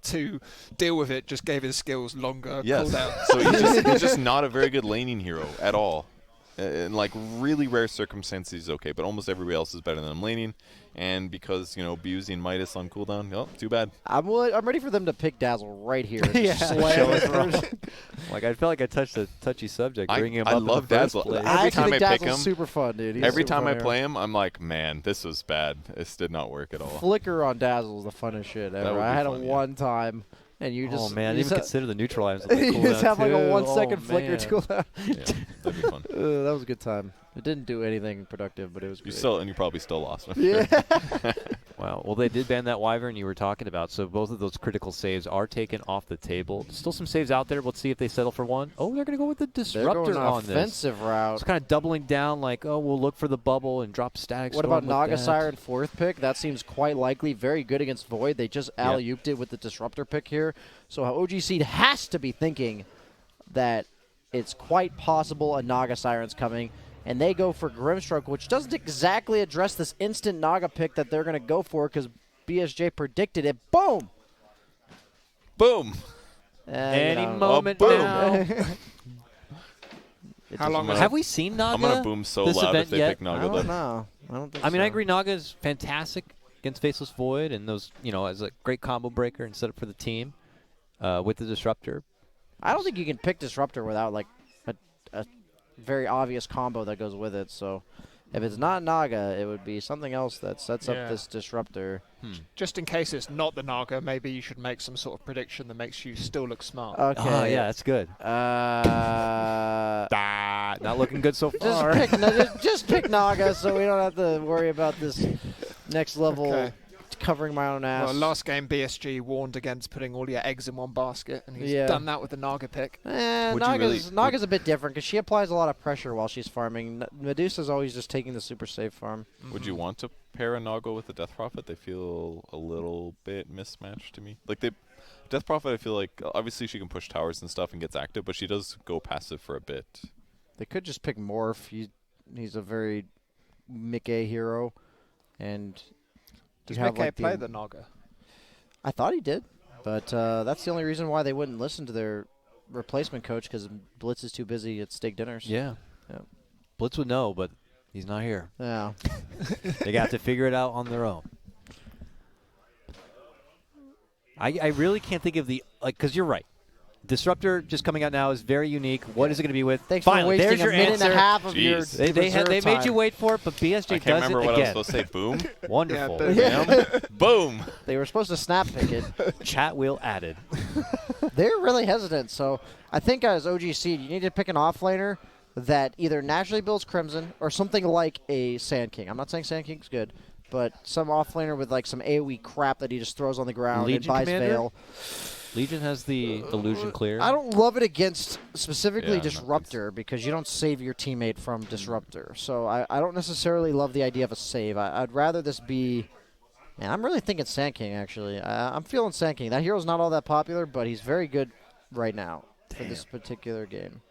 Speaker 11: to deal with it, just gave his skills longer cooldown.
Speaker 21: So he's just not a very good laning hero at all. In like really rare circumstances, he's okay, but almost everybody else is better than him laning. And because, Busey and Midas on cooldown, too bad.
Speaker 20: I'm ready for them to pick Dazzle right here.
Speaker 7: Like, I feel like I touched a touchy subject, bringing him up.
Speaker 21: I love Dazzle.
Speaker 20: Every time I pick him, super fun, dude.
Speaker 21: Every time I play him, I'm like, man, this was bad. This did not work at all.
Speaker 20: Flicker on Dazzle is the funnest shit ever. I had it one time. And you just
Speaker 7: I didn't even consider the neutral items.
Speaker 20: You just have like a 1 second flicker to cooldown.
Speaker 21: Yeah, that'd be fun.
Speaker 20: That was a good time. It didn't do anything productive, but it was great.
Speaker 21: You probably still lost.
Speaker 20: Yeah.
Speaker 7: Wow. Well, they did ban that Wyvern you were talking about, so both of those critical saves are taken off the table. Still some saves out there. Let's see if they settle for one. Oh, they're going to go with the Disruptor on this.
Speaker 20: Offensive route.
Speaker 7: It's kind of doubling down like, we'll look for the bubble and drop Static
Speaker 20: What
Speaker 7: Storm
Speaker 20: about Naga Siren 4th pick? That seems quite likely. Very good against Void. They just alley-ooped it with the Disruptor pick here. So OG Seed has to be thinking that it's quite possible a Naga Siren's coming. And they go for Grimstroke, which doesn't exactly address this instant Naga pick that they're going to go for because BSJ predicted it. Boom!
Speaker 21: Boom!
Speaker 7: Any moment now.
Speaker 11: How long
Speaker 7: have we seen Naga?
Speaker 21: I'm going to boom so
Speaker 7: this
Speaker 21: loud
Speaker 7: event
Speaker 21: if they
Speaker 7: yet?
Speaker 21: pick Naga.
Speaker 20: I don't know. I don't think
Speaker 7: I mean,
Speaker 20: so.
Speaker 7: I agree Naga's fantastic against Faceless Void and those, as a great combo breaker and set up for the team with the Disruptor.
Speaker 20: I don't think you can pick Disruptor without like a very obvious combo that goes with it. So If it's not Naga, it would be something else that sets up this disruptor.
Speaker 11: Just in case it's not the Naga, maybe you should make some sort of prediction that makes you still look smart.
Speaker 20: Okay.
Speaker 7: Oh, yeah, that's good. Not looking good so far.
Speaker 20: Just pick Naga so we don't have to worry about this next level covering my own ass.
Speaker 11: Well, last game BSG warned against putting all your eggs in one basket, and he's done that with the Naga pick.
Speaker 20: Naga's a bit different because she applies a lot of pressure while she's farming. Medusa's always just taking the super safe farm.
Speaker 21: Would you want to pair a Naga with a Death Prophet? They feel a little bit mismatched to me. Like Death Prophet, I feel like obviously she can push towers and stuff and gets active, but she does go passive for a bit.
Speaker 20: They could just pick Morph. He's a very Mickey hero, and
Speaker 11: does Mickey play the Naga?
Speaker 20: I thought he did, but that's the only reason why they wouldn't listen to their replacement coach, because Blitz is too busy at steak dinners.
Speaker 7: Yeah. Blitz would know, but he's not here.
Speaker 20: Yeah.
Speaker 7: They got to figure it out on their own. I really can't think of because you're right. Disruptor just coming out now is very unique. What is it going to be with?
Speaker 20: Thanks
Speaker 7: Finally,
Speaker 20: for wasting
Speaker 7: there's your
Speaker 20: a minute
Speaker 7: answer.
Speaker 20: and a half of your
Speaker 7: They made you wait for it, but BSJ does it again.
Speaker 21: I can't remember what I was supposed to say. Boom.
Speaker 7: Wonderful.
Speaker 21: Boom.
Speaker 20: They were supposed to snap pick it.
Speaker 7: Chat wheel added.
Speaker 20: They're really hesitant, so I think as OG seed, you need to pick an offlaner that either naturally builds Crimson or something like a Sand King. I'm not saying Sand King's good, but some offlaner with like some AoE crap that he just throws on the ground
Speaker 7: Legion
Speaker 20: and buys
Speaker 7: Commander?
Speaker 20: Veil.
Speaker 7: Legion has the illusion clear.
Speaker 20: I don't love it against specifically Disruptor because you don't save your teammate from Disruptor. So I don't necessarily love the idea of a save. I'd rather this be... Man, I'm really thinking Sand King, actually. I'm feeling Sand King. That hero's not all that popular, but he's very good right now for this particular game.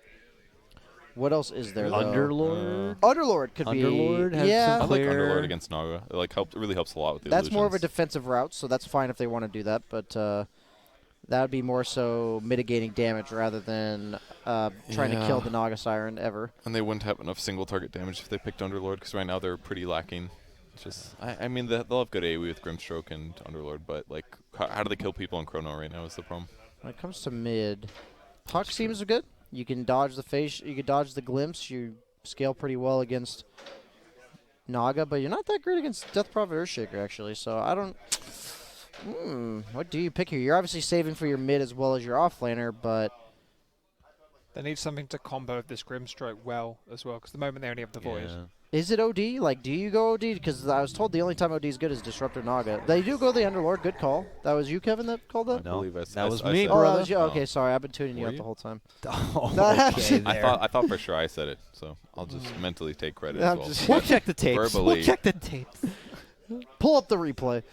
Speaker 20: What else is there, though?
Speaker 7: Underlord?
Speaker 20: Underlord could be...
Speaker 7: Underlord has
Speaker 20: yeah.
Speaker 21: I like Underlord against Naga. It really helps a lot with the
Speaker 20: That's more of a
Speaker 21: illusions.
Speaker 20: defensive route, so that's fine if they want to do that, but... that would be more so mitigating damage rather than trying to kill the Naga Siren ever.
Speaker 21: And they wouldn't have enough single target damage if they picked Underlord, because right now they're pretty lacking. It's just, I mean, they'll have good AoE with Grimstroke and Underlord, but like, how do they kill people on Chrono right now is the problem.
Speaker 20: When it comes to mid, Puck seems good. You can dodge the face, you can dodge the glimpse. You scale pretty well against Naga, but you're not that great against Death Prophet Earthshaker actually. So I don't. What do you pick here? You're obviously saving for your mid as well as your offlaner, but
Speaker 11: they need something to combo this Grimstroke well as well, because at the moment they only have the Void.
Speaker 20: Is it OD? Like, do you go OD? Because I was told the only time OD is good is Disruptor Naga. They do go the Underlord. Good call. That was you, Kevin, that called that?
Speaker 21: No,
Speaker 7: that was me,
Speaker 20: Oh,
Speaker 7: brother.
Speaker 20: that was you? Okay, sorry. I've been tuning you out the whole time.
Speaker 7: Okay,
Speaker 21: I thought for sure I said it, so I'll just mentally take credit
Speaker 20: I'm
Speaker 21: as
Speaker 20: just-
Speaker 21: well.
Speaker 7: We'll check the tapes.
Speaker 21: Verbally,
Speaker 7: We'll check the tapes.
Speaker 20: Pull up the replay.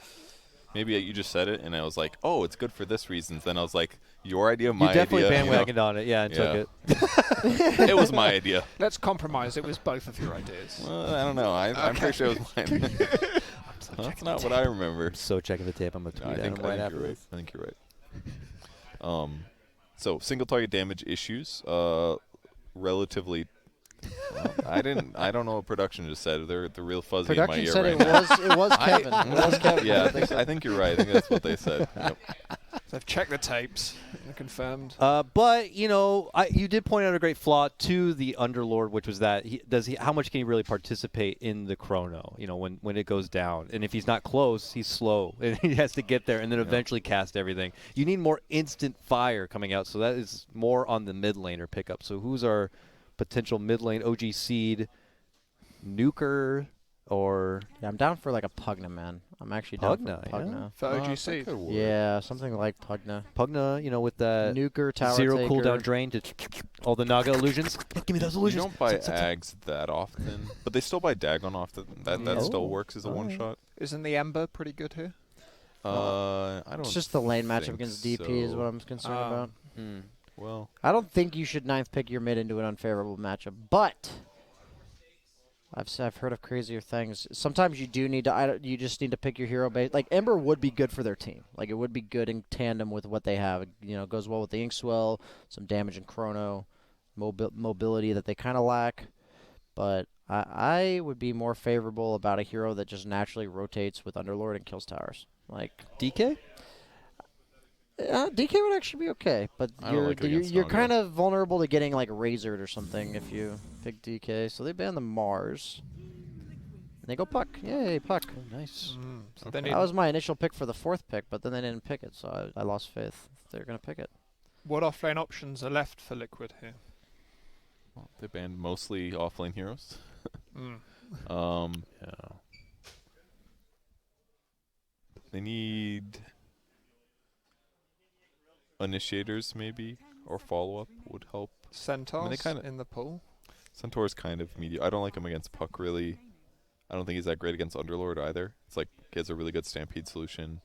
Speaker 21: maybe you just said it, and I was like, oh, it's good for this reason. Then I was like, your idea, my
Speaker 7: You definitely
Speaker 21: idea.
Speaker 7: bandwagoned on it, yeah, and took it.
Speaker 21: It was my idea.
Speaker 11: Let's compromise. It was both of your ideas.
Speaker 21: Well, I don't know. I'm pretty sure it was mine. That's not what I remember.
Speaker 7: I'm so checking the tape. I'm going to tweet at him right after
Speaker 21: you're right.
Speaker 7: this.
Speaker 21: I think you're right. So single target damage issues, relatively. I don't know what production just said. They're real fuzzy
Speaker 20: Production
Speaker 21: in my ear
Speaker 20: said
Speaker 21: right
Speaker 20: it was Kevin. It was Kevin.
Speaker 21: Yeah,
Speaker 20: That's what
Speaker 21: I think you're right. I think that's what they said. Yep.
Speaker 11: So I've checked the tapes and confirmed.
Speaker 7: But you know, you did point out a great flaw to the Underlord, which was that how much can he really participate in the chrono? You know, when it goes down, and if he's not close, he's slow, and he has to get there and then eventually cast everything. You need more instant fire coming out, so that is more on the mid laner pickup. So who's our potential mid lane OG seed? Nuker or
Speaker 20: I'm down for like a Pugna, man. I'm actually down
Speaker 7: Pugna,
Speaker 20: for Pugna.
Speaker 11: For OG seed.
Speaker 20: Yeah, something like Pugna.
Speaker 7: Pugna, you know, with that
Speaker 20: Nuker, Tower
Speaker 7: zero
Speaker 20: Taker.
Speaker 7: cooldown drain to all the Naga illusions. Give me those illusions.
Speaker 21: You don't buy Ags that often, but they still buy Dagon often. That still works as a one shot.
Speaker 11: Isn't the Ember pretty good here?
Speaker 21: I don't.
Speaker 20: It's just the lane matchup
Speaker 21: think
Speaker 20: against DP is what I'm concerned about.
Speaker 21: Well,
Speaker 20: I don't think you should ninth pick your mid into an unfavorable matchup, but I've heard of crazier things. Sometimes you do need to. You just need to pick your hero base. Like Ember would be good for their team. Like it would be good in tandem with what they have. You know, it goes well with the Inkswell, some damage in Chrono, mobility that they kind of lack. But I would be more favorable about a hero that just naturally rotates with Underlord and kills towers. Like
Speaker 7: DK.
Speaker 20: DK would actually be okay, but you're kind of vulnerable to getting like razored or something if you pick DK. So they banned the Mars. They go Puck. Yay, Puck.
Speaker 7: Oh, nice.
Speaker 11: So
Speaker 20: That was my initial pick for the 4th pick, but then they didn't pick it, so I lost faith. They're going to pick it.
Speaker 11: What offlane options are left for Liquid here?
Speaker 21: Well, they banned mostly offlane heroes.
Speaker 7: Yeah.
Speaker 21: They need initiators maybe, or follow-up would help.
Speaker 11: Centaurs
Speaker 21: they kinda,
Speaker 11: in the pool.
Speaker 21: Centaur's kind of medium. I don't like him against Puck really. I don't think he's that great against Underlord either. It's like he has a really good Stampede solution.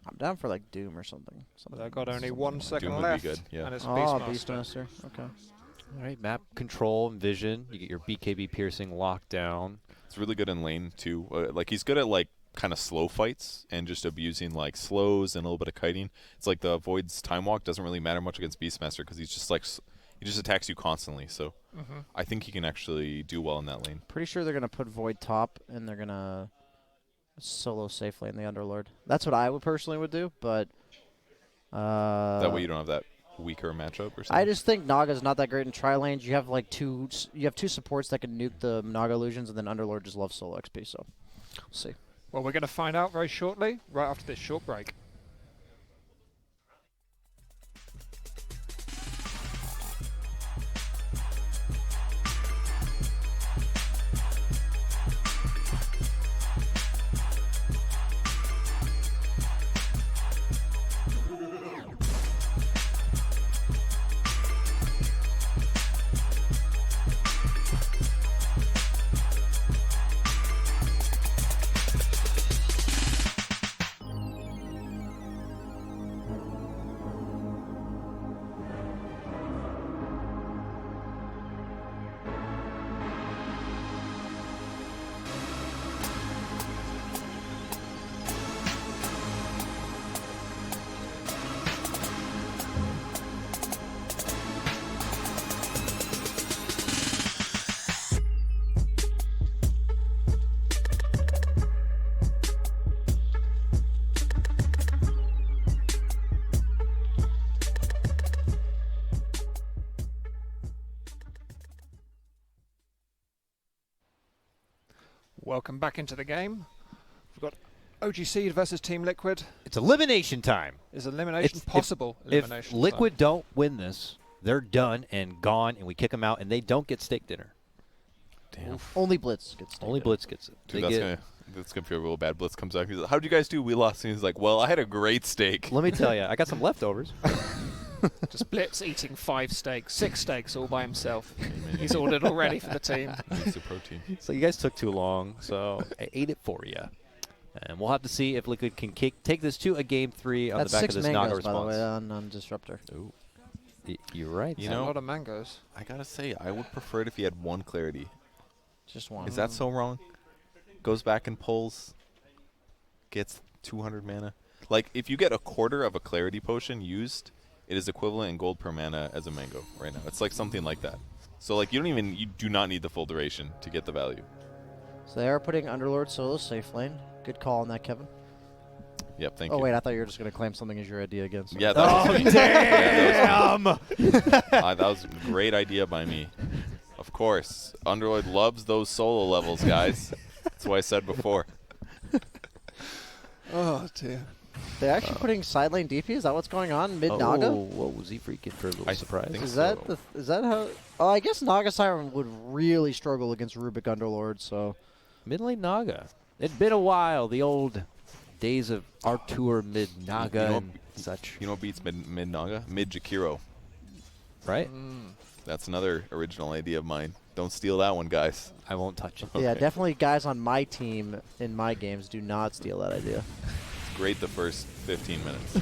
Speaker 20: I'm down for like Doom or something.
Speaker 11: They've got only 1 second
Speaker 21: Doom
Speaker 11: left.
Speaker 21: would be good, yeah.
Speaker 11: And it's
Speaker 20: Beastmaster. Okay.
Speaker 7: All right, map control and vision. You get your BKB piercing lockdown.
Speaker 21: It's really good in lane too. Like he's good at like kind of slow fights and just abusing like slows and a little bit of kiting. It's like the Void's time walk doesn't really matter much against Beastmaster because he's just like he just attacks you constantly. So I think he can actually do well in that lane.
Speaker 20: Pretty sure they're going to put Void top and they're going to solo safe lane the Underlord. That's what I would personally do, but
Speaker 21: that way you don't have that weaker matchup or something.
Speaker 20: I just think Naga's not that great in tri lanes. You have like two supports that can nuke the Naga illusions, and then Underlord just loves solo XP. So we'll see.
Speaker 11: Well, we're going to find out very shortly, right after this short break. Welcome back into the game. We've got OG Seed versus Team Liquid.
Speaker 7: It's elimination time.
Speaker 11: Is elimination possible?
Speaker 7: If Liquid don't win this, they're done and gone, and we kick them out, and they don't get steak dinner.
Speaker 21: Damn.
Speaker 20: Only Blitz gets steak
Speaker 7: Only
Speaker 20: dinner.
Speaker 7: Blitz gets it.
Speaker 21: Dude, that's gonna feel real bad. Blitz comes out. He's like, "How'd you guys do? We lost." And he's like, "Well, I had a great steak."
Speaker 7: Let me tell you, I got some leftovers.
Speaker 11: Just Blitz eating 5 steaks, 6 steaks all by himself. He's ordered already for the team.
Speaker 21: It's the protein.
Speaker 7: So you guys took too long, so I ate it for you. And we'll have to see if Liquid can take this to a game 3 on
Speaker 20: That's
Speaker 7: the back
Speaker 20: 6
Speaker 7: of this Naga
Speaker 20: mangoes, by the way,
Speaker 7: response.
Speaker 20: on Disruptor.
Speaker 21: Ooh.
Speaker 7: You're right.
Speaker 21: You
Speaker 11: That's
Speaker 21: know,
Speaker 11: a lot of mangoes.
Speaker 21: I gotta say, I would prefer it if he had 1 clarity.
Speaker 20: Just 1.
Speaker 21: Is that so wrong? Goes back and pulls, gets 200 mana. Like, if you get a quarter of a clarity potion used, it is equivalent in gold per mana as a mango right now. It's like something like that. So like you do not need the full duration to get the value.
Speaker 20: So they are putting Underlord solo safe lane. Good call on that, Kevin.
Speaker 21: Yep, thank
Speaker 20: you.
Speaker 21: you.
Speaker 20: Oh wait, I thought you were just going to claim something as your idea again. So.
Speaker 21: Yeah, that was
Speaker 20: damn!
Speaker 21: that was a great idea by me. Of course, Underlord loves those solo levels, guys. That's what I said before.
Speaker 11: Oh dear.
Speaker 20: They're actually putting side lane DP. Is that what's going on mid Naga?
Speaker 7: Oh, what was he freaking for a little surprise?
Speaker 20: Is that how? Oh, I guess Naga Siren would really struggle against Rubik Underlord. So
Speaker 7: mid lane Naga. It'd been a while. The old days of Artur mid Naga and such.
Speaker 21: You know what beats mid Naga? Mid Jakiro.
Speaker 7: Right?
Speaker 21: That's another original idea of mine. Don't steal that one, guys.
Speaker 7: I won't touch it.
Speaker 20: yeah,
Speaker 21: Okay.
Speaker 20: definitely guys on my team in my games do not steal that idea.
Speaker 21: It's great the first 15 minutes.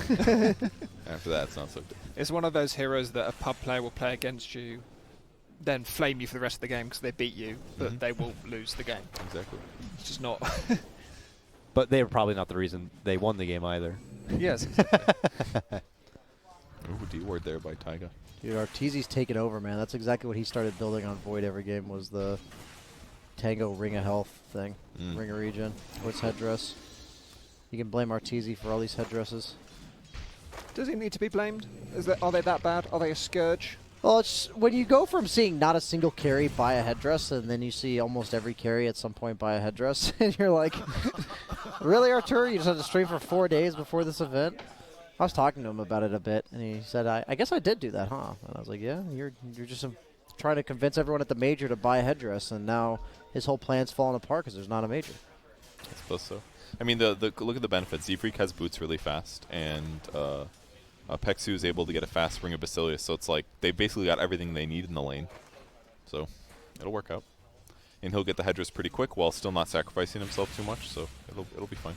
Speaker 21: After that, it's not so good.
Speaker 11: It's one of those heroes that a pub player will play against you, then flame you for the rest of the game because they beat you, but they will lose the game.
Speaker 21: Exactly.
Speaker 11: It's just not.
Speaker 7: But they were probably not the reason they won the game either.
Speaker 11: Yes, exactly.
Speaker 21: Ooh, D-word there by Taiga.
Speaker 20: Dude, Arteezy's taken over, man. That's exactly what he started building on Void every game was the Tango Ring of Health thing. Ring of Regen. Or its headdress. You can blame Arteezy for all these headdresses.
Speaker 11: Does he need to be blamed? Are they that bad? Are they a scourge?
Speaker 20: Well, it's when you go from seeing not a single carry buy a headdress, and then you see almost every carry at some point buy a headdress, and you're like, really, Artur? You just had to stream for 4 days before this event? I was talking to him about it a bit, and he said, I guess I did do that, huh? And I was like, yeah, you're just trying to convince everyone at the major to buy a headdress, and now his whole plan's falling apart because there's not a major.
Speaker 21: I suppose so. I mean, the look at the benefits. Z-Freak has boots really fast, and Pexu is able to get a fast spring of Basilius, so it's like they basically got everything they need in the lane. So it'll work out. And he'll get the headdress pretty quick while still not sacrificing himself too much, so it'll be fine.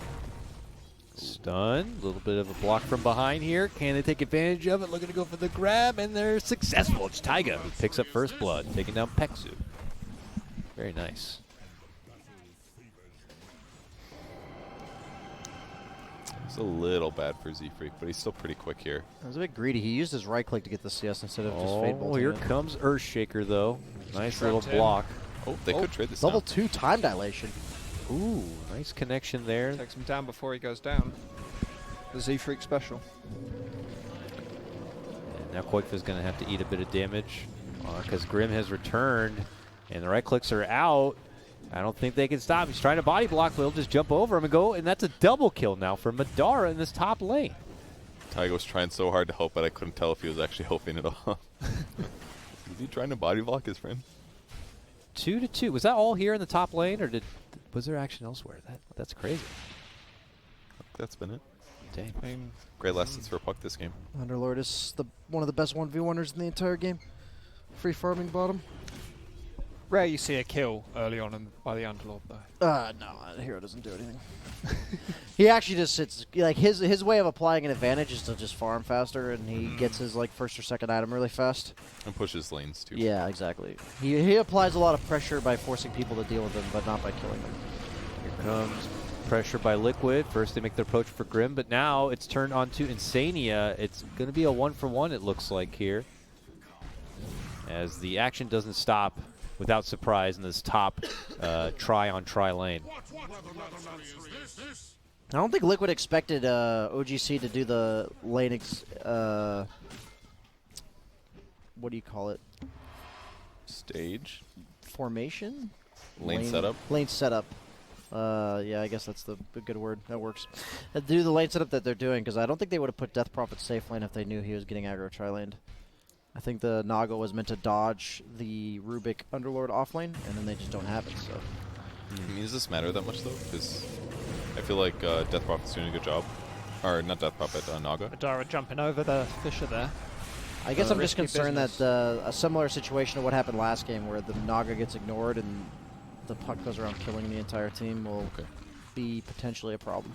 Speaker 7: Stun, a little bit of a block from behind here. Can they take advantage of it? Looking to go for the grab, and they're successful. It's Taiga who picks up first blood, taking down Pexu. Very nice.
Speaker 21: It's a little bad for Z-Freak, but he's still pretty quick here.
Speaker 20: It was a bit greedy. He used his right click to get the CS instead of just Fade bolting
Speaker 7: here
Speaker 20: it.
Speaker 7: comes Earthshaker, though. Nice little block.
Speaker 21: Oh, they could trade this
Speaker 20: Double
Speaker 21: down.
Speaker 20: 2 time dilation.
Speaker 7: Ooh, nice connection there.
Speaker 11: Takes him down before he goes down. The Z-Freak special.
Speaker 7: And now Koikfa's going to have to eat a bit of damage because Grim has returned, and the right clicks are out. I don't think they can stop. He's trying to body block, but he'll just jump over him and go, and that's a double kill now for Madara in this top lane.
Speaker 21: Taiga was trying so hard to help, but I couldn't tell if he was actually helping at all. Is he trying to body block his friend?
Speaker 7: 2-2. Was that all here in the top lane, or was there action elsewhere? That's crazy.
Speaker 21: That's been it.
Speaker 7: Dang.
Speaker 21: Great lessons for Puck this game.
Speaker 20: Underlord is one of the best 1v1ers in the entire game. Free farming bottom.
Speaker 11: Rare you see a kill early on by the Underlord, though.
Speaker 20: No, the hero doesn't do anything. He actually just sits, like his way of applying an advantage is to just farm faster, and he gets his like first or second item really fast.
Speaker 21: And pushes lanes too.
Speaker 20: Yeah, exactly. He applies a lot of pressure by forcing people to deal with him, but not by killing them.
Speaker 7: Here comes pressure by Liquid. First they make the approach for Grim, but now it's turned on to Insania. It's going to be a 1-for-1, it looks like here, as the action doesn't stop without surprise in this top try-on-try lane.
Speaker 20: I don't think Liquid expected OGC to do the lane what do you call it?
Speaker 21: Stage?
Speaker 20: Formation?
Speaker 21: Lane setup?
Speaker 20: Lane setup. Yeah, I guess that's the good word. That works. Do the lane setup that they're doing, because I don't think they would have put Death Prophet safe lane if they knew he was getting aggro tri-laned. I think the Naga was meant to dodge the Rubik Underlord offlane, and then they just don't have it, so.
Speaker 21: I mean, does this matter that much, though? Because I feel like Death Prophet's doing a good job. Or, not Death Prophet, Naga.
Speaker 11: Madara jumping over the Fisher there.
Speaker 20: I guess I'm just concerned that a similar situation to what happened last game, where the Naga gets ignored and the puck goes around killing the entire team, will be potentially a problem.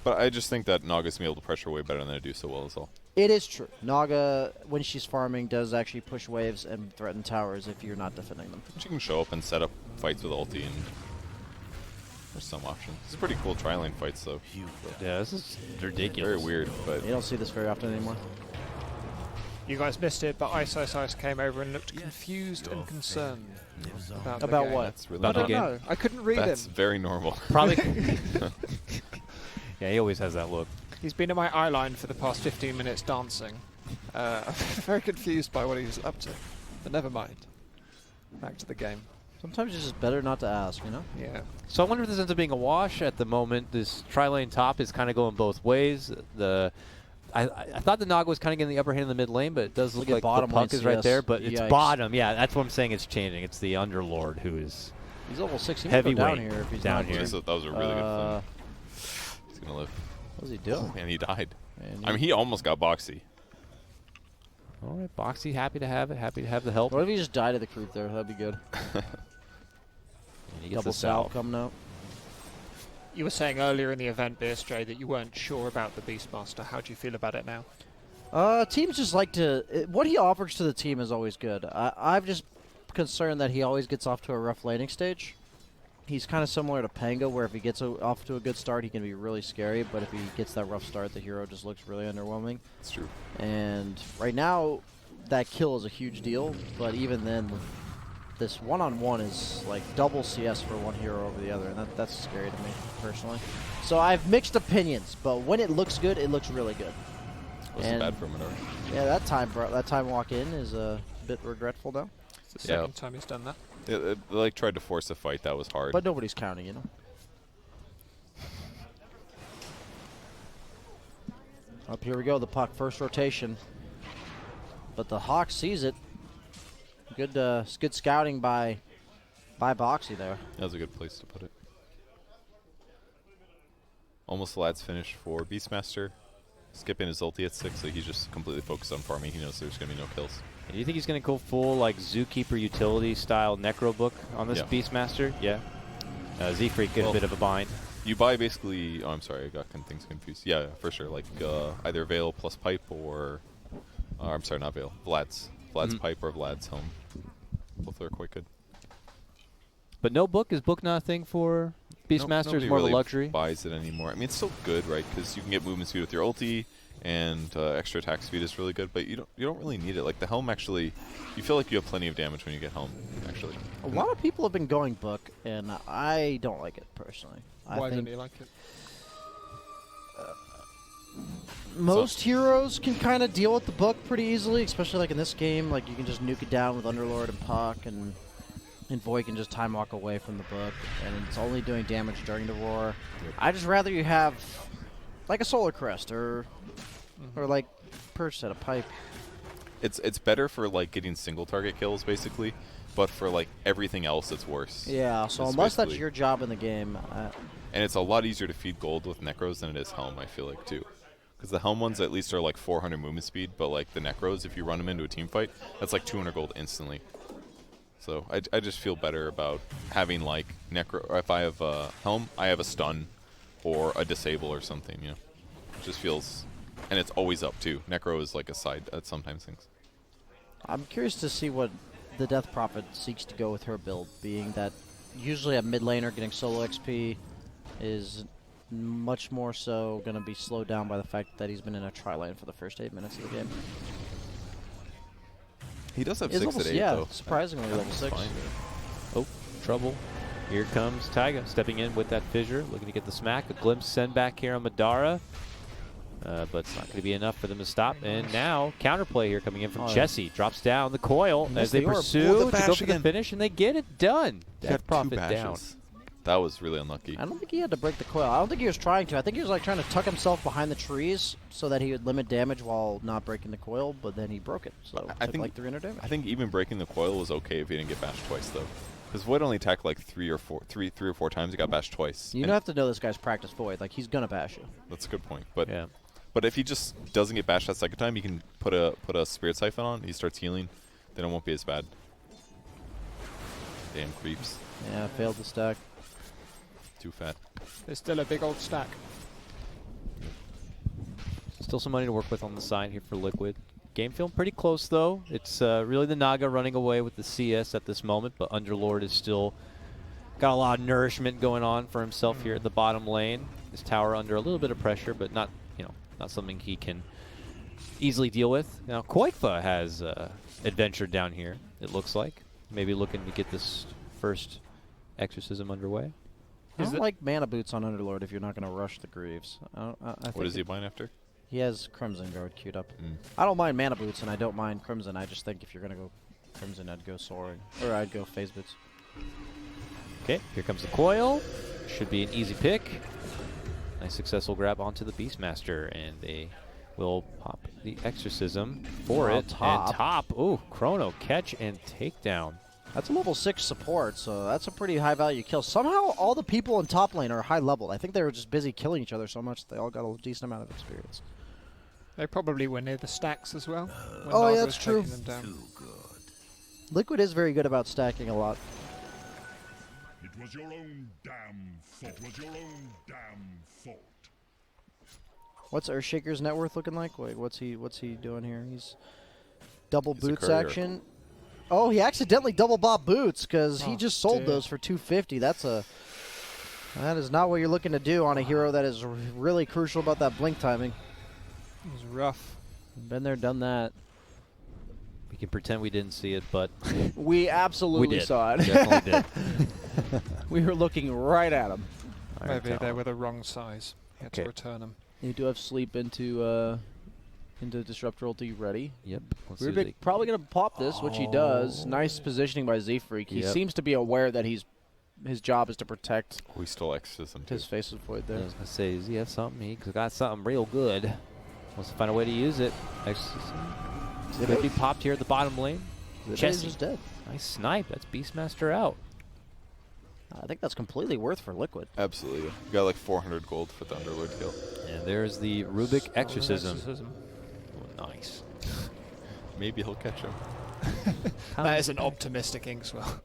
Speaker 21: But I just think that Naga's going to be able to pressure way better than I do so well as all.
Speaker 20: It is true. Naga, when she's farming, does actually push waves and threaten towers if you're not defending them.
Speaker 21: She can show up and set up fights with ulti, and there's some options. It's pretty cool tri-lane fights, though.
Speaker 7: Yeah, this is ridiculous.
Speaker 21: Very weird, but
Speaker 20: you don't see this very often anymore.
Speaker 11: You guys missed it, but Ice came over and looked confused and concerned about the
Speaker 20: About
Speaker 11: game.
Speaker 20: what?
Speaker 21: That's really
Speaker 11: I don't
Speaker 21: normal.
Speaker 11: know. I couldn't read
Speaker 21: That's
Speaker 11: him.
Speaker 21: very normal.
Speaker 7: Probably. Yeah, he always has that look.
Speaker 11: He's been in my eye line for the past 15 minutes dancing. Very confused by what he's up to. But never mind. Back to the game.
Speaker 20: Sometimes it's just better not to ask, you know?
Speaker 11: Yeah.
Speaker 7: So I wonder if this ends up being a wash at the moment. This tri-lane top is kind of going both ways. I thought the Naga was kind of getting the upper hand in the mid lane, but it does look like the puck is right there. But it's bottom. Yeah, that's what I'm saying. It's changing. It's the Underlord who is.
Speaker 20: He's level 6. He
Speaker 7: heavyweight
Speaker 20: down here if he's
Speaker 7: down
Speaker 20: not
Speaker 7: here.
Speaker 21: That was a really good thing. He's going to live.
Speaker 20: What was he doing?
Speaker 21: And he died. I mean, he almost got boxy.
Speaker 7: All right, Boxy, happy to have it. Happy to have the help.
Speaker 20: What if he just died of the creep there? That'd be good.
Speaker 7: He gets
Speaker 20: Double
Speaker 7: the
Speaker 20: salve coming out.
Speaker 11: You were saying earlier in the event, BSJ, that you weren't sure about the Beastmaster. How do you feel about it now?
Speaker 20: Teams just like to... what he offers to the team is always good. I'm just concerned that he always gets off to a rough laning stage. He's kind of similar to Pango, where if he gets off to a good start, he can be really scary, but if he gets that rough start, the hero just looks really underwhelming.
Speaker 21: That's true.
Speaker 20: And right now, that kill is a huge deal, but even then, this one-on-one is like double CS for one hero over the other, and that's scary to me, personally. So I have mixed opinions, but when it looks good, it looks really good.
Speaker 21: Wasn't bad for Madara.
Speaker 20: Yeah, that time walk in is a bit regretful now.
Speaker 11: It's the second time he's done that.
Speaker 21: They like tried to force a fight. That was hard.
Speaker 20: But nobody's counting, you know. Up here we go, the puck, first rotation. But the Hawk sees it. Good scouting by Boxy there.
Speaker 21: That was a good place to put it. Almost the lad's finished for Beastmaster. Skipping his ulti at 6, so he's just completely focused on farming. He knows there's going to be no kills.
Speaker 4: Do you think he's going to go full like Zookeeper utility style Necro book on this Beastmaster? Yeah. Z-Freak get a bit of a bind.
Speaker 21: You buy basically... Oh, I'm sorry. I got things confused. Yeah, for sure. Like either Veil plus Pipe or... I'm sorry, not Veil. Vlad's Pipe or Vlad's Helm. Both are quite good.
Speaker 4: But no book? Is book not a thing for Beastmaster? Is more
Speaker 21: really
Speaker 4: of a luxury?
Speaker 21: Buys it anymore. I mean, it's still good, right? Because you can get movement speed with your ulti, and extra attack speed is really good. But you don't really need it. Like the Helm, actually, you feel like you have plenty of damage when you get Helm. Actually,
Speaker 20: a lot of people have been going book, and I don't like it personally.
Speaker 11: Why don't you like it?
Speaker 20: Most heroes can kind of deal with the book pretty easily, especially like in this game. Like you can just nuke it down with Underlord and Puck, and Void can just time walk away from the book, and it's only doing damage during the roar. I'd just rather you have like a Solar Crest or like Purge set a Pipe.
Speaker 21: It's better for like getting single target kills basically, but for like everything else it's worse.
Speaker 20: Yeah, so unless that's your job in the game.
Speaker 21: And it's a lot easier to feed gold with Necros than it is Helm, I feel like too. Because the Helm ones at least are like 400 movement speed, but like the Necros, if you run them into a team fight, that's like 200 gold instantly. So I just feel better about having like Necro, or if I have a Helm, I have a stun or a disable or something, you know. It just feels, and it's always up too. Necro is like a side at sometimes things.
Speaker 20: I'm curious to see what the Death Prophet seeks to go with her build, being that usually a mid laner getting solo XP is much more so going to be slowed down by the fact that he's been in a tri-lane for the first 8 minutes of the game.
Speaker 21: He does have 6 at 8,
Speaker 20: yeah,
Speaker 21: though.
Speaker 20: surprisingly level 6.
Speaker 4: Oh, trouble. Here comes Taiga stepping in with that fissure, looking to get the smack. A glimpse send back here on Madara. But it's not going to be enough for them to stop. And now, counterplay here coming in from Jesse. Drops down the coil as they pursue to go for the finish, and they get it done. Death Prophet down.
Speaker 21: That was really unlucky.
Speaker 20: I don't think he had to break the coil. I don't think he was trying to. I think he was like trying to tuck himself behind the trees so that he would limit damage while not breaking the coil, but then he broke it. So
Speaker 21: I think
Speaker 20: like 300 damage.
Speaker 21: I think even breaking the coil was okay if he didn't get bashed twice, though. Because Void only attacked like three or four times. He got bashed twice.
Speaker 20: You don't have to know this guy's practice Void. Like, he's going to bash you.
Speaker 21: That's a good point. But but if he just doesn't get bashed that second time, you can put a Spirit Siphon on. He starts healing. Then it won't be as bad. Damn creeps.
Speaker 20: Yeah, failed the stack.
Speaker 21: Too fat.
Speaker 11: There's still a big old stack.
Speaker 4: Still some money to work with on the side here for Liquid. Game feeling pretty close, though. It's really the Naga running away with the CS at this moment, but Underlord is still got a lot of nourishment going on for himself here at the bottom lane. His tower under a little bit of pressure, but not something he can easily deal with. Now, Koifa has adventured down here, it looks like. Maybe looking to get this first exorcism underway.
Speaker 20: I don't like mana boots on Underlord if you're not going to rush the Greaves. I
Speaker 21: What is he buying after?
Speaker 20: He has Crimson Guard queued up. I don't mind mana boots, and I don't mind Crimson. I just think if you're going to go Crimson, I'd go Soaring. Or I'd go Phase Boots.
Speaker 4: Okay, here comes the coil. Should be an easy pick. Nice successful grab onto the Beastmaster, and they will pop the exorcism for it.
Speaker 20: Top.
Speaker 4: And top. Ooh, Chrono catch and takedown.
Speaker 20: That's a level 6 support, so that's a pretty high value kill. Somehow all the people in top lane are high level. I think they were just busy killing each other so much that they all got a decent amount of experience.
Speaker 11: They probably were near the stacks as well.
Speaker 20: Oh, yeah, that's true. Liquid is very good about stacking a lot.
Speaker 16: It was your own damn fault. It was your own damn fault.
Speaker 20: What's Earthshaker's net worth looking like? Wait, what's he doing here? He's double
Speaker 21: He's
Speaker 20: boots action. Oh, he accidentally double bought boots because he just sold those for 250. That is not what you're looking to do on a hero that is really crucial about that blink timing.
Speaker 11: It was rough.
Speaker 20: Been there, done that.
Speaker 4: We can pretend we didn't see it, but
Speaker 20: we absolutely saw it.
Speaker 4: Definitely did.
Speaker 20: We were looking right at him.
Speaker 11: Maybe they were the wrong size. He had to return them.
Speaker 20: You do have sleep into
Speaker 5: Into Disruptor ulti ready.
Speaker 4: Yep. Let's see what
Speaker 5: Rubik
Speaker 4: they-
Speaker 5: probably going to pop this, which he does. Nice positioning by Z-Freak. He
Speaker 4: Yep.
Speaker 5: seems to be aware that his job is to protect
Speaker 21: We stole exorcism too.
Speaker 5: his faceless void there.
Speaker 4: I was going to say, does he have something? He's got something real good. Wants to find a way to use it. Exorcism. Could be popped here at the bottom lane.
Speaker 5: Jesse is dead.
Speaker 4: Nice snipe. That's Beastmaster out.
Speaker 20: I think that's completely worth for Liquid.
Speaker 21: Absolutely. You got like 400 gold for the Underlord kill.
Speaker 4: And there's the Rubik Exorcism. Oh, nice.
Speaker 21: Maybe he'll catch him.
Speaker 11: That is an optimistic Inkswell.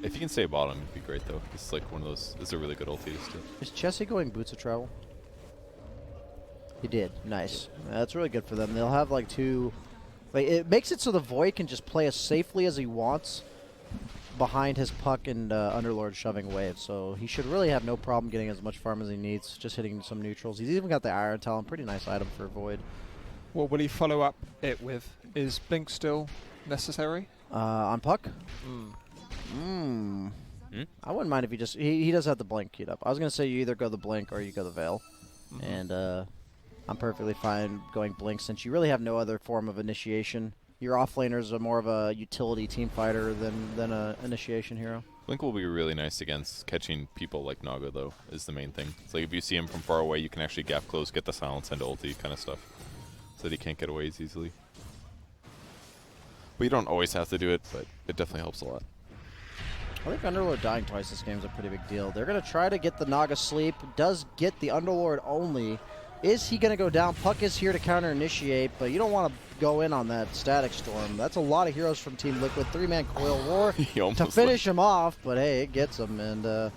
Speaker 21: If you can stay bottom, it'd be great though. It's like one of those. It's a really good ulti to steal.
Speaker 20: Is Chessie going Boots of Travel? He did. Nice. That's really good for them. They'll have like two. Like, it makes it so the Void can just play as safely as he wants behind his Puck and Underlord shoving waves. So he should really have no problem getting as much farm as he needs, just hitting some neutrals. He's even got the Iron Talon. Pretty nice item for Void.
Speaker 11: What will he follow up it with? Is Blink still necessary?
Speaker 20: On Puck?
Speaker 21: Hmm?
Speaker 20: I wouldn't mind if he just... He does have the Blink queued up. I was going to say you either go the Blink or you go the Veil. And I'm perfectly fine going Blink since you really have no other form of initiation. Your offlaners are more of a utility team fighter than a initiation hero.
Speaker 21: Blink will be really nice against catching people like Naga though, is the main thing. It's like if you see him from far away, you can actually gap close, get the silence, and ulti kind of stuff. So that he can't get away as easily. But you don't always have to do it, but it definitely helps a lot.
Speaker 20: I think Underlord dying twice this game is a pretty big deal. They're going to try to get the Naga sleep. Does get the Underlord only. Is he going to go down? Puck is here to counter initiate, but you don't want to go in on that Static Storm. That's a lot of heroes from Team Liquid. 3-man Coil War to finish him off, but hey, it gets him. And at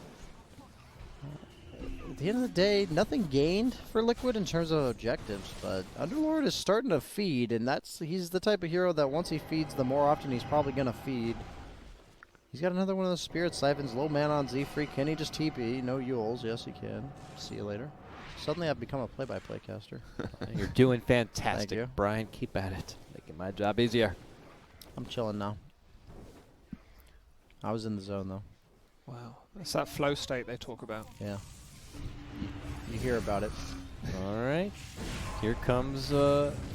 Speaker 20: the end of the day, nothing gained for Liquid in terms of objectives, but Underlord is starting to feed, and he's the type of hero that once he feeds, the more often he's probably going to feed. He's got another one of those Spirit Siphons, low mana on Z-Freak. Can he just TP? No Yules. Yes, he can. See you later. Suddenly I've become a play-by-play caster.
Speaker 4: You're doing fantastic,
Speaker 20: Thank you.
Speaker 4: Brian. Keep at it. Making my job easier.
Speaker 20: I'm chilling now. I was in the zone, though.
Speaker 11: Wow. It's that flow state they talk about.
Speaker 20: Yeah. You hear about it.
Speaker 4: All right. Here comes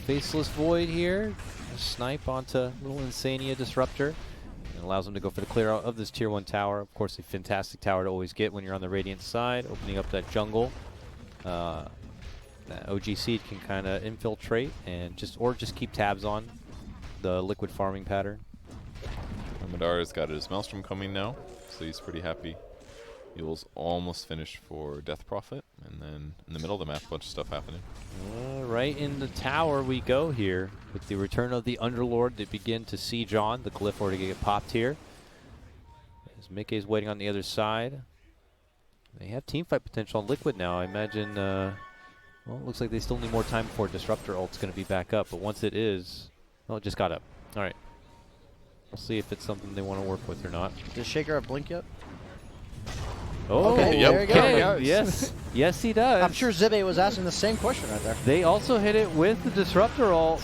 Speaker 4: Faceless Void here. A snipe onto little Insania Disruptor. And allows him to go for the clear out of this Tier 1 tower. Of course, a fantastic tower to always get when you're on the Radiant side, opening up that jungle. That OG Seed can kind of infiltrate and just keep tabs on the Liquid farming pattern.
Speaker 21: Madara's got his Maelstrom coming now, so he's pretty happy. Yule's almost finished for Death Prophet, and then in the middle of the map, a bunch of stuff happening.
Speaker 4: Right in the tower we go here with the return of the Underlord to begin to siege on. The Glyph already get popped here. As Mickey's waiting on the other side. They have teamfight potential on Liquid now. I imagine, well, it looks like they still need more time before Disruptor ult's going to be back up. But once it is, well, it just got up. All right. We'll see if it's something they want to work with or not.
Speaker 20: Does Shaker have Blink yet?
Speaker 4: Oh,
Speaker 20: okay, there you go.
Speaker 4: Okay. Yes. Yes, he does.
Speaker 20: I'm sure Zibe was asking the same question right there.
Speaker 4: They also hit it with the Disruptor ult.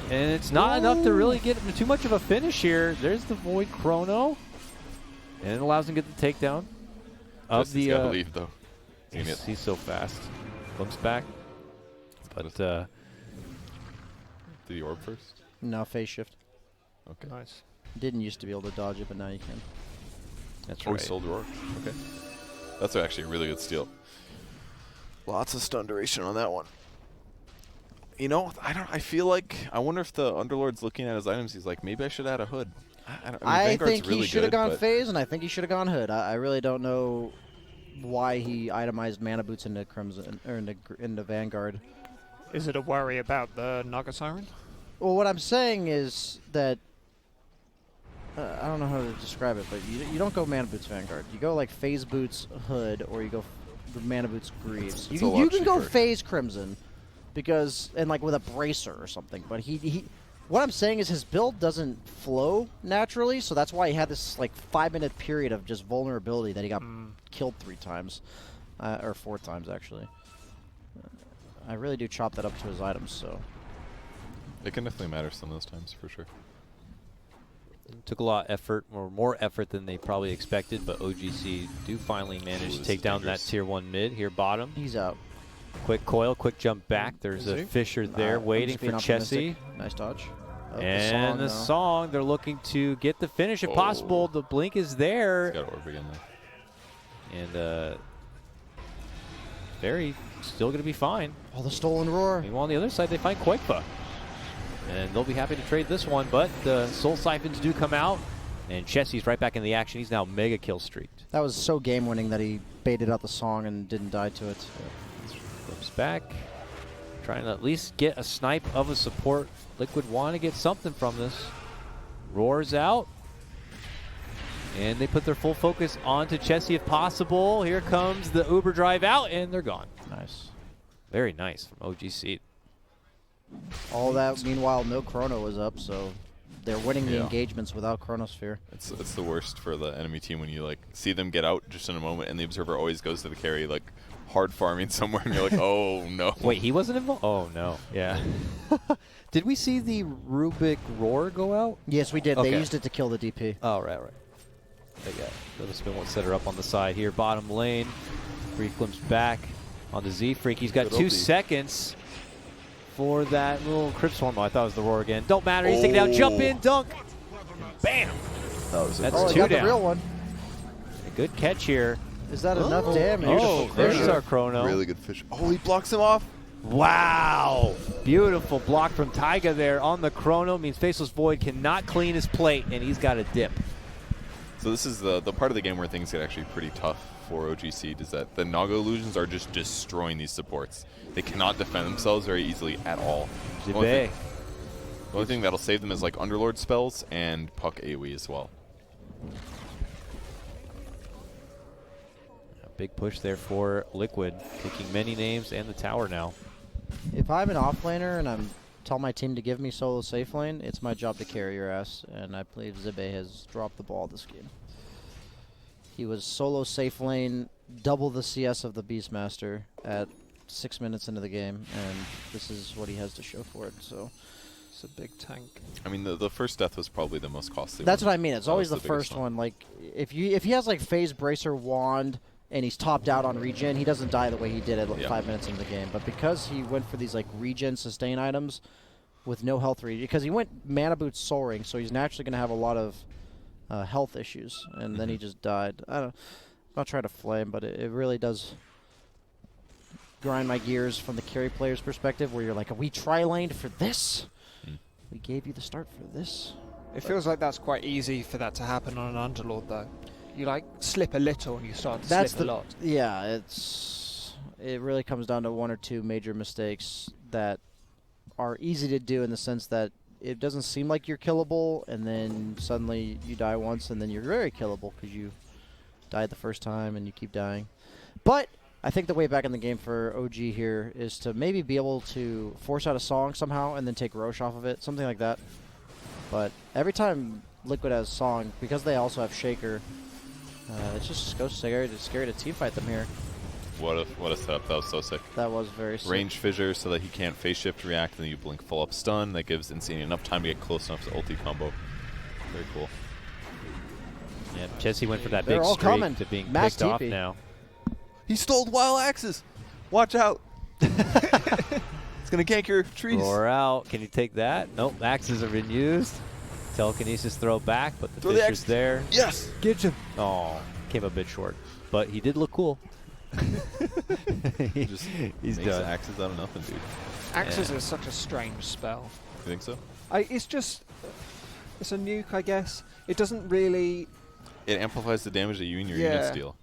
Speaker 4: And it's not enough to really get too much of a finish here. There's the Void Chrono. And it allows him to get the takedown.
Speaker 21: He's got to leave, though.
Speaker 4: He's so fast. Comes back. But,
Speaker 21: did he orb first?
Speaker 20: No, phase shift.
Speaker 21: Okay.
Speaker 11: Nice.
Speaker 20: Didn't used to be able to dodge it, but now you can.
Speaker 4: That's
Speaker 21: right.
Speaker 4: right.
Speaker 21: He sold orb. Okay. That's actually a really good steal. Lots of stun duration on that one. You know, I feel like, I wonder if the Underlord's looking at his items, he's like, maybe I should add a hood.
Speaker 20: I think he should have gone phase, and I think he should have gone hood. I really don't know why he itemized mana boots into Crimson or into Vanguard.
Speaker 11: Is it a worry about the Naga Siren?
Speaker 20: Well, what I'm saying is that I don't know how to describe it, but you don't go mana boots Vanguard. You go like phase boots hood, or you go the mana boots Greaves. You can go phase Crimson because like with a bracer or something. But he what I'm saying is his build doesn't flow naturally, so that's why he had this like 5-minute period of just vulnerability that he got killed 3 times, or 4 times actually. I really do chop that up to his items, so.
Speaker 21: It can definitely matter some of those times, for sure.
Speaker 4: It took a lot of effort, or more effort than they probably expected, but OGC do finally manage to take down that Tier 1 mid here bottom.
Speaker 20: He's out.
Speaker 4: Quick coil, quick jump back. There's a Fisher there waiting for Chessie.
Speaker 20: Nice dodge.
Speaker 4: And the song, they're looking to get the finish if possible. The blink is there.
Speaker 21: He's got orb again
Speaker 4: And Very still going to be fine.
Speaker 20: Oh, the stolen roar.
Speaker 4: Meanwhile, on the other side, they find Quakepa. And they'll be happy to trade this one, but the Soul Siphons do come out. And Chessie's right back in the action. He's now mega kill streaked.
Speaker 20: That was so game-winning that he baited out the song and didn't die to it.
Speaker 4: Flips back. Trying to at least get a snipe of a support. Liquid want to get something from this. Roars out. And they put their full focus onto Chessie if possible. Here comes the Uber drive out, and they're gone.
Speaker 20: Nice.
Speaker 4: Very nice from OG Seed.
Speaker 20: All that, meanwhile, no Chrono was up, so they're winning the
Speaker 21: Yeah.
Speaker 20: engagements without Chronosphere.
Speaker 21: It's the worst for the enemy team when you like see them get out just in a moment, and the observer always goes to the carry like hard farming somewhere, and you're like, oh no.
Speaker 4: Wait, he wasn't involved? Oh no, yeah. Did we see the Rubik Roar go out?
Speaker 20: Yes, we did.
Speaker 4: Okay.
Speaker 20: They used it to kill the DP.
Speaker 4: Oh, right. They got the spin won't set her up on the side here. Bottom lane. Freak glimpse back on the Z Freak. He's got
Speaker 21: Good
Speaker 4: 2
Speaker 21: ulti.
Speaker 4: seconds for that little Crypt Swarm. Oh, I thought it was the Roar again. Don't matter. He's taking out. Jump in, dunk. Bam.
Speaker 21: That
Speaker 4: That's 2
Speaker 20: got
Speaker 4: down.
Speaker 20: the real one.
Speaker 4: A good catch here.
Speaker 20: Is that enough damage?
Speaker 4: Oh, there's our Chrono.
Speaker 21: Really good fish. Oh, he blocks him off.
Speaker 4: Wow. Beautiful block from Taiga there on the Chrono. Means Faceless Void cannot clean his plate, and he's got a dip.
Speaker 21: So this is the part of the game where things get actually pretty tough for OG Seed, is that the Naga illusions are just destroying these supports. They cannot defend themselves very easily at all. The only thing that'll save them is like Underlord spells and Puck AoE as well.
Speaker 4: A big push there for Liquid, taking many names and the tower now.
Speaker 20: If I'm an offlaner and I'm tell my team to give me solo safe lane, it's my job to carry your ass, and I believe Zibe has dropped the ball this game. He was solo safe lane, double the CS of the Beastmaster at 6 minutes into the game, and this is what he has to show for it. So
Speaker 11: it's a big tank.
Speaker 21: I mean, the first death was probably the most costly.
Speaker 20: That's
Speaker 21: one.
Speaker 20: what I mean. It's
Speaker 21: That
Speaker 20: always
Speaker 21: was
Speaker 20: the
Speaker 21: biggest
Speaker 20: first one. Like if he has like Phase Bracer Wand and he's topped out on regen, he doesn't die the way he did at like 5 minutes into the game. But because he went for these like regen sustain items with no health regen, because he went Mana Boot Soul Ring, so he's naturally going to have a lot of health issues, and then he just died. I'm not trying to flame, but it really does grind my gears from the carry player's perspective, where you're like, we tri-laned for this? We gave you the start for this?
Speaker 11: It feels like that's quite easy for that to happen on an Underlord, though. You like slip a little and you start to slip a lot.
Speaker 20: Yeah, it really comes down to 1 or 2 major mistakes that are easy to do in the sense that it doesn't seem like you're killable, and then suddenly you die once, and then you're very killable because you died the first time and you keep dying. But I think the way back in the game for OG here is to maybe be able to force out a song somehow and then take Roche off of it, something like that. But every time Liquid has song, because they also have Shaker, it's just so scary to teamfight them here.
Speaker 21: What a setup. That was so sick.
Speaker 20: That was very sick.
Speaker 21: Range fissure so that he can't phase shift react, and then you blink full up stun. That gives Insane enough time to get close enough to ulti combo. Very cool.
Speaker 4: Yeah, Chessie went for that
Speaker 20: They're
Speaker 4: big
Speaker 20: all
Speaker 4: streak
Speaker 20: coming.
Speaker 4: to being
Speaker 20: Mass
Speaker 4: picked off
Speaker 20: TP.
Speaker 4: now.
Speaker 21: He stole wild axes. Watch out. It's going to gank your trees.
Speaker 4: Roar out. Can you take that? Nope. Axes have been used. Telekinesis throw back, but the
Speaker 21: Throw the
Speaker 4: Fisher's
Speaker 21: axe.
Speaker 4: there.
Speaker 21: Yes.
Speaker 4: Get him. Oh, came a bit short. But he did look cool.
Speaker 21: Just
Speaker 4: He's
Speaker 21: makes
Speaker 4: done.
Speaker 21: axes out of nothing, dude.
Speaker 11: Axes is such a strange spell.
Speaker 21: You think so?
Speaker 11: It's just... It's a nuke, I guess. It doesn't really...
Speaker 21: It amplifies the damage that you and your units deal.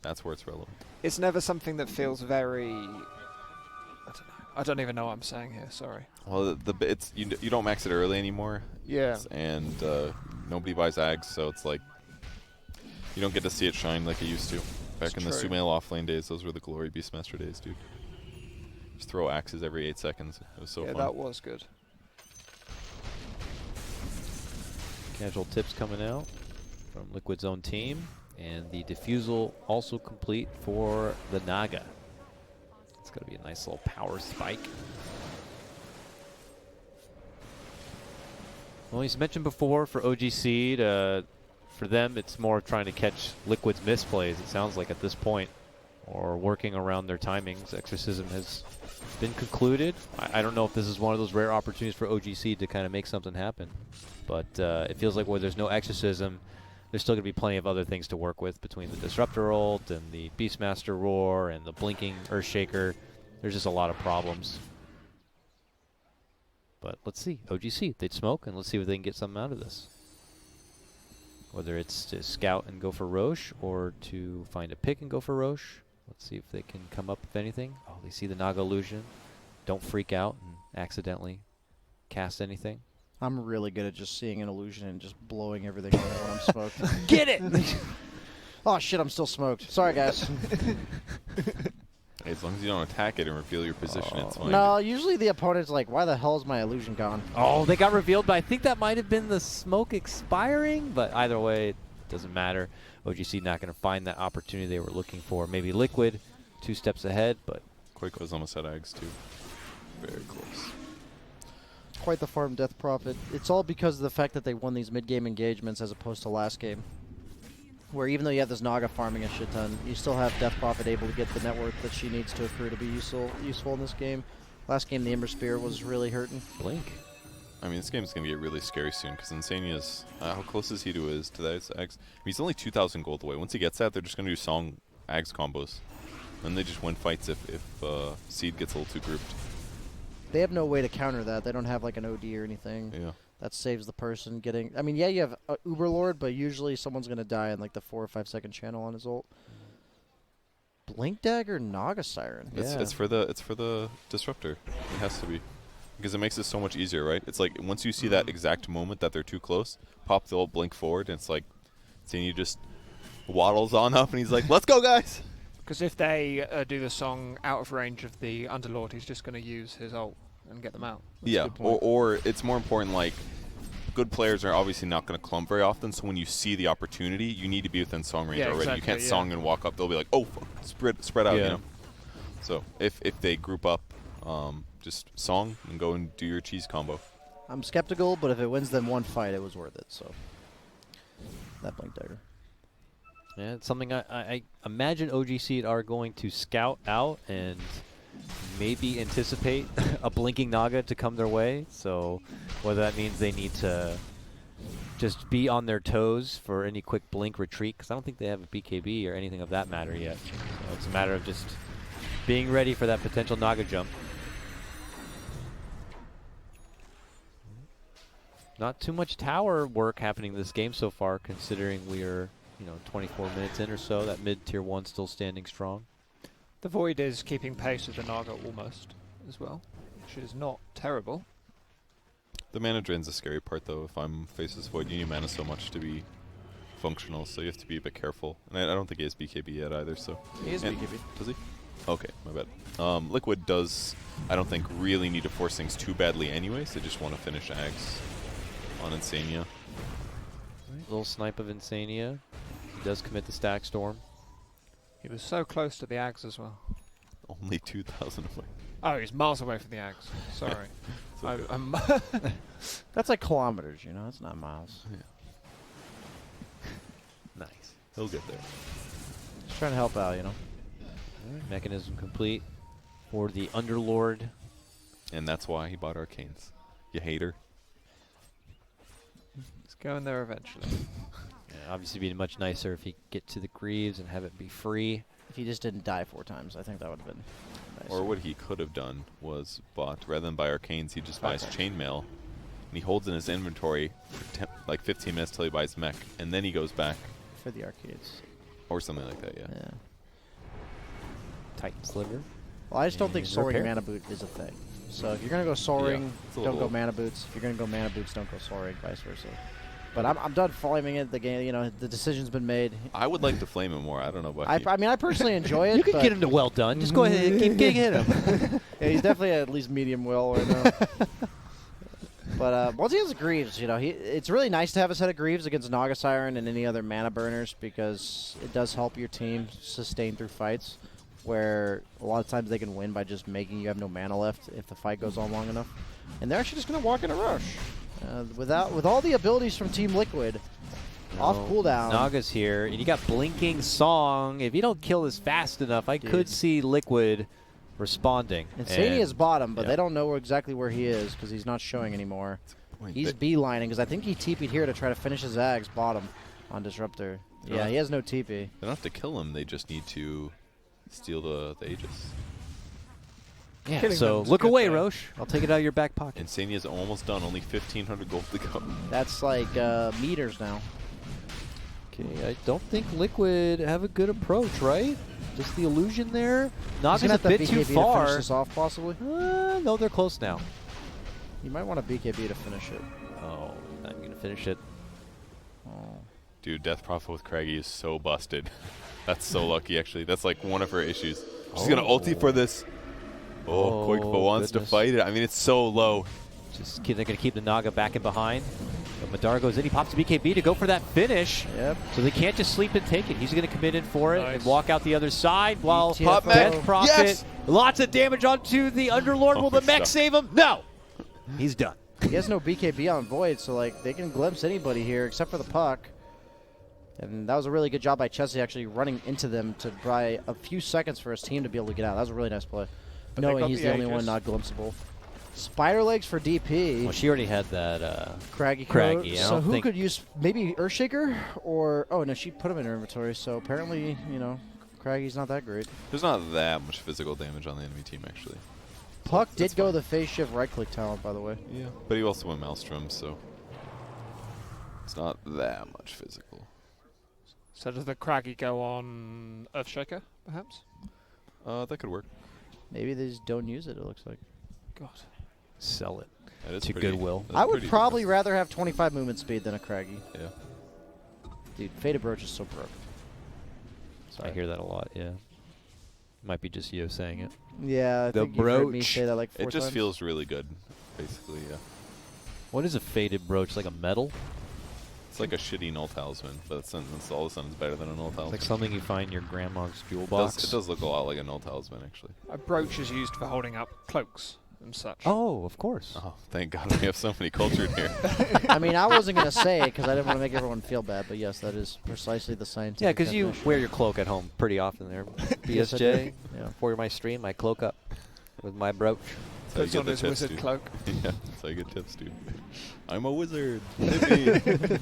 Speaker 21: That's where it's relevant.
Speaker 11: It's never something that feels very... I don't even know what I'm saying here, sorry.
Speaker 21: Well, it's you don't max it early anymore.
Speaker 11: Yeah.
Speaker 21: And nobody buys Ags, so it's like you don't get to see it shine like it used to. Back in the
Speaker 11: true.
Speaker 21: Sumail offlane days, those were the glory Beastmaster days, dude. Just throw axes every 8 seconds. It was so
Speaker 11: Yeah,
Speaker 21: fun.
Speaker 11: that was good.
Speaker 4: Casual tips coming out from Liquid's own team. And the defusal also complete for the Naga. It's going to be a nice little power spike. Well, he's mentioned before for OG Seed, for them it's more trying to catch Liquid's misplays, it sounds like at this point. or working around their timings. Exorcism has been concluded. I don't know if this is one of those rare opportunities for OGC to kind of make something happen, but it feels like where there's no Exorcism, there's still going to be plenty of other things to work with between the Disruptor ult and the Beastmaster Roar and the blinking Earthshaker. There's just a lot of problems. But let's see. OGC, they'd smoke, and let's see if they can get something out of this. Whether it's to scout and go for Roche, or to find a pick and go for Roche. Let's see if they can come up with anything. Oh, they see the Naga illusion. Don't freak out and accidentally cast anything.
Speaker 20: I'm really good at just seeing an illusion and just blowing everything away when I'm smoked.
Speaker 4: Get it!
Speaker 20: Oh shit, I'm still smoked. Sorry, guys.
Speaker 21: Hey, as long as you don't attack it and reveal your position, it's fine.
Speaker 20: No, usually the opponent's like, why the hell is my illusion gone?
Speaker 4: Oh, they got revealed, but I think that might have been the smoke expiring. But either way, it doesn't matter. OGC not going to find that opportunity they were looking for. Maybe Liquid 2 steps ahead, but
Speaker 21: Quake was almost at Ags too. Very close.
Speaker 20: Quite the farm death profit. It's all because of the fact that they won these mid-game engagements as opposed to last game, where even though you have this Naga farming a shit ton, you still have Death Prophet able to get the net worth that she needs to accrue to be useful in this game. Last game, the Ember Spear was really hurting.
Speaker 4: Blink.
Speaker 21: I mean, this game's going to get really scary soon because Insania's... how close is he to his Ags? I mean, he's only 2,000 gold away. Once he gets that, they're just going to do Song Ags combos. Then they just win fights if Seed gets a little too grouped.
Speaker 20: They have no way to counter that. They don't have like an OD or anything.
Speaker 21: Yeah.
Speaker 20: That saves the person getting... I mean, yeah, you have Uberlord, but usually someone's going to die in like the 4 or 5 second channel on his ult. Blink Dagger, Naga Siren.
Speaker 21: It's for the Disruptor. It has to be. Because it makes it so much easier, right? It's like once you see that exact moment that they're too close, pop the old blink forward, and it's like, seeing you just waddles on up, and he's like, let's go, guys!
Speaker 1: Because if they do the song out of range of the Underlord, he's just going to use his ult and get them out. That's
Speaker 21: yeah, or it's more important, like, good players are obviously not going to clump very often, so when you see the opportunity, you need to be within song range already.
Speaker 1: Exactly,
Speaker 21: you can't song and walk up. They'll be like, oh, fuck, spread out, you know? So if they group up, just song and go and do your cheese combo.
Speaker 20: I'm skeptical, but if it wins them one fight, it was worth it, so. That Blink Dagger.
Speaker 4: Yeah, it's something I imagine OGC are going to scout out and maybe anticipate a blinking Naga to come their way. So whether that means they need to just be on their toes for any quick blink retreat, because I don't think they have a BKB or anything of that matter yet. So it's a matter of just being ready for that potential Naga jump. Not too much tower work happening this game so far, considering we're 24 minutes in or so. That mid tier 1 still standing strong.
Speaker 1: The Void is keeping pace with the Naga almost as well, which is not terrible.
Speaker 21: The mana drain's the scary part, though. If I'm Faceless Void, you need mana so much to be functional, so you have to be a bit careful. And I don't think he has BKB yet either, so...
Speaker 20: He has BKB.
Speaker 21: Does he? Okay, my bad. Liquid does, I don't think, really need to force things too badly anyways. They just want to finish Ags on Insania.
Speaker 4: Little snipe of Insania. He does commit the Stack Storm.
Speaker 1: He was so close to the Ags as well.
Speaker 21: Only 2,000 away.
Speaker 1: Oh, he's miles away from the Ags. Sorry. I'm
Speaker 20: That's like kilometers, it's not miles.
Speaker 21: Yeah.
Speaker 4: Nice.
Speaker 21: He'll get there.
Speaker 20: Just trying to help out,
Speaker 4: Right, mechanism complete for the Underlord.
Speaker 21: And that's why he bought Arcanes. You hater.
Speaker 1: It's going there eventually.
Speaker 4: Yeah, obviously being much nicer if he could get to the Greaves and have it be free.
Speaker 20: If he just didn't die 4 times, I think that would have been nice.
Speaker 21: Or what he could have done was bought, rather than buy Arcanes, he just buys Chainmail. And he holds in his inventory for like 15 minutes till he buys Mech. And then he goes back.
Speaker 20: For the arcades.
Speaker 21: Or something like that, yeah.
Speaker 4: Titan Sliver.
Speaker 20: Well, I just don't think
Speaker 4: And
Speaker 20: soaring
Speaker 4: repair.
Speaker 20: mana boot is a thing. So if you're going to go soaring,
Speaker 21: it's a
Speaker 20: don't go
Speaker 21: little-
Speaker 20: mana boots. If you're going to go mana boots, don't go soaring, vice versa. But I'm done flaming it. The game, the decision's been made.
Speaker 21: I would like to flame him more. I don't know about you.
Speaker 20: I mean, I personally enjoy it.
Speaker 4: You can
Speaker 20: but
Speaker 4: get him to well done. Just go ahead and keep getting him.
Speaker 20: Yeah, he's definitely at least medium well right now. But once he has Greaves, it's really nice to have a set of Greaves against Naga Siren and any other mana burners, because it does help your team sustain through fights where a lot of times they can win by just making you have no mana left if the fight goes on long enough. And they're actually just going to walk in a rush. With all the abilities from Team Liquid, Off cooldown.
Speaker 4: Naga's here, and you got Blinking Song. If you don't kill this fast enough, I could see Liquid responding.
Speaker 20: Insania is bottom, but
Speaker 4: yeah.
Speaker 20: they don't know exactly where he is because he's not showing anymore. He's beelining because I think he TP'd here to try to finish his Zags bottom on Disruptor. Yeah, he has no TP.
Speaker 21: They don't have to kill him. They just need to steal the Aegis.
Speaker 4: Yeah, so look away, Roche. I'll take it out of your back pocket.
Speaker 21: Insania's almost done. Only 1,500 gold to go.
Speaker 20: That's like meters now.
Speaker 4: Okay, I don't think Liquid have a good approach, right? Just the illusion there. Naga's a bit too
Speaker 20: BKB
Speaker 4: far.
Speaker 20: To finish this off, possibly.
Speaker 4: No, they're close now.
Speaker 20: You might want a BKB to finish it.
Speaker 4: Oh, I'm going to finish it.
Speaker 21: Dude, Death Prophet with Craggy is so busted. That's so lucky, actually. That's like one of her issues. She's going to ulti for this. Oh, Koikpo wants to fight it. I mean, it's so low.
Speaker 4: They're going to keep the Naga back and behind. But Madara goes in. He pops BKB to go for that finish.
Speaker 20: Yep.
Speaker 4: So they can't just sleep and take it. He's going to commit in for it and walk out the other side while
Speaker 20: Pop
Speaker 4: Death Prophet.
Speaker 21: Yes!
Speaker 4: Lots of damage onto the Underlord. Will the mech save him? No. He's done.
Speaker 20: He has no BKB on Void, so like they can glimpse anybody here except for the puck. And that was a really good job by Chesney actually running into them to buy a few seconds for his team to be able to get out. That was a really nice play.
Speaker 1: But
Speaker 20: Knowing he's the only one not glimpsable. Spider legs for DP.
Speaker 4: Well, she already had that
Speaker 20: Craggy. So who could use maybe Earthshaker or no, she put him in her inventory. So apparently, Craggy's not that great.
Speaker 21: There's not that much physical damage on the enemy team, actually.
Speaker 20: Puck did go the phase shift right click talent, by the way.
Speaker 21: Yeah, but he also went Maelstrom, so it's not that much physical.
Speaker 1: So does the Craggy go on Earthshaker, perhaps?
Speaker 21: That could work.
Speaker 20: Maybe they just don't use it, it looks like.
Speaker 1: God.
Speaker 4: Sell it
Speaker 21: That is
Speaker 4: to
Speaker 21: pretty,
Speaker 4: Goodwill.
Speaker 20: I would probably rather have 25 movement speed than a Craggy.
Speaker 21: Yeah.
Speaker 20: Dude, Faded Brooch is so broke.
Speaker 4: I hear that a lot, yeah. Might be just you saying it.
Speaker 20: Yeah, I
Speaker 4: the
Speaker 20: think you've heard me say that like 4
Speaker 21: It just
Speaker 20: times.
Speaker 21: feels really good, basically, yeah.
Speaker 4: What is a faded brooch? Like a metal?
Speaker 21: It's like a shitty null talisman, but it's all of a sudden it's better than a null talisman.
Speaker 4: Like something you find in your grandma's jewel
Speaker 21: It
Speaker 4: box?
Speaker 21: does look a lot like a null talisman, actually.
Speaker 1: A brooch is used for holding up cloaks and such.
Speaker 4: Oh, of course.
Speaker 21: Oh, thank God we have so many cultured here.
Speaker 20: I mean, I wasn't going to say it because I didn't want to make everyone feel bad, but yes, that is precisely the scientific
Speaker 4: Yeah, because you
Speaker 20: definition.
Speaker 4: wear your cloak at home pretty often there.
Speaker 20: Yes, I do.
Speaker 4: BSJ,
Speaker 20: Yeah.
Speaker 4: for my stream, I cloak up with my brooch.
Speaker 21: That's how you
Speaker 1: Puts
Speaker 21: get
Speaker 1: on
Speaker 21: the
Speaker 1: his
Speaker 21: tips,
Speaker 1: wizard
Speaker 21: dude.
Speaker 1: cloak.
Speaker 21: Yeah, that's how you get tips, dude. I'm a wizard. Hit me.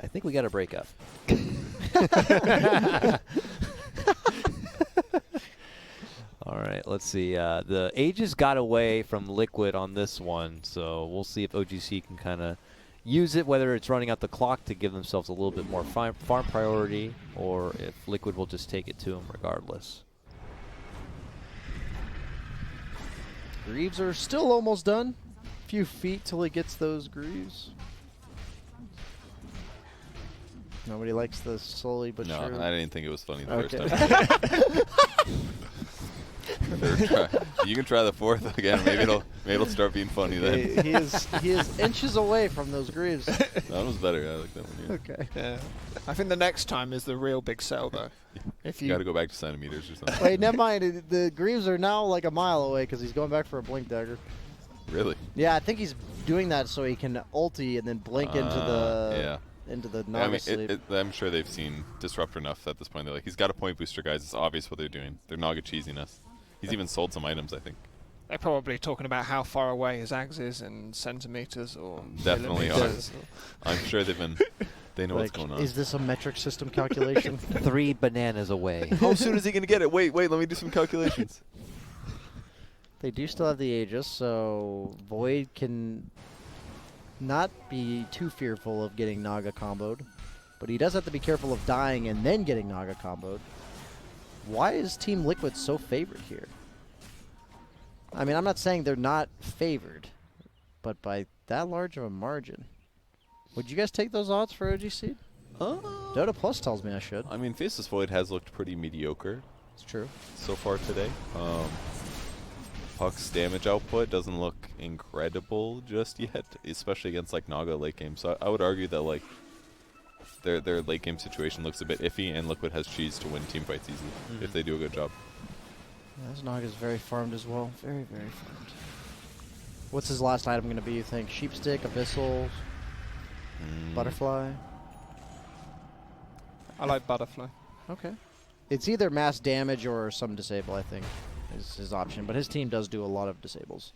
Speaker 4: I think we got to break up. All right, let's see. The Aegis got away from Liquid on this one, so we'll see if OGC can kind of use it, whether it's running out the clock to give themselves a little bit more farm priority, or if Liquid will just take it to them regardless.
Speaker 20: Greaves are still almost done. A few feet till he gets those Greaves. Nobody likes the slowly but
Speaker 21: No,
Speaker 20: sure.
Speaker 21: I didn't think it was funny the
Speaker 20: Okay.
Speaker 21: first time. You can try the fourth again. Maybe it'll start being funny then.
Speaker 20: he is inches away from those Greaves.
Speaker 21: That was better. I like that one. Yeah.
Speaker 20: Okay.
Speaker 1: Yeah. I think the next time is the real big sell, though. If
Speaker 21: You got to go back to centimeters or something.
Speaker 20: Wait, never mind. The Greaves are now like a mile away because he's going back for a blink dagger.
Speaker 21: Really?
Speaker 20: Yeah, I think he's doing that so he can ulti and then blink into the
Speaker 21: Yeah, I mean,
Speaker 20: sleep.
Speaker 21: I'm sure they've seen Disruptor enough at this point. They're like, he's got a point booster, guys. It's obvious what they're doing. They're Naga cheesing us. He's even sold some items, I think.
Speaker 1: They're probably talking about how far away his Ags is in centimeters or
Speaker 21: Definitely are.
Speaker 1: millimeters.
Speaker 21: I'm sure they've been. They know what's
Speaker 20: Like,
Speaker 21: going on.
Speaker 20: is this a metric system calculation?
Speaker 4: 3 bananas away.
Speaker 21: How soon is he going to get it? Wait, let me do some calculations.
Speaker 20: They do still have the Aegis, so Void can not be too fearful of getting Naga comboed. But he does have to be careful of dying and then getting Naga comboed. Why is Team Liquid so favored here? I mean, I'm not saying they're not favored, but by that large of a margin. Would you guys take those odds for OGC? Dota Plus tells me I should.
Speaker 21: I mean, Faceless Void has looked pretty mediocre.
Speaker 20: It's true.
Speaker 21: So far today. Puck's damage output doesn't look incredible just yet, especially against like Naga late game. So I would argue that like their late game situation looks a bit iffy, and Liquid has cheese to win team fights easily if they do a good job.
Speaker 20: Yeah, this Naga's very farmed as well. Very, very farmed. What's his last item going to be, you think? Sheepstick, Abyssal, Butterfly?
Speaker 11: I like Butterfly.
Speaker 20: Okay. It's either mass damage or some disable, I think, is his option. But his team does do a lot of disables.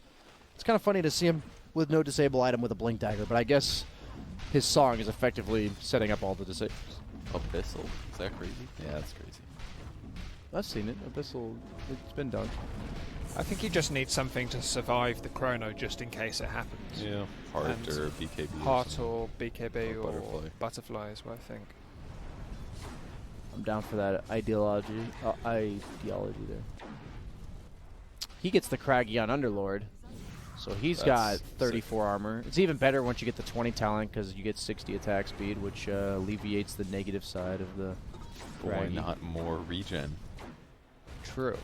Speaker 20: It's kind of funny to see him with no disable item with a Blink Dagger, but I guess his song is effectively setting up all the disables.
Speaker 2: Abyssal? Is that crazy?
Speaker 20: Yeah, that's crazy. I've seen it. Abyssal, it's been done.
Speaker 11: I think he just needs something to survive the chrono just in case it happens.
Speaker 21: Yeah, Heart
Speaker 11: And
Speaker 21: or BKB.
Speaker 11: Heart or BKB or
Speaker 21: Butterfly.
Speaker 11: Butterfly is what I think.
Speaker 5: I'm down for that ideology there. He gets the Craggy on Underlord, so he's got 34 armor. It's even better once you get the 20 talent because you get 60 attack speed, which alleviates the negative side of the
Speaker 21: Why
Speaker 5: Craggy.
Speaker 21: not more regen?
Speaker 5: True.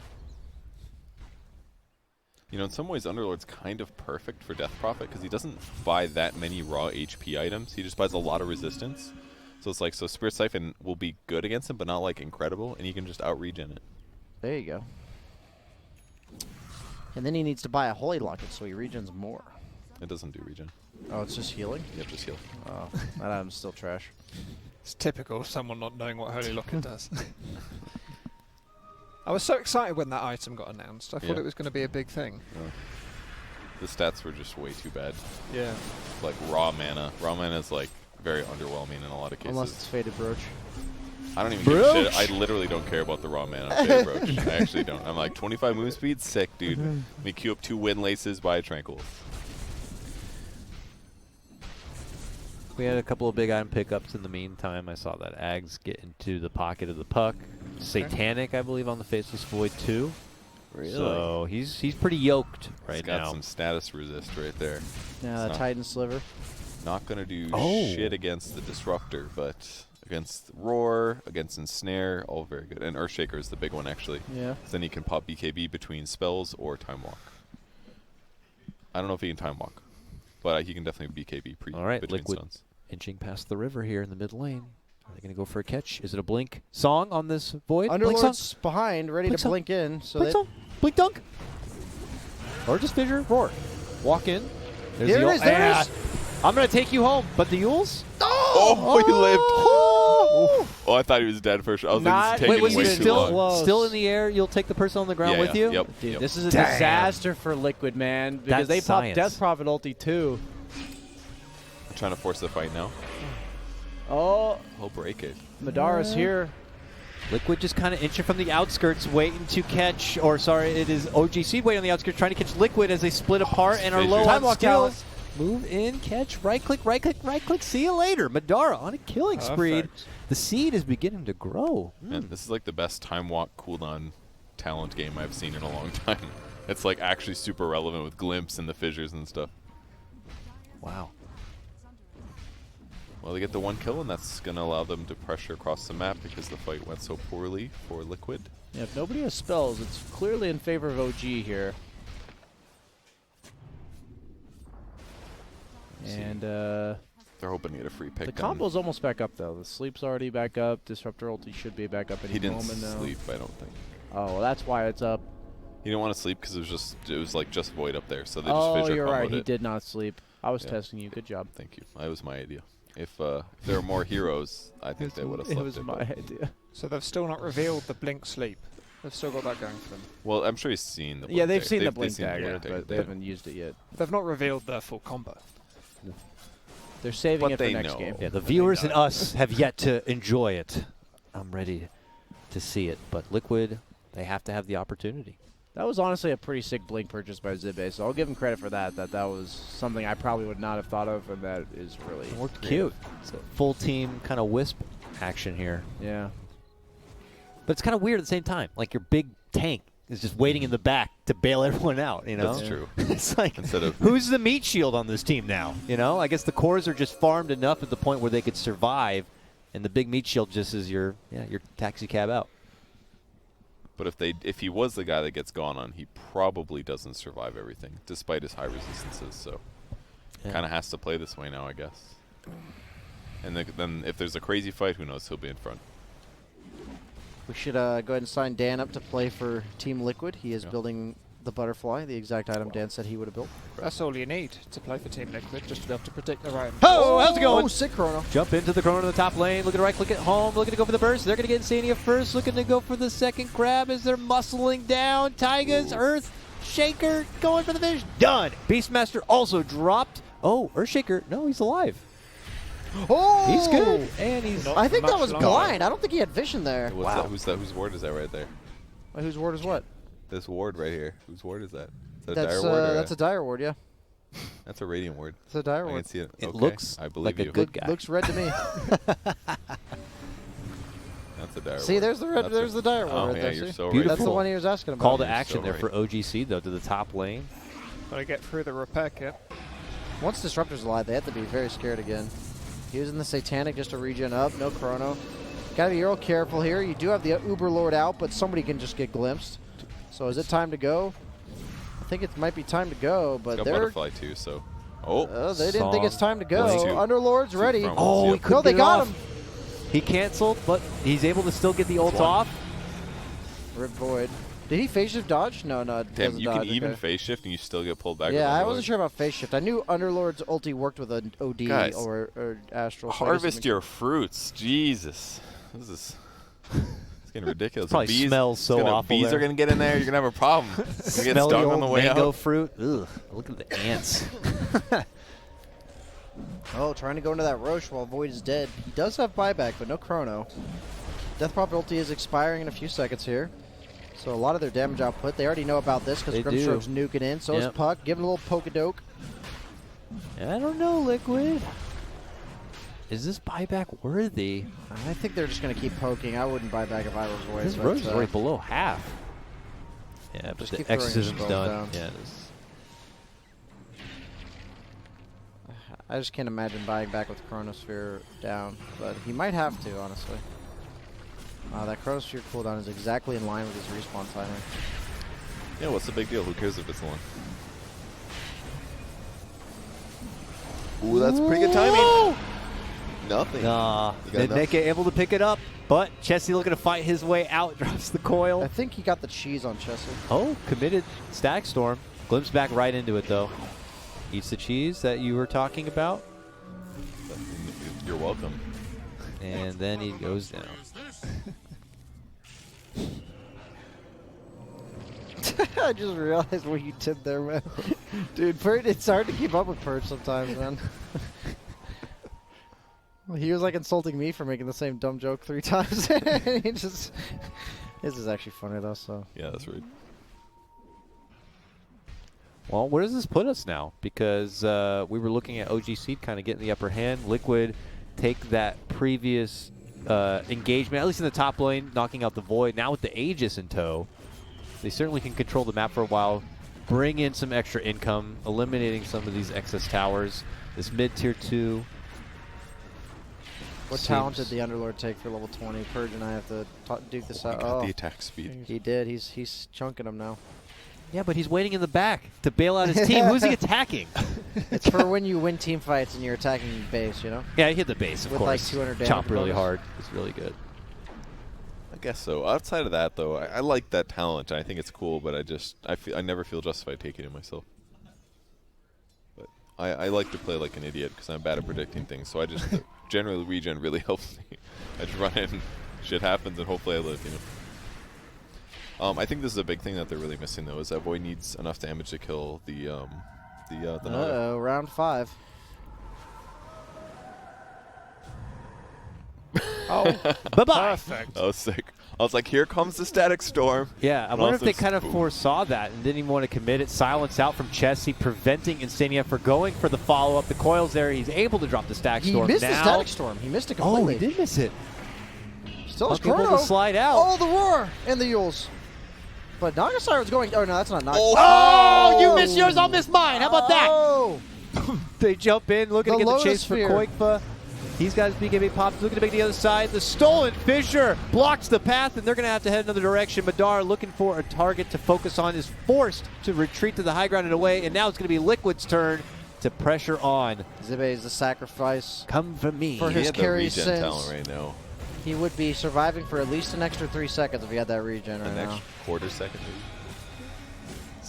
Speaker 21: You know, in some ways, Underlord's kind of perfect for Death Prophet because he doesn't buy that many raw HP items. He just buys a lot of resistance. So it's like, so Spirit Siphon will be good against him, but not like incredible, and you can just out-regen it.
Speaker 20: There you go. And then he needs to buy a Holy Locket so he regens more.
Speaker 21: It doesn't do regen.
Speaker 20: Oh, it's just healing?
Speaker 21: Yep, just heal.
Speaker 20: Oh, that item's still trash.
Speaker 11: It's typical of someone not knowing what Holy Locket does. I was so excited when that item got announced. I thought it was going to be a big thing.
Speaker 21: Yeah. The stats were just way too bad.
Speaker 11: Yeah.
Speaker 21: Like raw mana. Raw mana is like very underwhelming in a lot of cases.
Speaker 20: Unless it's Faded Brooch.
Speaker 21: I don't even give a shit. I literally don't care about the raw mana of Faded Brooch. I actually don't. I'm like, 25 move speed? Sick, dude. Let me queue up 2 Wind Laces, buy a Tranquil.
Speaker 4: We had a couple of big item pickups in the meantime. I saw that Ags get into the pocket of the puck. Satanic, I believe, on the Faceless Void too.
Speaker 20: Really?
Speaker 4: So he's pretty yoked right
Speaker 21: got
Speaker 4: now.
Speaker 21: some status resist right there.
Speaker 20: Yeah, the Titan Sliver.
Speaker 21: Not going to do
Speaker 4: Oh.
Speaker 21: shit against the Disruptor, but against Roar, against Ensnare, all very good. And Earthshaker is the big one, actually.
Speaker 20: Yeah.
Speaker 21: So then he can pop BKB between spells or Time Walk. I don't know if he can Time Walk, but he can definitely BKB
Speaker 4: All right,
Speaker 21: between
Speaker 4: Liquid
Speaker 21: stones.
Speaker 4: inching past the river here in the mid lane. Are they going to go for a catch? Is it a blink song on this Void? Blink song?
Speaker 20: Underlord's behind, ready
Speaker 4: Blink
Speaker 20: to
Speaker 4: song.
Speaker 20: blink in. So
Speaker 4: Blink
Speaker 20: that
Speaker 4: song. Blink dunk. Or just fissure. Roar. Walk in. There's
Speaker 20: There
Speaker 4: the
Speaker 20: it is, there it
Speaker 4: yeah.
Speaker 20: is.
Speaker 4: I'm going to take you home. But the Yules?
Speaker 21: Oh, he lived. Oh, I thought he was dead for sure. I was like,
Speaker 4: Not-
Speaker 21: this is taking
Speaker 4: was
Speaker 21: way
Speaker 4: he
Speaker 21: too
Speaker 4: still,
Speaker 21: long.
Speaker 4: still in the air? You'll take the person on the ground
Speaker 21: Yeah,
Speaker 4: with
Speaker 21: yeah,
Speaker 4: you?
Speaker 21: Yep.
Speaker 5: Dude,
Speaker 21: yep.
Speaker 5: this is a
Speaker 4: Damn.
Speaker 5: disaster for Liquid, man, because
Speaker 4: That's
Speaker 5: they popped
Speaker 4: science.
Speaker 5: Death Prophet ulti too.
Speaker 21: I'm trying to force the fight now.
Speaker 5: Oh,
Speaker 21: He'll break it.
Speaker 5: Madara's here.
Speaker 4: Liquid just kind of inching from the outskirts, waiting to catch, or sorry, it is OGC waiting on the outskirts, trying to catch Liquid as they split apart and are
Speaker 21: fissure.
Speaker 4: low
Speaker 21: Time
Speaker 4: on
Speaker 5: walk
Speaker 4: skills. Move in, catch, right click, right click, right click. See you later. Madara on a killing spree. The seed is beginning to grow.
Speaker 21: Man, this is like the best Time Walk cooldown talent game I've seen in a long time. It's like actually super relevant with Glimpse and the fissures and stuff.
Speaker 4: Wow.
Speaker 21: Well, they get the 1 kill, and that's going to allow them to pressure across the map because the fight went so poorly for Liquid.
Speaker 5: Yeah, if nobody has spells, it's clearly in favor of OG here. And
Speaker 21: They're hoping to get a free pick.
Speaker 5: the
Speaker 21: down.
Speaker 5: combo's almost back up though. The sleep's already back up. Disruptor ulti should be back up any
Speaker 21: He didn't
Speaker 5: moment now.
Speaker 21: sleep, I don't think.
Speaker 5: Oh, well, that's why it's up.
Speaker 21: He didn't want to sleep because it was like just Void up there, so they just
Speaker 5: Oh,
Speaker 21: fissure
Speaker 5: you're right.
Speaker 21: comboed
Speaker 5: He
Speaker 21: it.
Speaker 5: did not sleep. I was
Speaker 21: Yeah.
Speaker 5: testing you. Good job.
Speaker 21: Thank you. That was my idea. If there were more heroes, I think they would have slept.
Speaker 5: It was my idea.
Speaker 11: So they've still not revealed the Blink Sleep. They've still got that going for them.
Speaker 21: Well, I'm sure he's seen the Blink
Speaker 5: Yeah, they've
Speaker 21: Dagger.
Speaker 5: seen the Blink
Speaker 21: seen the
Speaker 5: Dagger,
Speaker 21: Blink Dagger,
Speaker 5: but they haven't used it yet.
Speaker 11: They've not revealed their full combo.
Speaker 5: They're saving
Speaker 21: But
Speaker 5: it for
Speaker 21: they
Speaker 5: next
Speaker 21: know.
Speaker 5: game.
Speaker 4: Yeah, the viewers and us have yet to enjoy it. I'm ready to see it. But Liquid, they have to have the opportunity.
Speaker 5: That was honestly a pretty sick Blink purchase by Zibe, so I'll give him credit for that. That was something I probably would not have thought of, and that is really
Speaker 4: Cute. It's a full team kind of wisp action here.
Speaker 5: Yeah.
Speaker 4: But it's kind of weird at the same time. Like your big tank is just waiting in the back to bail everyone out, you know?
Speaker 21: That's true.
Speaker 4: It's like,
Speaker 21: Instead of
Speaker 4: who's the meat shield on this team now? You know, I guess the cores are just farmed enough at the point where they could survive, and the big meat shield just is your taxi cab out.
Speaker 21: But if he was the guy that gets gone on, he probably doesn't survive everything, despite his high resistances. So,
Speaker 4: Yeah.
Speaker 21: kind of has to play this way now, I guess. And then if there's a crazy fight, who knows? He'll be in front.
Speaker 20: We should go ahead and sign Dan up to play for Team Liquid. He is building the butterfly, the exact item Dan said he would have built.
Speaker 11: That's all you need to play for Team Liquid, just to be able to predict the right.
Speaker 4: Oh, how's it going?
Speaker 20: Oh, sick chrono.
Speaker 4: Jump into the chrono in the top lane. Look at the right, look at home. Looking to go for the burst. They're going to get Insania first. Looking to go for the second grab as they're muscling down. Taiga's Earth Shaker going for the finish. Done. Beastmaster also dropped. Oh, Earthshaker. No, he's alive.
Speaker 20: Oh!
Speaker 4: He's good. And he's
Speaker 20: I think that was blind. I don't think he had vision there.
Speaker 21: What's
Speaker 20: Wow.
Speaker 21: that? Who's that? Whose ward is that right there?
Speaker 20: Whose ward is what?
Speaker 21: This ward right here. Whose ward is that? Is that
Speaker 20: That's
Speaker 21: a dire ward? Or
Speaker 20: that's a dire ward, yeah.
Speaker 21: That's a radiant ward.
Speaker 20: It's a dire
Speaker 21: I
Speaker 20: ward.
Speaker 21: can see it.
Speaker 4: It
Speaker 21: Okay,
Speaker 4: looks
Speaker 21: I believe
Speaker 4: like a
Speaker 21: you.
Speaker 4: good guy.
Speaker 20: Looks red to me.
Speaker 21: That's a dire
Speaker 20: See,
Speaker 21: ward.
Speaker 20: there's the red.
Speaker 21: That's
Speaker 20: There's the dire
Speaker 21: Oh,
Speaker 20: ward right
Speaker 21: yeah,
Speaker 20: there.
Speaker 21: you're
Speaker 20: see?
Speaker 21: so right.
Speaker 4: Beautiful.
Speaker 20: That's the one he was asking about.
Speaker 4: Call to
Speaker 21: You're
Speaker 4: action
Speaker 21: so
Speaker 4: there
Speaker 21: right.
Speaker 4: for OGC, though, to the top lane.
Speaker 11: Gotta get through the repair kit.
Speaker 20: Once Disruptor's alive, they have to be very scared again. Using the Satanic just to regen up. No chrono. Gotta be real careful here. You do have the Uber Lord out, but somebody can just get glimpsed. So is it time to go? I think it might be time to go, but
Speaker 21: It's got
Speaker 20: they're...
Speaker 21: butterfly too, so. Oh.
Speaker 20: they didn't think it's time to go.
Speaker 21: Two.
Speaker 20: Underlord's ready.
Speaker 4: Oh, he
Speaker 21: Yep.
Speaker 4: couldn't
Speaker 20: No, they
Speaker 4: get it
Speaker 20: got
Speaker 4: off.
Speaker 20: him.
Speaker 4: He canceled, but he's able to still get the ult
Speaker 21: One.
Speaker 4: off.
Speaker 20: Rip Void. Did he phase shift dodge? No, it
Speaker 21: Damn,
Speaker 20: doesn't
Speaker 21: you
Speaker 20: dodge.
Speaker 21: can even
Speaker 20: okay.
Speaker 21: phase shift and you still get pulled back.
Speaker 20: Yeah,
Speaker 21: with
Speaker 20: I
Speaker 21: Underlord.
Speaker 20: wasn't sure about phase shift. I knew Underlord's ulti worked with an OD
Speaker 21: Guys,
Speaker 20: or Astral. so I guess it
Speaker 21: Harvest
Speaker 20: makes-
Speaker 21: your fruits. Jesus. This is. It's getting ridiculous.
Speaker 4: Probably
Speaker 21: The bees,
Speaker 4: smells
Speaker 21: it's
Speaker 4: so
Speaker 21: gonna-
Speaker 4: awful
Speaker 21: Bees
Speaker 4: there.
Speaker 21: are going to get in there. You're going to have a problem. You're going to get
Speaker 4: Smelly
Speaker 21: stung
Speaker 4: old
Speaker 21: on the way
Speaker 4: mango
Speaker 21: out.
Speaker 4: fruit. Ugh, look at the ants.
Speaker 20: Oh, trying to go into that Roche while Void is dead. He does have buyback, but no chrono. Death Prop ulti is expiring in a few seconds here. So a lot of their damage output, they already know about this because
Speaker 4: They
Speaker 20: Grimstroke's
Speaker 4: do.
Speaker 20: nuking in. So is
Speaker 4: Yep.
Speaker 20: Puck, giving a little poke-a-doke.
Speaker 4: I don't know, Liquid. Is this buyback worthy?
Speaker 20: I think they're just going to keep poking. I wouldn't buy back if I was Void.
Speaker 4: This
Speaker 20: but,
Speaker 4: Roche is already below half. Yeah, but
Speaker 20: just
Speaker 4: the
Speaker 20: keep throwing your
Speaker 4: exorcism's
Speaker 20: spells
Speaker 4: done.
Speaker 20: down.
Speaker 4: Yeah, it is.
Speaker 20: I just can't imagine buying back with Chronosphere down, but he might have to, honestly. That Chronosphere cooldown is exactly in line with his respawn timer.
Speaker 21: Yeah, what's the big deal? Who cares if it's one? Ooh, that's pretty good timing. Nothing.
Speaker 4: Nah,
Speaker 21: You got
Speaker 4: Neke able to pick it up, but Chessie looking to fight his way out, drops the coil.
Speaker 20: I think he got the cheese on Chessie.
Speaker 4: Oh, committed Static Storm. Glimpse back right into it, though. Eats the cheese that you were talking about.
Speaker 21: You're welcome.
Speaker 4: And then he goes down.
Speaker 20: I just realized what you did there, man. Dude, Purge, it's hard to keep up with Purge sometimes, man. He was like insulting me for making the same dumb joke 3 times. He just, this is actually funny though, so.
Speaker 21: Yeah, that's right.
Speaker 4: Well, where does this put us now? Because we were looking at OGC kind of getting the upper hand. Liquid take that previous engagement, at least in the top lane, knocking out the Void. Now with the Aegis in tow, they certainly can control the map for a while, bring in some extra income, eliminating some of these excess towers. This mid-tier 2.
Speaker 20: What talent did the Underlord take for level 20? Purge and I have to duke this out.
Speaker 21: He got the attack speed.
Speaker 20: He did. He's chunking him now.
Speaker 4: Yeah, but he's waiting in the back to bail out his team. Who's he attacking?
Speaker 20: It's for when you win team fights and you're attacking base, you know?
Speaker 4: Yeah, he hit the base, of
Speaker 20: With
Speaker 4: course.
Speaker 20: like 200 damage.
Speaker 4: Chomp really
Speaker 20: bonus.
Speaker 4: hard. It's really good.
Speaker 21: I guess so. Outside of that, though, I like that talent. I think it's cool, but I never feel justified taking it myself. But I like to play like an idiot because I'm bad at predicting things. So I just generally regen really helps me. I just run in, shit happens, and hopefully I live. You know. I think this is a big thing that they're really missing though. Is that Void needs enough damage to kill the Naga.
Speaker 20: Uh-oh, round 5.
Speaker 11: Oh,
Speaker 4: bye-bye.
Speaker 11: Perfect.
Speaker 21: That was sick. I was like, here comes the static storm.
Speaker 4: Yeah, I
Speaker 21: And
Speaker 4: wonder if
Speaker 21: also
Speaker 4: they kind of
Speaker 21: boom.
Speaker 4: foresaw that and didn't even want to commit it. Silence out from Chessie, preventing Insania for going for the follow-up. The coil's there. He's able to drop the Static
Speaker 20: He
Speaker 4: Storm.
Speaker 20: missed
Speaker 4: now,
Speaker 20: the Static Storm. He missed it completely.
Speaker 4: Oh, he did miss it.
Speaker 20: Still has
Speaker 4: Puck able
Speaker 20: Chrono.
Speaker 4: to slide out.
Speaker 20: Oh, the roar and the Yules. But Naga Siren's going. Oh, no, that's not Naga.
Speaker 4: Oh, you missed yours, I'll miss mine. How about that?
Speaker 20: Oh.
Speaker 4: They jump in, looking
Speaker 20: The
Speaker 4: to get the
Speaker 20: Lotus
Speaker 4: chase for
Speaker 20: Sphere.
Speaker 4: Koikfa. These guys BKB pops, looking to make the other side. The stolen Fissure blocks the path, and they're going to have to head another direction. Madar, looking for a target to focus on, is forced to retreat to the high ground and away, and now it's going to be Liquid's turn to pressure on.
Speaker 20: Zibe is the sacrifice.
Speaker 4: Come for me.
Speaker 20: For
Speaker 21: He
Speaker 20: his
Speaker 21: had the
Speaker 20: carry
Speaker 21: regen
Speaker 20: sins.
Speaker 21: talent right now.
Speaker 20: He would be surviving for at least an extra 3 seconds if he had that regen right
Speaker 21: An
Speaker 20: now.
Speaker 21: extra quarter second. Maybe.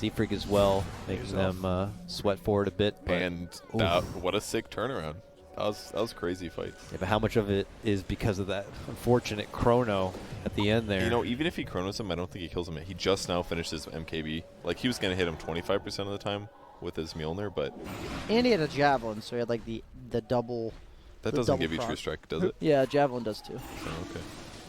Speaker 4: Z-Freak as well, making them sweat forward a bit.
Speaker 21: And what a sick turnaround. That was a crazy fight.
Speaker 4: Yeah, but how much of it is because of that unfortunate chrono at the end there?
Speaker 21: You know, even if he chronos him, I don't think he kills him. He just now finished his MKB. Like, he was going to hit him 25% of the time with his Mjolnir, but...
Speaker 20: And he had a Javelin, so he had like the double...
Speaker 21: That doesn't give you True Strike, does it?
Speaker 20: Yeah, Javelin does too.
Speaker 21: Oh, okay.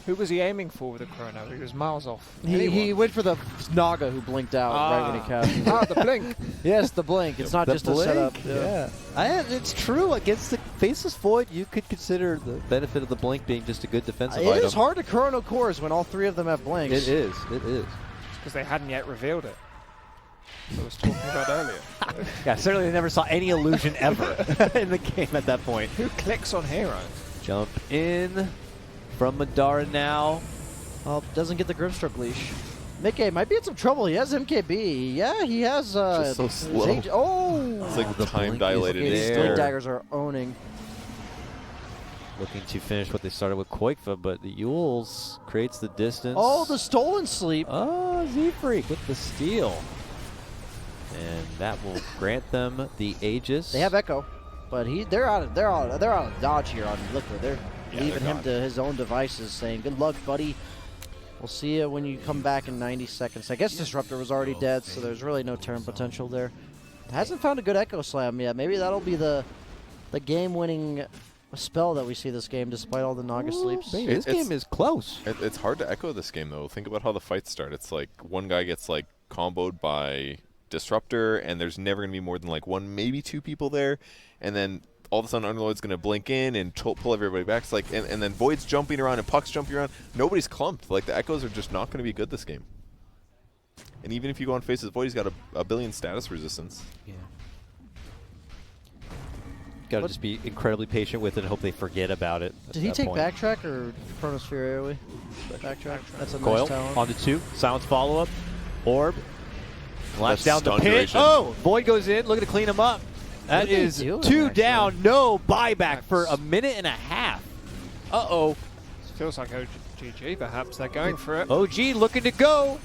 Speaker 11: Who was he aiming for with the chrono? He was miles off.
Speaker 20: He went for the Naga who blinked out right when he cast.
Speaker 11: The blink.
Speaker 20: Yes, the blink. It's not
Speaker 4: The
Speaker 20: just
Speaker 4: blink,
Speaker 20: a setup.
Speaker 4: Yeah. It's true. Against the Faceless Void, you could consider the benefit of the blink being just a good defensive item.
Speaker 20: It is hard to chrono cores when all three of them have blinks.
Speaker 4: It is. It is.
Speaker 11: Because they hadn't yet revealed it. I was talking about earlier.
Speaker 4: Yeah, certainly they never saw any illusion ever in the game at that point.
Speaker 11: Who clicks on hero?
Speaker 4: Jump in from Madara now.
Speaker 20: Oh, doesn't get the Grimstroke leash. Mickey might be in some trouble. He has MKB. Yeah, he has.
Speaker 21: Just so slow. It's like the time dilated.
Speaker 20: These Blink Daggers are owning.
Speaker 4: Looking to finish what they started with Koikfa, but the Yules creates the distance.
Speaker 20: Oh, the stolen sleep.
Speaker 4: Oh, Z-Freak with the steal. And that will grant them the Aegis.
Speaker 20: They have Echo, but they're out of dodge here on Liquid. They're leaving him to his own devices, saying, "Good luck, buddy. We'll see you when you come back in 90 seconds." I guess Disruptor was already dead, so there's really no turn potential there. Hasn't found a good Echo Slam yet. Maybe that'll be the game-winning spell that we see this game, despite all the Naga sleeps.
Speaker 4: This game is close.
Speaker 21: It's hard to echo this game, though. Think about how the fights start. It's like one guy gets like comboed by Disruptor, and there's never going to be more than like one, maybe two people there, and then all of a sudden Underlord's going to blink in and pull everybody back. It's like, and then Void's jumping around and Puck's jumping around. Nobody's clumped. Like, the Echoes are just not going to be good this game. And even if you go on Faces Void, he's got a billion status resistance.
Speaker 4: Yeah. Got to just be incredibly patient with it and hope they forget about it.
Speaker 20: Did he take backtrack or Chronosphere AoE? Backtrack. That's a
Speaker 4: Coil
Speaker 20: nice talent.
Speaker 4: onto 2. Silence follow-up. Orb. Latch down the
Speaker 21: stun
Speaker 4: pit.
Speaker 21: duration.
Speaker 4: Oh! Void goes in, looking to clean him up. That is 2 down. No buyback for a minute and a half. Uh-oh.
Speaker 11: Feels like OGG, perhaps. They're going for it.
Speaker 4: OG looking to go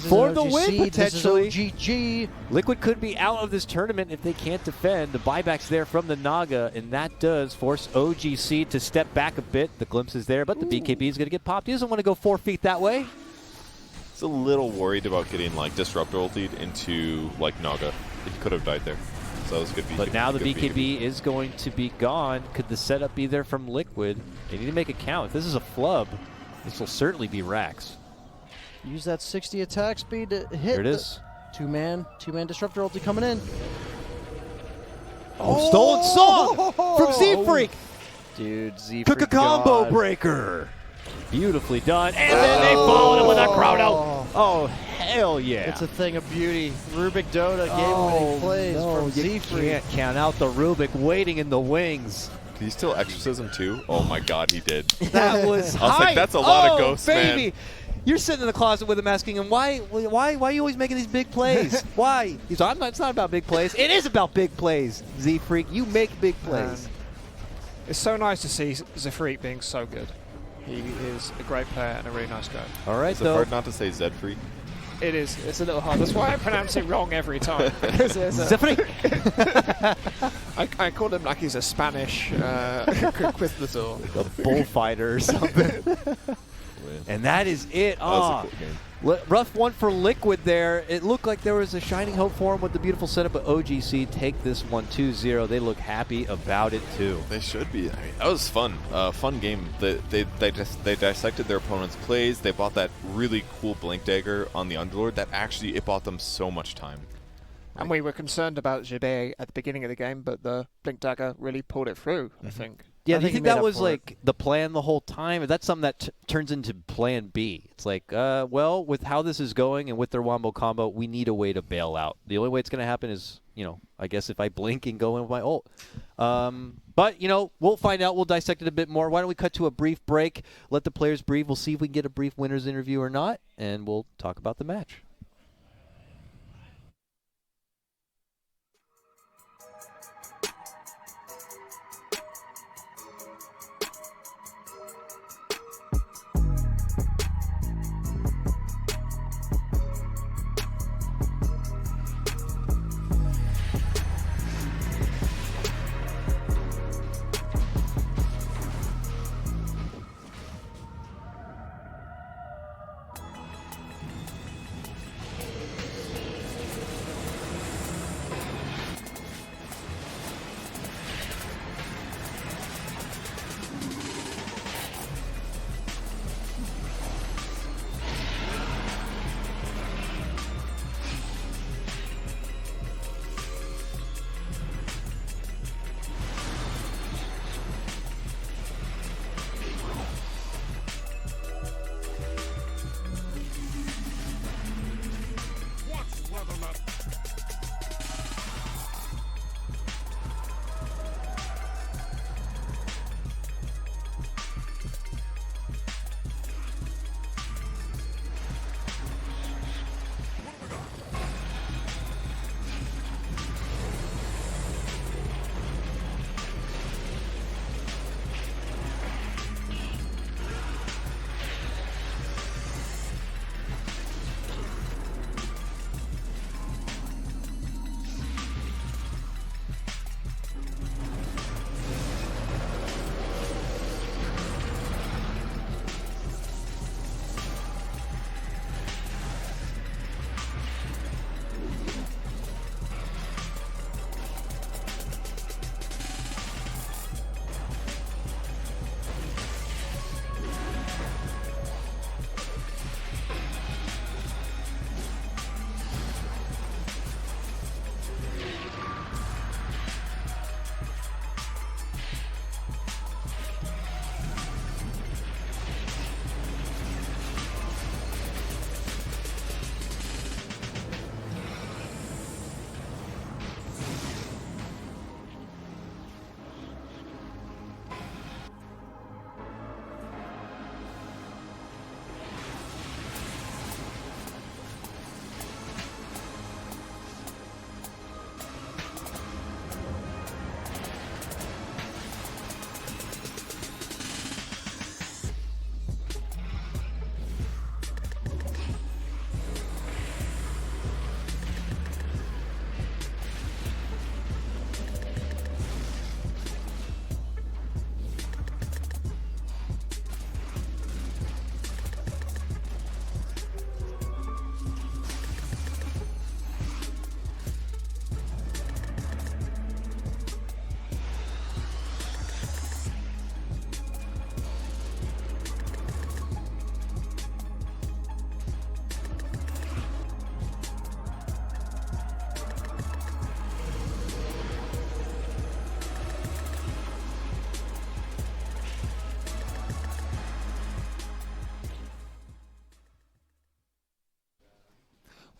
Speaker 4: for the win, potentially.
Speaker 20: This is OGG.
Speaker 4: Liquid could be out of this tournament if they can't defend. The buyback's there from the Naga, and that does force OGC to step back a bit. The glimpse is there, but the BKB is going to get popped. He doesn't want to go 4 feet that way.
Speaker 21: He's a little worried about getting like Disruptor ultied into like Naga. He could have died there. So that was good BKB.
Speaker 4: But now the BKB is going to be gone. Could the setup be there from Liquid? They need to make a count. If this is a flub, this will certainly be Rax.
Speaker 20: Use that 60 attack speed to hit.
Speaker 4: Here it is.
Speaker 20: Two-man Disruptor ulti coming in.
Speaker 4: Oh, stolen song from Z-Freak.
Speaker 20: Dude, Z-Freak.
Speaker 4: Took a combo breaker. Beautifully done. And then they followed him with a chrono. Oh, hell yeah.
Speaker 20: It's a thing of beauty. Rubik Dota game-winning plays from Z-Freak.
Speaker 4: You can't count out the Rubik waiting in the wings.
Speaker 21: Did he steal Exorcism too? Oh my god, he did.
Speaker 4: That was
Speaker 21: I was like, that's a lot of ghosts,
Speaker 4: baby.
Speaker 21: man.
Speaker 4: You're sitting in the closet with him asking him, why are you always making these big plays? Why? He's like, it's not about big plays. It is about big plays, Z-Freak. You make big plays.
Speaker 11: It's so nice to see Z-Freak being so good. He is a great player and a really nice guy.
Speaker 4: All right,
Speaker 21: Is it hard not to say Z-Freak?
Speaker 11: It is. It's a little hard. That's why I pronounce it wrong every time. Because
Speaker 4: Z-Freak.
Speaker 11: I call him like he's a Spanish conquistador.
Speaker 4: A bullfighter or something. And that is it.
Speaker 21: That was a cool game.
Speaker 4: Rough one for Liquid there. It looked like there was a shining hope for him with the beautiful setup, but OGC take this one 2-0. They look happy about it too.
Speaker 21: They should be. I mean, that was fun. Fun game. They dissected their opponent's plays. They bought that really cool Blink Dagger on the Underlord. That actually, it bought them so much time.
Speaker 11: And we were concerned about Jibé at the beginning of the game, but the Blink Dagger really pulled it through, I think.
Speaker 4: Yeah, do you think that was like the plan the whole time? Or that's something that turns into plan B? It's like, well, with how this is going and with their Wombo combo, we need a way to bail out. The only way it's going to happen is, I guess if I blink and go in with my ult. But, we'll find out. We'll dissect it a bit more. Why don't we cut to a brief break, let the players breathe. We'll see if we can get a brief winner's interview or not, and we'll talk about the match.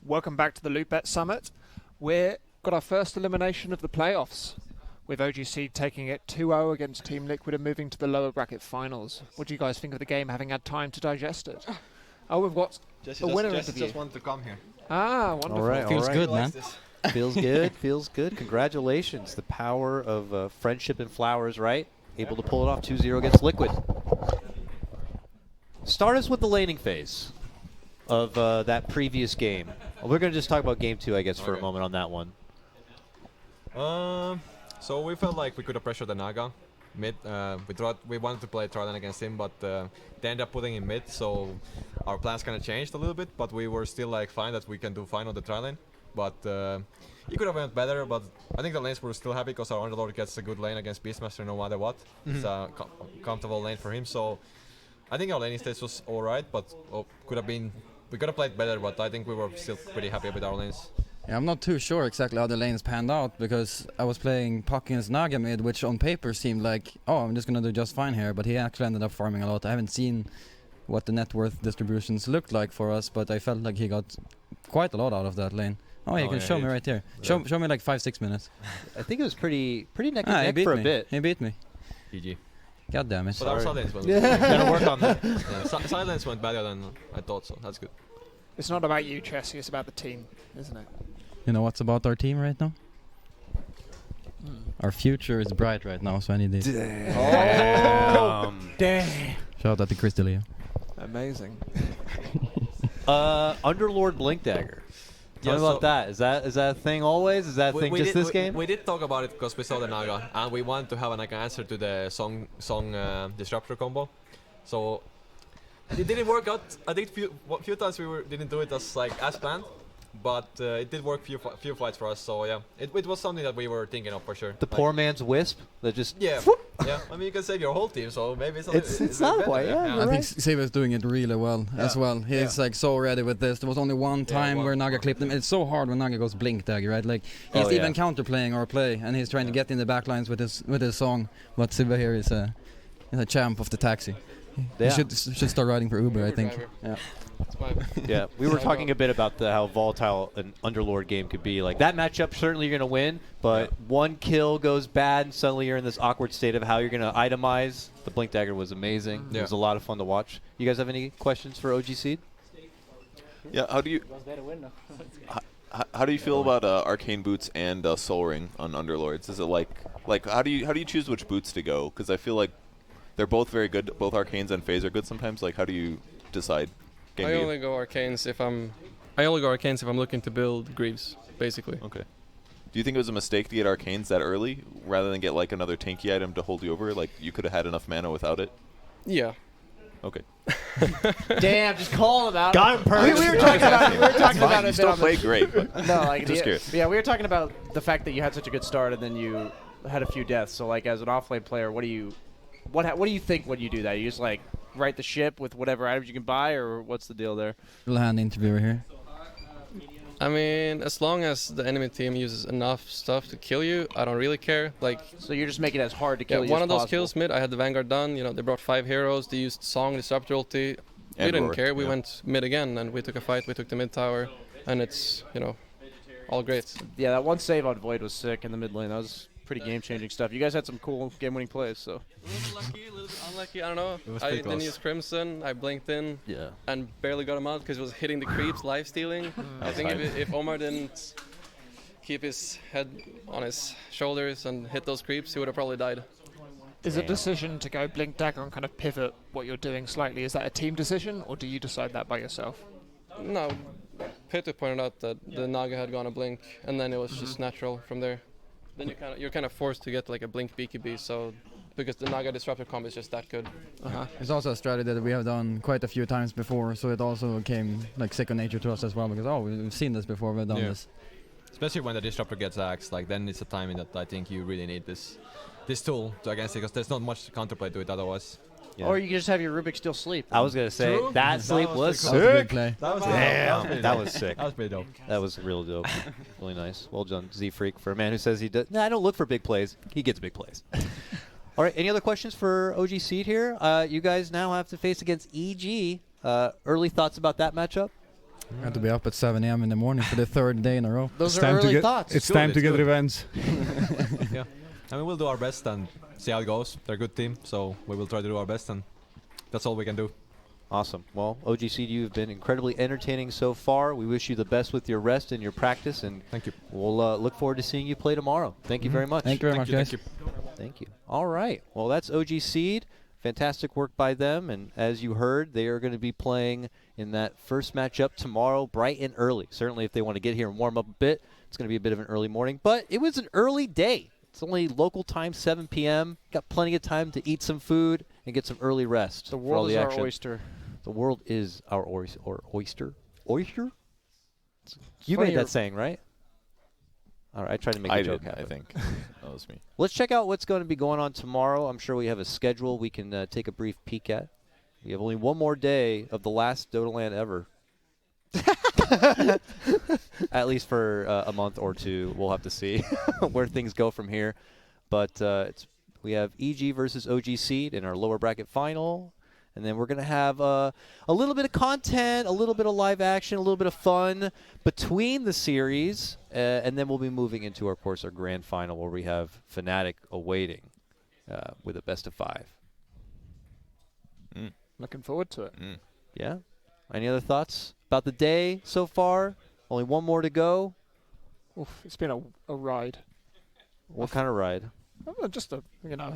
Speaker 11: Welcome back to the LOOT.BET Summit. We've got our first elimination of the playoffs, with OGC taking it 2-0 against Team Liquid and moving to the lower bracket finals. What do you guys think of the game, having had time to digest it? Oh, we've got a winner interview.
Speaker 13: Just wanted to come here.
Speaker 11: Ah, wonderful.
Speaker 4: All right,
Speaker 13: Feels good, man.
Speaker 4: Feels good, feels good. Congratulations. The power of friendship and flowers, right? Able to pull it off 2-0 against Liquid. Start us with the laning phase of that previous game. We're going to just talk about game 2, I guess, for a moment on that one.
Speaker 13: So we felt like we could have pressured the Naga mid. We wanted to play Trident against him, but they ended up putting him mid, so our plans kind of changed a little bit, but we were still like fine that we can do fine on the Trident. But he could have went better, but I think the lanes were still happy because our Underlord gets a good lane against Beastmaster no matter what. It's a comfortable lane for him, so I think our laning stage was alright, but we could have played better, but I think we were still pretty happy with our lanes.
Speaker 14: Yeah, I'm not too sure exactly how the lanes panned out because I was playing Puck against Naga mid, which on paper seemed like, oh, I'm just gonna do just fine here, but he actually ended up farming a lot. I haven't seen what the net worth distributions looked like for us, but I felt like he got quite a lot out of that lane. Oh, you can show me right here. Show me like 5-6 minutes.
Speaker 4: I think it was pretty neck and neck for a bit.
Speaker 14: He beat me.
Speaker 13: GG.
Speaker 14: God damn it.
Speaker 13: But our silence went
Speaker 4: Gotta work on that.
Speaker 13: Yeah, silence went better than I thought, so that's good.
Speaker 11: It's not about you, Chessie, it's about the team, isn't it?
Speaker 14: You know what's about our team right now? Our future is bright right now, so I need this.
Speaker 11: Damn.
Speaker 14: Shout out to Chris D'Elia.
Speaker 11: Amazing.
Speaker 4: Underlord Blink Dagger. Tell me about that. Is that a thing always? Is that a thing just this game?
Speaker 13: We did talk about it because we saw the Naga, and we wanted to have an answer to the song Disruptor combo. So it didn't work out. I think few times we didn't do it as planned, but it did work few fights for us. So yeah, it was something that we were thinking of for sure.
Speaker 4: The poor man's wisp that just
Speaker 13: yeah. I mean, you can save your whole team, so maybe
Speaker 4: it's not quite. Yeah,
Speaker 14: I think Saber's doing it really well as well. He's like so ready with this. There was only one time where Naga clipped him. It's so hard when Naga goes Blink Dagger, right? Like he's even counterplaying our play, and he's trying to get in the backlines with his song. But Siva here is a champ of the taxi. He should start riding for Uber, I think. Yeah.
Speaker 4: Yeah, we were talking a bit about how volatile an Underlord game could be. Like that matchup, certainly you're going to win, but one kill goes bad, and suddenly you're in this awkward state of how you're going to itemize. The Blink Dagger was amazing. It was a lot of fun to watch. You guys have any questions for OG Seed?
Speaker 21: Yeah, how do you feel about Arcane Boots and Soul Ring on Underlords? Is it like how do you choose which boots to go? Because I feel like they're both very good. Both Arcanes and Phase are good sometimes. Like, how do you decide?
Speaker 23: I only go Arcanes if I'm looking to build Greaves, basically.
Speaker 21: Okay. Do you think it was a mistake to get Arcanes that early rather than get like another tanky item to hold you over? Like you could have had enough mana without it.
Speaker 23: Yeah.
Speaker 21: Okay.
Speaker 5: Damn, just call him out.
Speaker 21: Got him perfect.
Speaker 5: We were talking about it.
Speaker 21: You still played great. But
Speaker 5: no, like
Speaker 21: just curious.
Speaker 5: Yeah, we were talking about the fact that you had such a good start and then you had a few deaths. So like as an off-lane player, what do you think when you do that? You just like right the ship with whatever items you can buy, or what's the deal there?
Speaker 14: Little hand interviewer here.
Speaker 23: I mean, as long as the enemy team uses enough stuff to kill you, I don't really care. Like,
Speaker 5: so you're just making it as hard to kill you
Speaker 23: one
Speaker 5: as
Speaker 23: of those
Speaker 5: possible.
Speaker 23: kills mid, I had the Vanguard done. You know, they brought 5 heroes. They used Song, Disruptor ulti. We didn't care. We went mid again, and we took a fight. We took the mid tower, and it's all great.
Speaker 5: Yeah, that one save on Void was sick in the mid lane. That was pretty game-changing stuff. You guys had some cool game-winning plays, so.
Speaker 23: A little bit lucky, a little bit unlucky. I don't know.
Speaker 13: was
Speaker 23: I
Speaker 13: pretty
Speaker 23: didn't
Speaker 13: close.
Speaker 23: use Crimson. I blinked in. And barely got him out because it was hitting the creeps, live stealing. I think if Omar didn't keep his head on his shoulders and hit those creeps, he would have probably died.
Speaker 11: Is a decision to go Blink Dagger and kind of pivot what you're doing slightly, is that a team decision, or do you decide that by yourself?
Speaker 23: No, Peter pointed out that the Naga had gone a blink, and then it was just natural from there. Then you're kind of forced to get like a blink BKB, so because the Naga Disruptor combo is just that good.
Speaker 14: It's also a strategy that we have done quite a few times before, so it also came like second nature to us as well, because we've seen this before, we've done this.
Speaker 13: Especially when the Disruptor gets axed, like then it's a timing that I think you really need this tool to against it, because there's not much counterplay to it otherwise.
Speaker 5: Yeah. Or you can just have your Rubik still sleep.
Speaker 4: I was gonna say that sleep was sick.
Speaker 13: That was a good play.
Speaker 4: Damn, that was sick.
Speaker 13: That was pretty dope.
Speaker 4: That was real dope. Really nice. Well done, Z Freak, for a man who says he does. Nah, I don't look for big plays. He gets big plays. All right. Any other questions for OG Seed here? You guys now have to face against EG. Early thoughts about that matchup?
Speaker 14: I had to be up at 7 a.m. in the morning for the third day in a row.
Speaker 20: Those
Speaker 22: It's
Speaker 20: are
Speaker 22: time to
Speaker 20: early
Speaker 22: get,
Speaker 20: thoughts.
Speaker 22: It's
Speaker 13: Good,
Speaker 22: time
Speaker 13: it's
Speaker 22: to get
Speaker 13: good.
Speaker 22: revenge.
Speaker 13: Yeah. I mean, we'll do our best and see how it goes. They're a good team, so we will try to do our best, and that's all we can do.
Speaker 7: Awesome. Well, OGC, you've been incredibly entertaining so far. We wish you the best with your rest and your practice, and
Speaker 13: thank you.
Speaker 7: We'll look forward to seeing you play tomorrow. Thank you very much.
Speaker 14: Thank you very much, guys.
Speaker 7: Thank you. All right. Well, that's OG Seed. Fantastic work by them. And as you heard, they are going to be playing in that first matchup tomorrow, bright and early. Certainly, if they want to get here and warm up a bit, it's going to be a bit of an early morning. But it was an early day. It's only local time, 7 p.m. Got plenty of time to eat some food and get some early rest.
Speaker 20: The
Speaker 7: for all
Speaker 20: world
Speaker 7: the
Speaker 20: is
Speaker 7: action.
Speaker 20: our oyster.
Speaker 7: The world is our oyster. Oyster? You
Speaker 20: funny
Speaker 7: made that
Speaker 20: you're-
Speaker 7: saying, right? All right, I tried to make a
Speaker 21: I
Speaker 7: joke
Speaker 21: did,
Speaker 7: happen.
Speaker 21: I think. That was me.
Speaker 7: Let's check out what's going to be going on tomorrow. I'm sure we have a schedule we can take a brief peek at. We have only one more day of the last Dota Land ever. At least for a month or two. We'll have to see where things go from here. But we have EG versus OG Seed in our lower bracket final. And then we're going to have a little bit of content, a little bit of live action, a little bit of fun between the series. And then we'll be moving into, of course, our grand final where we have Fnatic awaiting with a best of 5.
Speaker 1: Looking forward to it.
Speaker 7: Yeah? Any other thoughts about the day so far? Only one more to go.
Speaker 1: Oof, it's been a ride.
Speaker 7: What kind of ride?
Speaker 1: Just a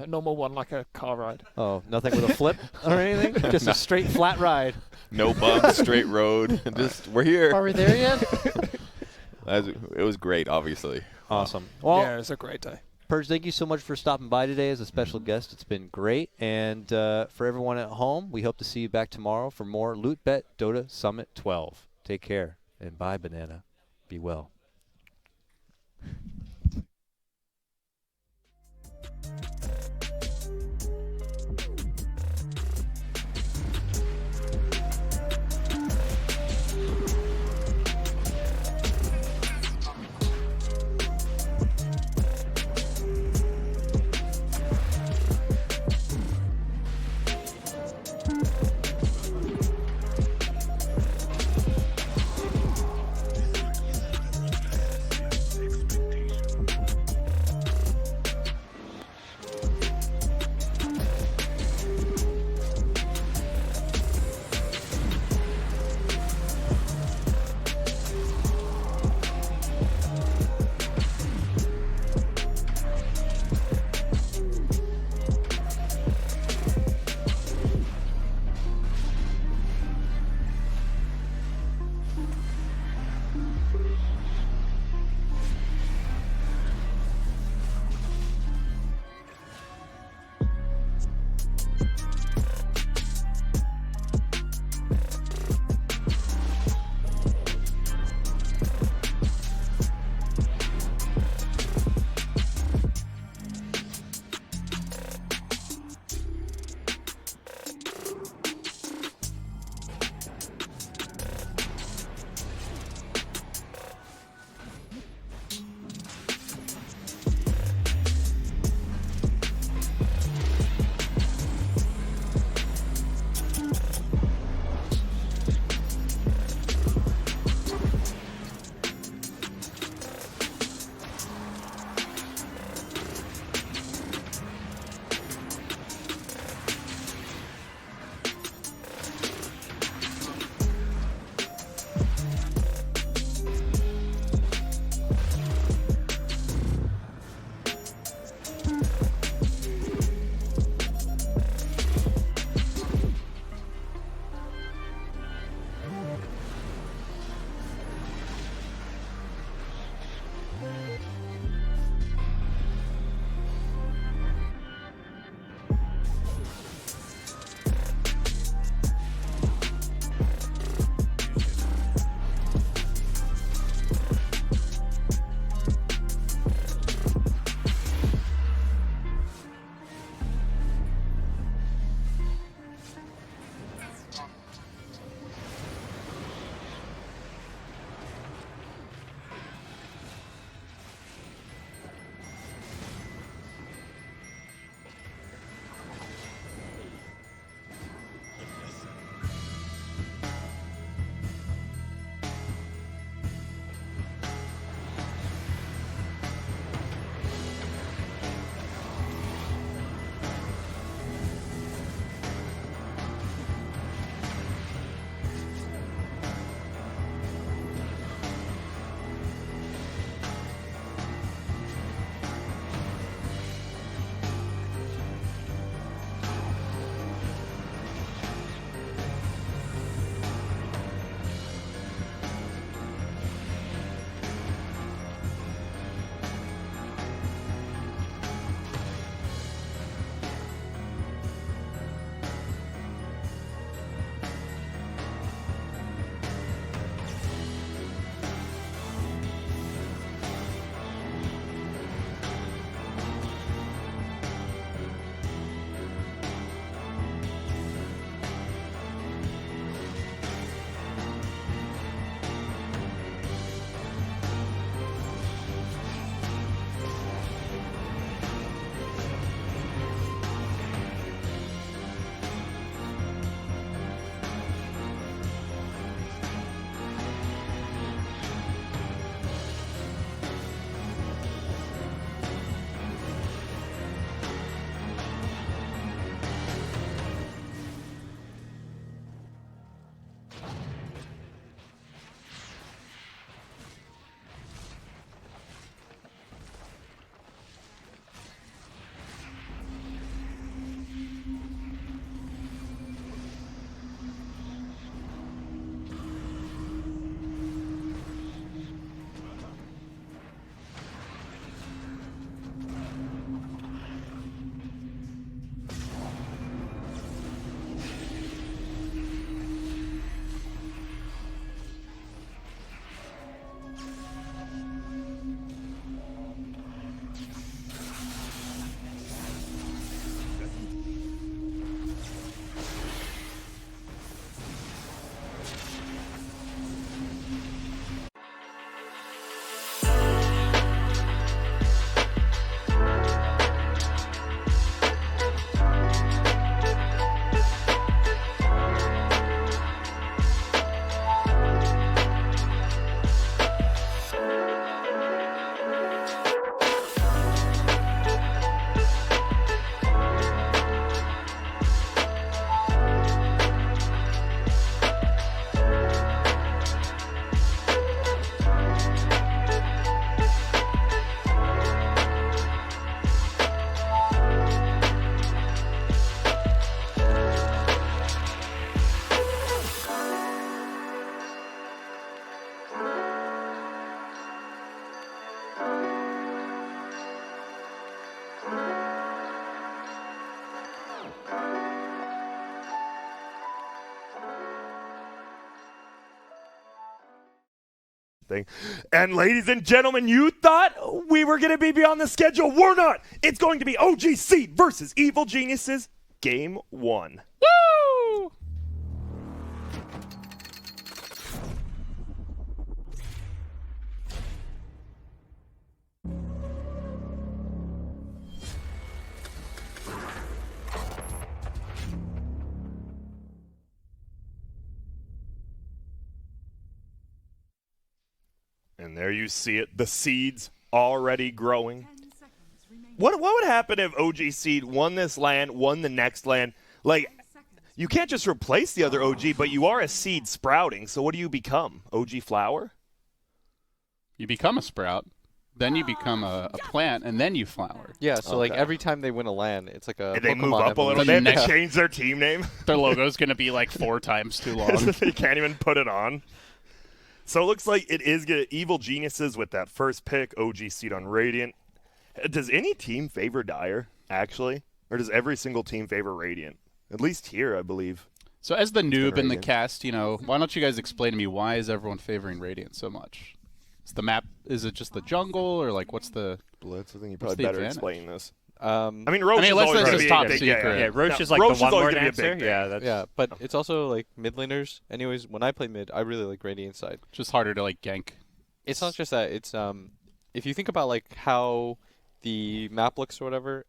Speaker 1: normal one, like a car ride.
Speaker 7: Oh, nothing with a flip or anything? Just a straight flat ride.
Speaker 21: No bumps, straight road. Just we're here.
Speaker 20: Are we there yet?
Speaker 21: It was great, obviously.
Speaker 7: Awesome. Well,
Speaker 1: yeah, it was a great day.
Speaker 7: Purge, thank you so much for stopping by today as a special guest. It's been great. And for everyone at home, we hope to see you back tomorrow for more LOOT.BET Dota Summit 12. Take care. And bye, Banana. Be well.
Speaker 19: thing. And ladies and gentlemen, you thought we were going to be beyond the schedule. We're not. It's going to be OG Seed versus Evil Geniuses, Game 1.
Speaker 2: Woo!
Speaker 19: And there you see it, the seeds already growing. What would happen if OG Seed won this land, won the next land? Like, you can't just replace the other OG, but you are a seed sprouting, so what do you become? OG Flower?
Speaker 2: You become a sprout, then you become a plant, and then you flower.
Speaker 9: Yeah, so like every time they win a land, it's like a
Speaker 19: And they
Speaker 9: Pokemon
Speaker 19: move up a little
Speaker 9: evolution.
Speaker 19: bit, they change their team name.
Speaker 2: Their logo's going to be like 4 times too long.
Speaker 19: They can't even put it on. So it looks like it is going to Evil Geniuses with that first pick, OG Seed on Radiant. Does any team favor Dire, actually? Or does every single team favor Radiant? At least here, I believe.
Speaker 2: So as the noob in the
Speaker 19: Radiant.
Speaker 2: cast, why don't you guys explain to me why is everyone favoring Radiant so much? Is the map, is it just the jungle, or like what's the...
Speaker 19: Blitz, I think you
Speaker 2: what's
Speaker 19: probably
Speaker 2: the
Speaker 19: better
Speaker 2: advantage?
Speaker 19: explain this.
Speaker 9: I
Speaker 19: mean, Roche is
Speaker 2: unless
Speaker 19: always
Speaker 2: this
Speaker 19: going
Speaker 2: is
Speaker 19: to be
Speaker 2: top
Speaker 19: a big,
Speaker 2: secret.
Speaker 19: yeah,
Speaker 4: Roche is like
Speaker 19: Roche
Speaker 4: the one
Speaker 19: always
Speaker 4: word
Speaker 19: gonna be a
Speaker 4: answer.
Speaker 19: big
Speaker 4: Yeah,
Speaker 19: thing.
Speaker 4: that's
Speaker 9: Yeah, but it's also like mid laners. Anyways, when I play mid, I really like Radiant side.
Speaker 2: Just harder to like gank.
Speaker 9: It's not just that. It's if you think about like how the map looks or whatever,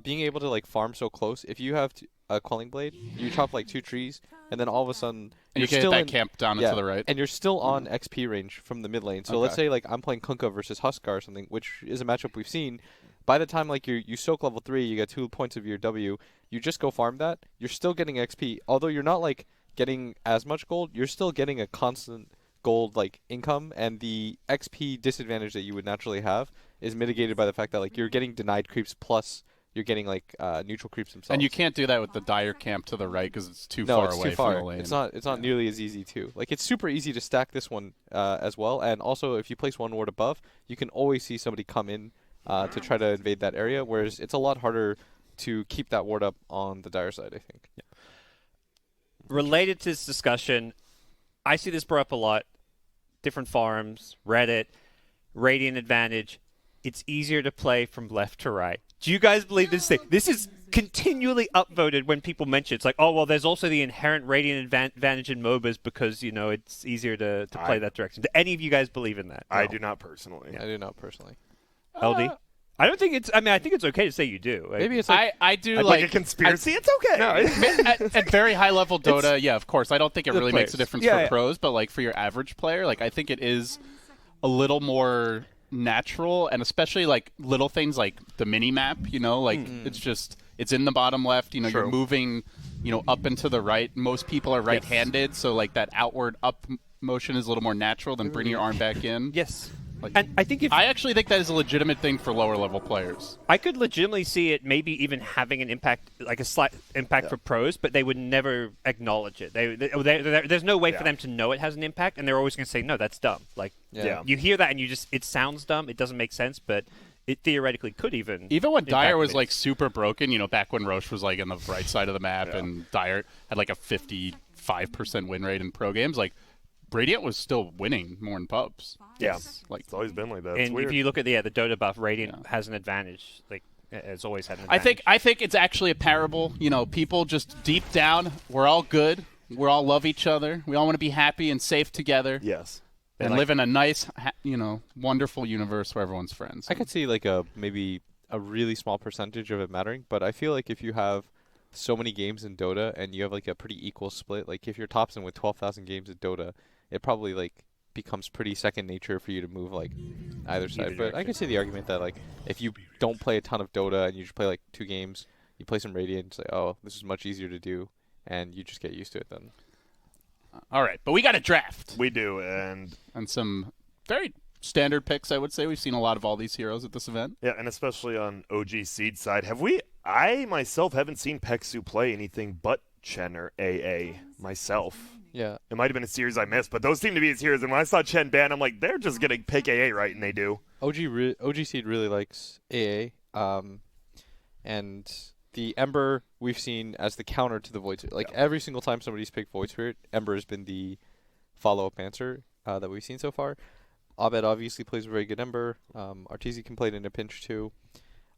Speaker 9: being able to like farm so close. If you have a Quelling Blade, you chop like 2 trees, and then all of a sudden
Speaker 2: And you
Speaker 9: you're
Speaker 2: can hit
Speaker 9: still
Speaker 2: that
Speaker 9: in,
Speaker 2: camp down and to the right.
Speaker 9: and you're still on XP range from the mid lane. So let's
Speaker 2: Okay.
Speaker 9: say like I'm playing Kunkka versus Huskar or something, which is a matchup we've seen. By the time like you soak level 3, you get 2 points of your W. You just go farm that. You're still getting XP, although you're not like getting as much gold. You're still getting a constant gold like income, and the XP disadvantage that you would naturally have is mitigated by the fact that like you're getting denied creeps plus you're getting like neutral creeps themselves.
Speaker 2: And you can't do that with the Dire camp to the right because it's too
Speaker 9: No,
Speaker 2: far
Speaker 9: it's
Speaker 2: away
Speaker 9: too far.
Speaker 2: from the lane.
Speaker 9: It's not nearly as easy too. Like it's super easy to stack this one as well, and also if you place one ward above, you can always see somebody come in to try to invade that area. Whereas it's a lot harder to keep that ward up on the Dire side, I think. Yeah.
Speaker 4: related to this discussion, I see this brought up a lot. Different forums, Reddit, Radiant advantage. It's easier to play from left to right. Do you guys believe this thing? This is continually upvoted when people mention it. It's like, oh, well, there's also the inherent Radiant advantage in MOBAs because, it's easier to play that direction. Do any of you guys believe in that?
Speaker 19: I do not personally.
Speaker 9: I do not personally.
Speaker 4: LD? I don't think it's. I mean, I think it's okay to say you do.
Speaker 9: Maybe it's like
Speaker 2: I do
Speaker 19: like a conspiracy. It's okay.
Speaker 2: No, at very high level Dota, yeah, of course. I don't think it
Speaker 4: The
Speaker 2: really makes a
Speaker 4: players.
Speaker 2: difference
Speaker 4: Yeah,
Speaker 2: for
Speaker 4: yeah.
Speaker 2: pros, but like for your average player, like I think it is a little more natural, and especially like little things like the mini map. Like it's in the bottom left. You're
Speaker 19: True.
Speaker 2: moving, up and to the right. Most people are right-handed, so like that outward up motion is a little more natural than bringing your arm back in.
Speaker 4: Yes.
Speaker 2: Like,
Speaker 4: And I think
Speaker 2: I actually think that is a legitimate thing for lower level players.
Speaker 4: I could legitimately see it maybe even having an impact, like a slight impact for pros, but they would never acknowledge it. There's no way for them to know it has an impact, and they're always going to say, no, that's dumb. Like, you hear that and it sounds dumb, it doesn't make sense, but it theoretically could even.
Speaker 2: Even when
Speaker 4: impact
Speaker 2: Dire was
Speaker 4: things.
Speaker 2: like super broken, back when Roche was like on the right side of the map and Dire had like a 55% win rate in pro games, like Radiant was still winning more in pubs.
Speaker 19: Yeah,
Speaker 2: like
Speaker 19: it's always been like that. It's
Speaker 4: And
Speaker 19: weird.
Speaker 4: if you look at the Dota buff, Radiant has an advantage. Like, it's always had an advantage.
Speaker 2: I think it's actually a parable. People just deep down, we're all good. We all love each other. We all want to be happy and safe together.
Speaker 19: Yes.
Speaker 2: And live in a nice, wonderful universe where everyone's friends.
Speaker 9: I could see like maybe a really small percentage of it mattering, but I feel like if you have so many games in Dota and you have like a pretty equal split, like if you're Topson with 12,000 games in Dota, it probably like becomes pretty second nature for you to move like either side. But I can see the argument that like if you don't play a ton of Dota and you just play like 2 games, you play some Radiant and say, oh, this is much easier to do, and you just get used to it then.
Speaker 2: All right, but we got a draft.
Speaker 19: We do, and
Speaker 2: some very standard picks, I would say. We've seen a lot of all these heroes at this event.
Speaker 19: Yeah, and especially on OG Seed side, I myself haven't seen Peksu play anything but Chen or AA myself.
Speaker 9: Yeah.
Speaker 19: It might have been a series I missed, but those seem to be his heroes. And when I saw Chen ban, I'm like, they're just going to pick AA right, and they do.
Speaker 9: OG Seed really likes AA, and the Ember we've seen as the counter to the Void Spirit. Like every single time somebody's picked Void Spirit, Ember has been the follow-up answer that we've seen so far. Abed obviously plays a very good Ember. Arteezy can play it in a pinch too.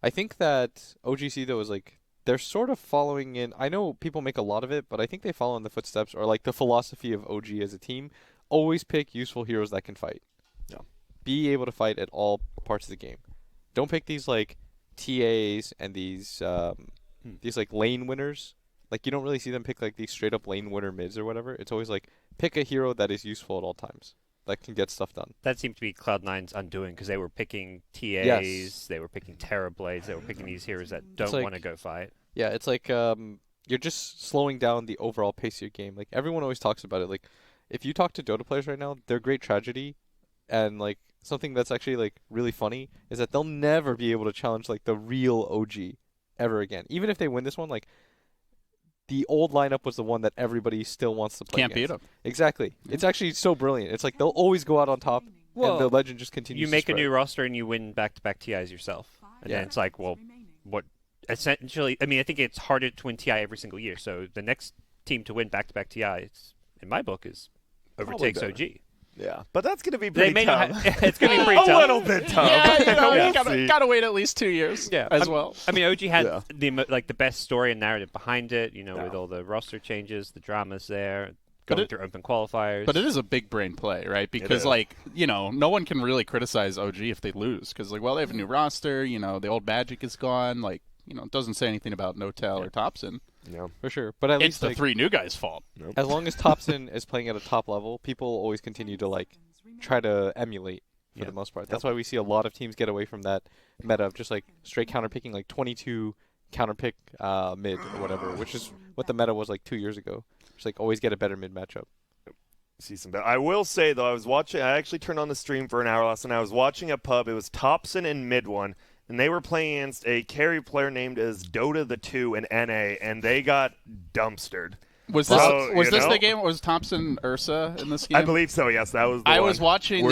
Speaker 9: I think that OGC though is like they're sort of following in. I know people make a lot of it, but I think they follow in the footsteps or like the philosophy of OG as a team. Always pick useful heroes that can fight.
Speaker 19: Yeah.
Speaker 9: Be able to fight at all parts of the game. Don't pick these like TAs and these like lane winners. Like you don't really see them pick like these straight up lane winner mids or whatever. It's always like pick a hero that is useful at all times. That can get stuff done.
Speaker 10: That seemed to be Cloud9's undoing because they were picking TAs,
Speaker 9: Yes.
Speaker 10: they were picking Terrorblades, they were picking these heroes that don't
Speaker 9: like-
Speaker 10: want to go fight.
Speaker 9: Yeah, it's like you're just slowing down the overall pace of your game. Like everyone always talks about it. Like if you talk to Dota players right now, their great tragedy and like something that's actually like really funny is that they'll never be able to challenge like the real OG ever again. Even if they win this one, like the old lineup was the one that everybody still wants to play
Speaker 15: Can't beat
Speaker 9: against.
Speaker 15: 'em.
Speaker 9: Exactly. It's actually so brilliant. It's like they'll always go out on top and the legend just continues
Speaker 10: You
Speaker 9: to
Speaker 10: make a
Speaker 9: spread.
Speaker 10: new roster and you win back-to-back TIs yourself. And
Speaker 9: Yeah.
Speaker 10: then it's like, well, what essentially, I mean, I think it's harder to win TI every single year. So the next team to win back-to-back TIs, in my book, is overtakes
Speaker 19: better.
Speaker 10: OG.
Speaker 19: Yeah, but that's going to be
Speaker 10: They
Speaker 19: pretty
Speaker 10: may
Speaker 19: tough.
Speaker 10: not it's going to be pretty tough.
Speaker 19: A little bit tough.
Speaker 15: Yeah, you know,
Speaker 19: We'll
Speaker 15: you
Speaker 19: see.
Speaker 15: gotta wait at least 2 years.
Speaker 10: Yeah,
Speaker 15: as well.
Speaker 10: I mean, OG had
Speaker 19: Yeah.
Speaker 10: the best story and narrative behind it. You know, with all the roster changes, the dramas there, going through open qualifiers.
Speaker 15: But it is a big brain play, right? Because
Speaker 10: is.
Speaker 15: like no one can really criticize OG if they lose because like they have a new roster. You know, the old magic is gone. Like it doesn't say anything about Notel or Thompson.
Speaker 19: Yeah,
Speaker 9: for sure. But at
Speaker 15: it's
Speaker 9: least
Speaker 15: the
Speaker 9: like,
Speaker 15: 3 new guys' fault.
Speaker 9: As long as Thompson is playing at a top level, people always continue to like try to emulate for the most part. That's why we see a lot of teams get away from that meta of just like straight counter picking, like 22 counter pick mid or whatever, which is what the meta was like 2 years ago. Just like always get a better mid matchup.
Speaker 19: See some better. I will say though, I actually turned on the stream for an hour last night. I was watching a pub. It was Thompson and mid one, and they were playing against a carry player named as Dota the 2 in NA, and they got dumpstered.
Speaker 15: Was this the game? Was Thompson Ursa in this game?
Speaker 19: I believe so. Yes, that was.
Speaker 15: I was watching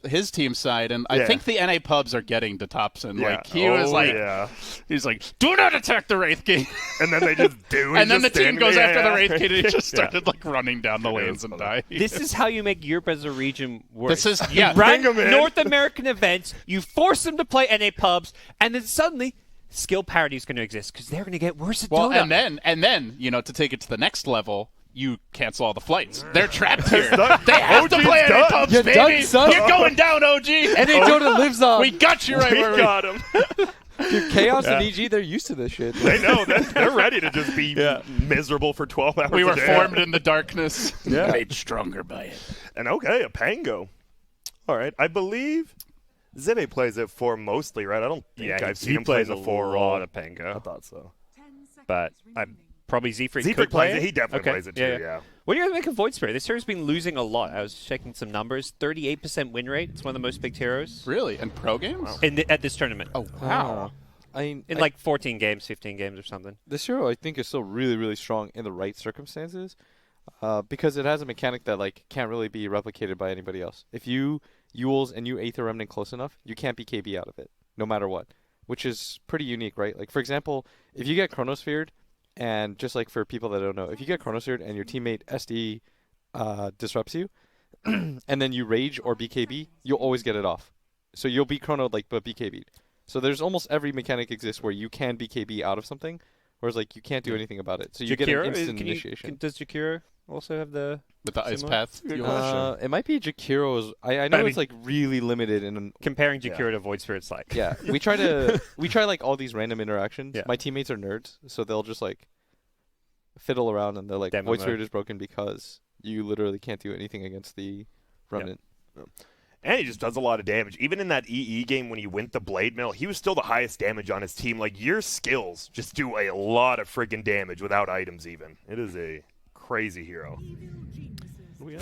Speaker 15: his team side, and I think the NA pubs are getting to Thompson.
Speaker 19: Yeah.
Speaker 15: Like he was like, he's like, do not attack the Wraith King,
Speaker 19: and then they just do.
Speaker 15: and then the team goes after the Wraith King, and he just
Speaker 19: Yeah.
Speaker 15: started like running down the lanes and dying.
Speaker 10: This is how you make Europe as a region work.
Speaker 15: This is
Speaker 10: you
Speaker 15: yeah.
Speaker 10: run
Speaker 15: Bring 'em in.
Speaker 10: North American events, you force them to play NA pubs, and then suddenly skill parity is going to exist because they're going to get worse at
Speaker 15: Well,
Speaker 10: Dota.
Speaker 15: and then to take it to the next level. You cancel all the flights. They're trapped here.
Speaker 19: done.
Speaker 15: They have to
Speaker 19: OG's
Speaker 15: play
Speaker 19: done.
Speaker 15: NA pubs,
Speaker 19: You're
Speaker 15: baby.
Speaker 19: done, son.
Speaker 15: You're going down, OG.
Speaker 19: NA Dota lives on.
Speaker 15: We got you right
Speaker 19: We
Speaker 15: where we
Speaker 19: got him.
Speaker 9: Dude, Chaos
Speaker 19: Yeah.
Speaker 9: and EG, they're used to this shit.
Speaker 19: They know that they're ready to just be miserable for 12 hours.
Speaker 15: We were
Speaker 19: a day.
Speaker 15: formed in the darkness.
Speaker 19: Yeah.
Speaker 15: Made stronger by it.
Speaker 19: And okay, a Pango. All right, I believe Zibe plays it 4 mostly, right? I don't think I've seen him play
Speaker 10: plays
Speaker 19: the
Speaker 10: a
Speaker 19: 4
Speaker 10: lot
Speaker 19: role.
Speaker 10: of Pango.
Speaker 19: I thought so.
Speaker 10: But probably Zfreak
Speaker 19: Zfreak
Speaker 10: could play
Speaker 19: plays it. He definitely
Speaker 10: Okay.
Speaker 19: plays it too, yeah.
Speaker 10: What do you guys make of Void Spirit? This hero's been losing a lot. I was checking some numbers. 38% win rate. It's one of the most picked heroes.
Speaker 15: Really? In pro games?
Speaker 10: At this tournament.
Speaker 15: Oh, wow.
Speaker 9: I mean,
Speaker 10: in like 14 games, 15 games or something.
Speaker 9: This hero, I think, is still really, really strong in the right circumstances, because it has a mechanic that like can't really be replicated by anybody else. If you Yules and you Aether Remnant close enough, you can't be KB out of it, no matter what, which is pretty unique, right? Like for example, if you get Chronosphered, and just like for people that don't know, if you get Chronosphered and your teammate SD disrupts you, and then you rage or BKB, you'll always get it off. So you'll be chronoed like but BKB'd. So there's almost every mechanic exists where you can BKB out of something, whereas like you can't do anything about it. So you get an instant initiation.
Speaker 10: Does Jakiro also have the
Speaker 15: with the ice
Speaker 10: similar?
Speaker 15: path?
Speaker 9: It might be Jakiro's. I know it's like really limited in
Speaker 10: comparing Jakiro to Void Spirit's like.
Speaker 9: Yeah, we try like all these random interactions. Yeah. My teammates are nerds, so they'll just like fiddle around and they're like, Void Spirit is broken because you literally can't do anything against the remnant.
Speaker 19: Yeah. And he just does a lot of damage. Even in that EE game when he went the Blade Mill, he was still the highest damage on his team. Like, your skills just do a lot of friggin' damage without items even. It is a crazy hero. What do we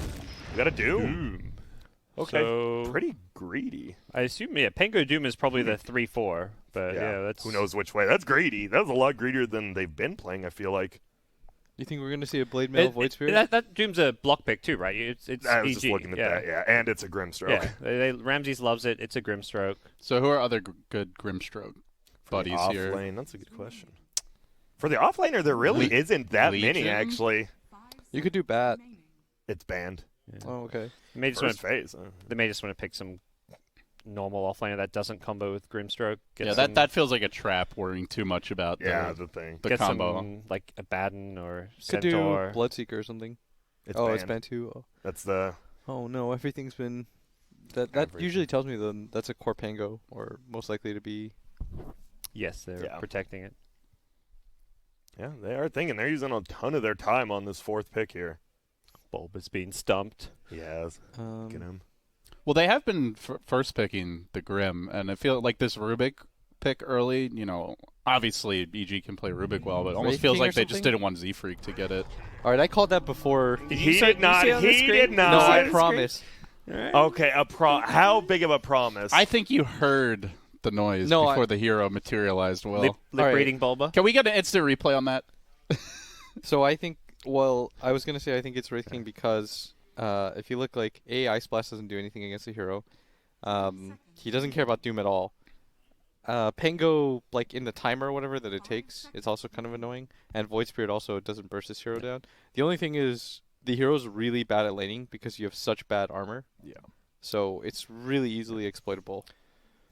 Speaker 19: got a Doom. Okay,
Speaker 10: So,
Speaker 19: pretty greedy.
Speaker 10: I assume, Pango Doom is probably the 3-4, but yeah, that's...
Speaker 19: Who knows which way. That's greedy. That was a lot greedier than they've been playing, I feel like.
Speaker 9: You think we're going to see a Blade Mail Void Spirit?
Speaker 10: That Doom's a block pick too, right? It's
Speaker 19: I was
Speaker 10: EG.
Speaker 19: just looking at that, yeah. And it's a Grimstroke.
Speaker 10: Yeah, Ramses loves it. It's a Grimstroke.
Speaker 15: So who are other good Grimstroke buddies
Speaker 19: off
Speaker 15: here?
Speaker 19: Lane, that's a good question. For the offlaner, there really isn't that many, actually.
Speaker 9: You could do Bat.
Speaker 19: It's banned.
Speaker 2: Oh, okay.
Speaker 10: They may just
Speaker 19: First
Speaker 10: want
Speaker 19: phase.
Speaker 10: They may just want to pick some normal offlaner that doesn't combo with Grimstroke.
Speaker 15: Yeah, that feels like a trap. Worrying too much about
Speaker 19: the thing.
Speaker 15: the
Speaker 10: get
Speaker 15: combo.
Speaker 10: some, like a Baden or
Speaker 2: Could
Speaker 10: Centaur.
Speaker 2: do Bloodseeker or something.
Speaker 19: It's
Speaker 2: it's
Speaker 19: banned.
Speaker 2: banned too. Oh.
Speaker 19: That's the.
Speaker 2: Oh no, everything's been. That usually tells me then that's a core Pango, or most likely to be.
Speaker 10: Yes, they're protecting it.
Speaker 19: Yeah, they are thinking. They're using a ton of their time on this 4th pick here.
Speaker 10: Bulb is being stumped.
Speaker 19: Yes. Get him.
Speaker 15: Well, they have been first picking the Grim, and I feel like this Rubik pick early, obviously EG can play Rubik well, but it almost feels like they just didn't want Z-Freak to get it.
Speaker 2: All right, I called that before.
Speaker 19: He did not. He did not.
Speaker 2: No, I promise.
Speaker 19: Okay, how big of a promise?
Speaker 15: I think you heard the noise before the hero materialized well.
Speaker 10: Lip reading Bulba.
Speaker 15: Can we get an instant replay on that?
Speaker 2: So I think, I was going to say I think it's Wraith King because if you look like Ice Blast doesn't do anything against the hero. He doesn't care about Doom at all. Pango, like in the timer or whatever that it takes, it's also kind of annoying. And Void Spirit also doesn't burst his hero down. The only thing is the hero's really bad at laning because you have such bad armor.
Speaker 19: Yeah.
Speaker 2: So it's really easily exploitable.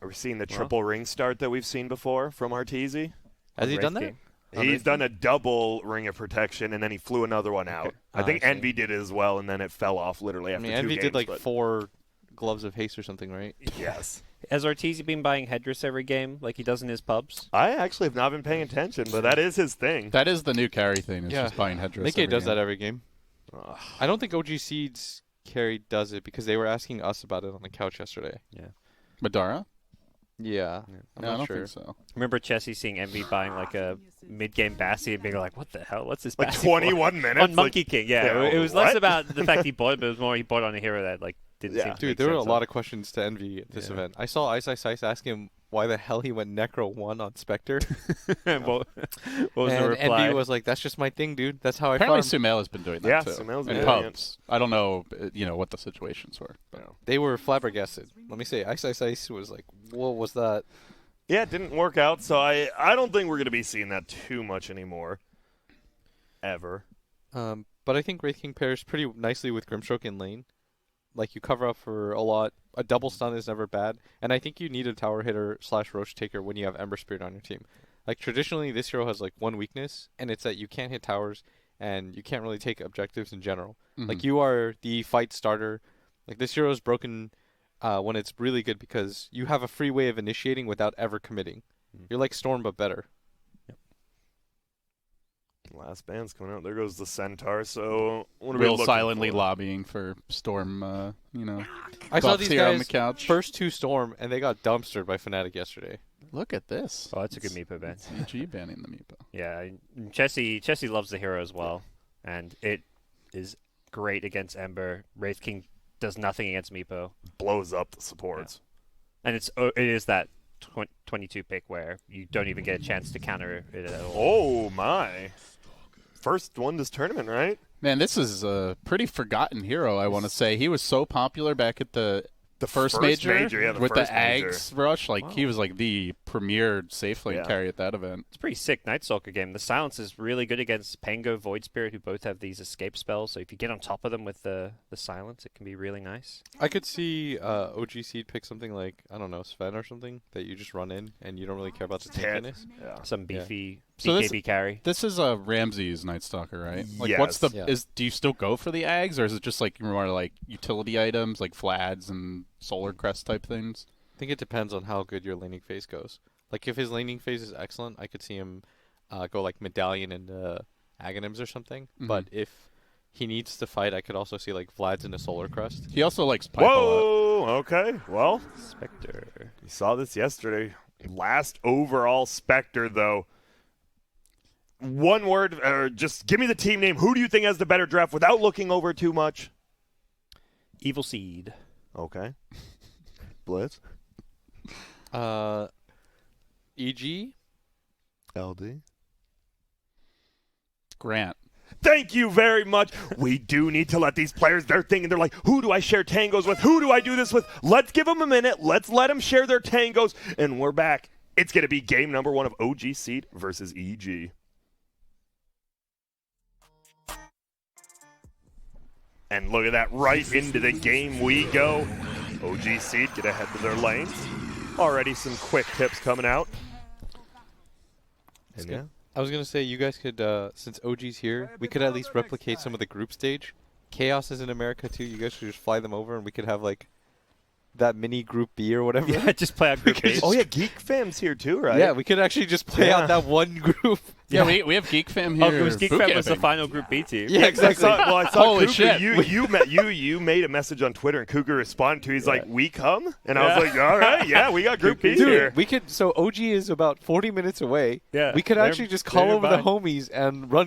Speaker 19: Are we seeing the triple ring start that we've seen before from Arteezy?
Speaker 2: Has he done that?
Speaker 19: He's done a double ring of protection, and then he flew another one out. I think Envy did it as well, and then it fell off literally after 2
Speaker 2: Envy
Speaker 19: games.
Speaker 2: did like 4 gloves of haste or something, right?
Speaker 19: Yes.
Speaker 10: Has Arteezy been buying Headdress every game like he does in his pubs?
Speaker 19: I actually have not been paying attention, but that is his thing.
Speaker 15: That is the new carry thing. It's just buying Headdress.
Speaker 2: Nikkei does that every game. I don't think OG Seeds carry does it because they were asking us about it on the couch yesterday.
Speaker 10: Yeah.
Speaker 15: Madara?
Speaker 2: Yeah. I'm
Speaker 15: I
Speaker 2: not
Speaker 15: don't
Speaker 2: sure.
Speaker 15: think so.
Speaker 10: Remember Chessie seeing Envy buying like a mid-game Bassi and being like, what the hell? What's this
Speaker 19: Like
Speaker 10: Bassi
Speaker 19: 21
Speaker 10: for?
Speaker 19: minutes?
Speaker 10: On Monkey King, yeah. It was
Speaker 19: what?
Speaker 10: less about the fact he bought it, but it was more he bought on a hero that didn't seem to
Speaker 2: Dude,
Speaker 10: make
Speaker 2: there were a
Speaker 10: sense
Speaker 2: lot of questions to Envy at this event. I saw Ice ask him why the hell he went Necro 1 on Spectre.
Speaker 10: What was the reply?
Speaker 2: Envy was like, that's just my thing, dude. That's how
Speaker 15: Apparently
Speaker 2: I farm.
Speaker 15: Sumail has been doing that
Speaker 19: Yeah,
Speaker 15: too.
Speaker 19: Sumail's
Speaker 15: in
Speaker 19: been doing
Speaker 15: pubs. I don't know, what the situations were. But.
Speaker 2: They were flabbergasted. Let me say, Ice was like, what was that?
Speaker 19: Yeah, it didn't work out, so I don't think we're going to be seeing that too much anymore. Ever.
Speaker 2: But I think Wraith King pairs pretty nicely with Grimstroke in lane. Like, you cover up for a lot. A double stun is never bad. And I think you need a tower hitter / Roach Taker when you have Ember Spirit on your team. Like, traditionally, this hero has, like, one weakness, and it's that you can't hit towers, and you can't really take objectives in general.
Speaker 15: Mm-hmm.
Speaker 2: Like, you are the fight starter. Like, this hero is broken when it's really good because you have a free way of initiating without ever committing. You're like Storm, but better.
Speaker 19: Last band's coming out. There goes the Centaur. So what are
Speaker 15: Real
Speaker 19: we
Speaker 15: silently
Speaker 19: for?
Speaker 15: lobbying for Storm,
Speaker 2: I saw these
Speaker 15: here
Speaker 2: guys
Speaker 15: on the couch.
Speaker 2: first 2 Storm, and they got dumpstered by Fnatic yesterday.
Speaker 15: Look at this.
Speaker 10: Oh, that's a good Meepo ban.
Speaker 15: EG banning the Meepo.
Speaker 10: Yeah, Chessie loves the hero as well, and it is great against Ember. Wraith King does nothing against Meepo.
Speaker 19: Blows up the supports.
Speaker 10: Yeah. And it is that 22 pick where you don't even get a chance to counter it at all.
Speaker 19: Oh, my. First one this tournament, right?
Speaker 15: Man, this is a pretty forgotten hero, I want to say. He was so popular back at the first major,
Speaker 19: yeah,
Speaker 15: with
Speaker 19: first
Speaker 15: the
Speaker 19: major.
Speaker 15: Ags rush. Like, he was like the premier safe lane carry at that event.
Speaker 10: It's a pretty sick Night Stalker game. The silence is really good against Pango, Void Spirit, who both have these escape spells. So if you get on top of them with the silence, it can be really nice.
Speaker 2: I could see OG Seed pick something like, I don't know, Sven or something, that you just run in and you don't really care about the tankiness.
Speaker 19: Yeah.
Speaker 10: Some beefy
Speaker 15: So
Speaker 10: BKB carry.
Speaker 15: This is a Ramsey's Night Stalker, right? Like,
Speaker 19: Yes.
Speaker 15: what's the
Speaker 2: Yeah.
Speaker 15: do you still go for the Ags, or is it just like more like utility items like Flads and Solar Crest type things?
Speaker 2: I think it depends on how good your laning phase goes. Like, if his laning phase is excellent, I could see him go like Medallion and Aghanims or something.
Speaker 15: Mhm.
Speaker 2: But if he needs to fight, I could also see like Vlad's and a Solar Crest.
Speaker 15: He also likes pipe a lot.
Speaker 19: Whoa! Okay. Well,
Speaker 10: Spectre.
Speaker 19: you saw this yesterday. Last overall Spectre, though. One word, or just give me the team name. Who do you think has the better draft without looking over too much?
Speaker 10: Evil Seed.
Speaker 19: Okay. Blitz.
Speaker 2: EG?
Speaker 19: LD.
Speaker 15: Grant.
Speaker 19: Thank you very much. We do need to let these players their thing, and they're like, who do I share tangos with? Who do I do this with? Let's give them a minute. Let's let them share their tangos, and we're back. It's going to be game number 1 of OG Seed versus EG. And look at that, right into the game we go. OG Seed get ahead to their lanes. Already some quick tips coming out. And yeah.
Speaker 2: I was going to say, you guys could, since OG's here, we could at least replicate some of the group stage. Chaos is in America, too. You guys should just fly them over, and we could have, like, that mini Group B or whatever.
Speaker 10: Yeah, just play out Group B.
Speaker 19: Oh, yeah, Geek Fam's here, too, right?
Speaker 2: Yeah, we could actually just play out that one group.
Speaker 15: Yeah, we have Geek Fam here.
Speaker 10: Oh, because Geek Fam was the final Group B team.
Speaker 2: Yeah, exactly.
Speaker 19: I saw
Speaker 15: Holy
Speaker 19: Cougar,
Speaker 15: shit.
Speaker 19: you made a message on Twitter, and Cougar responded to. He's like, "We come," and I was like, "All right, yeah, we got Group B here."
Speaker 2: Dude, we could. So OG is about 40 minutes away.
Speaker 10: Yeah,
Speaker 2: we could actually just call over the homies and run